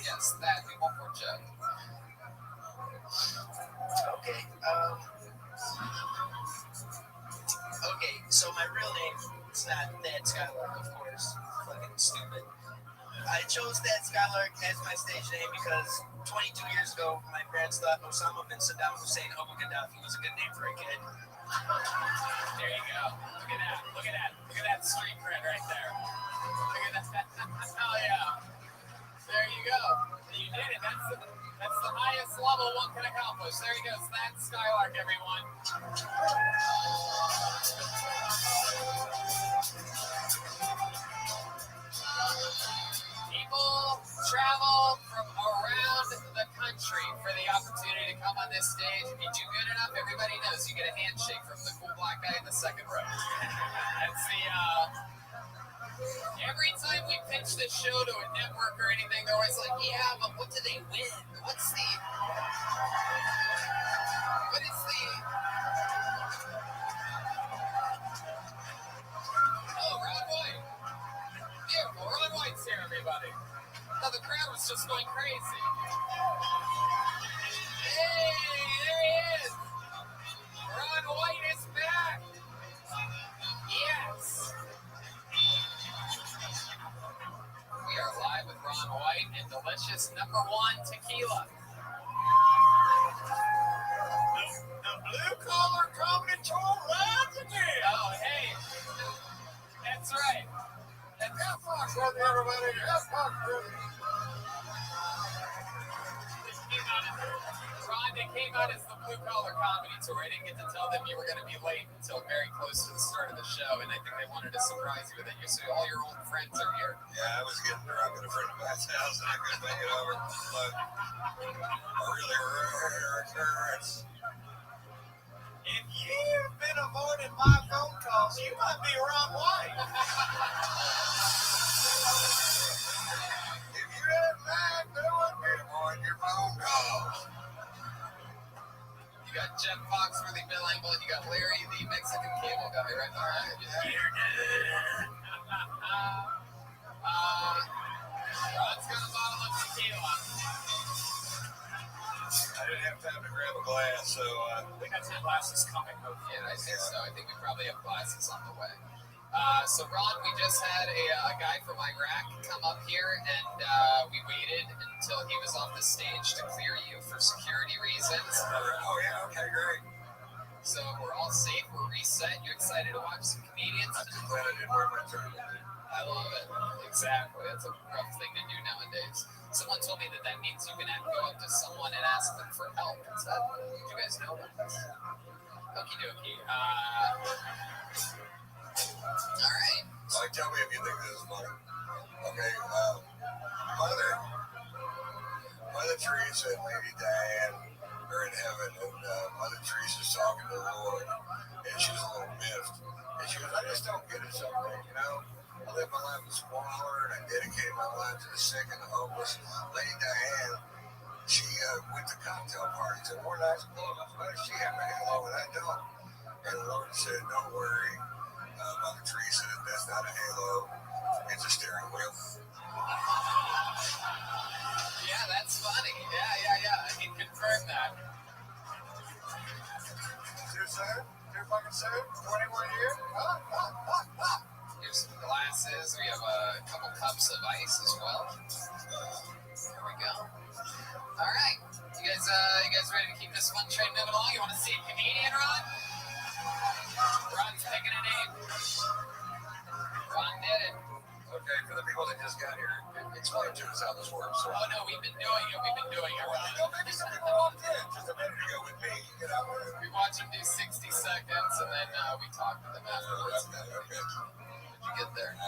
Yes, that. Do one more joke. Okay. Okay, so my real name is not Thad Skylark, of course. Fucking stupid. I chose Thad Skylark as my stage name because 22 years ago, my parents thought Osama bin Saddam Hussein Abu Gaddafi was a good name for a kid. There you go. Look at that. Look at that. Look at that street cred right there. Look at that. Oh, yeah. There you go. You did it. That's the highest level one can accomplish. There you go. That's Skylark, everyone. People travel from around the country for the opportunity to come on this stage. If you do good enough, everybody knows you get a handshake from the cool black guy in the second row. That's the, every time we pitch this show to a network or anything, they're always like, yeah, but what do they win? What is the... Oh, Ron White. Beautiful. Ron White's here, everybody. Oh, the crowd was just going crazy. Hey, there he is. Ron White is back. Yes. We are live with Ron White and delicious #1 tequila. The blue collar comedy tour live again. Oh, hey. That's right. And F-Fox, everybody. F-Fox, Ron, they came out as the blue collar comedy tour. I didn't get to tell them you were going to be late until very close to the start of the show, and I think they wanted to surprise you with it. So all your old friends are here. Yeah, I was getting drunk at a friend of mine's house, and I couldn't make it over. But a really rare occurrence. If you've been avoiding my phone calls, you might be Ron White. If you didn't mind doing me on your phone calls. You got Jeff Foxworthy, Bill Engel, and you got Larry, the Mexican cable guy, right behind you. Ron's got a bottle of tequila. I didn't have time to grab a glass, so we got 10 glasses coming. Yeah, I think so. I think we probably have glasses on the way. So, Ron, we just had a guy from Iraq come up here, and we waited until he was off the stage to clear you for security reasons. Oh, yeah, okay, great. So we're all safe, we're reset. You excited to watch some comedians? I'm just glad I didn't wear my turban. I love it. Exactly. That's a rough thing to do nowadays. Someone told me that means you can go up to someone and ask them for help. Is that, do you guys know about this? Okie dokie. All right. Like, tell me if you think this is funny. Okay, Mother Teresa and Lady Diane are in heaven, and Mother Teresa's talking to the Lord, and she's a little miffed. And she goes, I just don't get it something, you know? I live my life in squalor, and I dedicate my life to the sick and the homeless. Lady Diane, she went to cocktail parties and wore nice clothes, but she had a halo and I don't. And the Lord said, don't worry, Mother Teresa, that's not a halo, it's a steering wheel. Yeah, that's funny. Yeah. I can confirm that. Too soon? Too fucking soon? 21 years? Here's some glasses. We have a couple cups of ice as well. There we go. All right. You guys ready to keep this fun train moving along? You want to see a comedian, Ron? Ron's picking a name. Ron did it. Okay, for the people that just got here, explain to us how this works. Oh, no, we've been doing it, Ron. Maybe some people walked in just a minute ago with me, you know. We watch them do 60 seconds, and then we talk to them afterwards. Okay. You get there?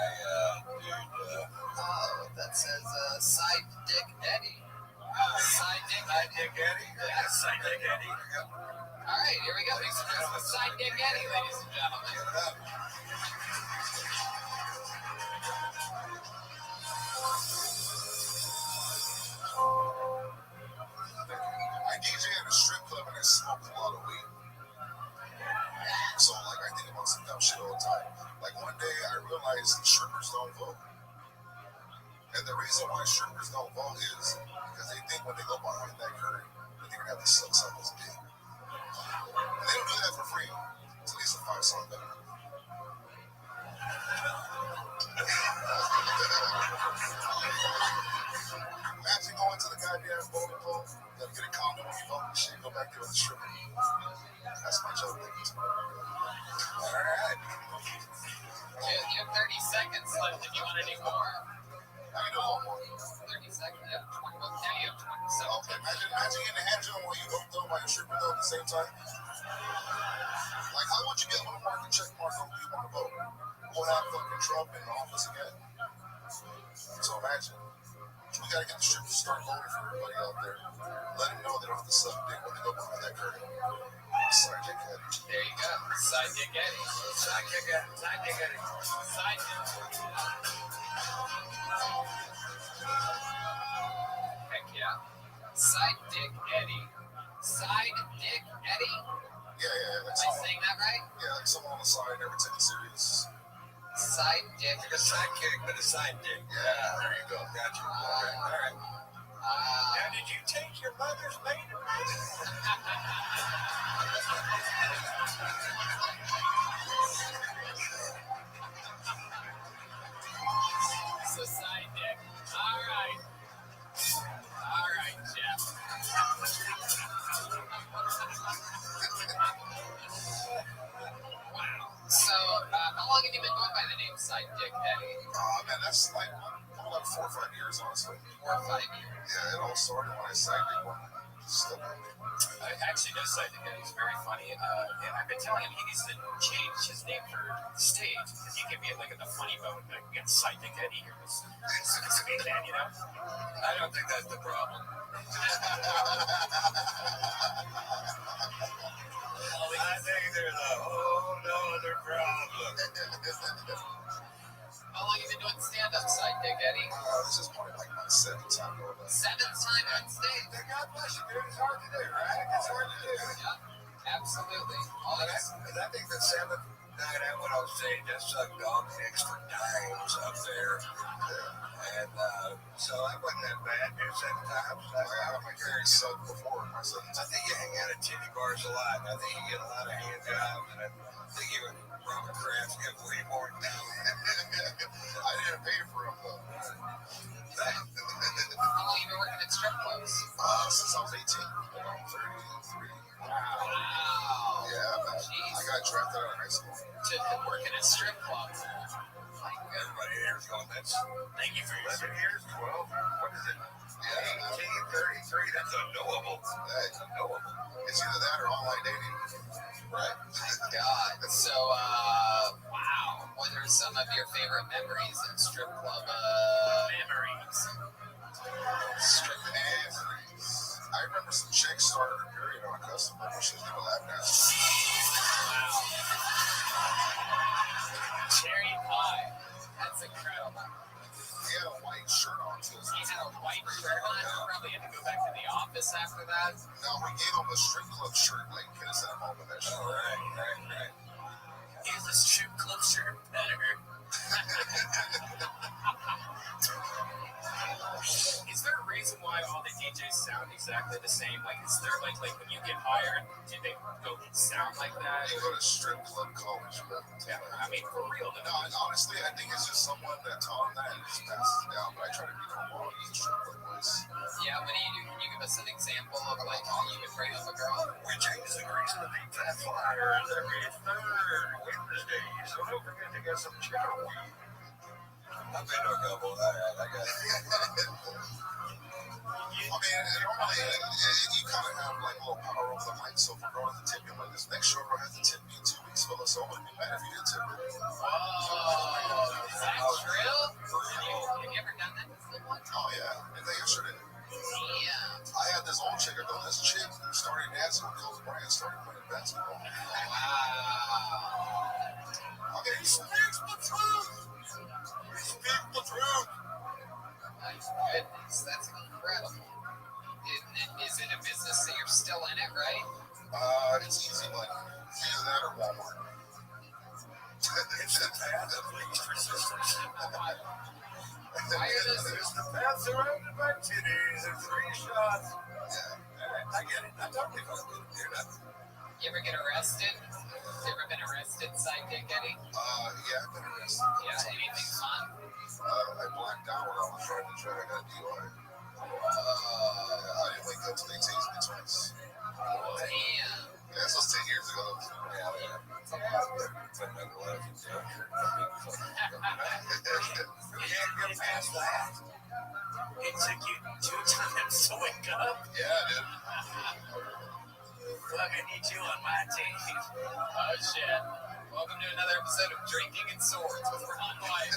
Oh, that says Side Dick Eddie. Side Dick Eddie? Yeah, Side Dick Eddie. All right, here we go. Thanks for joining us, Side Dick Eddie, ladies and gentlemen. I DJ at a strip club and I smoked a lot of weed. So, like, I think about some dumb shit all the time. Like, one day I realized strippers don't vote. And the reason why strippers don't vote is because they think when they go behind that curtain, that they're going to have to suck someone's dick. And they don't do that for free. It's at least a 5-song better. Imagine going to the goddamn voting poll, you gotta get a condom when you vote and shit, go back there with a stripper. That's my much of it. All right. You have 30 seconds left if you want to do more. I can do a little more. 30 seconds. Yeah, 20. Well, now you have 27. Okay, imagine getting a hand job while you don't though, while you're stripping though at the same time. Like, how would you get one mark and check mark on who you want to vote? We'll have fucking Trump in office again. So imagine. We gotta get the strippers to start voting for everybody out there. Let them know they don't have to suck dick when they go behind that curtain. Side dick Eddie. There you go. Side dick Eddie. Side dick Eddie. Side dick Eddie. Side dick. Heck yeah. Side dick Eddie. Side dick Eddie? Yeah. Am I saying that right? Yeah, like someone on the side, never take it serious. Side dick. Like a sidekick, but a side dick. Yeah, there you go. Got you. Okay, all right. Now, did you take your mother's maiden name? So side dick. All right. All right, Jeff. Wow. So, how long have you been going by the name Side Dick Eddie? Man, that's like 4 or 5 years, honestly. 4 or 5 years. Yeah, it all started when I side dick one. I actually know Side Dick Eddie. He's very funny. And I've been telling him he needs to change his name for the stage. Because he can be like in the funny bone. Like, we got Side Dick Eddie here. This big man, you know? I don't think that's the problem. I think there's a whole other problem. How long have you been doing stand-up, Side Dick Eddie? This is probably like my 7th time going back. 7th time on stage? God bless you, dude. It's hard to do, right? It's hard to do. Yeah, absolutely. And I think the 7th night I went on stage, I sucked dog dicks for dimes up there. And so I wasn't that bad, dude, 7 times. I'm like, Gary sucked before my 7th time. I think you hang out at titty bars a lot. I think you get a lot of hand jobs. And I think you and Robert Kraft get way more than that. I didn't pay for them, though. How long have you been working at strip clubs? Since I was 18. 33. Wow. Yeah, man. I got drafted out of high school. To work in a strip club. Everybody here is going, thank you for your 11 years, 12. What is it? 18, 33. That's unknowable. That's unknowable. It's either that or online dating. Right. My God. So, wow. What are some of your favorite memories in strip club? Memories. Strip memories. I remember some chicks started a period on a customer when she was doing a lap dance. Wow. Cherry pie. That's incredible. He had a white shirt on, too. He had a white shirt on? Yeah. Probably had to go back to the office after that. No, we gave him a strip club shirt, like, get us that moment, that shirt. Right. Is the strip club shirt better? Is there a reason why all the DJs sound exactly the same? Like, is there like when you get hired, do they go sound like that? They go to strip club college, bro. Yeah, I mean, for real. No, honestly, I think it's just someone that taught him that and just passes it down. But I try to be normal and use a strip club voice. Yeah, what do you do? Can you give us an example of like how you would bring up a girl? We change the grease of the deep fat flyers every 3rd Wednesday, so don't forget to get some chicken wings. I've been to a couple. I got it. I mean, normally you kind of have like a little power over the mic. So if we're going to tip you like this, next show we're going to have to tip me in 2 weeks, fellas. So I wouldn't be mad if you did tip me. Whoa, is that true? Have you ever done that with someone? Oh yeah, and they yesterday. Damn. I had this old chick. I know this chick who started dancing with Kobe Bryant, started playing basketball. Wow. I mean, he speaks the truth. Speak the truth. My goodness, that's incredible. Is it a business that you're still in it, right? It's easy money. Either that or Walmart. It's the path of least resistance. Why are those? There's the path surrounded by titties and free shots. Yeah, I get it. I'm totally fucking it. You ever get arrested? You ever been arrested, Side Dick Eddie? Yeah, I've been arrested. Yeah, anything fun? I blacked out when I was driving the truck. I got DUI. I didn't wake up till they tased me twice. Damn. Yeah, so 10 years ago. Yeah. But nonetheless, you can't get past that. It took you 2 times to wake up. Yeah, dude. Fuck, I need you on my team. Oh, shit. Welcome to another episode of Drinking and Swords with Ron White.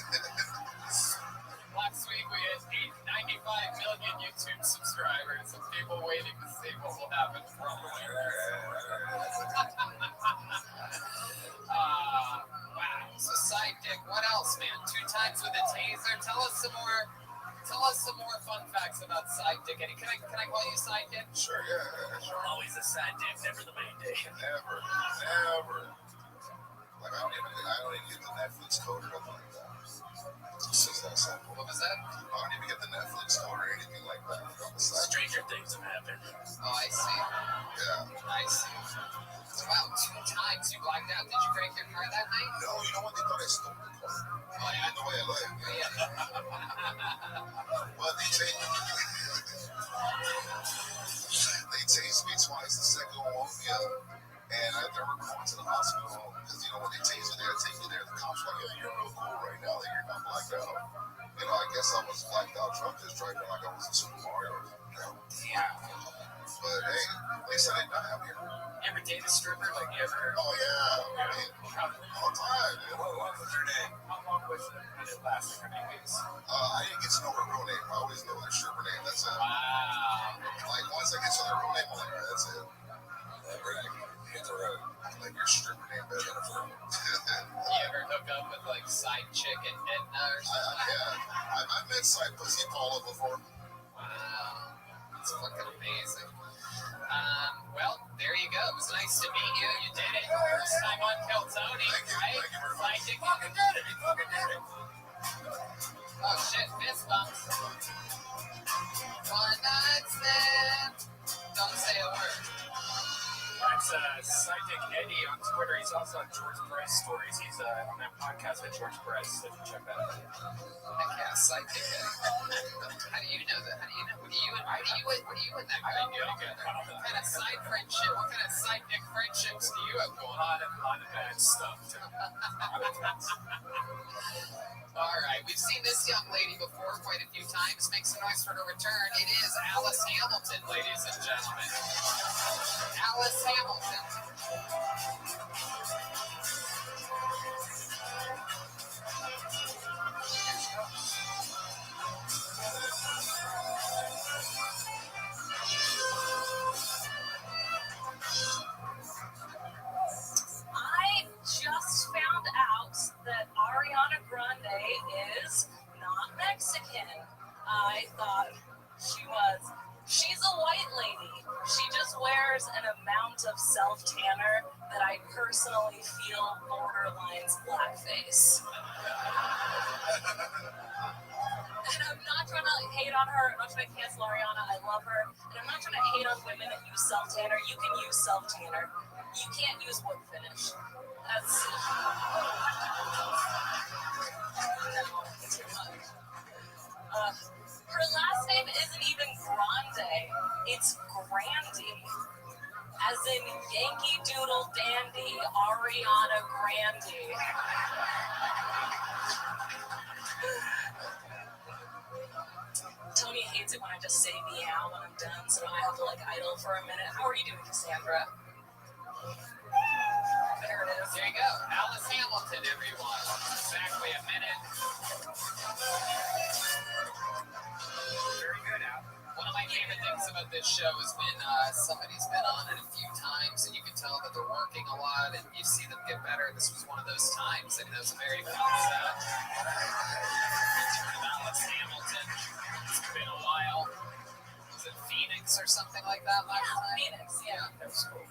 Last week we had 95 million YouTube subscribers and people waiting to see what will happen from wow. So Sidekick, what else, man? 2 times with a taser. Tell us some more fun facts about Sidekick. And can I call you Sidekick? Sure, yeah, sure. Always a sidekick, never the main day. Never. Like I don't even get the Netflix code or nothing like that. It's just that simple. What was that? I don't even get the Netflix code or anything like that. Stranger things have happened. Oh, I see. Yeah. I see. Wow, 2 times you blacked out. Did you break your car that night? No, you know what? They thought I stole the car. Oh, yeah. The way I live. Yeah. Well, they tased me twice. The second one woke me up. And I remember going to the hospital because, when they tase you, they gotta take you there. The cops were like, yeah, you're real cool right now that you're not blacked out. I guess I was blacked out drunk, just driving like I was in Super Mario. Yeah. But hey, at least I did not have here. You ever date a stripper? Like, you ever? Oh, yeah. I mean, all the time. What was her name? How long was it? Did it last? How many weeks? I didn't get to know her real name. I always know their stripper name. That's it. Wow. Like, once I get to their real name, I'm like, all right, that's it. Hit the road. Like, your stripper name better than a firm. You ever hook up with, like, side chick and Edna or something? Yeah. I've met side pussy Paula before. Wow. That's fucking amazing. Well, there you go. It was nice to meet you. You did it. First time on Keltoni, right? Thank you very much. You fucking did it. You fucking did it. Oh, shit. Fist bumps. One night stand. Don't say a word. That's Sidekick Eddie on Twitter. He's also on George Perez Stories. He's on that podcast with George Perez, so check that out. Heck yeah, Sidekick Eddie. How do you know that? How do you know? What do you and that guy do together? What kind of side friendship? What kind of sidekick friendships do you have going on? A lot of bad stuff. All right, we've seen this young lady before quite a few times. Make some noise for her return. It is Alice Hamilton, ladies and gentlemen. Alice Hamilton. I just found out that Ariana Grande is not Mexican. I thought she was. She's a white lady. She just wears an amount of self-tanner that I personally feel borderlines blackface. And I'm not trying to hate on her. I'm not trying to cancel Ariana. I love her. And I'm not trying to hate on women that use self-tanner. You can use self-tanner. You can't use wood finish. That's too much. Her last name isn't even Grande. It's Grandy. As in Yankee Doodle Dandy, Ariana Grande. Tony hates it when I just say meow when I'm done, so I have to idle for a minute. How are you doing, Cassandra? There it is. There you go. Alice Hamilton, everyone. Exactly a minute. Very good, Al. One of my favorite things about this show is when somebody's been on it a few times and you can tell that they're working a lot and you see them get better. This was one of those times. I mean, that was a very fun set. Alice Hamilton. It's been a while. Was it Phoenix or something like that last time? Phoenix, yeah. That was cool.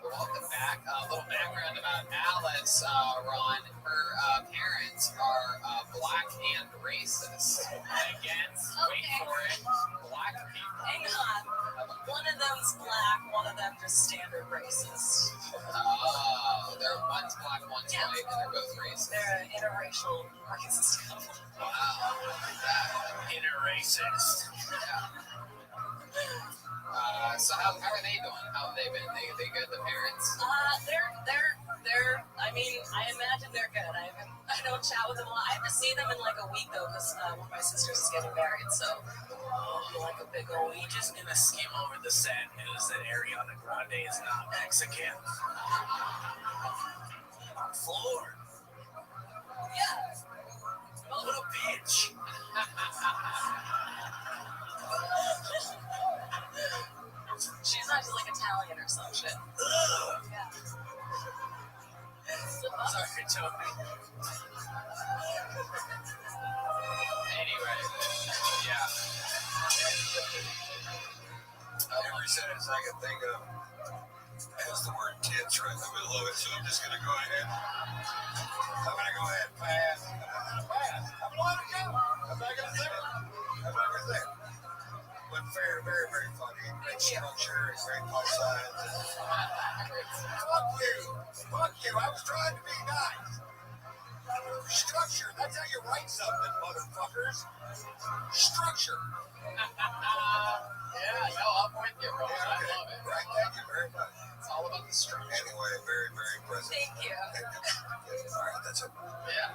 Welcome back. A little background about Alice, Ron. Her parents are black and racist. Again, wait for it. Black people. Hang on. One of them's black, one of them just standard racist. Oh, one's black, one's white, and they're both racist. They're an interracial racist couple. Wow. Interracist. Yeah. So how are they doing? How have they been? They good, the parents? They're. I mean, I imagine they're good. I don't chat with them a lot. I have to see them in like a week though, because one of my sisters is getting married. So like a big old. We just gonna skim over the sad news that Ariana Grande is not Mexican. I'm floored. Yeah. What a bitch. She's not just like Italian or some shit. Yeah. Sorry, Tony. Anyway, yeah. Every sentence I can think of has the word tits right in the middle of it, so I'm just going to go ahead. I'm going to go ahead and pass. I'm going to let it go. I'm not going to say it. I'm not going to say it. But very, very, very funny. Great structure, great punchline. Fuck you. Fuck you. I was trying to be nice. Structure. That's how you write something, motherfuckers. Structure. Yeah, no, I'm with you, bro. I love it. Right, thank you very much. It's all about the structure. Anyway, very, very impressive. Thank you. All right, that's it. Yeah.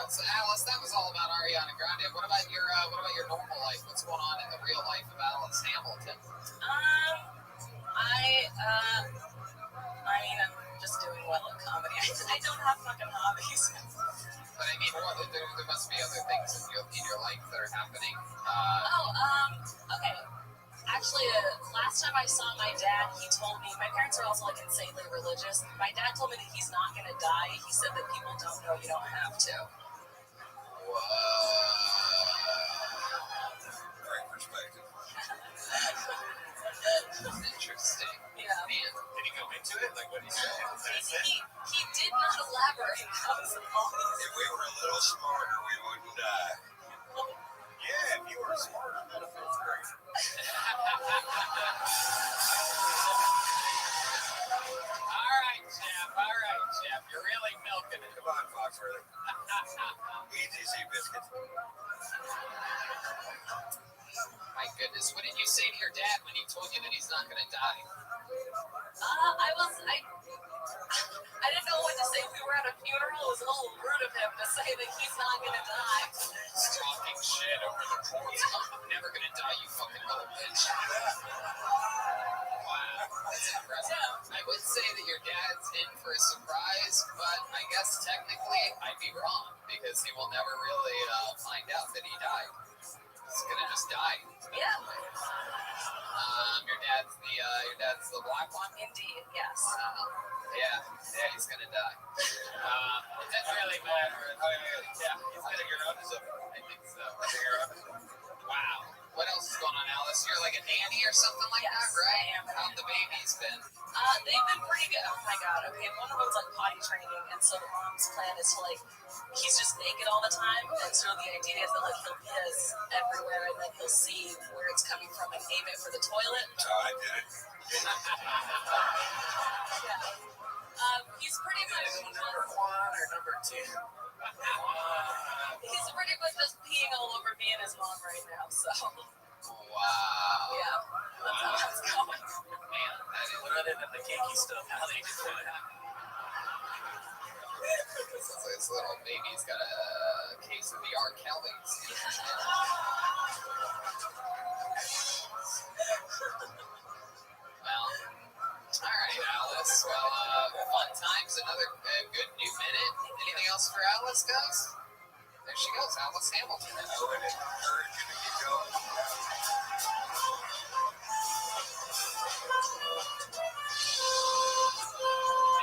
So Alice, that was all about Ariana Grande. What about your normal life? What's going on in the real life of Alice Hamilton? I mean, I'm just doing well in comedy. I don't have fucking hobbies. But I mean, there must be other things in your life that are happening. Okay. Actually, last time I saw my dad, he told me, my parents are also like insanely religious. My dad told me that he's not going to die. He said that people don't know you don't have to. Great perspective. Interesting. Yeah. Man, Did he go into it? Like, what did he say? He did not elaborate. That was all. If we were a little smarter, we wouldn't die. Yeah, if you were smarter than a fifth grader. All right, Jeff. You're really milking it. Come on, Foxworthy. Easy biscuit. My goodness, what did you say to your dad when he told you that he's not going to die? I didn't know what to say. We were at a funeral. It was a little rude of him to say that he's not going to die. He's talking shit over the courts. I'm never going to die, you fucking little bitch. Wow, that's impressive. I would say that your dad's in for a surprise, but I guess technically I'd be wrong because he will never really find out that he died. He's going to just die. Yeah. Your dad's the black one? Indeed, yes. Yeah, he's going to die. It doesn't really matter. Yeah, he's going to get around to something. I think so. Wow. What else is going on, Alice? You're like a nanny or something like that, right? I am. How've the babies been? They've been pretty good. Oh my god. Okay, one of them's like potty training, and so the mom's plan is to like, he's just naked all the time, and so the idea is that like he'll piss everywhere, and then he'll see where it's coming from and aim it for the toilet. Oh, I did it. Yeah. He's pretty good. Number 1 or number 2? He's pretty much just peeing all over me and his mom right now, so. Wow. Yeah, that's how that's going. Man, that is Other than the kinky stuff, how they do it. this little baby's got a case of the R. Kelly's. Well, all right, Alice. Well, fun times. Another good new minute. Anything else for Alice, guys? There she goes, Alice Hamilton. I would encourage you to keep going.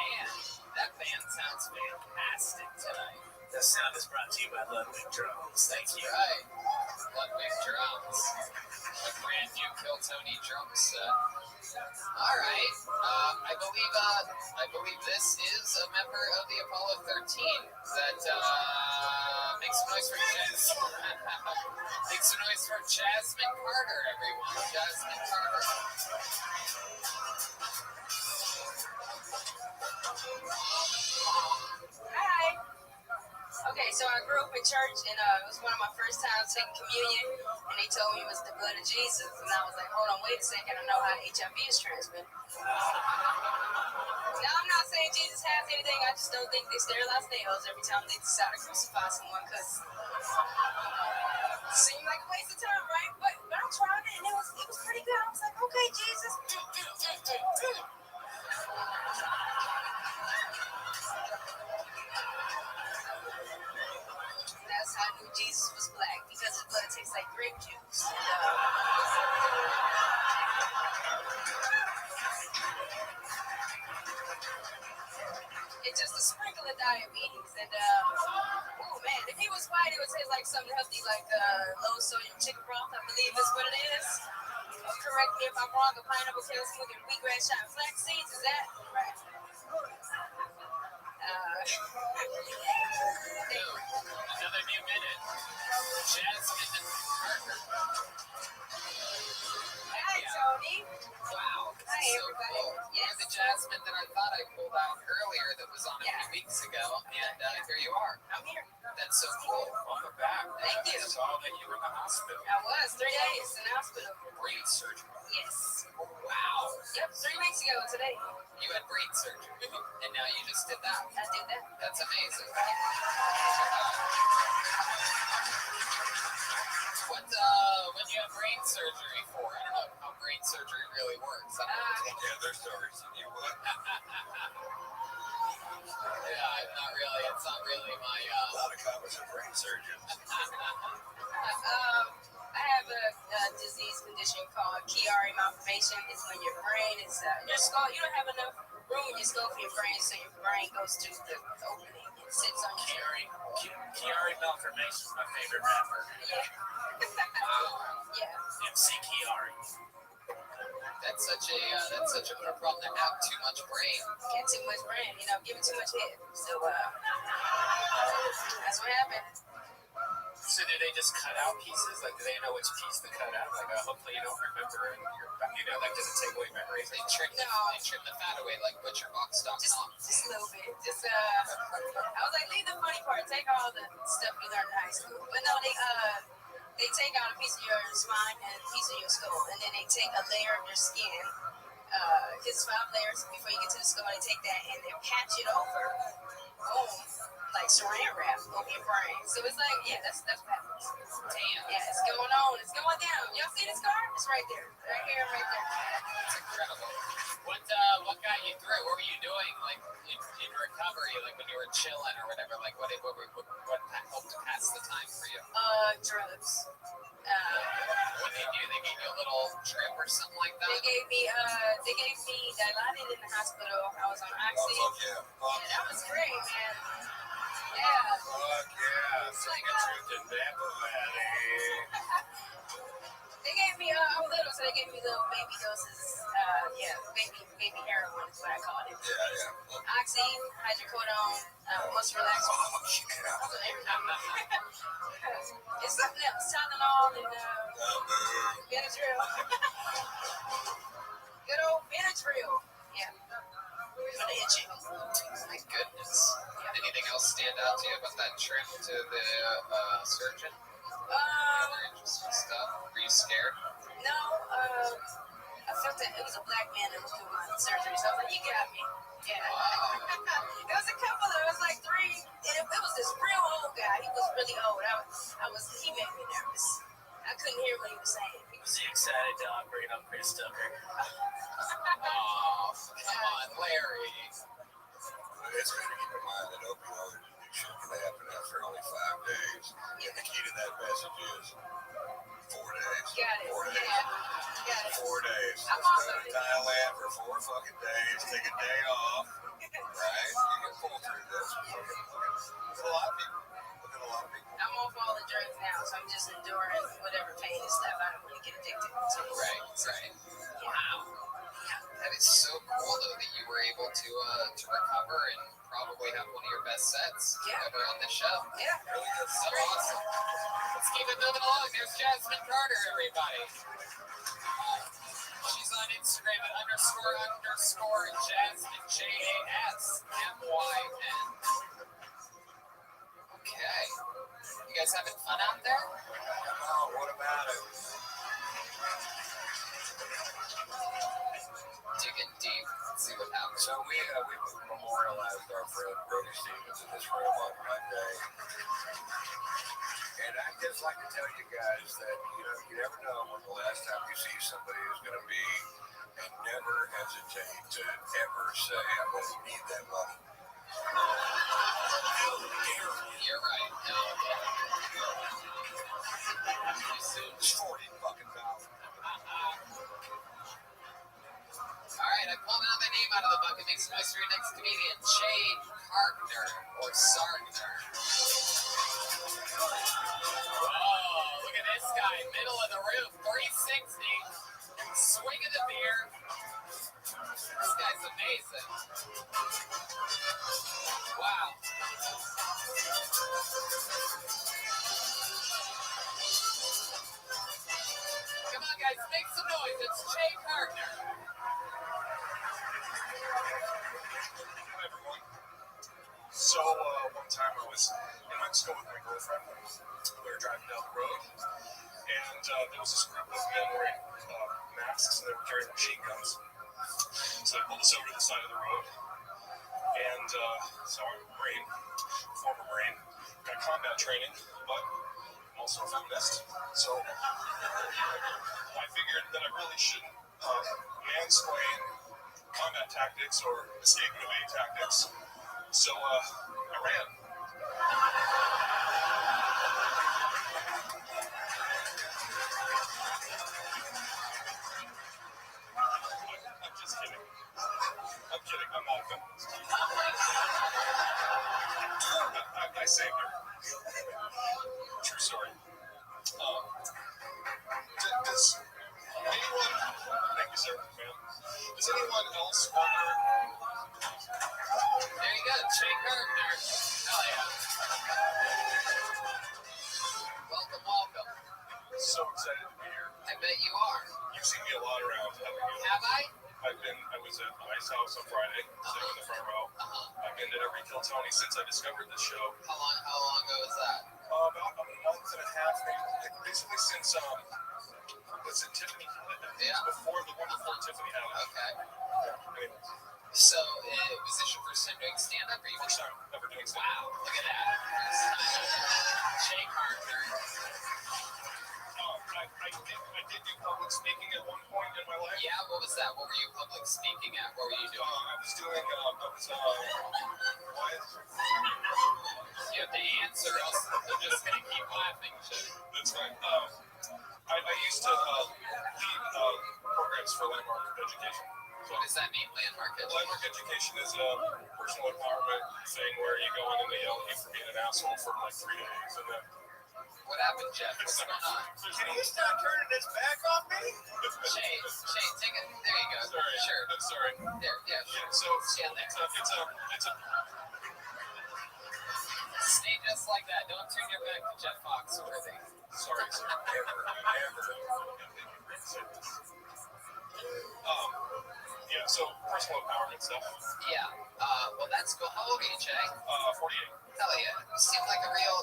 Man, that band sounds fantastic tonight. That sound is brought to you by Ludwig Drums. Thank you. Right. Ludwig Drums. A brand new Kill Tony drum set. All right. I believe this is a member of the Apollo 13 that makes some noise for makes some noise for Jasmine Carter, everyone. Jasmine Carter. Hi. Okay, so I grew up in church, and it was one of my first times taking communion, and they told me it was the blood of Jesus, and I was like, hold on, wait a second, I know how HIV is transmitted. Now, I'm not saying Jesus has anything, I just don't think they sterilize nails every time they decide to crucify someone, because it seemed like a waste of time, right? But I tried it, and it was pretty good. I was like, okay, Jesus. That's how I knew Jesus was black, because his blood tastes like grape juice. It's just a sprinkle of diabetes. And, oh man, if he was white, it would taste like something healthy, like low sodium chicken broth, I believe is what it is. Correct me if I'm wrong, a pineapple kale smoking wheatgrass shot flax seeds, is that right? Another new minute. Jasmine Carter. Hi, Tony. Wow. Hi, everybody. Cool. Yes. You're the Jasmine that I thought I pulled out earlier that was on a few weeks ago, and here you are. I'm here. That's so cool. Welcome back. Thank you. I saw that you were in the hospital. I was 3 days in the hospital. Brain surgery. Yes. Wow. Yep, 3 weeks ago today. You had brain surgery, and now you just did that. I did that. That's amazing. When you have brain surgery for? I don't know how brain surgery really works. Yeah, there's no reason you would. Yeah, it's not really my, A lot of couples are brain surgeons. I have a disease condition called Chiari malformation. It's when your brain is, your skull, you don't have enough room in your skull for your brain, so your brain goes to the opening and sits on your Chiari malformation is my favorite rapper. Yeah. Yeah. MC Chiari. That's such a problem to have too much brain. Get too much brain, give it too much head. So, that's what happened. So do they just cut out pieces? Like, do they know which piece to cut out? Like, hopefully you don't remember, and like, does it take away memories? They trim the fat away like ButcherBox.com. Just a little bit. I was like, leave the funny part. Take all the stuff you learned in high school. But no, they take out a piece of your spine and a piece of your skull, and then they take a layer of your skin. It's 5 layers before you get to the skull. They take that and they patch it over. Boom. Like saran wrap over your brain. So it's like, yeah, that's what happens. Damn. Yeah, it's going on. It's going down. Y'all see the scar? It's right there. Right here, right there. That's incredible. What got you through? What were you doing, like, in recovery, like, when you were chilling or whatever? Like, what helped pass the time for you? Drugs. What did they do? They gave you a little trip or something like that? They gave me Dilaudid in the hospital. I was on Oxy. Yeah, that was great, man. Yeah. Fuck yeah. Sing a truth in Bamboo Valley. They gave me, I was little, so they gave me little baby doses. Baby heroin is what I called it. Yeah. Oxy, hydrocodone, muscle relaxer. It's something else. Tylenol and Benadryl. Good old Benadryl. Yeah. For the itching. My goodness. Anything else stand out to you about that trip to the surgeon? Other interesting stuff? Were you scared? No, I felt that it was a black man that was doing my surgery, so I was like, you got me. Yeah. It was a couple, it was like 3, and it was this real old guy. He was really old. He made me nervous. I couldn't hear what he was saying. Was he excited to operate on Chris Tucker? Oh, come on, Larry. It's good to keep in mind that opioid addiction can happen after only 5 days. And the key to that message is 4 days. Got it. 4 days. Yeah. Got it. 4 days. I'm also Spend Thailand for 4 fucking days. Take a day off. Right? You can pull through this. There's a lot of people. Look at a lot of people. I'm off all the drugs now, so I'm just enduring whatever pain and stuff I don't really get addicted to. Right. Wow. That is so cool, though, that you were able to recover and probably have one of your best sets ever on the show. Yeah. Really good. So awesome. Let's keep it moving along. There's Jasmine Carter, everybody. She's on Instagram at __ Jasmine, JASMYN. Okay. guys having fun out there? Oh, what about it? Digging deep. Let's see what happens. So we memorialized our friend Brody Stevens in this room on Monday. And I'd just like to tell you guys that, you never know when the last time you see somebody is going to be, and never hesitate to ever say, I'm going to need that money. You're right. No. It's 40 fucking dollars. All right, I'm pulling out my name out of the bucket. Make some noise for your next comedian, Shane Hartner or Sargner. Oh, look at this guy, middle of the roof, 360, swinging the beer. This guy's amazing. Wow. Come on, guys, make some noise. It's Shane Hartner. Hi, everyone. So, one time I was in Mexico with my girlfriend. We were driving down the road, and there was this group of men wearing masks, and they were carrying machine guns. So they pulled us over to the side of the road, and so I'm a Marine, former Marine, got combat training, but I'm also a feminist. So I figured that I really shouldn't mansplain combat tactics or escaping away tactics. So I ran. I'm just kidding. I'm kidding. I'm not a feminist. I saved her. True story. Does anyone, thank you, sir, ma'am. Does anyone else wonder? There you go, Shane Hartner. Hell yeah. Welcome. So excited to be here. I bet you are. You've seen me a lot around, haven't you? Have I? I was at the Ice House on Friday, sitting in the front row. I've been to every Kill Tony since I discovered this show. How long ago was that? About a month and a half, maybe. Basically since, was it Tiffany had it? Yeah. Before Tiffany had it. Okay. Yeah. Anyway, So, was this your first time doing stand-up? Or you first time ever doing stand-up. Wow, look at that. Shane Hartner. I did do public speaking at one point in my life. Yeah, what was that? What were you public speaking at? What were you doing? I was what? You have to answer, else I'm just going to keep laughing. That's fine. I used to lead programs for landmark education. What does that mean, landmark education? Landmark education is a personal empowerment thing where you go in and they yell at you for being an asshole for like 3 days, and then. What happened, Jeff? What's going on? Can you stop turning this back on me? Shane, take it. There you go. Sorry. Sure. I'm sorry. There, yeah. So it's a. Stay just like that. Don't turn your back to Jeff Foxworthy. Sorry, sir. Yeah, so personal empowerment stuff. Yeah. Well, that's cool. How old are you, Jay? 48. Hell yeah. You seem like a real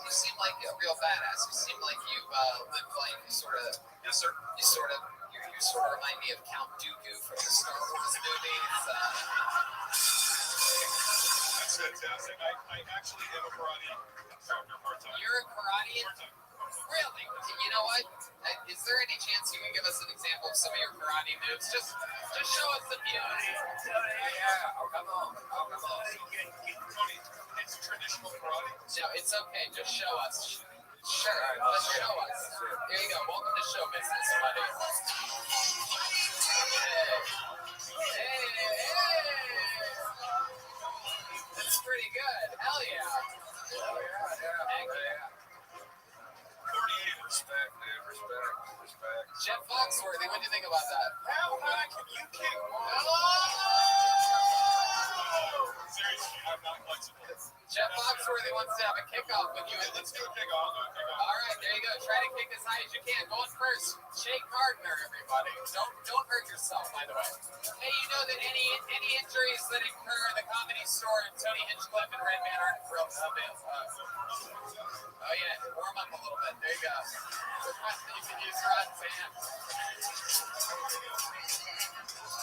badass. You seem like you live like sort of. Yes, sir. You sort of remind me of Count Dooku from the Star Wars movies. That's fantastic. I actually am a karate instructor part-time. You're a karate? Part-time. Really? You know what? Is there any chance you can give us an example of some of your karate moves? Just show us some moves. Yeah. Oh, come on. Tony, it's traditional karate. No, it's okay. Just show us. Sure. Just show us. There you go. Welcome to show business, buddy. Hey. That's pretty good. Hell yeah. Heck yeah. 38. Respect, dude. Respect. Jeff Foxworthy, what do you think about that? How high can you kick? Oh! Seriously, I'm not flexible. Jeff Foxworthy wants to have a kickoff with you. Let's do a kickoff. All right, there you go. Try to kick as high as you can. Going first, Jake Gardner, everybody. Don't hurt yourself, by the way. Hey, you know that any injuries that occur in the Comedy Store and Tony Hinchcliffe and Redman aren't real oh yeah, warm up a little bit. There you go. You can use Rod's hand.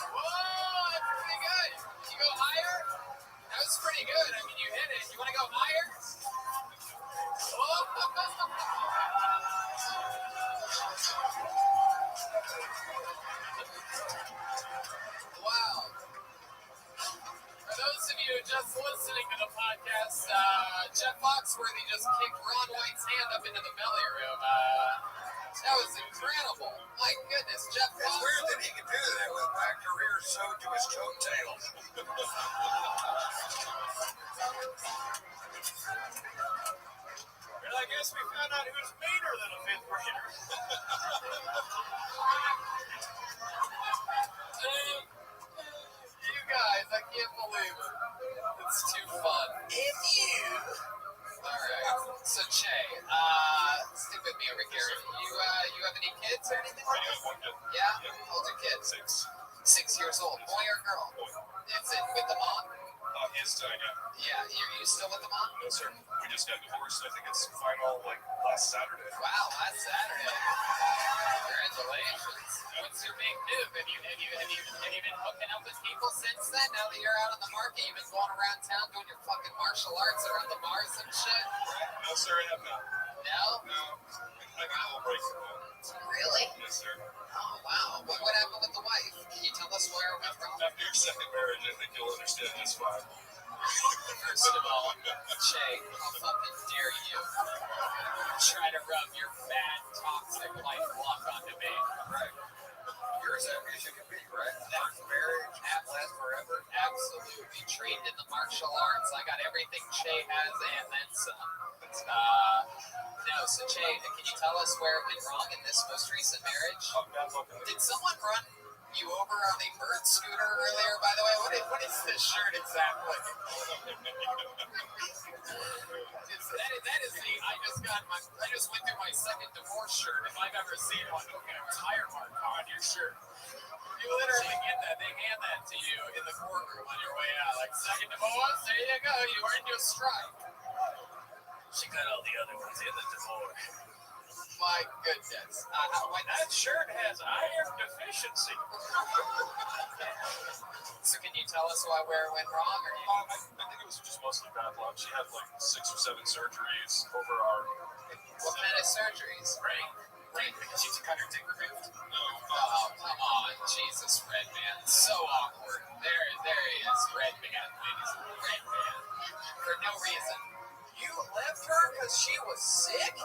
Whoa, that's pretty good. You go higher? That was pretty good. I mean, you hit it. You want to go higher? Wow. For those of you just listening to the podcast, Jeff Foxworthy just kicked Ron White's hand up into the belly room. That was incredible. My goodness, Jeff Foxworthy. It's weird that he could do that with my career sewed to his coattails. And I guess we found out who's meaner than a fifth grader. You guys, I can't believe it. It's too fun. If you. Alright, so Che, stick with me over here. You have any kids or anything? I have one kid. Yeah? How old's your kid? 6 years old. Boy or girl? Boy. Is it with the mom? His time, yeah. Yeah, you still with the mom? No, sir. We just got divorced. I think it's final, last Saturday. Wow, last Saturday. Congratulations. What's your big move? Have you been hooking up with people since then? Now that you're out on the market, you've been going around town doing your fucking martial arts around the bars and shit? No, sir, I have not. No? No. I got a little break from that. Really? Yes, sir. Oh, wow. What happened with the wife? Can you tell us where it went wrong? After your second marriage, I think you'll understand just fine. First of all, Che, how fucking dare you try to rub your bad, toxic life block onto me? Right. You're as happy as you can be, right? First marriage, last forever. Absolutely. Trained in the martial arts. I got everything Che has and then some. No, so Che, can you tell us where it went wrong in this most recent marriage? Did someone run you over on a bird scooter earlier, by the way? What is this shirt exactly? That is I just went through my second divorce shirt, if I've ever seen one. Okay, a tire mark on your shirt. You literally get that. They hand that to you in the courtroom on your way out. Like, second divorce, there you go. You earned your stripe. She got all the other ones in the divorce. My goodness. That shirt has iron deficiency. So can you tell us where it went wrong? Or I think it was just mostly bad luck. She had 6 or 7 surgeries over our... What kind of surgeries? Right, because she's a cutter dick removed. No. Oh, come on. Jesus, Redman. So awkward. There he is. Redman, ladies. Redman. For no reason. You left her because she was sick? Bill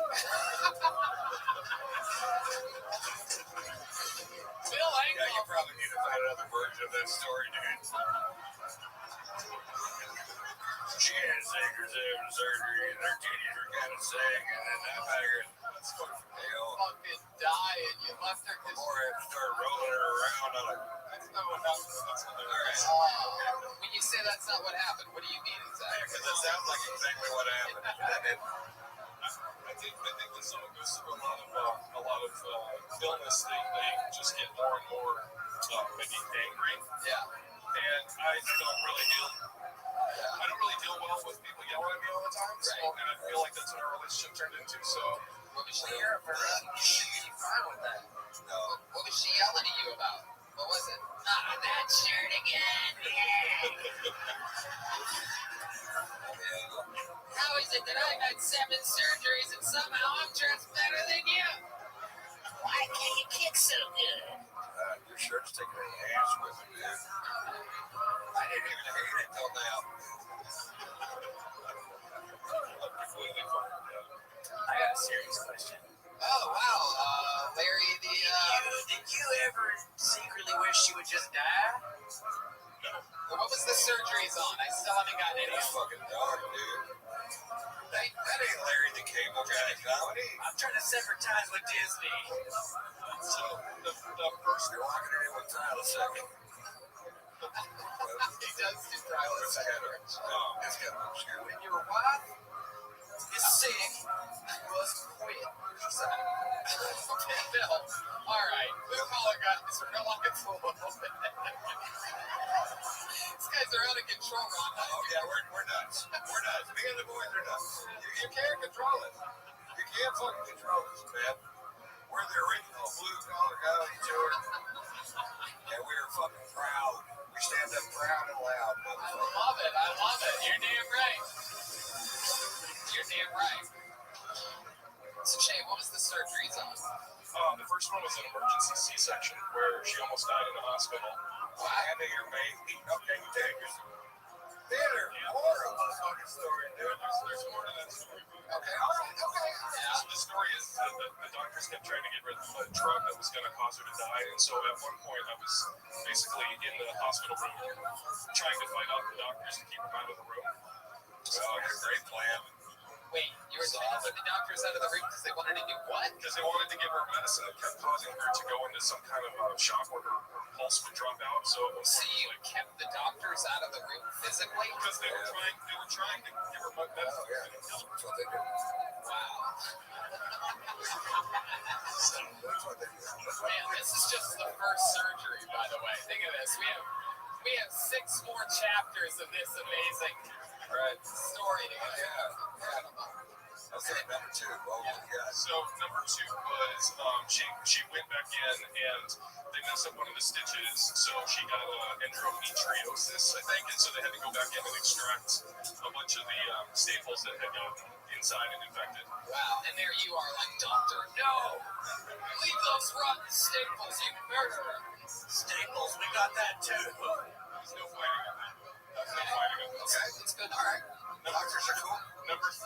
Engel. Yeah, you probably need to find another version of that story, dude. She had 6 or 7 surgeries, her titties were kind of sagging, and then I figured, let's fucking hell. Fucking dying. You left her because... Or I started rolling her around on a... That's not what happened. When you say that's not what happened, what do you mean exactly? Because that sounds like exactly what happened. I think when someone goes through a lot of illness, they just get more and more maybe angry. Yeah. And I don't really deal well with people yelling at me all the time. So, and I feel like that's what our relationship turned into. So, what was she here for? She'd be fine with that. No. What was she yelling at you about? What was it? That shirt again. How is it that I've had 7 surgeries and somehow I'm dressed better than you? Why can't you kick so good? Your shirt's taking an ass with it, dude. I didn't even hate it till now. I got a serious question. Oh, wow. Larry, Did you ever secretly wish you would just die? no. What was the surgeries on? I still haven't gotten any. It's fucking dark, dude. That ain't Larry the Cable Guy comedy. I'm trying to sever ties with Disney. So, the first You're locking it in with Tyler a second. the He does do private sector. It's kind of obscure. When your wife is sick, you must quit. Okay, Bill. All right, blue collar guys relax a little bit. These guys are out of control, Ron. Oh yeah, we're nuts. We're nuts. Me and the boys are nuts. You can't control it. You can't fucking control this, man. We're the original blue collar comedy tour. And we are fucking proud. We stand up proud and loud, motherfucker. I love it. I love it. You're damn right. You're damn right. So, Shay, what was the surgeries on? The first one was an emergency C-section where she almost died in the hospital. And your baby. Okay, you take us. Theater. More of a fucking story, dude. There's more to that story. Okay, all right, okay. Yeah. So the story is that the doctors kept trying to get rid of a drug that was going to cause her to die. And so at one point, I was basically in the hospital room trying to fight off the doctors to keep them out of the room. So, great plan. Wait, you were trying to put the doctors out of the room because they wanted to do what? Because they wanted to give her medicine that kept causing her to go into some kind of shock where her pulse would drop out. So you kept the doctors out of the room physically? Because they were trying to give her medicine. Oh, yeah, that's what they do. Wow. That's what they do. Man, this is just the first surgery, by the way. Think of this. We have 6 more chapters of this amazing story to go. Yeah. Okay, number 2. Oh, yeah. So number 2 was she went back in and they messed up one of the stitches, so she got endometriosis, I think, and so they had to go back in and extract a bunch of the staples that had gotten inside and infected. Wow, and there you are, like, doctor, no! Leave those rotten staples, you murderer! Staples, we got that too. There's no fighting on that. There's no fighting on that. Okay, it's good. All right. Doctors are cool. Number 3,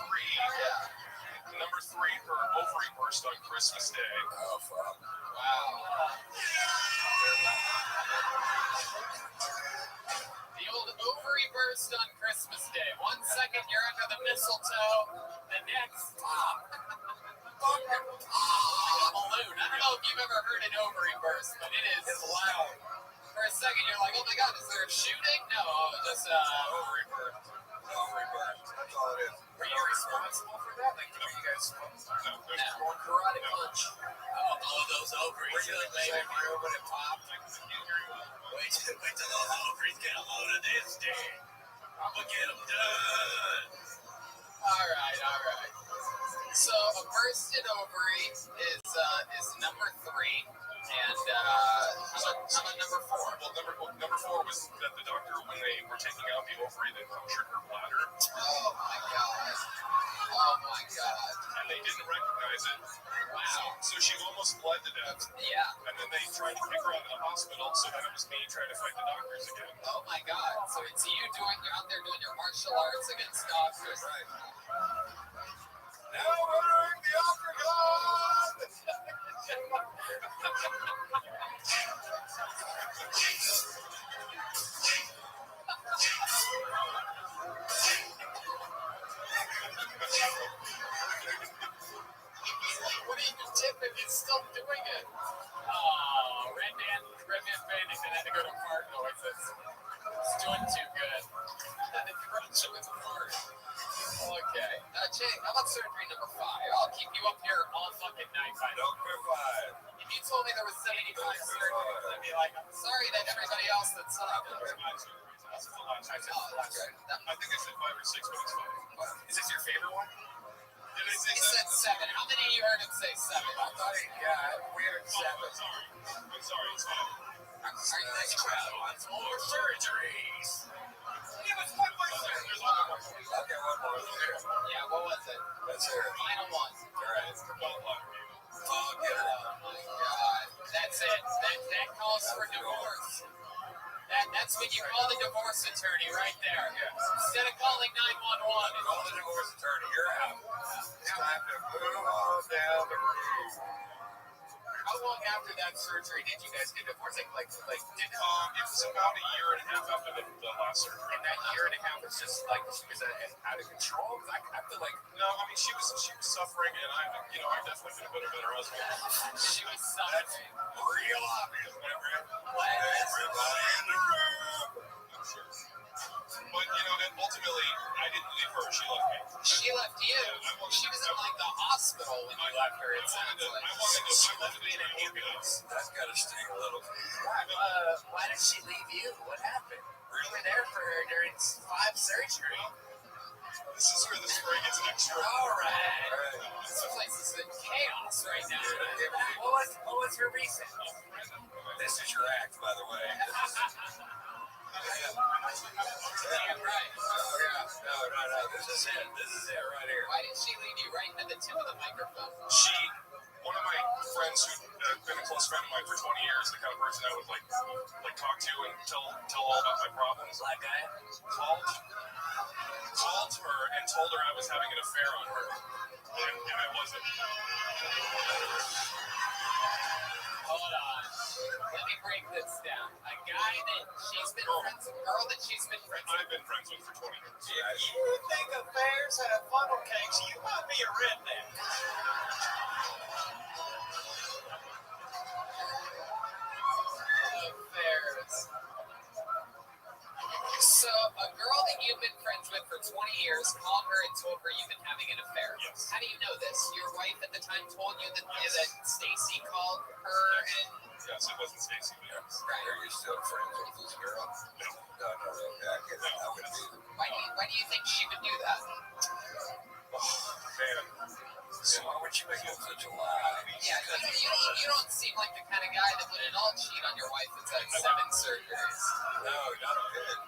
her ovary burst on Christmas Day. Oh, fuck. Wow. The old ovary burst on Christmas Day. 1 second you're under the mistletoe, the next, like a balloon. I don't know if you've ever heard an ovary burst, but it's loud. For a second you're like, oh my God, is there a shooting? No, just ovary burst. Ovary burst. That's all it is. Were you responsible for that? Like, were you guys one karate punch? Oh, those ovaries. Were you in the same room when it popped? Wait till those ovaries get a load of this, dude. I'm gonna get them done. All right. So a bursted ovary is number 3, and how about number 4? Well, number 4 was that the doctor, when they were taking out the ovary, they punctured her bladder. Oh my God. And they didn't recognize it. Wow. So she almost bled to death. Yeah. And then they tried to kick her out of the hospital, so then it was me trying to fight the doctors again. Oh my God. So it's you're out there doing your martial arts against doctors. Right. Now entering the octagon! What are you tipping? He's still doing it. Oh, Red Man Paddington had to go to fart noises. He's doing too good. Had to crunch him with a fart. Okay. Jay, how about surgery number 5? I'll keep you up here all fucking night. Don't quit 5. If you told me there was 75 surgeries, I'd be like, I'm sorry that everybody else that's That's the last I said. I think I said 5 or 6, but it's 5. Is this your favorite one? Did I say He said 7. How many of you heard him say 7? I thought we heard 7. I'm sorry, it's 5. Are you This crowd wants more surgeries. Give us one more surgery. There's one more. Okay, one more. Yeah, what was it? Let's hear it. Final one. All right. It's the belt lock. Oh my God. That's it. That calls for divorce. That's when you call the divorce attorney right there. Instead of calling 911. Call the divorce attorney. You're out. It's time to move on down the road. How long after that surgery did you guys get divorced? Like did it was about a year and a half after the last surgery. And that year and a half was just like she was out of control. I feel like no, I mean she was suffering, and I definitely could have been a better husband. She was suffering. Real obvious, everybody in the room. I'm sure. But and ultimately, I didn't leave her. She left me. She left you. Yeah, she was in like the hospital when you left her. It sounds like. She left me in an ambulance. That's got to sting a little. Why did she leave you? What happened? You were there for her during 5 surgery. This is where the story gets extra. All right. This place is in chaos right now. What was her reason? This is your act, by the way. Damn right. Oh, yeah. No. This is it right here. Why did she leave you right into the tip of the microphone? One of my friends who'd been a close friend of mine for 20 years, the kind of person I would like talk to and tell all about my problems. Black guy? Called her and told her I was having an affair on her. And I wasn't. Hold on. Let me break this down. A guy that she's been friends with, girl that she's been friends with. I've been friends with for 20 years. If you think affairs have funnel cakes, you might be a redneck. Affairs. So, a girl that you've been friends with for 20 years called her and told her you've been having an affair. Yes. How do you know this? Your wife at the time told you that Stacy called her and... Yes, it wasn't Stacy. Yes. Right. Are you still friends with this girl? No. No. I wouldn't either. Why do you think she would do that? Oh, man. So why would you make up such a lie? Yeah, you don't seem like the kind of guy that would at all cheat on your wife that's had 7 surgeries. No, not a bit.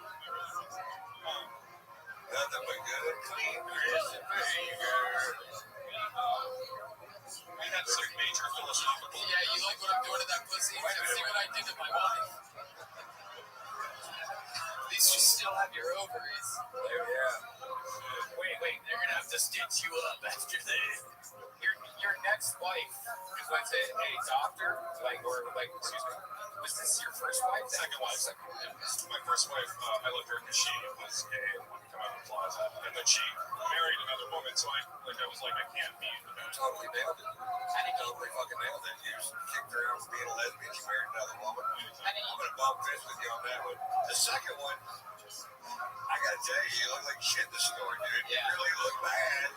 Nothing but good and clean recipe, girl. We had some major philosophical... Yeah, you like what I'm doing to that pussy? You should see what I did to my wife. At least you still have your ovaries. Yeah. Wait, they're gonna have to stitch you up after this. Your next wife is going to say, hey, doctor, excuse me, was this your first wife? Second wife. My first wife, I loved her because she was gay and wouldn't come out of the closet. And then she married another woman, so I was like, I can't be in the bed. Totally nailed it. Totally fucking nailed it. You just kicked her out for being a lesbian. She married another woman. I'm gonna bump fists with you on that one. The second one, I gotta tell you, you look like shit in the story, dude. Yeah. You really look bad.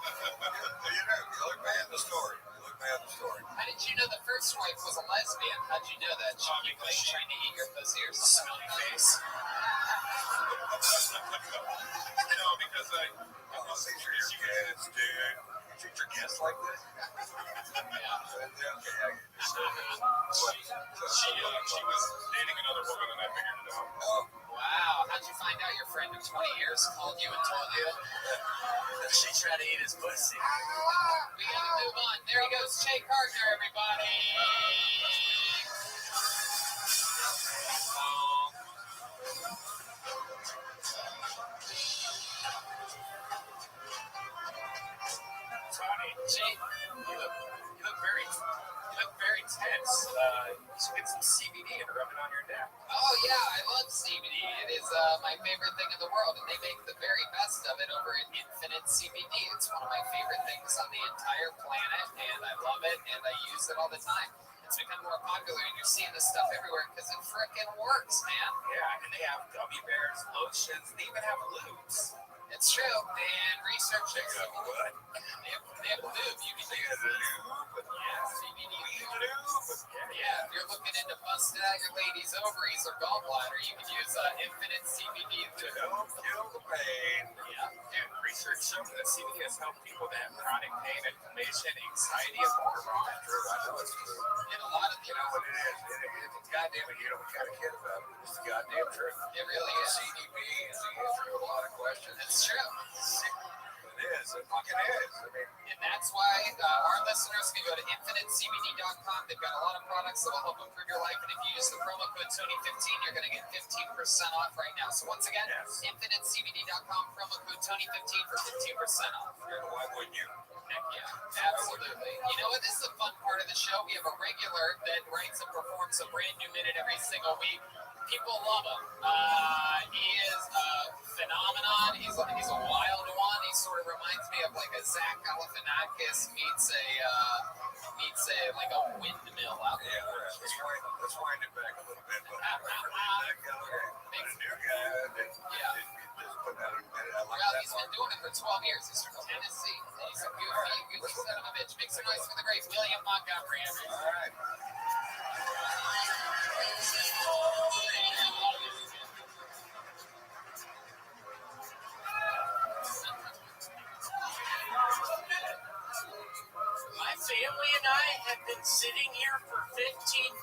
You look bad in the story. How did you know the first wife was a lesbian? How'd you know that? She was trying to eat your pussy or something? Smelly face. No, because I think you're kids, dude. You treat your guests like this? She was dating another woman and I figured it out. Wow, how'd you find out your friend of 20 years called you and told you that she tried to eat his pussy? We gotta move on. There he goes, Jay Gardner, everybody. Tony, Jay, you look very tense. You should get some CBD and rub it on your neck. Oh yeah, I love CBD. It is my favorite thing in the world, and they make the very best of it over at Infinite CBD. It's one of my favorite things on the entire planet, and I love it, and I use it all the time. It's become more popular, and you're seeing this stuff everywhere because it frickin' works, man. Yeah, and they have gummy bears, lotions, they even have lubes. It's true, and research They got what? They have lube. You can use lube. Yeah, CBD lube. Yeah, if you're looking into busting out your lady's ovaries or gallbladder, you can use Infinite CBD to help kill the pain. Yeah, dude, research shows that CBD has helped people that have chronic pain, inflammation, anxiety, and more. True, I know it's true. And a lot of you know what it is. It's goddamn it. You know, we kind of kid about it. It's the goddamn truth. It really is. CBD is the answer to a lot of questions. It's true. It is. It fucking is. I mean, and that's why our listeners can go to infinitecbd.com. They've got a lot of products that will help improve your life. And if you use the promo code Tony15, you're going to get 15% off right now. So once again, infinitecbd.com, promo code Tony15 for 15% off. Why wouldn't you? Heck yeah, absolutely. You know what? This is a fun part of the show. We have a regular gets a brand new minute every single week. People love him. He is a phenomenon. He's a wild one. He sort of reminds me of like a Zach Galifianakis meets a windmill out there. Yeah, let's wind it back a little bit. But a new guy that just put out a minute. I like Well, that he's part. been doing it for 12 years. He's from Tennessee. He's a goofy son of a bitch. Make some noise for the great William Montgomery. All right. My family and I have been sitting here for 15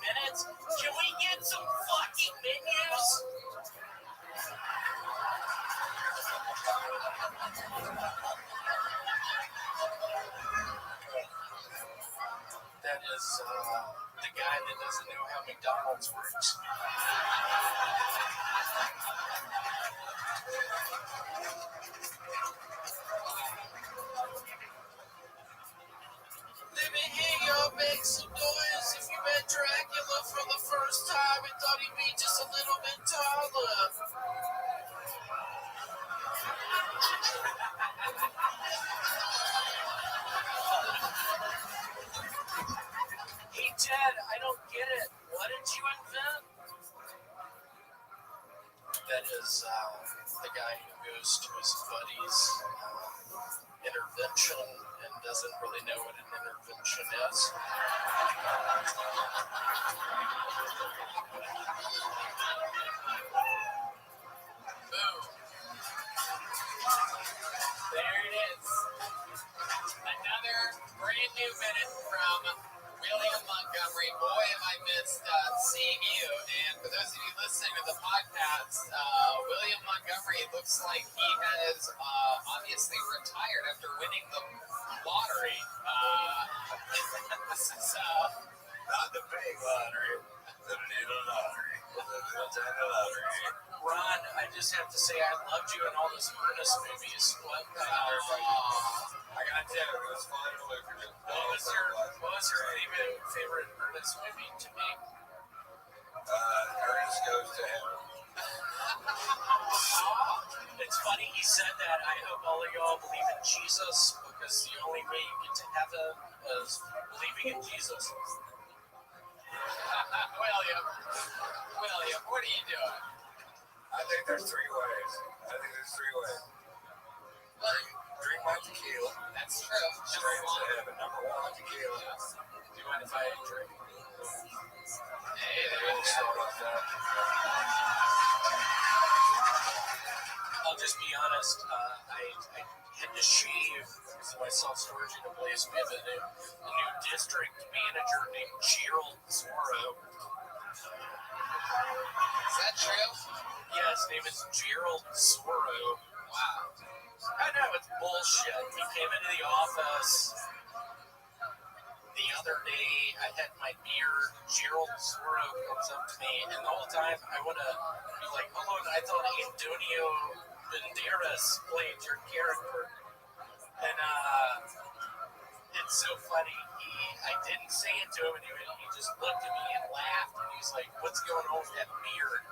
minutes. Can we get some fucking menus? That is the guy that doesn't know how McDonald's works. Let me hear y'all make some noise if you met Dracula for the first time and thought he'd be just a little bit taller. Hey, Ted, I don't get it. What did you invent? That is the guy who goes to his buddy's intervention and doesn't really know what an intervention is. Boom. There it is. Another brand new minute from William Montgomery. Boy, have I missed seeing you. And for those of you listening to the podcast, William Montgomery looks like he has obviously retired after winning the lottery. This is Not the big lottery, the little lottery. The little tiny lottery. Ron, I just have to say I loved you in all those Ernest movies. What? I gotta tell you, it was fun and lucrative. What was your favorite Ernest movie to me? Ernest Goes to Heaven. It's funny he said that. I hope all of y'all believe in Jesus because the only way you get to heaven is believing in Jesus. William, what are you doing? I think there's three ways. Drink my tequila. That's true. Straight to heaven. Number one, tequila. Do you mind if I drink? Hey, there We'll you start go. off that. I'll just be honest. I had to shave because of my self-storage in a place. We have a new district manager named Gerald Zorro. Is that true? Yeah, his name is Gerald Zorro. Wow. I know, it's bullshit. He came into the office the other day. I had my beard. Gerald Zorro comes up to me, and the whole time I want to be like, "Hold on, I thought Antonio Banderas played your character." And it's so funny. I didn't say it to him, and he just looked at me and laughed, and he's like, "What's going on with that beard?"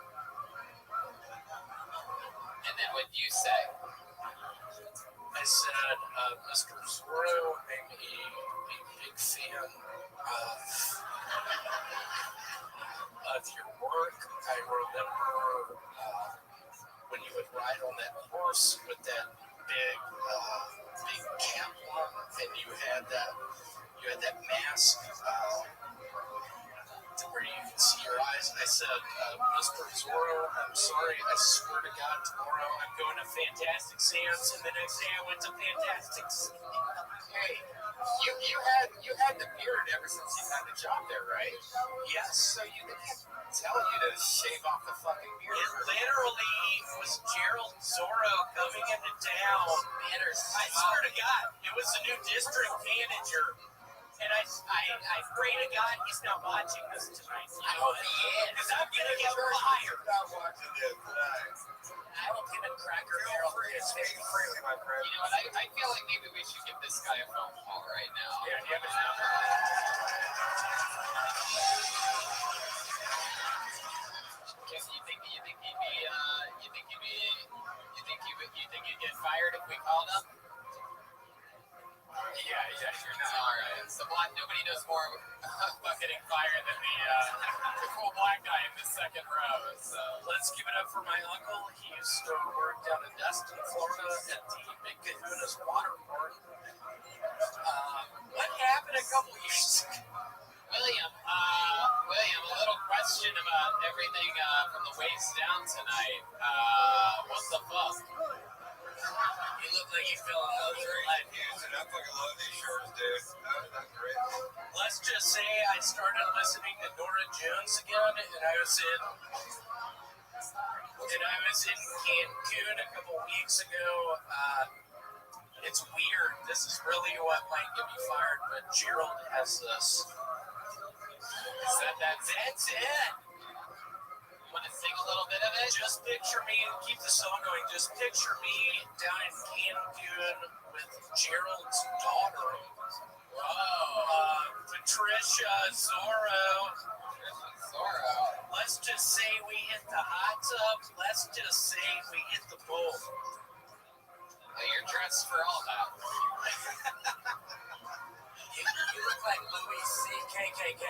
And then what you say? I said, Mr. Zorro, I'm a big fan of your work. I remember when you would ride on that horse with that big cap on, and you had that mask where you could see your eyes. I said, Mr. Zorro, I'm sorry. I swear to God, tomorrow I'm going to Fantastic Sam's, and the next day I went to Fantastic Sam's. Hey, you had the beard ever since you had the job there, right? Yes. So you didn't tell you to shave off the fucking beard. It literally was Gerald Zorro coming into town. I swear to God, it was the new district manager. And I pray to God he's not watching this tonight. I hope he is. Because I'm going to get fired. Not watching this tonight. I hope him and Cracker Barrel Speak freely, my friend. You know what? I feel like maybe we should give this guy a phone call right now. Yeah, give it now. Rabbi knows more about getting fired than the cool black guy in the second row. So let's give it up for my uncle. He used to work down in Destin, Florida at the Big Kahuna's water port. What happened a couple years ago? William, a little question about everything from the waist down tonight. What the fuck? You look like you fell in love with life. Dude, I fucking love these shorts, dude. That's great. Let's just say I started listening to Nora Jones again, and I was in Cancun a couple weeks ago. It's weird. This is really what might get me fired, but Gerald has this. That's it. Want to sing a little bit of it? Just picture me, and keep the song going. Just picture me down in Cancun with Gerald's daughter. Whoa. Patricia Zorro. Let's just say we hit the hot tub. Let's just say we hit the pool. You're dressed for all that. You look like Louis C.K.K.K.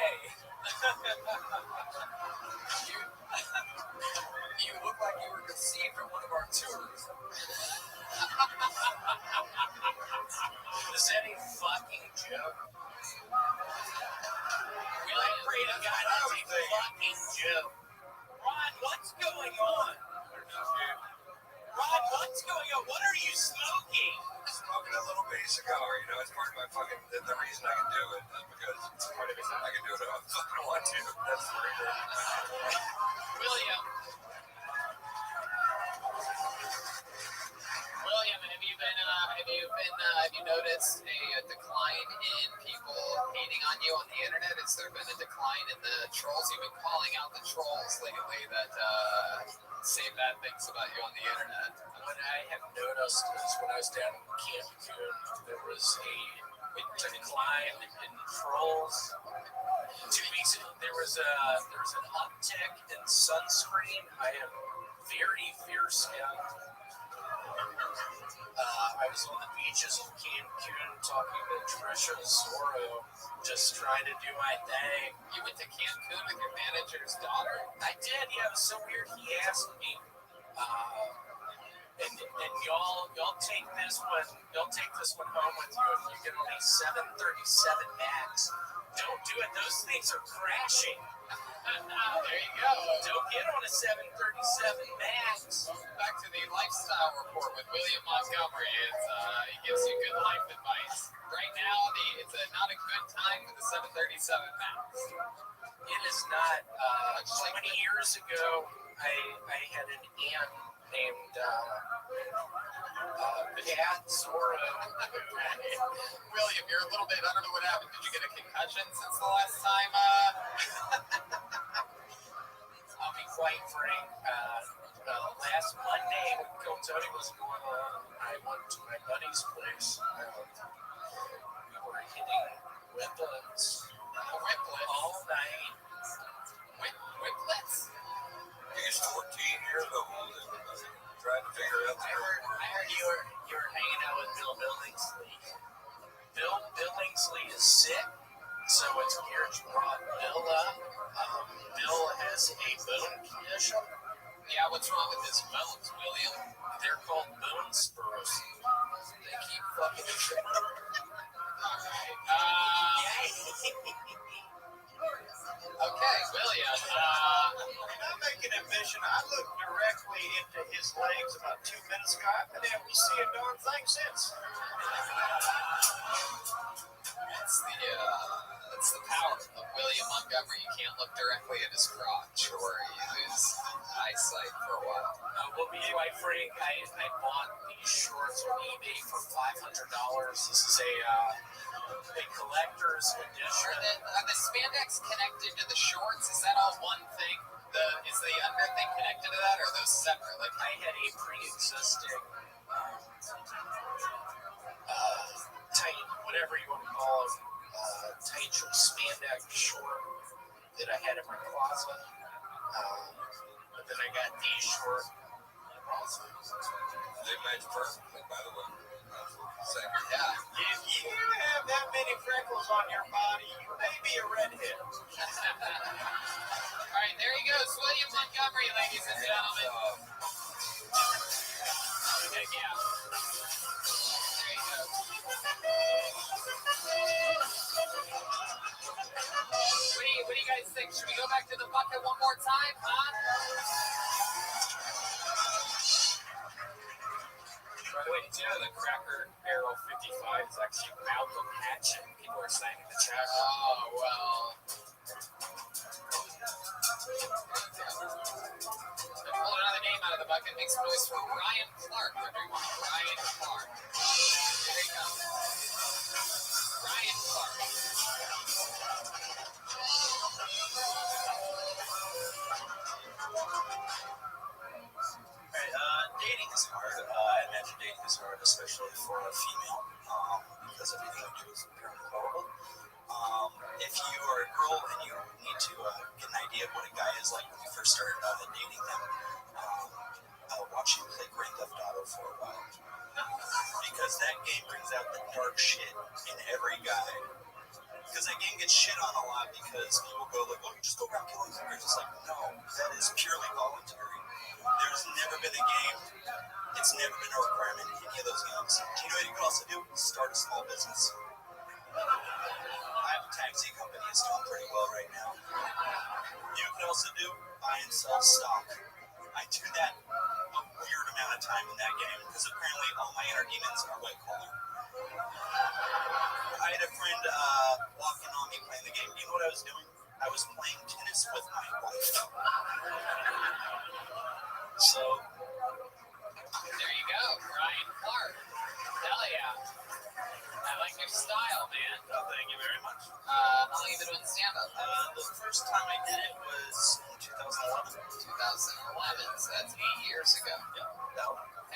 You look like you were conceived at one of our tours. Is that a fucking joke? We like pray to God that's a fucking joke. Rod, what's going on? Rod, what's going on? What are you smoking? Smoking a little bitty cigar, you know, it's part of my fucking, the reason I can do it is because I can do it if I fucking want to. That's the reason. William, have you noticed a decline in people hating on you on the internet? Has there been a decline in the trolls? You've been calling out the trolls lately that say bad things about you on the internet. What I have noticed is when I was down in Cancun, there was a decline in trolls. 2 weeks ago, there was an uptick in sunscreen. I am very fair-skinned. I was on the beaches of Cancun talking to Trisha Zorro, just trying to do my thing. You went to Cancun with your manager's daughter? I did, yeah, it was so weird. He asked me, and y'all take this one home with you if you get only 737 Max. Don't do it. Those things are crashing. There you go. Don't get on a 737 Max. Back to the lifestyle report with William Montgomery. He gives you good life advice. Right now, it's not a good time for the 737 Max. It is not. 20 years ago, I had an aunt named Pat Zorro. William, you're a little bit, I don't know what happened. Did you get a concussion since the last time? I'll be quite frank. Last Monday, when Tony was going on, I went to my buddy's place. We were hitting whiplets all night. Whiplets? He's 14 years old and trying to figure out I heard you were hanging out with Bill Billingsley. Bill Billingsley is sick, so it's weird you brought Bill up. Bill has a bone condition. Yeah, what's wrong with his bones, William? They're called bone spurs. They keep fucking tripping. Okay, William. When I make an admission, I looked directly into his legs about 2 minutes ago. I've been able to see a darn thing since. That's the power of William Montgomery. You can't look directly at his crotch or you lose eyesight for a while. Well, be quite frank, I bought these shorts on eBay for $500. This is a collector's edition. Are the spandex connected to the shorts? Is that all one thing? Is the under thing connected to that, or are those separate? Like I had a pre-existing tight, whatever you want to call it, tight spandex short that I had in my closet. But then I got these short. They match perfectly, by the way. Yeah. If you have that many freckles on your body, you may be a redhead. All right, there he goes, William Montgomery, ladies and gentlemen. Heck yeah. There you go. What do you guys think? Should we go back to the bucket one more time, huh? By the way, did you know the Cracker Barrel 55 is actually Malcolm Hatchet? People are saying in the chat. Oh, well. Pull another name out of the bucket. Make some noise for Ryan Clark, everyone. Ryan Clark. There you go. Ryan Clark. Dating is hard. I imagine dating is hard, especially for a female, because everything we do is apparently horrible. If you are a girl and you need to get an idea of what a guy is like when you first start dating them, watch him play Grand Theft Auto for a while. Because that game brings out the dark shit in every guy. Because that game gets shit on a lot because people go like, oh, you just go around killing hookers. It's like, no, that is purely voluntary. There's never been a game. It's never been a requirement in any of those games. Do you know what you can also do? Start a small business. I have a taxi company. It's doing pretty well right now. You can also do buy and sell stock. I do that a weird amount of time in that game because apparently all my inner demons are white collar. I had a friend walk in on me playing the game. You know what I was doing? I was playing tennis with my wife. So, there you go, Ryan Clark. Hell yeah. I like your style, man. Oh, thank you very much. How long have you been doing stand-up? The first time I did it was in 2011. 2011, so that's 8 years ago. Yeah.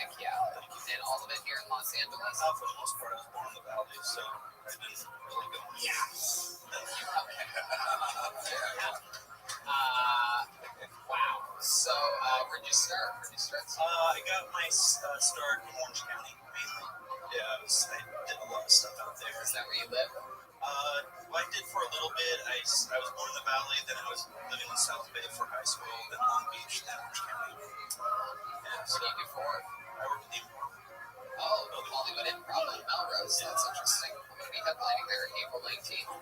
Heck yeah. Thank you. And all of it here in Los Angeles? For the most part, I was born in the Valley, so I didn't really go. Yeah. Wow. So, where'd you start? I got my start in Orange County, mainly. Yeah, I did a lot of stuff out there. Is that where you live? I did for a little bit. I was born in the Valley, then I was living in South Bay for high school, then Long Beach, then Orange County. Yeah, What do you do for work? I work at the Improv. Oh, Hollywood Improv in Melrose. That's interesting. I'm going to be headlining there April 19th.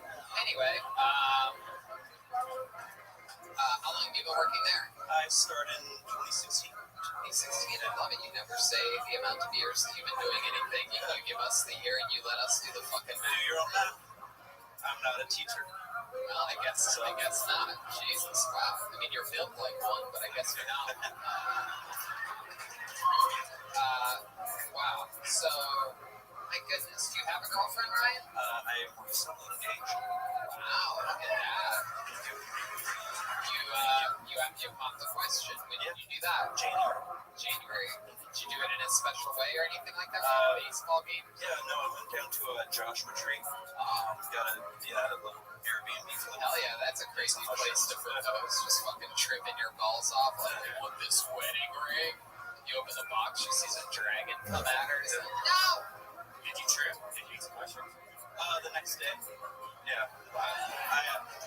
Anyway, how long have you been working there? I started in 2016. 2016, I love it. You never say the amount of years that you've been doing anything. You give us the year and you let us do the fucking math. Do your own math. I'm not a teacher. Well, I guess not. Jesus, wow. I mean, you're built like one, but I guess you're not. Wow. So, my goodness, do you have a girlfriend, Ryan? I am recently engaged. Wow, look at that. You popped the question. When did you do that? January. Did you do it in a special way or anything like that for a baseball game? Yeah, no, I went down to a Joshua Tree. Got a little Airbnb for the hell yeah, that's a crazy place to propose. Just fucking tripping your balls off like, I want this wedding ring. You open the box, you see some dragon come at her. It's like, no! Did you trip? Did you ask questions? The next day. Yeah.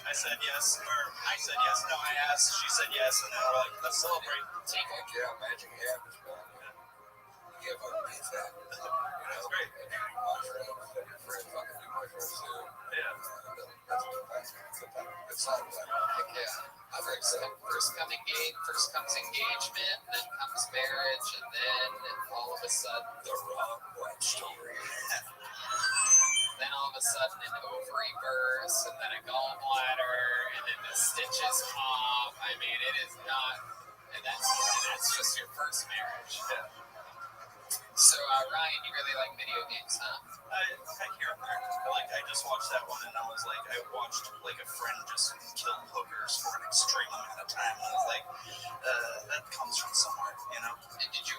I said yes, or I said yes. No, I asked. She said yes, and then we're like, let's celebrate. Take it. Yeah, magic happens, man. You have a beats that. That's great. Mushrooms, and your friend fucking do mushrooms too. Yeah. It's not like. Heck yeah. First comes engagement, then comes marriage, and then all of a sudden The Rob White story. Then all of a sudden an ovary burst, and then a gallbladder, and then the stitches pop. I mean, it is not, and that's just your first marriage. Yeah. So, Ryan, you really like video games, huh? I hear it there. I just watched that one, and I was like, I watched like a friend just kill hookers for an extreme amount of time, and I was like, that comes from somewhere, you know? And did your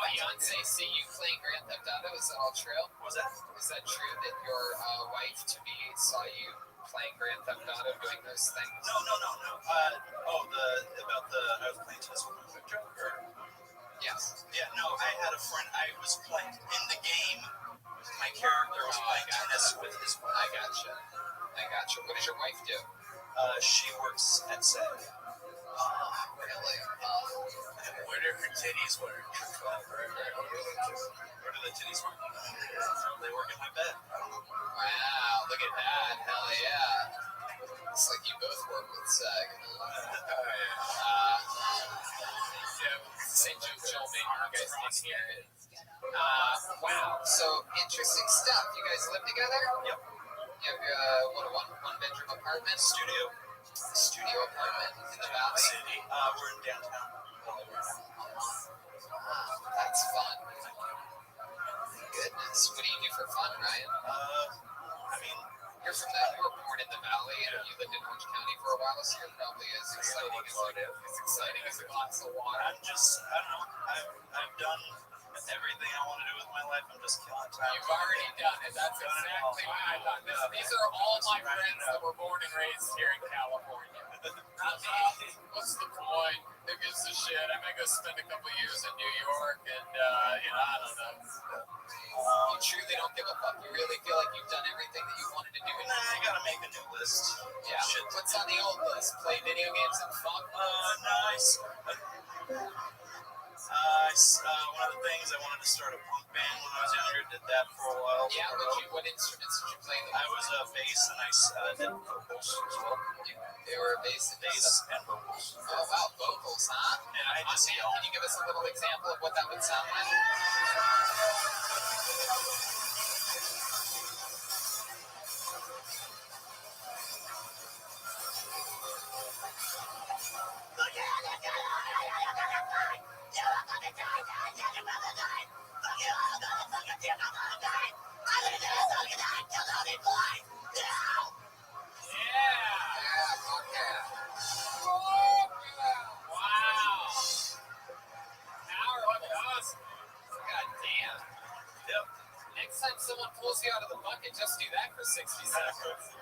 fiance see you playing Grand Theft Auto? Is that all true? What was that? Is that true that your wife-to-be saw you playing Grand Theft Auto doing those things? No. I was playing tennis with my joke, or? Yes. Yeah, no, I had a friend. I was playing in the game. My character was playing tennis with his wife. I gotcha. What does your wife do? She works at SAG. Really? Where do her titties work? Where do the titties work? They work in my bed. Wow, look at that. Hell yeah. It's like you both work with SAG. St. Joe made you guys didn't hear it. Wow. So, interesting stuff. You guys live together? Yep. You have what, a one-bedroom apartment? Studio apartment in the valley? City. We're in downtown. Wow, that's fun. Goodness. What do you do for fun, Ryan? You were born in the valley and you lived in Orange County for a while, so you're probably as exciting as a glass of water. I don't know. I've done everything I want to do with my life. I'm just killing time. You've already done it. That's exactly what I thought. These are all my friends that were born and raised here in California. Not me. What's the point? Who gives a shit? I'm going to go spend a couple years in New York and, I don't know. You truly don't give a fuck. You really feel like you've done everything that you wanted to do. I gotta make a new list. Yeah. Shit. What's on the old list? Play video games and fuck? Nice. One of the things I wanted to start a punk band when I was younger. Did that for a while. Yeah. What instruments did you play? I was a bass and I did vocals as well. They were bass and vocals. Oh wow, vocals, huh? Yeah, I just yell. Can you give us a little example of what that would sound like? Someone pulls you out of the bucket, just do that for 60 seconds.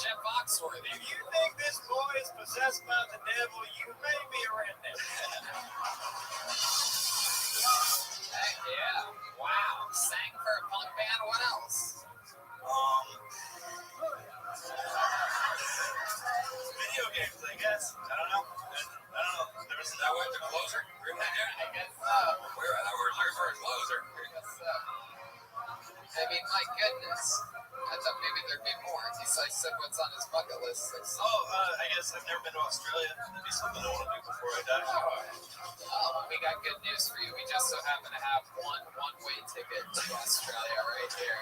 Jeff Foxworthy. If you think this boy is possessed by the devil, you may be a redneck. Heck yeah. Wow. Sang for a punk band. What else? Video games, I guess. I don't know. There was that one, the closer. I guess so. We're looking for a closer. I mean, my goodness. I thought maybe there'd be more. He said what's on his bucket list. I guess I've never been to Australia. That'd be something I want to do before I die. We got good news for you. We just so happen to have one-way ticket to Australia right here.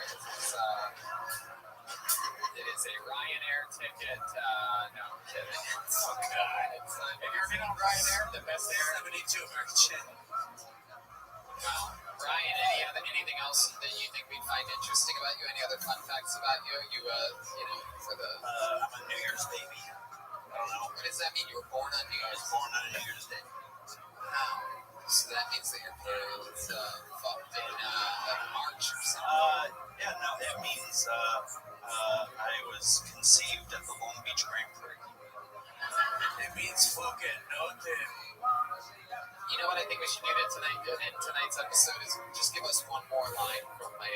It is a Ryanair ticket. No, I'm kidding. Oh, God. Have you ever been on Ryanair? The best air? 72 American. Wow. Ryan, anything else that you think we'd find interesting about you? Any other fun facts about you? For the... I'm a New Year's baby. I don't know. What does that mean? You were born on New Year's? I was born on New Year's Day. Wow. So that means that your parents fucked in March or something? Yeah, no, it means I was conceived at the Long Beach Grand Prix. It means fucking nothing. You know what I think we should do in tonight's episode is just give us one more line from a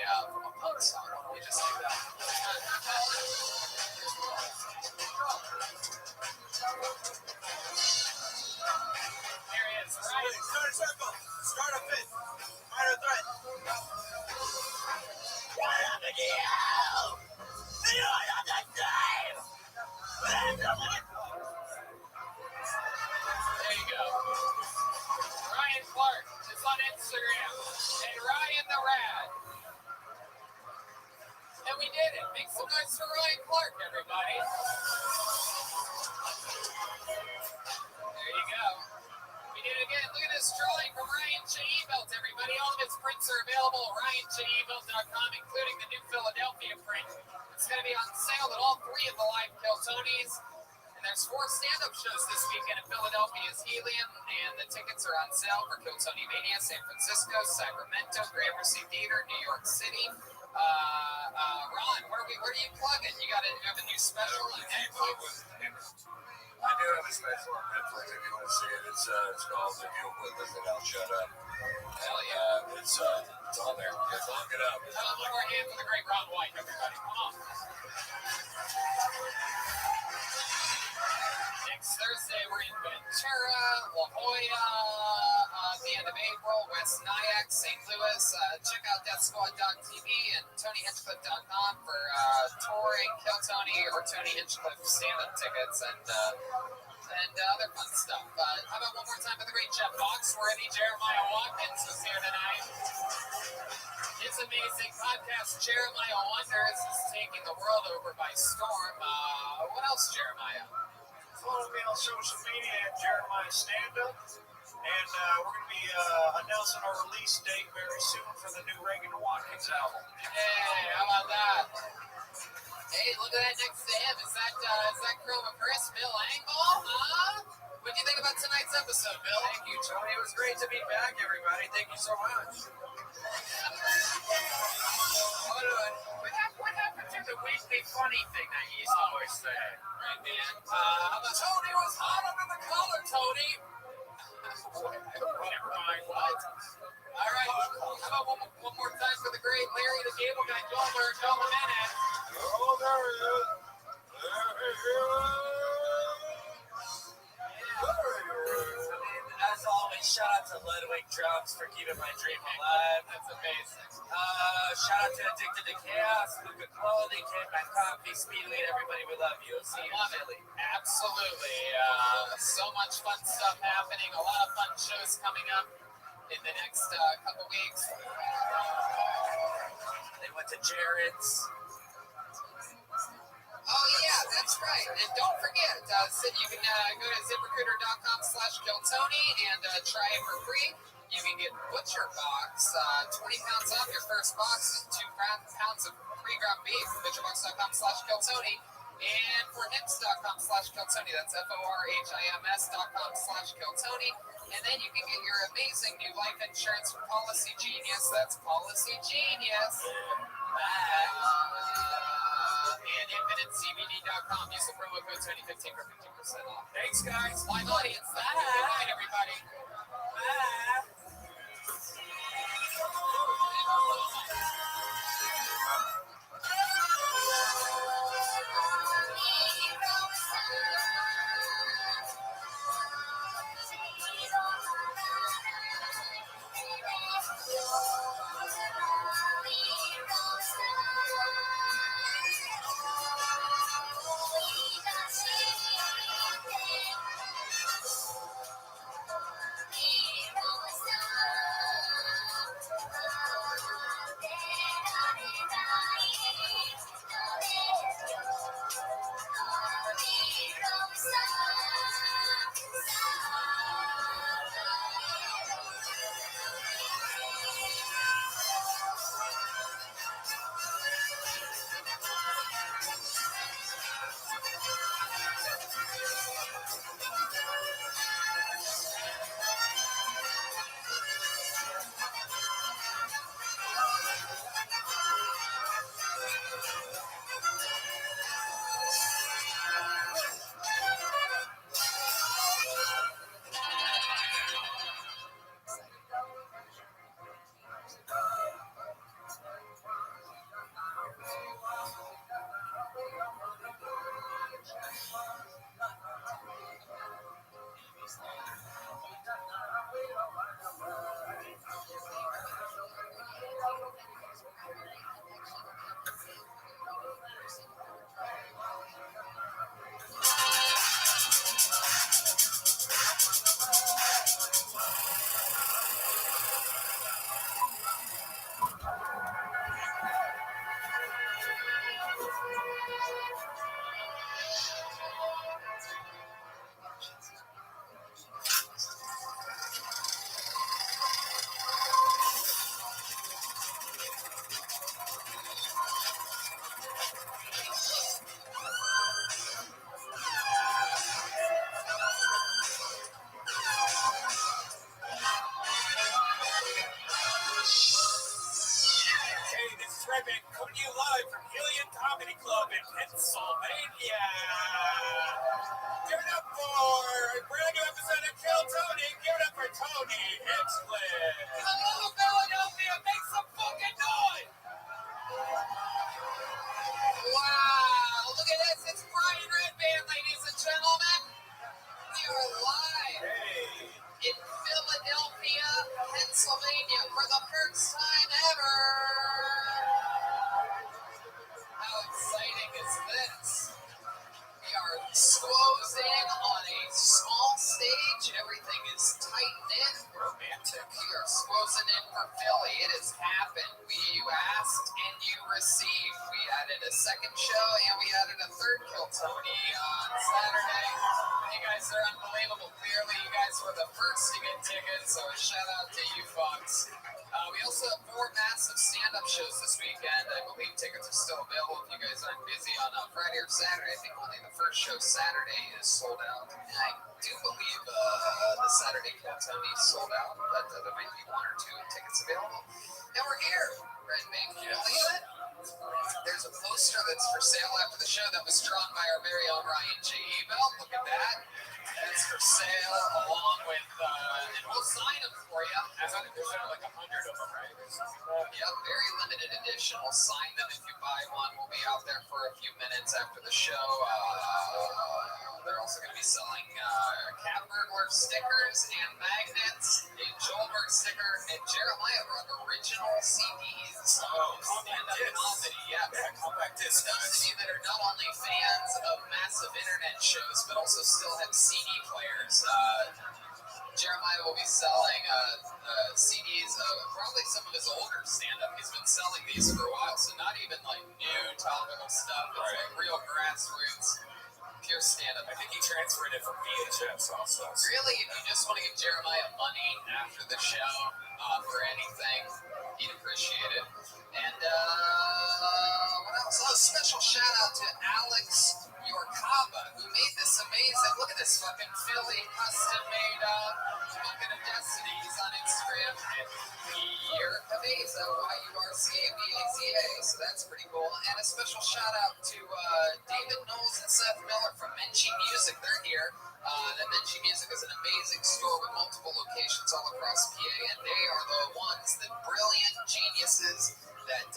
punk song. Why don't we just do that? Here he is. Right. Start a circle. Start a fit. Minor threat. What happened to you? You're not the same. There you go. Ryan Clark is on Instagram. And Ryan the Rad. And we did it. Make some noise for Ryan Clark, everybody. There you go. We did it again. Look at this drawing from Ryan J. Ebelt, everybody. All of his prints are available at RyanJEbelt.com, including the new Philadelphia print. It's going to be on sale at all three of the live Kiltonies. And there's 4 stand-up shows this weekend in Philadelphia's Helium, and the tickets are on sale for Kiltony Mania, San Francisco, Sacramento, Gramercy Theater, New York City. Ron, where are you plugging? You have a new special? I do have a special on Netflix if you want to see it. It's called If You'll Quit Listening, I'll Shut Up. Hell yeah. It's on there. Just look it up. Come on, look our hand for the great Ron White, everybody. Come on. Next Thursday, we're in Ventura, La Jolla, at the end of April, West Nyack, St. Louis. Check out DeathSquad.tv and TonyHinchcliffe.com for touring, Kill Tony, or Tony Hinchcliffe stand-up tickets and other fun stuff. How about one more time for the great Jeff Foxworthy? Jeremiah Watkins is here tonight. His amazing podcast, Jeremiah Wonders, is taking the world over by storm. What else, Jeremiah? Follow me on social media at Jeremiah Stand-Up. And we're going to be announcing our release date very soon for the new Reagan Watkins album. Hey, how about that? Hey, look at that next to him. Is that Chroma Chris, Bill Angle, huh? What do you think about tonight's episode, Bill? Thank you, Tony. It was great to be back, everybody. Thank you so much. What happened to the weekly funny thing that you used to always say? Right, man. Tony was hot under the collar, Tony. Never mind. What? All right. How about one more time for the great Larry the Cable Guy, Joel Jimenez. Oh, there he is. There he is. As always, shout out to Ludwig Drums for keeping my dream alive. That's amazing. Shout out to Addicted to Chaos, Luca Clothing, Caveman Coffee, Speedweed, everybody, we love you. See you in Philly. Absolutely. So much fun stuff happening. A lot of fun shows coming up in the next couple weeks. They went to Jared's. Oh, yeah, that's right. And don't forget, you can go to ZipRecruiter.com/KillTony and try it for free. You can get Butcher Box, 20 pounds off your first box, and 2 pounds of pre-ground beef. ButcherBox.com/KillTony. And for hims.com/KillTony. That's FORHIMS.com/KillTony. And then you can get your amazing new life insurance from Policy Genius. That's Policy Genius. And InfiniteCBD.com. Use the promo code Tony15 for 15% off. Thanks, guys. Live audience. Good night, everybody. Coming to you live from Helium Comedy Club in Pennsylvania. Give it up for a brand new episode of Kill Tony. Give it up for Tony Hinchcliffe. Hello, Philadelphia. Make some fucking noise. Wow. Look at this. It's Brian Redband, ladies and gentlemen. We are live in Philadelphia, Pennsylvania for the first time ever. How exciting is this? We are closing on a small stage. Everything is tightened in. Romantic. We are closing in for Philly. It has happened. You asked and you received. We added a second show and we added a third Kill Tony on Saturday. You guys are unbelievable. Clearly, you guys were the first to get tickets, so shout out to you folks. We also have 4 massive stand-up shows this weekend. I believe tickets are still available if you guys aren't busy on Friday or Saturday. I think only the first show Saturday is sold out. And I do believe the Saturday Kill Tony is sold out, but there might be 1 or 2 tickets available. And we're here, Red Bank. Can you believe it? There's a poster that's for sale after the show that was drawn by our very own Ryan J. Ebel. Look at that. That's for sale, along with, and we'll sign them for you. There's only like 100 of them, right? Yep, very limited edition. We'll sign them if you buy one. We'll be out there for a few minutes after the show. They're also going to be selling Cat Burglar stickers and magnets, a Joelberg sticker, and Jeremiah brought original CDs. Oh, compact disc. Yeah, compact disc. Those of you that are not only fans of massive internet shows, but also still have CD players. Jeremiah will be selling CDs of probably some of his older stand-up. He's been selling these for a while, so not even like new topical stuff. It's like real grassroots, pure stand-up. I think he transferred it from VHS also. Really, if you just want to give Jeremiah money after the show for anything, he'd appreciate it. And what else? Oh, special shout out to Alex Yorkaba, who made this amazing. Look at this fucking Philly custom made Bucket of Destiny. He's on Instagram. Yerkabeza, YURCABAZA. So that's pretty cool. And a special shout out to David Knowles and Seth Miller from Menchie Music. They're here. And Menchie Music is an amazing store with multiple locations all across PA, and they are the ones, the brilliant geniuses that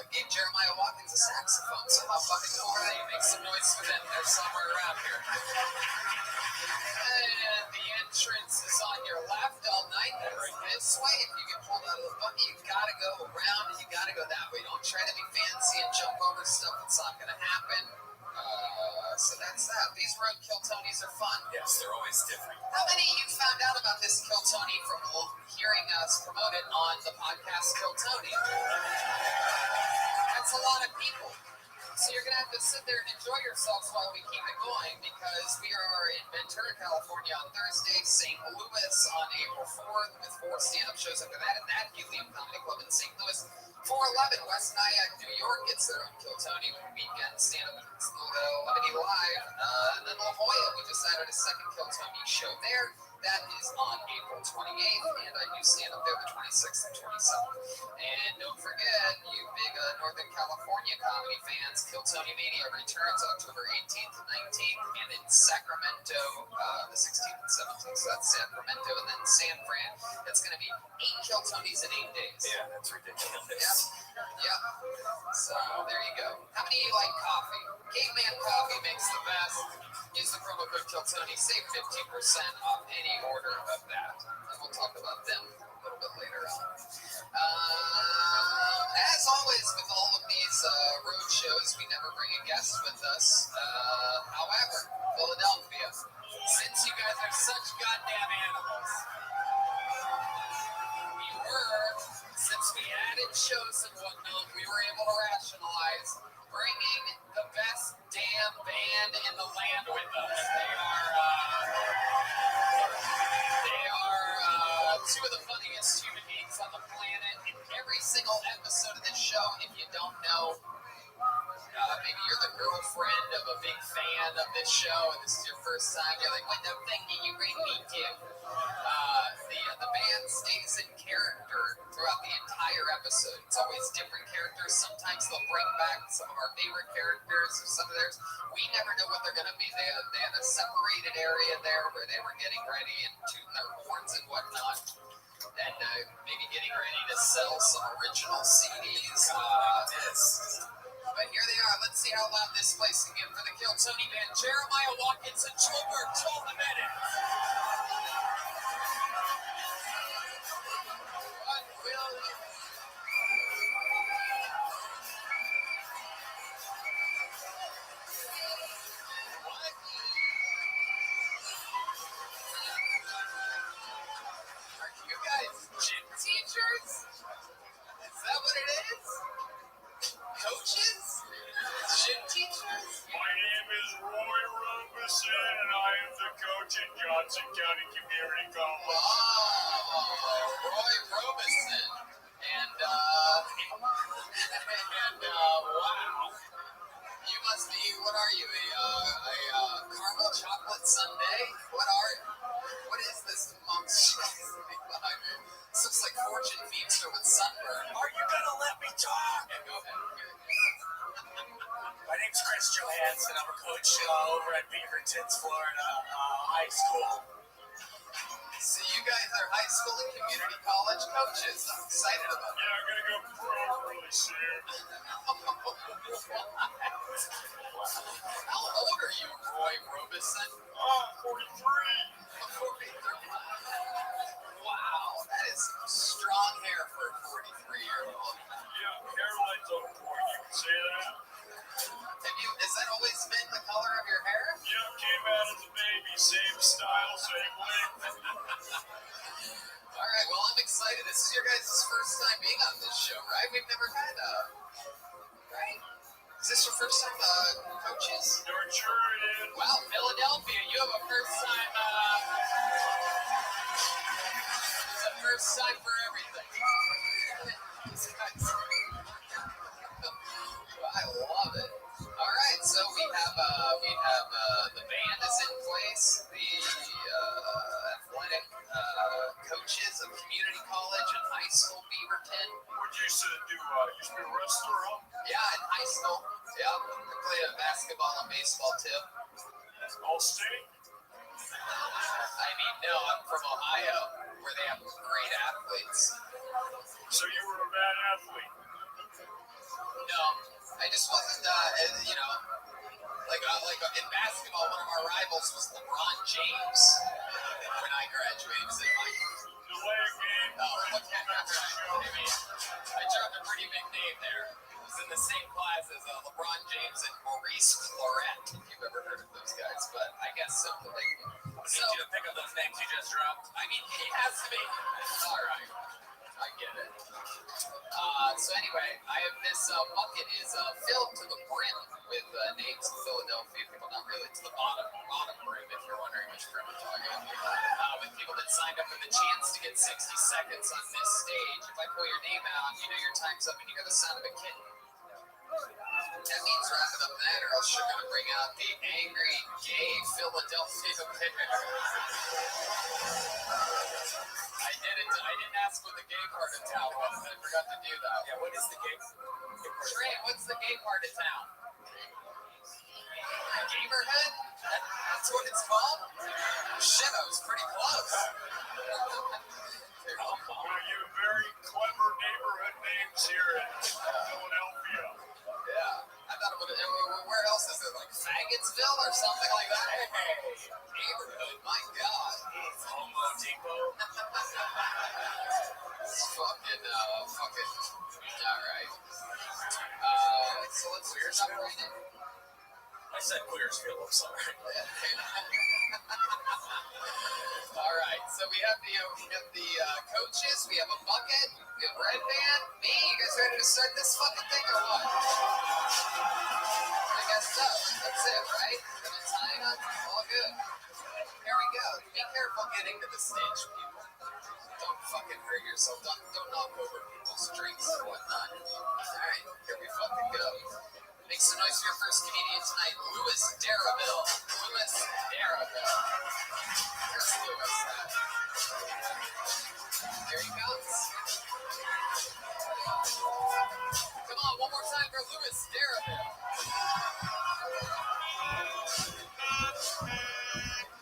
gave Jeremiah Watkins a saxophone. So how fucking cool are they? Make some noise for them. They're somewhere around here. And the entrance is on your left all night. Right this way. If you get pulled out of the bucket, you gotta go around and you gotta go that way. Don't try to be fancy and jump over stuff. It's not gonna happen. So that's that. These road Kill Tonys are fun. Yes, they're always different. How many of you found out about this Kill Tony from hearing us promote it on the podcast Kill Tony? That's a lot of people. So you're going to have to sit there and enjoy yourselves while we keep it going, because we are in Ventura, California on Thursday, St. Louis on April 4th, with 4 stand-up shows after that, and that Helium Comedy Club in St. Louis. 411 West Nyack, New York gets their own Kill Tony weekend stand-up Lemony Live. And then La Jolla, we just added a second Kill Tony show there. That is on April 28th, and I do stand up there the 26th and 27th. And don't forget, you big Northern California comedy fans, Kill Tony Mania returns October 18th and 19th, and in Sacramento, the 16th and 17th. So that's Sacramento, and then San Fran. It's going to be 8 Kill Tonys in 8 days. Yeah, that's ridiculous. Yep. So there you go. How many of you like coffee? Caveman Coffee makes the best. Use the promo code KillTony, save 15% off any order of that. And we'll talk about them a little bit later on. As always, with all of these road shows, we never bring a guest with us. However, Philadelphia, since you guys are such goddamn animals, since we added shows and whatnot, we were able to rationalize bringing the best damn band in the land with us. They are 2 of the funniest human beings on the planet. In every single episode of this show, if you don't know, maybe you're the girlfriend of a big fan of this show, and this is your first time, you're like, what the fuck did you bring me to? The band stays in character throughout the entire episode. It's always different characters. Sometimes they'll bring back some of our favorite characters or some of theirs. We never know what they're going to be. They had a separated area there where they were getting ready and tooting their horns and whatnot. And maybe getting ready to sell some original CDs. But here they are. Let's see how loud this place can get for the Kill Tony band. Jeremiah Watkins and Chilbert, 12 minutes. What will you... What? Are you guys gym teachers? Is that what it is? Coaches? Gym teachers? My name is Roy Robinson, and I am the coach at Johnson County Community College. Oh, Roy Robinson. And wow. You must be, what are you, a caramel chocolate sundae? What is this monstrosity behind me? This looks like Fortune Feedster with sunburn. Are you gonna let me talk? Okay, go ahead. My name's Chris Johansson. I'm a coach over at Beaverton, Florida high school. So you guys are high school and community college coaches. I'm excited about it. Yeah, I'm gonna go pro really soon. How old are you, Roy Robinson? 43. 43. Wow, that is some strong hair for a 43-year-old. Yeah, hairline's on point. You can say that. Has that always been the color of your hair? Yeah, came out as a baby. Same style, same length. All right, well, I'm excited. This is your guys' first time being on this show, right? We've never had right? Is this your first time, coaches? Darn sure it is. Wow, Philadelphia, you have a first time, it's a first time for everything. These guys. I love it. All right, so we have the band is in place, the athletic coaches of community college and high school Beaverton. What'd you say do? Used to be a wrestler, huh? Yeah, in high school. Yeah, I played basketball and baseball too. All state? I mean, no, I'm from Ohio, where they have great athletes. So you were a bad athlete? No, I just wasn't, like in basketball, one of our rivals was LeBron James when I graduated. So Delay a game? oh, okay, that's right. I dropped a pretty big name there. It was in the same class as LeBron James and Maurice Clarett, if you've ever heard of those guys, but I guess so. So, you to pick up those names you just dropped. I mean, he has to be. All right. I get it. So anyway, I have this bucket is filled to the brim with names of Philadelphia people, not really to the bottom brim, if you're wondering which brim I'm talking about. With people that signed up for the chance to get 60 seconds on this stage. If I pull your name out, you know your time's up and you hear the sound of a kitten. That means wrapping up that, or else you're gonna bring out the angry, gay Philadelphia bear. I didn't ask what the gay part of town was. I forgot to do that. Yeah, what is the gay? Trey, what's the gay part of town? Gamerhead? That's what it's called? Shit, I was pretty close. Well, you have very clever neighborhood names here in Philadelphia. Yeah. I thought it would have, where else is it? Like Faggotsville or something like that? Hey, neighborhood, my God. Homo Depot. Fucking, all right. So let's hear something right now. I said Queersfield, I'm sorry. All right, so we have the coaches, we have a bucket, we have Red Band, me. You guys ready to start this fucking thing or what? I guess so. That's it, right? Gonna tie it up, all good. Here we go. Be careful getting to the stage, people. Don't fucking hurt yourself. Don't knock over people's drinks and whatnot. All right, here we fucking go. Make some noise for your first comedian tonight, Louis Darabille. Louis Darabille. Where's Louis at? There he comes. Come on, one more time for Louis Darabille.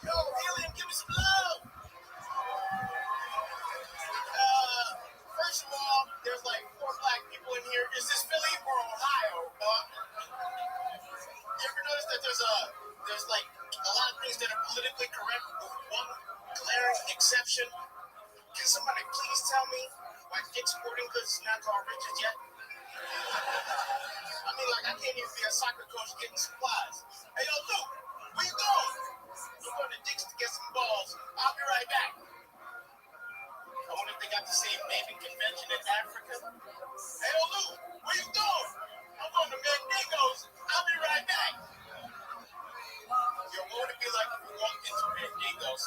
Yo, Alien, give me some love. First of all, there's like 4 black people in here. Is this Philly or Ohio? You ever notice that there's like a lot of things that are politically correct with one glaring exception? Can somebody please tell me why Dick's Sporting Goods is not called Richards yet? I mean, like, I can't even be a soccer coach getting supplies. Hey, yo, Luke, where you going? I'm going to Dick's to get some balls. I'll be right back. I wonder if they got the same naming convention in Africa. Hey, yo, Luke, where you going? I'm going to Mandigo's. I'll be right back. Yo, what would it be like if you walked into Mandigo's?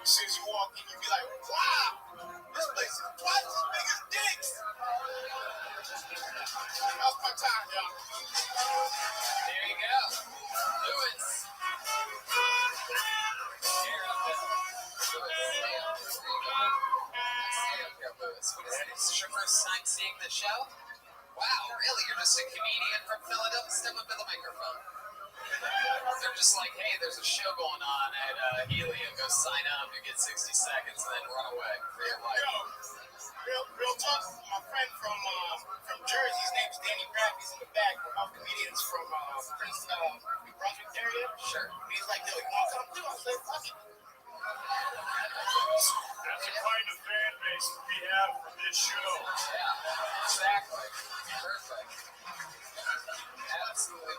As soon as you walk in, you'd be like, wow, this place is twice as big as Dick's. That's my time, y'all. There you go. Louis. What is this? Is this your first time seeing the show? Wow, really? You're just a comedian from Philadelphia? Step up to the microphone. They're just like, hey, there's a show going on at Helium. Go sign up. You get 60 seconds and then run away for your life. Real talk. My friend from Jersey, his name's Danny Rapp. He's in the back. We're both comedians from Brunswick area. Sure. He's like, yo, you want to come through? I said, fuck it. That's the kind of fan base we have for this show. Yeah, exactly. Perfect. Absolutely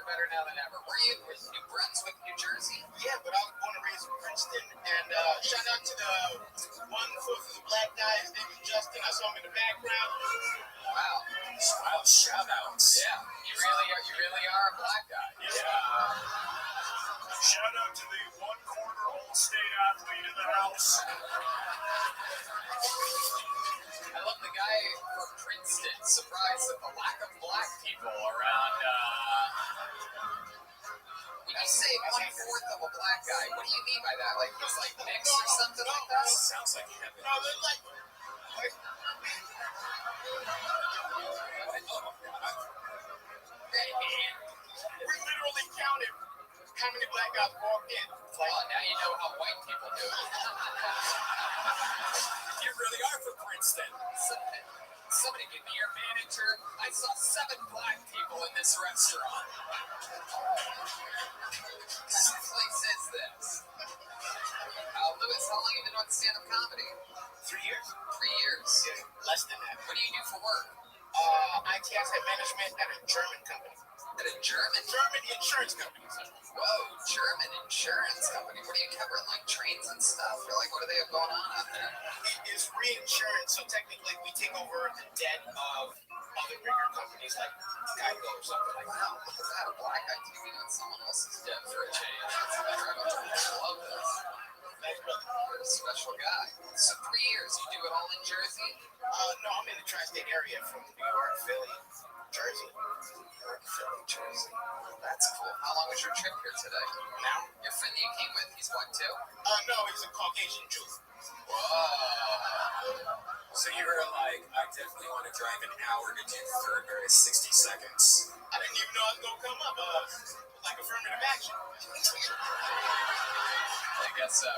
better now than ever. Were you in New Brunswick, New Jersey? Yeah, but I was born and raised in Princeton. And shout out to the one for the black guy. His name is Justin. I saw him in the background. Wow. Shout outs. Yeah, you really are a black guy. Yeah. Shout out to the 1/4 All-State athlete in the house. I love the guy from Princeton. Surprised at the lack of black people around. When you say 1/4 of a black guy, what do you mean by that? Like he's like mixed or something like that? Sounds like heaven. No, they're like we literally counted how many black guys walked in. Well, now you know how white people do it. You really are from Princeton. Somebody give me your manager. I saw 7 black people in this restaurant. What kind of place is this? Louis, how long have you been doing stand-up comedy? 3 years. 3 years? Yeah, less than that. What do you do for work? IT asset management at a German company. At a German insurance company. Whoa, German insurance company. What are you covering, like trains and stuff? Or like, what do they have going on out there? It is reinsurance, so technically we take over the debt of other bigger companies like Geico or something like that. Wow, look at that. A black guy taking on someone else's debt for a change. That's incredible. I love this. Thanks, brother. You're a special guy. So 3 years, you do it all in Jersey? No, I'm in the tri-state area from New York, Philly, Jersey. New York, Philly, Jersey. That's cool. How long was your trip here today? Now? Your friend that you came with, he's what, too? No, he's a Caucasian Jew. Whoa. So you were like, I definitely want to drive an hour to do 60 seconds. I didn't even know I was going to come up. Like affirmative action. I guess so.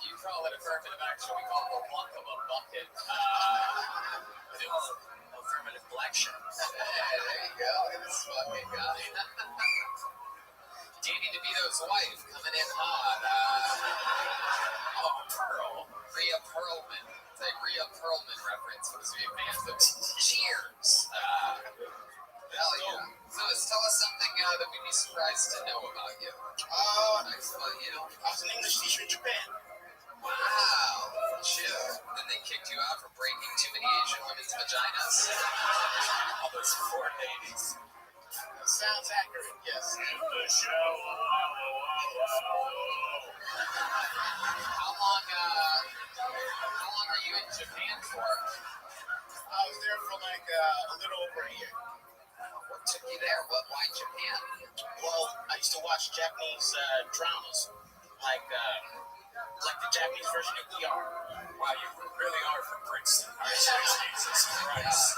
You call it affirmative action, we call it the lump of a bucket. It was affirmative action. Hey, there you go. Look at this fucking guy. Danny DeVito's wife coming in hot. Pearl. Rhea Perlman. It's a Rhea Perlman reference for the big fans of Cheers. Hell yeah. Louis, tell us something that we'd be surprised to know about you. Nice about you. I was an English teacher in Japan. Wow. Chill. Then they kicked you out for breaking too many Asian women's vaginas. All those foreign ladies. Sounds accurate, yes. The show. How long are you in Japan for? I was there for like a little over a year. What you there? Why Japan? Well, I used to watch Japanese dramas, like the Japanese version of ER. Wow, you really are from Princeton. Jesus Christ.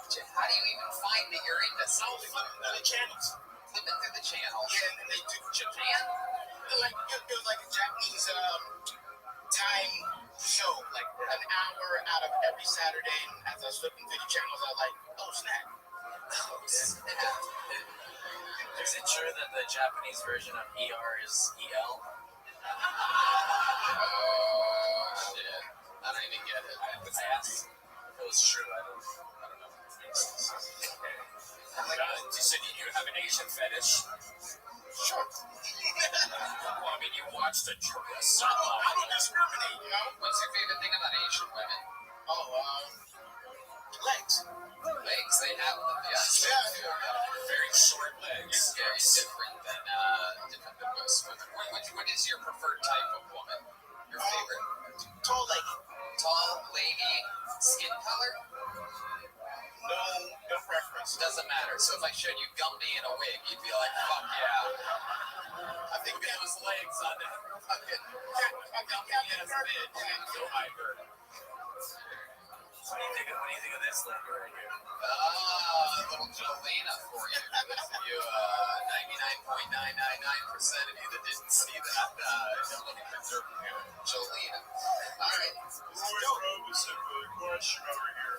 How do you even find that you're into something? The channels. Flipping through the channels. Yeah, and then they do Japan? It was like a Japanese time show, like an hour out of every Saturday. And as I was flipping through the channels, I was like, oh, snap. Is it true that the Japanese version of ER is EL? Oh, shit. I don't even get it. I asked if it was true. I don't know. So do you have an Asian fetish? Sure. Well, I mean, you watch the dress. I don't discriminate, you know? What's your favorite thing about Asian women? Legs. Legs, they have them, yes. Yeah. Very short legs. Very different than most women. What is your preferred type of woman? Your favorite? Tall lady. Tall lady, skin color? No preference. Doesn't matter. So if I showed you Gumby in a wig, you'd be like, fuck yeah. I think those legs on that fucking Gumby ass bitch. So I heard. What do you think of this lady right here? A little Jolena for you. For you 99.999% of you that didn't see that, don't look at the Jolena. All right. Royce have a question over here.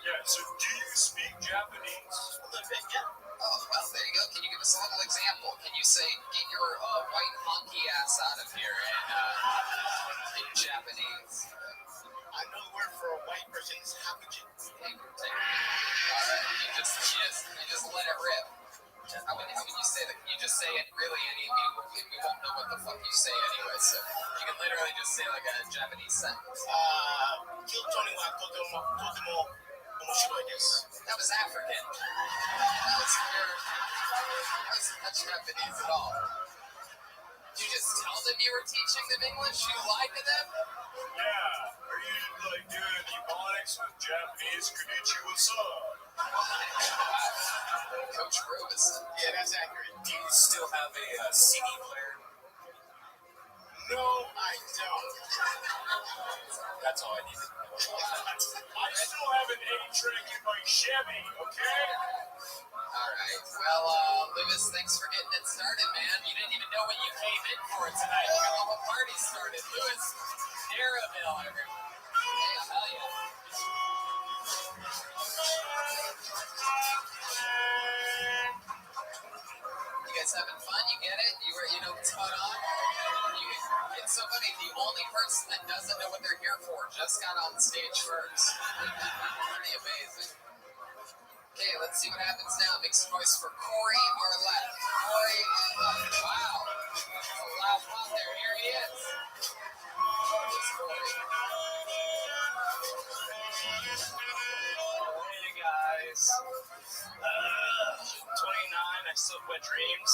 Yeah, so do you speak Japanese? A little bit, yeah. Oh, well, there you go. Can you give us a little example? Can you say, get your white honky ass out of here in Japanese? I know the word for a white person is hakuji. All right, you just let it rip. How would you say that? Can you just say it really we won't know what the fuck you say anyway, so you can literally just say like a Japanese sentence. That was African. That's not Japanese at all. Did you just tell them you were teaching them English? You lied to them? Yeah. Are you like doing ebonics with Japanese konnichiwa-san? Coach Robinson. Yeah, that's accurate. Do you still have a CD player? No, I don't. That's all I needed to know. I still have an 8-track in my Chevy, okay? All right. Well, Lewis, thanks for getting it started, man. You didn't even know what you came in for tonight. You got the whole party started. Lewis, Darraville, everyone. Hey, hell yeah. You guys having fun? You get it? You know what's going on? It's so funny. The only person that doesn't know what they're here for just got on stage first. Pretty amazing. Okay, let's see what happens now. Make some noise for Corey Arlette. Corey Arlette. Wow. That's a loud pop there. Here he is. There's Corey. Hey guys. 29, I still have wet dreams.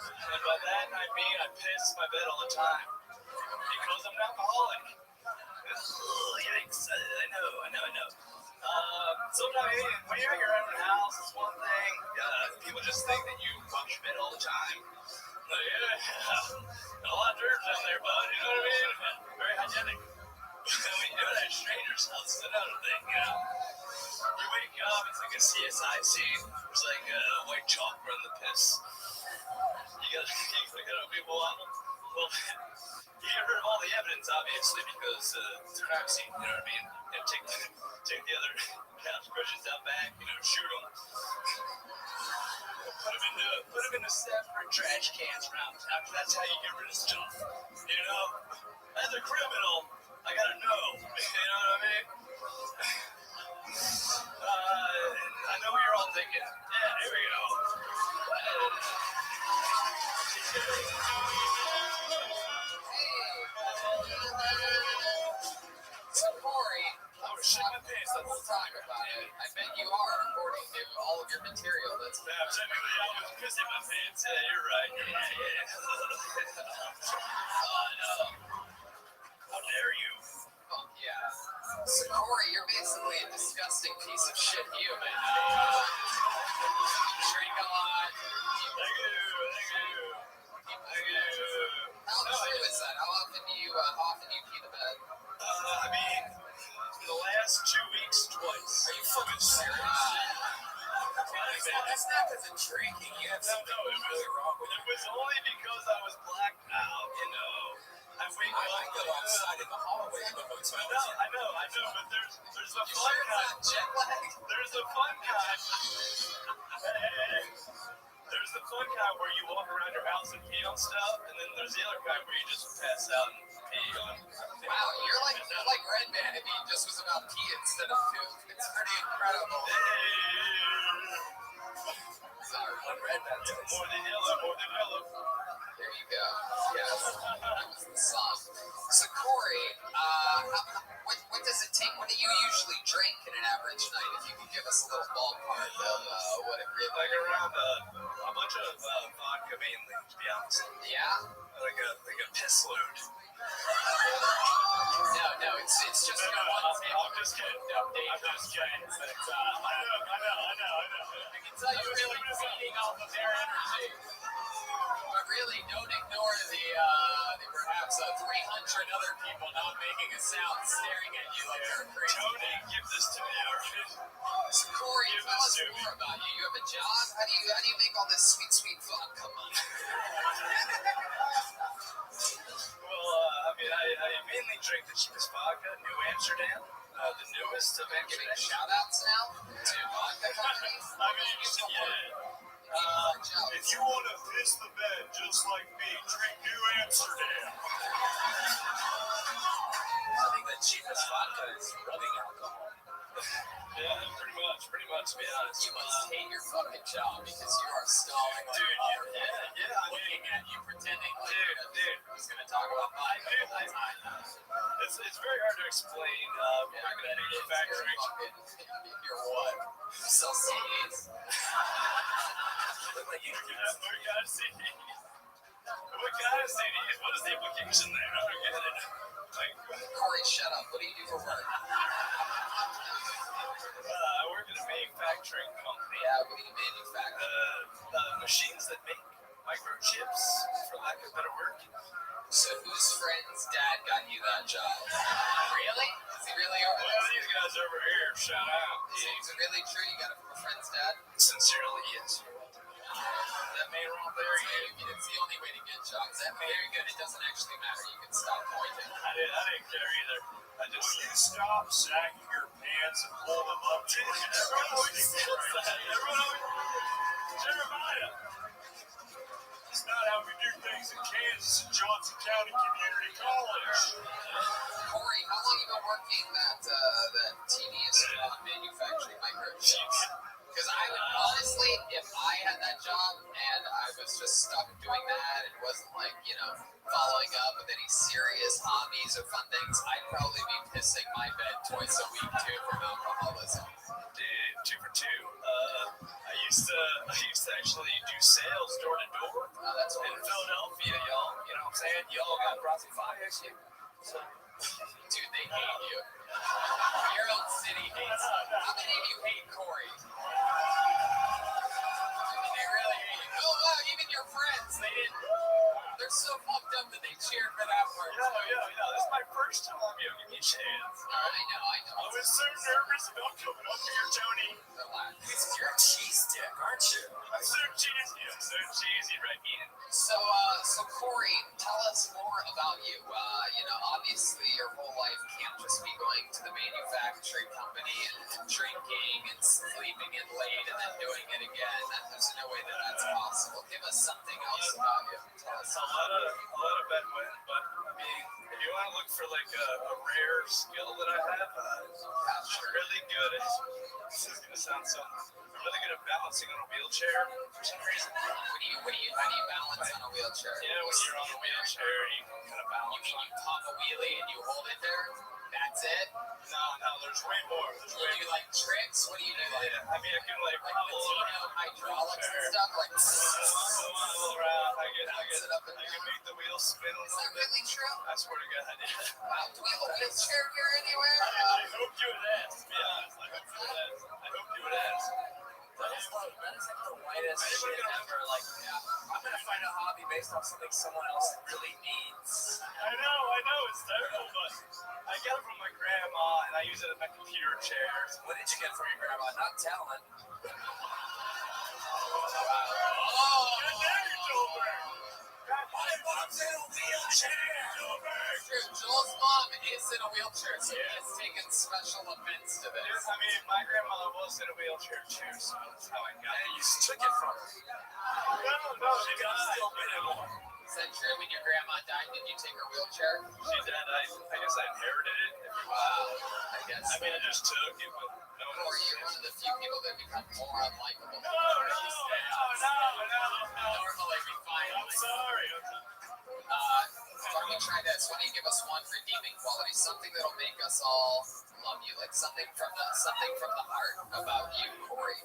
And by that I mean I piss my bed all the time. Because I'm an alcoholic. Ugh, yikes. I know. Sometimes when you're at your own house, it's one thing. People just think that you wash your bed all the time. Like, yeah, a lot of dirt down there, bud. You know what I mean? Very hygienic. When you do it at a stranger's house, it's another thing, you know? You wake up, it's like a CSI scene. There's like white chalk running the piss. You gotta people on them. Well, you get rid of all the evidence, obviously, because it's a crime scene, you know what I mean? And take the other couch brushes out back, shoot them. Put them in the separate trash cans around the house. That's how you get rid of stuff. As a criminal, I gotta know. You know what I mean? I know what you're all thinking. Yeah, here we go. So, Corey, I was shitting my pants the whole time about it. I bet you are, according to all of your material. That's Technically, I was pissing my pants. Yeah, you're right. Yeah. Oh, no. How dare you? Fuck yeah. So Corey, you're basically a disgusting piece of shit human. Drink a lot. Thank you. How true is that? How often do you pee the bed? I mean, in the last 2 weeks, twice. Are you fucking serious? That's not because of drinking. You have something really wrong with it. It was only because I was blacked out, you know. I might go outside in the hallway of the hotel. I know, but there's a fun kind. Jet lag? There's a fun kind. There's the fun kind where you walk around your house and pee on stuff, and then there's the other kind where you just pass out and pee on. Wow, you're like Red Man if he just was about pee instead of poop. It's pretty incredible. Sorry, what Red Man says. More than yellow. There you go. Yes, that was the song. So Corey, what does it take? What do you usually drink in an average night? If you could give us a little ballpark of what it really like around a bunch of vodka mainly, to be honest. Yeah. Like a piss load. No, it's just your one table. I'm just kidding. No, Dave, I'm just kidding. I know. I can tell you're really feeding off of their energy. But really, don't ignore the perhaps 300 other people not making a sound, staring at you like you're crazy. Tony, give this to me, alright? So Corey, tell us more about you. You have a job? How do you make all this sweet vodka money? Well, I mean, I mainly drink the cheapest vodka, New Amsterdam, the newest of Amsterdam. Giving shout-outs now to vodka companies? I mean, yeah. If you want to piss the bed just like me, drink New Amsterdam. I think the cheapest vodka is rubbing alcohol. Yeah, pretty much, to be honest. You must hate your fucking job because you are stalling like dude, looking at you, pretending like dude. He's going to talk about vodka the whole time. It's very hard to explain. Working at a manufacturing. You're what? You sell CDs? Look like you do that. What kind of CDs? What is the implication there? I don't get it. Corey, shut up. What do you do for work? I work at a manufacturing company. Yeah, what do you manufacture? Machines that make microchips, for lack of better word. So whose friend's dad got you that job? Really? Is he really over there? Well, these guys over here, shout out. Is it really true you got it from a friend's dad? Sincerely, yes. That man right there, it's the only way to get jobs. That very good. It doesn't actually matter. You can stop pointing. I didn't care either. Will you stop sagging your pants and pull them up? Everyone always says that. Jeremiah. It's not how we do things in Kansas and Johnson County Community College. Corey, how long have you been working that tedious manufacturing microchips? Because I would honestly, if I had that job and I was just stuck doing that and wasn't like, following up with any serious hobbies or fun things, I'd probably be pissing my bed twice a week too from alcoholism. Dude, 2 for 2. I used to actually do sales door to door in Philadelphia, y'all. You know what I'm saying? Y'all got brought some fire shit. So, dude, they hate you. Your own city hates you. How many of you hate Corey? They really hate you. Oh, wow, even your friends, they didn't. They're so fucked up that they cheered for that part. Yo, this is my first time. Yo, give me a chance. I know. I was so nervous about coming up here, Tony. Relax. You're a cheese dick, aren't you? I'm so cheesy. I'm so cheesy, right, Ian? So Corey, tell us more about you. Obviously your whole life can't just be going to the manufacturing company and drinking and sleeping in late and then doing it again. There's no way that that's possible. Give us something else about you. Tell us. A lot of bad win, but I mean, if you want to look for like a rare skill that I have, I'm really good at. This is gonna sound so really good at balancing on a wheelchair for some reason. How do you balance on a wheelchair? Yeah, when you're on a wheelchair, you can kind of balance. You mean you pop a wheelie and you hold it there? That's it? No, there's way more. There's way Do you like tricks? What do you do? Like, I mean, I can like hydraulics and stuff? Like, I can make the wheels spin a is little that bit. really true? I swear to God, yeah. Wow, do we have a wheelchair here anywhere? I hope you would ask, to be honest. I hope you would ask. That is like the whitest shit ever. Like, I'm gonna find a hobby based off something someone else really needs. I know, it's terrible, but I got it from my grandma, and I use it as my computer chair. What did you get from your grandma? Not talent. Oh, there you go, my mom's in a wheelchair. Joel's mom is in a wheelchair, so he has taken special offense to this. I mean, my grandmother was in a wheelchair too, so that's how I got it. You took it from her. No, she got still been in one. Is that true? When your grandma died, did you take her wheelchair? She did. I guess I inherited it. Wow. I guess. I mean, I just took it, but no one Or else. you're one of the few people that become more unlikable. No. Normally we find. I'm sorry. Let me try this. Why don't you give us one redeeming quality, something that'll make us all love you, like something from the heart about you, Corey.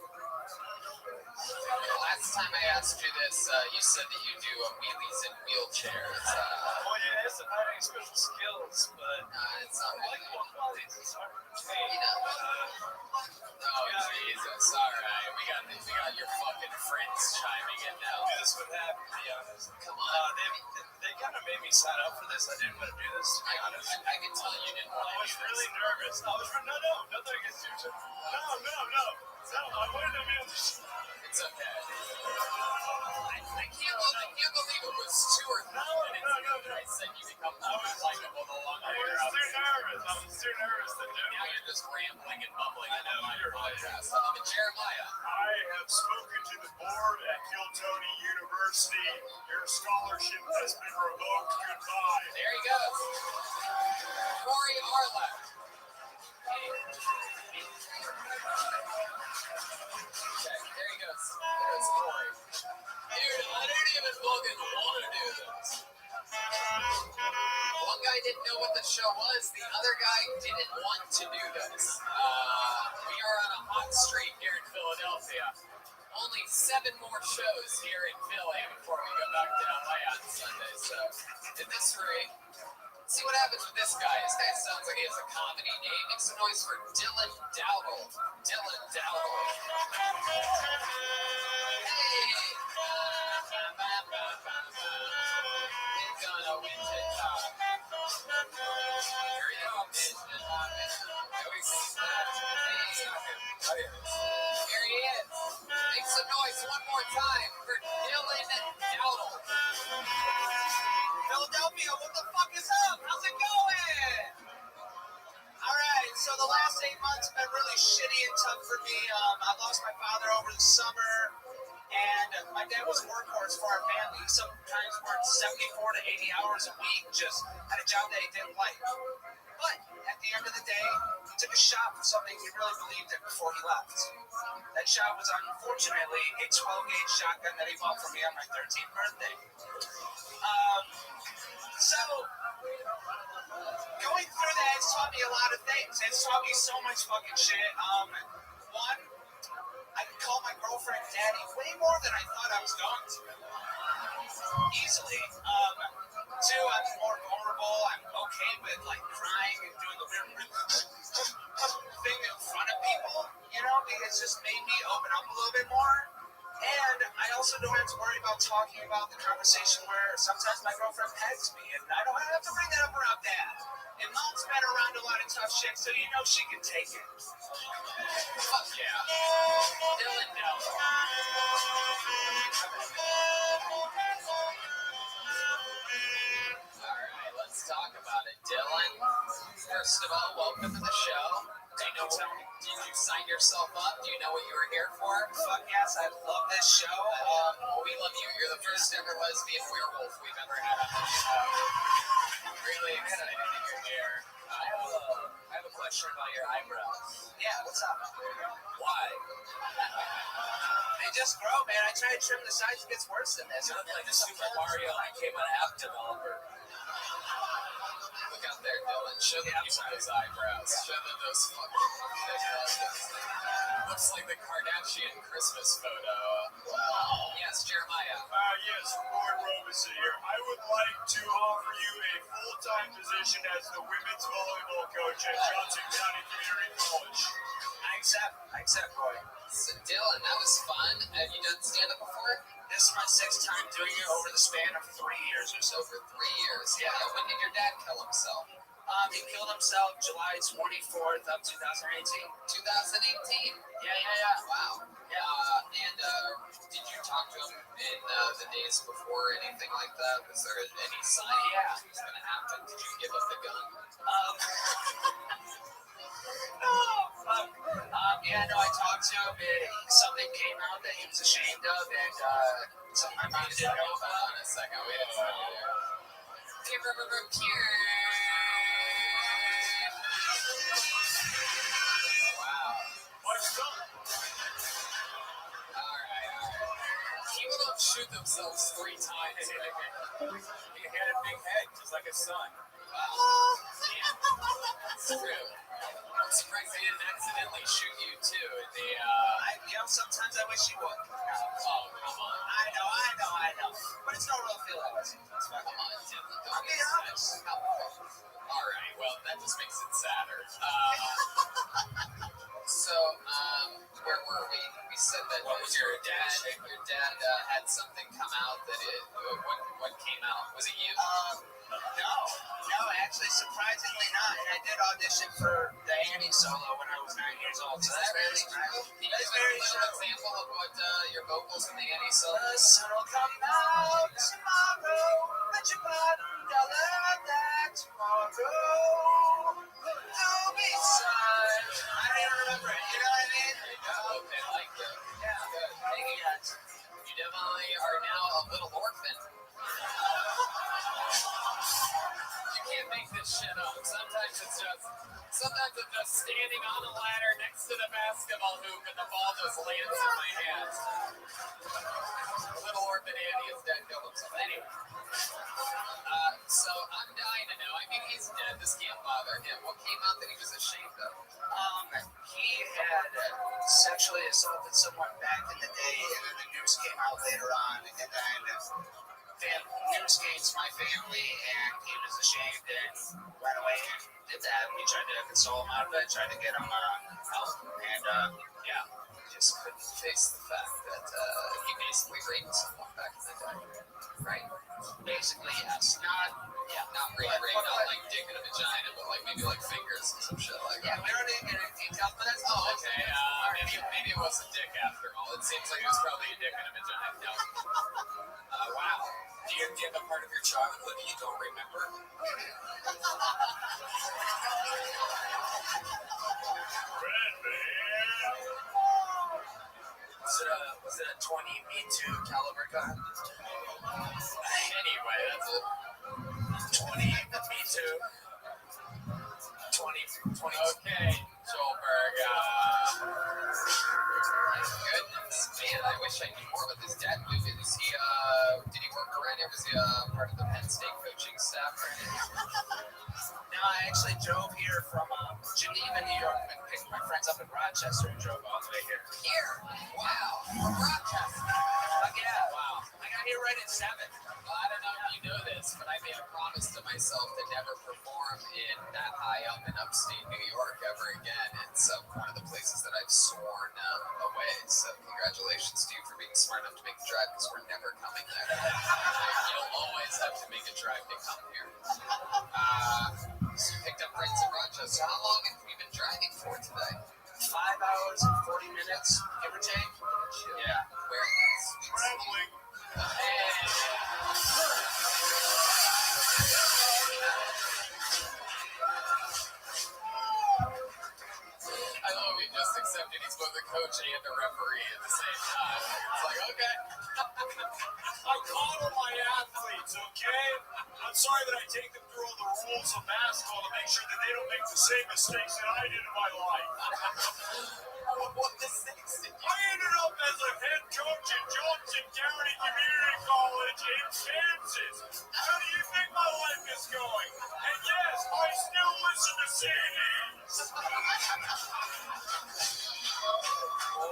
Last time I asked you this, you said that you do wheelies in wheelchairs. Well, yeah, it's not any special skills, but It's not I like what qualities. It's hard to say. Oh, Jesus. All right. We got your fucking friends chiming in now. This would happen, to be honest. Come on. They kind of made me sign up for this. I didn't want to do this, to be honest. I can tell you didn't want I to was do this. really nervous. Nothing against you, Jim. No. I wanted to be on the show. It's okay. I can't believe it was 2 or 3 minutes ago that I said you become more likable the longer you're out there. I was too nervous to do Now it. you're just rambling and mumbling I know, on your you're right. podcast. But Jeremiah. I have spoken to the board at Giltoni University. Your scholarship has been revoked. Goodbye. There he goes. Corey Arlett. Okay, there he goes. There's Corey. Dude, I didn't even fucking want to do this. One guy didn't know what the show was. The other guy didn't want to do this. We are on a hot streak here in Philadelphia. Only 7 more shows here in Philly before we go back to LA on Sunday. So, at this rate, see what happens with this guy. This guy sounds like he has a comedy name. Make some noise for Dylan Dowdle. Dylan Dowdle. Hey! It's gonna win TikTok. Here you go, bitch. Here he is. Make some noise one more time for Dylan Dowdle. Philadelphia, what the fuck is up? How's it going? All right, so the last 8 months have been really shitty and tough for me. I lost my father over the summer, and my dad was a workhorse for our family. He sometimes worked 74 to 80 hours a week, just had a job that he didn't like. But at the end of the day, he took a shot for something he really believed in before he left. That shot was unfortunately a 12-gauge shotgun that he bought for me on my 13th birthday. So, going through that, it's taught me a lot of things. It's taught me so much fucking shit. One, I can call my girlfriend daddy way more than I thought I was going to. Easily. Two, I'm more vulnerable. I'm okay with, like, crying and doing the weird thing in front of people. You know, it's just made me open up a little bit more. And I also don't have to worry about talking about the conversation where sometimes my girlfriend pegs me, and I don't have to bring that up around dad. And mom's been around a lot of tough shit, so you know she can take it. Fuck yeah. Dylan Dowdle. Alright, let's talk about it. Dylan, first of all, welcome to the show. Did you sign yourself up? Do you know what you were here for? Fuck yes, I love this show. We love you. You're the first ever lesbian werewolf we've ever had on the show. I'm really excited that you're here. I have a question about your eyebrows. Yeah, what's up? Why? They just grow, man. I try to trim the sides, it gets worse than this. You look like the Super Mario I came on app developer. Look out there, Dylan. Show them those eyebrows. Show them those fucking. Looks like the Kardashian Christmas photo. Wow. Yes, Jeremiah. Yes, Lord Robinson here. I would like to offer you a full-time position as the women's volleyball coach at Johnson County Community College. I accept, Roy. So, Dylan, that was fun. Have you done stand-up before? This is my 6th time doing it over the span of 3 years or so. Over 3 years. Yeah. When did your dad kill himself? He killed himself July 24th of 2018. 2018. Yeah. Wow. And did you talk to him in the days before anything like that? Was there any sign that was going to happen? Did you give up the gun? I talked to him. Something came out that he was ashamed of, and something my mom didn't know about. Hold on a second. Wait a second. Wow. What's up? All right. People don't shoot themselves 3 times. He had a big head, just like his son. Wow. That's true. I'm surprised they didn't accidentally shoot you too. Sometimes I wish he would. Oh, come on. I know. But it's no real feelings. Come on, Dylan. Don't be honest. All right. Well, that just makes it sadder. Where were we? We said that your dad had something come out that what came out? Was it you? No, actually, surprisingly not. And I did audition for the Annie solo when I was 9 years old. So that's very true. Can you give us an example of what your vocals in the Annie solo? The sun will come out tomorrow. Bet your bottom dollar that tomorrow will be sun. I don't even remember it. You know what I mean? Okay, I like it. Yeah. Good. Thank you. You definitely are now a little orphan. You can't make this shit up. Sometimes it's just standing on a ladder next to the basketball hoop and the ball just lands in my hands. Little orphan Andy is dead. Kill himself. Anyway. So I'm dying to know. I mean, he's dead. This can't bother him. What came out that he was ashamed of? He had sexually assaulted someone back in the day, and then the news came out later on, and then news came to my family, and he was ashamed and went away and did that. We tried to console him out of it, tried to get him help, and Just couldn't face the fact that he basically raped someone back in the day, right? basically yes. Not rape, not like dick in a vagina, but like maybe like fingers and some shit like that. Yeah, we don't need to get into details, but that's okay. Maybe it was a dick after all. It seems like it was probably a dick in a vagina. No. Wow. Do you have a part of your childhood that you don't remember? Was it a 20 Me Too caliber gun? Anyway, that's it. 20 Me Too. 20. Okay, Joelberg. Goodness, man, I wish I knew more about this dad movie. Did he work around here? Was he part of the Penn State coaching staff or anything? No, I actually drove here from Geneva, New York, and picked my friends up in Rochester and drove all the way here. Wow. From Rochester. Yeah. Wow. I got here right at 7. Well, I don't know if you know this, but I made a promise to myself to never perform in that high up in upstate New York ever again. It's one of the places that I've sworn away. So congratulations to you for being smart enough to make the drive, because we're never coming there. You'll always have to make a drive to come here. So you picked up friends in Rochester. How long have you been driving for today? 5 hours and 40 minutes, give or take. Yeah. Where? Traveling. I love he just accepted he's both a coach and a referee at the same time. It's like, okay. I coddle my athletes, okay? I'm sorry that I take them through all the rules of basketball to make sure that they don't make the same mistakes that I did in my life. What mistakes did you? I ended up as a head coach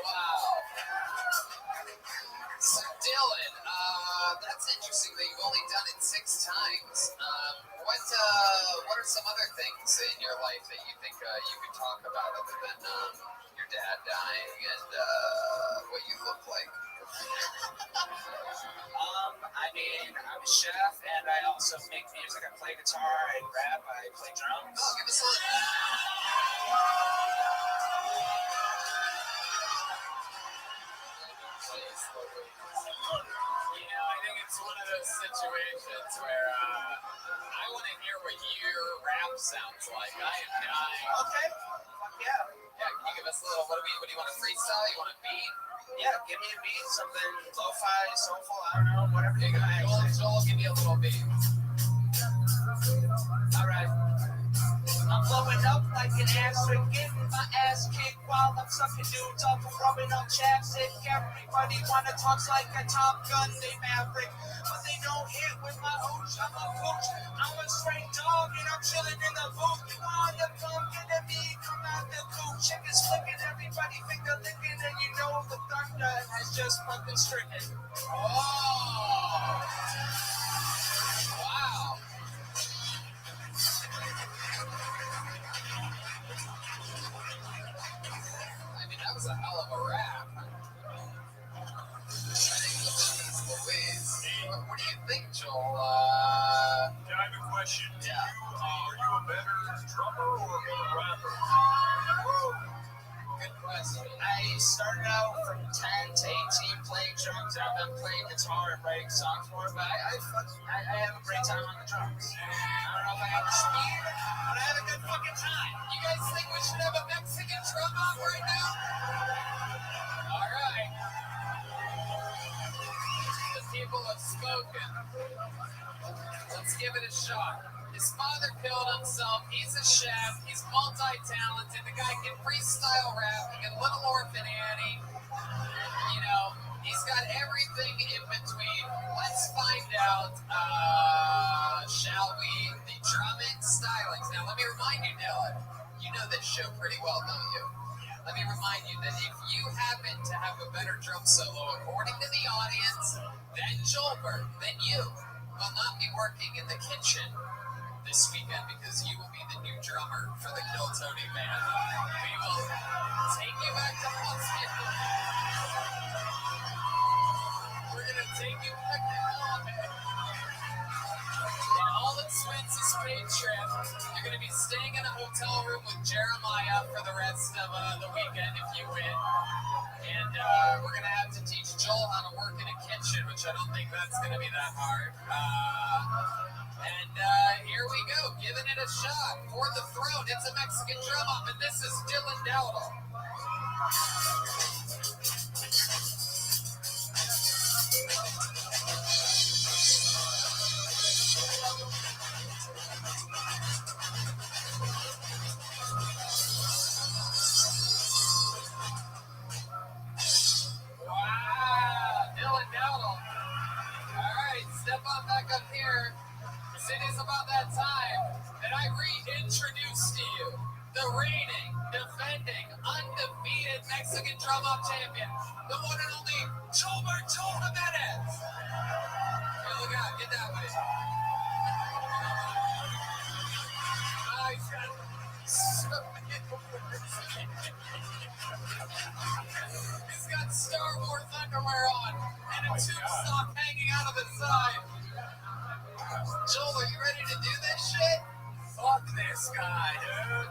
Wow. So Dylan, that's interesting that you've only done it 6 times. What are some other things in your life that you think you could talk about other than your dad dying and what you look like? I mean, I'm a chef, and I also make music. I play guitar, I rap, I play drums. Oh, give us a little. You know, I think it's one of those situations where I want to hear what your rap sounds like. I am dying. Okay. Fuck yeah. Yeah, can you give us a little, what do you want to freestyle? You want a beat? Yeah, give me a beat, something lo-fi, soulful, I don't know, whatever you got. Joel, give me a little beat. All right. I'm blowing up like an asterisk, getting my ass kicked while I'm sucking dudes off and rubbing on chapstick. Everybody wanna talk like a Top Gun, they maverick, but they don't hit with my ooch. I'm a pooch, I'm a straight dog, and I'm chilling in the booth. You wanna come get at me? Come out the coop, chickens flicking, everybody finger licking, and you know the thunder has just fucking stricken. Oh! Wow! I mean, that was a hell of a rap. What do you think, Joel? Yeah, I have a question. Yeah. Are you a better drummer or a rapper? Good question. I started out from 10 to 18 playing drums. I've been playing guitar and writing songs for it, but I have a great time on the drums. I don't know if I have the speed, but I have a good fucking time. You guys think we should have a Mexican drum off right now? All right. The people have spoken. Let's give it a shot. His father killed himself. He's a chef. He's multi-talented. The guy can freestyle rap. He can Little Orphan Annie. You know, he's got everything in between. Let's find out, shall we, the drumming stylings. Now, let me remind you, Dylan, you know this show pretty well, don't you? Let me remind you that if you happen to have a better drum solo, according to the audience, than Joelberg, then you will not be working in the kitchen this weekend because you will be the new drummer for the Kill Tony Band. We will take you back to Austin. We're going to take you back to Austin. An all-expenses paid trip. You're going to be staying in a hotel room with Jeremiah for the rest of the weekend if you win. And we're going to have to teach Joel how to work in a kitchen, which I don't think that's going to be that hard. And here we go, giving it a shot for the throne. It's a Mexican drum up, and this is Dylan Dowdle. Wow, Dylan Dowdle. All right, step on back up here. It is about that time that I reintroduce to you the reigning, defending, undefeated Mexican drum-up champion, the one and only Joelberg Jimenez. Hey, look out, get that way. He's got Star Wars underwear on and a tube sock hanging out of the side. Joel, are you ready to do this shit? Fuck this guy, dude.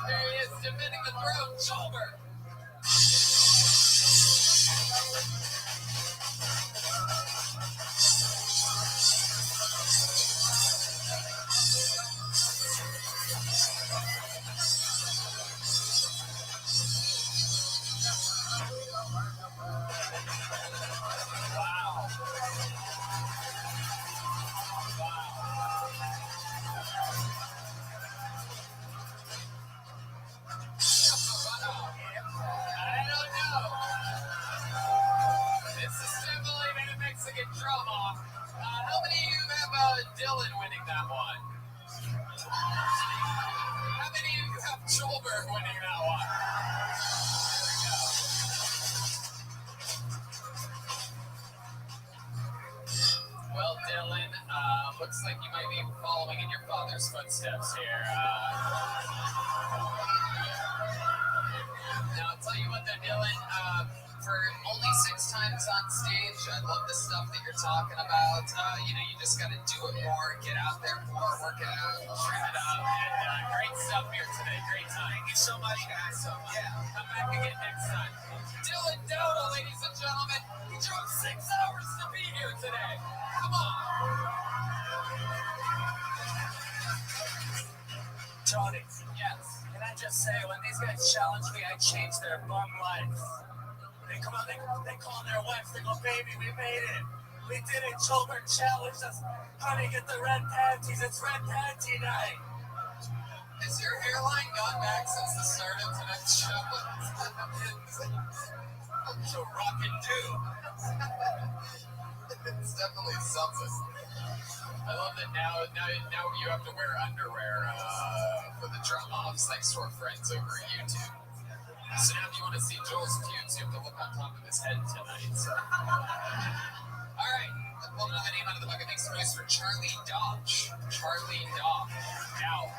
There he is, defending the throne, Joelberg. Drum off. How many of you have Dylan winning that one? How many of you have Joelberg winning that one? There we go. looks like you might be following in your father's footsteps here. Now, I'll tell you what they're doing. For only 6 times on stage, I love the stuff that you're talking about. You just got to do it more, get out there more, work it out, trim it up. And great stuff here today. Great time. Thank you so much, guys. So, yeah, come back again next time. Dylan Dodo, ladies and gentlemen. He drove 6 hours to be here today. Come on. Tony. Yes. Can I just say, when these guys challenge me, I change their bum life. They come out, they call their wife, they go, baby, we made it. We did it. Children challenged us. Honey, get the red panties. It's red panty night. Has your hairline gone back since the start of tonight's show? So rock and do. It's definitely something. I love that now you have to wear underwear for the drum offs thanks to our friends over at YouTube. So now if you want to see Joel's pubes, you have to look on top of his head tonight. So. All right, I pulled another name out of the bucket. Make some noise for Charlie Dodge. Charlie Dodge. Now.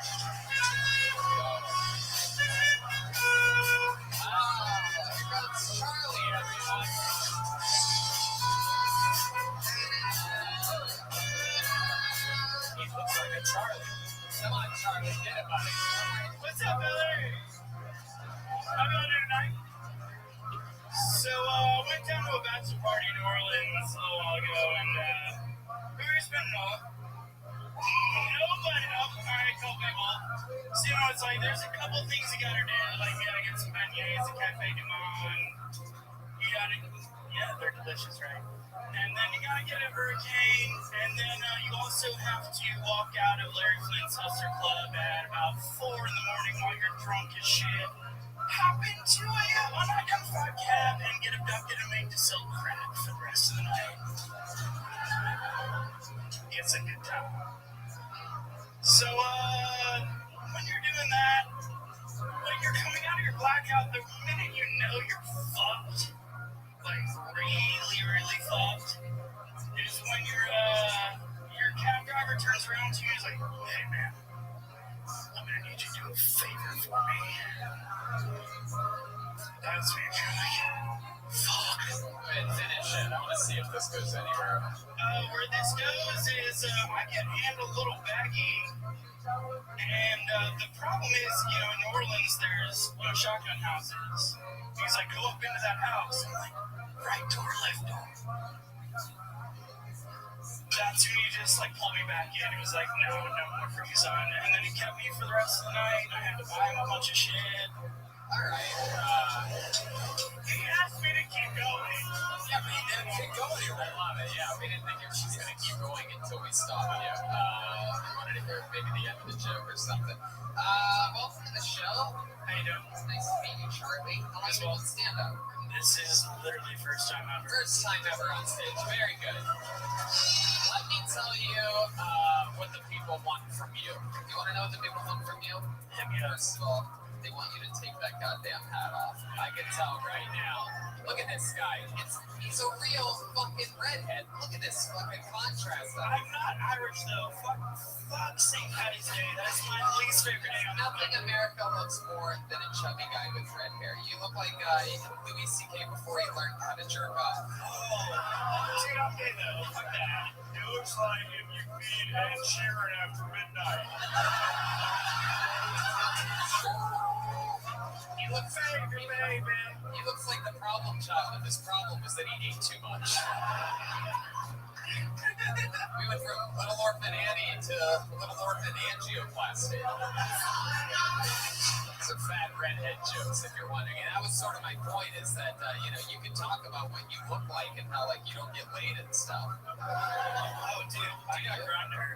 Here comes Charlie, everyone. He looks like a Charlie. Come on, Charlie, get it, buddy. What's up, Billy? How you doing tonight? So, went down to a bachelor party in New Orleans a little while ago, and who are you spending on? Nobody. Alright, cool people. So, it's like, there's a couple things you gotta do. Like, you gotta get some beignets at Cafe Du Monde. You gotta, yeah, they're delicious, right? And then you gotta get a hurricane, and then you also have to walk out of Larry Flint's Hustler Club at about 4 in the morning while you're drunk as shit. Hop into a unidentified cab and get abducted and made to sell crack for the rest of the night. It's a good time. So, when you're doing that, when you're coming out of your blackout, the minute you know you're fucked, like really, really fucked, is when your cab driver turns around to you and is like, hey man, I'm gonna need you to do a favor for me. That's me, you're like, fuck. Go ahead and finish it. I want to see if this goes anywhere. Where this goes is I get handed a little baggie, and the problem is, in New Orleans there's shotgun houses. He's like, go up into that house. I'm like, right door, left door. That's when he just pulled me back in. He was like, no more from you, son. And then he kept me for the rest of the night. I had to buy him a bunch of shit. Alright. He asked me to keep going. Yeah, but he didn't keep going. I love it. Yeah, we didn't think she was going to keep going until we stopped you. We wanted to hear maybe the end of the joke or something. Welcome to the show. How you doing? Nice to meet you, Charlie. How long have you been stand-up? This is literally first time ever. First time ever on stage. Very good. Let me tell you what the people want from you. You want to know what the people want from you? First of all, they want you to take that goddamn hat off. I can tell right now. Look at this guy. He's a real fucking redhead. Look at this fucking contrast. I'm not Irish though. Fuck St. Patty's Day. That's my least favorite day. Nothing America looks more than a chubby guy with red hair. You look like Louis C.K. before he learned how to jerk off. Oh, dude, I'm gay though. Fuck that. It looks like if you feed Ed Sheeran after midnight. He looks like the problem child, and his problem was that he ate too much. We went from Little Orphan Annie to Little Orphan Angioplasty. Some fat redhead jokes, if you're wondering. And that was sort of my point, is that, you can talk about what you look like and how, you don't get laid and stuff. Oh, dude, I got grinder.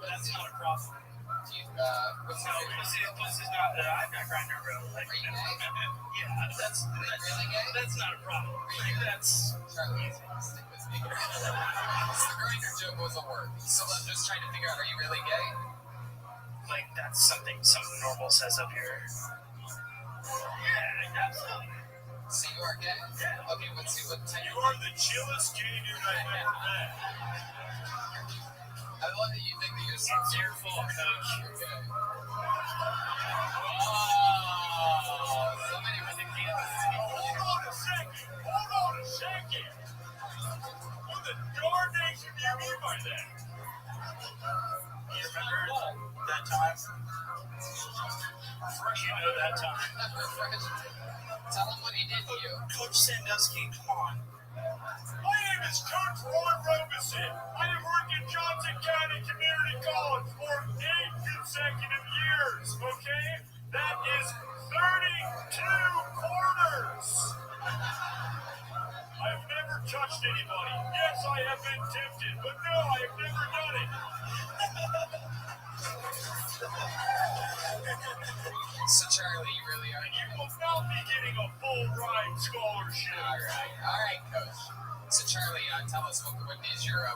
That's not a problem. What's no, this is not. I've got grinder, bro. Are you gay? Yeah, that's really gay? That's not a problem. That's Charlie, stick with me. The grinder joke wasn't work. So I'm just trying to figure out, are you really gay? That's something normal says up here. Yeah, absolutely. So you are gay? Yeah. Okay, let's see what 10 You are the chillest gay dude I've ever met. I love that you think that you're so It's your fault, coach. okay. Somebody with the Kansas City. Hold on a second. What the darnation do you mean by that? You remember that time? You know that time. Tell him what he did to you. Coach Sandusky, come on. My name is Coach Ron Robinson. I have worked in Johnson County Community College for 8 consecutive years, okay? That is 32 quarters. I've never touched anybody. Yes, I have been tempted, but no, I have never done it. So, Charlie, you really are. You will not be getting a full ride scholarship. All right, Coach. So, Charlie, tell us what is your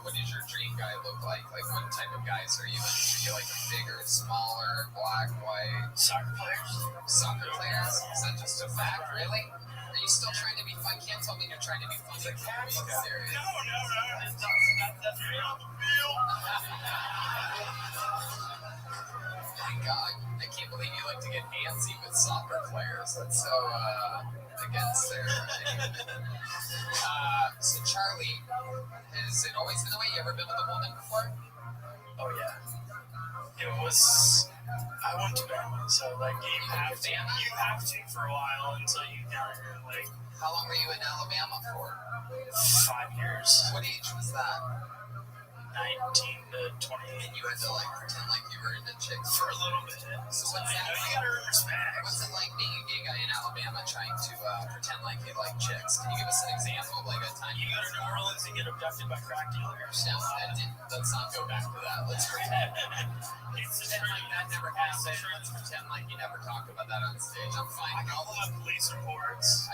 dream guy look like? Like, what type of guys are you? Are you like bigger, smaller, black, white? Soccer players. Soccer players? Is that just a fact? Really? Are you still trying to be fun? Can't tell me you're trying to be funny. Being serious. No. That's me on the field. My God, I can't believe you like to get antsy with soccer players. That's so against their. So Charlie, has it always been the way? You ever been with a woman before? Oh yeah. It was. I went to Bama, so like you have to for a while until you kind of like. How long were you in Alabama for? 5 years. What age was that? 19 to 20. And you had to like pretend like you were into chicks for a little bit. So what's that? You gotta earn respect. What's it like being a gay guy in Alabama trying to pretend like you like chicks? Can you give us an example of like a time you go to New Orleans and get abducted by crack dealers? No, let's not go back to that. Let's pretend. Pretend like that never happened. Let's pretend like you never talked about that on stage. I'm fine. I got a lot of police reports.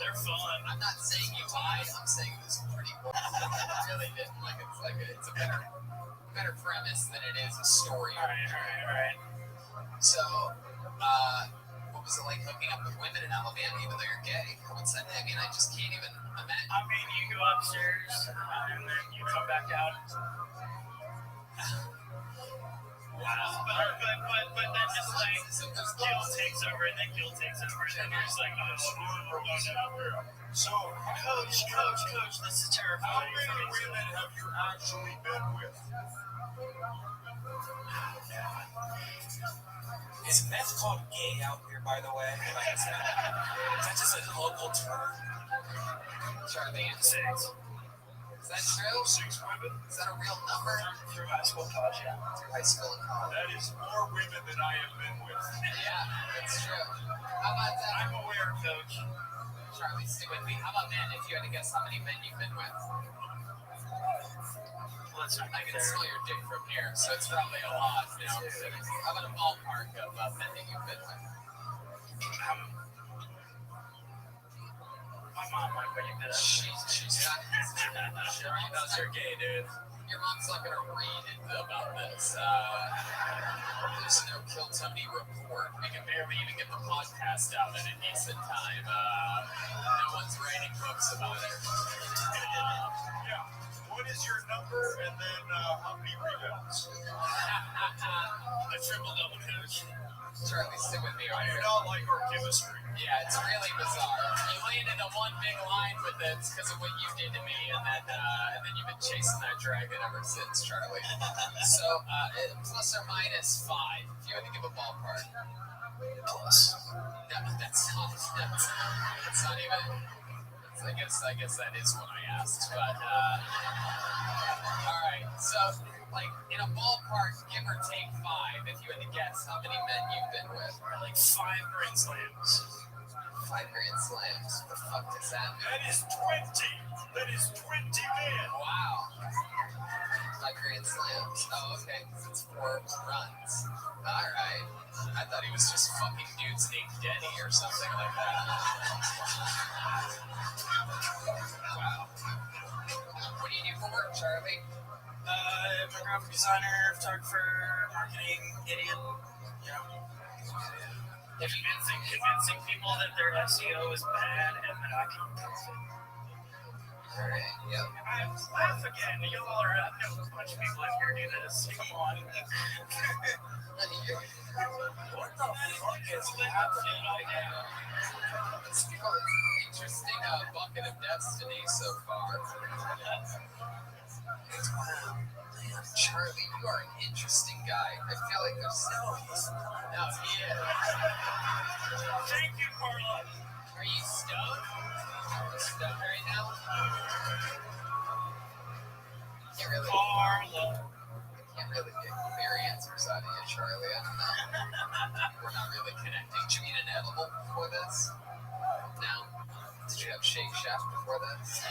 They're fun. I'm not saying you lied. I'm saying it was pretty cool. I really didn't. It's a better premise than it is a story. All right. So, what was it like hooking up with women in Alabama, even though you're gay? What's that? I mean, I just can't even imagine. I mean, you go upstairs and then you come back out. Wow. But then just like guilt takes over and then guilt takes over and then you're just like, oh, we're going out there. So, Coach, this is terrifying. How many women have you actually been with? Is meth called gay out here, by the way? Like, is that just a local term? Charlie, 6. Is that true? 6 women? Is that a real number? Through high school, college, yeah. Through high school and college. That is more women than I have been with. Yeah, that's true. How about that? I'm aware, Coach. Charlie, stick with me. How about men? If you had to guess how many men you've been with? I can smell your dick from here, so it's probably a lot. You know? How about a ballpark of men that you've been with? My mom might bring you that. She's not. She knows you're gay, dude. Your mom's not gonna read about this. There's no Kill Tony report. We can barely even get the podcast out at a decent time. No one's writing books about it. Yeah. What is your number and then how many rebounds? A triple-double, Coach. Charlie, stick with me right I do here. not like our chemistry. Yeah, it's really bizarre. You landed a one big line with it because of what you did to me, and then you've been chasing that dragon ever since, Charlie. So, plus or minus 5, if you had to give a ballpark. Plus. No, that's not even. I guess that is what I asked, but all right. So, like in a ballpark, give or take 5, if you had to guess how many men you've been with. Like 5 Grand Slams. 5 Grand Slams. What the fuck does that mean? That is 20. That is 20 men. Wow. 5 Grand Slams. Oh, okay. It's 4 runs. All right. I thought he was just fucking dudes named Denny or something like that. Wow. What do you do for work, Charlie? I'm a graphic designer, photographer, marketing, idiot. You know. Convincing people that their SEO is bad and that I can improve it. Alright, yep. Laugh again. Y'all are a bunch of people in here do this. Come on. What the fuck is happening right now? It's an interesting bucket of destiny so far. Wow. Man, Charlie, you are an interesting guy. I feel like there's no, he is. Thank you, Carla. Are you stoned? Stoned right now? Can't really. Carla. Can't really get clear answers out of you, Charlie. I don't know. We're not really connecting. Did you eat an edible before this? No. Did you have Shake Shack before this?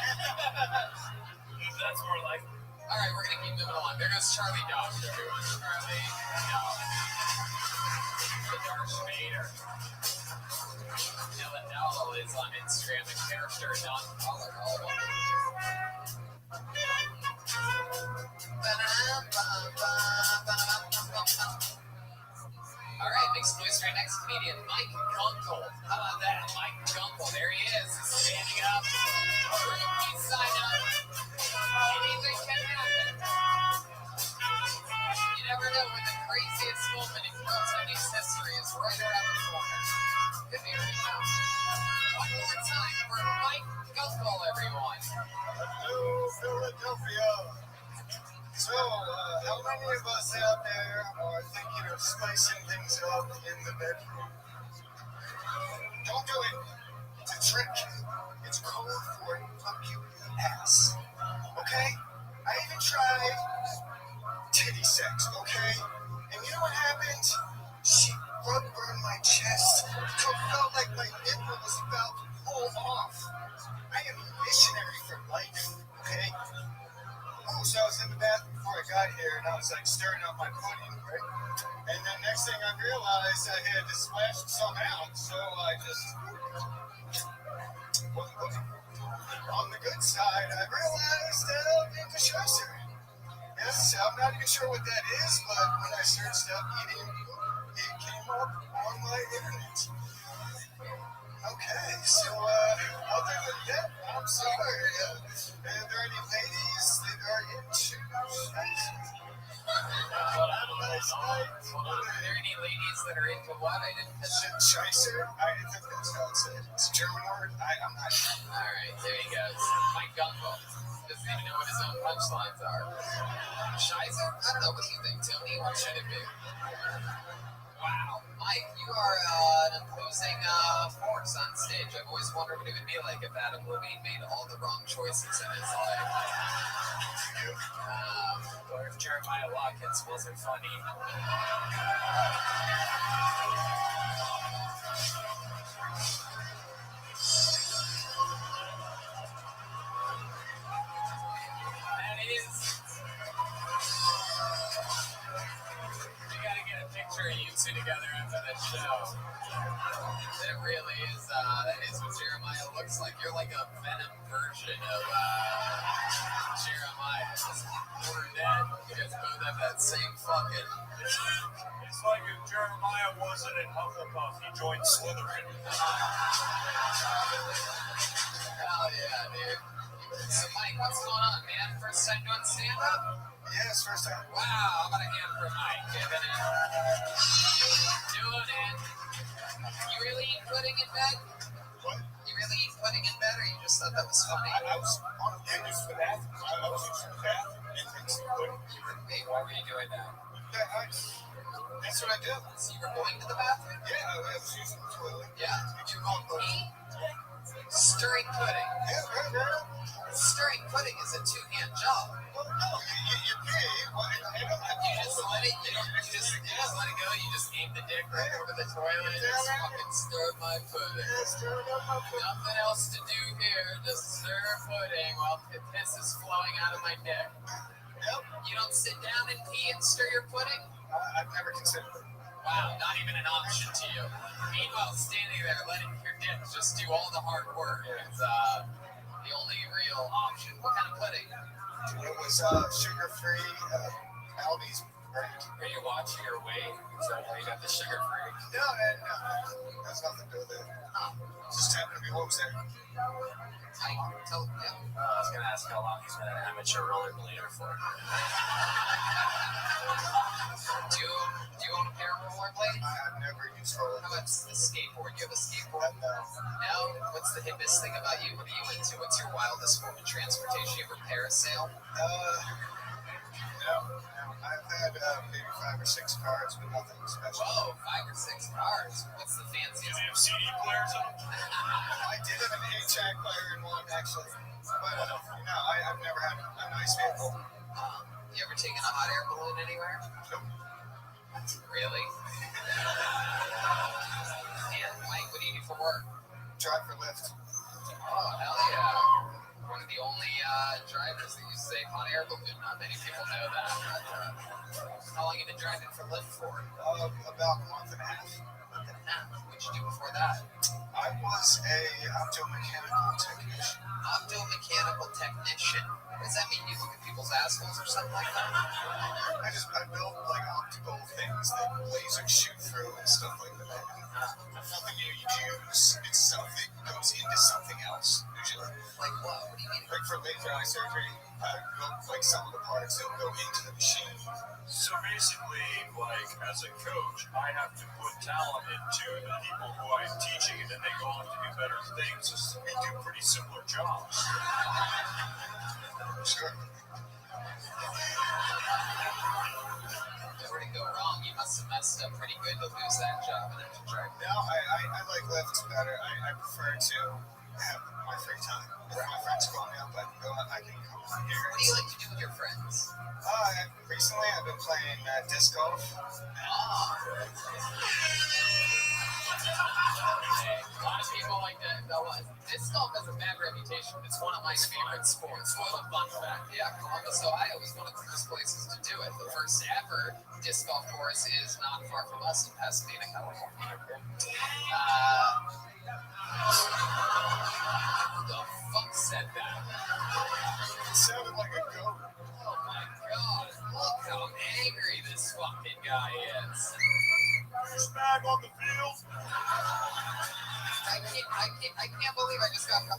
That's more like. All right, we're gonna keep moving along. There goes Charlie Dawg, everyone. Charlie Dawg. The Darth Vader. Dylan Dowell is on Instagram, the character non-color. All right, makes noise for our next comedian, Mike Gunkel. How about that? Mike Gunkel, there he is, standing up. Please sign up. Anything can happen. You never know when the craziest moment in Chinese history is right around the corner. Could be right now. One more time for Mike Gunkel, everyone. Hello, Philadelphia. So, how many of us out there are thinking of spicing things up in the bedroom? Don't do it. It's a trick. It's code for fuck you in the ass. Okay? I even tried titty sex, okay? And you know what happened? She burned my chest. So it felt like my nipple was about to pull off. I am a missionary for life, okay? Oh, so I was in the bathroom before I got here, and I was like stirring up my pudding, right? And then next thing I realized I had to splash some out, so I just wasn't looking. On the good side, I realized I need to show her. Yes, I'm not even sure what that is, but when I searched up eating, it came up on my internet. Okay, so other than that, I'm sorry. Are there any ladies that are into Have a nice night. Are there any ladies that are into what? I didn't catch it. Scheisser? I think that's how it's said. It's a German word. I'm not sure. All right, there he goes. Mike Gunkel doesn't even know what his own punchlines are. Scheisser? I don't know. What do you think, Tony? What should it be? Wow. Mike, you are an imposing force on stage. I've always wondered what it would be like if Adam Levine made all the wrong choices in his life. Or if Jeremiah Watkins wasn't funny. That is. We gotta get a picture of you two together after the show. That really is, that is what Jeremiah looks like. You're like a Venom version of Jeremiah. Just brunette. You guys both have that same fucking. It's like if Jeremiah wasn't in Hufflepuff, he joined Slytherin. Hell yeah, dude. So, Mike, what's going on, man? First time doing stand-up? Yes, first time. Wow, how about a hand for Mike? Giving it. Doing it. You really eat pudding in bed? What? You really eat pudding in bed, or you just thought that was funny? I was on the used to the bathroom. I was used to the bathroom and drinking some pudding. Hey, why were you doing that? That's what I do. So you were going to the bathroom? Yeah, I was using the toilet. Yeah. Did you go pee? Stirring pudding. Yeah. Stirring pudding is a two-hand job. Well, no, you pay. You just let it. You just let it go. You just aim the dick right over the toilet and just fucking stir my pudding. Nothing else to do here. Just stir pudding while the piss is flowing out of my dick. Yep. You don't sit down and pee and stir your pudding? I've never considered it. Wow, not even an option to you. Meanwhile, standing there letting your dick just do all the hard work is the only real option. What kind of pudding? It was sugar-free, Aldi's brand. Are you watching your weight? Is that how you got the sugar-free? No, has nothing to do with it. Just happened to be what was there. I was gonna later for it. Do you own a pair of rollerblades? I've never used roller. How about a skateboard? You have a skateboard? No. What's the hippest thing about you? What are you into? What's your wildest form of transportation? You ever parasail? No. I've had maybe 5 or 6 cars, but nothing special. Whoa, 5 or 6 cars. What's the fanciest? Do they have CD players on them? I did have an 8-track player in one, actually. But no, I've never had a nice vehicle. You ever taken a hot air balloon anywhere? Nope. Really? And Mike, what do you do for work? Drive for Lyft. Oh, hell yeah. One of the only drivers that uses a hot air balloon. Not many people know that. But, how long have you been driving for Lyft for? About a month and a half. What'd you do before that? I was a optomechanical technician. Optomechanical technician? What does that mean? You look at people's assholes or something like that? I built like optical things that lasers shoot through and stuff like that. Nothing you use. It's something that goes into something else, usually. Like what? What do you mean? Like for laser eye surgery, like some of the parts that go into the machine. So basically, like, as a coach, I have to put talent into the people who I'm teaching, and then they go on to do better things. So we do pretty similar jobs. Sure. Where did it go wrong? You must have messed up pretty good to lose that job and have to try. No, I like Lyft better. I prefer to have my free time. If my friends call me up, I can go out, I can come out here. What do you like to do with your friends? Recently, I've been playing disc golf. A lot of people like to. Disc golf has a bad reputation. It's one of my favorite sports. What a fun fact. Yeah, Columbus, Ohio is one of the first places to do it. The first ever disc golf course is not far from us in Pasadena, California. Who the fuck said that? It sounded like a goat. Oh my god, look how angry this fucking guy is. First bag on the field. I can't believe I just got game.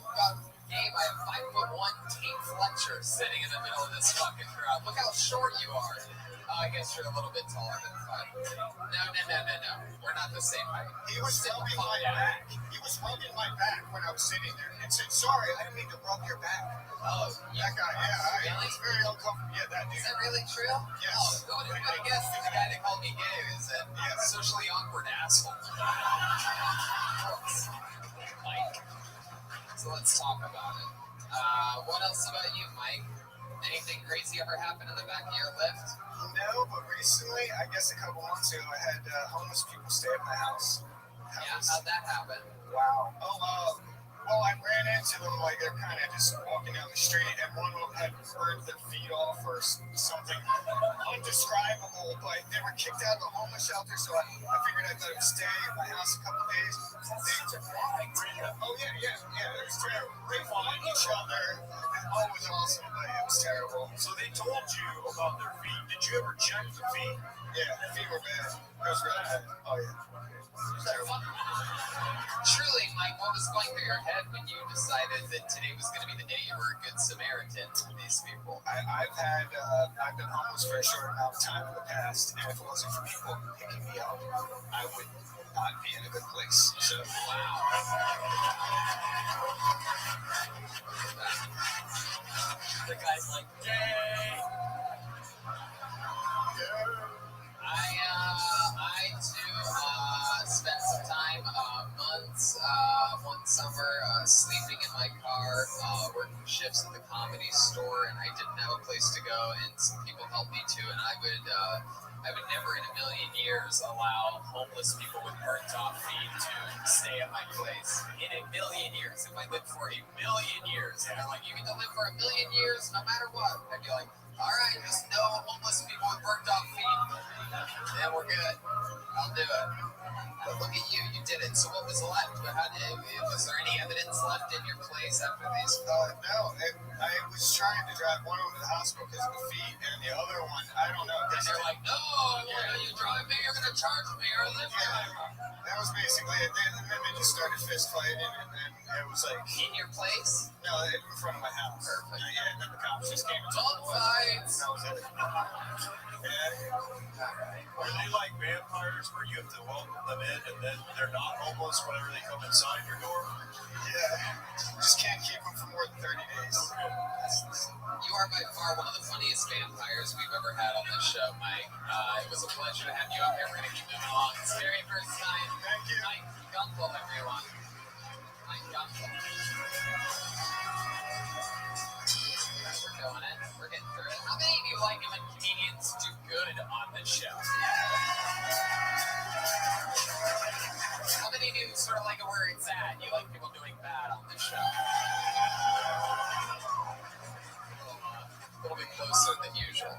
I have 5'1" Tate Fletcher sitting in the middle of this fucking crowd. Look how short you are. I guess you're a little bit taller than 5'2". No. We're not the same height. He was rubbing my back. He was rubbing my back when I was sitting there and said, "Sorry, I didn't mean to rub your back." Oh, that guy, yeah. Really? It's very uncomfortable. Yeah, that dude. Is that really true? Yes. Oh, who would have guessed that the guy that called me gay is a socially awkward asshole? Mike. So let's talk about it. What else about you, Mike? Anything crazy ever happen in the back of your Lyft? No, but recently, I guess a couple months ago, I had homeless people stay at my house. How'd that happen? Wow. Well, I ran into them like they're kind of just walking down the street, and one of them had burned their feet off or something undescribable, but they were kicked out of the homeless shelter, so I figured I'd let them stay at my house a couple days. It was terrible. They fought each other. All was awesome, but it was terrible. So they told you about their feet. Did you ever check the feet? Yeah, the feet were bad. It was really bad. Oh, yeah. Truly, Mike, what was going through your head when you decided that today was going to be the day you were a good Samaritan to these people? I've been homeless for a short amount of time in the past, and if it wasn't for people picking me up, I would not be in a good place. So, wow. The guy's like, yay! I too spent some time, months, one summer, sleeping in my car, working shifts at the Comedy Store, and I didn't have a place to go, and some people helped me too, and I would never in a million years allow homeless people with burnt off feet to stay at my place. In a million years. If I lived for a million years, and they're like, you get to live for a million years no matter what, I'd be like, all right, just no homeless people with burnt off feet. Then we're good. I'll do it. But look at you did it. So what was left? Was there any evidence left in your place after these? No. I was trying to drive one over to the hospital because of the feet, and the other one, I don't know. And they're like, no, you drive me, you're going to charge me, or lift me. That was basically it. And then they just started fist fighting, and it was like... In your place? No, in front of my house. Perfect. Yeah, and then the cops just came and Dog fights. That was it. Are they like vampires where you have to welcome them in and then they're not homeless whenever they come inside your door? Yeah. Just can't keep them for more than 30 days. You are by far one of the funniest vampires we've ever had on this show, Mike. It was a pleasure to have you up here. We're going to keep moving along. It's the very first time. Thank you. Mike Gunkel, everyone. Mike Gunkel. We're doing it. We're getting through it. How many of you like it when comedians do good on this show? How many of you sort of like it where it's at? You like people doing bad on this show? A little bit closer than usual.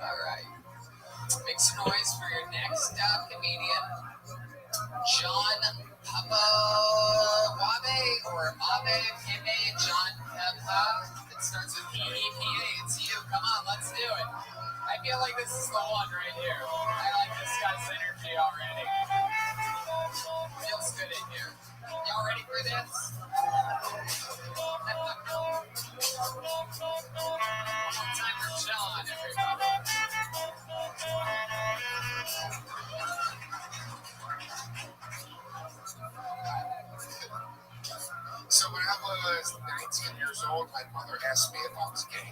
All right. Make some noise for your next comedian, John Wabe or Abe Pime, John Peppa. It starts with P-E-P-A. It's you. Come on, let's do it. I feel like this is the one right here. I like this guy's energy already. Feels good in here. Y'all ready for this? Time for John, everybody. So when I was 19 years old, my mother asked me if I was gay.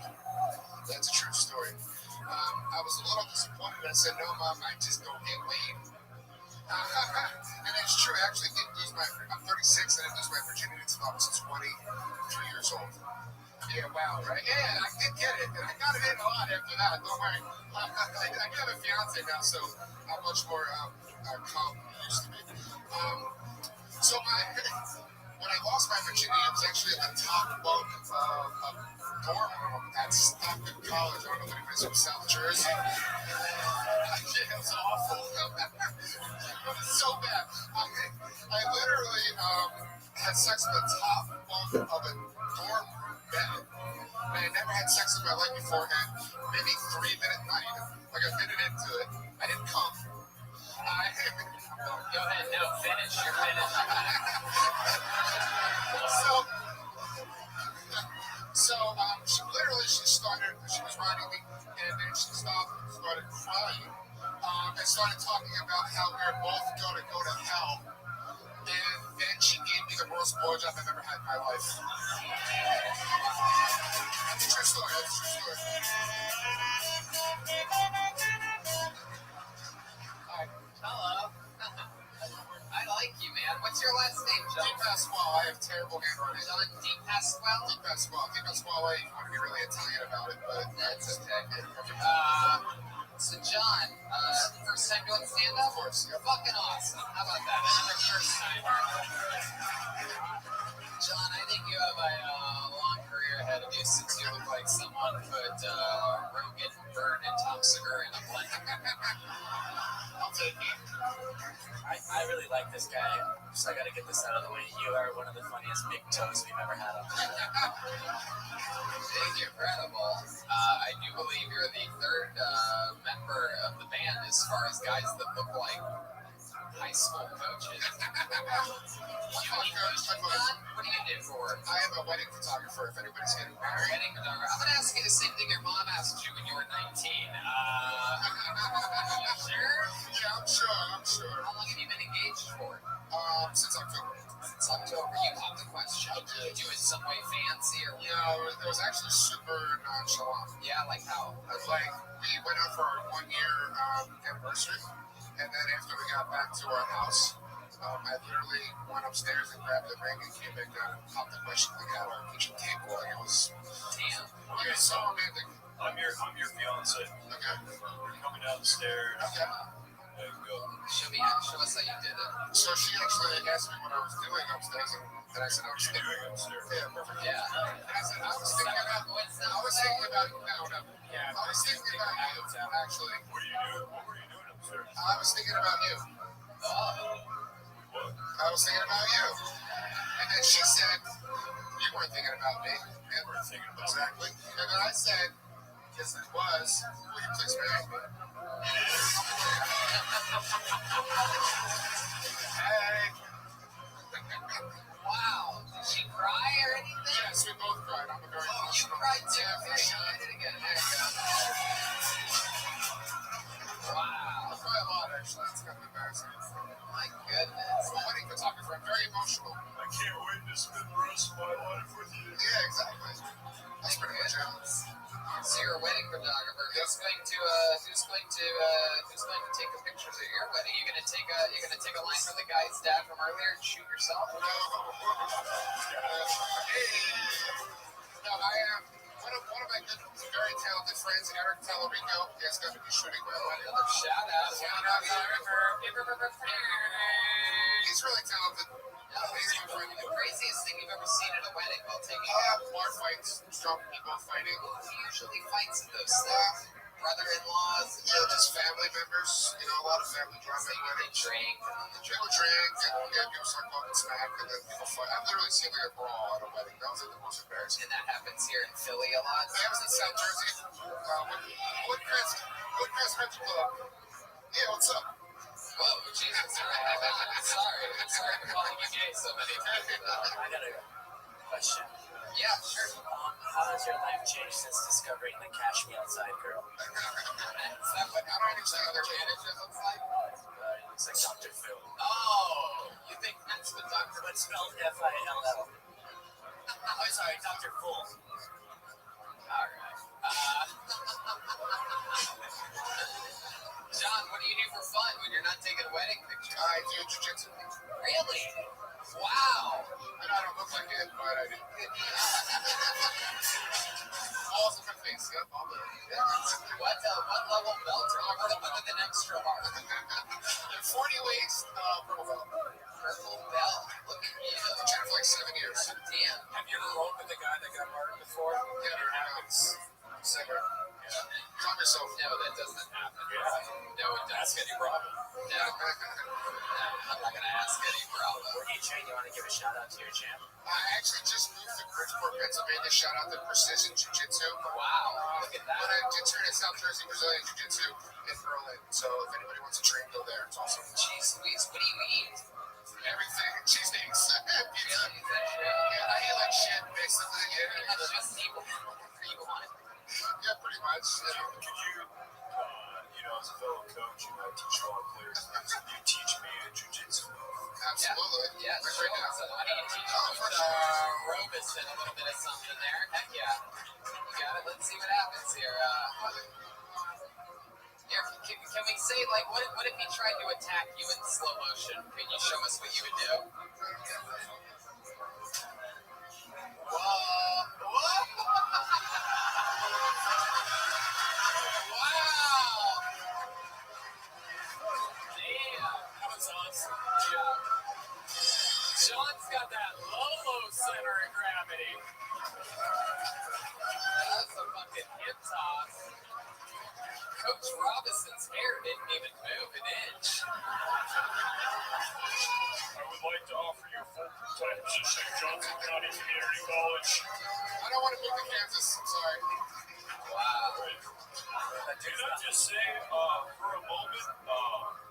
That's a true story. I was a little disappointed. I said, no, Mom, I just don't get laid. And it's true. I actually didn't lose I'm 36. I didn't lose my virginity until I was 23 years old. Yeah, wow, right? Yeah, I did get it. And I got it in a lot after that. Don't worry. I got a fiance now, so I'm much more calm than I used to be. So when I lost my virginity, I was actually at the top bunk of a dorm room at Stockton College. I don't know if anybody's from South Jersey. It was awful. It was so bad. I literally had sex with the top bunk of a dorm room bed. And I never had sex in my life beforehand. Maybe 3-minute night. Like a minute into it. I didn't come. Go ahead, no, finish. You're finished. She was riding me, and then she stopped and started crying, and started talking about how we're both going to go to hell. And then she gave me the worst blowjob I've ever had in my life. That's a true story. Hi. Hello. I like you, man. What's your last name, John? Pasquale. I have terrible handwriting. John D. Pasquale? D. Pasquale. If you want to be really Italian about it, but that's okay. So, John, first time doing stand-up? Of course. You're fucking awesome. How about that? Another first time. John, I think you have a long career ahead of you since you look like someone put Rogan, Byrne, and Tom Segura in a blender. I'll take it. I really like this guy, so I got to get this out of the way. You are one of the funniest big toes we've ever had on the show. Incredible. I do believe you're the third member of the band as far as guys that look like high school coaches. What do you do for work? I am a wedding photographer, if anybody's getting married. Wedding photographer. I'm going to ask you the same thing your mom asked you when you were 19. You sure? Yeah, I'm sure. How long have you been engaged for? Since October. Since October. You popped the question. Did you in some way fancy or? No, it was actually super nonchalant. Yeah, like how? Like, we went out for our 1-year anniversary, and then after we got back to our house, I literally went upstairs and grabbed the ring and came back down and popped the question like at our kitchen table. Like, it was, damn. It was so romantic. I'm your fiance. Okay. We're coming down the stairs. Okay. There you go. Show us how you did it. So she actually asked me what I was doing upstairs, and I said I was thinking upstairs. Yeah, perfect. Yeah. And I said I was thinking about you. I was thinking about you, actually. What were you doing upstairs? I was thinking about you. What? I was thinking about you. And then she said, you weren't thinking about me. You weren't thinking about me. Exactly. And then I said, yes, I was. Will you please marry me? Hey. Wow. to spend the rest of my life with you. Yeah, exactly. That's pretty much it. So you're a wedding photographer. Who's going to take the pictures at your wedding? You're gonna take a line from the guy's dad from earlier and shoot yourself? No, I am one of my good, very talented friends, Eric Tellerico. Is going to be shooting my wedding. Another shout out. He's really talented. He's my friend. The craziest thing you've ever seen at a wedding while taking bar fights, drunk people fighting. Who usually fights at those things? Brother-in-laws, just family members. You know, a lot of family drama at weddings. People drink and people start talking smack, and then people fight. I've literally seen like a brawl at a wedding. That was like the most embarrassing. And that happens here in Philly a lot. I was in South Jersey. Woodcrest Country Club. Yeah, what's up? Whoa, Jesus. Sorry for calling you gay so many times. I got a question. Yeah, sure. How has your life changed since discovering the Cash Me Outside girl? Is that what I don't understand what their manager looks like? It looks like Dr. Phil. Oh, you think that's what Dr. But spelled F-I-L-L. Oh, sorry, Dr. Full. All right. John, what do you do for fun when you're not taking wedding pictures? I do jiu-jitsu. Really? Wow. And I don't look like it, but I do. Balls in my face, yep, all the What level belt are you with an extra hard? 40 waist, purple belt. Purple belt. Look at you. I've been for like 7 years. Damn. Have you ever rolled with a guy that got murdered before? Yeah, it happens. Singer. Calm yourself. No, that doesn't happen. No, it does. Eddie Bravo. No. I'm not going to ask Eddie Bravo. Where do you train? You want to give a shout out to your champ? I actually just moved to Bridgeport, Pennsylvania. Shout out to Precision Jiu-Jitsu. Wow, look at that. But I did turn in South Jersey Brazilian Jiu-Jitsu in Berlin. So if anybody wants to train, go there. It's awesome. Cheese Louise, what do you eat? Everything. Cheesesteaks. Pizza. Really? Yeah, I eat like shit, basically. Yeah. That's just evil. You want. Yeah, pretty much. Yeah. Could you, as a fellow coach, I teach a lot of players. Could you teach me a jiu-jitsu? Absolutely. Yeah, sure. So why don't you teach me Robinson a little bit of something there? Heck yeah. You got it. Let's see what happens here. Can we say, like, what if he tried to attack you in slow motion? Can you show us what you would do? Whoa. Whoa. Wow. Damn. That was awesome. Yeah. Sean's got that low center of gravity. That's a fucking hip toss. Coach Robinson's hair didn't even move an inch. I would like to offer you a full-time position at Johnson County Community College. I don't want to move to Kansas. I'm sorry. Wow. Can I just say, for a moment,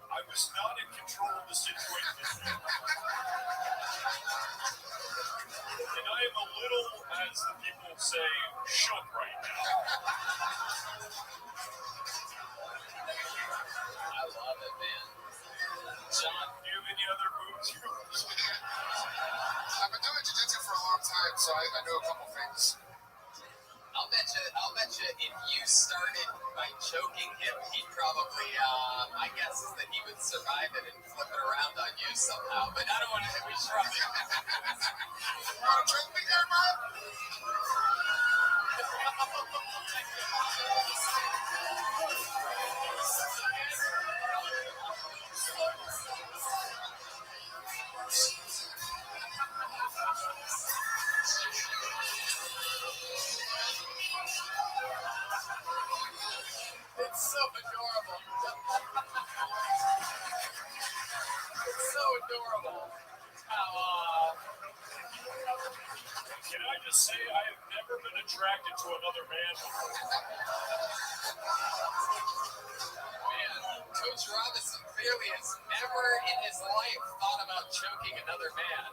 I was not in control of the situation. And I am a little, as the people say, shook right now. I love it, man. John, do you have any other moves you want to say? I've been doing jiu-jitsu for a long time, so I know a couple things. I'll bet you if you started by choking him, he'd probably, my guess is that he would survive it and flip it around on you somehow, but I don't want to be shrubby. You want to choke me there, Bob? It's so adorable. It's so adorable. How, Can I just say I have never been attracted to another man before? man, Coach Robinson clearly has never in his life thought about choking another man. I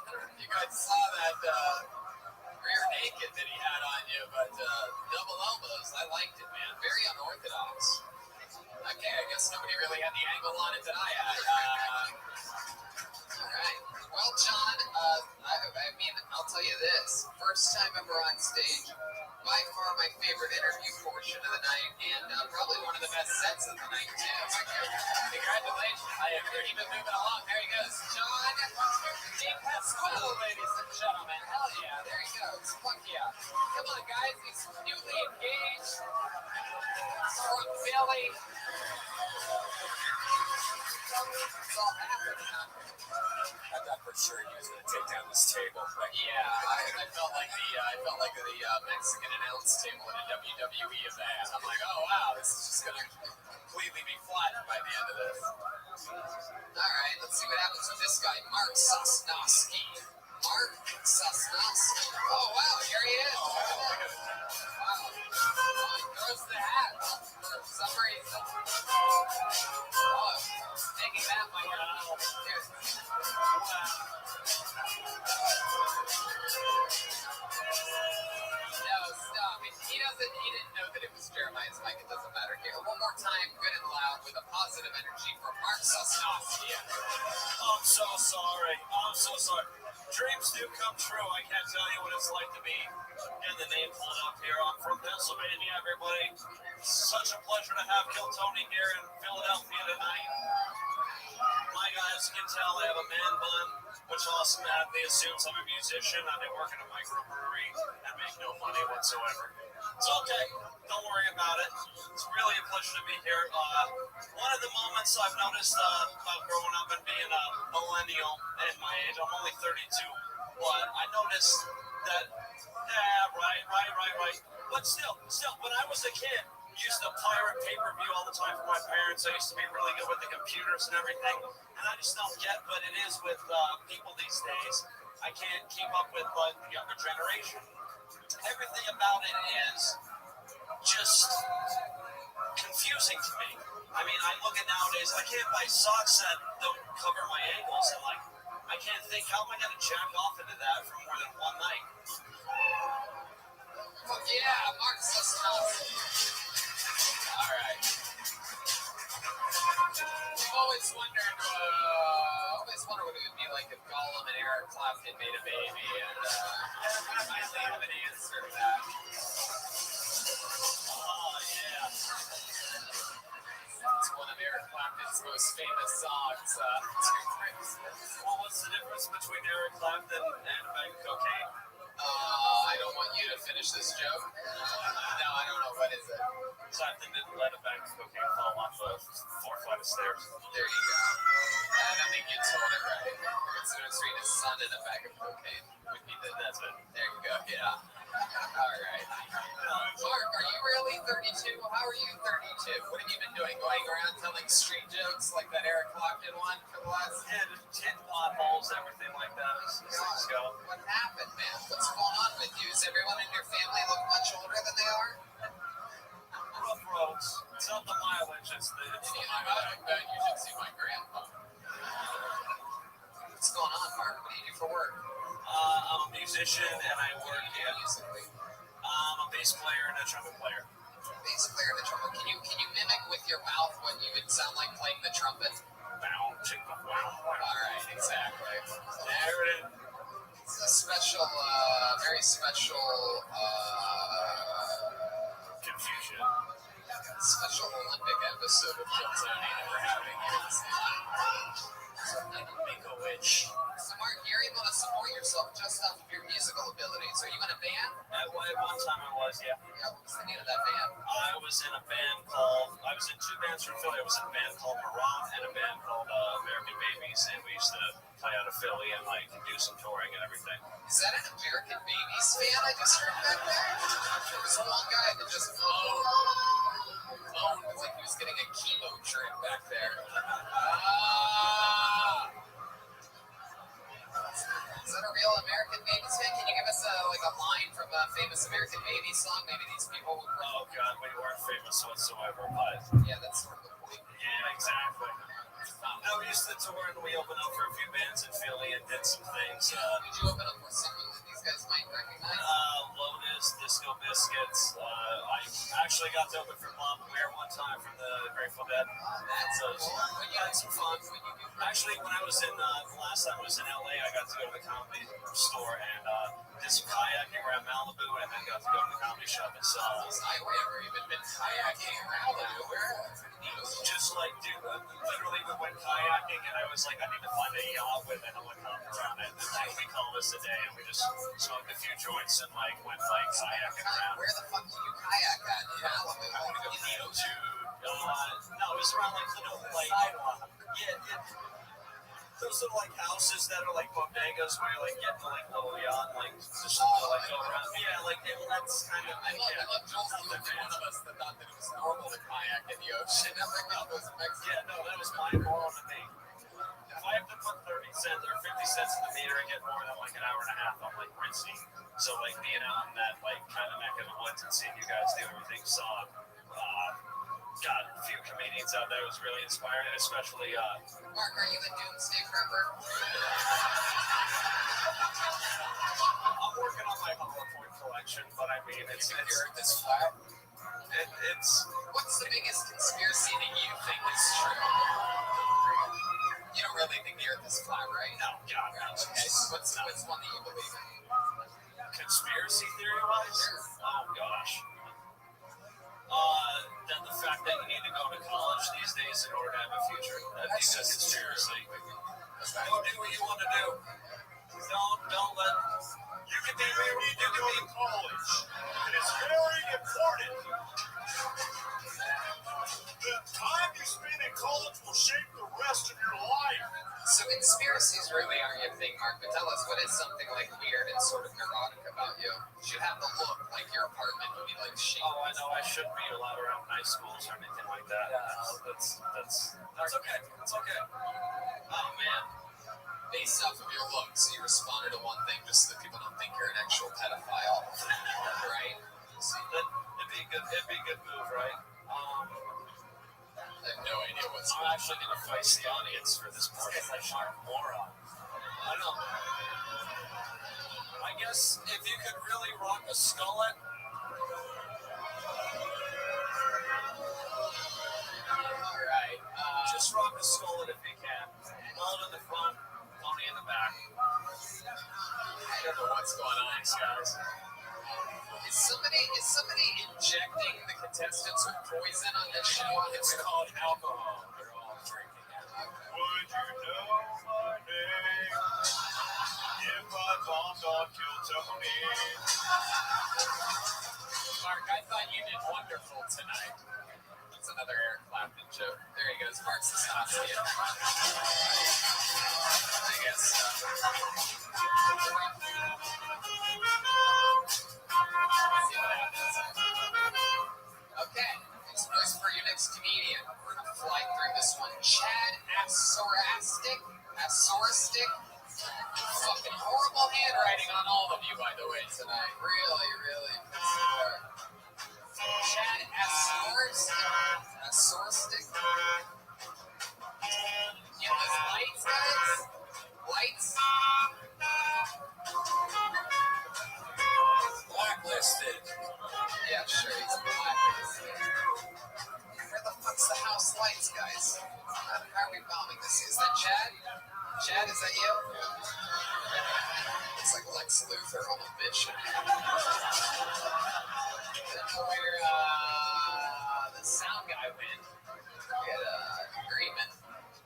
don't know if you guys saw that rear naked that he had on you, but double elbows, I liked it, man. Very unorthodox. Okay, I guess nobody really had the angle on it that I had. All right. Well, John, I mean, I'll tell you this. First time ever on stage. By far my favorite interview portion of the night, and probably one of the best sets of the night, too. Congratulations. You're even moving along. There he goes. John D. Pasquale, ladies and gentlemen. Hell yeah. There he goes. Fuck yeah. Come on, guys. He's newly engaged. From Philly. It's all happening out here. I thought for sure he was going to take down this table. But yeah, I felt like the Mexican announce table in a WWE event. I'm like, oh wow, this is just going to completely be flattened by the end of this. All right, let's see what happens with this guy, Mark Sosnowski. Mark Sosnowski. Oh wow, here he is. Wow. He throws the hat for some reason. Oh, taking that one out. No, stop. He didn't know that it was Jeremiah's mic. It doesn't matter. Here, one more time, good and loud, with a positive energy from Mark Sosnowski. I'm so sorry. Dreams do come true. I can't tell you what it's like to be in the name pulled up here. I'm from Pennsylvania, everybody. Such a pleasure to have Kill Tony here in Philadelphia tonight. My guys can tell I have a man bun, which automatically assumes I'm a musician. I've been working at a microbrewery and make no money whatsoever. It's okay. Don't worry about it. It's really a pleasure to be here. One of the moments I've noticed about growing up and being a millennial at my age, I'm only 32, but I noticed that, right. But still, when I was a kid, I used to pirate pay-per-view all the time for my parents. I used to be really good with the computers and everything. And I just don't get what it is with people these days. I can't keep up with the younger generation. Everything about it is just confusing to me. I mean, I look at nowadays, I can't buy socks that don't cover my ankles. And like, I can't think, how am I going to jack off into that for more than one night? Fuck yeah, Mark Sosnowski. All right. I've always wondered what it would be like if Gollum and Eric Clapton made a baby, and I finally have an answer to that. Oh, yeah. It's one of Eric Clapton's most famous songs. Well, what's the difference between Eric Clapton and a bag of cocaine? I don't want you to finish this joke. No, I don't know. What is it? Clapton didn't let a bag of cocaine fall off a 4th flight of stairs. There you go. I don't think you told it right. Considering his son in a bag of cocaine would be that's it. There you go. Yeah. All right. Mark, are you really 32? How are you 32? What have you been doing? Going around telling street jokes like that Eric Clapton one for the last? Yeah, hit potholes, everything like that. As things go. What happened, man? What's going on with you? Does everyone in your family look much older than they are? Rough roads. It's not the mileage, it's the I bet you should see my grandpa. What's going on, Mark? What do you do for work? I'm a musician and I work I'm a bass player and a trumpet player. Bass player and a trumpet. Can you mimic with your mouth what you would sound like playing the trumpet? Wow. All right, exactly. There it is. It's a special, very special, confusion. Special Olympic episode of Kill Tony that we're having here this evening. Make a witch. So, Mark, you're able to support yourself just off of your musical abilities. Are you in a band? At one time I was, yeah. Yeah, what was the name of that band? I was in two bands from Philly. I was in a band called Rabbi and a band called American Babies, and we used to play out of Philly and like do some touring and everything. Is that an American Babies fan I just heard back there? There was one guy that just moaned like he was getting a chemo trip back there. Is that a real American Babies fan? Can you give us a line from a famous American Babies song? Maybe these people would. Oh God, we weren't famous whatsoever, but yeah, that's sort of the point. Yeah, exactly. No, we used to tour and we opened up for a few bands in Philly and did some things. Did you open up for some of these guys might recognize? Lotus, Disco Biscuits. I actually got to open for Bob Weir one time from the Grateful Dead. That's when you had some fun. When you Actually, when I was in, the last time I was in LA, I got to go to the comedy store and did some kayaking around Malibu, and then got to go to the comedy shop and saw. I've never even been kayaking around Malibu. Just like, dude, literally we went kayaking, and I was like, I need to find a yacht with a helicopter on it. And like, we called this a day, and we just smoked a few joints and like went like kayaking around. Where the fuck do you kayak at? Malibu. I want to go to. No, it was around like little like those little like houses that are like bodegas where you like get to like little yacht, like just like go around. Yeah, like that's kind of. I love Joel's one of us that thought that it was normal to kayak in the ocean. Yeah, no, that was mind blowing to me. If I have to put 30 cents or 50 cents in the meter and get more than like an hour and a half, I'm like rinsing. So like being out in that like kind of neck of the woods and seeing you guys do everything, saw. Got a few comedians out there. It was really inspiring, especially. Mark, are you a doomsday prepper? I'm working on my PowerPoint collection, but I mean, it's this flat. It's. What's the biggest conspiracy that you think is true? You don't really think the Earth is flat, right? No, God, no. Okay, what's one that you believe in? Conspiracy theory-wise? Oh gosh. Then the fact that you need to go to college these days in order to have a future. That's just conspiracy. Go do what you want to do. Don't let. You can be where you need to go to college. It is very important. The time you spend in college will shape the rest of your life. So conspiracies really aren't your thing, Mark, but tell us, what is something like weird and sort of neurotic about you? You have the look, like your apartment would be like shaped. Oh, I know, I shouldn't be allowed around high schools or anything like that. That's okay. It's okay. Oh, man. Based off of your looks, you responded to one thing just so that people don't think you're an actual pedophile, right? It'd be a good move, right? I have no idea what's I'm actually going to face the audience for this part. It's like Mark moron. I know. I guess if you could really rock a skullet. Alright. Just rock a skullet if you can. Mullet in the front, pony in the back. I don't know what's going on, guys. Is somebody injecting the contestants with poison on this show? It's called alcohol. They're all drinking it. Would you know my name if I bombed on Kill Tony? Mark, I thought you did wonderful tonight. That's another Eric Clapton joke. There he goes, Mark's the Saskia. I guess. Okay, it's for your next comedian. We're gonna fly through this one. Chad Asorastic. Fucking horrible handwriting on all of you, by the way, tonight. Really, really. Chad Asorastic. Get those lights, guys. Lights. Blacklisted. Yeah, sure, he's blacklisted. Where the fuck's the house lights, guys? How are we bombing this? Is that Chad? Chad, is that you? It's like Lex Luthor on a mission. Where the sound guy went. We had an agreement.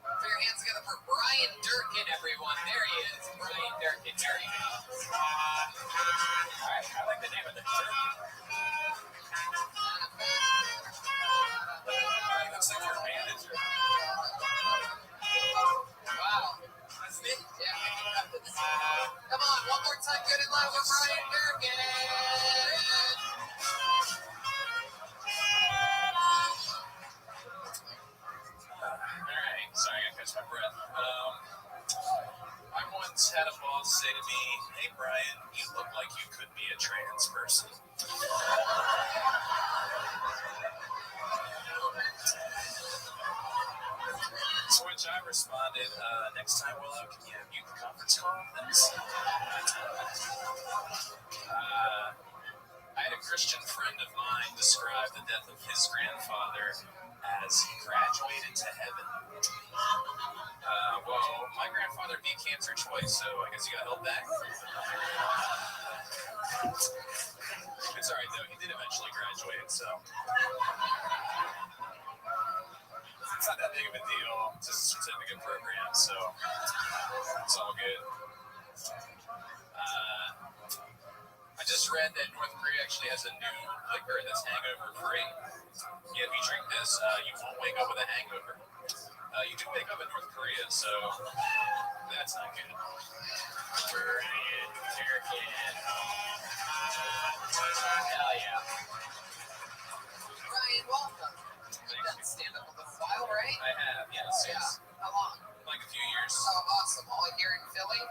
Put your hands together for Brian Durkin, everyone. There he is. Brian Durkin. There he goes. Alright, I like the name of the Durkin. He looks like your manager. Wow. That's it? Yeah. Come on, one more time. Good and loud for Brian Durkin. Alright, sorry, I gotta catch my breath. I once had a boss say to me, "Hey Brian, you look like you could be a trans person." To which I responded, "Next time we'll have you conference call, thanks." It's all right though. He did eventually graduate, so it's not that big of a deal. It's just a certificate program, so it's all good. I just read that North Korea actually has a new liquor that's hangover free. Yeah, if you drink this, you won't wake up with a hangover. You do wake up in North Korea, so that's not good. Hell yeah. Ryan, welcome. You've done stand-up a little while, right? I have, yes. How long? Like a few years. Oh, awesome. All here in Philly?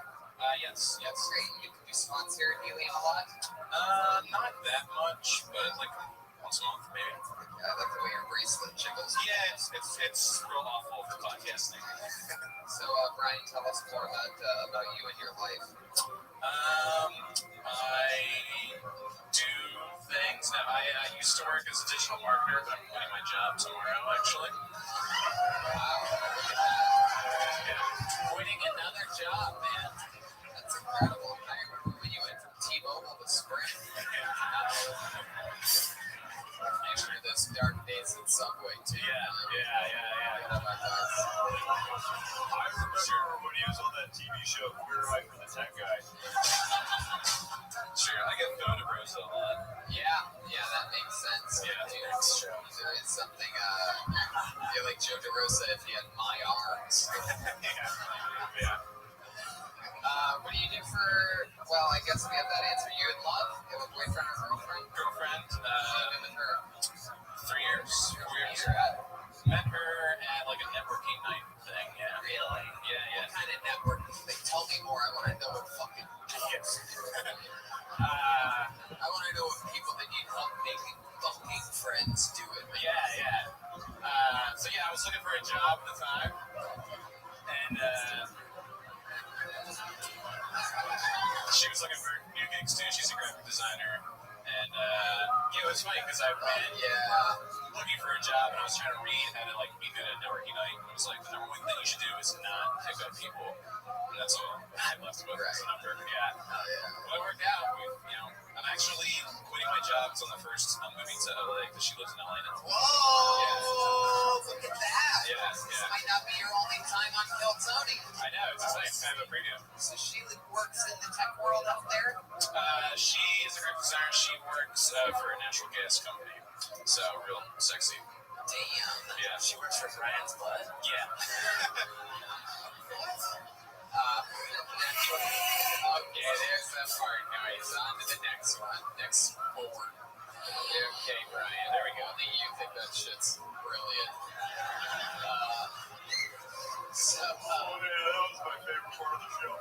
Yes. Great. You can do spots here in Helium a lot? Not that much, but like once a month, maybe. I like the way your bracelet jiggles. Yeah, it's real awful for podcasting. So, Brian, tell us more about you and your life. I do things. Now, I used to work as a digital marketer, but I'm quitting my job tomorrow, actually. Wow. Yeah. Quitting another job, man. That's incredible. I remember when you went from T-Mobile to Sprint. After those dark days at Subway, too. Yeah. What about those? I remember when he was on that TV show, Queer Eye for the Tech Guy. Sure, I get phone to bros a lot. Yeah, that makes sense. Yeah, dude, it's true. There is something, I feel like Joe DeRosa if he had my arms. Yeah. What do you do for, well, I guess we have that answer. You in love? You have a boyfriend or girlfriend? Girlfriend. You've been with her 3 years. 4 years. Met her at like a networking night thing. Yeah. Really? Yeah. What kind of networking thing? Tell me more. I want to know what fucking Yes. I want to know what people that need help making fucking friends do it. Yeah. So yeah, I was looking for a job at the time, and she was looking for new gigs too. She's a graphic designer, and it was funny because I've been looking for a job, and I was trying to read how to like be good at networking night. And it was like the number one thing you should do is not pick up people, and that's all I left with was the number. Yeah. Well, it worked out. I'm actually quitting my job because on the first I'm moving to LA because she lives in LA now. Whoa! Look at that. Yeah. This might not be your only time on Kill Tony. I know, it's exciting. Kind of a preview. So she works in the tech world up there? She is a graphic designer. She works for a natural gas company. So, real sexy. Damn. Yeah. She works for Brian's Blood? Yeah. Okay, there's that part. Nice. On to the next one. Next board. Okay, Brian. There we go. I think you think that shit's brilliant. That was my favorite part of the show.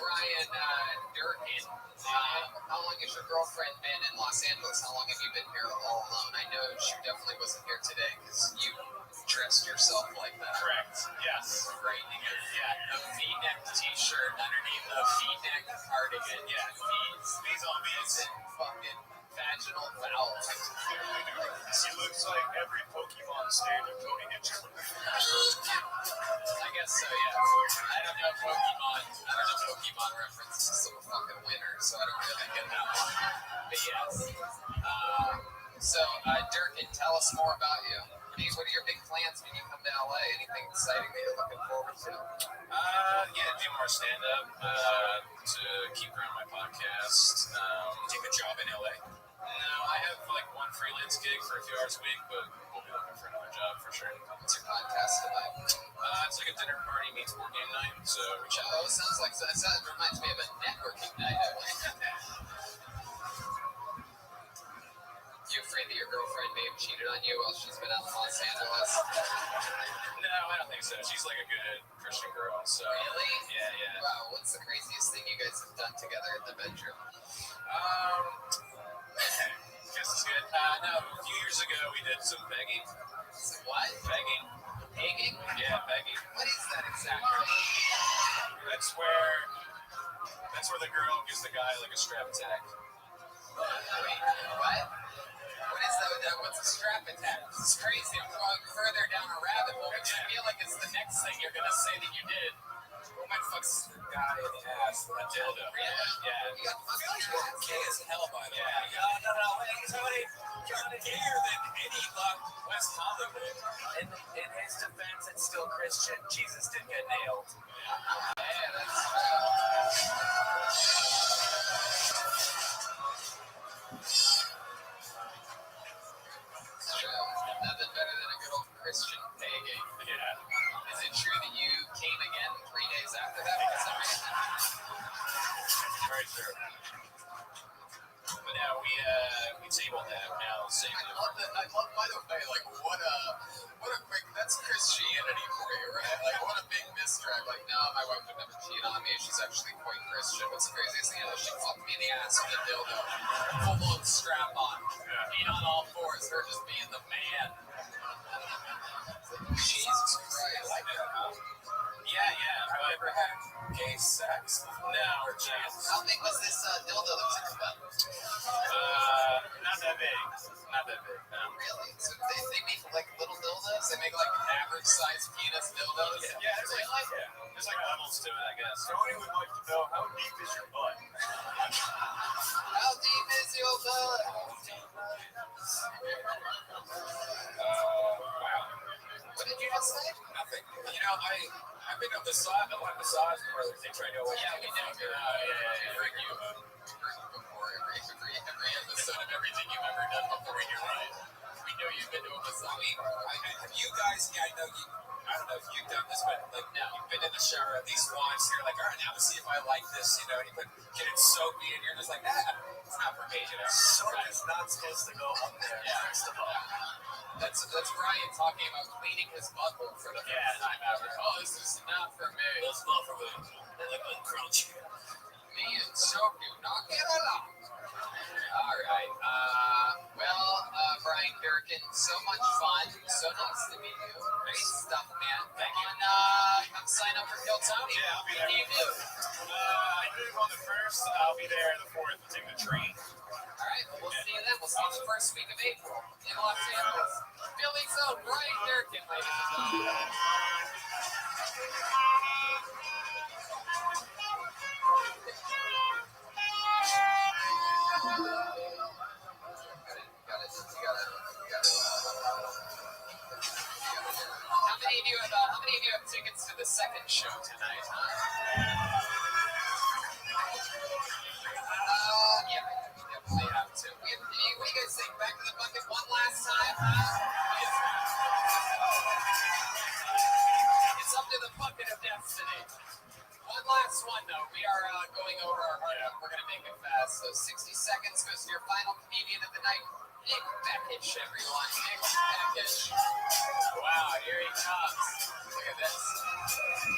Brian Durkin, how long has your girlfriend been in Los Angeles? How long have you been here all alone? I know she definitely wasn't here today because you dressed yourself like that. Correct. Yes. Great. Yeah, a V-neck t-shirt underneath a V-neck cardigan. Yeah, these on V's and fucking vaginal valves. He looks like every Pokemon stage of Tony Hitchcock. I guess so, yeah. I don't know Pokemon references. I'm a fucking winner, so I don't really get that one. But yes. Durkin, tell us more about you. What are your big plans when you come to LA? Anything exciting that you're looking forward to? Do more stand-up, to keep growing my podcast. Take a job in LA? No, I have like one freelance gig for a few hours a week, but we'll be looking for another job for sure. What's your podcast tonight? It's like a dinner party meets board game night, so reach out. Oh, sounds like that. Reminds me of a networking night. You afraid that your girlfriend may have cheated on you while she's been out in Los Angeles? No, I don't think so. She's like a good Christian girl, so. Really? Yeah. Wow, what's the craziest thing you guys have done together in the bedroom? Guess it's good. No, a few years ago we did some begging. Some what? Begging. Pegging? Yeah, begging. What is that exactly? That's where the girl gives the guy like a strap attack. Wait, what? What is that? What's a strap attack? This is crazy. I'm going further down a rabbit hole, which I feel like it's the next thing you're going to say that you did. Who might fuck the guy in the ass less than a dildo. Yeah. I feel like you're gay as hell, by the way. No. Hey, Tony, you're gayer than any West Hollywood. In his defense, it's still Christian. Jesus did get nailed. Yeah, that's true. Nothing better than a good old Christian pagan. Yeah. Is it true that you came again 3 days after that for some reason? Very true. But now we tabled that now. Same. I love, by the way, like what a quick, that's Christianity for you, right? Like what a big misdirect. Like, no, my wife would never cheat on me. She's actually quite Christian. What's the craziest thing? She fucked me in the ass with a dildo, full blown strap on, being on all fours, her just being the man. Jesus Christ. Yeah. Have you ever had gay sex? No, or chance. How big was this dildo that was in your butt? Not that big. No. Really? So they make like little dildos? They make like average sized penis dildos? Yeah, there's like levels to it, I guess. Tony would like to know, how deep is your butt? How deep is your butt? Wow. What did you just say? Nothing. You know, I've been a massage parlor. They try to we did. Bring you before every episode of everything you've ever done before in your life. We know you've been to a massage. Have you guys? Yeah, I know you. I don't know if you've done this, but like, no, you've been in the shower at least once. You're like, all right, now let's see if I like this, you know. And you get it soapy, and you're just like, it's not for me, you know. Soap is not supposed to go up there. Yeah, first of all. That's Ryan talking about cleaning his butthole for the first time ever. Oh, this is not for me. That's not for me. They're like uncrunchy. Me and soap do not get along. All right. Brian Durkin, so much fun. So nice to meet you. Great stuff, man. Come sign up for Kill Tony. Yeah, I'll be there. I move on the 1st. I'll be there the 4th. Take the train. All right, well, we'll see you then. We'll see you the first week of April in Los Angeles. Philly's own Brian Durkin, ladies and gentlemen. How many of you have tickets to the second show tonight, huh? Yeah, we definitely have to. What do you guys think? Back to the bucket one last time, huh? It's up to the bucket of destiny. One last one, though. We are going over our heart. We're going to make it fast. So 60 seconds goes to your final comedian of the night, Nick Beckich, everyone. Nick Beckich. Wow, here he comes. Look at this.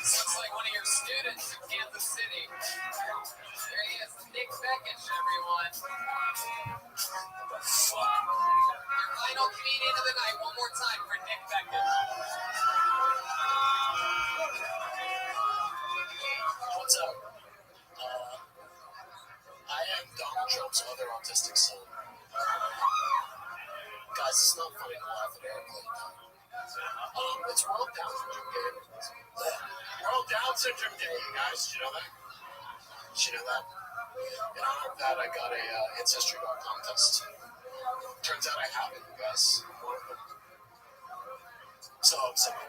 This looks like one of your students in Kansas City. There he is, Nick Beckich, everyone. Your final comedian of the night. One more time for Nick Beckich. What's up? I am Donald Trump's other autistic son. Guys, it's not funny to laugh at airplane. It's World Down Syndrome Day. World Down Syndrome Day, you guys. Did you know that? Did you know that? In honor of that, I got a Ancestry.com contest. Turns out I have it, you guys. So I'm sorry.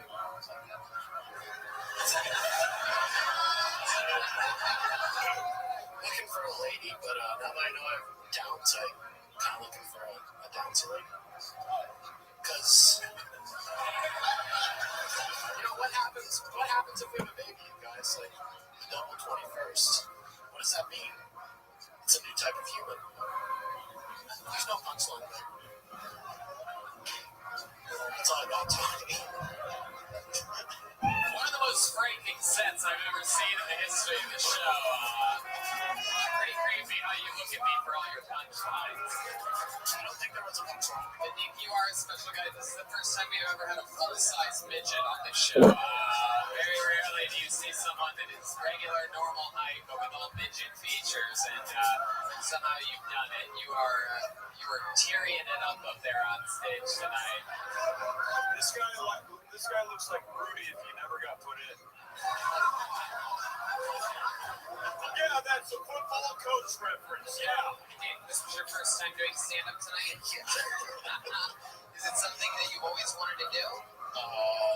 Looking for a lady, but now that I know I have downs, I'm kind of looking for a downsy lady. Because, you know, what happens if we have a baby, you guys? Like, the double 21st. What does that mean? It's a new type of human. There's no punchline there. That's all I got, Tony. One of the most frightening sets I've ever seen in the history of the show. Pretty creepy how you look at me for all your punchlines. I don't think there was a punchline. But Nick, you are a special guy. This is the first time we've ever had a full-size midget on the show. Very rarely do you see someone that is regular, normal height, but with all midget features. And somehow you've done it. You were tearing it up there on stage tonight. This guy looks like Rudy if he never got put in. I'm That's a football coach reference. Yeah. Hey, this was your first time doing stand-up tonight? Is it something that you've always wanted to do?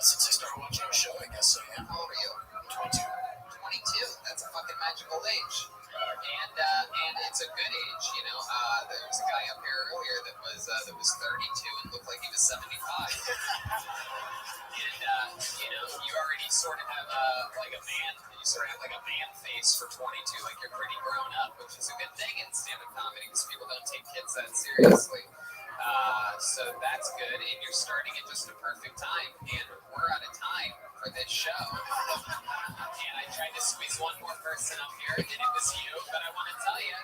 Since I started watching your show, I guess so, yeah. How old are you? 22. 22. That's a fucking magical age. And it's a good age, you know. There was a guy up here earlier that was 32 and looked like he was 75. And you know, you already sort of have like a man. You sort of have like a man face for 22, like you're pretty grown up, which is a good thing in stand-up comedy because people don't take kids that seriously. So that's good, and you're starting at just a perfect time. And we're out of time for this show. And I tried to squeeze one more person up here, and it was you. But I want to tell you,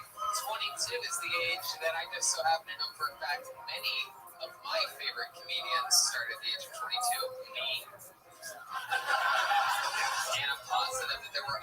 22 is the age that I just so happen to know for a fact many of my favorite comedians started at the age of 22. Me. And I'm positive that there were